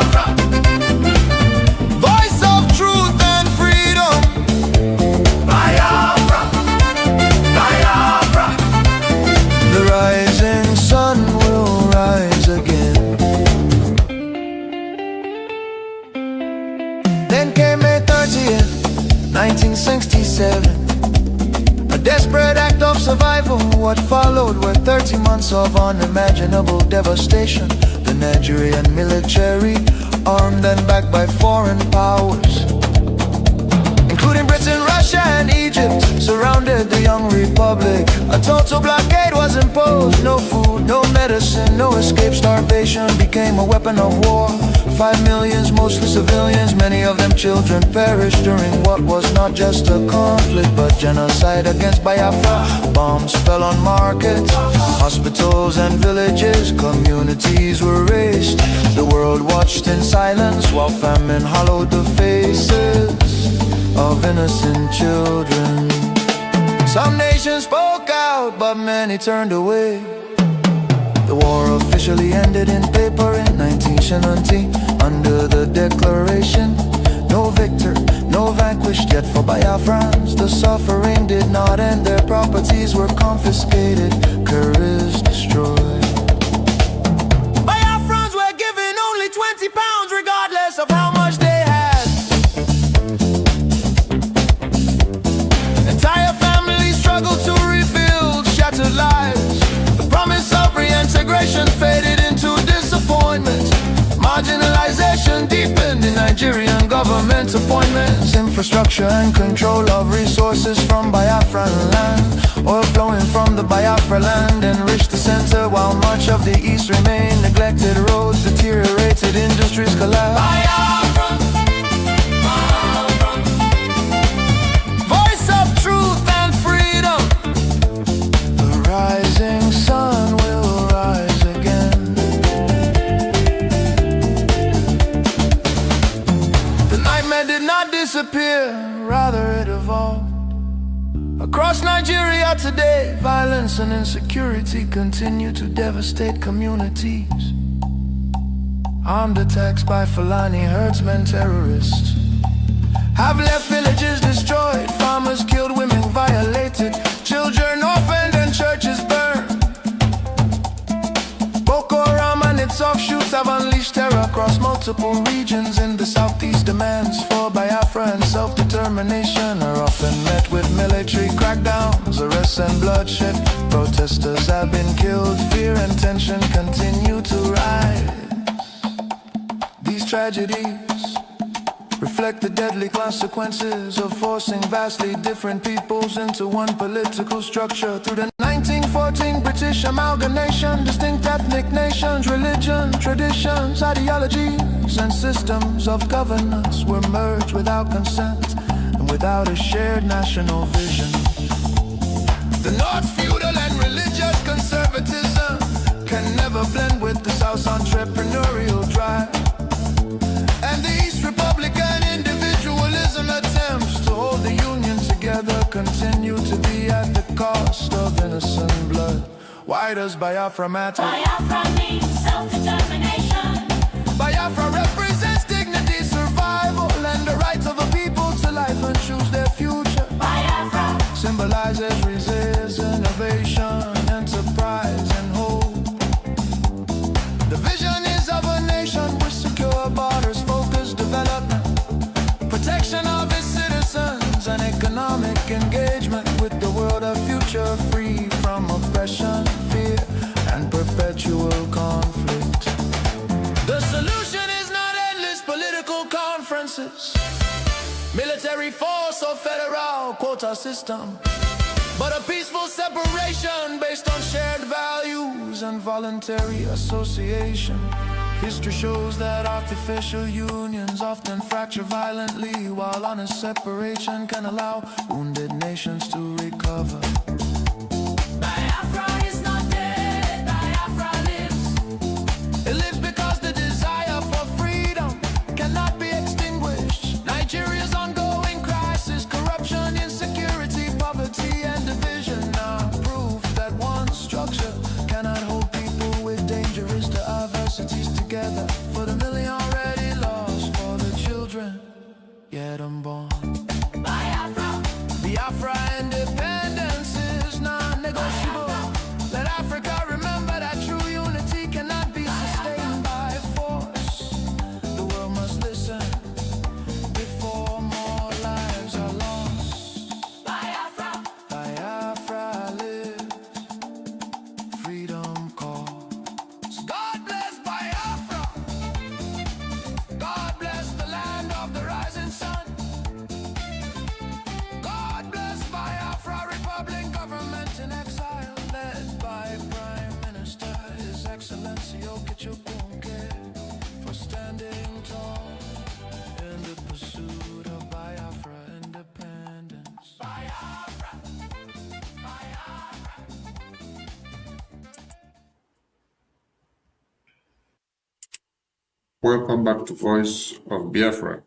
30th, 1967. A desperate act of survival. What followed were 30 months of unimaginable devastation. The Nigerian military, armed and backed by foreign powers, including Britain, Russia and Egypt, surrounded the young republic. A total blockade was imposed. No food, no medicine, no escape. Starvation became a weapon of war. 5 million, mostly civilians, many of them children, perished during what was not just a conflict but genocide against Biafra. Bombs fell on markets, hospitals and villages. Communities were razed. The world watched in silence while famine hollowed the faces of innocent children. Some nations spoke out, but many turned away. The war officially ended in paper in 9Geria Nti, under the declaration, no victor, no vanquished. Yet for Biafrans, the suffering did not end. Their properties were confiscated, careers destroyed. Biafrans were given only 20 pounds, regardless of how much they had. Entire families struggled to rebuild shattered lives. The promise of reintegration faded into disappointment. Marginalization deepened in Nigerian government appointments. Infrastructure and control of resources from Biafran land. Oil flowing from the Biafra land enriched the center, while much of the east remained neglected. Roads deteriorated, industries collapsed. Biafra, Biafra. Voice of truth and freedom. The rising sun will rise again. The nightmare did not disappear, rather it evolved. Across Nigeria today, violence and insecurity continue to devastate communities. Armed attacks by Fulani herdsmen, terrorists, have left villages destroyed, farmers killed, women violated, children orphaned and churches burned. Boko Haram and its offshoots have unleashed terror across multiple regions in the southeast. Demands for Biafra and self-determination are often met with military crackdowns, arrests and bloodshed. Protesters have been killed, fear and tension continue to rise. These tragedies reflect the deadly consequences of forcing vastly different peoples into one political structure. Through the 1914 British amalgamation, distinct ethnic nations, religion, traditions, ideologies, and systems of governance were merged without consent and without a shared national vision. The North's feudal and religious conservatism can never blend with the South's entrepreneurial drive. And the East Republican individualism attempts to hold the Union together continue to be at the cost of innocent blood. Why does Biafra matter? Biafra means self-determination. Biafra represents dignity, survival, and the right of a people to life and choose their future. Biafra symbolizes resistance, innovation, enterprise, and hope. The vision is of a nation with secure borders, focused development, protection of its citizens, and economic engagement with the world, a future free from oppression, fear, and perpetual conflict. The solution is not endless political conferences, military force or federal quota system, but a peaceful separation based on shared values and voluntary association. History shows that artificial unions often fracture violently, while honest separation can allow wounded nations to recover. Biafra is not dead, Biafra lives. It lives because the desire for freedom cannot be extinguished. Nigeria's ongoing crisis, corruption, insecurity, poverty, and division are proof that one structure cannot hold people with dangerous diversities together. For the million already lost, for the children yet unborn. Biafra, Biafra independence is non-negotiable. Let Africa remember that true unity cannot be sustained by force. The world must listen before more Welcome back to Voice of Biafra.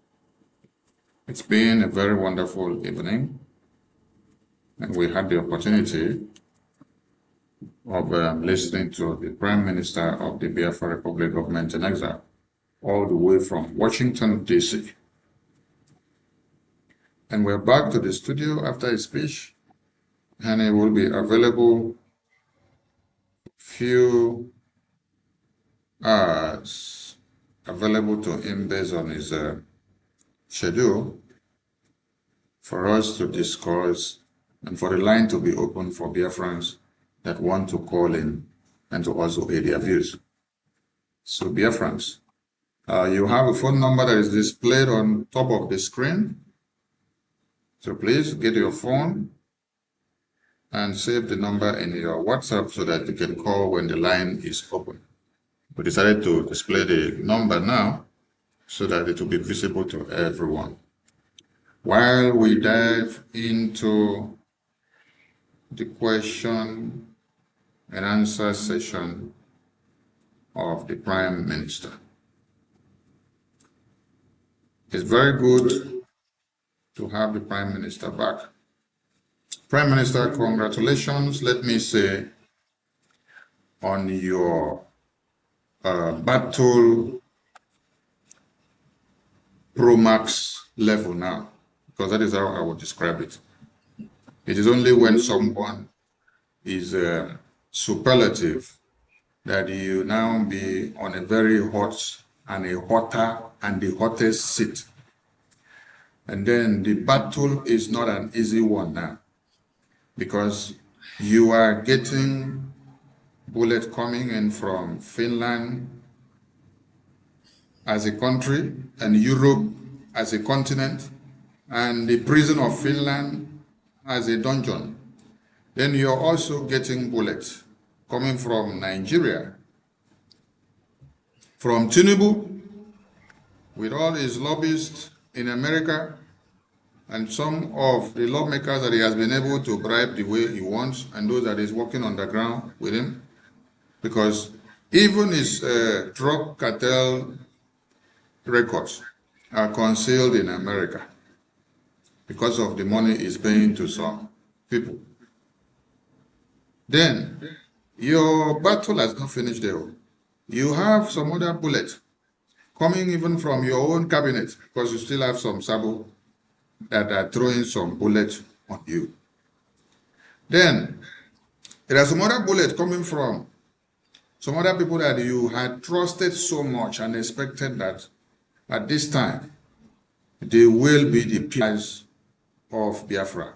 It's been a very wonderful evening, and we had the opportunity of listening to the Prime Minister of the Biafra Republic Government in Exile, all the way from Washington, D.C. And we're back to the studio after his speech, and it will be available few hours available to him based on his schedule for us to discuss and for the line to be open for Biafrans that want to call in and to also aid their views. So Biafrans, you have a phone number that is displayed on top of the screen. So please get your phone and save the number in your WhatsApp so that you can call when the line is open. We decided to display the number now so that it will be visible to everyone. While we dive into the question and answer session of the Prime Minister, it's very good to have the Prime Minister back. Prime Minister, congratulations, let me say, on your battle Pro Max level now, because that is how I would describe it. It is only when someone is superlative that you now be on a very hot and a hotter and the hottest seat. And then the battle is not an easy one now, because you are getting bullets coming in from Finland as a country and Europe as a continent, and the prison of Finland as a dungeon. Then you're also getting bullets coming from Nigeria, from Tinubu, with all his lobbyists in America, and some of the lawmakers that he has been able to bribe the way he wants, and those that is working on the ground with him, because even his drug cartel records are concealed in America because of the money he's paying to some people. Then your battle has not finished there. You have some other bullets coming even from your own cabinet, because you still have some Sabo that are throwing some bullets on you. Then there are some other bullets coming from some other people that you had trusted so much and expected that at this time they will be the pillars of Biafra.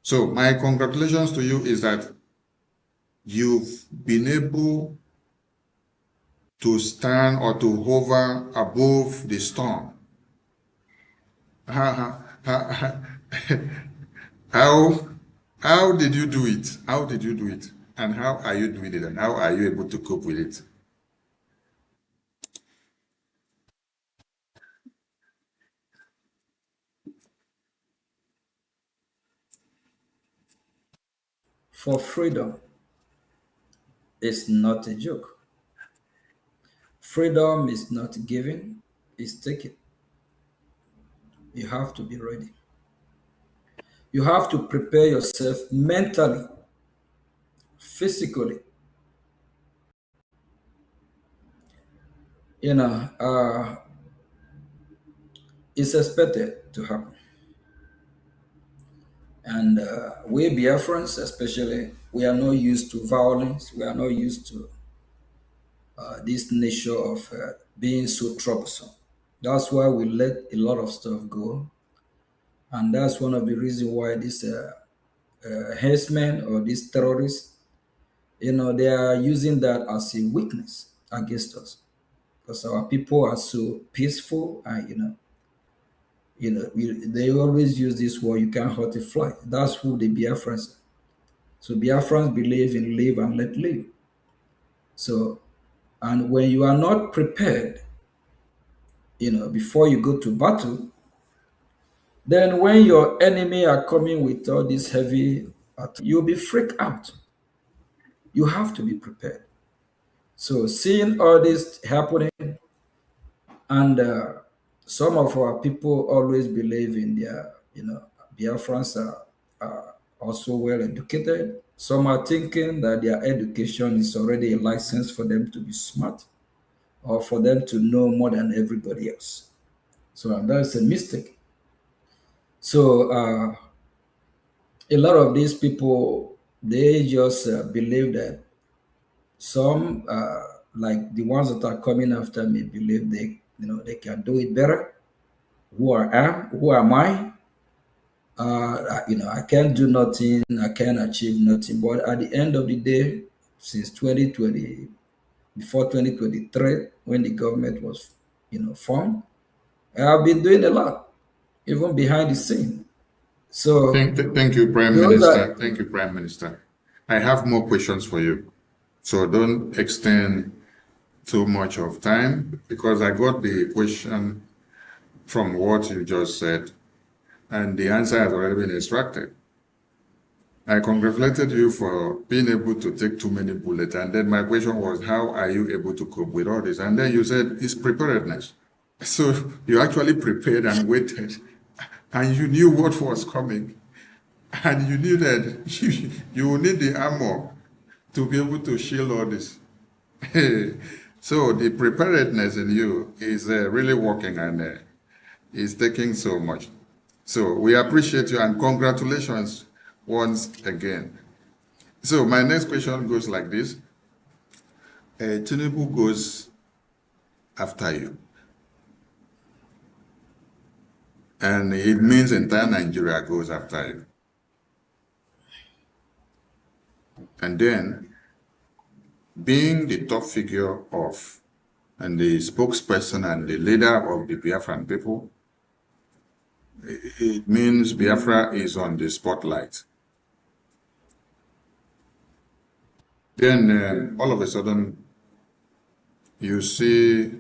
So my congratulations to you is that you've been able to stand or to hover above the storm. How did you do it? How did you do it? And how are you doing it? And how are you able to cope with it? For freedom is not a joke. Freedom is not given, it's taken. You have to be ready. You have to prepare yourself mentally, physically. It's expected to happen. And we Biafrans, especially, we are not used to violence. We are not used to this nature of being so troublesome. That's why we let a lot of stuff go. And that's one of the reasons why these herdsmen or these terrorists, they are using that as a weakness against us. Because our people are so peaceful and, they always use this word, you can't hurt a fly. That's who the Biafrans are. So Biafrans believe in live and let live. So, and when you are not prepared, before you go to battle, then when your enemy are coming with all this heavy, you'll be freaked out. You have to be prepared. So seeing all this happening, And some of our people always believe in their, Biafrans are also well educated. Some are thinking that their education is already a license for them to be smart or for them to know more than everybody else. So that's a mistake. So a lot of these people, they just believe that some, like the ones that are coming after me, believe they can do it better. Who am I? I can't do nothing. I can't achieve nothing. But at the end of the day, since 2020, before 2023, when the government was, formed, I've been doing a lot, even behind the scene. So Thank you, Prime those Minister. are Thank you, Prime Minister. I have more questions for you. So don't extend too much of time because I got the question from what you just said, and the answer has already been extracted. I congratulated you for being able to take too many bullets, and then my question was, how are you able to cope with all this? And then you said it's preparedness. So you actually prepared and waited, and you knew what was coming, and you knew that you will need the armor to be able to shield all this. So the preparedness in you is really working, and is taking so much. So we appreciate you and congratulations once again. So my next question goes like this. Tinubu goes after you. And it means entire Nigeria goes after you. And then, being the top figure of, and the spokesperson and the leader of the Biafran people, it means Biafra is on the spotlight. Then all of a sudden, you see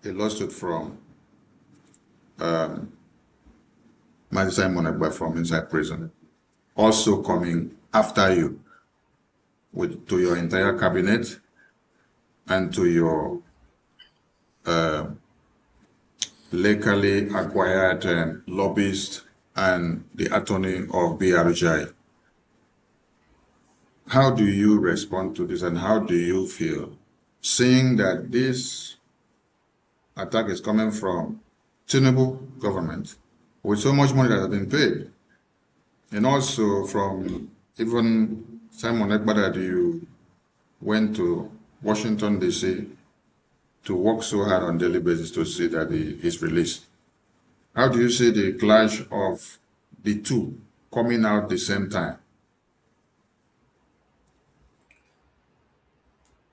a lawsuit from Mazi Simon Ekpa from inside prison, also coming after you to your entire cabinet and to your legally acquired lobbyist and the attorney of Brgie. How do you respond to this, and how do you feel seeing that this attack is coming from Tinubu government with so much money that has been paid, and also from even Simon Ekpa that you went to Washington, D.C. to work so hard on a daily basis to see that he is released? How do you see the clash of the two coming out the same time?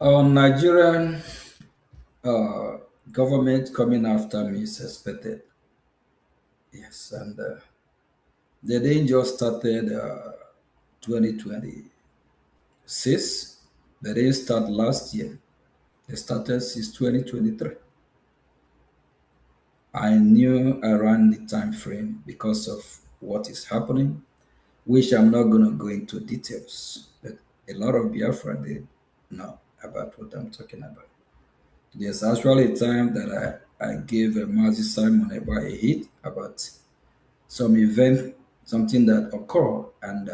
Nigerian government coming after me is expected. Yes, and they didn't just started 2026. They didn't start last year. They started since 2023. I knew around the time frame because of what is happening, which I'm not going to go into details, but a lot of Biafra they know about what I'm talking about. There's actually a time that I gave Mazi Simon Ekpa a hit about some event, something that occurred, and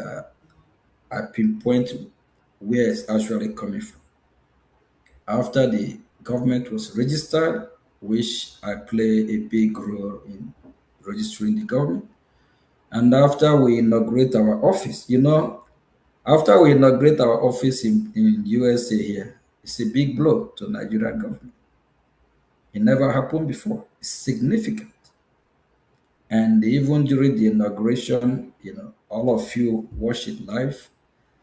I pinpoint where it's actually coming from. After the government was registered, which I play a big role in registering the government, and after we inaugurate our office, after we inaugurate our office in USA here, it's a big blow to Nigerian government. It never happened before. It's significant. And even during the inauguration, all of you watch it live.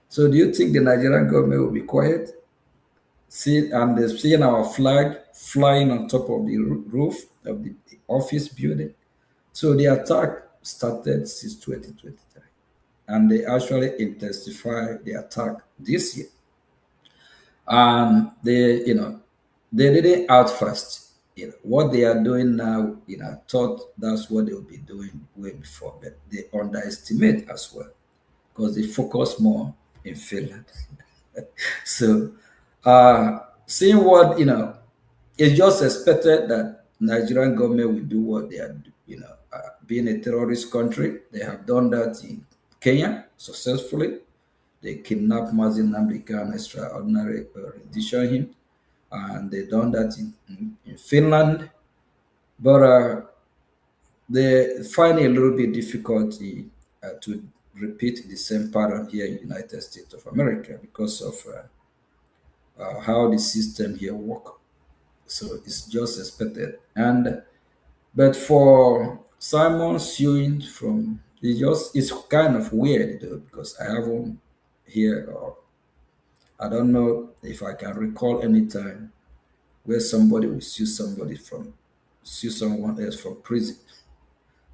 So do you think the Nigerian government will be quiet? And they're seeing our flag flying on top of the roof of the office building. So the attack started since 2023. And they actually intensified the attack this year. And they didn't act fast. What they are doing now, I thought that's what they will be doing way before, but they underestimate as well because they focus more in Finland. So, seeing what it's just expected that Nigerian government will do what they are, being a terrorist country. They have done that in Kenya successfully. They kidnapped Mazin Namdeka, extraordinary rendition him, and they done that in Finland. But they find it a little bit difficult to repeat the same pattern here in the United States of America because of how the system here work. So it's just expected. But for Simon suing from, it's kind of weird though, because I haven't here, or I don't know if I can recall any time where somebody will sue someone else from prison.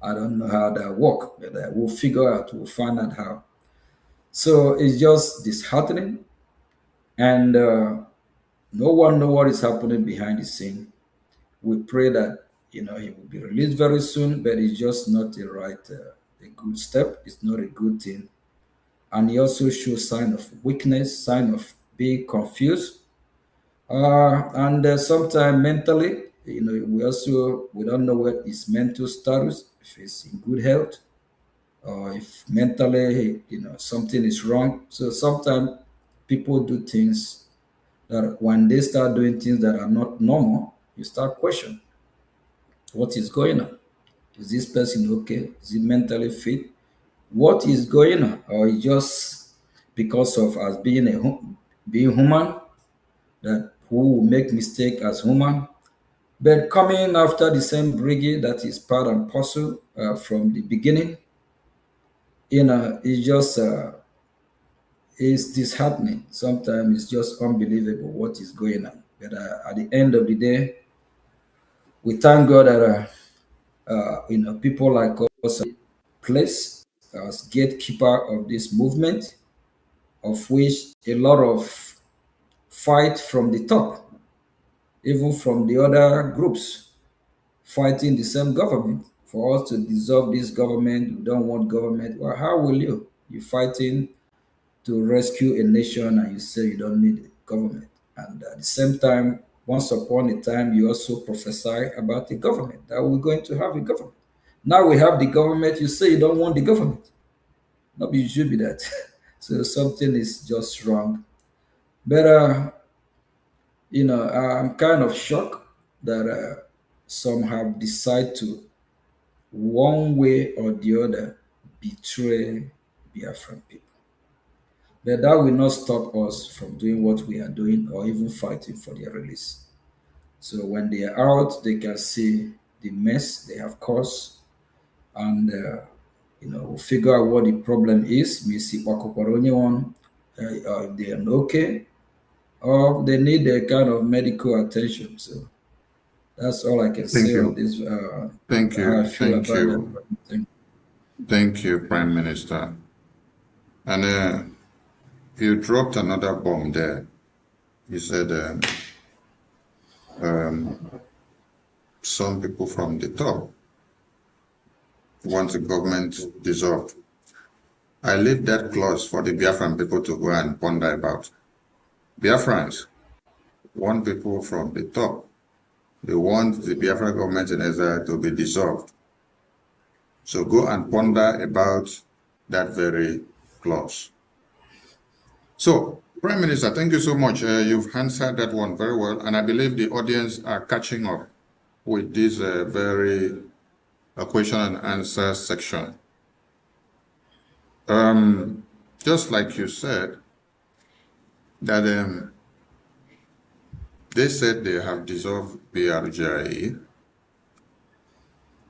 I don't know how that work, but we'll find out how. So it's just disheartening, and no one know what is happening behind the scene. We pray that he will be released very soon, but it's just not a good step. It's not a good thing, and he also shows sign of weakness, sign of being confused, and sometimes mentally, we don't know what his mental status, if he's in good health, or if mentally, something is wrong. So sometimes people do things that when they start doing things that are not normal, you start questioning what is going on. Is this person okay? Is he mentally fit? What is going on? Or is just because of us being being human, that who will make mistake as human? But coming after the same Brgie that is part and parcel from the beginning, it's just it's disheartening. Sometimes it's just unbelievable what is going on. But at the end of the day, we thank God that people like us place as gatekeeper of this movement, of which a lot of fight from the top, even from the other groups fighting the same government for us to dissolve this government. We don't want government. Well, how will you? You're fighting to rescue a nation and you say you don't need government. And at the same time, once upon a time, you also prophesy about the government, that we're going to have a government. Now we have the government, you say you don't want the government. No, it should be that. So something is just wrong. But, I'm kind of shocked that some have decided to, one way or the other, betray Biafran people. But that will not stop us from doing what we are doing or even fighting for their release. So when they are out, they can see the mess they have caused, and we'll figure out what the problem is. We see one, if they are okay, or they need a kind of medical attention. So that's all I can say on this. Thank you. How I feel Thank about you. that. Thank you, Prime Minister. And you dropped another bomb there. You said some people from the top want the government dissolved. I leave that clause for the Biafran people to go and ponder about. Biafrans want people from the top. They want the Biafran government in exile to be dissolved. So go and ponder about that very clause. So, Prime Minister, thank you so much. You've answered that one very well, and I believe the audience are catching up with this very question and answer section. Just like you said, that they said they have dissolved Brgie,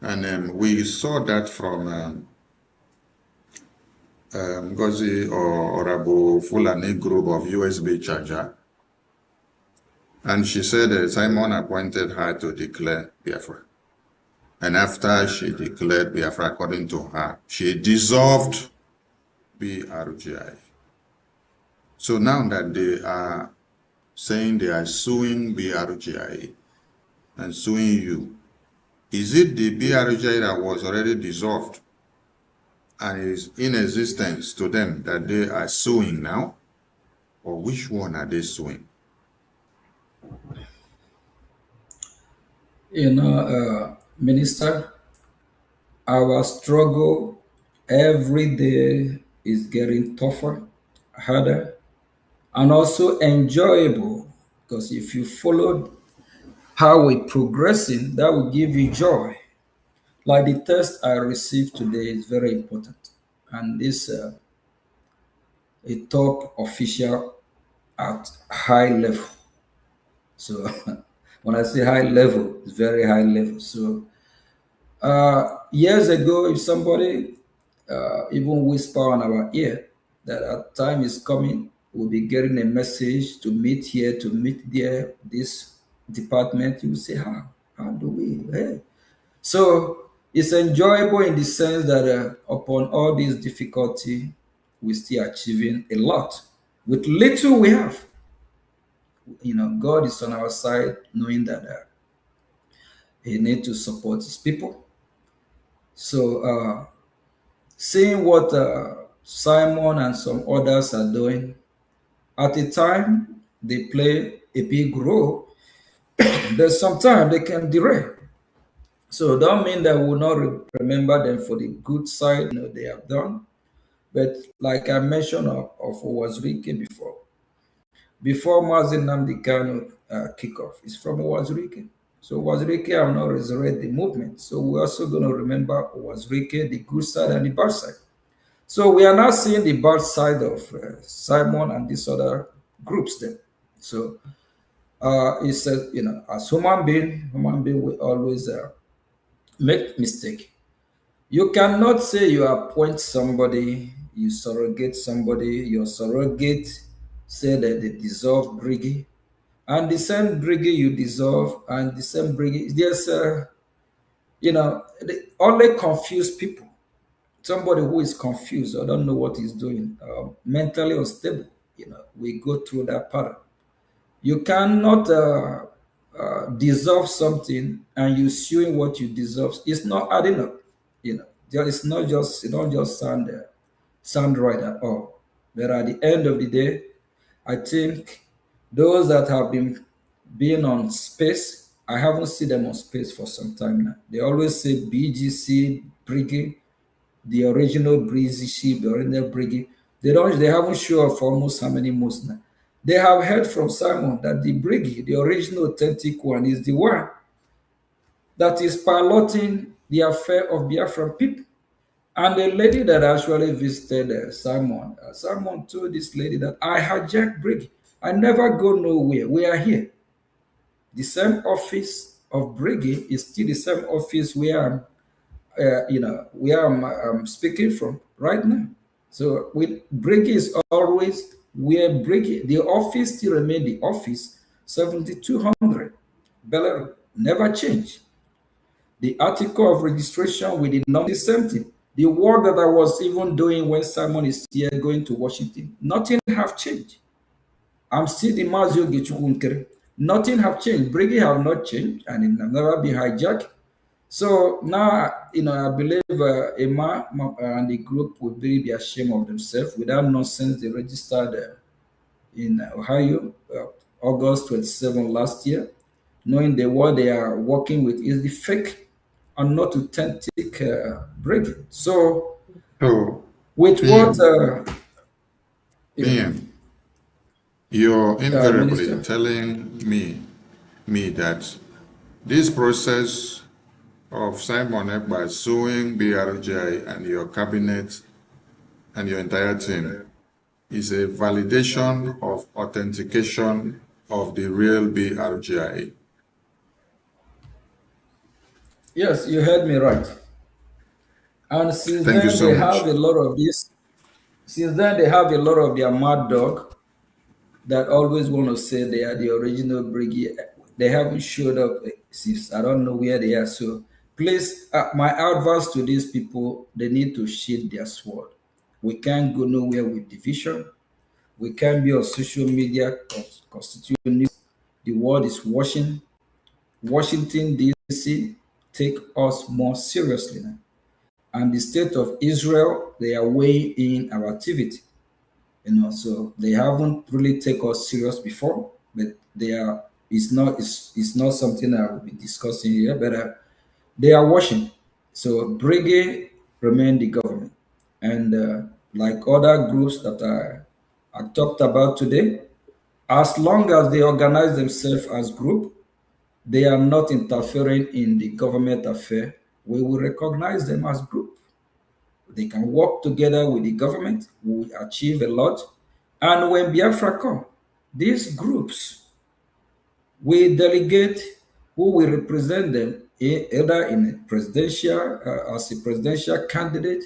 and we saw that from Ngozi or Orabu Fulani group of USB charger. And she said Simon appointed her to declare Biafra. And after she declared Biafra, according to her, she dissolved Brgie. So now that they are saying they are suing Brgie and suing you, is it the Brgie that was already dissolved and is in existence to them that they are suing now? Or which one are they suing? Minister, our struggle every day is getting tougher, harder, and also enjoyable. Because if you followed how we're progressing, that will give you joy. Like the test I received today is very important. And this a top official at high level. So when I say high level, it's very high level. So years ago, if somebody even whisper on our ear that our time is coming, we'll be getting a message to meet here, to meet there, this department, you will say, how do we? Hey. So it's enjoyable in the sense that upon all these difficulty, we're still achieving a lot. With little we have, God is on our side, knowing that He needs to support His people. So seeing what Simon and some others are doing, at a time they play a big role, but sometimes they can derail. So don't mean that we'll not remember them for the good side they have done. But like I mentioned of Wazirike before Mazin Namdi Kanu kickoff, it's from Wazirike. So Wazirike have not resurrected the movement. So we're also going to remember Wazirike, the good side and the bad side. So we are now seeing the bad side of Simon and these other groups then. So it's as human being will always make mistake. You cannot say you appoint somebody, you surrogate somebody, your surrogate say that they dissolve Brgie, and the same Brgie you dissolve, and the same Brgie, there's they only confuse people. Somebody who is confused or don't know what he's doing, mentally unstable, we go through that pattern. You cannot dissolve something and you suing what you dissolve. It's not adding up. It's not just, it don't just sound right at all. But at the end of the day, I think those that have been on space, I haven't seen them on space for some time now. They always say BGC, Brigade, the original Breezy ship, the original Brigade. They haven't shown up for almost how many months now. They have heard from Simon that the Brigade, the original authentic one, is the one that is piloting the affair of Biafran people. And the lady that actually visited Simon, Simon told this lady that I hijacked Brigade. I never go nowhere. We are here. The same office of Brigade is still the same office where I'm speaking from right now. So with Brigade is always where Brigade, the office still remain the office 7200. Bella never change. The article of registration we did not the same thing. The work that I was even doing when Simon is here going to Washington, nothing have changed. I'm still the Mazio Gechukunkere. Nothing have changed. Brigade have not changed and it have never been hijacked. So now, I believe Emma and the group will be ashamed of themselves with that nonsense they registered in Ohio, August 27 last year, knowing that what they are working with is the fake and not authentic Brigade. So, with what... You're invariably telling me that this process of Simon Ekpa suing BRGI and your cabinet and your entire team is a validation of authentication of the real BRGI. Yes, you heard me right. And since then they have a lot of this. Since then they have a lot of their mad dog that always want to say they are the original Brigade. They haven't showed up since I don't know where they are. So please, my advice to these people, they need to sheath their sword. We can't go nowhere with division. We can't be on social media constituting news. The world is watching. Washington, D.C., take us more seriously now. And the state of Israel, they are weighing in our activity. So they haven't really taken us serious before, but they are, it's not something I will be discussing here, but they are watching. So Brgie remain the government, and like other groups that I talked about today, as long as they organize themselves as group, they are not interfering in the government affair. We will recognize them as group. They can work together with the government. We will achieve a lot. And when Biafra come, these groups will delegate who will represent them either in a presidential, as a presidential candidate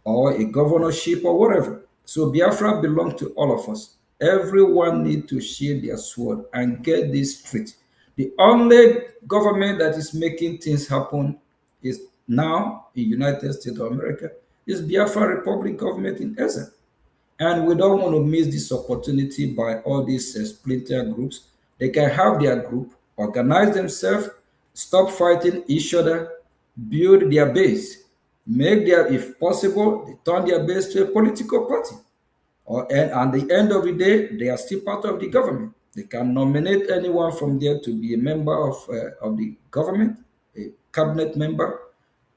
or a governorship or whatever. So Biafra belongs to all of us. Everyone needs to shield their sword and get this straight. The only government that is making things happen is now in United States of America is Biafra Republic government in Essence. And we don't want to miss this opportunity by all these splinter groups. They can have their group, organize themselves, stop fighting each other, build their base, make their, if possible, they turn their base to a political party. And at the end of the day, they are still part of the government. They can nominate anyone from there to be a member of the government, a cabinet member.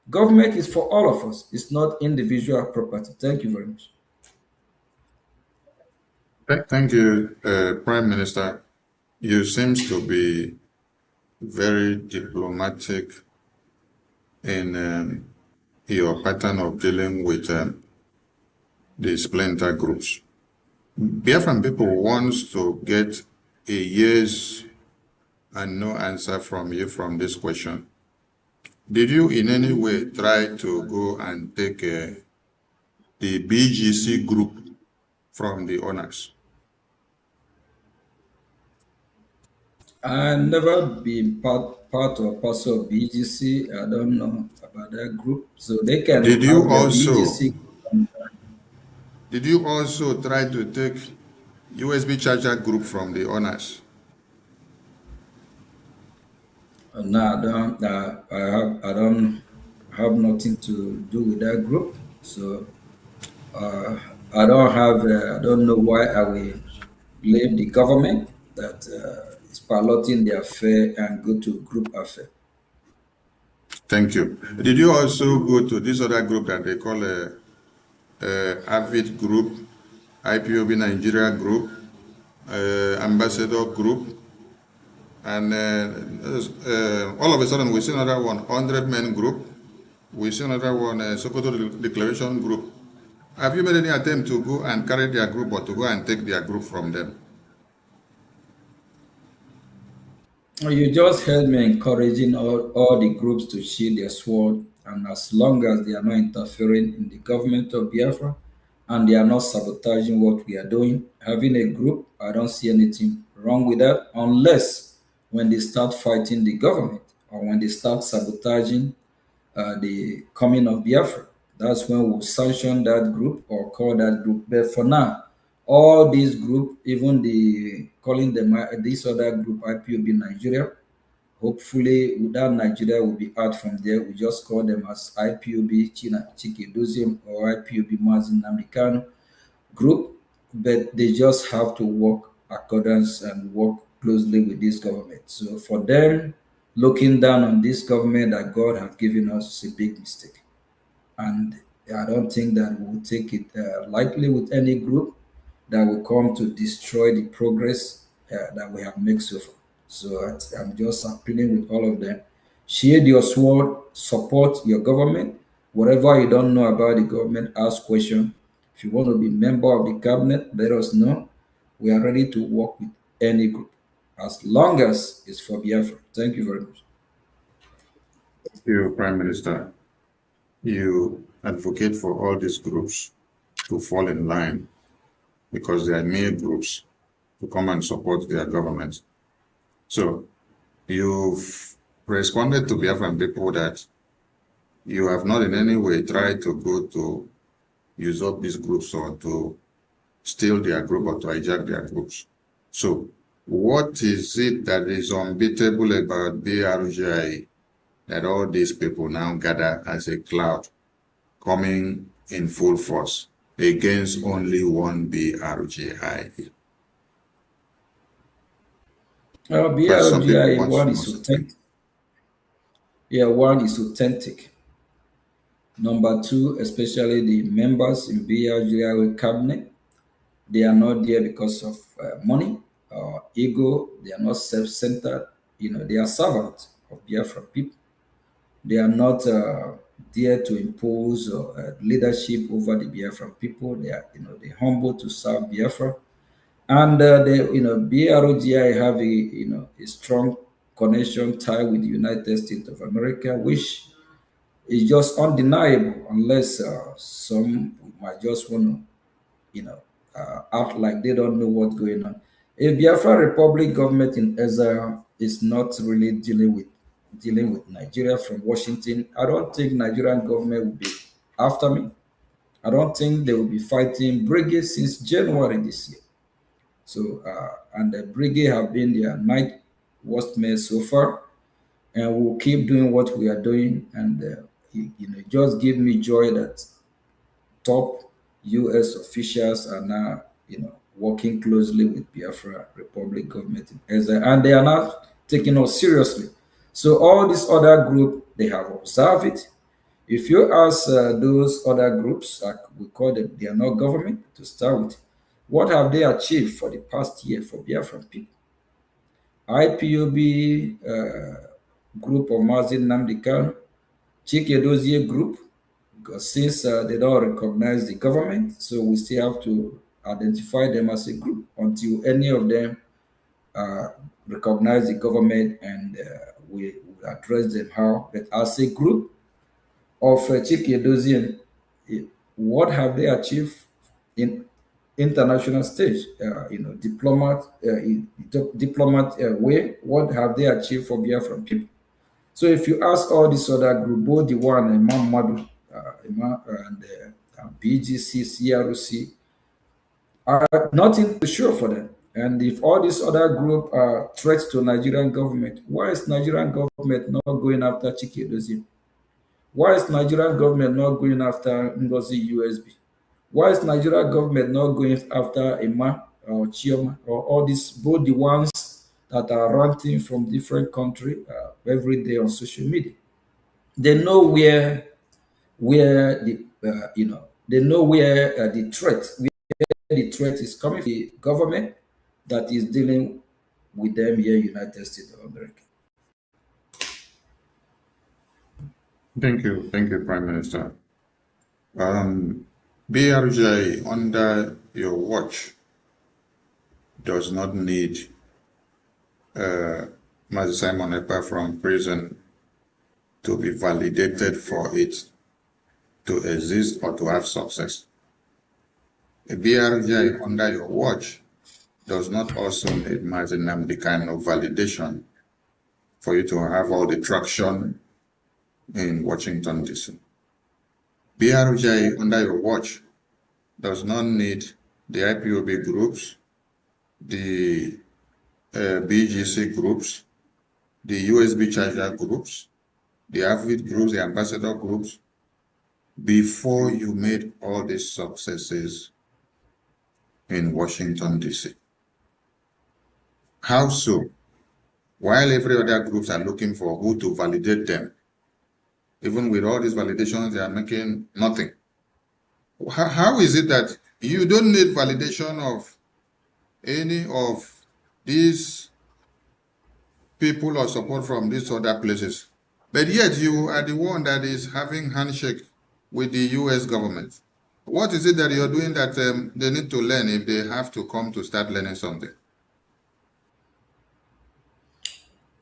Government is for all of us. It's not individual property. Thank you very much. Thank you, Prime Minister. You seems to be very diplomatic in your pattern of dealing with the splinter groups. Biafran people wants to get a yes and no answer from you from this question. Did you in any way try to go and take the BGC group from the owners? I've never been part or parcel of BGC. I don't know about that group. So they can Did you also BGC. Did you also try to take USB charger group from the owners? No, I don't. I don't have nothing to do with that group. So I don't have. I don't know why I will blame the government that is piloting the affair and go to group affair. Thank you. Did you also go to this other group that they call a AVID group, IPOB Nigeria group, Ambassador group, and all of a sudden we see another one, 100 Men group. We see another one, Sokoto Declaration group. Have you made any attempt to go and carry their group or to go and take their group from them? You just heard me encouraging all the groups to shield their sword, and as long as they are not interfering in the government of Biafra and they are not sabotaging what we are doing, having a group, I don't see anything wrong with that, unless when they start fighting the government or when they start sabotaging the coming of Biafra. That's when we'll sanction that group or call that group. But for now, all these groups, even the calling them this other group IPOB Nigeria, hopefully that Nigeria will be out from there. We just call them as IPOB China Chike Dozim or IPOB Mazin Namikano group, but they just have to work accordance and work closely with this government. So for them, looking down on this government that God has given us is a big mistake. And I don't think that we'll take it lightly with any group that will come to destroy the progress that we have made so far. So I'm just appealing with all of them. Shield your sword, support your government. Whatever you don't know about the government, ask questions. If you want to be member of the cabinet, let us know. We are ready to work with any group, as long as it's for Biafra. Thank you very much. Thank you, Prime Minister. You advocate for all these groups to fall in line because they are mere groups to come and support their government. So you've responded to Biafran people that you have not in any way tried to go to usurp these groups or to steal their group or to hijack their groups. So what is it that is unbeatable about BRGI that all these people now gather as a cloud coming in full force against only one BRGI? But some people BRGI, want one is more. authentic. Yeah, one is authentic. Number two, especially the members in BRGI cabinet, they are not there because of money or ego. They are not self-centered. They are servants of Biafra people. They are not there to impose leadership over the Biafran people. They are, they're humble to serve Biafra. And BROGI have a strong connection tie with the United States of America, which is just undeniable unless some might just want to, act like they don't know what's going on. A Biafra Republic government in Israel is not really dealing with Nigeria from Washington. I don't think Nigerian government will be after me. I don't think they will be fighting Brgie since January this year. So, and the Brigade have been their night watchmen so far, and we'll keep doing what we are doing. And it just give me joy that top U.S. officials are now, working closely with Biafra Republic government in Israel, and they are not taking us seriously. So all these other group, they have observed it. If you ask those other groups, like we call them, they are not government to start with. What have they achieved for the past year for Biafran people? IPOB group of Mazin Namdekan, Chikedozie group, because since they don't recognize the government, so we still have to identify them as a group until any of them recognize the government, and we address them how. But as a group of Chikedozie, what have they achieved in international stage? Diplomat way. What have they achieved for Biafran people? So if you ask all these other group, both the one Imam Madu and BGC, CRC, are nothing to show for them. And if all these other group are threats to Nigerian government, why is Nigerian government not going after Chike Dozim? Why is Nigerian government not going after Ngozi USB? Why is Nigerian government not going after Emma or Chioma or all these, both the ones that are ranting from different countries every day on social media? They know where the they know where the threat is coming from, the government that is dealing with them here, United States of America. Thank you, Prime Minister. BRJ under your watch does not need Mazi Simon Ekpa from prison to be validated for it to exist or to have success. A BRJ under your watch does not also need Mazi Nnamdi kind of validation for you to have all the traction in Washington, D.C. BRJ under your watch does not need the IPOB groups, the BGC groups, the USB charger groups, the AVID groups, the ambassador groups, before you made all these successes in Washington, D.C. How so? While every other groups are looking for who to validate them, even with all these validations, they are making nothing. How is it that you don't need validation of any of these people or support from these other places, but yet you are the one that is having handshake with the U.S. government? What is it that you're doing that they need to learn if they have to come to start learning something?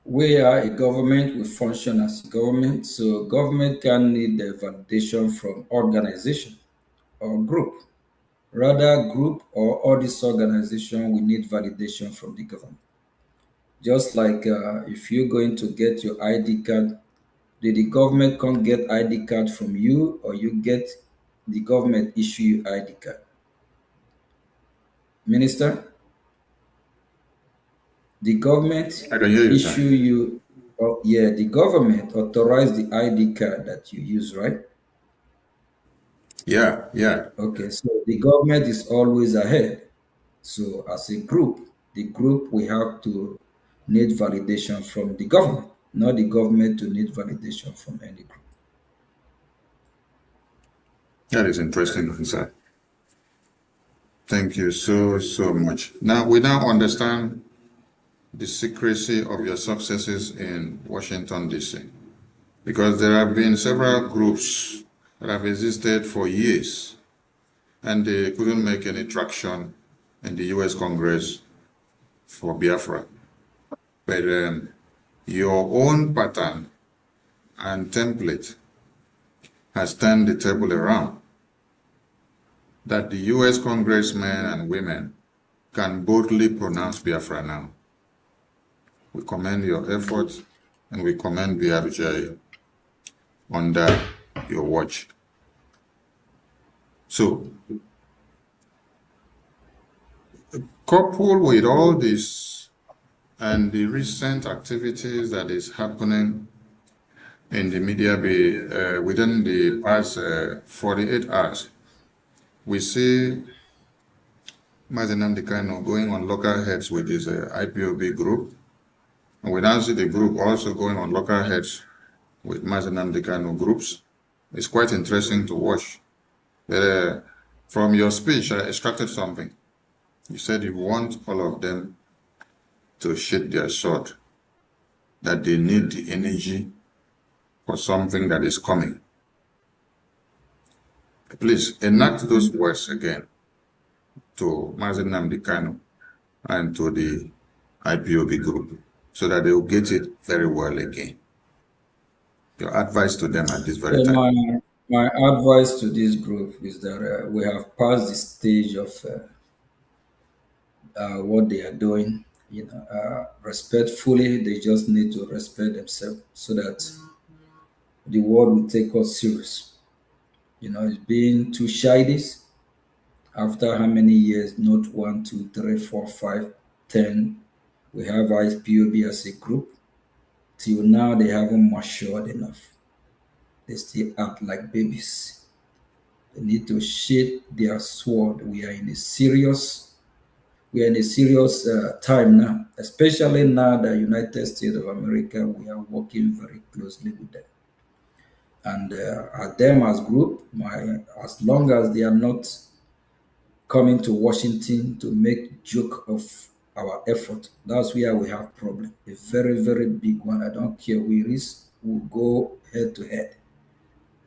We are a government, we function as a government, so government can need the validation from organization or group. Rather, group or all this organization, we need validation from the government. Just like if you're going to get your ID card, the government can't get ID card from you, or you get the government issue you ID card. Minister, the government I can hear you, issue sir. you, the government authorize the ID card that you use, right? Yeah. Okay, so the government is always ahead. So as a group, the group we have to need validation from the government, not the government to need validation from any group. That is interesting, sir. Thank you so much. Now, we now understand the secrecy of your successes in Washington, D.C., because there have been several groups that have existed for years, and they couldn't make any traction in the U.S. Congress for Biafra. But your own pattern and template has turned the table around, that the U.S. congressmen and women can boldly pronounce Biafra now. We commend your efforts, and we commend Brgie under your watch. So, coupled with all this and the recent activities that is happening in the media within the past 48 hours, we see Mazi Nnamdi Kanu going on lockerheads with his IPOB group, and we now see the group also going on lockerheads with Mazi Nnamdi Kanu groups. It's quite interesting to watch. But, from your speech, I extracted something. You said you want all of them to sheath their sword, that they need the energy for something that is coming. Please enact those words again to Mazi Nnamdi Kanu and to the IPOB group, so that they will get it very well again. Your advice to them at this very time. My advice to this group is that we have passed the stage of what they are doing. Respectfully, they just need to respect themselves so that the world will take us serious. It's being too childish. After how many years? Not 1, 2, 3, 4, 5, 10. We have IPOB as a group. Till now, they haven't matured enough. They still act like babies. They need to sheath their sword. We are in a serious time now, especially now the United States of America. We are working very closely with them, and at them as group, as long as they are not coming to Washington to make joke of our effort, that's where we have problem. A very, very big one. I don't care who it is. We'll go head to head.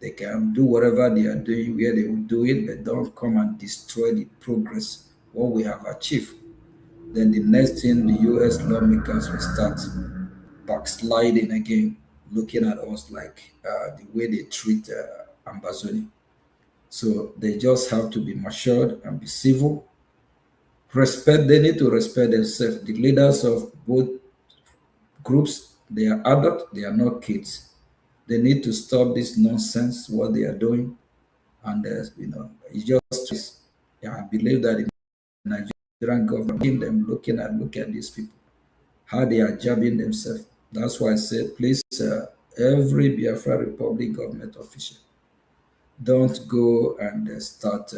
They can do whatever they are doing, where they will do it, but don't come and destroy the progress, what we have achieved. Then the next thing, the U.S. lawmakers will start backsliding again, looking at us like the way they treat Ambazoni. So they just have to be matured and be civil. They need to respect themselves. The leaders of both groups, they are adults, they are not kids. They need to stop this nonsense, what they are doing. And, it's just, I believe that the Nigerian government, looking at these people, how they are jabbing themselves. That's why I said, please, every Biafra Republic government official, don't go and start,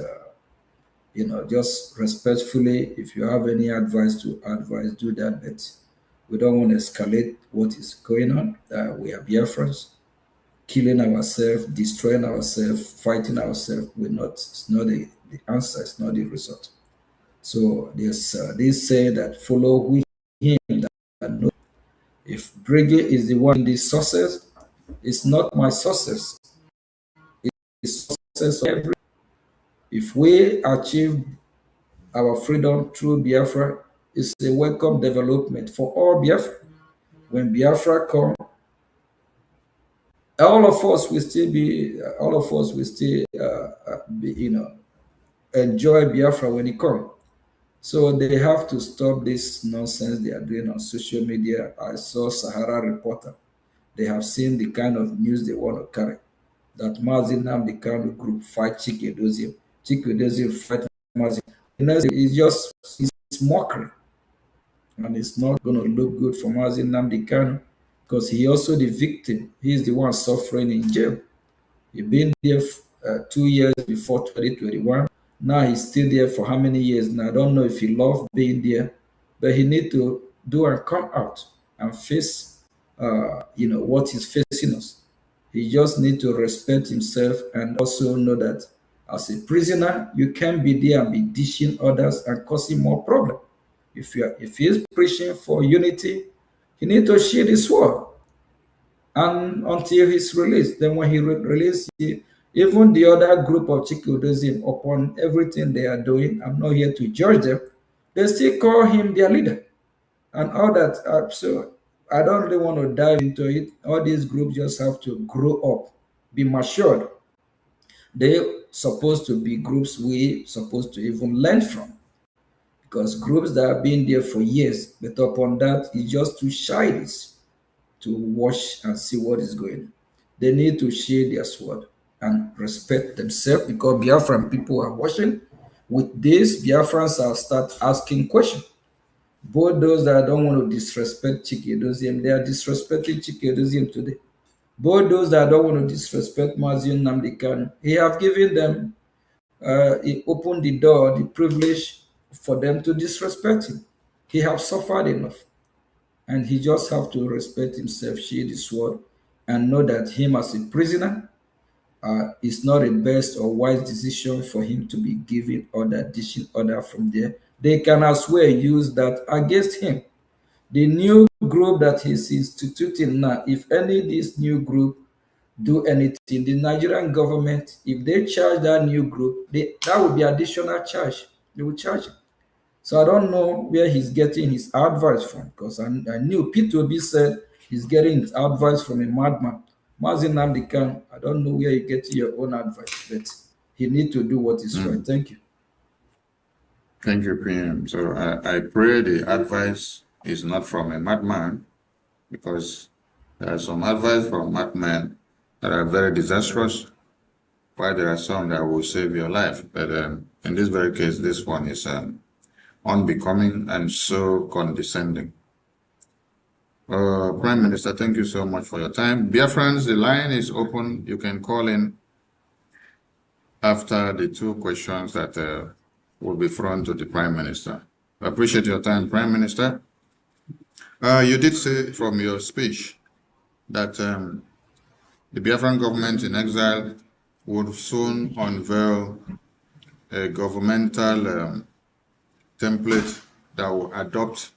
just respectfully, if you have any advice to advise, do that, but we don't want to escalate what is going on. We are Biafrans. Killing ourselves, destroying ourselves, fighting ourselves, it's not the answer, it's not the result. So there's this saying that follow him that know. If Brgie is the one in the success, it's not my success. It's success of every. If we achieve our freedom through Biafra, it's a welcome development for all Biafra. When Biafra comes, all of us will still be, enjoy Biafra when it comes. So they have to stop this nonsense they are doing on social media. I saw Sahara Reporter. They have seen the kind of news they want to carry. That Mazi Nnamdi Kanu group fight Chike Edoziem. Chike Edoziem fight Mazi. It's mockery. And it's not going to look good for Mazi Nnamdi Kanu, because he also the victim. He's the one suffering in jail. He's been there 2 years before 2021. Now he's still there for how many years now? I don't know if he loved being there, but he need to do and come out. and face, what is facing us. He just need to respect himself and also know that as a prisoner, you can't be there and be dishing others and causing more problem. If he is preaching for unity, he need to shield his sword and until he's released. Then when he released, even the other group of Chikudosim, upon everything they are doing, I'm not here to judge them, they still call him their leader and all that. So I don't really want to dive into it. All these groups just have to grow up, be matured. They're supposed to be groups we supposed to even learn from, because groups that have been there for years, but upon that, it's just too childish to watch and see what is going on. They need to share their sword and respect themselves, because Biafran people are watching. With this, Biafrans will start asking questions. Both those that don't want to disrespect Chikedozium, they are disrespecting Chikedozium today. Both those that don't want to disrespect Maziun Namdekan, he have given them, he opened the door, the privilege for them to disrespect him. He have suffered enough, and he just have to respect himself, shield his sword, and know that him as a prisoner is not a best or wise decision for him to be giving order, dishing order from there. They can as well use that against him. The new group that he's instituting now, if any of this new group do anything, the Nigerian government, if they charge that new group, that will be additional charge. They will charge him. So I don't know where he's getting his advice from, because I knew P2B said he's getting his advice from a madman. Mazin Namdekan, I don't know where you get your own advice, but he need to do what is right. Thank you. Thank you, PM. So I pray the advice is not from a madman, because there are some advice from madmen that are very disastrous, while there are some that will save your life. But in this very case, this one is unbecoming and so condescending. Prime Minister, thank you so much for your time. Dear friends, the line is open. You can call in after the two questions that will be thrown to the Prime Minister. I appreciate your time, Prime Minister. You did say from your speech that the Biafran government in exile would soon unveil a governmental template that will adopt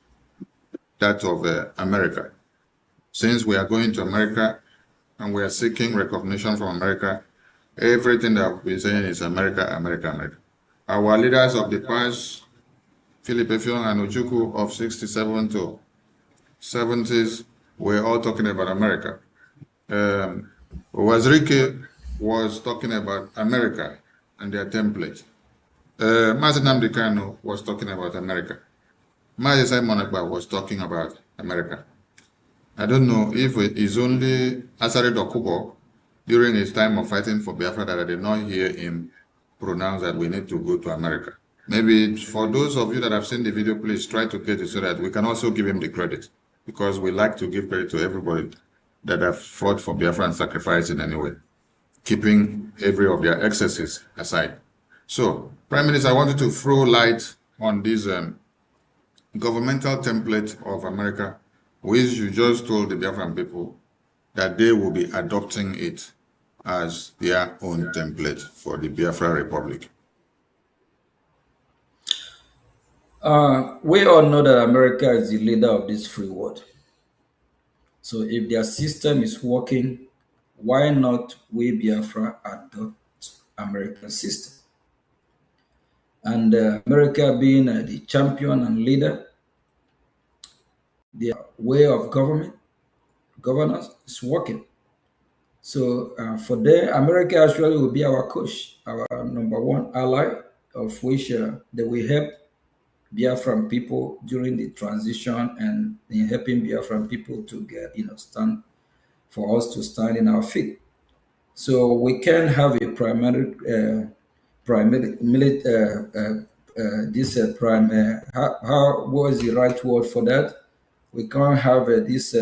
that of America. Since we are going to America and we are seeking recognition from America, everything that we've been saying is America, America, America. Our leaders of the past, Philip Effiong and Ojukwu of 67 to 70s, were all talking about America. Wazirike was talking about America and their template. Mazi Nnamdi Kanu was talking about America. Mazi Simon Ekpa was talking about America. I don't know if it is only Asari Dokubo during his time of fighting for Biafra that I did not hear him pronounce that we need to go to America. Maybe for those of you that have seen the video, please try to get it so that we can also give him the credit, because we like to give credit to everybody that have fought for Biafra and sacrificed in any way, keeping every of their excesses aside. So, Prime Minister, I wanted to throw light on this governmental template of America, which you just told the Biafran people that they will be adopting it as their own template for the Biafra Republic. We all know that America is the leader of this free world. So if their system is working, why not we Biafra adopt American system? And America being the champion and leader, their way of governance is working. So for them, America actually will be our coach, our number one ally, of which they will help Biafran people during the transition and in helping Biafran people to get, stand for us to stand in our feet. So we can have a primary what is the right word for that? We can't have this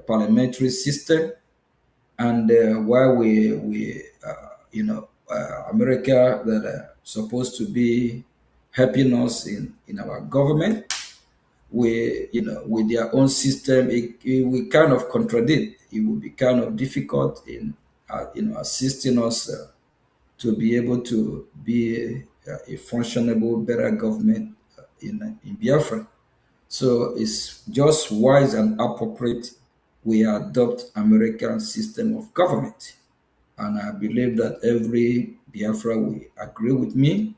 parliamentary system, and while America that are supposed to be helping us in our government, with their own system, it will kind of contradict. It will be kind of difficult in, assisting us to be able to be a functionable, better government in Biafra. So it's just wise and appropriate we adopt American system of government. And I believe that every Biafra will agree with me,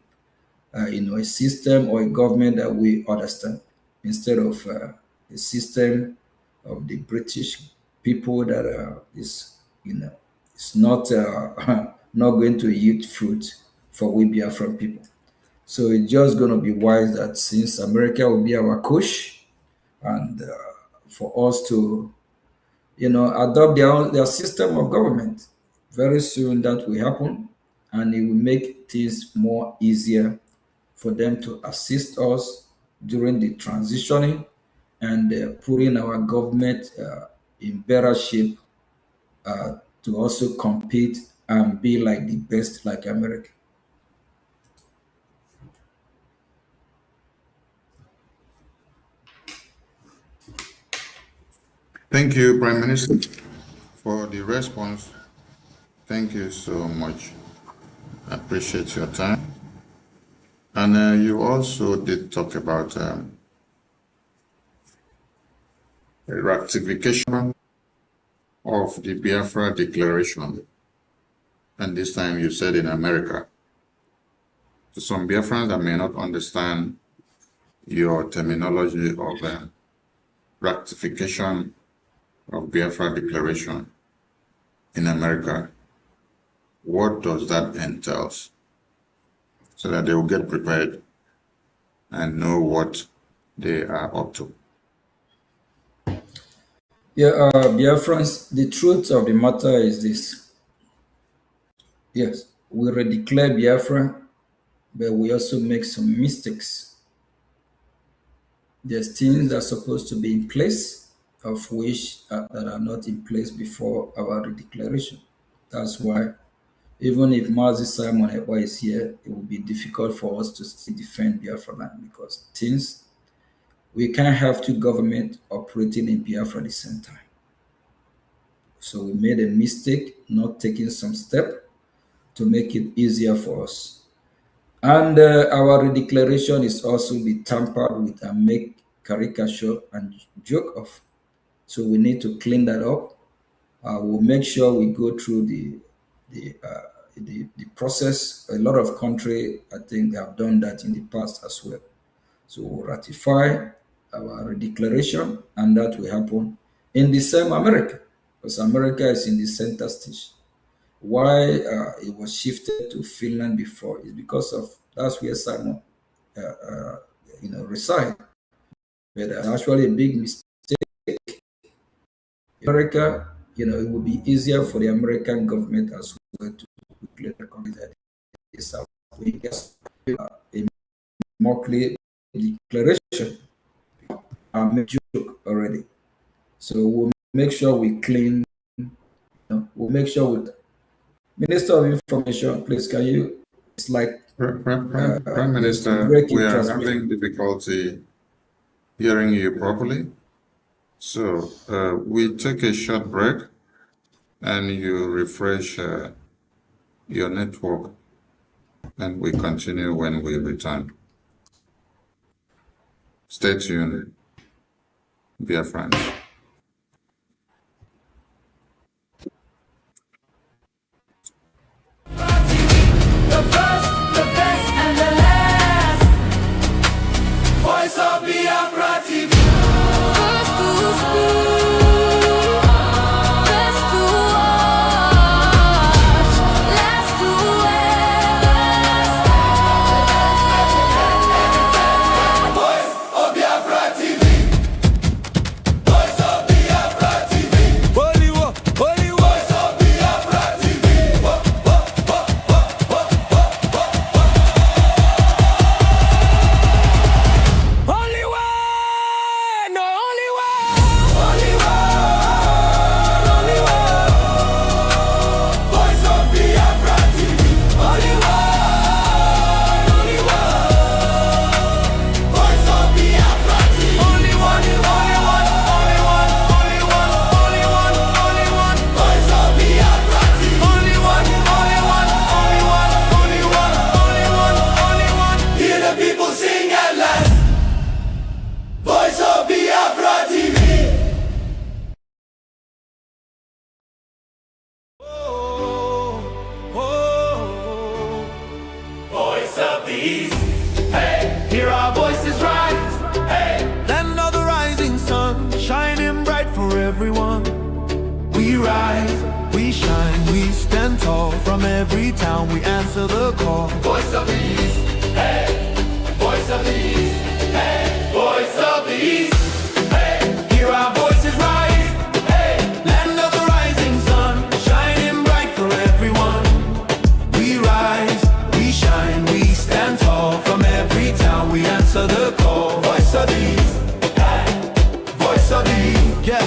a system or a government that we understand instead of a system of the British people that it's not not going to yield fruit for we Biafran people. So it's just going to be wise that since America will be our coach, and for us to, adopt their system of government. Very soon that will happen, and it will make things more easier for them to assist us during the transitioning and putting our government in better shape to also compete and be like the best, like America. Thank you, Prime Minister, for the response. Thank you so much. I appreciate your time. And you also did talk about ratification of the Biafra Declaration. And this time you said in America. To some Biafrans that may not understand your terminology of ratification of Biafra Declaration in America, what does that entail? So that they will get prepared and know what they are up to. Yeah, Biafrans, the truth of the matter is this. Yes, we redeclare Biafra, but we also make some mistakes. There's things that are supposed to be in place, of which that are not in place before our redeclaration. That's why, even if Mazi Simon Ekpa is here, it will be difficult for us to still defend Biafra land, because we can't have two governments operating in Biafra at the same time. So we made a mistake not taking some step to make it easier for us. And our redeclaration is also be tampered with and make caricature and joke of. So we need to clean that up. We'll make sure we go through the process. A lot of countries, I think, have done that in the past as well. So we'll ratify our redeclaration, and that will happen in the same America, because America is in the center stage. Why it was shifted to Finland before is because of that's where Simon reside. But actually a big mistake. America, it would be easier for the American government as well to quickly recognize that it's a more clear declaration. I made joke already. So we'll make sure we clean. We'll make sure with Minister of Information, please, can you? It's like Prime Minister, we are having difficulty hearing you properly. So we take a short break and you refresh your network, and we continue when we return. Stay tuned, dear friends. The first, the best, and the last. Voice of Biafra TV. First to speak, best to watch, last to ever. Voice of Biafra TV. Voice of we stand tall. From every town we answer the call. Voice of the East, hey! Voice of the East, hey! Voice of the East, hey! Hear our voices rise, hey! Land of the rising sun, shining bright for everyone. We rise, we shine, we stand tall. From every town we answer the call. Voice of the East, hey! Voice of the East, yeah.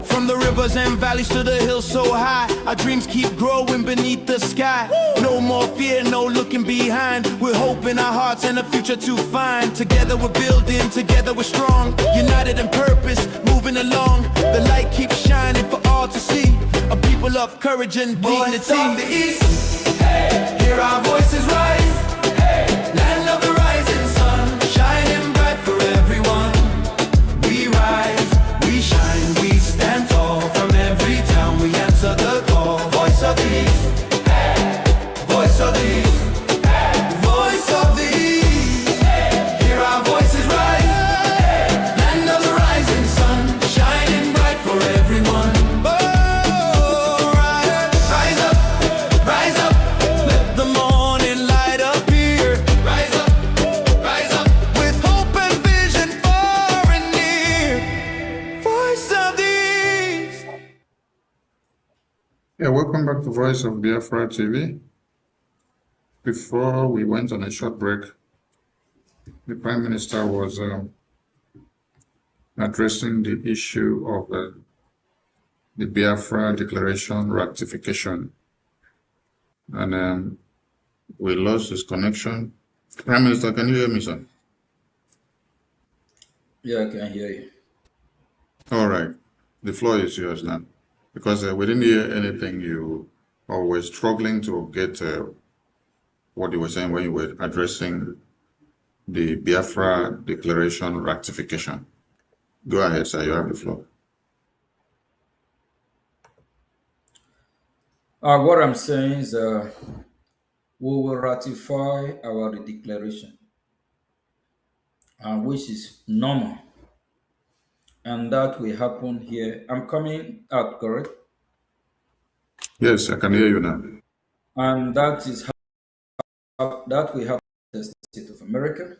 From the rivers and valleys to the hills so high, our dreams keep growing beneath the sky. No more fear, no looking behind. We're hope in our hearts and a future to find. Together we're building, together we're strong. United in purpose, moving along. The light keeps shining for all to see. A people of courage and dignity. Voice of the East, hey! Hear our voices rise, hey! Land of the rising sun, shining bright for everyone. We rise, we shine, we stand tall. From every town we answer the call. Voice of the East, hey! Voice of the East, hey! Voice of the East, hey! Hear our voices rise, hey! Land of the rising sun, shining bright for everyone. Oh, rise up, let the morning light appear. Rise up, with hope and vision far and near. Voice of the East. Yeah, welcome back to Voice of Biafra TV. Before we went on a short break, the Prime Minister was addressing the issue of the Biafra Declaration ratification. And we lost his connection. Prime Minister, can you hear me, sir? Yeah, I can hear you. All right. The floor is yours now. Because we didn't hear anything you were struggling to get what you were saying when you were addressing the Biafra Declaration ratification. Go ahead, sir. You have the floor. What I'm saying is we will ratify our declaration, which is normal. And that will happen here. I'm coming out, correct? Yes, I can hear you now. And that is how that we have the state of America.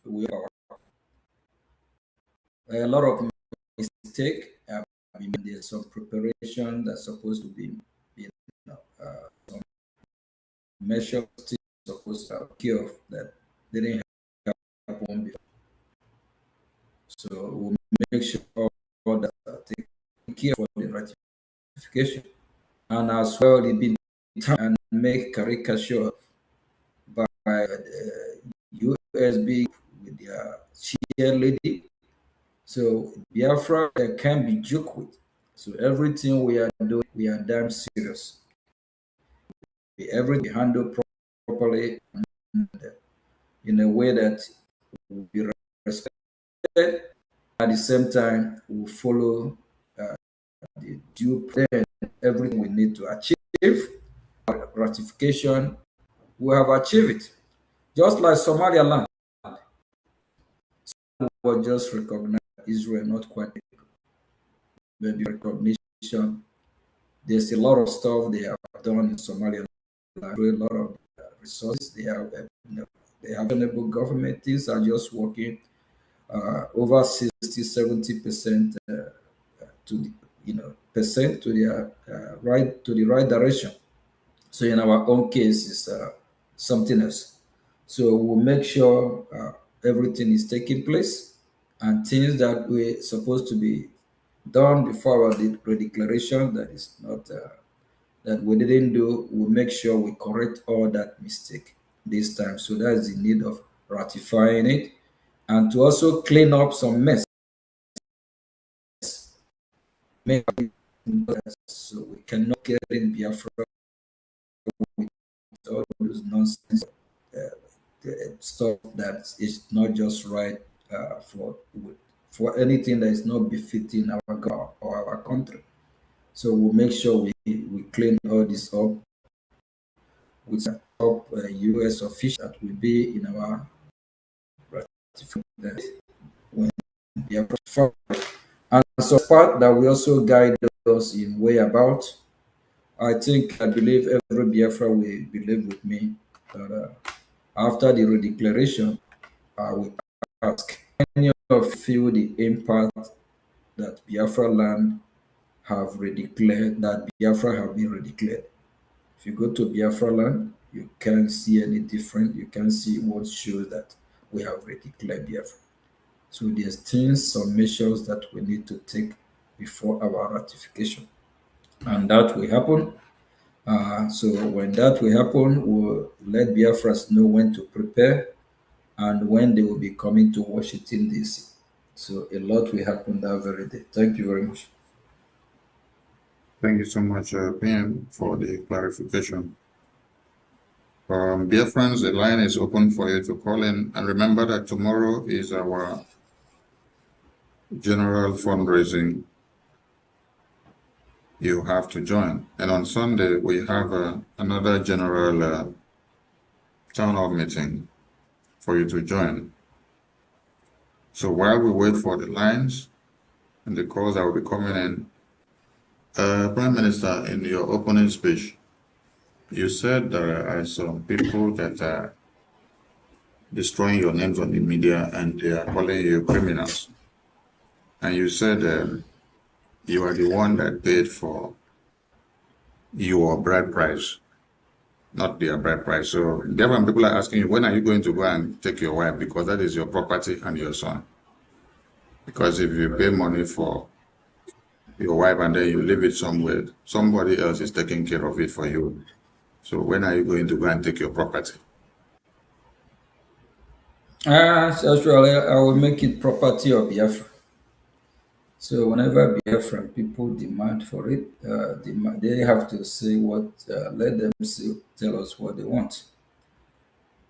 We are a lot of mistake. There's some preparation that's supposed to be, some measures supposed to occur that didn't happen before. So we'll make sure all that are taken care for the ratification, and as well it be and make caricature by USB with their cheerleading. So Biafra can be joked with. So everything we are doing, we are damn serious. Everything handled properly in a way that will be respected. At the same time, we follow the due plan, everything we need to achieve. Ratification, we have achieved it. Just like Somaliland, we just recognize Israel, not quite maybe recognition. There's a lot of stuff they have done in Somalia, a lot of resources. They have, they have available government. Things are just working over 60-70% to the, percent to the right direction. So in our own case, it's something else. So we'll make sure everything is taking place, and things that we're supposed to be done before our declaration that is not that we didn't do, we'll make sure we correct all that mistake this time. So that is the need of ratifying it, and to also clean up some mess. So we cannot get in Biafra with all those nonsense stuff that is not just right for anything that is not befitting our God or our country. So we'll make sure we clean all this up with a top U.S. official that will be in our ratification when we are ratified. And so part that we also guide us in way about I believe every Biafra will believe with me that after the redeclaration, I will ask any of you feel the impact that Biafra land have redeclared, that Biafra have been redeclared. If you go to Biafra land, you can't see any different. You can see what shows that we have redeclared Biafra. So there's things, some measures that we need to take before our ratification. And that will happen. So when that will happen, we'll let Biafras know when to prepare and when they will be coming to Washington, D.C. So a lot will happen that very day. Thank you very much. Thank you so much, PM, for the clarification. Dear friends, the line is open for you to call in. And remember that tomorrow is our general fundraising. You have to join. And on Sunday, we have another general town hall meeting for you to join. So while we wait for the lines and the calls that will be coming in, Prime Minister, in your opening speech, you said there are some people that are destroying your names on the media and they are calling you criminals. And you said you are the one that paid for your bride price, not their bride price. So different people are asking you, when are you going to go and take your wife? Because that is your property and your son. Because if you pay money for your wife and then you leave it somewhere, somebody else is taking care of it for you. So when are you going to go and take your property? Actually, I will make it property of Biafra. So whenever Biafran people demand for it, they have to say what, let them tell us what they want.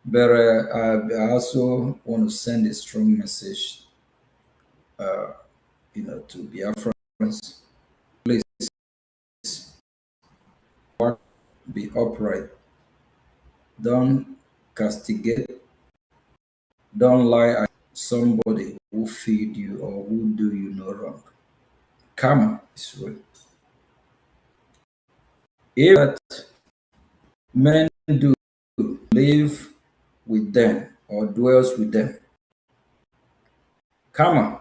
But I also want to send a strong message, to Biafrans. Please be upright. Don't castigate. Don't lie at somebody who feed you or who do you no wrong. Karma is real. If that men do live with them or dwells with them, karma.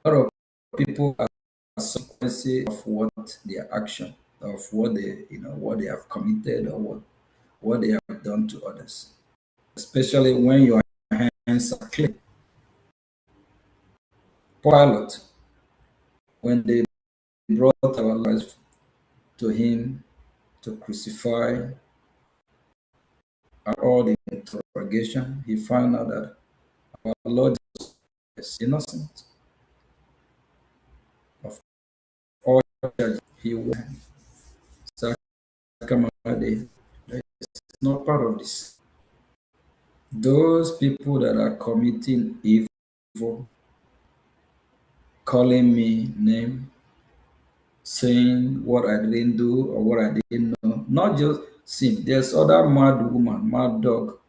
A lot of people are consequences of what their action, of what what they have committed or what they have done to others. Especially when your hands are clean. Pilate, when they brought our lives to him to crucify, at all the interrogation, he found out that our Lord is innocent of all charges. He was not part of this. Those people that are committing evil, calling me name, saying what I didn't do or what I didn't know, not just sin. There's other mad woman, mad dog,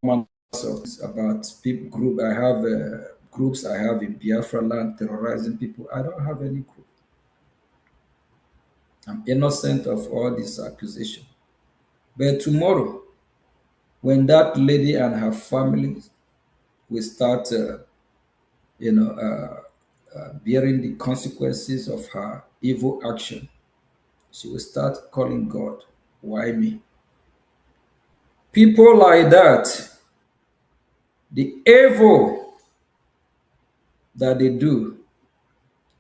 about people group. I have groups I have in Biafra land terrorizing people. I don't have any group. I'm innocent of all this accusation. But tomorrow, when that lady and her family will start, bearing the consequences of her evil action, she will start calling God, why me? People like that, the evil that they do,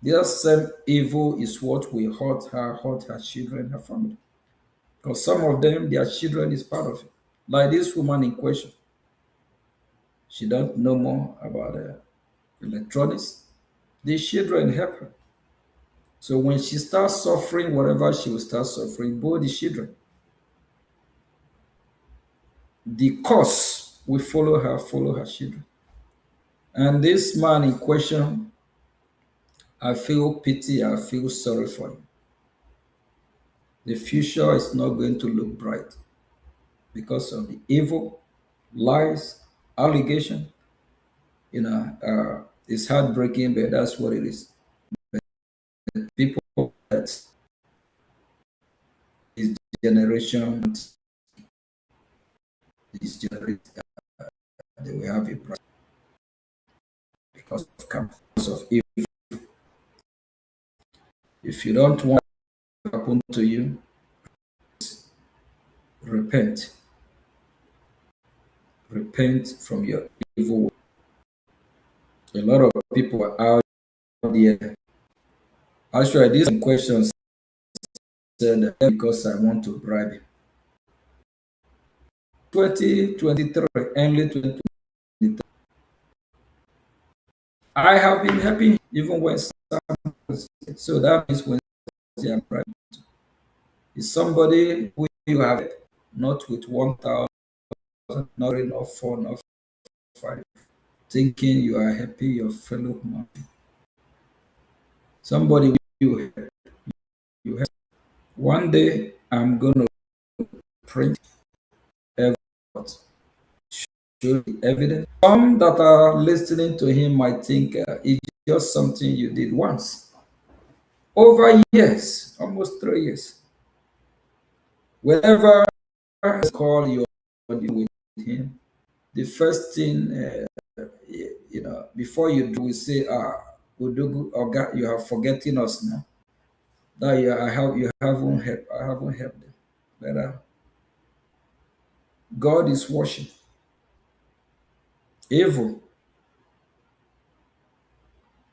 their same evil is what will hurt her children, her family. Because some of them, their children is part of it. Like this woman in question. She don't know more about electronics. The children help her. So when she starts suffering, whatever she will start suffering, both the children, the cause will follow her children. And this man in question, I feel pity, I feel sorry for him. The future is not going to look bright because of the evil, lies, allegation. It's heartbreaking, but that's what it is. But people that generation, this generation, they will have a price because of evil. If you don't want it to happen to you, repent. Repent from your evil way. A lot of people are out there. Actually, these questions said because I want to bribe him. 2023, early 2023. I have been happy even when so that means when they are bribing. Is somebody who you have not with 1,000, not enough 4, not 5, thinking you are happy your fellow man. Somebody you have. One day I'm gonna print evidence, show the evidence. Some that are listening to him might think it's just something you did once. Over years, almost 3 years. Whenever I call you with him, the first thing before you do, we say, Udugu Oga, you are forgetting us now. That you haven't helped. I haven't helped them. But God is watching. Evil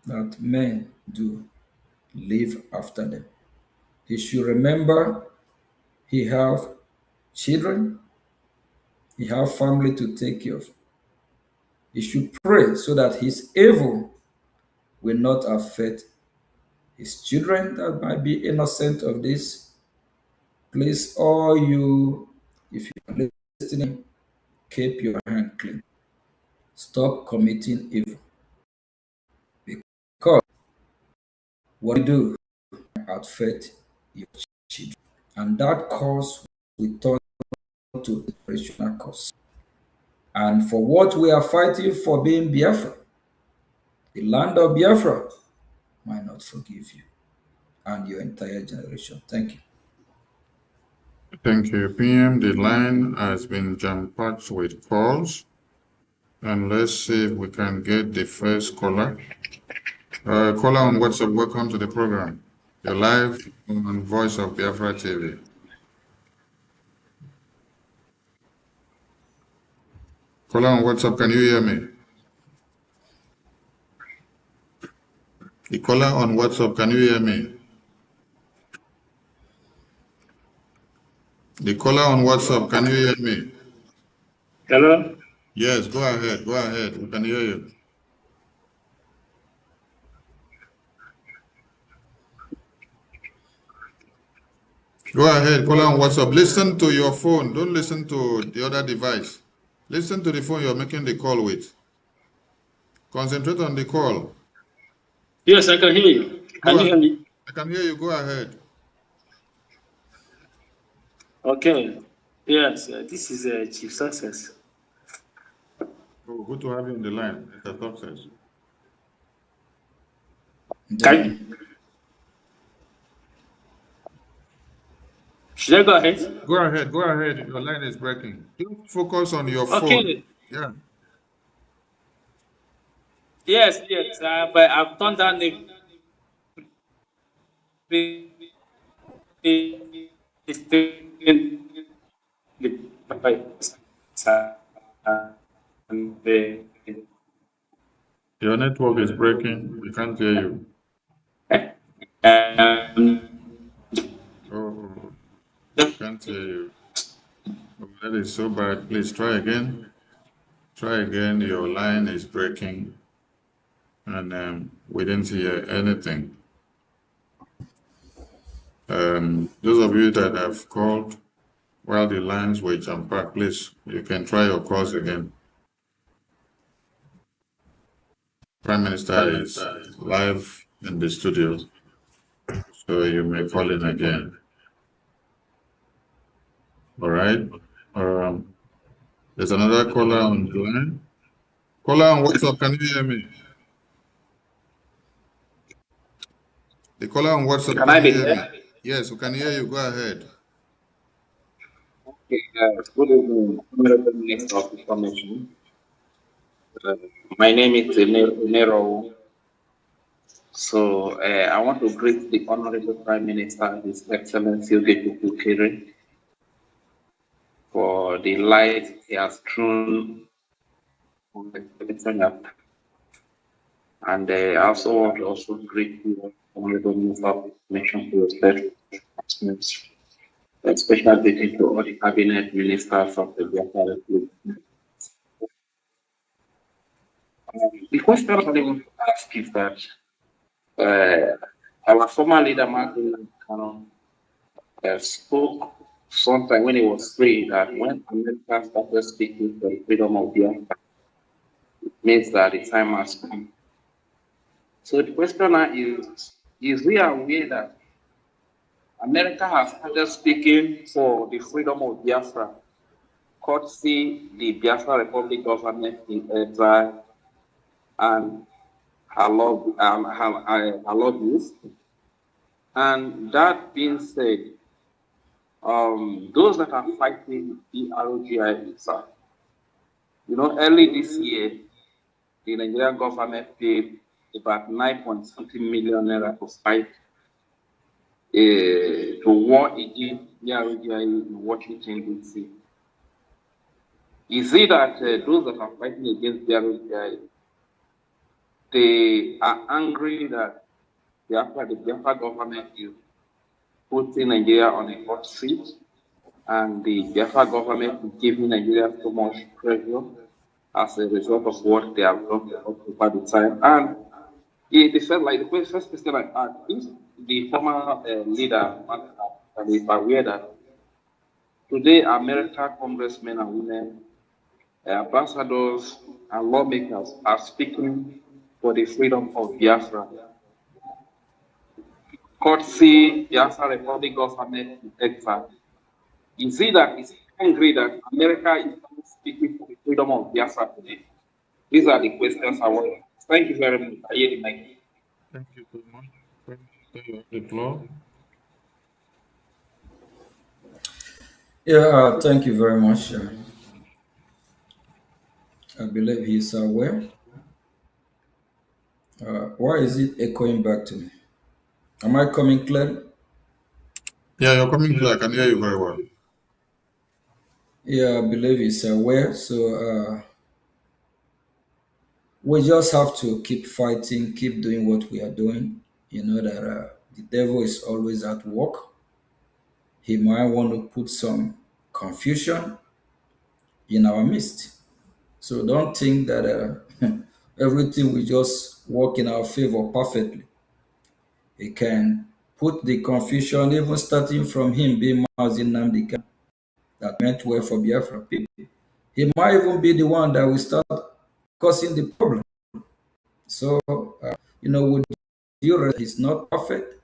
that men do live after them. He should remember he have children, he have family to take care of. He should pray so that his evil will not affect his children that might be innocent of this. Please, all you, if you are listening, keep your hand clean. Stop committing evil. Because what you do affect your children. And that cause will turn to generational cause. And for what we are fighting for being Biafra, the land of Biafra might not forgive you and your entire generation. Thank you. Thank you, PM. The line has been jam-packed with calls. And let's see if we can get the first caller. Caller on WhatsApp, welcome to the program. You're live on Voice of Biafra TV. Caller on WhatsApp, can you hear me? The caller on WhatsApp, can you hear me? The caller on WhatsApp, can you hear me? Hello? Yes, go ahead, we can hear you. Go ahead, caller on WhatsApp. Listen to your phone, don't listen to the other device. Listen to the phone you're making the call with. Concentrate on the call. Yes, I can hear you. Can you hear me? I can hear you, go ahead. Okay. Yes, this is Chief Success. Oh, good to have you on the line, Mr. Success. Should I go ahead? Go ahead, your line is breaking. Don't focus on your phone. Okay. Yeah. Yes, but I've turned down the Your network is breaking, we can't hear you. Oh, can't hear you. Oh, that is so bad. Please try again. Try again, your line is breaking and we didn't hear anything. Those of you that have called while the lines were jam-packed, please, you can try your calls again. Prime Minister is live in the studio, so you may call in again. All right. There's another caller on the line. Caller on WhatsApp, can you hear me? The caller on WhatsApp, can you hear me? Yes, we can hear you. Go ahead. Good evening, Honorable Minister of Information. My name is Nero. So I want to greet the Honorable Prime Minister, His Excellency Ogechi Kere, for the light he has thrown on the election. And I also want to greet you, Honorable Minister of Information, for your special announcements. A special greeting to all the cabinet ministers of the Biafra Republic. The question I want to ask is that our former leader, Martin Cannon, spoke sometime when he was free that when America started speaking for the freedom of Biafra, it means that the time has come. So the question now is we aware that America has started speaking for the freedom of Biafra, courtesy the Biafra Republic government in exile and her lobbies. And that being said, those that are fighting the ROGI, early this year, the Nigerian government paid about 9.something million naira to fight to war against the ROGI in Washington, D.C. Is it that those that are fighting against the ROGI, they are angry that the Biafra government is putting Nigeria on a hot seat, and the Biafra government is giving Nigeria so much pressure as a result of what they have done over the time? And it felt like the first question I asked is the former leader is aware that today American congressmen and women, ambassadors and lawmakers are speaking for the freedom of Biafra. Courtesy Biafra Republic government in exile. Is it that it's angry that America is speaking for the freedom of Biafra today? These are the questions I want to ask. Thank you very much. I hear the mic. Thank you so much. The floor. Yeah, thank you very much. I believe he's aware. Why is it echoing back to me? Am I coming clear? Yeah, you're coming clear. I can hear you very well. Yeah, I believe he's aware. So we just have to keep fighting, keep doing what we are doing. You know that the devil is always at work. He might want to put some confusion in our midst. So don't think that everything will just work in our favor perfectly. He can put the confusion, even starting from him being Mazin Namdeka, that meant well for Biafra people. He might even be the one that will start causing the problem. So, with due he's not perfect,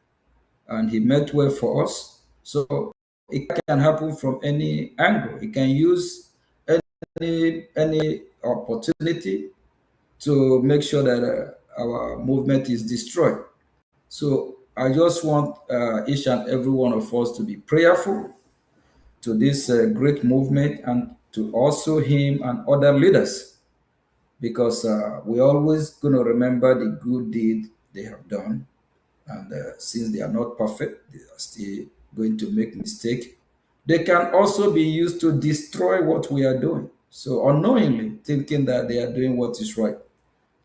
and he meant well for us. So it can happen from any angle. He can use any opportunity to make sure that our movement is destroyed. So I just want each and every one of us to be prayerful to this great movement, and to also him and other leaders, because we're always going to remember the good deed they have done. And since they are not perfect, they are still going to make mistakes. They can also be used to destroy what we are doing. So unknowingly thinking that they are doing what is right.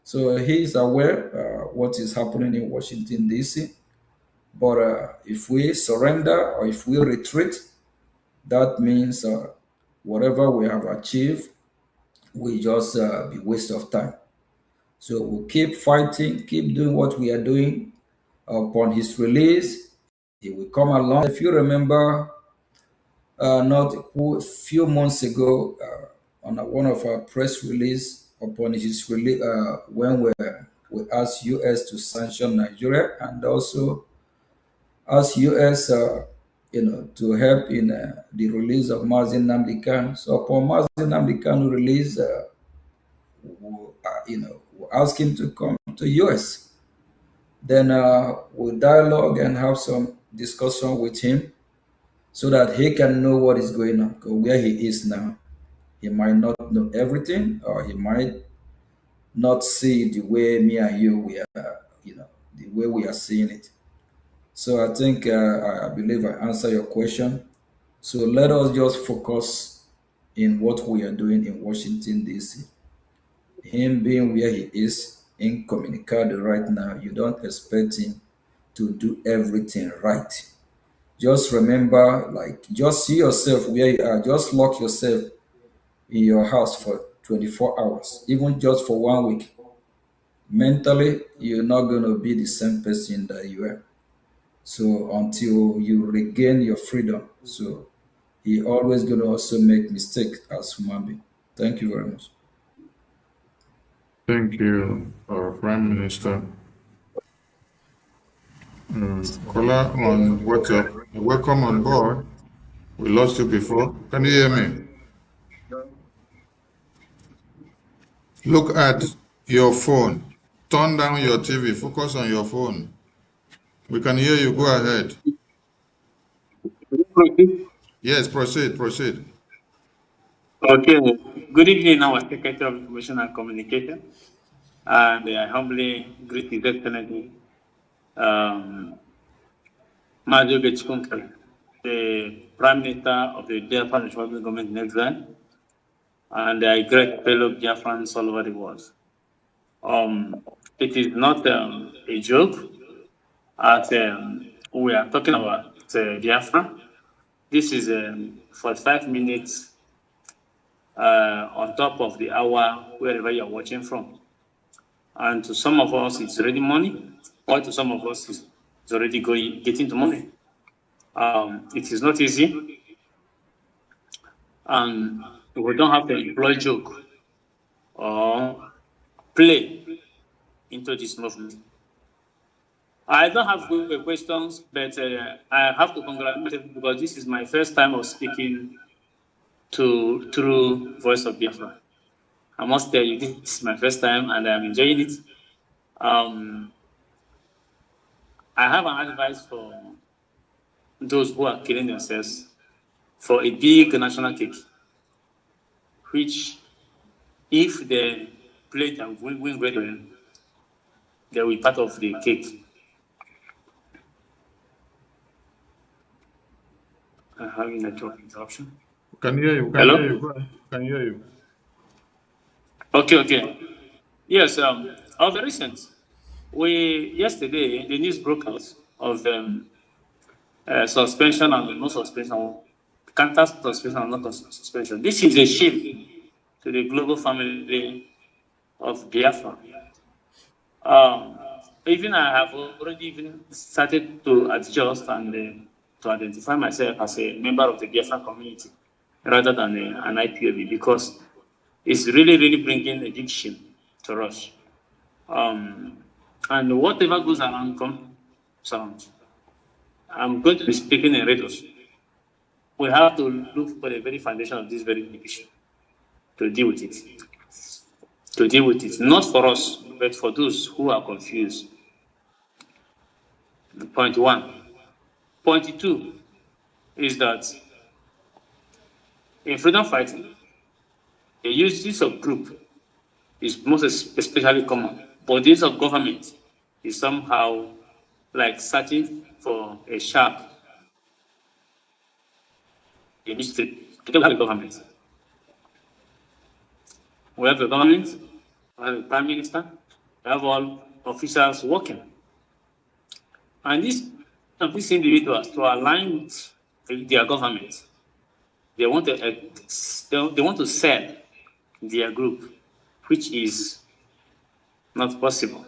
So he is aware what is happening in Washington, D.C. But if we surrender or if we retreat, that means whatever we have achieved will just be waste of time. So we'll keep fighting, keep doing what we are doing. Upon his release, he will come along. If you remember, not a few months ago, on one of our press release, upon his release, when we asked US to sanction Nigeria, and also asked US, to help in the release of Mazin Namdi Khan. So upon Mazin Namdi Khan release, we asked him to come to US. Then we'll dialogue and have some discussion with him. so that he can know what is going on. Because where he is now, he might not know everything, or he might not see the way me and you we are, the way we are seeing it. So I think I believe I answer your question. So let us just focus in what we are doing in Washington D.C. Him being where he is incommunicado right now, you don't expect him to do everything right. Just remember, like, just see yourself where you are. Just lock yourself in your house for 24 hours, even just for 1 week. Mentally, you're not going to be the same person that you were. So until you regain your freedom. So he always going to also make mistakes as human being. Thank you very much. Thank you, Prime Minister. Kola on WhatsApp, welcome on board. We lost you before. Can you hear me? Look at your phone. Turn down your TV. Focus on your phone. We can hear you. Go ahead. Yes, proceed. Okay. Good evening, our Secretary of Information and Communication. And I humbly greet His Excellency, Majo Gechikunkele, the Prime Minister of the Biafran Republic Government in exile, and I greet fellow Biafrans all over the world. It is not a joke, as we are talking about Biafra. This is 45 minutes on top of the hour, wherever you are watching from. And to some of us, it's already morning, or to some of us, it's already getting to morning. It is not easy, and we don't have to employ joke or play into this movement. I don't have good questions, but I have to congratulate you because this is my first time of speaking through Voice of Biafra. I must tell you, this is my first time, and I'm enjoying it. I have an advice for those who are killing themselves for a big national cake, which, if they play and win great well, they will be part of the cake. I'm having a network interruption. Can hear you. Hello? Can hear you. Okay. Yes, of the recent, yesterday, the news broke out of suspension and no suspension, counter suspension and not suspension. This is a shame to the global family of Biafra. Even I have already even started to adjust and to identify myself as a member of the Biafra community rather than an IPOB, because it's really bringing a big shame to us. And whatever goes around comes around. I'm going to be speaking in riddles. We have to look for the very foundation of this very issue to deal with it. To deal with it, not for us, but for those who are confused. Point one. Point two is that in freedom fighting, the use of group is most especially common, but the use of government is somehow like searching for a shark in a mystery. We have a government. We have a government, we have a prime minister, we have all officials working. And these individuals, to align with their government, they want to sell their group, which is not possible.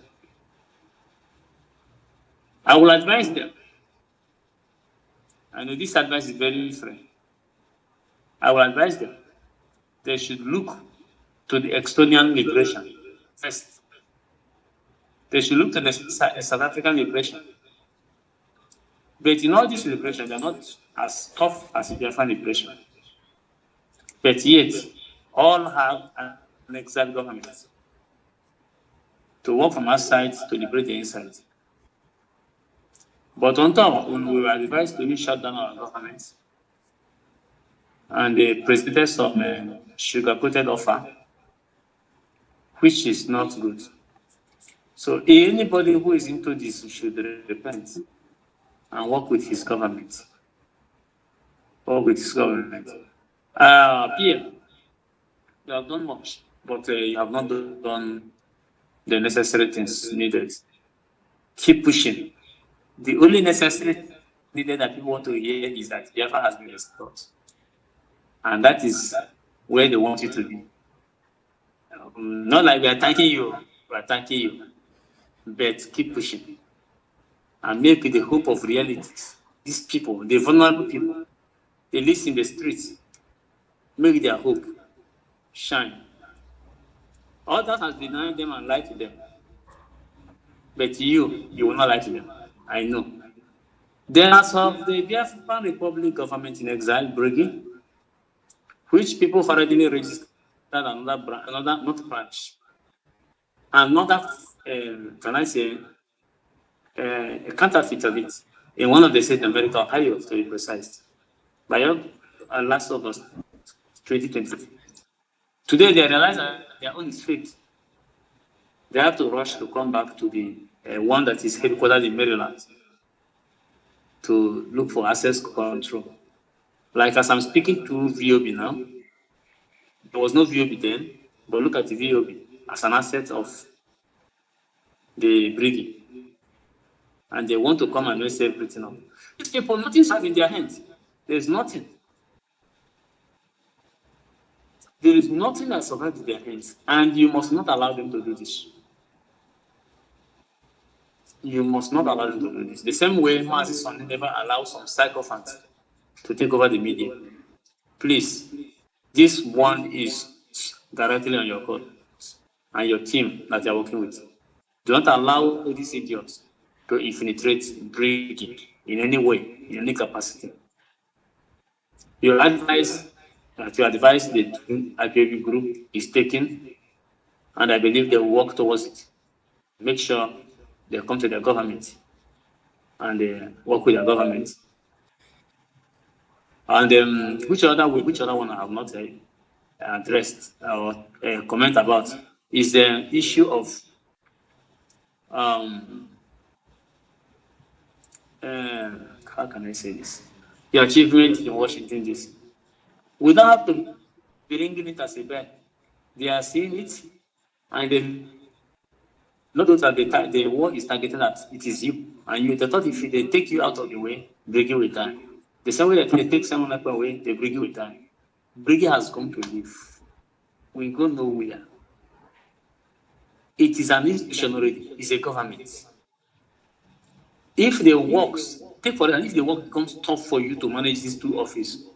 I will advise them. I know this advice is very different. I will advise them. They should look to the Estonian liberation first. They should look to the South African liberation. But in all this liberation, they're not as tough as the Biafran liberation. But yet, all have an exiled government to work from outside to liberate the inside. But on top, when we were advised to shut down our government, and they presented some sugar-coated offer, which is not good. So anybody who is into this should repent and work with his government. Work with his government. Pierre, you have done much, but you have not done the necessary things needed. Keep pushing. The only necessary needed that people want to hear is that Biafra has been restored. And that is where they want you to be. Not like we are thanking you, we are thanking you. But keep pushing. And make it the hope of reality. These people, the vulnerable people, they live in the streets. Make their hope shine. Others has denied them and lied to them. But you will not lie to them. I know. Then as of the Biafran Republic government in exile, Brgie, which people already registered another not branch, another can I say a counterfeit of it in one of the states in America, Ohio, to be precise, by last August 2020. Today they realize that their own is fake. They have to rush to come back to the one that is headquartered in Maryland to look for access control. Like as I'm speaking to VOB now, there was no VOB then, but look at the VOB as an asset of the Brgie. And they want to come and mess everything up. These people, nothing's have in their hands. There's nothing. There is nothing that survives in their hands. And you must not allow them to do this. You must not allow them to do this. The same way Mazi Sonny never allowed some sycophants to take over the media. Please, this one is directly on your code and your team that you're working with. Do not allow these idiots to infiltrate Brgie in any way, in any capacity. Your advice the IPOB group is taken, and I believe they will work towards it. Make sure they come to their government and they work with their government. And which other one I have not addressed or comment about is the issue of how can I say this? The achievement in Washington DC. We don't have to bring it as a bad. They are seeing it, and they not that the war is targeted at it is you, and you. They thought if they take you out of the way, Brgie will die. The same way that they take someone up away, the Brgie will die. Brgie has come to live. We go nowhere. It is an institution already. It's a government. If the works, take for example, if the work becomes tough for you to manage these two offices,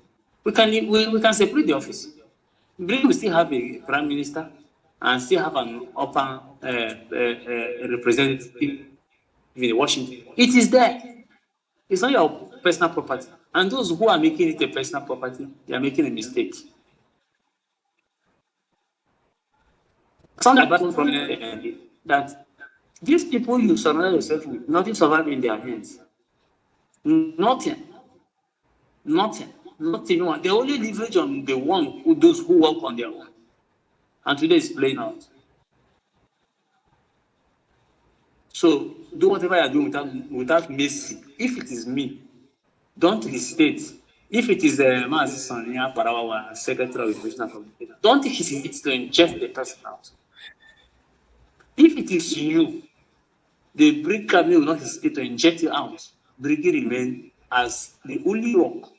we can separate the office. Brgie will still have a prime minister and still have an upper representative in Washington. It is there. It's not your personal property. And those who are making it a personal property, they are making a mistake. Some advice from that these people you surround yourself with, nothing survives in their hands. Nothing. Nothing. Not even one. They only leverage on the one who those who work on their own. And today is playing out. So do whatever you're doing without mercy. If it is me, don't hesitate. If it is Mazi Sonia Parawa, Secretary of Education and Communication, don't hesitate to inject the person out. If it is you, the Brgie cabinet will not hesitate to inject you out. Brgie remain as the only rock.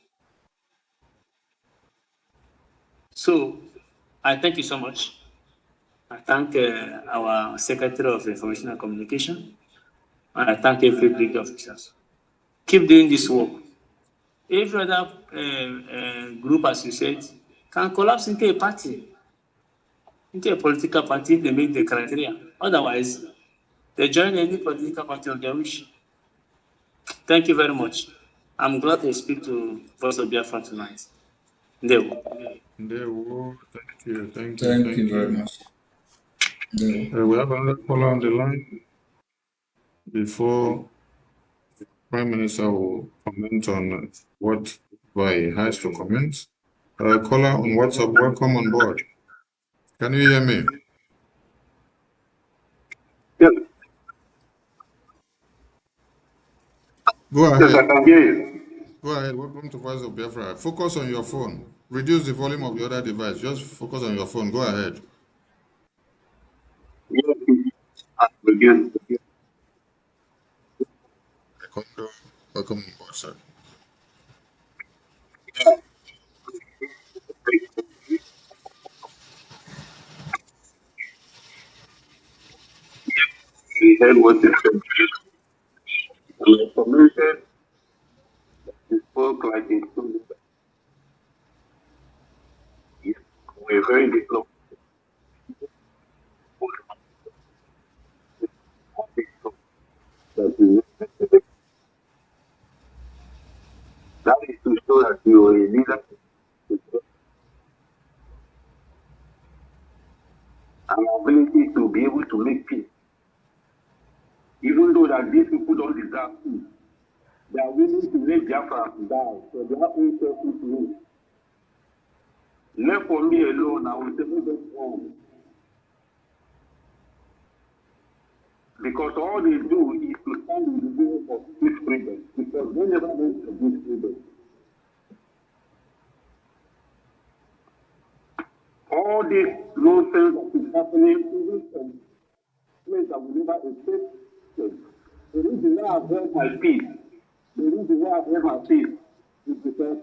So I thank you so much. I thank our Secretary of Information and Communication, and I thank every Brgie officers. Keep doing this work. Every other group, as you said, can collapse into a party, into a political party if they make the criteria. Otherwise, they join any political party of their wish. Thank you very much. I'm glad to speak to Voice of Biafra tonight. Thank you. Thank you very much. We have another caller on the line. Before Prime Minister will comment on what he has to comment, Caller on WhatsApp, welcome on board. Can you hear me? Yes. Go ahead. Yes, I can hear you. Go ahead. Welcome to Voice of Biafra. Focus on your phone. Reduce the volume of the other device. Just focus on your phone. Go ahead. Yes, again. Welcome on board, sir. We heard what you said. And I commented, you spoke like including. Yes, we're very diplomatic. That is to show that you are a leader and ability to be able to make peace. Even though that these people don't deserve peace, they are willing to let Biafra die for their own selfish needs. Left for me alone, I will take it home. Because all they do is to stand in the way of this freedom. Because they never went to this freedom. All this nonsense that is happening, even from place that we never expected. The reason why I've held my peace, the reason why I've held my peace is because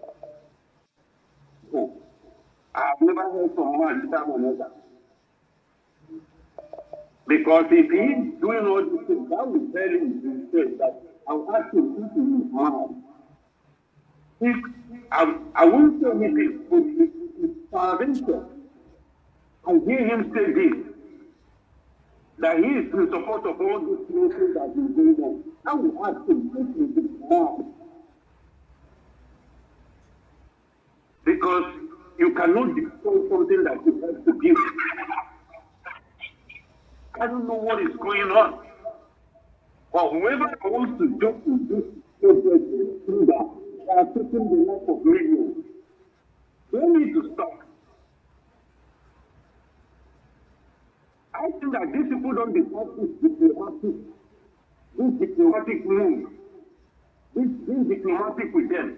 I've never heard from man this time or another. Because if he's doing all these things, that will tell him instead that I'll ask him if he is mad. If I won't say anything, but it's salvation. I hear him say this, that he is in support of all these things that he's doing on. I will ask him if he is mad. Because you cannot destroy something that you have to give. I don't know what is going on. But whoever wants to jump to this project through that, they are taking the life of millions. They need to stop. I think that these people don't deserve this diplomatic move, this diplomatic with them.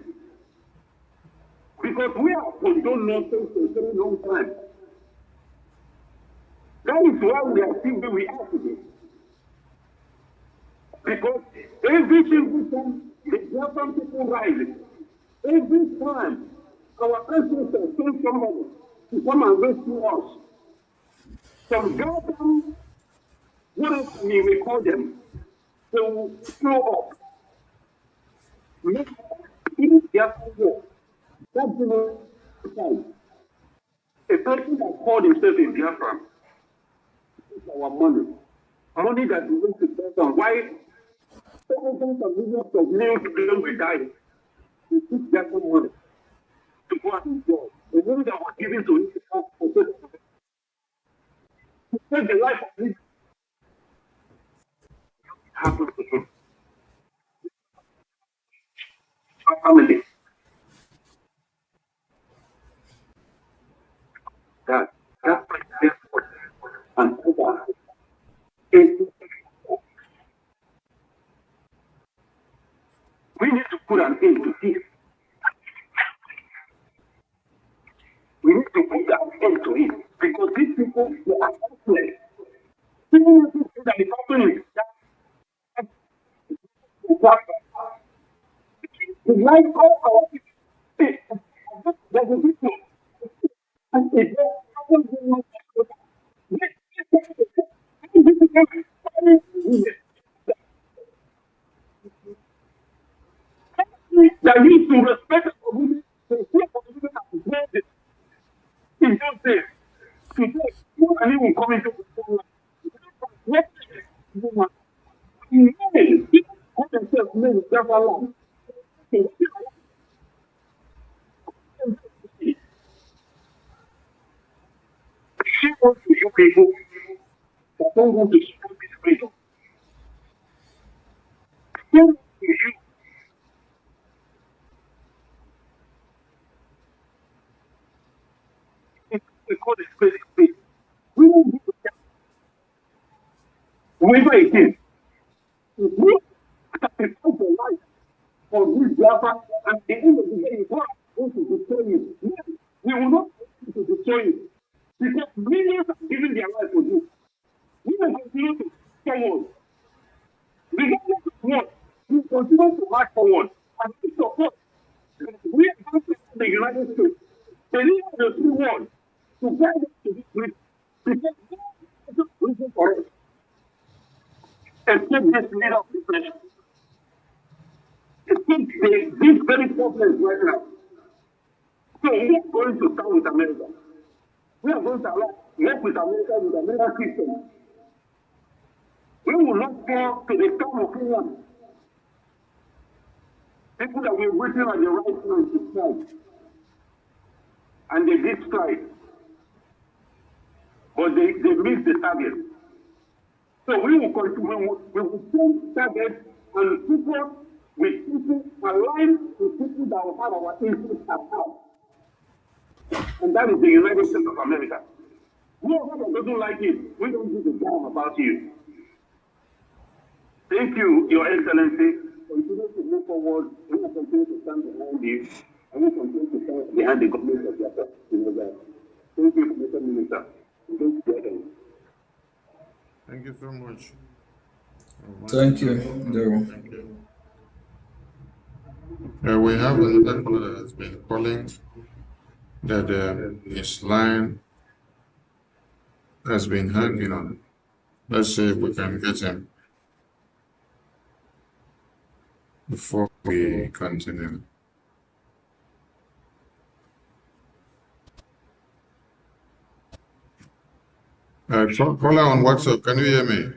Because we have condoned nonsense for a very long time. That is why we are still where we are today. Because every single time the Biafran people rise, every time our ancestors send somebody to come and rescue us, some goddamn, whatever we may call them, they will show up, make even Biafran war. That's the time. A person that called himself a Biafran is our money. Money that we want to spend on. Why thousands of millions of new people will die? We took Biafran money to go and enjoy. The money that was given to him to save the life of this happened to him. Our family. That and over. We need to put an end to this. We need to put an end to it because these people they are helpless. Even if you say that the person is that the life of our people, there's a people. And if that needs to respect the community, to see community as granted. In those days, today, you can even come into the next woman. People call themselves men of Biafra. She wants to you people that don't want to support this freedom. She wants to you. We call it space. We don't do that. Whoever it is, we sacrifice your life for this Biafra, and at the end of the day, God is going to destroy you. No, we will not be able to destroy you because millions are giving their life for this. We will continue to forward. Regardless of what, we continue to march forward and we support. We are going to the United States, the leader of the free world, to guide us to this place because God is a reason for us. Except this leader of depression. Except these very problems right now. So we are going to start with America. We are going to work with America, with the American system. We will not go to the town of Kenya. People that were waiting at the right time to strike. And they did strike. But they missed the target. So we will continue, we will change targets and people with people aligned with people that will have our interests at heart. And that is the United States of America. Whoever that doesn't like it, we don't give a damn about you. Thank you, Your Excellency. Continue to move forward. We will continue to stand behind you. And we will continue to stand behind the government of Biafra. Thank you, Mr. Minister. Thank you so much. Thank you. We have another caller that has been calling that his line has been hanging on. Let's see if we can get him before we continue. Caller on WhatsApp, can you hear me?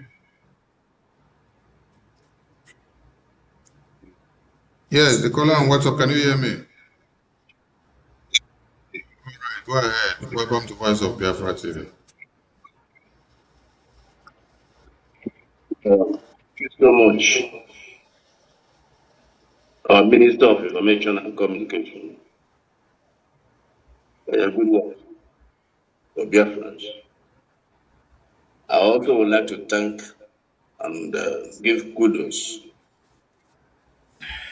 Yes, the caller on WhatsApp, can you hear me? All right, go ahead. Welcome to Voice of Biafra TV. Thank you so much. Our Minister of Information and Communication. A good work for Biafrans. I also would like to thank and give kudos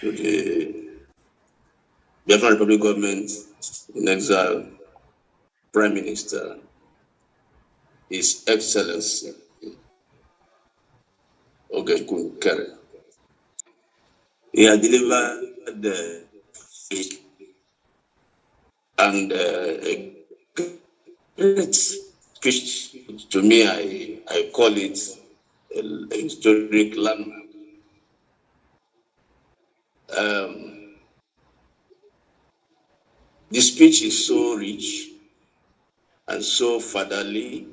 to the Biafran Republic government in exile, Prime Minister, His Excellency Ogekun Kere. He has delivered the and a great speech. To me, I call it a historic landmark. The speech is so rich and so fatherly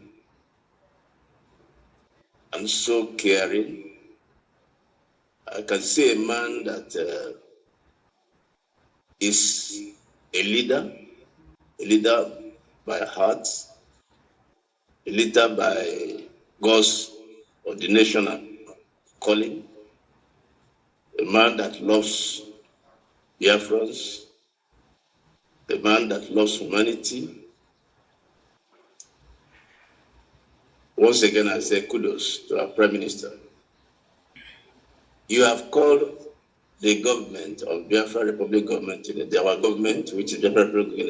and so caring. I can see a man that is a leader by heart, a leader by God's ordination and calling, a man that loves Biafrans, a man that loves humanity. Once again, I say kudos to our Prime Minister. You have called the government of Biafra Republic government, our government, which is Biafra Republic,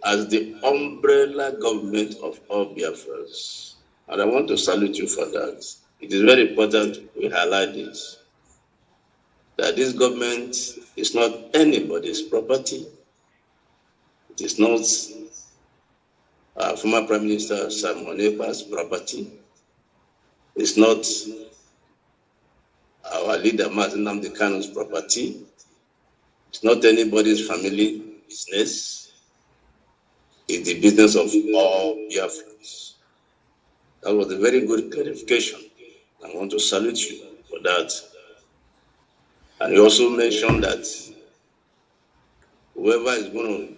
as the umbrella government of all Biafrans. And I want to salute you for that. It is very important we highlight this, that this government is not anybody's property. It is not former Prime Minister Simon Ekpa's property. It's not our leader Martin Nnamdi Kanu's property. It's not anybody's family business. It's the business of all Biafrans. That was a very good clarification. I want to salute you for that. And you also mentioned that whoever is going to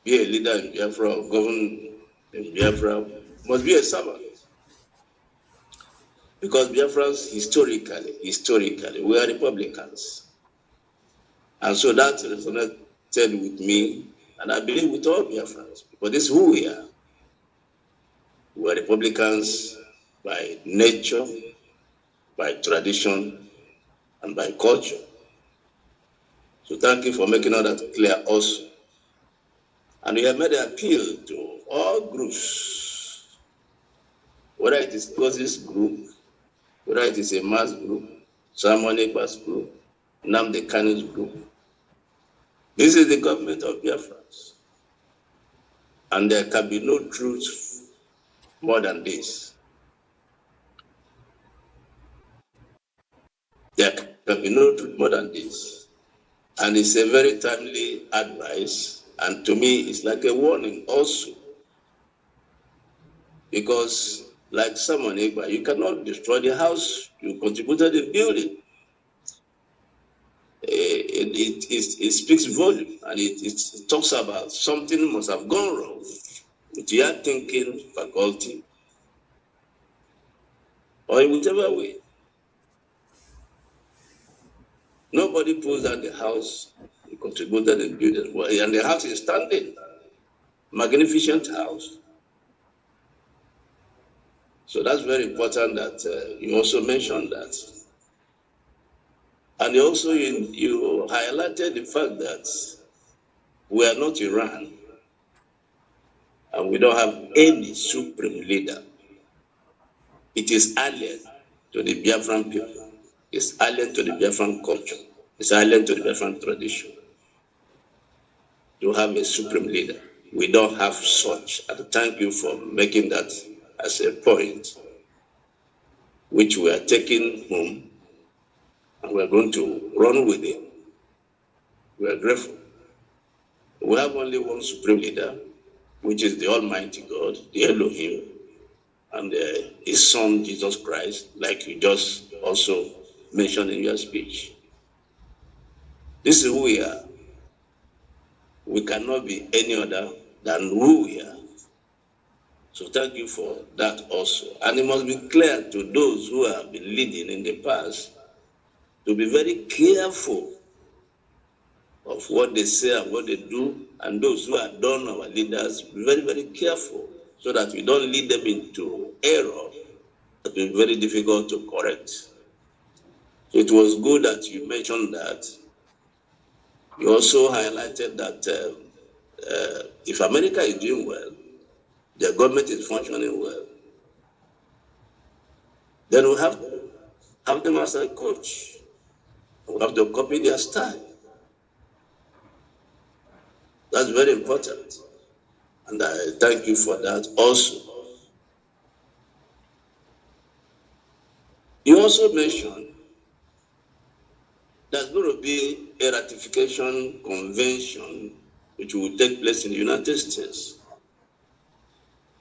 be a leader in Biafra or govern in Biafra must be a servant. Because Biafrans, historically, we are Republicans. And so that resonated with me, and I believe with all Biafrans, because this is who we are. We are Republicans by nature, by tradition, and by culture. So thank you for making all that clear also. And we have made an appeal to all groups, whether it is Moses group, whether it is a mass group, Simon Ekpa's group, Nnamdi Kanu's group. This is the government of Biafra. And there can be no truth more than this. There can be no truth more than this. And it's a very timely advice. And to me, it's like a warning also. Because like Simon Ekpa, you cannot destroy the house you contributed in building. It speaks volume, and it talks about something must have gone wrong with your thinking faculty, or in whichever way. Nobody pulls out the house you contributed in building. Well, and the house is standing. Magnificent house. So that's very important that you also mentioned that. And also you highlighted the fact that we are not Iran and we don't have any supreme leader. It is alien to the Biafran people. It's alien to the Biafran culture. It's alien to the Biafran tradition to have a supreme leader. We don't have such. And thank you for making that as a point, which we are taking home, and we are going to run with it. We are grateful. We have only one supreme leader, which is the Almighty God, the Elohim, and his son, Jesus Christ, like you just also mentioned in your speech. This is who we are. We cannot be any other than who we are. So thank you for that also. And it must be clear to those who have been leading in the past to be very careful of what they say and what they do, and those who are done, our leaders, be very, very careful so that we don't lead them into error that will be very difficult to correct. So it was good that you mentioned that. You also highlighted that if America is doing well, their government is functioning well, then we have to have them as a coach. We have to copy their style. That's very important. And I thank you for that also. You also mentioned there's going to be a ratification convention which will take place in the United States.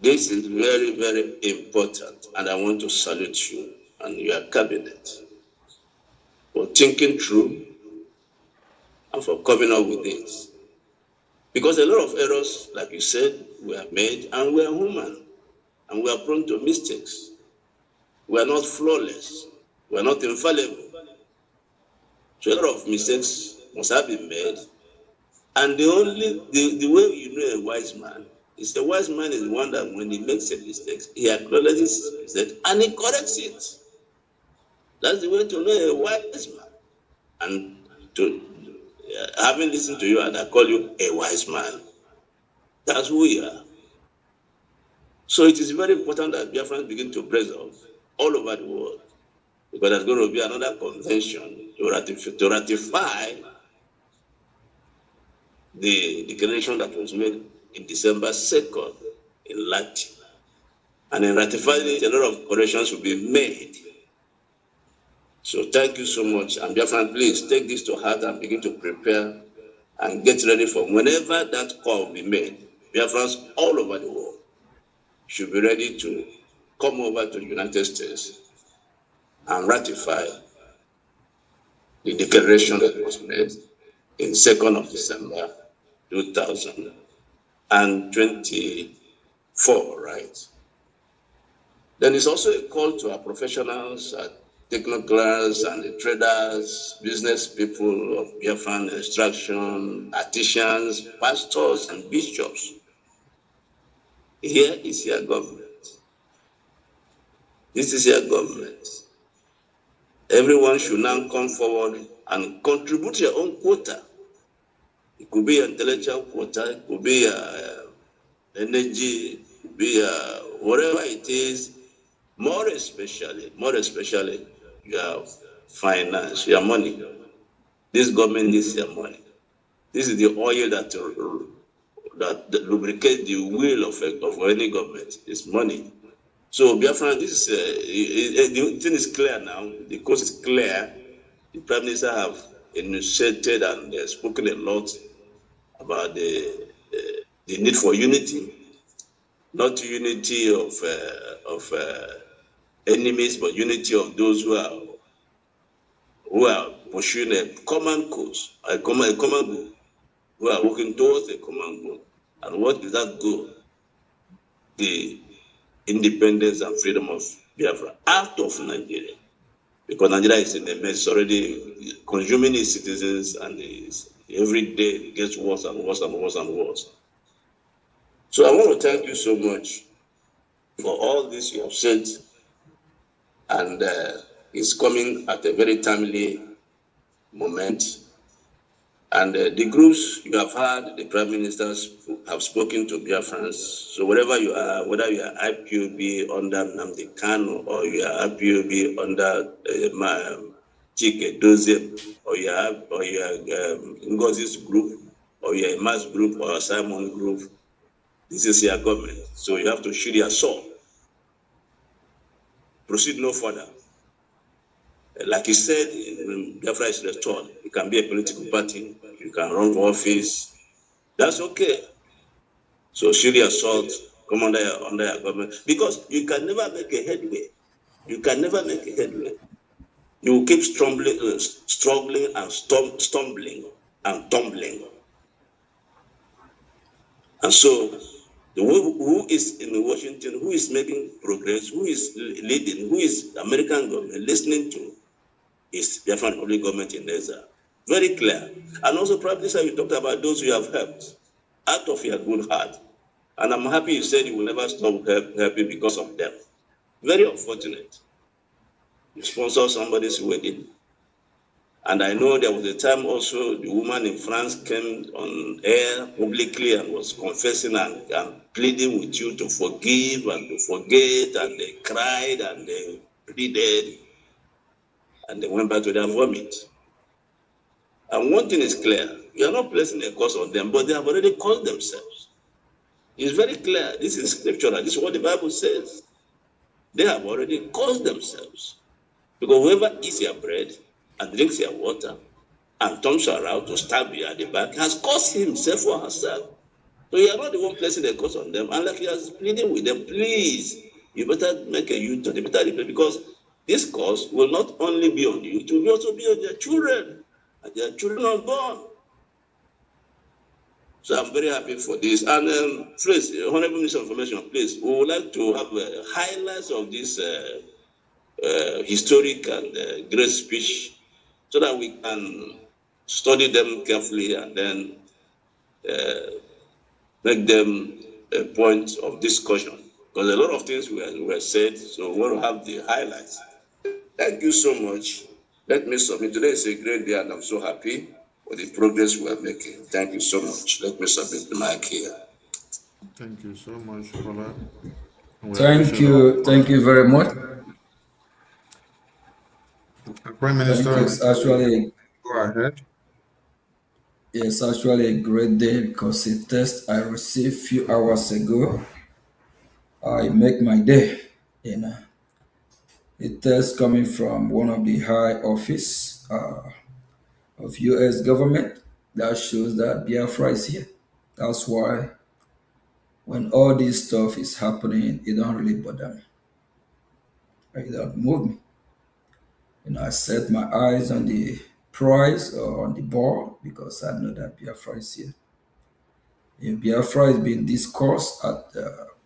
This is very, very important, and I want to salute you and your cabinet for thinking through and for coming up with this. Because a lot of errors, like you said, we have made, and we are human, and we are prone to mistakes. We are not flawless. We are not infallible. So a lot of mistakes must have been made. And the way you know a wise man is the wise man is the one that when he makes a mistake, he acknowledges his mistake and he corrects it. That's the way to know a wise man. And to having listened to you, and I call you a wise man. That's who we are. So it is very important that Biafrans begin to brace up all over the world, because there's going to be another convention to ratify the declaration that was made in December 2nd in Latin. And in ratifying it, a lot of corrections will be made. So thank you so much. And Biafran, please take this to heart and begin to prepare and get ready for whenever that call will be made. Biafrans all over the world should be ready to come over to the United States and ratify the declaration that was made in 2nd of December 2024, right? Then it's also a call to our professionals, technocrats and the traders, business people of Biafran instruction, artisans, pastors and bishops. Here is your government. This is your government. Everyone should now come forward and contribute your own quota. It could be intellectual quota, it could be energy, it could be whatever it is. More especially, your finance, your money. This government needs your money. This is the oil that lubricates the wheel of any government. It's money. So Biafra, this is the thing is clear now. The course is clear. The Prime Minister have initiated and spoken a lot about the need for unity, not unity of enemies, but unity of those who are pursuing a common cause, a common goal, who are working towards a common goal. And what is that goal? The independence and freedom of Biafra out of Nigeria. Because Nigeria is in a mess, already consuming its citizens, and every day it gets worse and worse and worse and worse. So I want to thank you so much for all this you have said, and it's coming at a very timely moment. And the groups you have had, the prime ministers have spoken to Biafrans. So wherever you are, whether you are IPOB under Nnamdi Kanu, or you are IPOB under Chike Doziem, or you are Ngozi's group, or you are a mass group, or a Simon group, this is your government. So you have to shoot your sword. Proceed no further. Like you said, when Biafra is restored, it can be a political party, you can run for office. That's okay. So shoot your sword, come under your government. Because you can never make a headway. You can never make a headway. You will keep struggling and stumbling and tumbling. And so, who is in Washington, who is making progress, who is leading, who is American government listening to, is the Biafran Republic government in Neza. Very clear. And also, probably, sir, you talked about those you have helped out of your good heart. And I'm happy you said you will never stop helping because of them. Very unfortunate. You sponsor somebody's wedding. And I know there was a time also the woman in France came on air publicly and was confessing and pleading with you to forgive and to forget, and they cried and they pleaded and they went back to their vomit. And one thing is clear, you are not placing a curse on them, but they have already caused themselves. It's very clear. This is scriptural. This is what the Bible says. They have already caused themselves. Because whoever eats your bread and drinks your water and turns around to stab you at the back has caused himself or herself. So you are not the one placing a curse on them. And like you are pleading with them, please, you better make a U-turn. You better repent, because this curse will not only be on you, it will also be on their children. And their children unborn. So I'm very happy for this. And please, Honorable Minister of Information, please, we would like to have highlights of this historic and great speech, so that we can study them carefully and then make them a point of discussion. Because a lot of things were said, so we want to have the highlights. Thank you so much. Let me submit. Today is a great day, and I'm so happy for the progress we are making. Thank you so much. Let me submit the mic here. Thank you so much, Bola. Thank you very much. Prime Minister, it's actually go ahead. It's actually a great day, because a text I received a few hours ago, I make my day. A text coming from one of the high office of U.S. government that shows that Biafra is here. That's why when all this stuff is happening, it don't really bother me. It don't move me. I set my eyes on the prize or on the ball, because I know that Biafra is here. If Biafra is being discussed at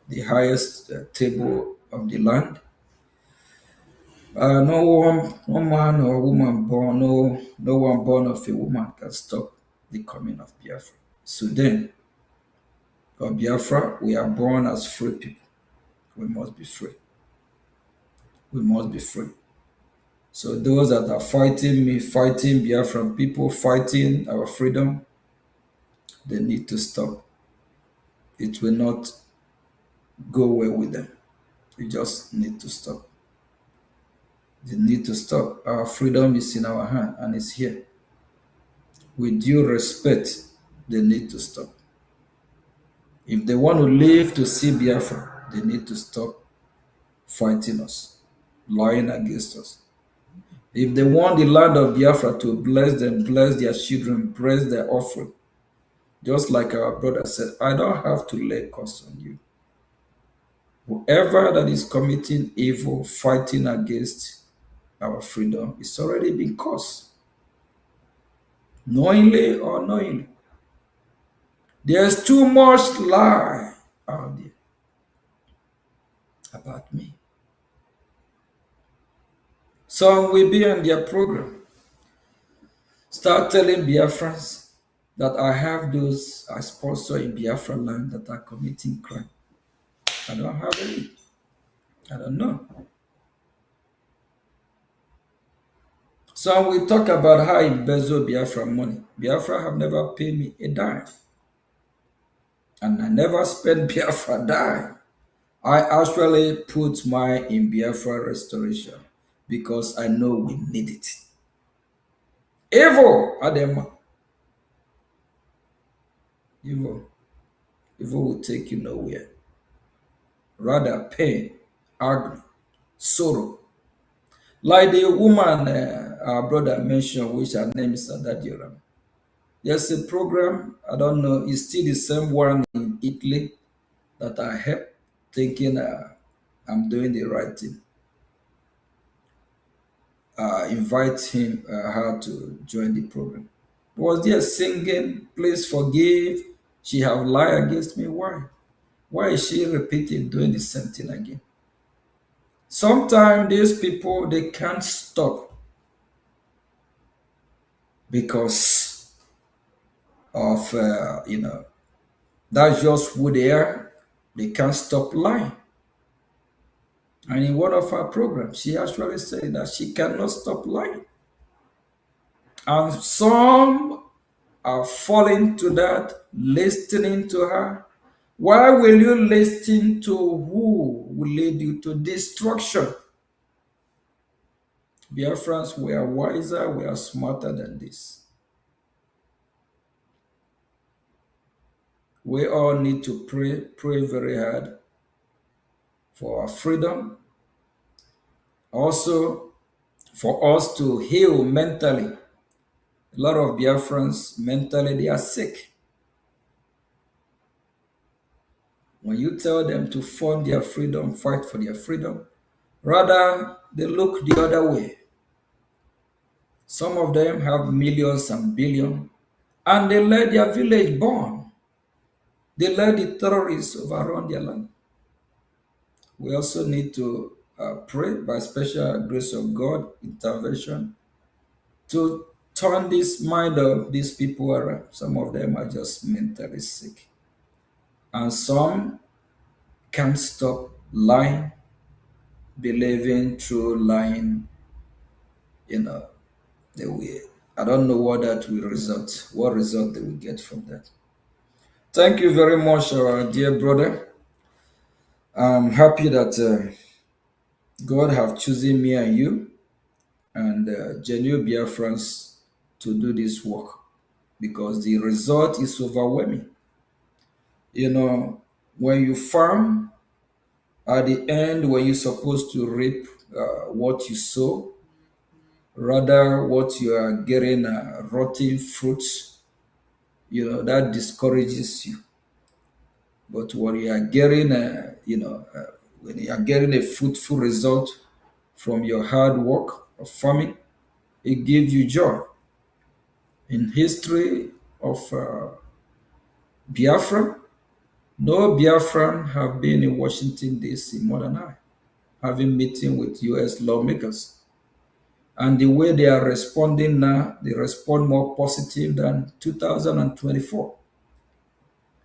the highest table of the land, no one man or woman born, no one born of a woman can stop the coming of Biafra. Sudan or Biafra, we are born as free people. We must be free. We must be free. So those that are fighting me, fighting Biafran people, fighting our freedom, they need to stop. It will not go well with them. We just need to stop. They need to stop. Our freedom is in our hand and it's here. With due respect, they need to stop. If they want to live to see Biafra, they need to stop fighting us, lying against us. If they want the land of Biafra to bless them, bless their children, bless their offering, just like our brother said, I don't have to lay cost on you. Whoever that is committing evil, fighting against our freedom, it's already been caused, knowingly or unknowingly. There's too much lie out there about me. Some will be on their program. Start telling Biafrans that I have those I sponsor in Biafra land that are committing crime. I don't have any. I don't know. Some will talk about how I embezzle Biafra money. Biafra have never paid me a dime. And I never spent Biafra dime. I actually put mine in Biafra restoration because I know we need it. Evil, Adema. Evil. Evil will take you nowhere. Rather pain, agony, sorrow. Like the woman our brother mentioned, which her name is Adadioram. There's a program, I don't know, it's still the same one in Italy that I helped, thinking I'm doing the right thing. Invite him, her to join the program. Was there singing, please forgive, she have lied against me? Why? Why is she repeating, doing the same thing again? Sometimes these people, they can't stop because of, that's just who they are. They can't stop lying. And in one of our programs, she actually said that she cannot stop lying. And some are falling to that, listening to her. Why will you listen to who will lead you to destruction? Biafrans, we are wiser, we are smarter than this. We all need to pray very hard for our freedom. Also, for us to heal mentally. A lot of Biafrans, mentally, they are sick. When you tell them to fund their freedom, fight for their freedom, rather, they look the other way. Some of them have millions and billions, and they let their village burn. They let the terrorists overrun their land. We also need to pray by special grace of God, intervention, to turn this mind of these people around. Some of them are just mentally sick. And some can't stop lying, believing through lying, they will. I don't know what that will result, what result they will get from that. Thank you very much, our dear brother. I'm happy that God have chosen me and you and genuine Biafrans to do this work because the result is overwhelming. When you farm, at the end, when you're supposed to reap what you sow, rather what you are getting rotten fruits, that discourages you. But when you are getting, when you are getting a fruitful result from your hard work of farming, it gives you joy. In history of Biafra, no Biafran have been in Washington, D.C. more than I, having meeting with U.S. lawmakers. And the way they are responding now, they respond more positive than 2024.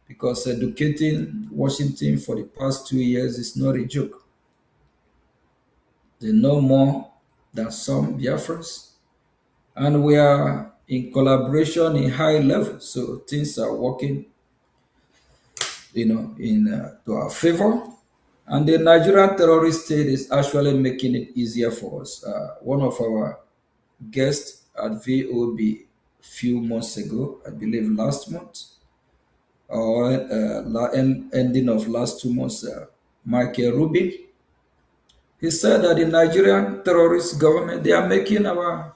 Because educating Washington for the past 2 years is not a joke. They know more than some Biafrans. And we are in collaboration in high level. So things are working, in to our favor. And the Nigerian terrorist state is actually making it easier for us. One of our guests at VOB a few months ago, I believe last month, or ending of last 2 months, Michael Rubin, he said that the Nigerian terrorist government, they are making our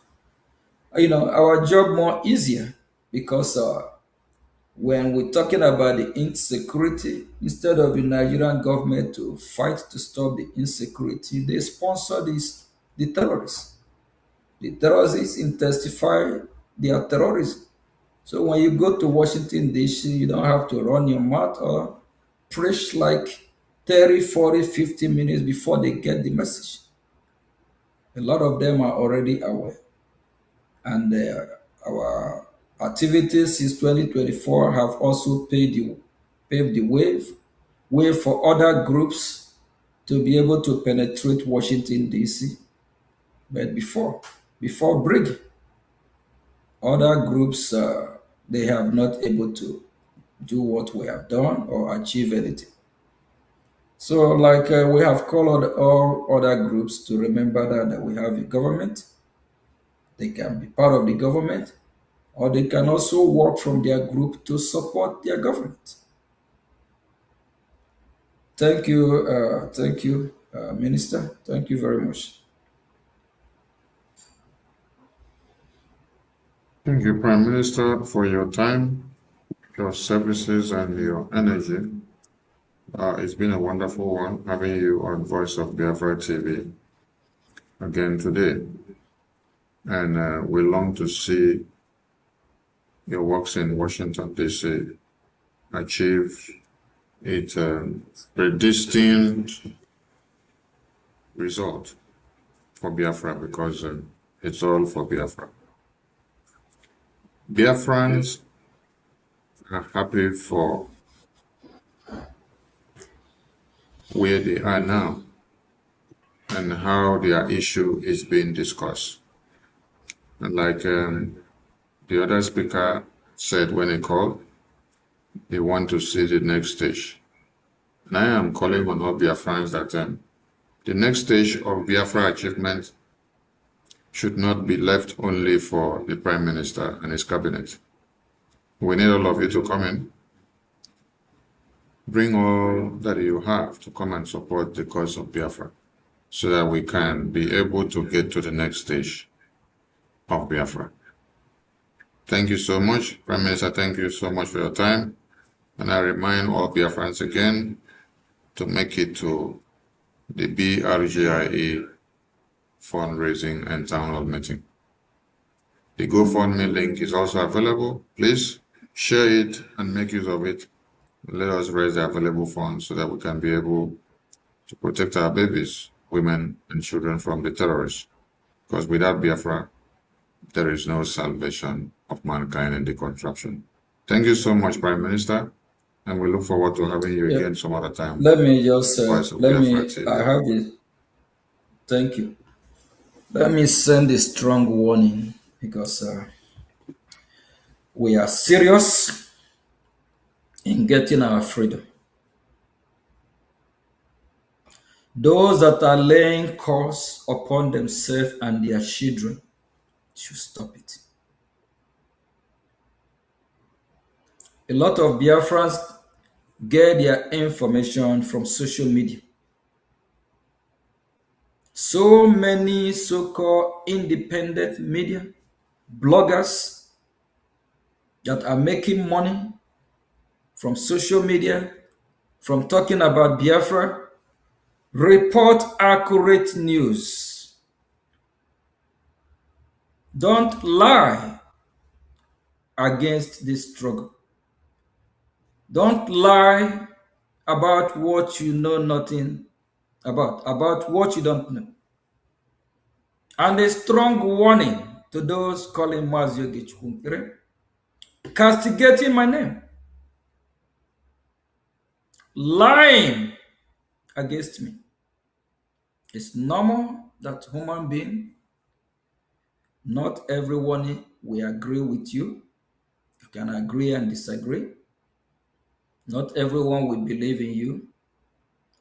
job more easier because when we're talking about the insecurity, instead of the Nigerian government to fight to stop the insecurity, they sponsor the terrorists. The terrorists intensify their terrorism. So when you go to Washington, D.C., you don't have to run your mouth or preach like 30, 40, 50 minutes before they get the message. A lot of them are already aware. And our activities since 2024 have also paved the way for other groups to be able to penetrate Washington, D.C. But before Brgie, other groups, they have not able to do what we have done or achieve anything. So like we have called all other groups to remember that we have a government. They can be part of the government, or they can also work from their group to support their government. Thank you, Minister. Thank you very much. Thank you, Prime Minister, for your time, your services, and your energy. It's been a wonderful one having you on Voice of Biafra TV again today. And we long to see your works in Washington, D.C. achieve its predestined result for Biafra, because it's all for Biafra. Biafrans are happy for where they are now and how their issue is being discussed. And like the other speaker said when he called, they want to see the next stage. And I am calling on all Biafrans that the next stage of Biafra achievement should not be left only for the Prime Minister and his cabinet. We need all of you to come in. Bring all that you have to come and support the cause of Biafra so that we can be able to get to the next stage of Biafra. Thank you so much, Prime Minister. Thank you so much for your time. And I remind all Biafrans again to make it to the BRGIE fundraising and town hall meeting. The GoFundMe link is also available. Please share it and make use of it. Let us raise the available funds so that we can be able to protect our babies, women, and children from the terrorists. Because without Biafra, there is no salvation of mankind in the contraption. Thank you so much, Prime Minister, and we look forward to having you again some other time. Let me just thank you. Let me send a strong warning because we are serious in getting our freedom. Those that are laying curse upon themselves and their children should stop it. A lot of Biafrans get their information from social media. So many so-called independent media, bloggers that are making money from social media, from talking about Biafra, report accurate news. Don't lie against this struggle. Don't lie about what you know nothing about what you don't know. And a strong warning to those calling Mazio Gichukunkere, castigating my name, lying against me. It's normal that human being, not everyone will agree with you. You can agree and disagree. Not everyone will believe in you.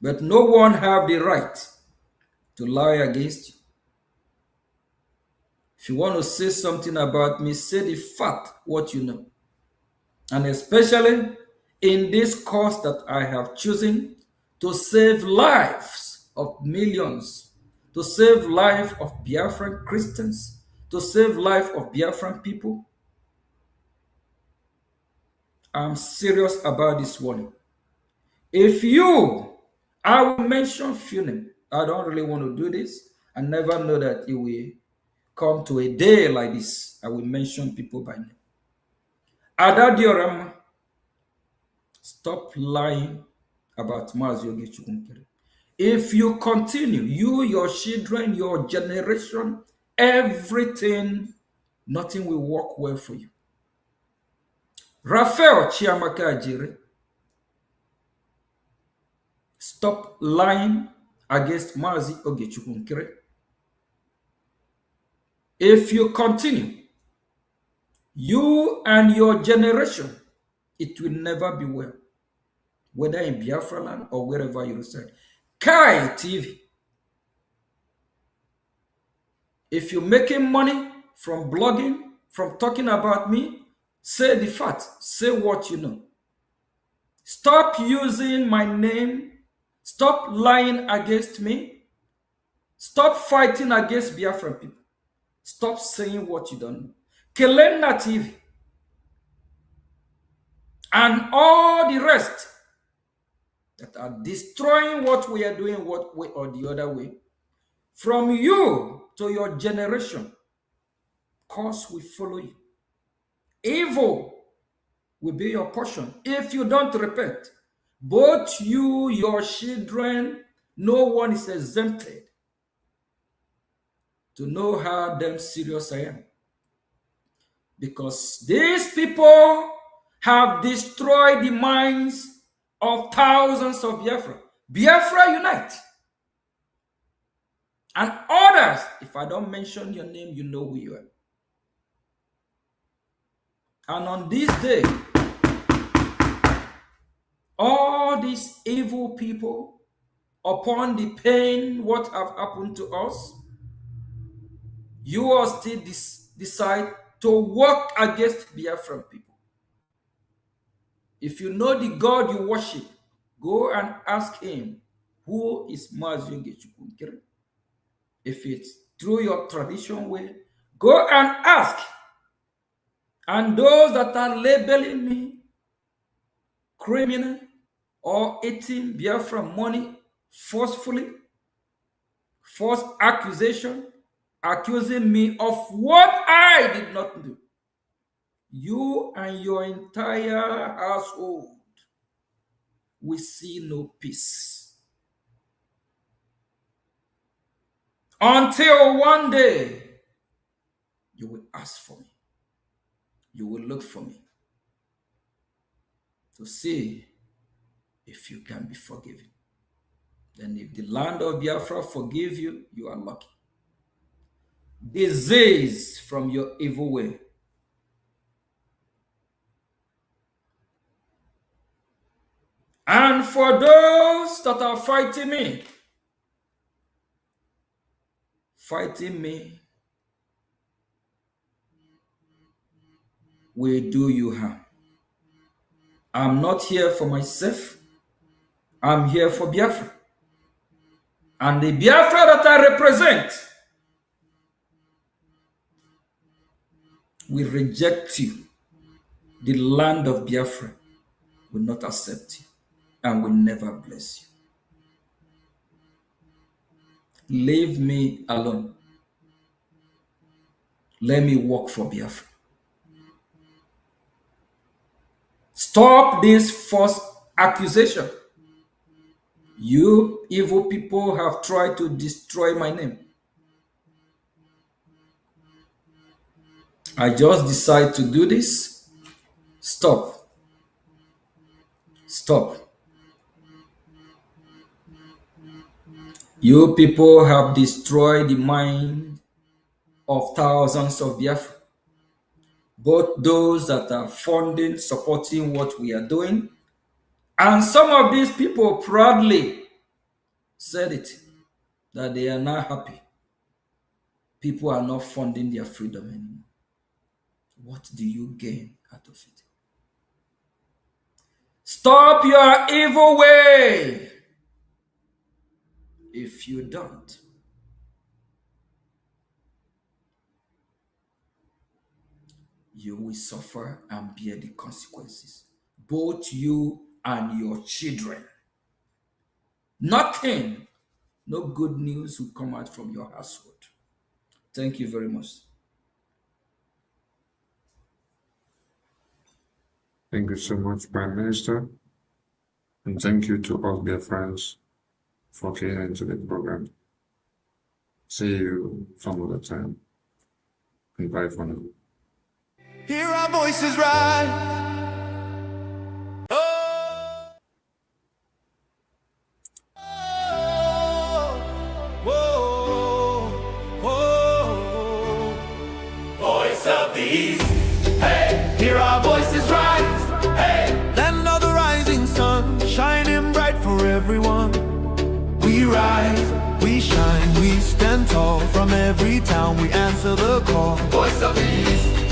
But no one have the right to lie against you. If you want to say something about me, say the fact, what you know. And especially in this cause that I have chosen to save lives of millions, to save life of Biafran Christians, to save life of Biafran people. I'm serious about this one. If you, I will mention few names. I don't really want to do this. I never know that it will come to a day like this. I will mention people by name. Ada Diorama, stop lying about Mazioge Chukunkere. If you continue, you, your children, your generation, everything, nothing will work well for you. Raphael Chiamaka Ajire, stop lying against Mazi Ogechukunkere. If you continue, you and your generation, it will never be well, whether in Biafra land or wherever you reside. Kai TV, if you're making money from blogging, from talking about me, say the fact, say what you know. Stop using my name, stop lying against me, stop fighting against Biafran people, stop saying what you don't know. Kelena TV and all the rest that are destroying what we are doing one way or the other way, from you to your generation, cause will follow you. Evil will be your portion if you don't repent. Both you, your children, no one is exempted to know how damn serious I am. Because these people have destroyed the minds of thousands of Biafra. Biafra unite. And others, if I don't mention your name, you know who you are. And on this day, all these evil people, upon the pain, what have happened to us, you are still decide to work against Biafran people. If you know the God you worship, go and ask him, who is Mazioge Chukwunkere? If it's through your tradition way, go and ask. And those that are labeling me criminal or eating Biafra money forcefully, false accusation, accusing me of what I did not do, you and your entire household will see no peace. Until one day, you will ask for me. You will look for me to see if you can be forgiven. Then if the land of Biafra forgive you, you are lucky. Disease from your evil way. And for those that are fighting me will do you harm. I'm not here for myself. I'm here for Biafra. And the Biafra that I represent will reject you. The land of Biafra will not accept you and will never bless you. Leave me alone. Let me work for Biafra. Stop this false accusation. You evil people have tried to destroy my name. I just decide to do this. Stop. Stop. You people have destroyed the mind of thousands of Biafra, both those that are funding, supporting what we are doing, and some of these people proudly said it, that they are not happy. People are not funding their freedom anymore. What do you gain out of it? Stop your evil way. If you don't, you will suffer and bear the consequences, both you and your children. Nothing, no good news will come out from your household. Thank you very much. Thank you so much, Prime Minister. And thank you to all dear friends for tuning into the program. See you some other time. And bye for now. Hear our voices rise. Voice of the East, hey, hear our voices rise, hey. Land of the rising sun, shining bright for everyone. We rise, we shine, we stand tall. From every town we answer the call. Voice of the East.